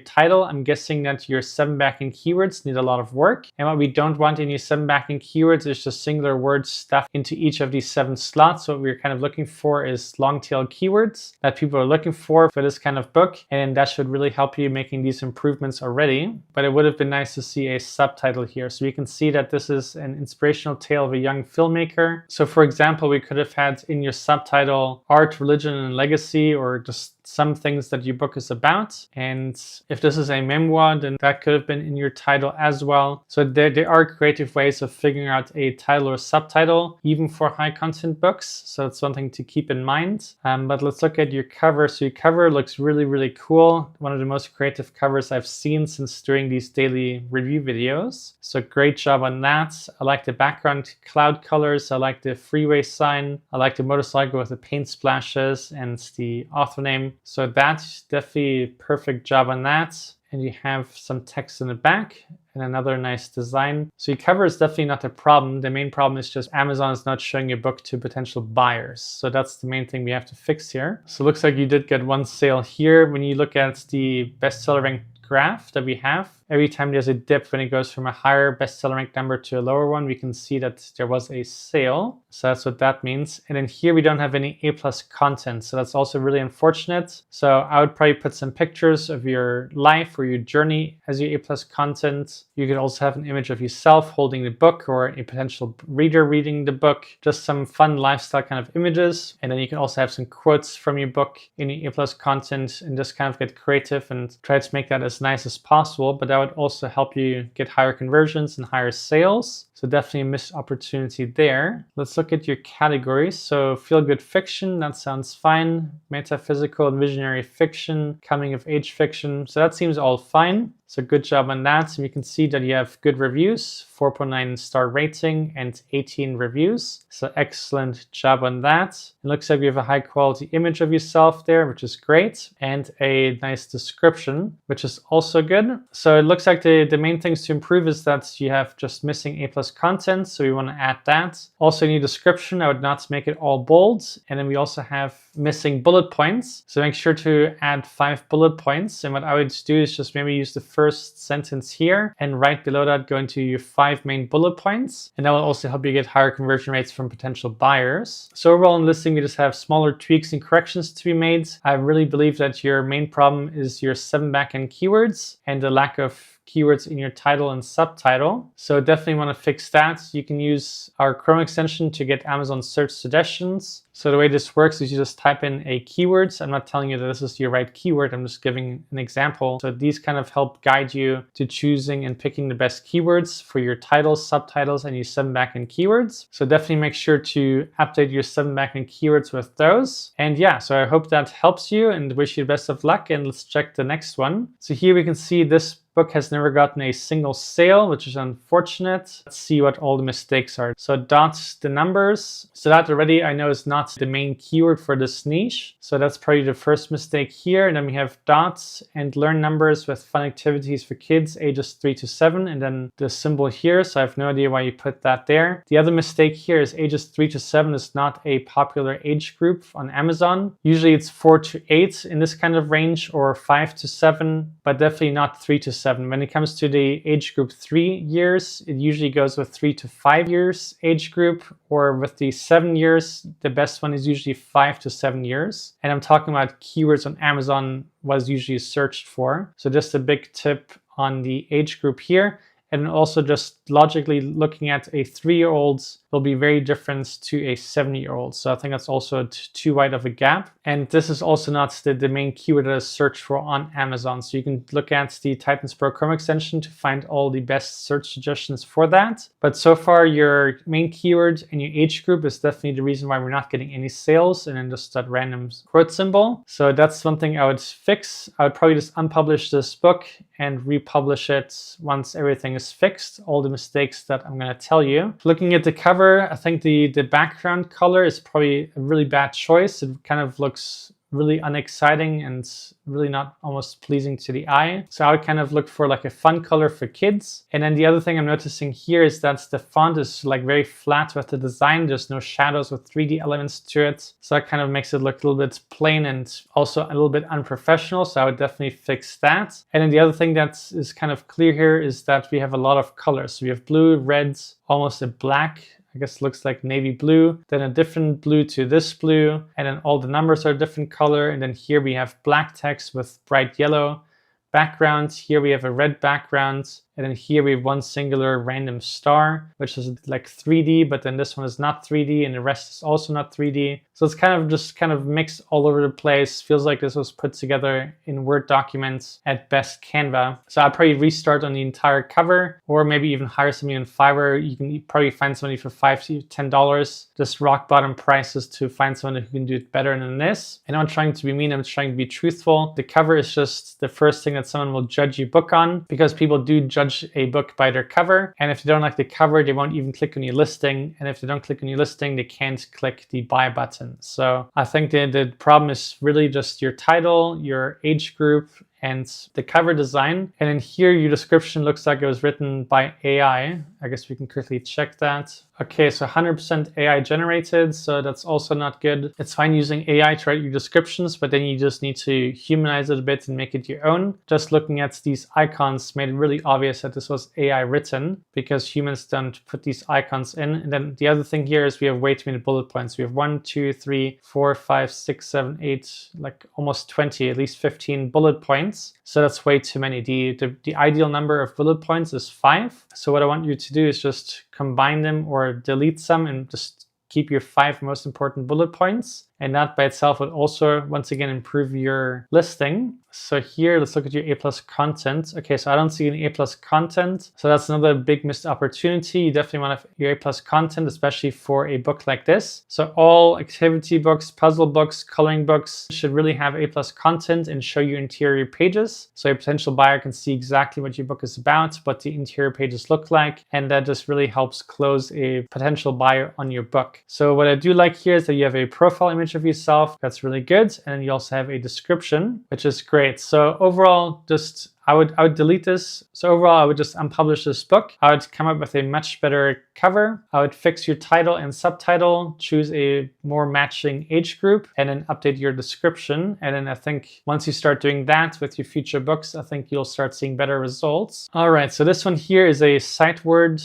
title, I'm guessing that your 7 backend keywords need a lot of work. And what we don't want in your 7 backend keywords is just singular words stuffed into each of these 7 slots. What we're kind of looking for is long tail keywords that people are looking for this kind of book. And that should really help you making these improvements already. But it would have been nice to see a subtitle here. So we can see that this is an inspirational tale of a young filmmaker. So for example, we could have had in your subtitle art, religion, and legacy, or just some things that your book is about. And if this is a memoir, then that could have been in your title as well. So there are creative ways of figuring out a title or subtitle, even for high content books. So it's something to keep in mind. But let's look at your cover. So your cover looks really, really cool. One of the most creative covers I've seen since doing these daily review videos. So great job on that. I like the background cloud colors. I like the freeway sign. I like the motorcycle with the paint splashes and the author name. So that's definitely perfect job on that. And you have some text in the back and another nice design. So your cover is definitely not the problem. The main problem is just Amazon is not showing your book to potential buyers. So that's the main thing we have to fix here. So it looks like you did get 1 sale here. When you look at the bestseller rank graph that we have, every time there's a dip when it goes from a higher bestseller rank number to a lower one, we can see that there was a sale. So that's what that means. And then here we don't have any A+ content. So that's also really unfortunate. So I would probably put some pictures of your life or your journey as your A+ content. You could also have an image of yourself holding the book or a potential reader reading the book, just some fun lifestyle kind of images. And then you can also have some quotes from your book in your A+ content and just kind of get creative and try to make that as nice as possible. But that would also help you get higher conversions and higher sales. So definitely a missed opportunity there. Let's look at your categories. So feel-good fiction, that sounds fine. Metaphysical and visionary fiction, coming of age fiction. So that seems all fine. So good job on that. And you can see that you have good reviews, 4.9 star rating and 18 reviews. So excellent job on that. It looks like you have a high quality image of yourself there, which is great. And a nice description, which is also good. So it looks like the main things to improve is that you have just missing A+ content. So we want to add that. Also in your description, I would not make it all bold. And then we also have missing bullet points. So make sure to add 5 bullet points. And what I would do is just maybe use the first sentence here and right below that go into your 5 main bullet points. And that will also help you get higher conversion rates from potential buyers. So overall in listing, we just have smaller tweaks and corrections to be made. I really believe that your main problem is your 7 backend keywords and the lack of keywords in your title and subtitle. So definitely want to fix that. You can use our Chrome extension to get Amazon search suggestions. So the way this works is you just type in a keyword. I'm not telling you that this is your right keyword. I'm just giving an example. So these kind of help guide you to choosing and picking the best keywords for your titles, subtitles, and your 7 backend keywords. So definitely make sure to update your 7 backend keywords with those. And yeah, so I hope that helps you and wish you the best of luck. And let's check the next one. So here we can see this book has never gotten a single sale, which is unfortunate. Let's see what all the mistakes are. So dots the numbers. So that already I know is not the main keyword for this niche. So that's probably the first mistake here. And then we have dots and learn numbers with fun activities for kids ages 3 to 7. And then the symbol here. So I have no idea why you put that there. The other mistake here is ages 3 to 7 is not a popular age group on Amazon. Usually it's 4 to 8 in this kind of range or 5 to 7, but definitely not 3 to 7. When it comes to the age group 3 years, it usually goes with 3 to 5 years age group, or with the 7 years, the best one is usually 5 to 7 years. And I'm talking about keywords on Amazon was usually searched for. So just a big tip on the age group here. And also just logically looking at a 3-year-old will be very different to a 7-year-old. So I think that's also too wide of a gap. And this is also not the main keyword that is searched for on Amazon. So you can look at the Titans Pro Chrome extension to find all the best search suggestions for that. But so far your main keyword and your age group is definitely the reason why we're not getting any sales, and then just that random quote symbol. So that's one thing I would fix. I would probably just unpublish this book and republish it once everything is fixed, all the mistakes that I'm going to tell you. Looking at the cover, I think the background color is probably a really bad choice. It kind of looks really unexciting and really not almost pleasing to the eye. So I would kind of look for like a fun color for kids. And then the other thing I'm noticing here is that the font is like very flat with the design. There's no shadows or 3D elements to it. So that kind of makes it look a little bit plain and also a little bit unprofessional. So I would definitely fix that. And then the other thing that is kind of clear here is that we have a lot of colors. So we have blue, reds, almost a black, I guess looks like navy blue, then a different blue to this blue, and then all the numbers are a different color. And then here we have black text with bright yellow background. Here we have a red background. And then here we have one singular random star, which is like 3D, but then this one is not 3D and the rest is also not 3D. So it's kind of mixed all over the place. Feels like this was put together in Word documents, at best Canva. So I'll probably restart on the entire cover, or maybe even hire somebody on Fiverr. You can probably find somebody for $5 to $10. Just rock bottom prices to find someone who can do it better than this. And I'm not trying to be mean, I'm trying to be truthful. The cover is just the first thing that someone will judge your book on, because people do judge a book by their cover. And if they don't like the cover, they won't even click on your listing. And if they don't click on your listing, they can't click the buy button. So I think the problem is really just your title, your age group, and the cover design. And in here, your description looks like it was written by AI. I guess we can quickly check that. Okay, so 100% AI generated, so that's also not good. It's fine using AI to write your descriptions, but then you just need to humanize it a bit and make it your own. Just looking at these icons made it really obvious that this was AI written because humans don't put these icons in. And then the other thing here is we have way too many bullet points. We have 1, 2, 3, 4, 5, 6, 7, 8, like almost 20, at least 15 bullet points. So that's way too many. The ideal number of bullet points is 5. So what I want you to do is just combine them or delete some and just keep your 5 most important bullet points. And that by itself would also, once again, improve your listing. So here, let's look at your A+ content. Okay, so I don't see any A+ content. So that's another big missed opportunity. You definitely want to have your A+ content, especially for a book like this. So all activity books, puzzle books, coloring books should really have A+ content and show you interior pages. So a potential buyer can see exactly what your book is about, what the interior pages look like. And that just really helps close a potential buyer on your book. So what I do like here is that you have a profile image of yourself. That's really good. And you also have a description, which is great. So overall, just I would delete this. So overall, I would just unpublish this book. I would come up with a much better cover. I would fix your title and subtitle, choose a more matching age group, and then update your description. And then I think once you start doing that with your future books, I think you'll start seeing better results. All right, so this one here is a sight word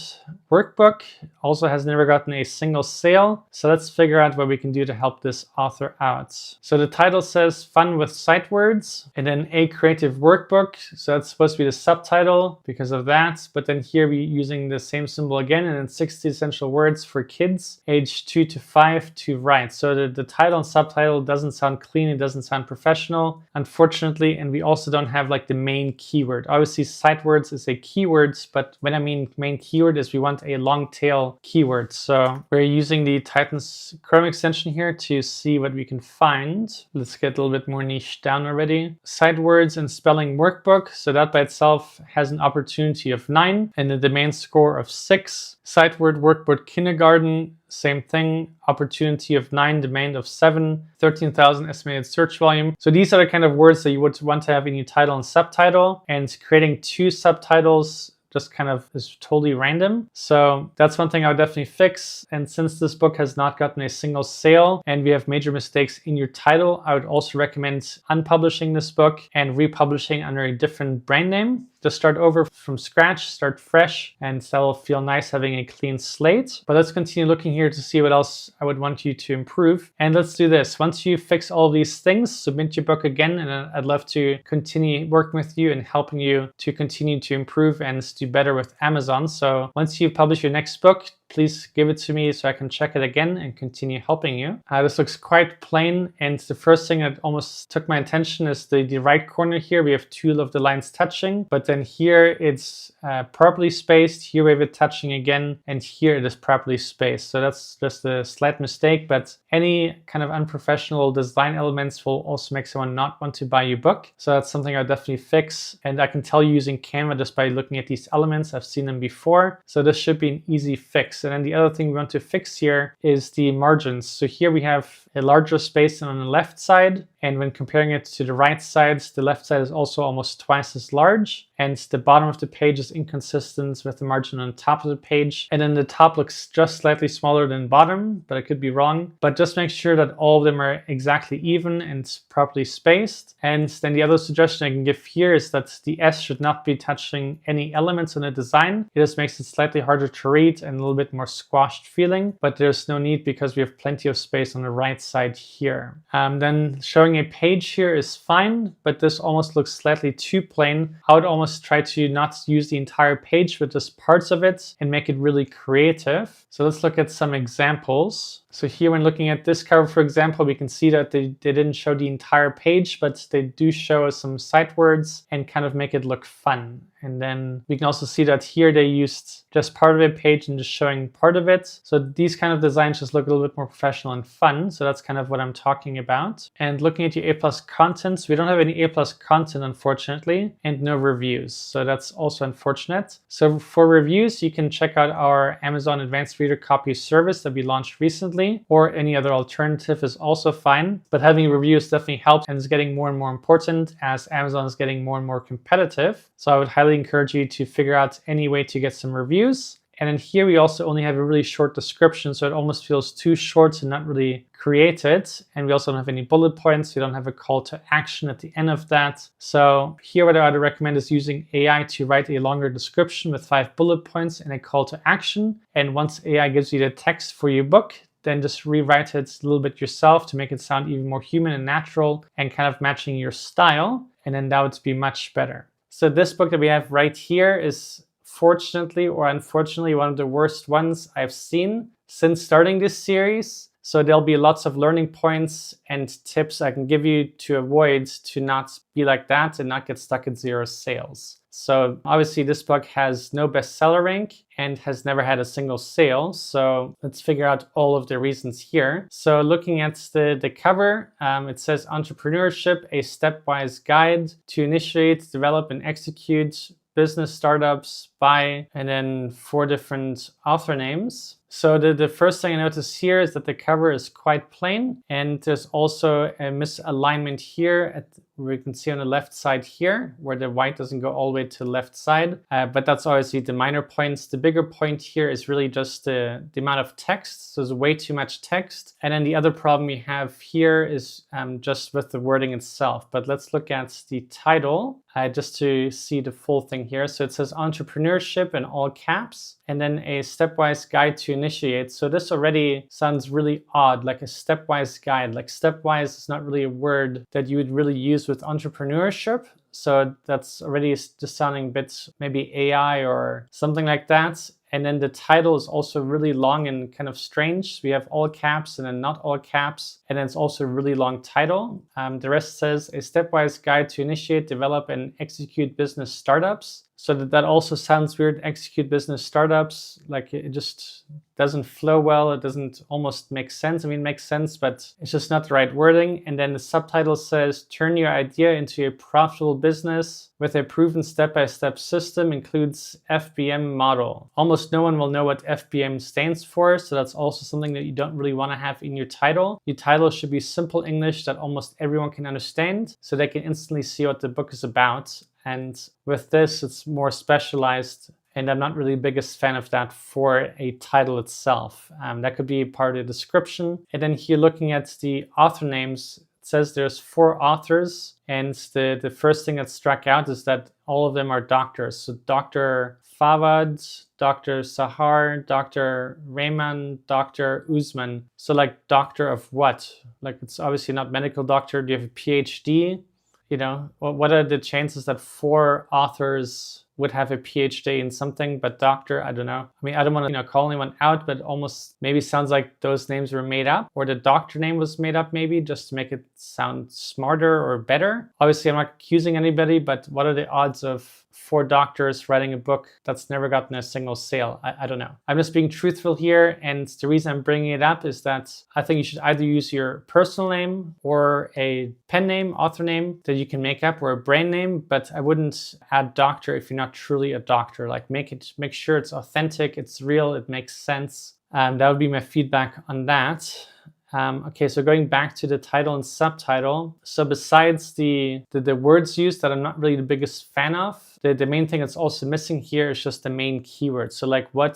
workbook. Also has never gotten a single sale. So let's figure out what we can do to help this author out. So the title says Fun with Sight Words, and then a creative workbook. So that's supposed to be the subtitle because of that. But then here we're using the same symbol again, and then 60 essential words for kids age 2 to 5 to write. So the title and subtitle doesn't sound clean. It doesn't sound professional, unfortunately. And we also don't have like the main keyword. Obviously, sight words is a keyword, but when I mean main keyword is we want a long tail keyword. So we're using the Titans Chrome extension here to see what we can find. Let's get a little bit more niche down already. Sight words and spelling workbook. So that by itself has an opportunity of 9 and a domain score of 6. Sight word workbook kindergarten, same thing, opportunity of 9, domain of 7, 13,000 estimated search volume. So these are the kind of words that you would want to have in your title and subtitle, and creating 2 subtitles just kind of is totally random. So that's one thing I would definitely fix. And since this book has not gotten a single sale and we have major mistakes in your title, I would also recommend unpublishing this book and republishing under a different brand name. Just start over from scratch, start fresh, and that will feel nice having a clean slate. But let's continue looking here to see what else I would want you to improve. And let's do this. Once you fix all these things, submit your book again, and I'd love to continue working with you and helping you to continue to improve and do better with Amazon. So once you publish your next book, please give it to me so I can check it again and continue helping you. This looks quite plain, and the first thing that almost took my attention is the right corner here. We have 2 of the lines touching, but then here it's properly spaced. Here we have it touching again, and here it is properly spaced. So that's just a slight mistake, but any kind of unprofessional design elements will also make someone not want to buy your book. So that's something I'll definitely fix, and I can tell you using Canva just by looking at these elements. I've seen them before, so this should be an easy fix. And then the other thing we want to fix here is the margins. So here we have a larger space on the left side, and when comparing it to the right side, the left side is also almost twice as large, and the bottom of the page is inconsistent with the margin on top of the page. And then the top looks just slightly smaller than bottom, but I could be wrong. But just make sure that all of them are exactly even and properly spaced. And then the other suggestion I can give here is that the S should not be touching any elements in the design. It just makes it slightly harder to read and a little bit more squashed feeling, but there's no need because we have plenty of space on the right side here. Then showing a page here is fine, but this almost looks slightly too plain. I would almost try to not use the entire page, but just parts of it and make it really creative. So let's look at some examples. So here when looking at this cover, for example, we can see that they didn't show the entire page, but they do show us some sight words and kind of make it look fun. And then we can also see that here they used just part of a page and just showing part of it. So these kind of designs just look a little bit more professional and fun. So that's kind of what I'm talking about. And looking at your A+ contents, we don't have any A+ content, unfortunately, and no reviews. So that's also unfortunate. So for reviews, you can check out our Amazon Advanced Reader Copy service that we launched recently, or any other alternative is also fine. But having reviews definitely helps and is getting more and more important as Amazon is getting more and more competitive. So I would highly encourage you to figure out any way to get some reviews. And then here we also only have a really short description, so it almost feels too short to not really created. And we also don't have any bullet points. We don't have a call to action at the end of that. So here what I would recommend is using AI to write a longer description with 5 bullet points and a call to action. And once AI gives you the text for your book, then just rewrite it a little bit yourself to make it sound even more human and natural and kind of matching your style. And then that would be much better. So this book that we have right here is fortunately or unfortunately one of the worst ones I've seen since starting this series. So there'll be lots of learning points and tips I can give you to avoid to not be like that and not get stuck at 0 sales. So obviously this book has no bestseller rank and has never had a single sale. So let's figure out all of the reasons here. So looking at the cover, it says Entrepreneurship, a stepwise guide to initiate, develop, and execute business startups by, and then 4 different author names. So the first thing I notice here is that the cover is quite plain, and there's also a misalignment here we can see on the left side here where the white doesn't go all the way to the left side, but that's obviously the minor points. The bigger point here is really just the amount of text. So there's way too much text. And then the other problem we have here is just with the wording itself. But let's look at the title just to see the full thing here. So it says Entrepreneurship in all caps, and then a stepwise guide to initiate. So this already sounds really odd, like a stepwise guide. Like stepwise is not really a word that you would really use with entrepreneurship. So that's already just sounding a bit maybe AI or something like that. And then the title is also really long and kind of strange. We have all caps and then not all caps. And then it's also a really long title. The rest says a stepwise guide to initiate, develop, and execute business startups. So that also sounds weird, execute business startups. Like it just doesn't flow well. It doesn't almost make sense. I mean, it makes sense, but it's just not the right wording. And then the subtitle says, turn your idea into a profitable business with a proven step-by-step system, includes FBM model. Almost no one will know what FBM stands for. So that's also something that you don't really want to have in your title. Your title should be simple English that almost everyone can understand so they can instantly see what the book is about. And with this, it's more specialized, and I'm not really the biggest fan of that for a title itself. That could be part of the description. And then here looking at the author names, it says there's 4 authors, and the first thing that struck out is that all of them are doctors. So Dr. Fawad, Dr. Sahar, Dr. Rehman, Dr. Usman. So like doctor of what? Like it's obviously not medical doctor. Do you have a PhD? You know, what are the chances that 4 authors would have a PhD in something, but doctor, I don't know. I mean, I don't want to call anyone out, but almost maybe sounds like those names were made up, or the doctor name was made up maybe just to make it sound smarter or better. Obviously, I'm not accusing anybody, but what are the odds of 4 doctors writing a book that's never gotten a single sale? I don't know. I'm just being truthful here, and the reason I'm bringing it up is that I think you should either use your personal name or a pen name, author name that you can make up, or a brand name, but I wouldn't add doctor if you're not truly a doctor. Like make sure it's authentic, it's real, it makes sense. That would be my feedback on that. Okay, so going back to the title and subtitle. So besides the words used that I'm not really the biggest fan of, the main thing that's also missing here is just the main keyword. So like what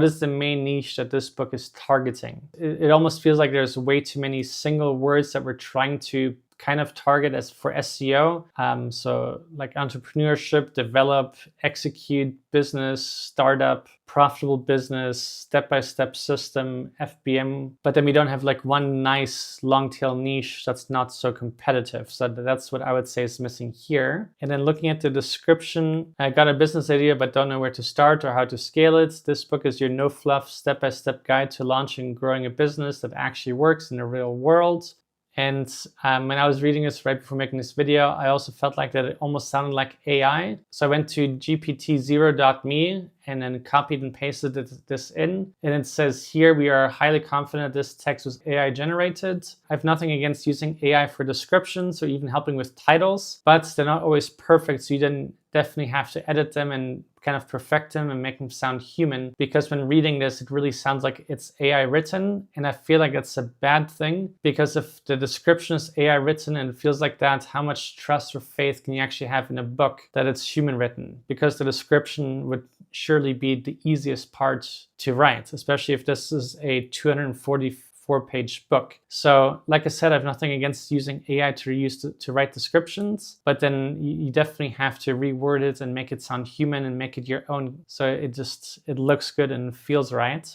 is the main niche that this book is targeting? It almost feels like there's way too many single words that we're trying to kind of target as for SEO. So like entrepreneurship, develop, execute, business, startup, profitable business, step-by-step system, FBM. But then we don't have like one nice long tail niche that's not so competitive. So that's what I would say is missing here. And then looking at the description, I got a business idea but don't know where to start or how to scale it. This book is your no fluff step-by-step guide to launching and growing a business that actually works in the real world. And when I was reading this right before making this video, I also felt like that it almost sounded like AI. So I went to gpt0.me and then copied and pasted this in. And it says here, we are highly confident this text was AI generated. I have nothing against using AI for descriptions or even helping with titles, but they're not always perfect. So you then definitely have to edit them and kind of perfect them and make them sound human, because when reading this, it really sounds like it's AI written. And I feel like that's a bad thing, because if the description is AI written and it feels like that, how much trust or faith can you actually have in a book that it's human written? Because the description would surely be the easiest part to write, especially if this is a 244-page book. So like I said, I have nothing against using AI to write descriptions, but then you definitely have to reword it and make it sound human and make it your own, so it looks good and feels right.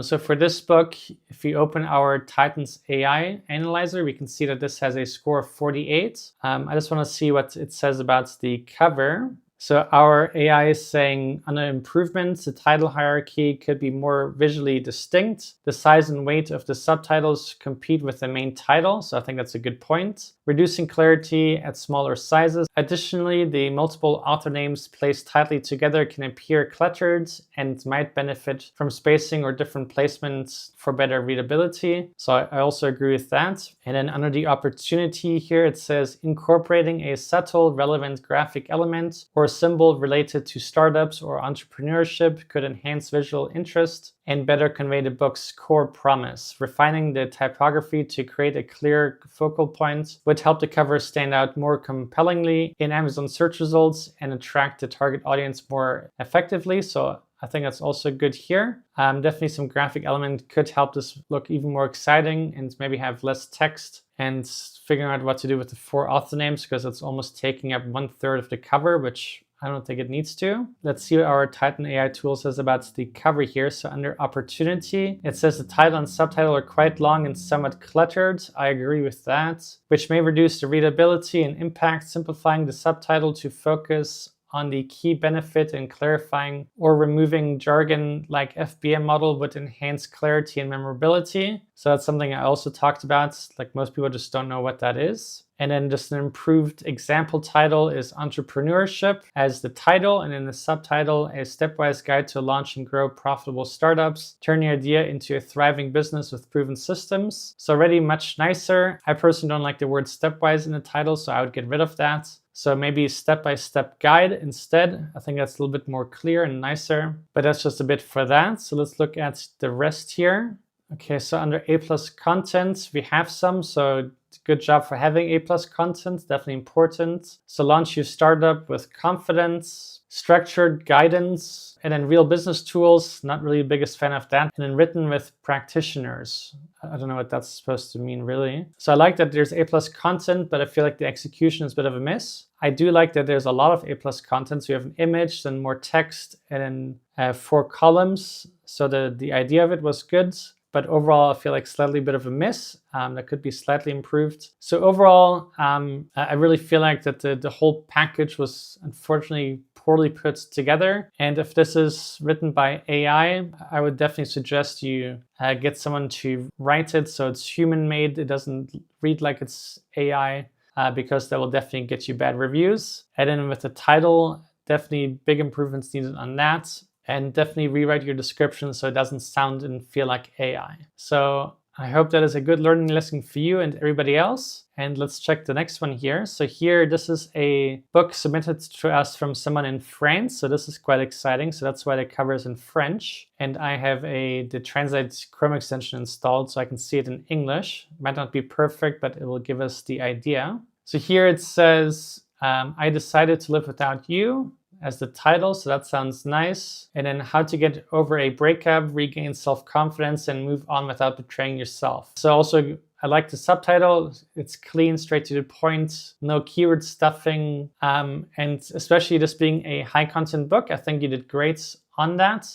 So for this book, if we open our Titans AI analyzer, we can see that this has a score of 48. I just want to see what it says about the cover. So our AI is saying, under improvements, the title hierarchy could be more visually distinct. The size and weight of the subtitles compete with the main title, so I think that's a good point. Reducing clarity at smaller sizes. Additionally, the multiple author names placed tightly together can appear cluttered and might benefit from spacing or different placements for better readability. So I also agree with that. And then under the opportunity here, it says incorporating a subtle, relevant graphic element or symbol related to startups or entrepreneurship could enhance visual interest and better convey the book's core promise. Refining the typography to create a clear focal point would help the cover stand out more compellingly in Amazon search results and attract the target audience more effectively. So I think that's also good here. Definitely some graphic element could help this look even more exciting and maybe have less text, and figuring out what to do with the 4 author names, because it's almost taking up 1/3 of the cover, which I don't think it needs to. Let's see what our Titan AI tool says about the cover here. So under opportunity, it says the title and subtitle are quite long and somewhat cluttered. I agree with that, which may reduce the readability and impact. Simplifying the subtitle to focus on the key benefit and clarifying or removing jargon like FBM model would enhance clarity and memorability. So that's something I also talked about. Like, most people just don't know what that is. And then just an improved example title is Entrepreneurship as the title, and in the subtitle, a stepwise guide to launch and grow profitable startups, turn your idea into a thriving business with proven systems. So already much nicer. I personally don't like the word stepwise in the title, so I would get rid of that. So maybe step-by-step guide instead. I think that's a little bit more clear and nicer, but that's just a bit for that. So let's look at the rest here. Okay, so under A+ content, we have some, so good job for having A+ content, definitely important. So launch your startup with confidence, structured guidance, and then real business tools, not really the biggest fan of that. And then written with practitioners. I don't know what that's supposed to mean really. So I like that there's A+ content, but I feel like the execution is a bit of a miss. I do like that there's a lot of A+ content. So you have an image, then more text, and then 4 columns. So the idea of it was good. But overall, I feel like slightly bit of a miss. That could be slightly improved. So overall, I really feel like that the whole package was unfortunately poorly put together. And if this is written by AI, I would definitely suggest you get someone to write it so it's human made. It doesn't read like it's AI, because that will definitely get you bad reviews. And then with the title, definitely big improvements needed on that. And definitely rewrite your description so it doesn't sound and feel like AI. So I hope that is a good learning lesson for you and everybody else. And let's check the next one here. So here, this is a book submitted to us from someone in France. So this is quite exciting. So that's why the cover is in French. And I have the Translate Chrome extension installed so I can see it in English. It might not be perfect, but it will give us the idea. So here it says, I decided to live without you, as the title, so that sounds nice. And then how to get over a breakup, regain self-confidence, and move on without betraying yourself. So also, I like the subtitle. It's clean, straight to the point, no keyword stuffing. And especially this being a high content book, I think you did great on that.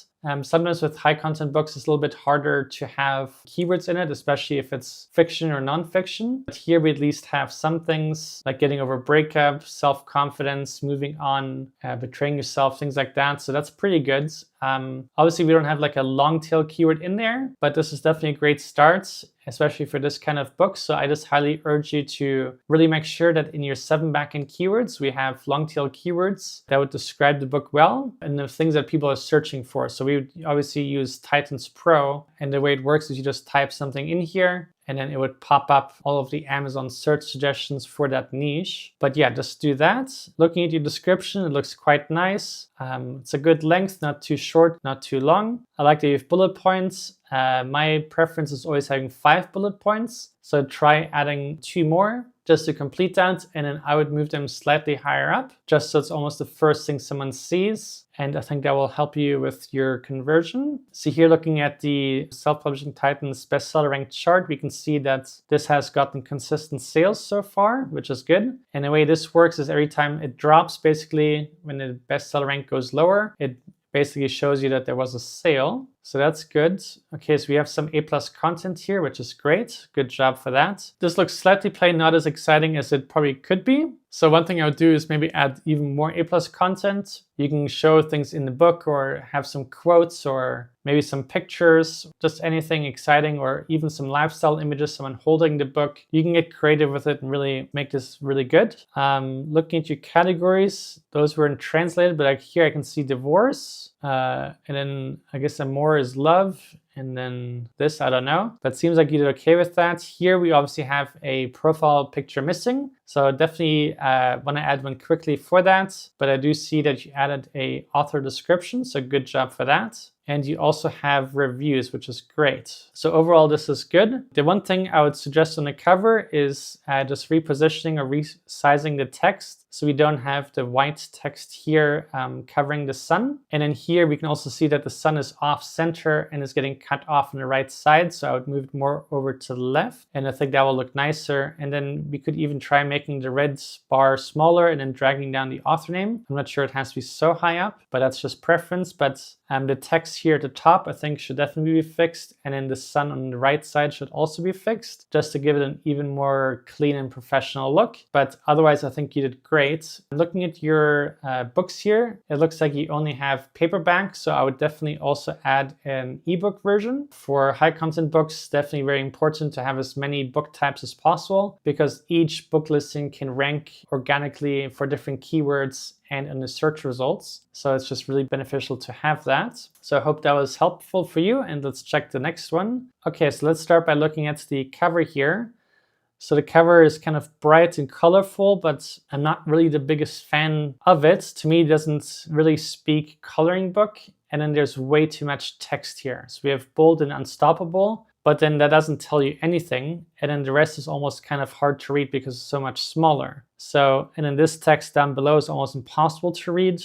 Sometimes with high content books, it's a little bit harder to have keywords in it, especially if it's fiction or nonfiction. But here we at least have some things like getting over breakup, self-confidence, moving on, betraying yourself, things like that. So that's pretty good. Obviously, we don't have like a long tail keyword in there, but this is definitely a great start. especially for this kind of book. So I just highly urge you to really make sure that in your 7 backend keywords, we have long tail keywords that would describe the book well and the things that people are searching for. So we would obviously use Titans Pro, and the way it works is you just type something in here and then it would pop up all of the Amazon search suggestions for that niche. But yeah, just do that. Looking at your description, it looks quite nice. It's a good length, not too short, not too long. I like that you have bullet points. My preference is always having 5 bullet points. So try adding 2 more just to complete that. And then I would move them slightly higher up, just so it's almost the first thing someone sees. And I think that will help you with your conversion. So here, looking at the Self-Publishing Titans bestseller rank chart, we can see that this has gotten consistent sales so far, which is good. And the way this works is every time it drops, basically when the bestseller rank goes lower, it basically shows you that there was a sale. So that's good. Okay, so we have some A+ content here, which is great. Good job for that. This looks slightly plain, not as exciting as it probably could be. So one thing I would do is maybe add even more A+ content. You can show things in the book or have some quotes or maybe some pictures, just anything exciting, or even some lifestyle images, someone holding the book. You can get creative with it and really make this really good. Looking at your categories, those weren't translated, but like here I can see divorce. And then I guess some more is love. And then this, I don't know, but seems like you did okay with that. Here we obviously have a profile picture missing. So definitely want to add one quickly for that. But I do see that you added a author description. So good job for that. And you also have reviews, which is great. So overall, this is good. The one thing I would suggest on the cover is just repositioning or resizing the text, so we don't have the white text here covering the sun. And then here we can also see that the sun is off center and is getting cut off on the right side. So I would move it more over to the left, and I think that will look nicer. And then we could even try making the red bar smaller and then dragging down the author name. I'm not sure it has to be so high up, but that's just preference. But the text here at the top, I think, should definitely be fixed. And then the sun on the right side should also be fixed, just to give it an even more clean and professional look. But otherwise, I think you did great. Looking at your books here, it looks like you only have paperback. So I would definitely also add an ebook version. For high content books, definitely very important to have as many book types as possible, because each book listing can rank organically for different keywords and in the search results. So it's just really beneficial to have that. So I hope that was helpful for you, and let's check the next one. Okay, so let's start by looking at the cover here. So the cover is kind of bright and colorful, but I'm not really the biggest fan of it. To me, it doesn't really speak coloring book. And then there's way too much text here. So we have bold and unstoppable, but then that doesn't tell you anything. And then the rest is almost kind of hard to read because it's so much smaller. So, and then this text down below is almost impossible to read.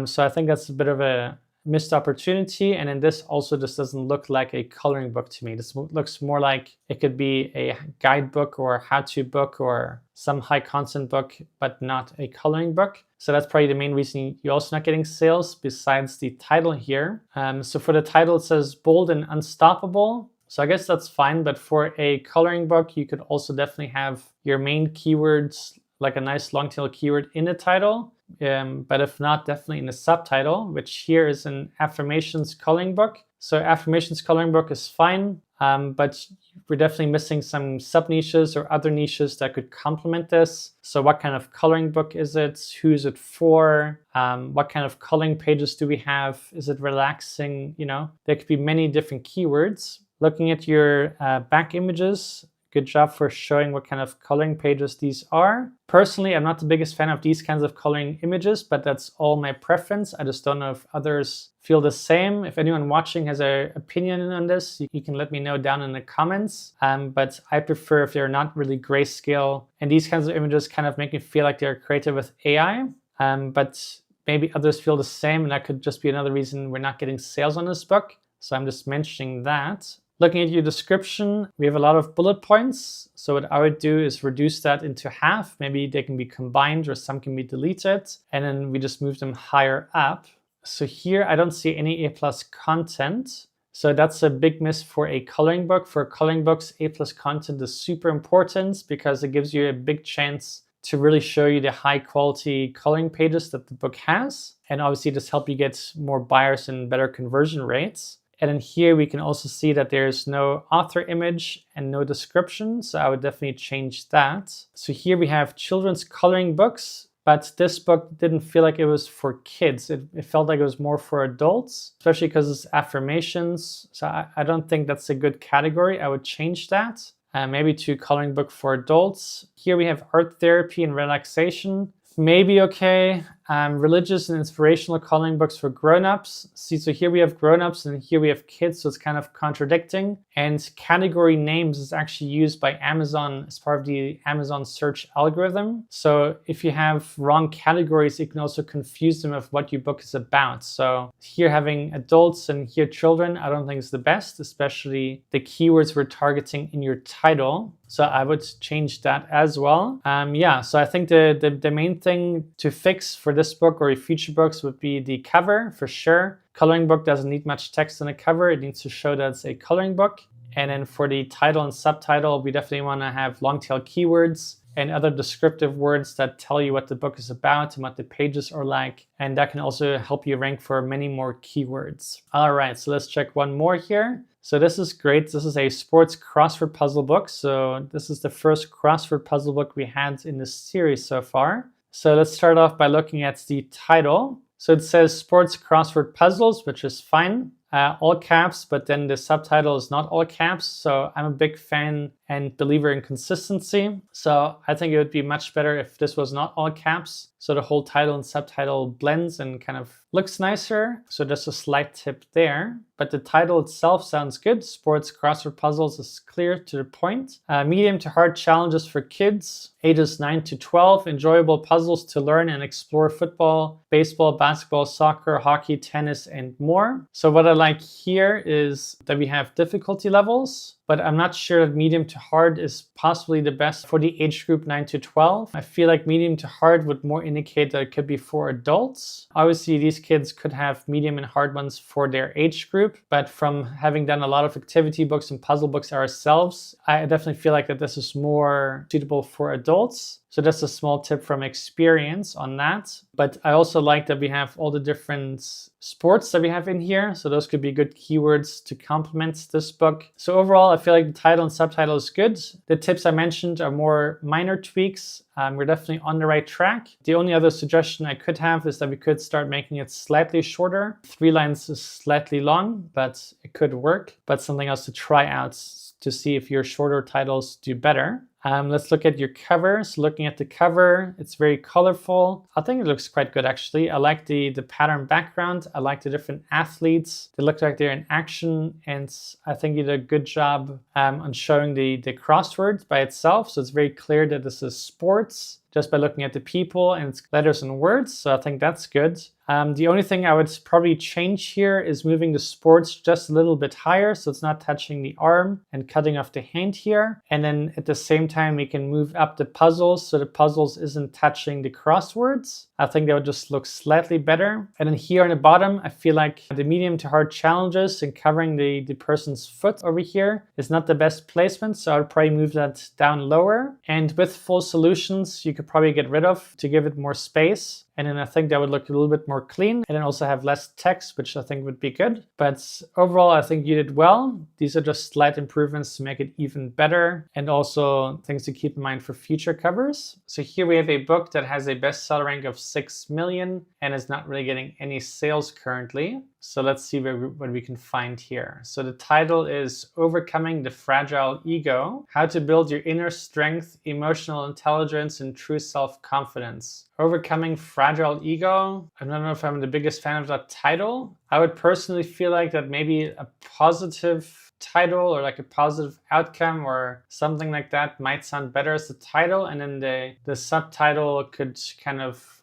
So I think that's a bit of a missed opportunity. And then this also just doesn't look like a coloring book to me. This looks more like it could be a guidebook or a how-to book or some high content book, but not a coloring book. So that's probably the main reason you're also not getting sales, besides the title here. So for the title, it says bold and unstoppable. So I guess that's fine, but for a coloring book, you could also definitely have your main keywords, like a nice long tail keyword in the title. But if not, definitely in the subtitle, which here is an affirmations coloring book. So affirmations coloring book is fine, but we're definitely missing some sub niches or other niches that could complement this. So what kind of coloring book is it? Who is it for? What kind of coloring pages do we have? Is it relaxing? You know, there could be many different keywords. Looking at your back images, good job for showing what kind of coloring pages these are. Personally, I'm not the biggest fan of these kinds of coloring images, but that's all my preference. I just don't know if others feel the same. If anyone watching has an opinion on this, you can let me know down in the comments. But I prefer if they're not really grayscale. And these kinds of images kind of make me feel like they're created with AI. But maybe others feel the same, and that could just be another reason we're not getting sales on this book. So I'm just mentioning that. Looking at your description, we have a lot of bullet points. So what I would do is reduce that into half. Maybe they can be combined or some can be deleted. And then we just move them higher up. So here I don't see any A+ content. So that's a big miss for a coloring book. For coloring books, A+ content is super important because it gives you a big chance to really show you the high quality coloring pages that the book has. And obviously just help you get more buyers and better conversion rates. And then here we can also see that there's no author image and no description. So I would definitely change that. So here we have children's coloring books. But this book didn't feel like it was for kids. It felt like it was more for adults, especially because it's affirmations. So I don't think that's a good category. I would change that. Maybe to coloring book for adults. Here we have art therapy and relaxation. Maybe okay. Religious and inspirational coloring books for grown-ups. See, so here we have grown-ups and here we have kids, so it's kind of contradicting. And category names is actually used by Amazon as part of the Amazon search algorithm. So if you have wrong categories, it can also confuse them of what your book is about. So here having adults and here children, I don't think is the best, especially the keywords we're targeting in your title. So I would change that as well. Yeah, so I think the main thing to fix for this book or future books would be the cover for sure. Coloring book doesn't need much text on the cover. It needs to show that it's a coloring book. And then for the title and subtitle, we definitely want to have long tail keywords and other descriptive words that tell you what the book is about and what the pages are like. And that can also help you rank for many more keywords. All right, so let's check one more here. So this is great. This is a sports crossword puzzle book. So this is the first crossword puzzle book we had in this series so far. So let's start off by looking at the title. So it says sports crossword puzzles, which is fine. All caps, but then the subtitle is not all caps. So I'm a big fan and believer in consistency. So I think it would be much better if this was not all caps. So the whole title and subtitle blends and kind of looks nicer. So just a slight tip there. But the title itself sounds good. Sports crossword puzzles is clear to the point. Medium to hard challenges for kids, ages 9 to 12. Enjoyable puzzles to learn and explore football, baseball, basketball, soccer, hockey, tennis, and more. So what I like here is that we have difficulty levels, but I'm not sure that medium to hard is possibly the best for the age group 9 to 12. I feel like medium to hard would more indicate that it could be for adults. Obviously, these kids could have medium and hard ones for their age group, but from having done a lot of activity books and puzzle books ourselves, I definitely feel like that this is more suitable for adults. So that's a small tip from experience on that. But I also like that we have all the different sports that we have in here. So those could be good keywords to complement this book. So overall, I feel like the title and subtitle is good. The tips I mentioned are more minor tweaks. We're definitely on the right track. The only other suggestion I could have is that we could start making it slightly shorter. 3 lines is slightly long, but it could work. But something else to try out to see if your shorter titles do better. Let's look at your cover. So looking at the cover, it's very colorful. I think it looks quite good actually. I like the pattern background. I like the different athletes. They look like they're in action, and I think you did a good job on showing the crossword by itself. So it's very clear that this is sports just by looking at the people and its letters and words. So I think that's good. The only thing I would probably change here is moving the sports just a little bit higher, so it's not touching the arm and cutting off the hand here. And then at the same time, we can move up the puzzles so the puzzles isn't touching the crosswords. I think that would just look slightly better. And then here on the bottom, I feel like the medium to hard challenges and covering the person's foot over here is not the best placement, so I would probably move that down lower. And with full solutions, you could probably get rid of to give it more space. And then I think that would look a little bit more clean and then also have less text, which I think would be good. But overall, I think you did well. These are just slight improvements to make it even better and also things to keep in mind for future covers. So here we have a book that has a bestseller rank of 6 million and is not really getting any sales currently. So let's see what we can find here. So the title is Overcoming the Fragile Ego, How to Build Your Inner Strength, Emotional Intelligence, and True Self-Confidence. Overcoming Fragile Ego. I don't know if I'm the biggest fan of that title. I would personally feel like that maybe a positive title or like a positive outcome or something like that might sound better as the title, and then the subtitle could kind of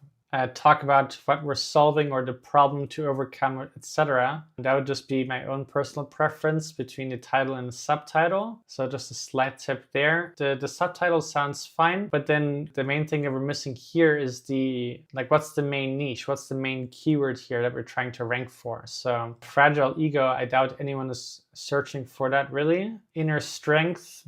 talk about what we're solving or the problem to overcome, etc. That would just be my own personal preference between the title and the subtitle. So just a slight tip there. The subtitle sounds fine, but then the main thing that we're missing here is what's the main niche? What's the main keyword here that we're trying to rank for? So fragile ego, I doubt anyone is searching for that really. Inner strength,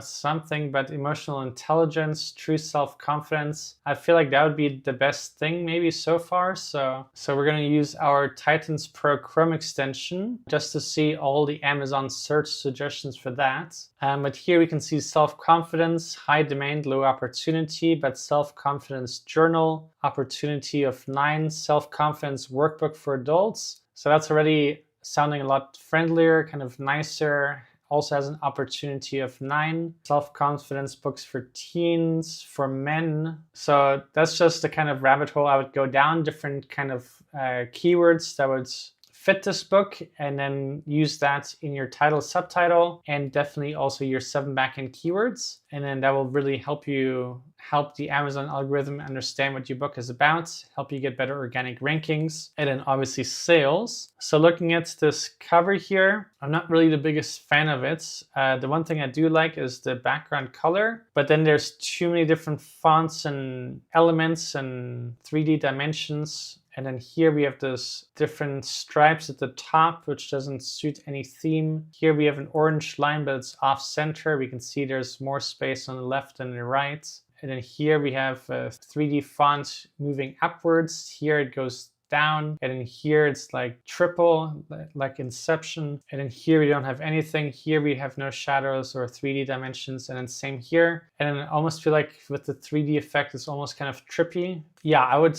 something, but emotional intelligence, true self-confidence. I feel like that would be the best thing maybe so far. So we're going to use our Titans Pro Chrome extension just to see all the Amazon search suggestions for that. But here we can see self-confidence, high demand, low opportunity, but self-confidence journal, opportunity of 9, self-confidence workbook for adults. So that's already sounding a lot friendlier, kind of nicer. Also has an opportunity of 9, self-confidence books for teens, for men. So that's just the kind of rabbit hole I would go down, different kind of keywords that would fit this book, and then use that in your title, subtitle, and definitely also your 7 backend keywords. And then that will really help the Amazon algorithm understand what your book is about, help you get better organic rankings, and then obviously sales. So looking at this cover here, I'm not really the biggest fan of it. The one thing I do like is the background color, but then there's too many different fonts and elements and 3D dimensions. And then here we have those different stripes at the top, which doesn't suit any theme. Here we have an orange line, but it's off center. We can see there's more space on the left and the right. And then here we have a 3D font moving upwards. Here it goes down, and then here it's like triple, like Inception. And then here we don't have anything. Here we have no shadows or 3D dimensions, and then same here. And then I almost feel like with the 3D effect, it's almost kind of trippy. Yeah, I would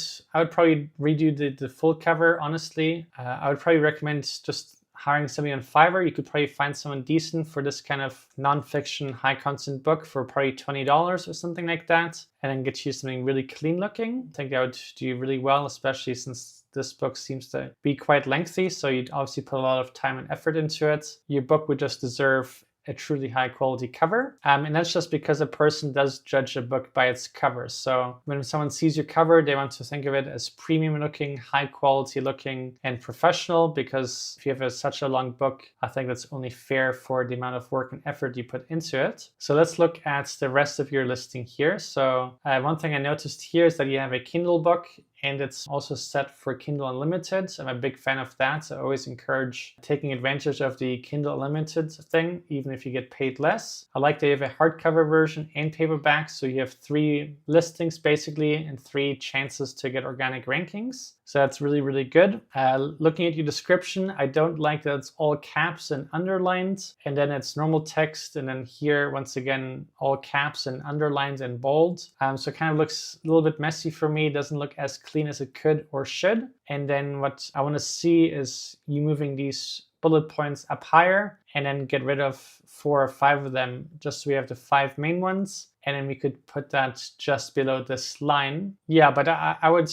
probably redo the full cover, honestly. I would probably recommend just hiring somebody on Fiverr. You could probably find someone decent for this kind of nonfiction, high content book for probably $20 or something like that, and then get you something really clean looking. I think that would do really well, especially since this book seems to be quite lengthy, so you'd obviously put a lot of time and effort into it. Your book would just deserve a truly high quality cover. And that's just because a person does judge a book by its cover. So when someone sees your cover, they want to think of it as premium looking, high quality looking, and professional, because if you have such a long book, I think that's only fair for the amount of work and effort you put into it. So let's look at the rest of your listing here. So one thing I noticed here is that you have a Kindle book, and it's also set for Kindle Unlimited. I'm a big fan of that. I always encourage taking advantage of the Kindle Unlimited thing, even if you get paid less. I like that you have a hardcover version and paperback, so you have 3 listings basically and 3 chances to get organic rankings. So that's really, really good. Looking at your description, I don't like that it's all caps and underlined, and then it's normal text, and then here, once again, all caps and underlined and bold. So it kind of looks a little bit messy for me. It doesn't look as clean as it could or should. And then what I want to see is you moving these bullet points up higher, and then get rid of 4 or 5 of them, just so we have the 5 main ones. And then we could put that just below this line. Yeah, but I would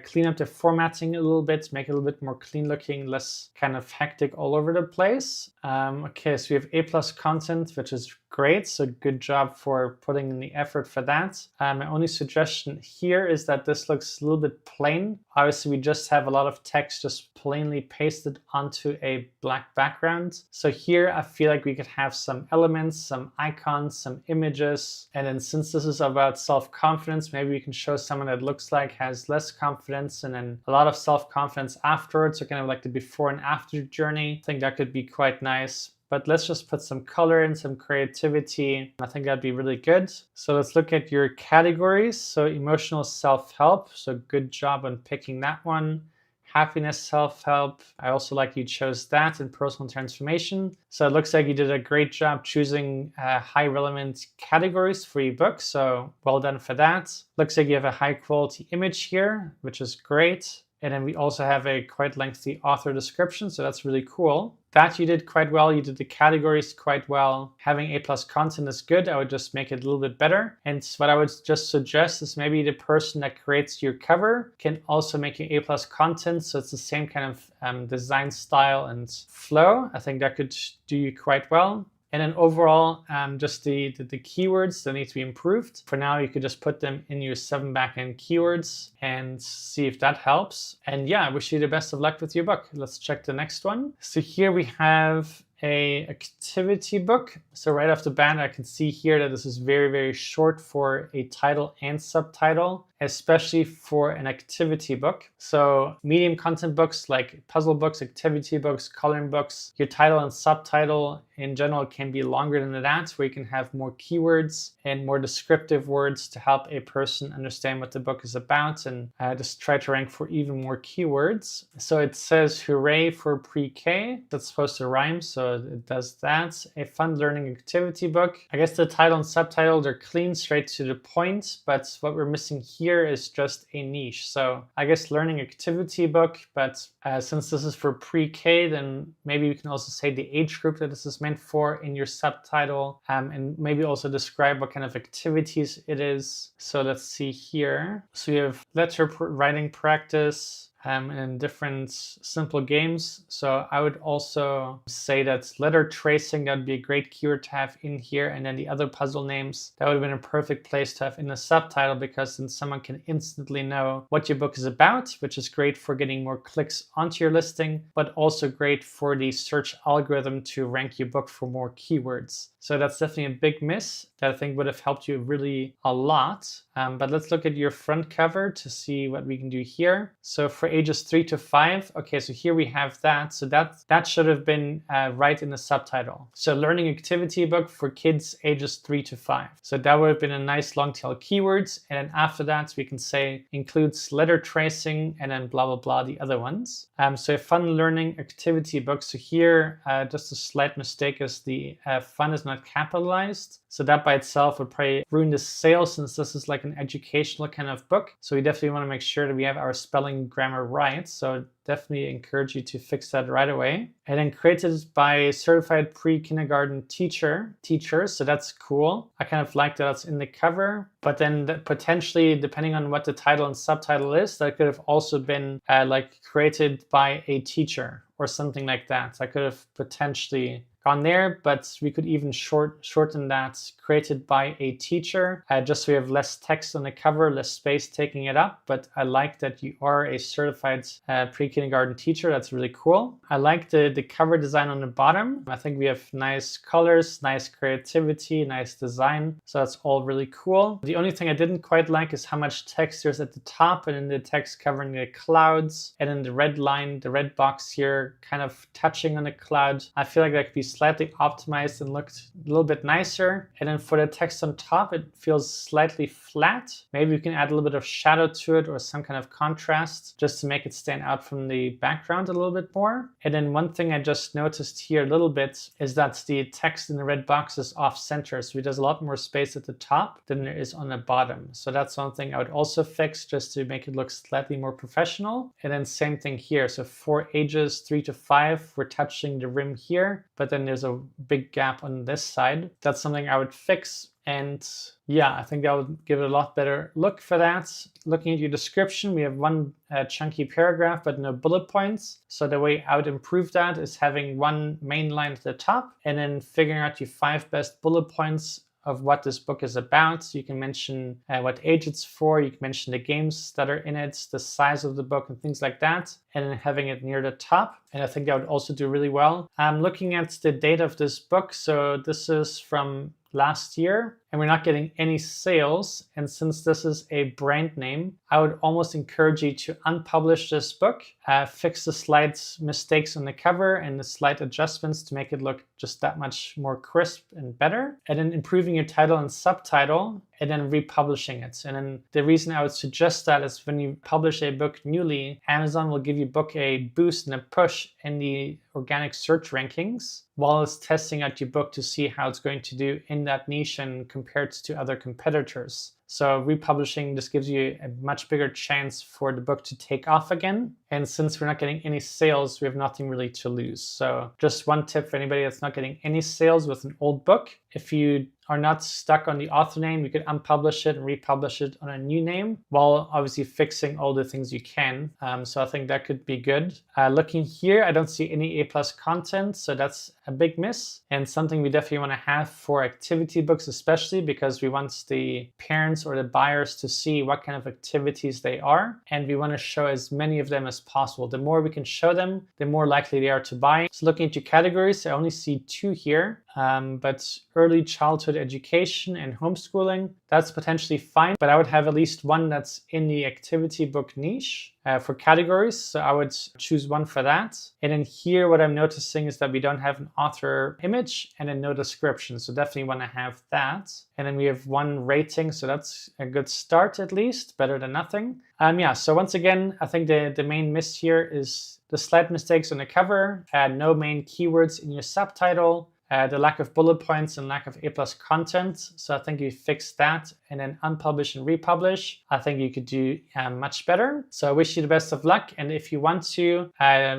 clean up the formatting a little bit, make it a little bit more clean looking, less kind of hectic all over the place. Okay, so we have A+ content, which is great. So good job for putting in the effort for that. My only suggestion here is that this looks a little bit plain. Obviously, we just have a lot of text just plainly pasted onto a black background. So here I feel like we could have some elements, some icons, some images. And then since this is about self-confidence, maybe we can show someone that looks like has less confidence and then a lot of self-confidence afterwards. So kind of like the before and after journey. I think that could be quite nice. But let's just put some color and some creativity. I think that'd be really good. So let's look at your categories. So emotional self-help. So good job on picking that one. Happiness self-help. I also like you chose that, in personal transformation. So it looks like you did a great job choosing high relevant categories for your book. So well done for that. Looks like you have a high quality image here, which is great. And then we also have a quite lengthy author description, so that's really cool. That you did quite well. You did the categories quite well. Having A+ content is good. I would just make it a little bit better. And what I would just suggest is maybe the person that creates your cover can also make your A+ content, so it's the same kind of design style and flow. I think that could do you quite well. And then overall, just the keywords that need to be improved. For now, you could just put them in your 7 backend keywords and see if that helps. And yeah, I wish you the best of luck with your book. Let's check the next one. So here we have a activity book. So right off the bat, I can see here that this is very, very short for a title and subtitle. especially for an activity book. So medium content books like puzzle books, activity books, coloring books, your title and subtitle in general can be longer than that, where you can have more keywords and more descriptive words to help a person understand what the book is about and just try to rank for even more keywords. So it says hooray for pre-K. That's supposed to rhyme, so it does that. A fun learning activity book. I guess the title and subtitle, they're clean, straight to the point, but what we're missing here is just a niche. So I guess learning activity book, but since this is for pre-K, then maybe we can also say the age group that this is meant for in your subtitle, and maybe also describe what kind of activities it is. So let's see here. So we have letter writing practice, and different simple games. So I would also say that letter tracing, that would be a great keyword to have in here. And then the other puzzle names, that would have been a perfect place to have in the subtitle, because then someone can instantly know what your book is about, which is great for getting more clicks onto your listing, but also great for the search algorithm to rank your book for more keywords. So that's definitely a big miss that I think would have helped you really a lot. But let's look at your front cover to see what we can do here. So for ages 3 to 5, okay, so here we have that. So that should have been right in the subtitle. So learning activity book for kids ages 3 to 5. So that would have been a nice long tail keywords. And then after that, we can say includes letter tracing and then blah, blah, blah, the other ones. So a fun learning activity book. So here, just a slight mistake is the fun is not capitalized. So that by itself would probably ruin the sale, since this is like an educational kind of book. So we definitely want to make sure that we have our spelling grammar right. So definitely encourage you to fix that right away. And then created by certified pre-kindergarten teachers. So that's cool. I kind of like that it's in the cover, but then potentially, depending on what the title and subtitle is, that could have also been like created by a teacher or something like that. I could have potentially gone there, but we could even shorten that, created by a teacher, just so we have less text on the cover, less space taking it up. But I like that you are a certified pre-kindergarten teacher. That's really cool. I like the cover design on the bottom. I think we have nice colors, nice creativity, nice design. So that's all really cool. The only thing I didn't quite like is how much text there's at the top, and then the text covering the clouds, and then the red line, the red box here, kind of touching on the cloud. I feel like that could be slightly optimized and looked a little bit nicer. And then for the text on top, it feels slightly flat. Maybe you can add a little bit of shadow to it or some kind of contrast just to make it stand out from the background a little bit more. And then one thing I just noticed here a little bit is that the text in the red box is off center. So there's a lot more space at the top than there is on the bottom. So that's something I would also fix just to make it look slightly more professional. And then same thing here. So for ages 3 to 5, we're touching the rim here, but then there's a big gap on this side. That's something I would fix. And yeah, I think that would give it a lot better look for that. Looking at your description, we have one chunky paragraph, but no bullet points. So the way I would improve that is having one main line at the top and then figuring out your 5 best bullet points of what this book is about. So you can mention what age it's for, you can mention the games that are in it, the size of the book and things like that, and then having it near the top. And I think that would also do really well. I'm looking at the date of this book. So this is from last year, and we're not getting any sales. And since this is a brand name, I would almost encourage you to unpublish this book, fix the slight mistakes on the cover and the slight adjustments to make it look just that much more crisp and better, and then improving your title and subtitle, and then republishing it. And then the reason I would suggest that is when you publish a book newly, Amazon will give your book a boost and a push in the organic search rankings while it's testing out your book to see how it's going to do in that niche and compared to other competitors. So republishing just gives you a much bigger chance for the book to take off again. And since we're not getting any sales, we have nothing really to lose. So just one tip for anybody that's not getting any sales with an old book: if you are not stuck on the author name, you could unpublish it and republish it on a new name while obviously fixing all the things you can. So I think that could be good. Looking here, I don't see any A+ content, so that's a big miss, and something we definitely want to have for activity books, especially because we want the parents or the buyers to see what kind of activities they are, and we want to show as many of them as possible. The more we can show them, the more likely they are to buy. So looking at your categories, I only see 2 here. but early childhood education and homeschooling, that's potentially fine, but I would have at least one that's in the activity book niche for categories. So I would choose one for that. And then here, what I'm noticing is that we don't have an author image and then no description. So definitely want to have that. And then we have one rating. So that's a good start, at least, better than nothing. Yeah, so once again, I think the main miss here is the slight mistakes on the cover, no main keywords in your subtitle, the lack of bullet points and lack of A+ content. So I think you fixed that. And then unpublish and republish, I think you could do much better. So I wish you the best of luck. And if you want to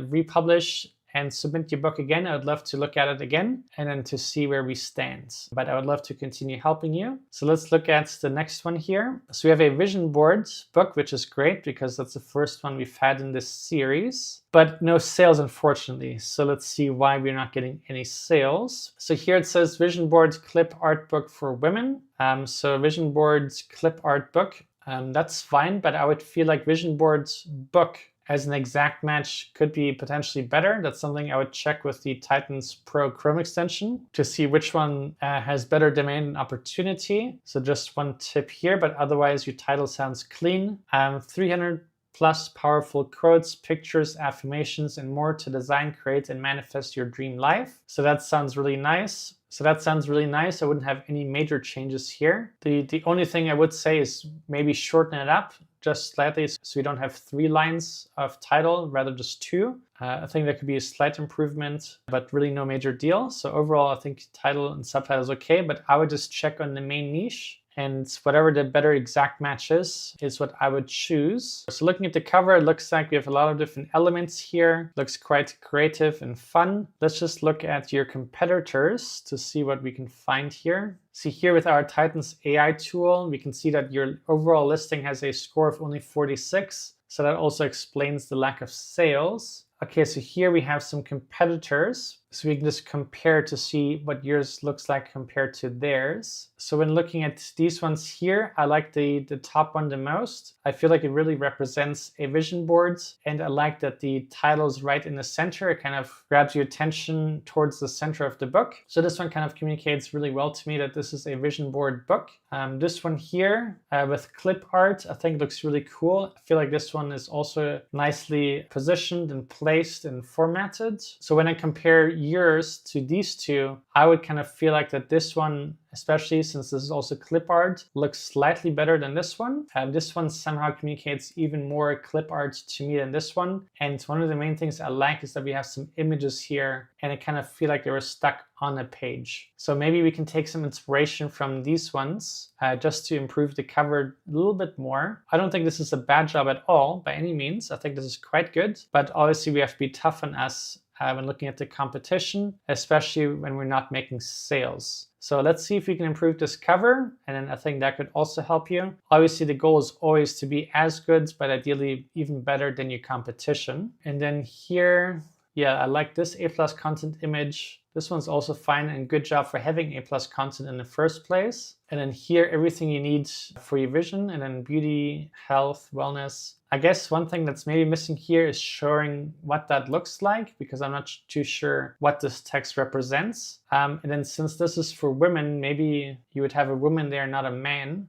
republish and submit your book again, I would love to look at it again and then to see where we stand. But I would love to continue helping you. So let's look at the next one here. So we have a vision board book, which is great because that's the first one we've had in this series, but no sales, unfortunately. So let's see why we're not getting any sales. So here it says vision board clip art book for women. So vision board clip art book, that's fine, but I would feel like vision board book as an exact match could be potentially better. That's something I would check with the Titans Pro Chrome extension to see which one has better demand and opportunity. So just one tip here, but otherwise your title sounds clean. 300 plus powerful quotes, pictures, affirmations, and more to design, create, and manifest your dream life. So that sounds really nice. I wouldn't have any major changes here. The only thing I would say is maybe shorten it up just slightly so we don't have 3 lines of title, rather just 2. I think that could be a slight improvement, but really no major deal. So overall, I think title and subtitle is okay, but I would just check on the main niche. And whatever the better exact match is what I would choose. So looking at the cover, it looks like we have a lot of different elements here. Looks quite creative and fun. Let's just look at your competitors to see what we can find here. See here with our Titans AI tool, we can see that your overall listing has a score of only 46. So that also explains the lack of sales. Okay, so here we have some competitors. So we can just compare to see what yours looks like compared to theirs. So when looking at these ones here, I like the top one the most. I feel like it really represents a vision board, and I like that the title is right in the center. It kind of grabs your attention towards the center of the book. So this one kind of communicates really well to me that this is a vision board book. This one here with clip art, I think looks really cool. I feel like this one is also nicely positioned and placed and formatted. So when I compare yours to these two, I would kind of feel like that this one, especially since this is also clip art, looks slightly better than this one. This one somehow communicates even more clip art to me than this one. And one of the main things I like is that we have some images here and I kind of feel like they were stuck on a page. So maybe we can take some inspiration from these ones just to improve the cover a little bit more. I don't think this is a bad job at all by any means. I think this is quite good, but obviously we have to be tough on us when looking at the competition, especially when we're not making sales. So let's see if we can improve this cover, and then I think that could also help you. Obviously, the goal is always to be as good, but ideally even better than your competition. And then here, yeah, I like this A+ content image. This one's also fine, and good job for having A+ content in the first place. And then here, everything you need for your vision, and then beauty, health, wellness. I guess one thing that's maybe missing here is showing what that looks like, because I'm not too sure what this text represents. And then since this is for women, maybe you would have a woman there, not a man.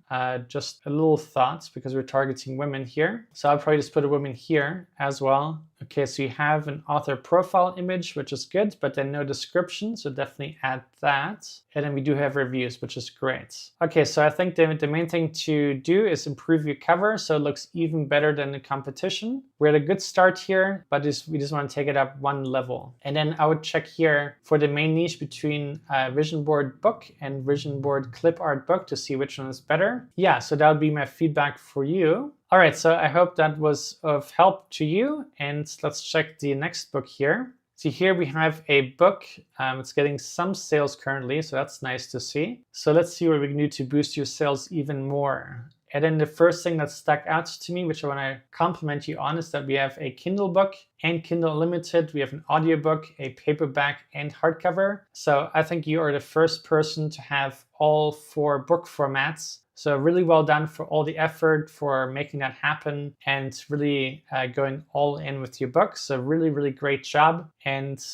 Just a little thought, because we're targeting women here. So I'll probably just put a woman here as well. Okay, so you have an author profile image, which is good, but then no description, so definitely add that. And then we do have reviews, which is great. Okay, so I think the main thing to do is improve your cover so it looks even better than the competition. We're at a good start here, but we just want to take it up one level. And then I would check here for the main niche between vision board book and vision board clip art book to see which one is better. Yeah, so that would be my feedback for you. All right, so I hope that was of help to you. And let's check the next book here. So here we have a book. It's getting some sales currently, so that's nice to see. So let's see what we can do to boost your sales even more. And then the first thing that stuck out to me, which I want to compliment you on, is that we have a Kindle book and Kindle Unlimited. We have an audiobook, a paperback, and hardcover. So I think you are the first person to have all 4 book formats. So really well done for all the effort for making that happen and really going all in with your book. So really, really great job. And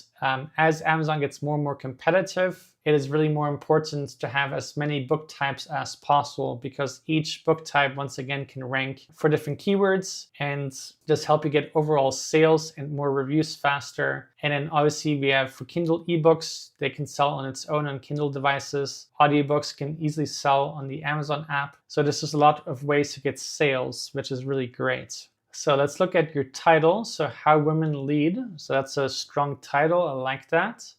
as Amazon gets more and more competitive, it is really more important to have as many book types as possible, because each book type, once again, can rank for different keywords and just help you get overall sales and more reviews faster. And then obviously we have for Kindle ebooks, they can sell on its own on Kindle devices. Audiobooks can easily sell on the Amazon app. So this is a lot of ways to get sales, which is really great. So let's look at your title. So How Women Lead. So that's a strong title. I like that.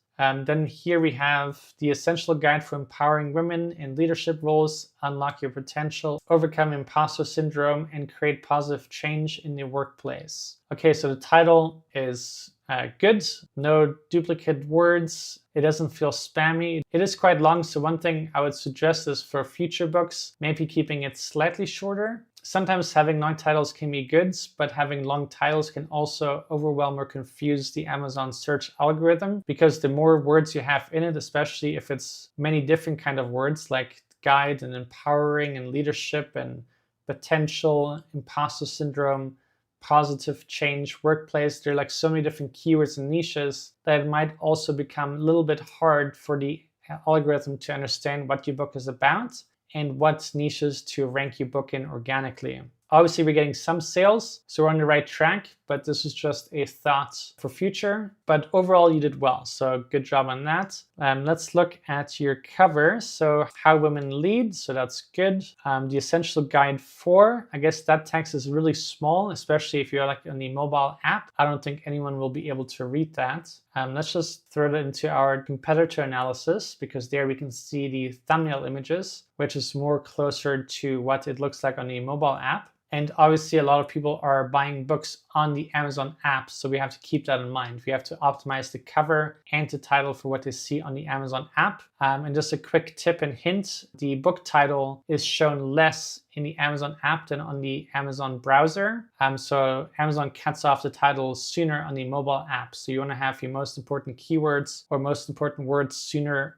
Then here we have the essential guide for empowering women in leadership roles, unlock your potential, overcome imposter syndrome, and create positive change in the workplace. Okay, so the title is good. No duplicate words. It doesn't feel spammy. It is quite long, so one thing I would suggest is for future books, maybe keeping it slightly shorter. Sometimes having long titles can be good, but having long titles can also overwhelm or confuse the Amazon search algorithm, because the more words you have in it, especially if it's many different kind of words like guide and empowering and leadership and potential, imposter syndrome, positive change, workplace, there are like so many different keywords and niches that it might also become a little bit hard for the algorithm to understand what your book is about and what niches to rank your book in organically. Obviously, we're getting some sales, so we're on the right track, but this is just a thought for future. But overall, you did well, so good job on that. Let's look at your cover. So How Women Lead, so that's good. The Essential Guide for, I guess that text is really small, especially if you're like on the mobile app. I don't think anyone will be able to read that. Let's just throw that into our competitor analysis, because there we can see the thumbnail images, which is more closer to what it looks like on the mobile app. And obviously a lot of people are buying books on the Amazon app, so we have to keep that in mind. We have to optimize the cover and the title for what they see on the Amazon app. And just a quick tip and hint, the book title is shown less in the Amazon app than on the Amazon browser. So Amazon cuts off the title sooner on the mobile app. So you want to have your most important keywords or most important words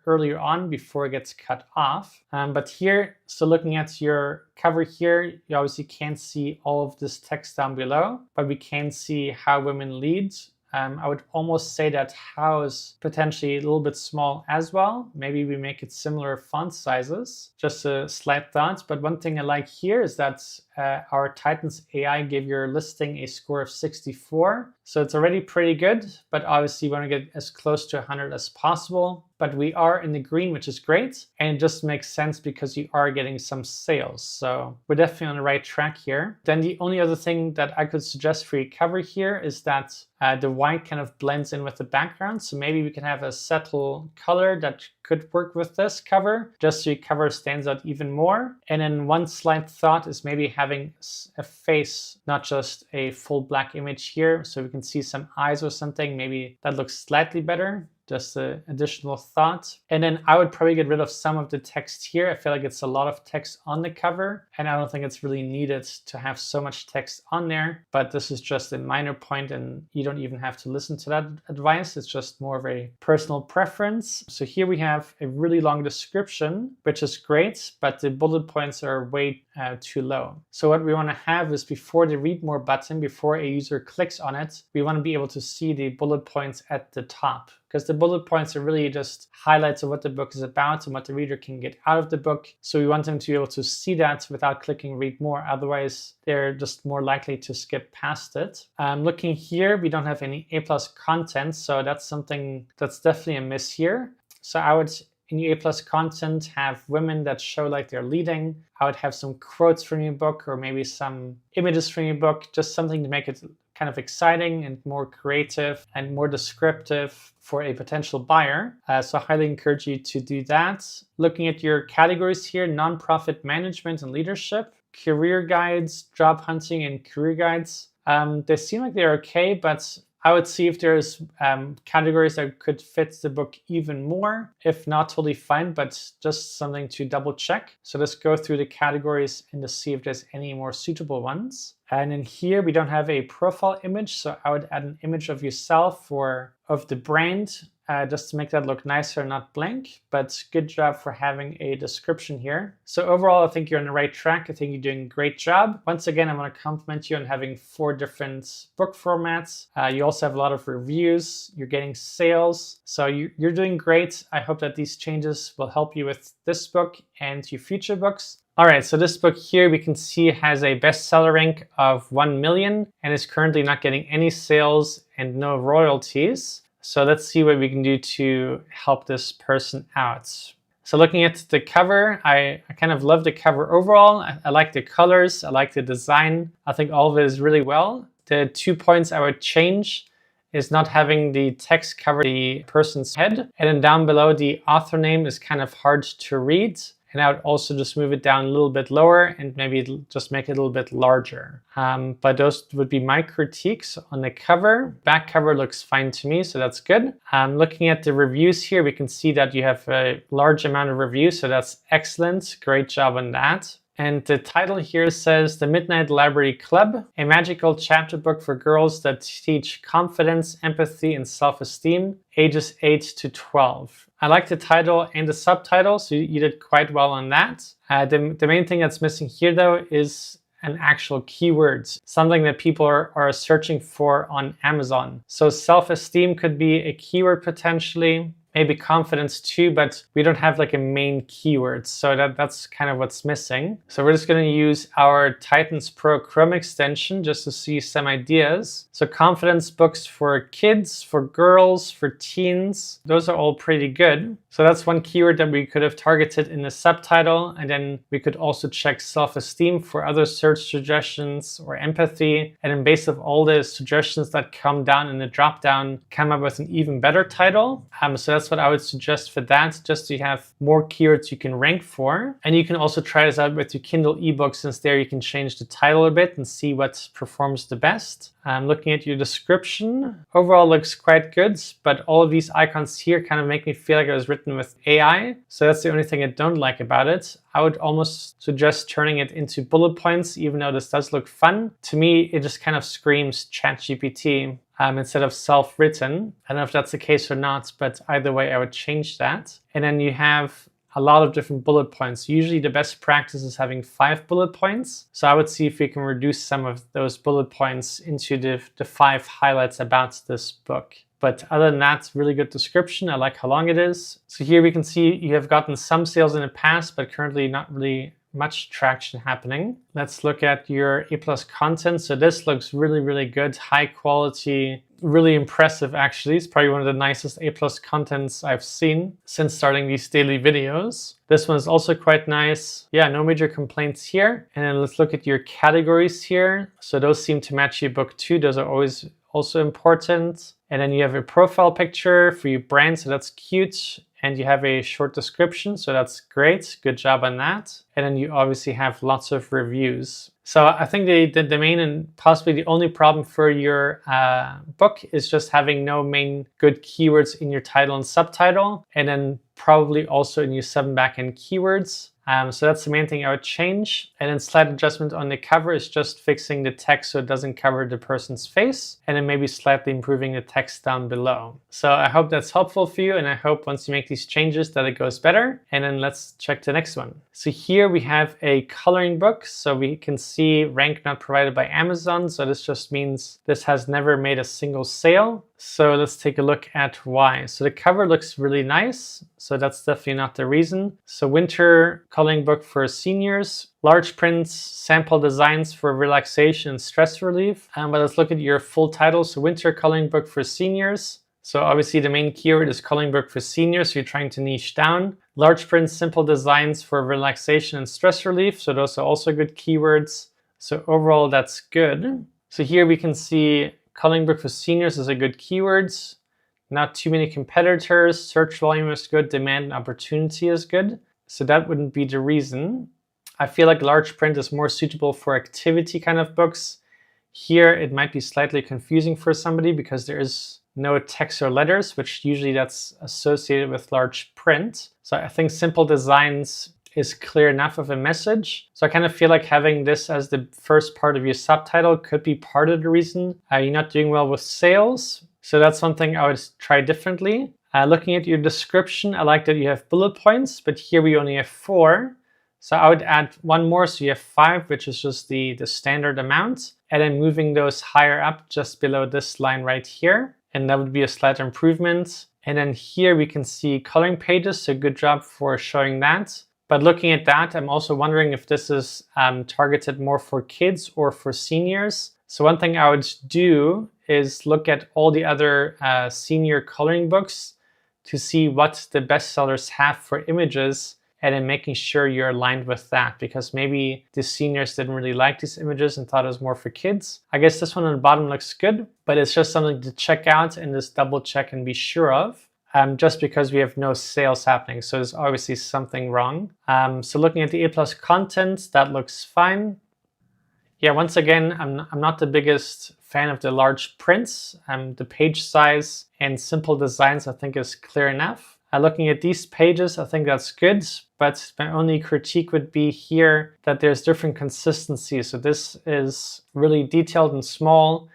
earlier on before it gets cut off. But here, so looking at your cover here, you obviously can't see all of this text down below, but we can see How Women Lead. I would almost say that How is potentially a little bit small as well. Maybe we make it similar font sizes, just a slight thought. But one thing I like here is that our Titans AI gave your listing a score of 64. So it's already pretty good, but obviously you want to get as close to 100 as possible. But we are in the green, which is great. And it just makes sense because you are getting some sales. So we're definitely on the right track here. Then the only other thing that I could suggest for your cover here is that the white kind of blends in with the background. So maybe we can have a subtle color that could work with this cover, just so your cover stands out even more. And then one slight thought is maybe having a face, not just a full black image here. So we can see some eyes or something. Maybe that looks slightly better. Just an additional thought. And then I would probably get rid of some of the text here. I feel like it's a lot of text on the cover, and I don't think it's really needed to have so much text on there. But this is just a minor point, and you don't even have to listen to that advice. It's just more of a personal preference. So here we have a really long description, which is great, but the bullet points are way too low. So what we want to have is before the read more button, before a user clicks on it, we want to be able to see the bullet points at the top, because the bullet points are really just highlights of what the book is about and what the reader can get out of the book. So we want them to be able to see that without clicking read more. Otherwise, they're just more likely to skip past it. Looking here, we don't have any A+ content. So that's something that's definitely a miss here. So I would, in your A+ content, have women that show like they're leading. I would have some quotes from your book, or maybe some images from your book, just something to make it kind of exciting and more creative and more descriptive for a potential buyer. So I highly encourage you to do that. Looking at your categories here, nonprofit management and leadership, career guides, job hunting, and career guides. They seem like they're okay, but I would see if there's categories that could fit the book even more. If not, totally fine, but just something to double check. So let's go through the categories and to see if there's any more suitable ones. And in here, we don't have a profile image, so I would add an image of yourself or of the brand. just to make that look nicer, not blank, but good job for having a description here. So overall, I think you're on the right track. I think you're doing a great job. Once again, I want to compliment you on having 4 different book formats. You also have a lot of reviews. You're getting sales. So you're doing great. I hope that these changes will help you with this book and your future books. All right, so this book here we can see has a bestseller rank of 1 million and is currently not getting any sales and no royalties. So let's see what we can do to help this person out. So looking at the cover, I kind of love the cover overall. I like the colors, I like the design. I think all of it is really well. The 2 points I would change is not having the text cover the person's head. And then down below, the author name is kind of hard to read. And I would also just move it down a little bit lower and maybe just make it a little bit larger. But those would be my critiques on the cover. Back cover looks fine to me, so that's good. Looking at the reviews here, we can see that you have a large amount of reviews, so that's excellent. Great job on that. And the title here says The Midnight Library Club, a magical chapter book for girls that teach confidence, empathy, and self-esteem, ages 8 to 12. I like the title and the subtitle, so you did quite well on that. The main thing that's missing here, though, is an actual keywords, something that people are searching for on Amazon. So self-esteem could be a keyword potentially. Maybe confidence too, but we don't have like a main keyword. So that's kind of what's missing. So we're just going to use our Titans Pro Chrome extension just to see some ideas. So confidence books for kids, for girls, for teens, those are all pretty good. So that's one keyword that we could have targeted in the subtitle. And then we could also check self-esteem for other search suggestions or empathy. And then based on all the suggestions that come down in the dropdown, come up with an even better title. So that's what I would suggest for that, just to have more keywords you can rank for. And you can also try this out with your Kindle ebook, since there you can change the title a bit and see what performs the best. Looking at your description, overall looks quite good, but all of these icons here kind of make me feel like it was written with AI. So that's the only thing I don't like about it. I would almost suggest turning it into bullet points, even though this does look fun. To me, it just kind of screams ChatGPT. Instead of self-written. I don't know if that's the case or not, but either way, I would change that. And then you have a lot of different bullet points. Usually the best practice is having 5 bullet points. So I would see if we can reduce some of those bullet points into the 5 highlights about this book. But other than that, really good description. I like how long it is. So here we can see you have gotten some sales in the past, but currently not really much traction happening. Let's look at your A+ content. So this looks really, really good. High quality, really impressive actually. It's probably one of the nicest A+ contents I've seen since starting these daily videos. This one is also quite nice. Yeah, no major complaints here. And then let's look at your categories here. So those seem to match your book too. Those are always also important. And then you have a profile picture for your brand, so that's cute. And you have a short description, so that's great. Good job on that. And then you obviously have lots of reviews. So I think the main and possibly the only problem for your book is just having no main good keywords in your title and subtitle, and then probably also in your 7 backend keywords. So that's the main thing I would change. And then slight adjustment on the cover is just fixing the text so it doesn't cover the person's face, and then maybe slightly improving the text down below. So I hope that's helpful for you, and I hope once you make these changes that it goes better. And then let's check the next one. So here we have a coloring book. So we can see rank not provided by Amazon. So this just means this has never made a single sale. So let's take a look at why. So the cover looks really nice. So that's definitely not the reason. So winter coloring book for seniors, large prints, sample designs for relaxation and stress relief. But let's look at your full title. So winter coloring book for seniors. So obviously the main keyword is coloring book for seniors. So you're trying to niche down. Large prints, simple designs for relaxation and stress relief. So those are also good keywords. So overall, that's good. So here we can see coloring book for seniors is a good keywords. Not too many competitors. Search volume is good. Demand and opportunity is good. So that wouldn't be the reason. I feel like large print is more suitable for activity kind of books. Here it might be slightly confusing for somebody because there is no text or letters, which usually that's associated with large print. So I think simple designs is clear enough of a message. So I kind of feel like having this as the first part of your subtitle could be part of the reason you're not doing well with sales. So that's something I would try differently. Looking at your description, I like that you have bullet points, but here we only have 4. So I would add one more, so you have 5, which is just the standard amount, and then moving those higher up just below this line right here. And that would be a slight improvement. And then here we can see coloring pages, so good job for showing that. But looking at that, I'm also wondering if this is targeted more for kids or for seniors. So one thing I would do is look at all the other senior coloring books to see what the bestsellers have for images, and then making sure you're aligned with that, because maybe the seniors didn't really like these images and thought it was more for kids. I guess this one on the bottom looks good, but it's just something to check out and just double check and be sure of. Just because we have no sales happening, so there's obviously something wrong. So looking at the A+ content, that looks fine. Yeah, once again, I'm not the biggest fan of the large prints. The page size and simple designs I think is clear enough. Looking at these pages, I think that's good, but my only critique would be here that there's different consistencies. So this is really detailed and small.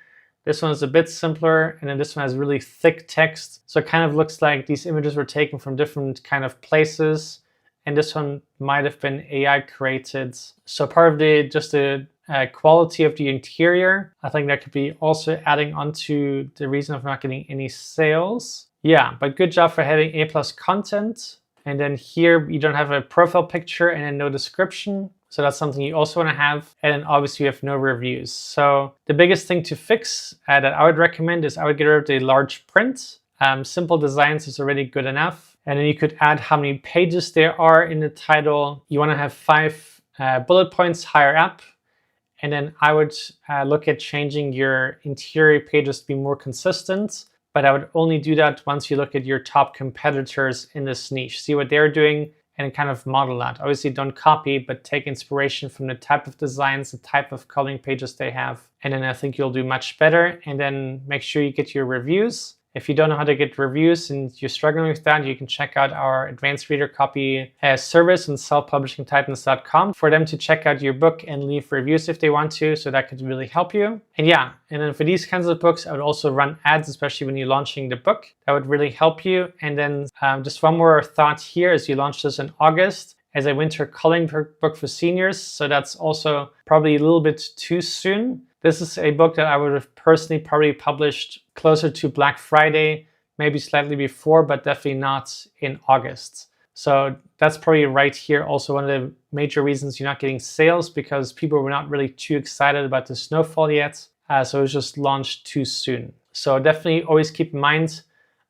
This one is a bit simpler, and then this one has really thick text. So it kind of looks like these images were taken from different kind of places, and this one might have been AI created. So part of the quality of the interior, I think that could be also adding on to the reason of not getting any sales. Yeah, but good job for having A+ content. And then here you don't have a profile picture and then no description. So that's something you also want to have. And then obviously you have no reviews. So the biggest thing to fix that I would recommend is I would get rid of the large print. Simple designs is already good enough. And then you could add how many pages there are in the title. You want to have 5 bullet points higher up. And then I would look at changing your interior pages to be more consistent. But I would only do that once you look at your top competitors in this niche. See what they're doing and kind of model that. Obviously don't copy, but take inspiration from the type of designs, the type of coloring pages they have. And then I think you'll do much better. And then make sure you get your reviews. If you don't know how to get reviews and you're struggling with that, you can check out our advanced reader copy service on selfpublishingtitans.com for them to check out your book and leave reviews if they want to. So that could really help you. And yeah, and then for these kinds of books, I would also run ads, especially when you're launching the book. That would really help you. And then just one more thought here as you launch this in August as a winter coloring book for seniors. So that's also probably a little bit too soon. This is a book that I would have personally probably published closer to Black Friday, maybe slightly before, but definitely not in August. So that's probably right here also one of the major reasons you're not getting sales, because people were not really too excited about the snowfall yet. So it was just launched too soon. So definitely always keep in mind,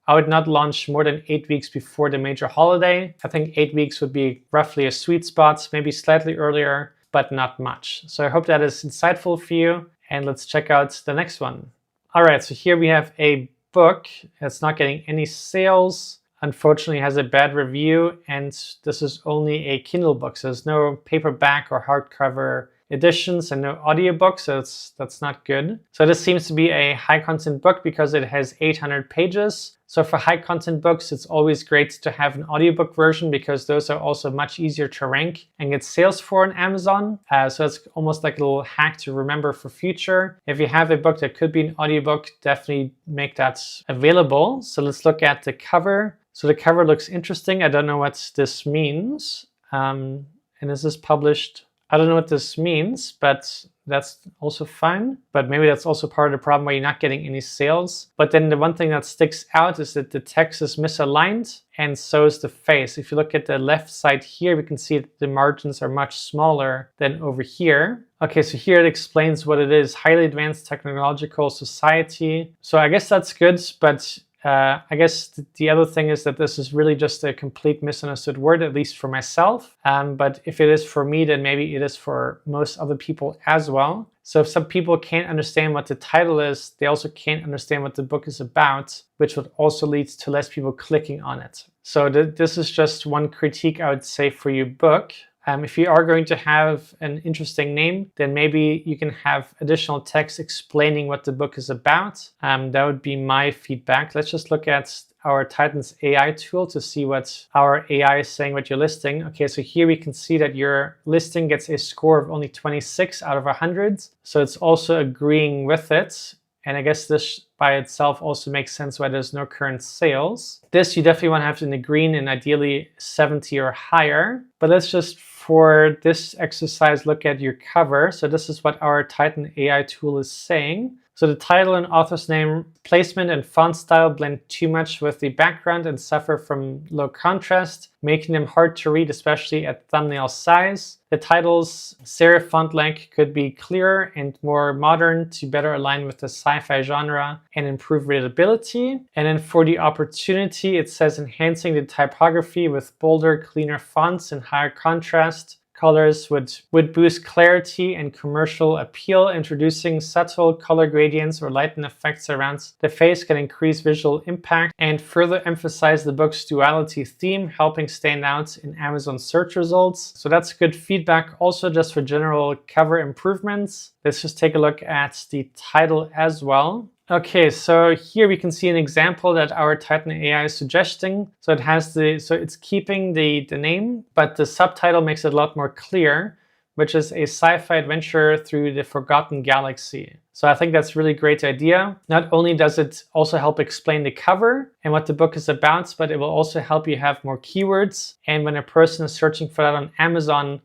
I would not launch more than 8 weeks before the major holiday. I think 8 weeks would be roughly a sweet spot, maybe slightly earlier, but not much. So I hope that is insightful for you. And let's check out the next one. All right, so here we have a book that's not getting any sales. Unfortunately, it has a bad review, and this is only a Kindle book. So there's no paperback or hardcover editions and no audiobook, so that's not good. So this seems to be a high content book because it has 800 pages. So for high content books, it's always great to have an audiobook version because those are also much easier to rank and get sales for on Amazon. So it's almost like a little hack to remember for future. If you have a book that could be an audiobook, definitely make that available. So let's look at the cover. So the cover looks interesting. I don't know what this means. And this is published. I don't know what this means, but that's also fine. But maybe that's also part of the problem where you're not getting any sales. But then the one thing that sticks out is that the text is misaligned, and so is the face. If you look at the left side here, we can see that the margins are much smaller than over here. Okay, so here it explains what it is. Highly advanced technological society. So I guess that's good, but I guess the other thing is that this is really just a complete misunderstood word, at least for myself. But if it is for me, then maybe it is for most other people as well. So if some people can't understand what the title is, they also can't understand what the book is about, which would also lead to less people clicking on it. So this is just one critique I would say for your book. If you are going to have an interesting name, then maybe you can have additional text explaining what the book is about. That would be my feedback. Let's just look at our Titans AI tool to see what our AI is saying what you're listing. Okay, so here we can see that your listing gets a score of only 26 out of 100. So it's also agreeing with it. And I guess this by itself also makes sense why there's no current sales. This you definitely want to have in the green and ideally 70 or higher. But let's just, for this exercise, look at your cover. So this is what our Titan AI tool is saying. So the title and author's name, placement, and font style blend too much with the background and suffer from low contrast, making them hard to read, especially at thumbnail size. The title's serif font length could be clearer and more modern to better align with the sci-fi genre and improve readability. And then for the opportunity, it says enhancing the typography with bolder, cleaner fonts and higher contrast. Colors would boost clarity and commercial appeal. Introducing subtle color gradients or lighten effects around the face can increase visual impact and further emphasize the book's duality theme, helping stand out in Amazon search results. So that's good feedback. Also, just for general cover improvements, let's just take a look at the title as well. Okay, so here we can see an example that our Titan AI is suggesting. So it's keeping the name, but the subtitle makes it a lot more clear, which is a sci-fi adventure through the forgotten galaxy. So I think that's a really great idea. Not only does it also help explain the cover and what the book is about, but it will also help you have more keywords. And when a person is searching for that on Amazon,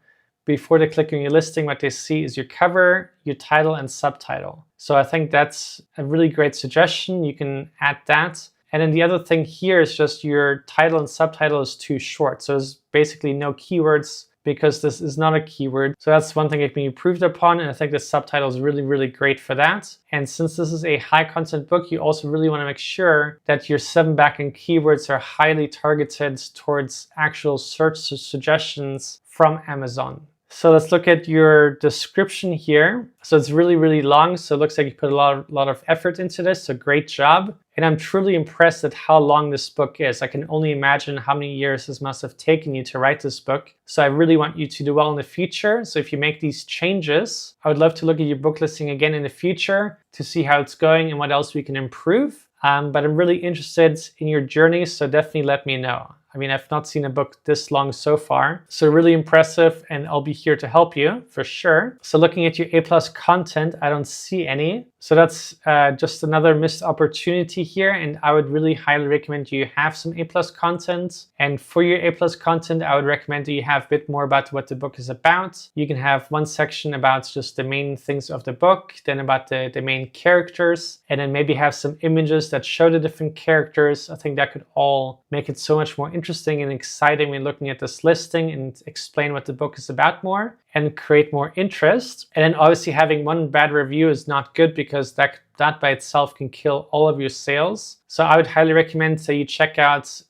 before they click on your listing, what they see is your cover, your title, and subtitle. So I think that's a really great suggestion. You can add that. And then the other thing here is just your title and subtitle is too short. So there's basically no keywords because this is not a keyword. So that's one thing that can be improved upon. And I think the subtitle is really, really great for that. And since this is a high content book, you also really want to make sure that your 7 backend keywords are highly targeted towards actual search suggestions from Amazon. So let's look at your description here. So it's really, really long. So it looks like you put a lot of effort into this. So great job. And I'm truly impressed at how long this book is. I can only imagine how many years this must have taken you to write this book. So I really want you to do well in the future. So if you make these changes, I would love to look at your book listing again in the future to see how it's going and what else we can improve. But I'm really interested in your journey. So definitely let me know. I mean, I've not seen a book this long so far. So really impressive, and I'll be here to help you for sure. So looking at your A+ content, I don't see any. So that's just another missed opportunity here. And I would really highly recommend you have some A+ content. And for your A+ content, I would recommend that you have a bit more about what the book is about. You can have one section about just the main things of the book, then about the main characters, and then maybe have some images that show the different characters. I think that could all make it so much more interesting and exciting when looking at this listing and explain what the book is about more and create more interest. And then obviously having one bad review is not good because that by itself can kill all of your sales. So I would highly recommend that you check out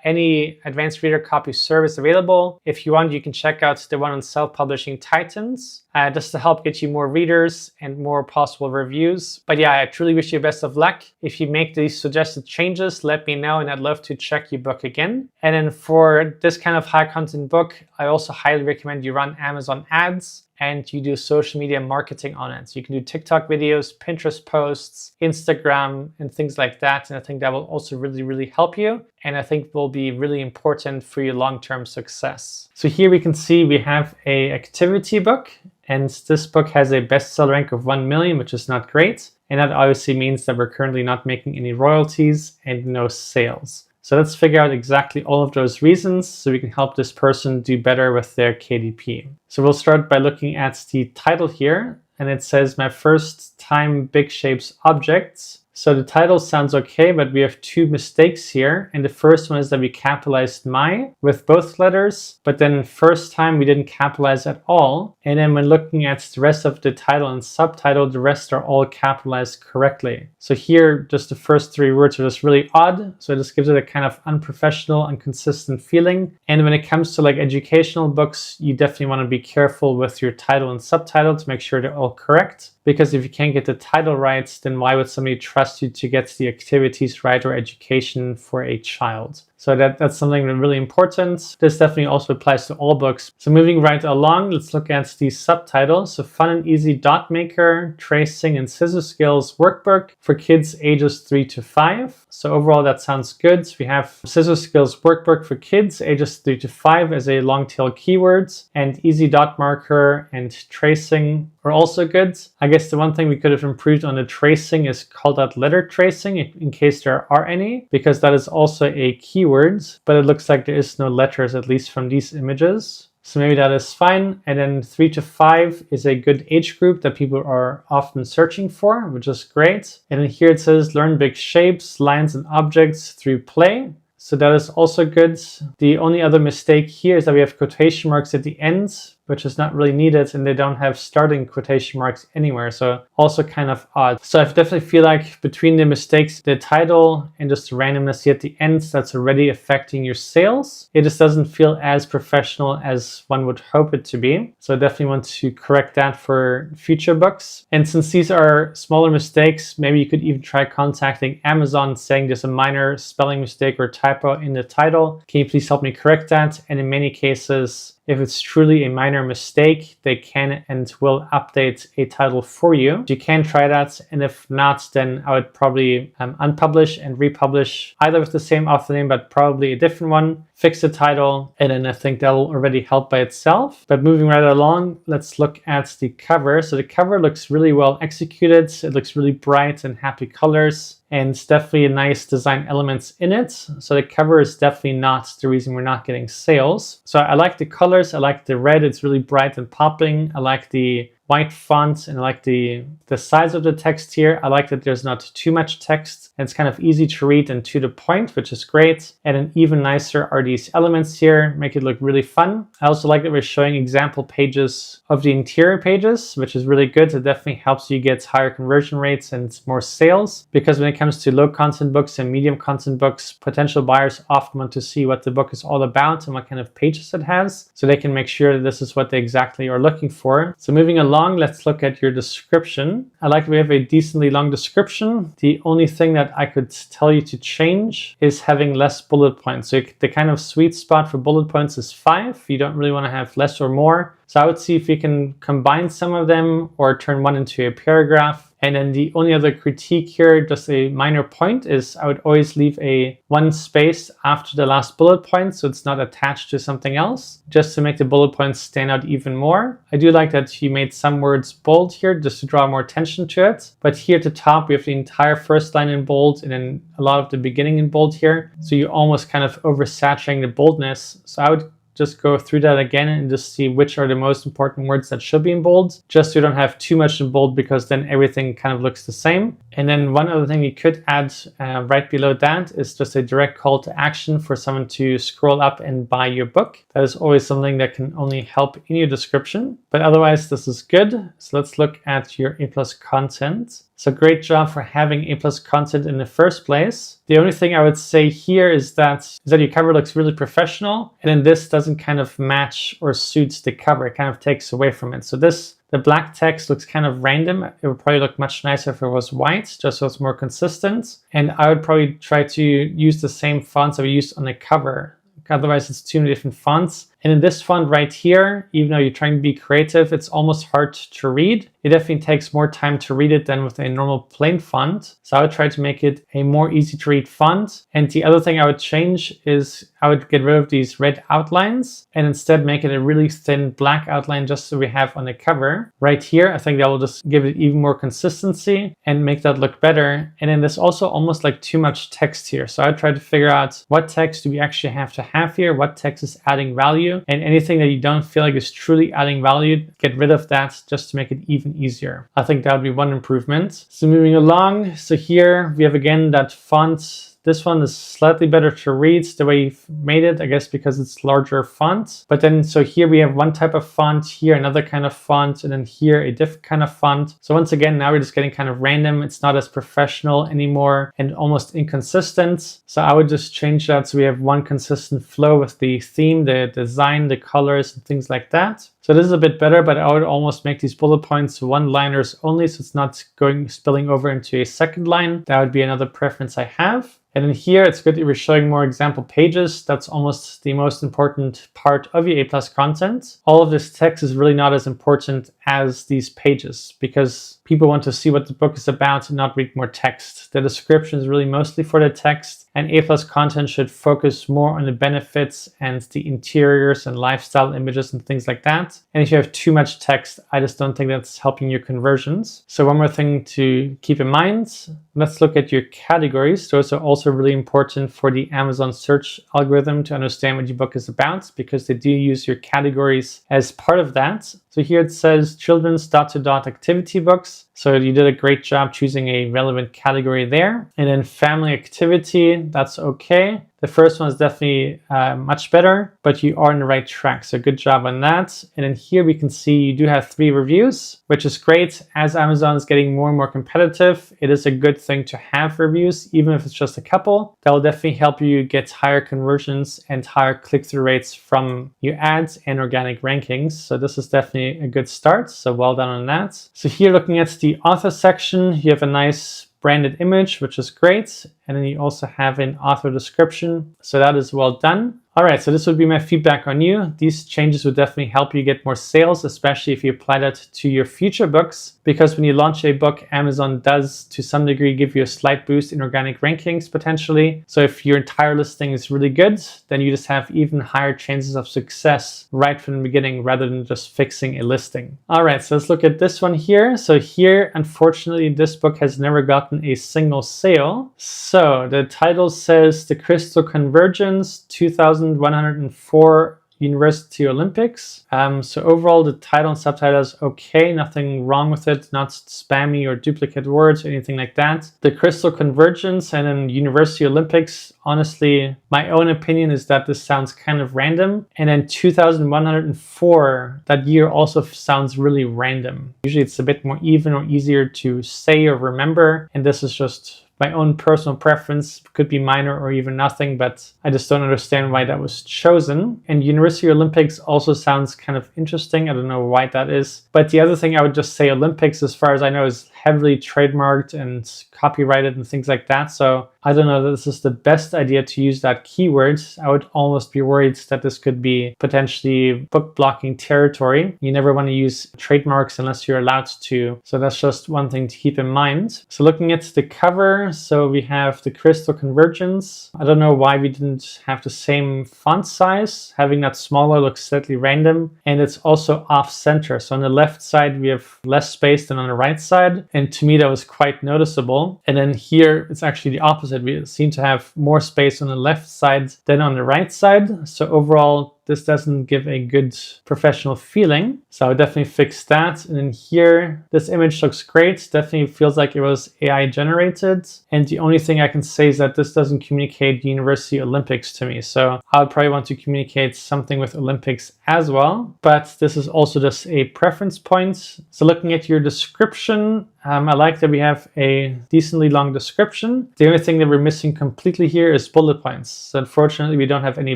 any advanced reader copy service available. If you want, you can check out the one on Self-Publishing Titans, just to help get you more readers and more possible reviews. But yeah, I truly wish you best of luck. If you make these suggested changes, let me know and I'd love to check your book again. And then for this kind of high content book, I also highly recommend you run Amazon ads and you do social media marketing on it. So you can do TikTok videos, Pinterest posts, Instagram, and things like that. And I think that will also really, really help you. And I think will be really important for your long-term success. So here we can see we have a activity book, and this book has a bestseller rank of 1 million, which is not great. And that obviously means that we're currently not making any royalties and no sales. So let's figure out exactly all of those reasons so we can help this person do better with their KDP. So we'll start by looking at the title here, and it says my first time big shapes objects. So the title sounds okay, but we have 2 mistakes here. And the first one is that we capitalized my with both letters, but then first time we didn't capitalize at all. And then when looking at the rest of the title and subtitle, the rest are all capitalized correctly. So here, just the first 3 words are just really odd. So it just gives it a kind of unprofessional, inconsistent feeling. And when it comes to like educational books, you definitely want to be careful with your title and subtitle to make sure they're all correct. Because if you can't get the title right, then why would somebody trust you to get the activities right or education for a child? So that's something really important. This definitely also applies to all books. So moving right along, let's look at the subtitles. So fun and easy dot maker, tracing and scissor skills workbook for kids ages 3 to 5. So overall, that sounds good. We have scissor skills workbook for kids ages 3 to 5 as a long tail keywords, and easy dot marker and tracing are also good. I guess the one thing we could have improved on the tracing is called out letter tracing in case there are any, because that is also a keyword, but it looks like there is no letters, at least from these images. So maybe that is fine. And then 3 to 5 is a good age group that people are often searching for, which is great. And then here it says learn big shapes, lines and objects through play. So that is also good. The only other mistake here is that we have quotation marks at the end, which is not really needed, and they don't have starting quotation marks anywhere. So also kind of odd. So I definitely feel like between the mistakes, the title and just the randomness here at the end, that's already affecting your sales. It just doesn't feel as professional as one would hope it to be. So I definitely want to correct that for future books. And since these are smaller mistakes, maybe you could even try contacting Amazon saying there's a minor spelling mistake or typo in the title. Can you please help me correct that? And in many cases, if it's truly a minor mistake, they can and will update a title for you. You can try that, and if not, then I would probably unpublish and republish either with the same author name, but probably a different one, fix the title, and then I think that'll already help by itself. But moving right along, let's look at the cover. So the cover looks really well executed. It looks really bright and happy colors, and it's definitely nice design elements in it. So the cover is definitely not the reason we're not getting sales. So I like the colors, I like the red, it's really bright and popping. I like the white font, and I like the size of the text here. I like that there's not too much text, and it's kind of easy to read and to the point, which is great. And then even nicer are these elements here, make it look really fun. I also like that we're showing example pages of the interior pages, which is really good. It definitely helps you get higher conversion rates and more sales, because when it comes to low content books and medium content books, potential buyers often want to see what the book is all about and what kind of pages it has, so they can make sure that this is what they exactly are looking for. So moving along, let's look at your description. I like that we have a decently long description. The only thing that I could tell you to change is having less bullet points. So the kind of sweet spot for bullet points is 5. You don't really want to have less or more. So I would see if you can combine some of them or turn one into a paragraph. And then the only other critique here, just a minor point, is I would always leave a 1 space after the last bullet point, so it's not attached to something else, just to make the bullet points stand out even more. I do like that you made some words bold here just to draw more attention to it. But here at the top, we have the entire first line in bold and then a lot of the beginning in bold here. So you're almost kind of oversaturating the boldness. So I would just go through that again and just see which are the most important words that should be in bold, just so you don't have too much in bold, because then everything kind of looks the same. And then one other thing you could add right below that is just a direct call to action for someone to scroll up and buy your book. That is always something that can only help in your description. But otherwise, this is good. So let's look at your A+ content. So great job for having A+ content in the first place. The only thing I would say here is that your cover looks really professional, and then this doesn't kind of match or suits the cover. It kind of takes away from it. So the black text looks kind of random. It would probably look much nicer if it was white, just so it's more consistent. And I would probably try to use the same fonts that we used on the cover. Otherwise, it's too many different fonts. And in this font right here, even though you're trying to be creative, it's almost hard to read. It definitely takes more time to read it than with a normal plain font. So I would try to make it a more easy to read font. And the other thing I would change is I would get rid of these red outlines and instead make it a really thin black outline, just so we have on the cover. Right here, I think that will just give it even more consistency and make that look better. And then there's also almost like too much text here. So I would try to figure out what text do we actually have to have here, what text is adding value, and anything that you don't feel like is truly adding value, get rid of that just to make it even easier. I think that would be one improvement. So moving along, so here we have again that font. This one is slightly better to read the way you've made it, I guess because it's larger font. But then, so here we have one type of font, here another kind of font, and then here a different kind of font. So once again, now we're just getting kind of random. It's not as professional anymore and almost inconsistent. So I would just change that so we have one consistent flow with the theme, the design, the colors, and things like that. So this is a bit better, but I would almost make these bullet points one-liners only, so it's not spilling over into a second line. That would be another preference I have. And then here, it's good that we're showing more example pages. That's almost the most important part of your A+ content. All of this text is really not as important as these pages because people want to see what the book is about and not read more text. The description is really mostly for the text, and A+ content should focus more on the benefits and the interiors and lifestyle images and things like that. And if you have too much text, I just don't think that's helping your conversions. So one more thing to keep in mind, let's look at your categories. Those are also really important for the Amazon search algorithm to understand what your book is about, because they do use your categories as part of that. So here it says children's dot-to-dot activity books. So you did a great job choosing a relevant category there. And then family activity, that's okay. The first one is definitely much better, but you are on the right track. So good job on that. And then here we can see you do have 3 reviews, which is great. As Amazon is getting more and more competitive, it is a good thing to have reviews, even if it's just a couple. That will definitely help you get higher conversions and higher click-through rates from your ads and organic rankings. So this is definitely a good start. So well done on that. So here looking at the author section, you have a nice branded image, which is great. And then you also have an author description. So that is well done. All right, so this would be my feedback on you. These changes would definitely help you get more sales, especially if you apply that to your future books, because when you launch a book, Amazon does to some degree give you a slight boost in organic rankings potentially. So if your entire listing is really good, then you just have even higher chances of success right from the beginning rather than just fixing a listing. All right, so let's look at this one here. So here, unfortunately, this book has never gotten a single sale. So the title says The Crystal Convergence 2104 University Olympics. So overall, the title and subtitle is okay, nothing wrong with it, not spammy or duplicate words or anything like that. The Crystal Convergence and then University Olympics, honestly, my own opinion is that this sounds kind of random. And then 2104, that year also sounds really random. Usually it's a bit more even or easier to say or remember, and this is just my own personal preference, could be minor or even nothing, but I just don't understand why that was chosen. And University Olympics also sounds kind of interesting. I don't know why that is. But the other thing I would just say, Olympics, as far as I know, is heavily trademarked and copyrighted and things like that. So I don't know that this is the best idea to use that keyword. I would almost be worried that this could be potentially book blocking territory. You never want to use trademarks unless you're allowed to. So that's just one thing to keep in mind. So looking at the cover, so we have the Crystal Convergence. I don't know why we didn't have the same font size. Having that smaller looks slightly random. And it's also off center. So on the left side, we have less space than on the right side. And to me, that was quite noticeable. And then here, it's actually the opposite. We seem to have more space on the left side than on the right side. So overall, this doesn't give a good professional feeling. So I would definitely fix that. And then here, this image looks great. Definitely feels like it was AI generated. And the only thing I can say is that this doesn't communicate the University Olympics to me. So I would probably want to communicate something with Olympics as well. But this is also just a preference point. So looking at your description, I like that we have a decently long description. The only thing that we're missing completely here is bullet points. So unfortunately, we don't have any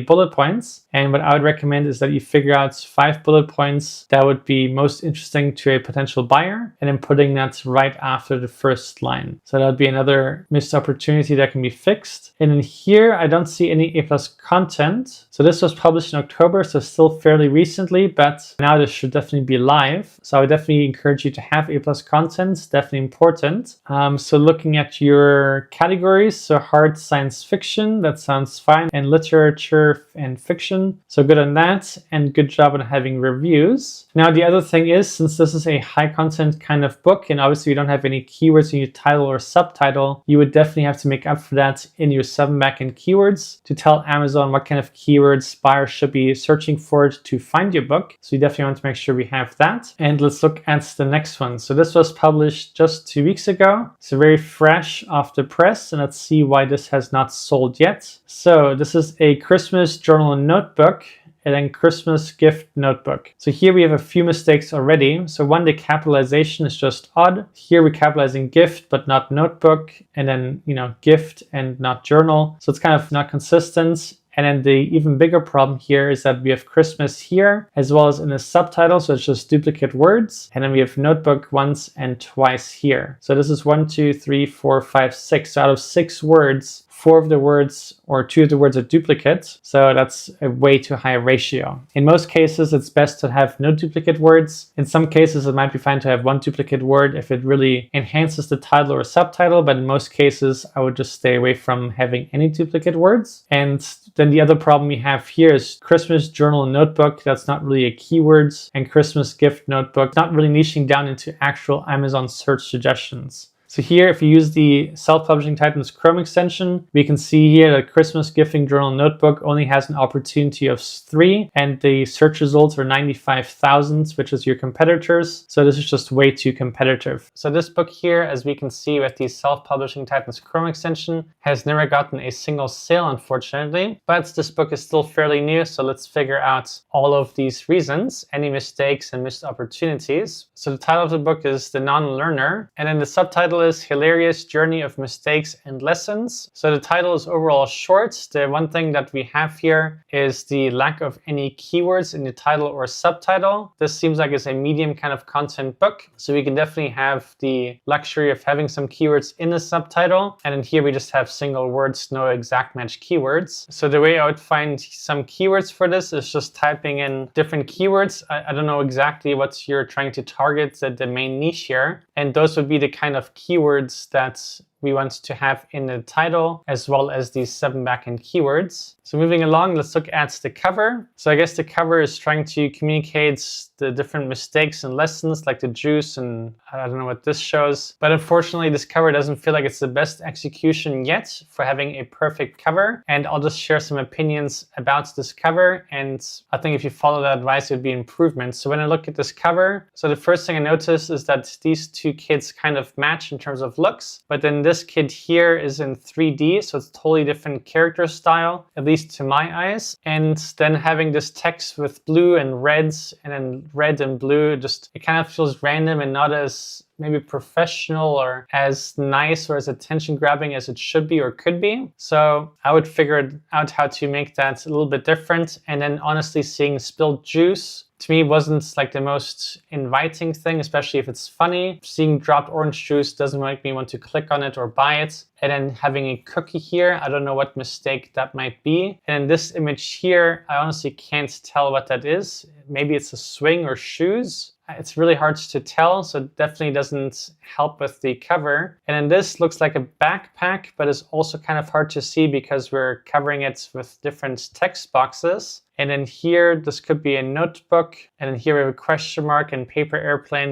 bullet points. And what I would recommend is that you figure out 5 bullet points that would be most interesting to a potential buyer, and then putting that right after the first line. So that would be another missed opportunity that can be fixed. And in here, I don't see any A+ content. So this was published in October, so still fairly recently, but now this should definitely be live. So I would definitely encourage you to have A+ content. Definitely important. So looking at your categories, so hard science fiction, that sounds fine, and literature and fiction. So good on that, and good job on having reviews. Now the other thing is, since this is a high content kind of book, and obviously you don't have any keywords in your title or subtitle, you would definitely have to make up for that in your 7 backend keywords to tell Amazon what kind of keywords buyers should be searching for it to find your book. So you definitely want to make sure we have that. And let's look at the next one. So this was published just 2 weeks ago. So very fresh off the press, and let's see why this has not sold yet. So this is a Christmas journal and notebook, and then Christmas gift notebook. So here we have a few mistakes already. So one, the capitalization is just odd. Here we're capitalizing gift, but not notebook, and then, gift and not journal. So it's kind of not consistent. And then the even bigger problem here is that we have Christmas here as well as in the subtitle, so it's just duplicate words. And then we have notebook once and twice here. So this is 1, 2, 3, 4, 5, 6. So out of 6 words, 4 of the words or 2 of the words are duplicates. So that's a way too high ratio. In most cases, it's best to have no duplicate words. In some cases, it might be fine to have 1 duplicate word if it really enhances the title or subtitle. But in most cases, I would just stay away from having any duplicate words. And then the other problem we have here is Christmas journal notebook. That's not really a keywords, and Christmas gift notebook, not really niching down into actual Amazon search suggestions. So here, if you use the Self-Publishing Titans Chrome extension, we can see here that Christmas Gifting Journal Notebook only has an opportunity of 3, and the search results are 95,000, which is your competitors. So this is just way too competitive. So this book here, as we can see with the Self-Publishing Titans Chrome extension, has never gotten a single sale, unfortunately. But this book is still fairly new, so let's figure out all of these reasons, any mistakes and missed opportunities. So the title of the book is The Non-Learner, and then the subtitle is Hilarious Journey of Mistakes and Lessons. So the title is overall short. The one thing that we have here is the lack of any keywords in the title or subtitle. This seems like it's a medium kind of content book. So we can definitely have the luxury of having some keywords in the subtitle. And then here we just have single words, no exact match keywords. So the way I would find some keywords for this is just typing in different keywords. I don't know exactly what you're trying to target, the main niche here. And those would be the kind of keywords that we want to have in the title, as well as these 7 backend keywords. So moving along, let's look at the cover. So I guess the cover is trying to communicate the different mistakes and lessons, like the juice, and I don't know what this shows. But unfortunately, this cover doesn't feel like it's the best execution yet for having a perfect cover. And I'll just share some opinions about this cover. And I think if you follow that advice, it would be improvements. So when I look at this cover, so the first thing I notice is that these 2 kids kind of match in terms of looks, but then this kid here is in 3D, so it's a totally different character style, at least to my eyes. And then having this text with blue and reds, and then red and blue, just it kind of feels random and not as maybe professional or as nice or as attention grabbing as it should be or could be. So I would figure out how to make that a little bit different. And then honestly, seeing spilled juice to me wasn't like the most inviting thing, especially if it's funny. Seeing dropped orange juice doesn't make me want to click on it or buy it. And then having a cookie here, I don't know what mistake that might be. And in this image here, I honestly can't tell what that is. Maybe it's a swing or shoes. It's really hard to tell, so it definitely doesn't help with the cover. And then this looks like a backpack, but it's also kind of hard to see because we're covering it with different text boxes. And then here, this could be a notebook. And then here we have a question mark and paper airplane.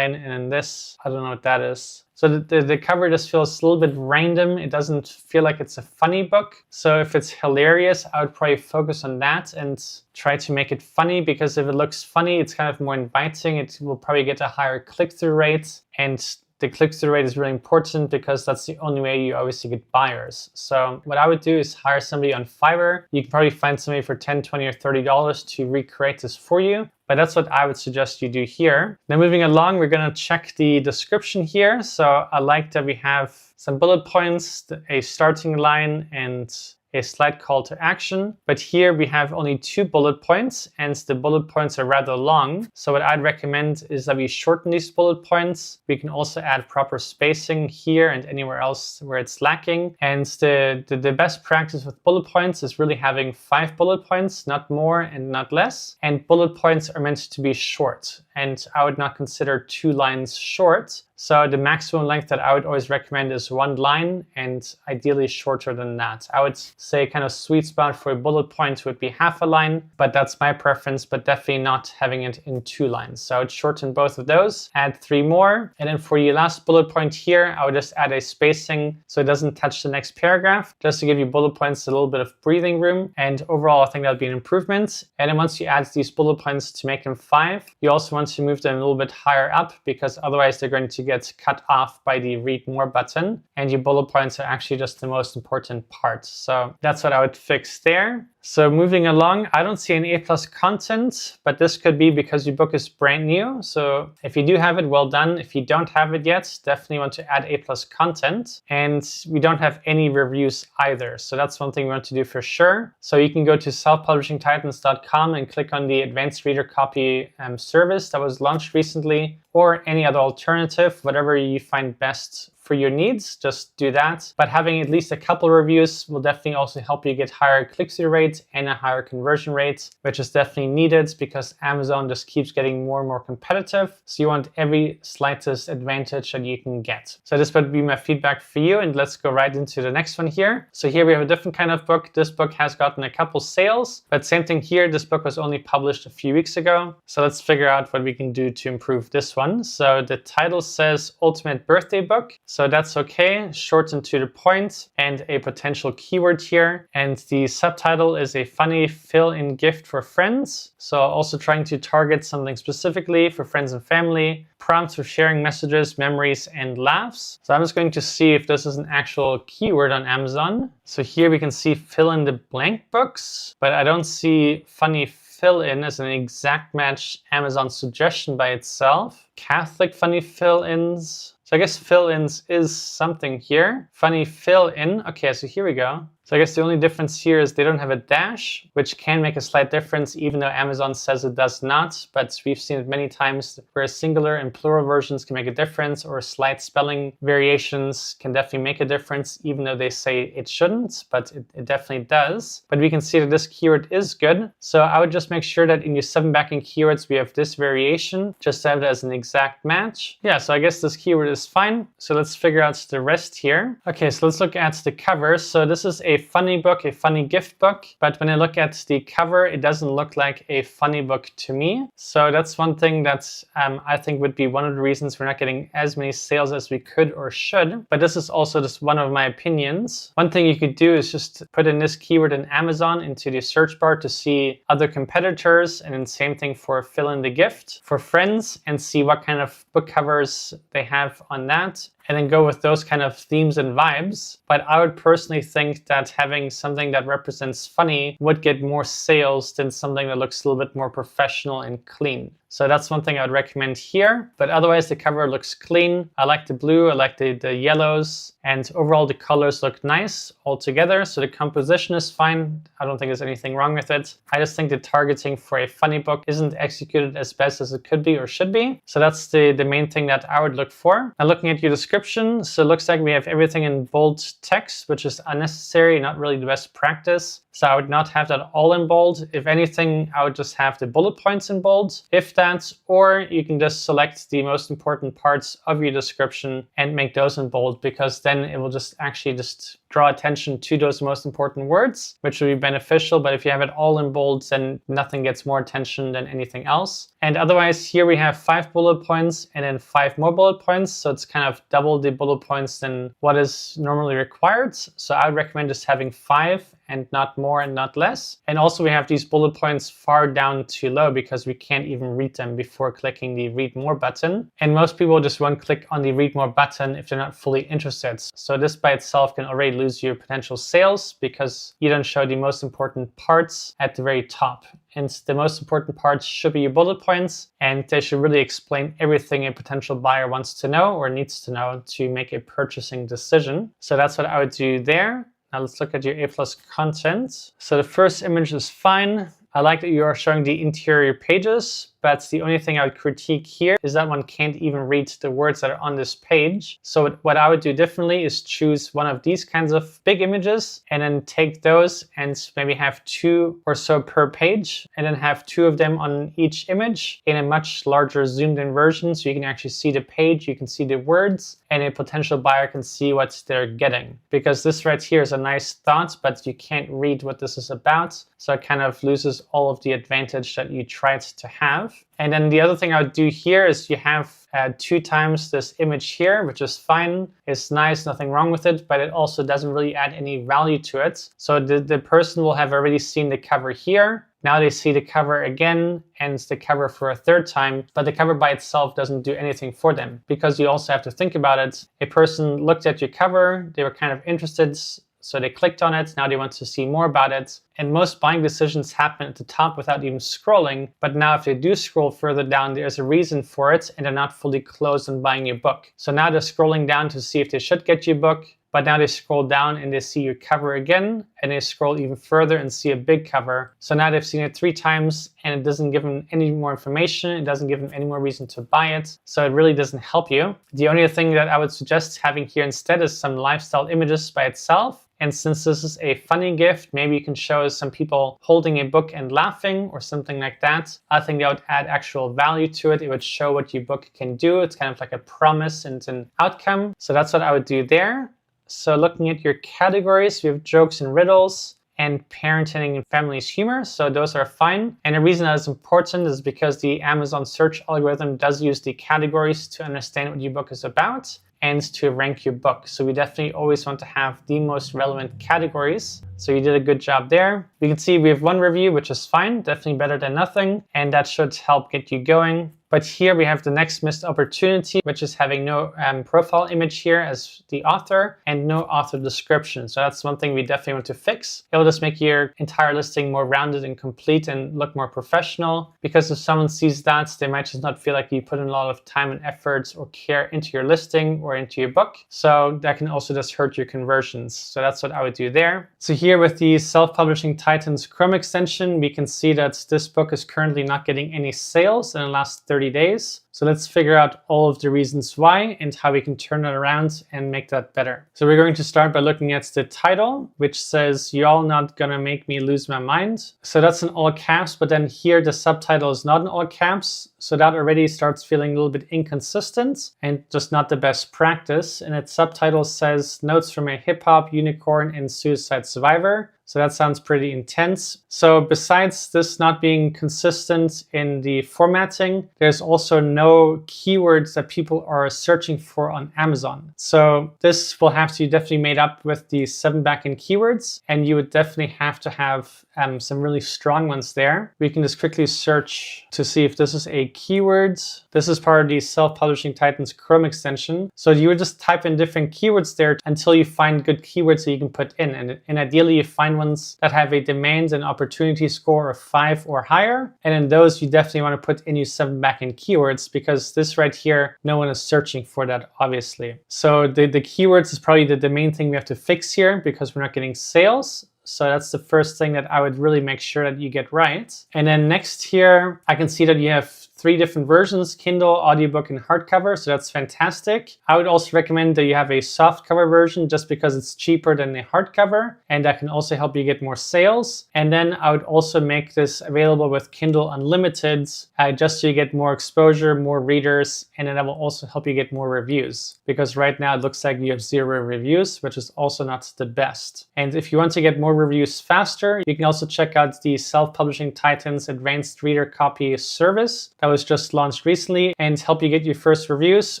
And then this, I don't know what that is. So the cover just feels a little bit random. It doesn't feel like it's a funny book. So if it's hilarious, I would probably focus on that and try to make it funny, because if it looks funny, it's kind of more inviting. It will probably get a higher click-through rate. And the click-through rate is really important because that's the only way you obviously get buyers. So what I would do is hire somebody on Fiverr. You can probably find somebody for $10, $20, or $30 to recreate this for you. But that's what I would suggest you do here. Now moving along, we're gonna check the description here. So I like that we have some bullet points, a starting line, and a slight call to action. But here we have only 2 bullet points, and the bullet points are rather long. So what I'd recommend is that we shorten these bullet points. We can also add proper spacing here and anywhere else where it's lacking. And the best practice with bullet points is really having 5 bullet points, not more and not less. And bullet points are meant to be short. And I would not consider 2 lines short. So the maximum length that I would always recommend is 1 line, and ideally shorter than that. I would say kind of sweet spot for a bullet point would be half a line, but that's my preference, but definitely not having it in 2 lines. So I would shorten both of those, add 3 more. And then for your last bullet point here, I would just add a spacing so it doesn't touch the next paragraph, just to give you bullet points a little bit of breathing room. And overall, I think that would be an improvement. And then once you add these bullet points to make them 5, you also want to move them a little bit higher up, because otherwise they're going to get cut off by the read more button, and your bullet points are actually just the most important part. So that's what I would fix there. So moving along, I don't see any A+ content, but this could be because your book is brand new. So if you do have it, well done. If you don't have it yet, definitely want to add A+ content. And we don't have any reviews either. So that's one thing we want to do for sure. So you can go to selfpublishingtitans.com and click on the advanced reader copy service that was launched recently, or any other alternative, whatever you find best for your needs, just do that. But having at least a couple reviews will definitely also help you get higher click-through rates and a higher conversion rate, which is definitely needed because Amazon just keeps getting more and more competitive. So you want every slightest advantage that you can get. So this would be my feedback for you. And let's go right into the next one here. So here we have a different kind of book. This book has gotten a couple sales, but same thing here. This book was only published a few weeks ago. So let's figure out what we can do to improve this one. So the title says Ultimate Birthday Book. So that's okay, short and to the point, and a potential keyword here. And the subtitle is a funny fill-in gift for friends. So also trying to target something specifically for friends and family. Prompts for sharing messages, memories, and laughs. So I'm just going to see if this is an actual keyword on Amazon. So here we can see fill in the blank books, but I don't see funny fill-in as an exact match Amazon suggestion by itself. Catholic funny fill-ins. So I guess fill-ins is something here. Funny fill-in. Okay, so here we go. So I guess the only difference here is they don't have a dash, which can make a slight difference, even though Amazon says it does not. But we've seen it many times where singular and plural versions can make a difference, or slight spelling variations can definitely make a difference, even though they say it shouldn't, but it definitely does. But we can see that this keyword is good. So I would just make sure that in your 7 backing keywords, we have this variation, just to have it as an exact match. Yeah, so I guess this keyword is fine. So let's figure out the rest here. Okay, so let's look at the cover. So this is a funny book, a funny gift book. But when I look at the cover, it doesn't look like a funny book to me. So that's one thing that I think would be one of the reasons we're not getting as many sales as we could or should. But this is also just one of my opinions. One thing you could do is just put in this keyword in Amazon into the search bar to see other competitors, and then same thing for fill in the gift for friends, and see what kind of book covers they have on that, and then go with those kind of themes and vibes. But I would personally think that having something that represents funny would get more sales than something that looks a little bit more professional and clean. So that's one thing I would recommend here. But otherwise, the cover looks clean. I like the blue, I like the yellows, and overall the colors look nice all together. So the composition is fine. I don't think there's anything wrong with it. I just think the targeting for a funny book isn't executed as best as it could be or should be. So that's the main thing that I would look for. Now looking at your description, so it looks like we have everything in bold text, which is unnecessary, not really the best practice. So I would not have that all in bold. If anything, I would just have the bullet points in bold, if that, or you can just select the most important parts of your description and make those in bold, because then it will just actually just draw attention to those most important words, which will be beneficial. But if you have it all in bold, then nothing gets more attention than anything else. And otherwise, here we have 5 bullet points and then 5 more bullet points. So it's kind of double the bullet points than what is normally required. So I would recommend just having 5 and not more and not less. And also we have these bullet points far down too low because we can't even read them before clicking the read more button. And most people just won't click on the read more button if they're not fully interested. So this by itself can already lose your potential sales because you don't show the most important parts at the very top. And the most important parts should be your bullet points, and they should really explain everything a potential buyer wants to know or needs to know to make a purchasing decision. So that's what I would do there. Now let's look at your A+ content. So the first image is fine. I like that you are showing the interior pages, but the only thing I would critique here is that one can't even read the words that are on this page. So what I would do differently is choose one of these kinds of big images and then take those and maybe have 2 or so per page, and then have 2 of them on each image in a much larger zoomed in version, so you can actually see the page, you can see the words, and a potential buyer can see what they're getting. Because this right here is a nice thought, but you can't read what this is about, so it kind of loses all of the advantage that you tried to have. And then the other thing I would do here is you have 2 times this image here, which is fine. It's nice, nothing wrong with it, but it also doesn't really add any value to it. So the person will have already seen the cover here. Now they see the cover again and the cover for a 3rd time, but the cover by itself doesn't do anything for them, because you also have to think about it. A person looked at your cover, they were kind of interested, So they clicked on it, now they want to see more about it. And most buying decisions happen at the top without even scrolling. But now if they do scroll further down, there's a reason for it and they're not fully closed on buying your book. So now they're scrolling down to see if they should get your book. But now they scroll down and they see your cover again, and they scroll even further and see a big cover. So now they've seen it 3 times and it doesn't give them any more information. It doesn't give them any more reason to buy it. So it really doesn't help you. The only thing that I would suggest having here instead is some lifestyle images by itself. And since this is a funny gift, maybe you can show some people holding a book and laughing or something like that. I think that would add actual value to it. It would show what your book can do. It's kind of like a promise and an outcome. So that's what I would do there. So looking at your categories, we have jokes and riddles and parenting and family's humor. So those are fine. And the reason that is important is because the Amazon search algorithm does use the categories to understand what your book is about and to rank your book. So we definitely always want to have the most relevant categories. So you did a good job there. You can see we have 1 review, which is fine, definitely better than nothing. And that should help get you going. But here we have the next missed opportunity, which is having no profile image here as the author and no author description. So that's one thing we definitely want to fix. It'll just make your entire listing more rounded and complete and look more professional. Because if someone sees that, they might just not feel like you put in a lot of time and efforts or care into your listing or into your book. So that can also just hurt your conversions. So that's what I would do there. So here with the Self-Publishing Titans Chrome extension, we can see that this book is currently not getting any sales in the last 30 days. So let's figure out all of the reasons why and how we can turn it around and make that better. So we're going to start by looking at the title, which says, "Y'all not gonna make me lose my mind." So that's in all caps, but then here the subtitle is not in all caps. So that already starts feeling a little bit inconsistent and just not the best practice. And its subtitle says, "Notes from a hip hop unicorn and suicide survivor." So that sounds pretty intense. So besides this not being consistent in the formatting, there's also no keywords that people are searching for on Amazon. So this will have to be definitely made up with the 7 backend keywords, and you would definitely have to have some really strong ones there. We can just quickly search to see if this is a keyword. This is part of the Self-Publishing Titans Chrome extension. So you would just type in different keywords there until you find good keywords that you can put in. And ideally you find ones that have a demand and opportunity score of 5 or higher. And in those, you definitely want to put in your 7 backend keywords, because this right here, no one is searching for that, obviously. So the keywords is probably the main thing we have to fix here, because we're not getting sales. So that's the first thing that I would really make sure that you get right. And then next here, I can see that you have 3 different versions: Kindle, audiobook, and hardcover. So that's fantastic. I would also recommend that you have a softcover version, just because it's cheaper than the hardcover, and that can also help you get more sales. And then I would also make this available with Kindle Unlimited, just so you get more exposure, more readers, and then that will also help you get more reviews, because right now it looks like you have 0 reviews, which is also not the best. And if you want to get more reviews faster, you can also check out the Self-Publishing Titans Advanced Reader Copy service that was just launched recently, and help you get your first reviews,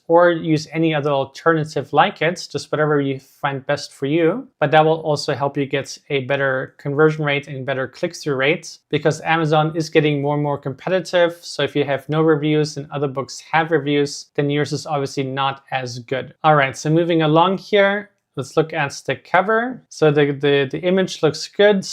or use any other alternative like it, just whatever you find best for you. But that will also help you get a better conversion rate and better click-through rate, because Amazon is getting more and more competitive. So if you have no reviews and other books have reviews, then yours is obviously not as good. All right, so moving along here, let's look at the cover. So the image looks good.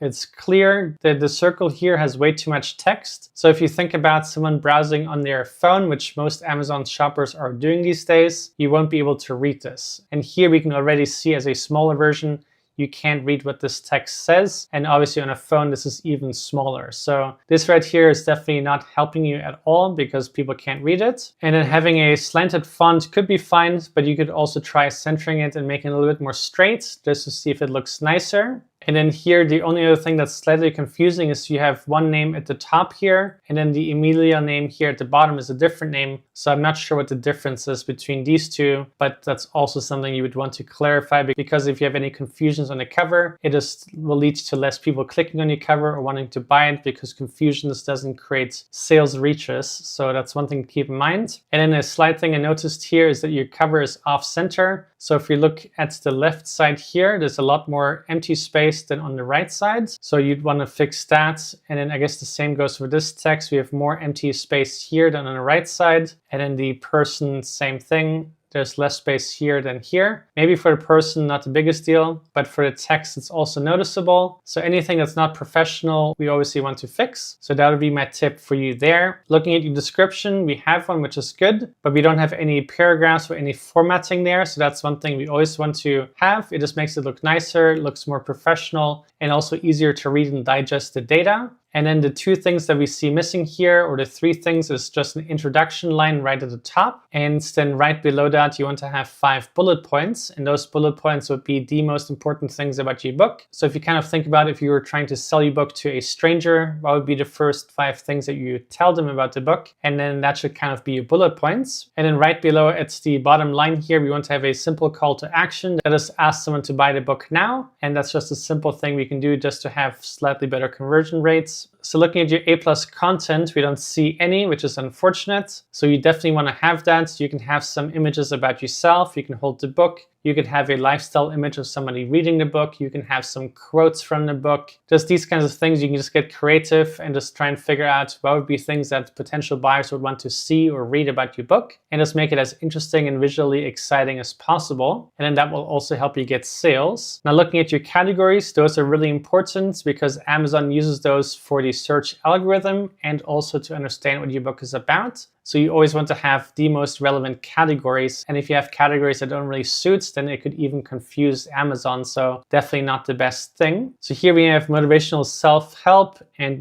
It's clear that the circle here has way too much text. So if you think about someone browsing on their phone, which most Amazon shoppers are doing these days, you won't be able to read this. And here we can already see, as a smaller version, you can't read what this text says. And obviously on a phone, this is even smaller. So this right here is definitely not helping you at all, because people can't read it. And then having a slanted font could be fine, but you could also try centering it and making it a little bit more straight, just to see if it looks nicer. And then here, the only other thing that's slightly confusing is you have one name at the top here, and then the Emilia name here at the bottom is a different name. So I'm not sure what the difference is between these two, but that's also something you would want to clarify, because if you have any confusions on the cover, it just will lead to less people clicking on your cover or wanting to buy it, because confusion just doesn't create sales reaches. So that's one thing to keep in mind. And then a slight thing I noticed here is that your cover is off center. So if you look at the left side here, there's a lot more empty space than on the right side. So you'd want to fix that. And then I guess the same goes for this text. We have more empty space here than on the right side. And then the person, same thing. there's less space here than here. Maybe for the person, not the biggest deal, but for the text, it's also noticeable. So anything that's not professional, we obviously want to fix. So that would be my tip for you there. Looking at your description, we have one, which is good, but we don't have any paragraphs or any formatting there. So that's one thing we always want to have. It just makes it look nicer, looks more professional, and also easier to read and digest the data. And then the two things that we see missing here, or the three things, is just an introduction line right at the top. And then right below that, you want to have 5 bullet points. And those bullet points would be the most important things about your book. So if you kind of think about if you were trying to sell your book to a stranger, what would be the first 5 things that you tell them about the book? And then that should kind of be your bullet points. And then right below, it's the bottom line here. We want to have a simple call to action that is ask someone to buy the book now. And that's just a simple thing we can do just to have slightly better conversion rates. So looking at your A+ content, we don't see any, which is unfortunate. So you definitely want to have that. You can have some images about yourself. You can hold the book. You could have a lifestyle image of somebody reading the book. You can have some quotes from the book. Just these kinds of things. You can just get creative and just try and figure out what would be things that potential buyers would want to see or read about your book, and just make it as interesting and visually exciting as possible. And then that will also help you get sales. Now looking at your categories, those are really important because Amazon uses those for the search algorithm and also to understand what your book is about. So you always want to have the most relevant categories. And if you have categories that don't really suit, then it could even confuse Amazon. So definitely not the best thing. So here we have motivational self-help and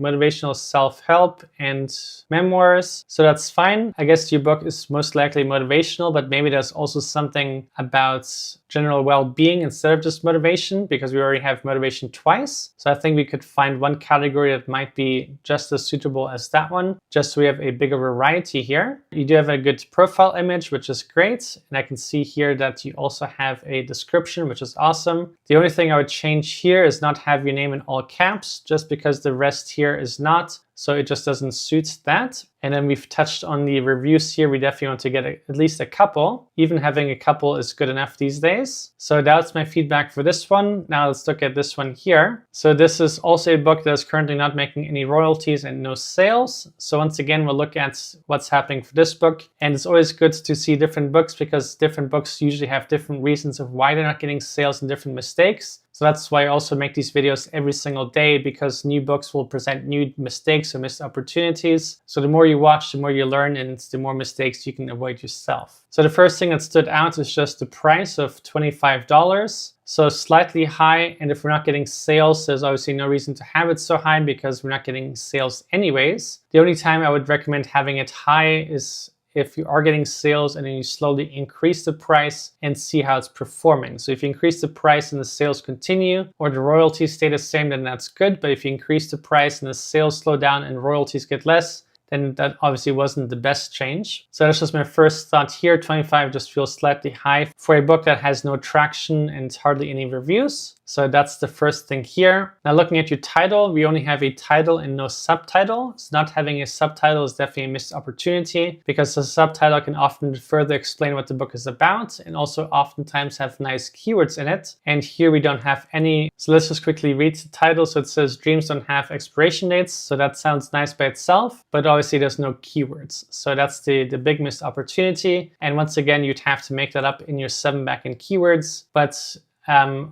memoirs. So that's fine. I guess your book is most likely motivational, but maybe there's also something about general well-being instead of just motivation, because we already have motivation twice. So I think we could find one category that might be just as suitable as that one, just so we have a bigger variety here. You do have a good profile image, which is great. And I can see here that you also have a description, which is awesome. The only thing I would change here is not have your name in all caps, just because the rest here is not. So it just doesn't suit that. And then we've touched on the reviews here. We definitely want to get at least a couple. Even having a couple is good enough these days. So that's my feedback for this one. Now let's look at this one here. So this is also a book that is currently not making any royalties and no sales. So once again, we'll look at what's happening for this book. And it's always good to see different books because different books usually have different reasons of why they're not getting sales and different mistakes. So that's why I also make these videos every single day, because new books will present new mistakes or missed opportunities. So the more you watch, the more you learn, and the more mistakes you can avoid yourself. So the first thing that stood out is just the price of $25. So slightly high, and if we're not getting sales, there's obviously no reason to have it so high because we're not getting sales anyways. The only time I would recommend having it high is if you are getting sales and then you slowly increase the price and see how it's performing. So if you increase the price and the sales continue, or the royalties stay the same, then that's good. But if you increase the price and the sales slow down and royalties get less, then that obviously wasn't the best change. So that's just my first thought here. 25 just feels slightly high for a book that has no traction and hardly any reviews. So that's the first thing here. Now looking at your title, we only have a title and no subtitle. So not having a subtitle is definitely a missed opportunity, because the subtitle can often further explain what the book is about and also oftentimes have nice keywords in it. And here we don't have any. So let's just quickly read the title. So it says dreams don't have expiration dates. So that sounds nice by itself, but obviously there's no keywords. So that's the big missed opportunity. And once again, you'd have to make that up in your 7 backend keywords. But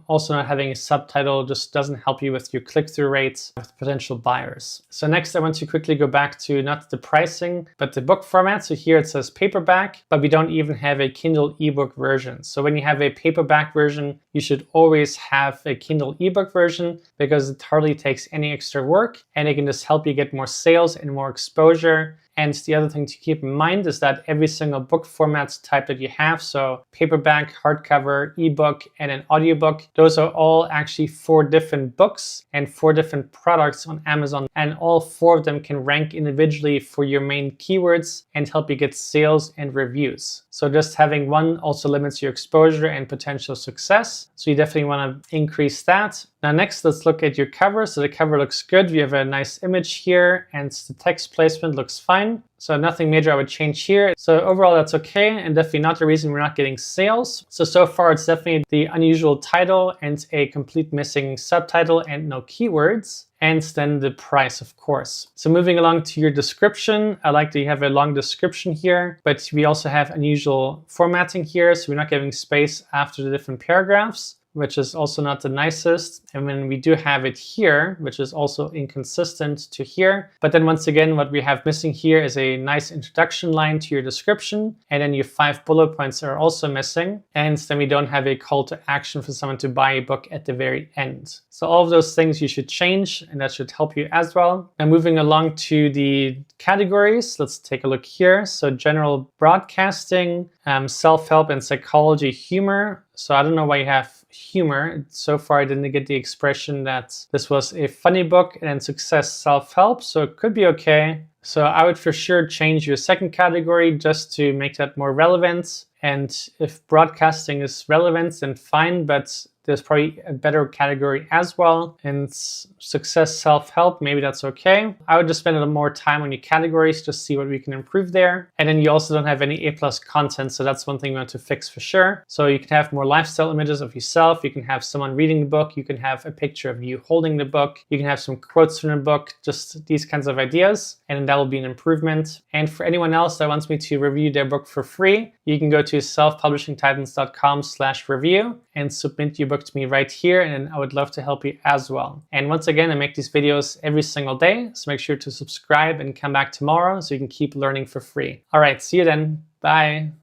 also not having a subtitle just doesn't help you with your click-through rates with potential buyers. So next I want to quickly go back to not the pricing, but the book format. So here it says paperback, but we don't even have a Kindle ebook version. So when you have a paperback version, you should always have a Kindle ebook version, because it hardly takes any extra work and it can just help you get more sales and more exposure. And the other thing to keep in mind is that every single book format type that you have, so paperback, hardcover, ebook, and an audiobook, those are all actually 4 different books and 4 different products on Amazon. And all 4 of them can rank individually for your main keywords and help you get sales and reviews. So just having one also limits your exposure and potential success. So you definitely want to increase that. Now next, let's look at your cover. So the cover looks good. We have a nice image here and the text placement looks fine. fine. So nothing major I would change here. So overall, that's okay, and definitely not the reason we're not getting sales. So far, it's definitely the unusual title and a complete missing subtitle and no keywords. And then the price, of course. So moving along to your description, I like that you have a long description here, but we also have unusual formatting here. So we're not giving space after the different paragraphs, which is also not the nicest. And when we do have it here, which is also inconsistent to here. But then once again, what we have missing here is a nice introduction line to your description. And then your 5 bullet points are also missing. And then we don't have a call to action for someone to buy a book at the very end. So all of those things you should change, and that should help you as well. Now moving along to the categories, let's take a look here. So general broadcasting, self-help and psychology, humor. So I don't know why you have humor. So far I didn't get the expression that this was a funny book, and then success, self-help. So it could be okay. So I would for sure change your second category just to make that more relevant. And if broadcasting is relevant, then fine, but there's probably a better category as well. And success, self-help, maybe that's okay. I would just spend a little more time on your categories, just see what we can improve there. And then you also don't have any A+ content, so that's one thing we want to fix for sure. So you can have more lifestyle images of yourself. You can have someone reading the book. You can have a picture of you holding the book. You can have some quotes from the book, just these kinds of ideas. And then that will be an improvement. And for anyone else that wants me to review their book for free, you can go to selfpublishingtitans.com/review and submit your book to me right here, and I would love to help you as well. And once again, I make these videos every single day, so make sure to subscribe and come back tomorrow so you can keep learning for free. All right, see you then. Bye.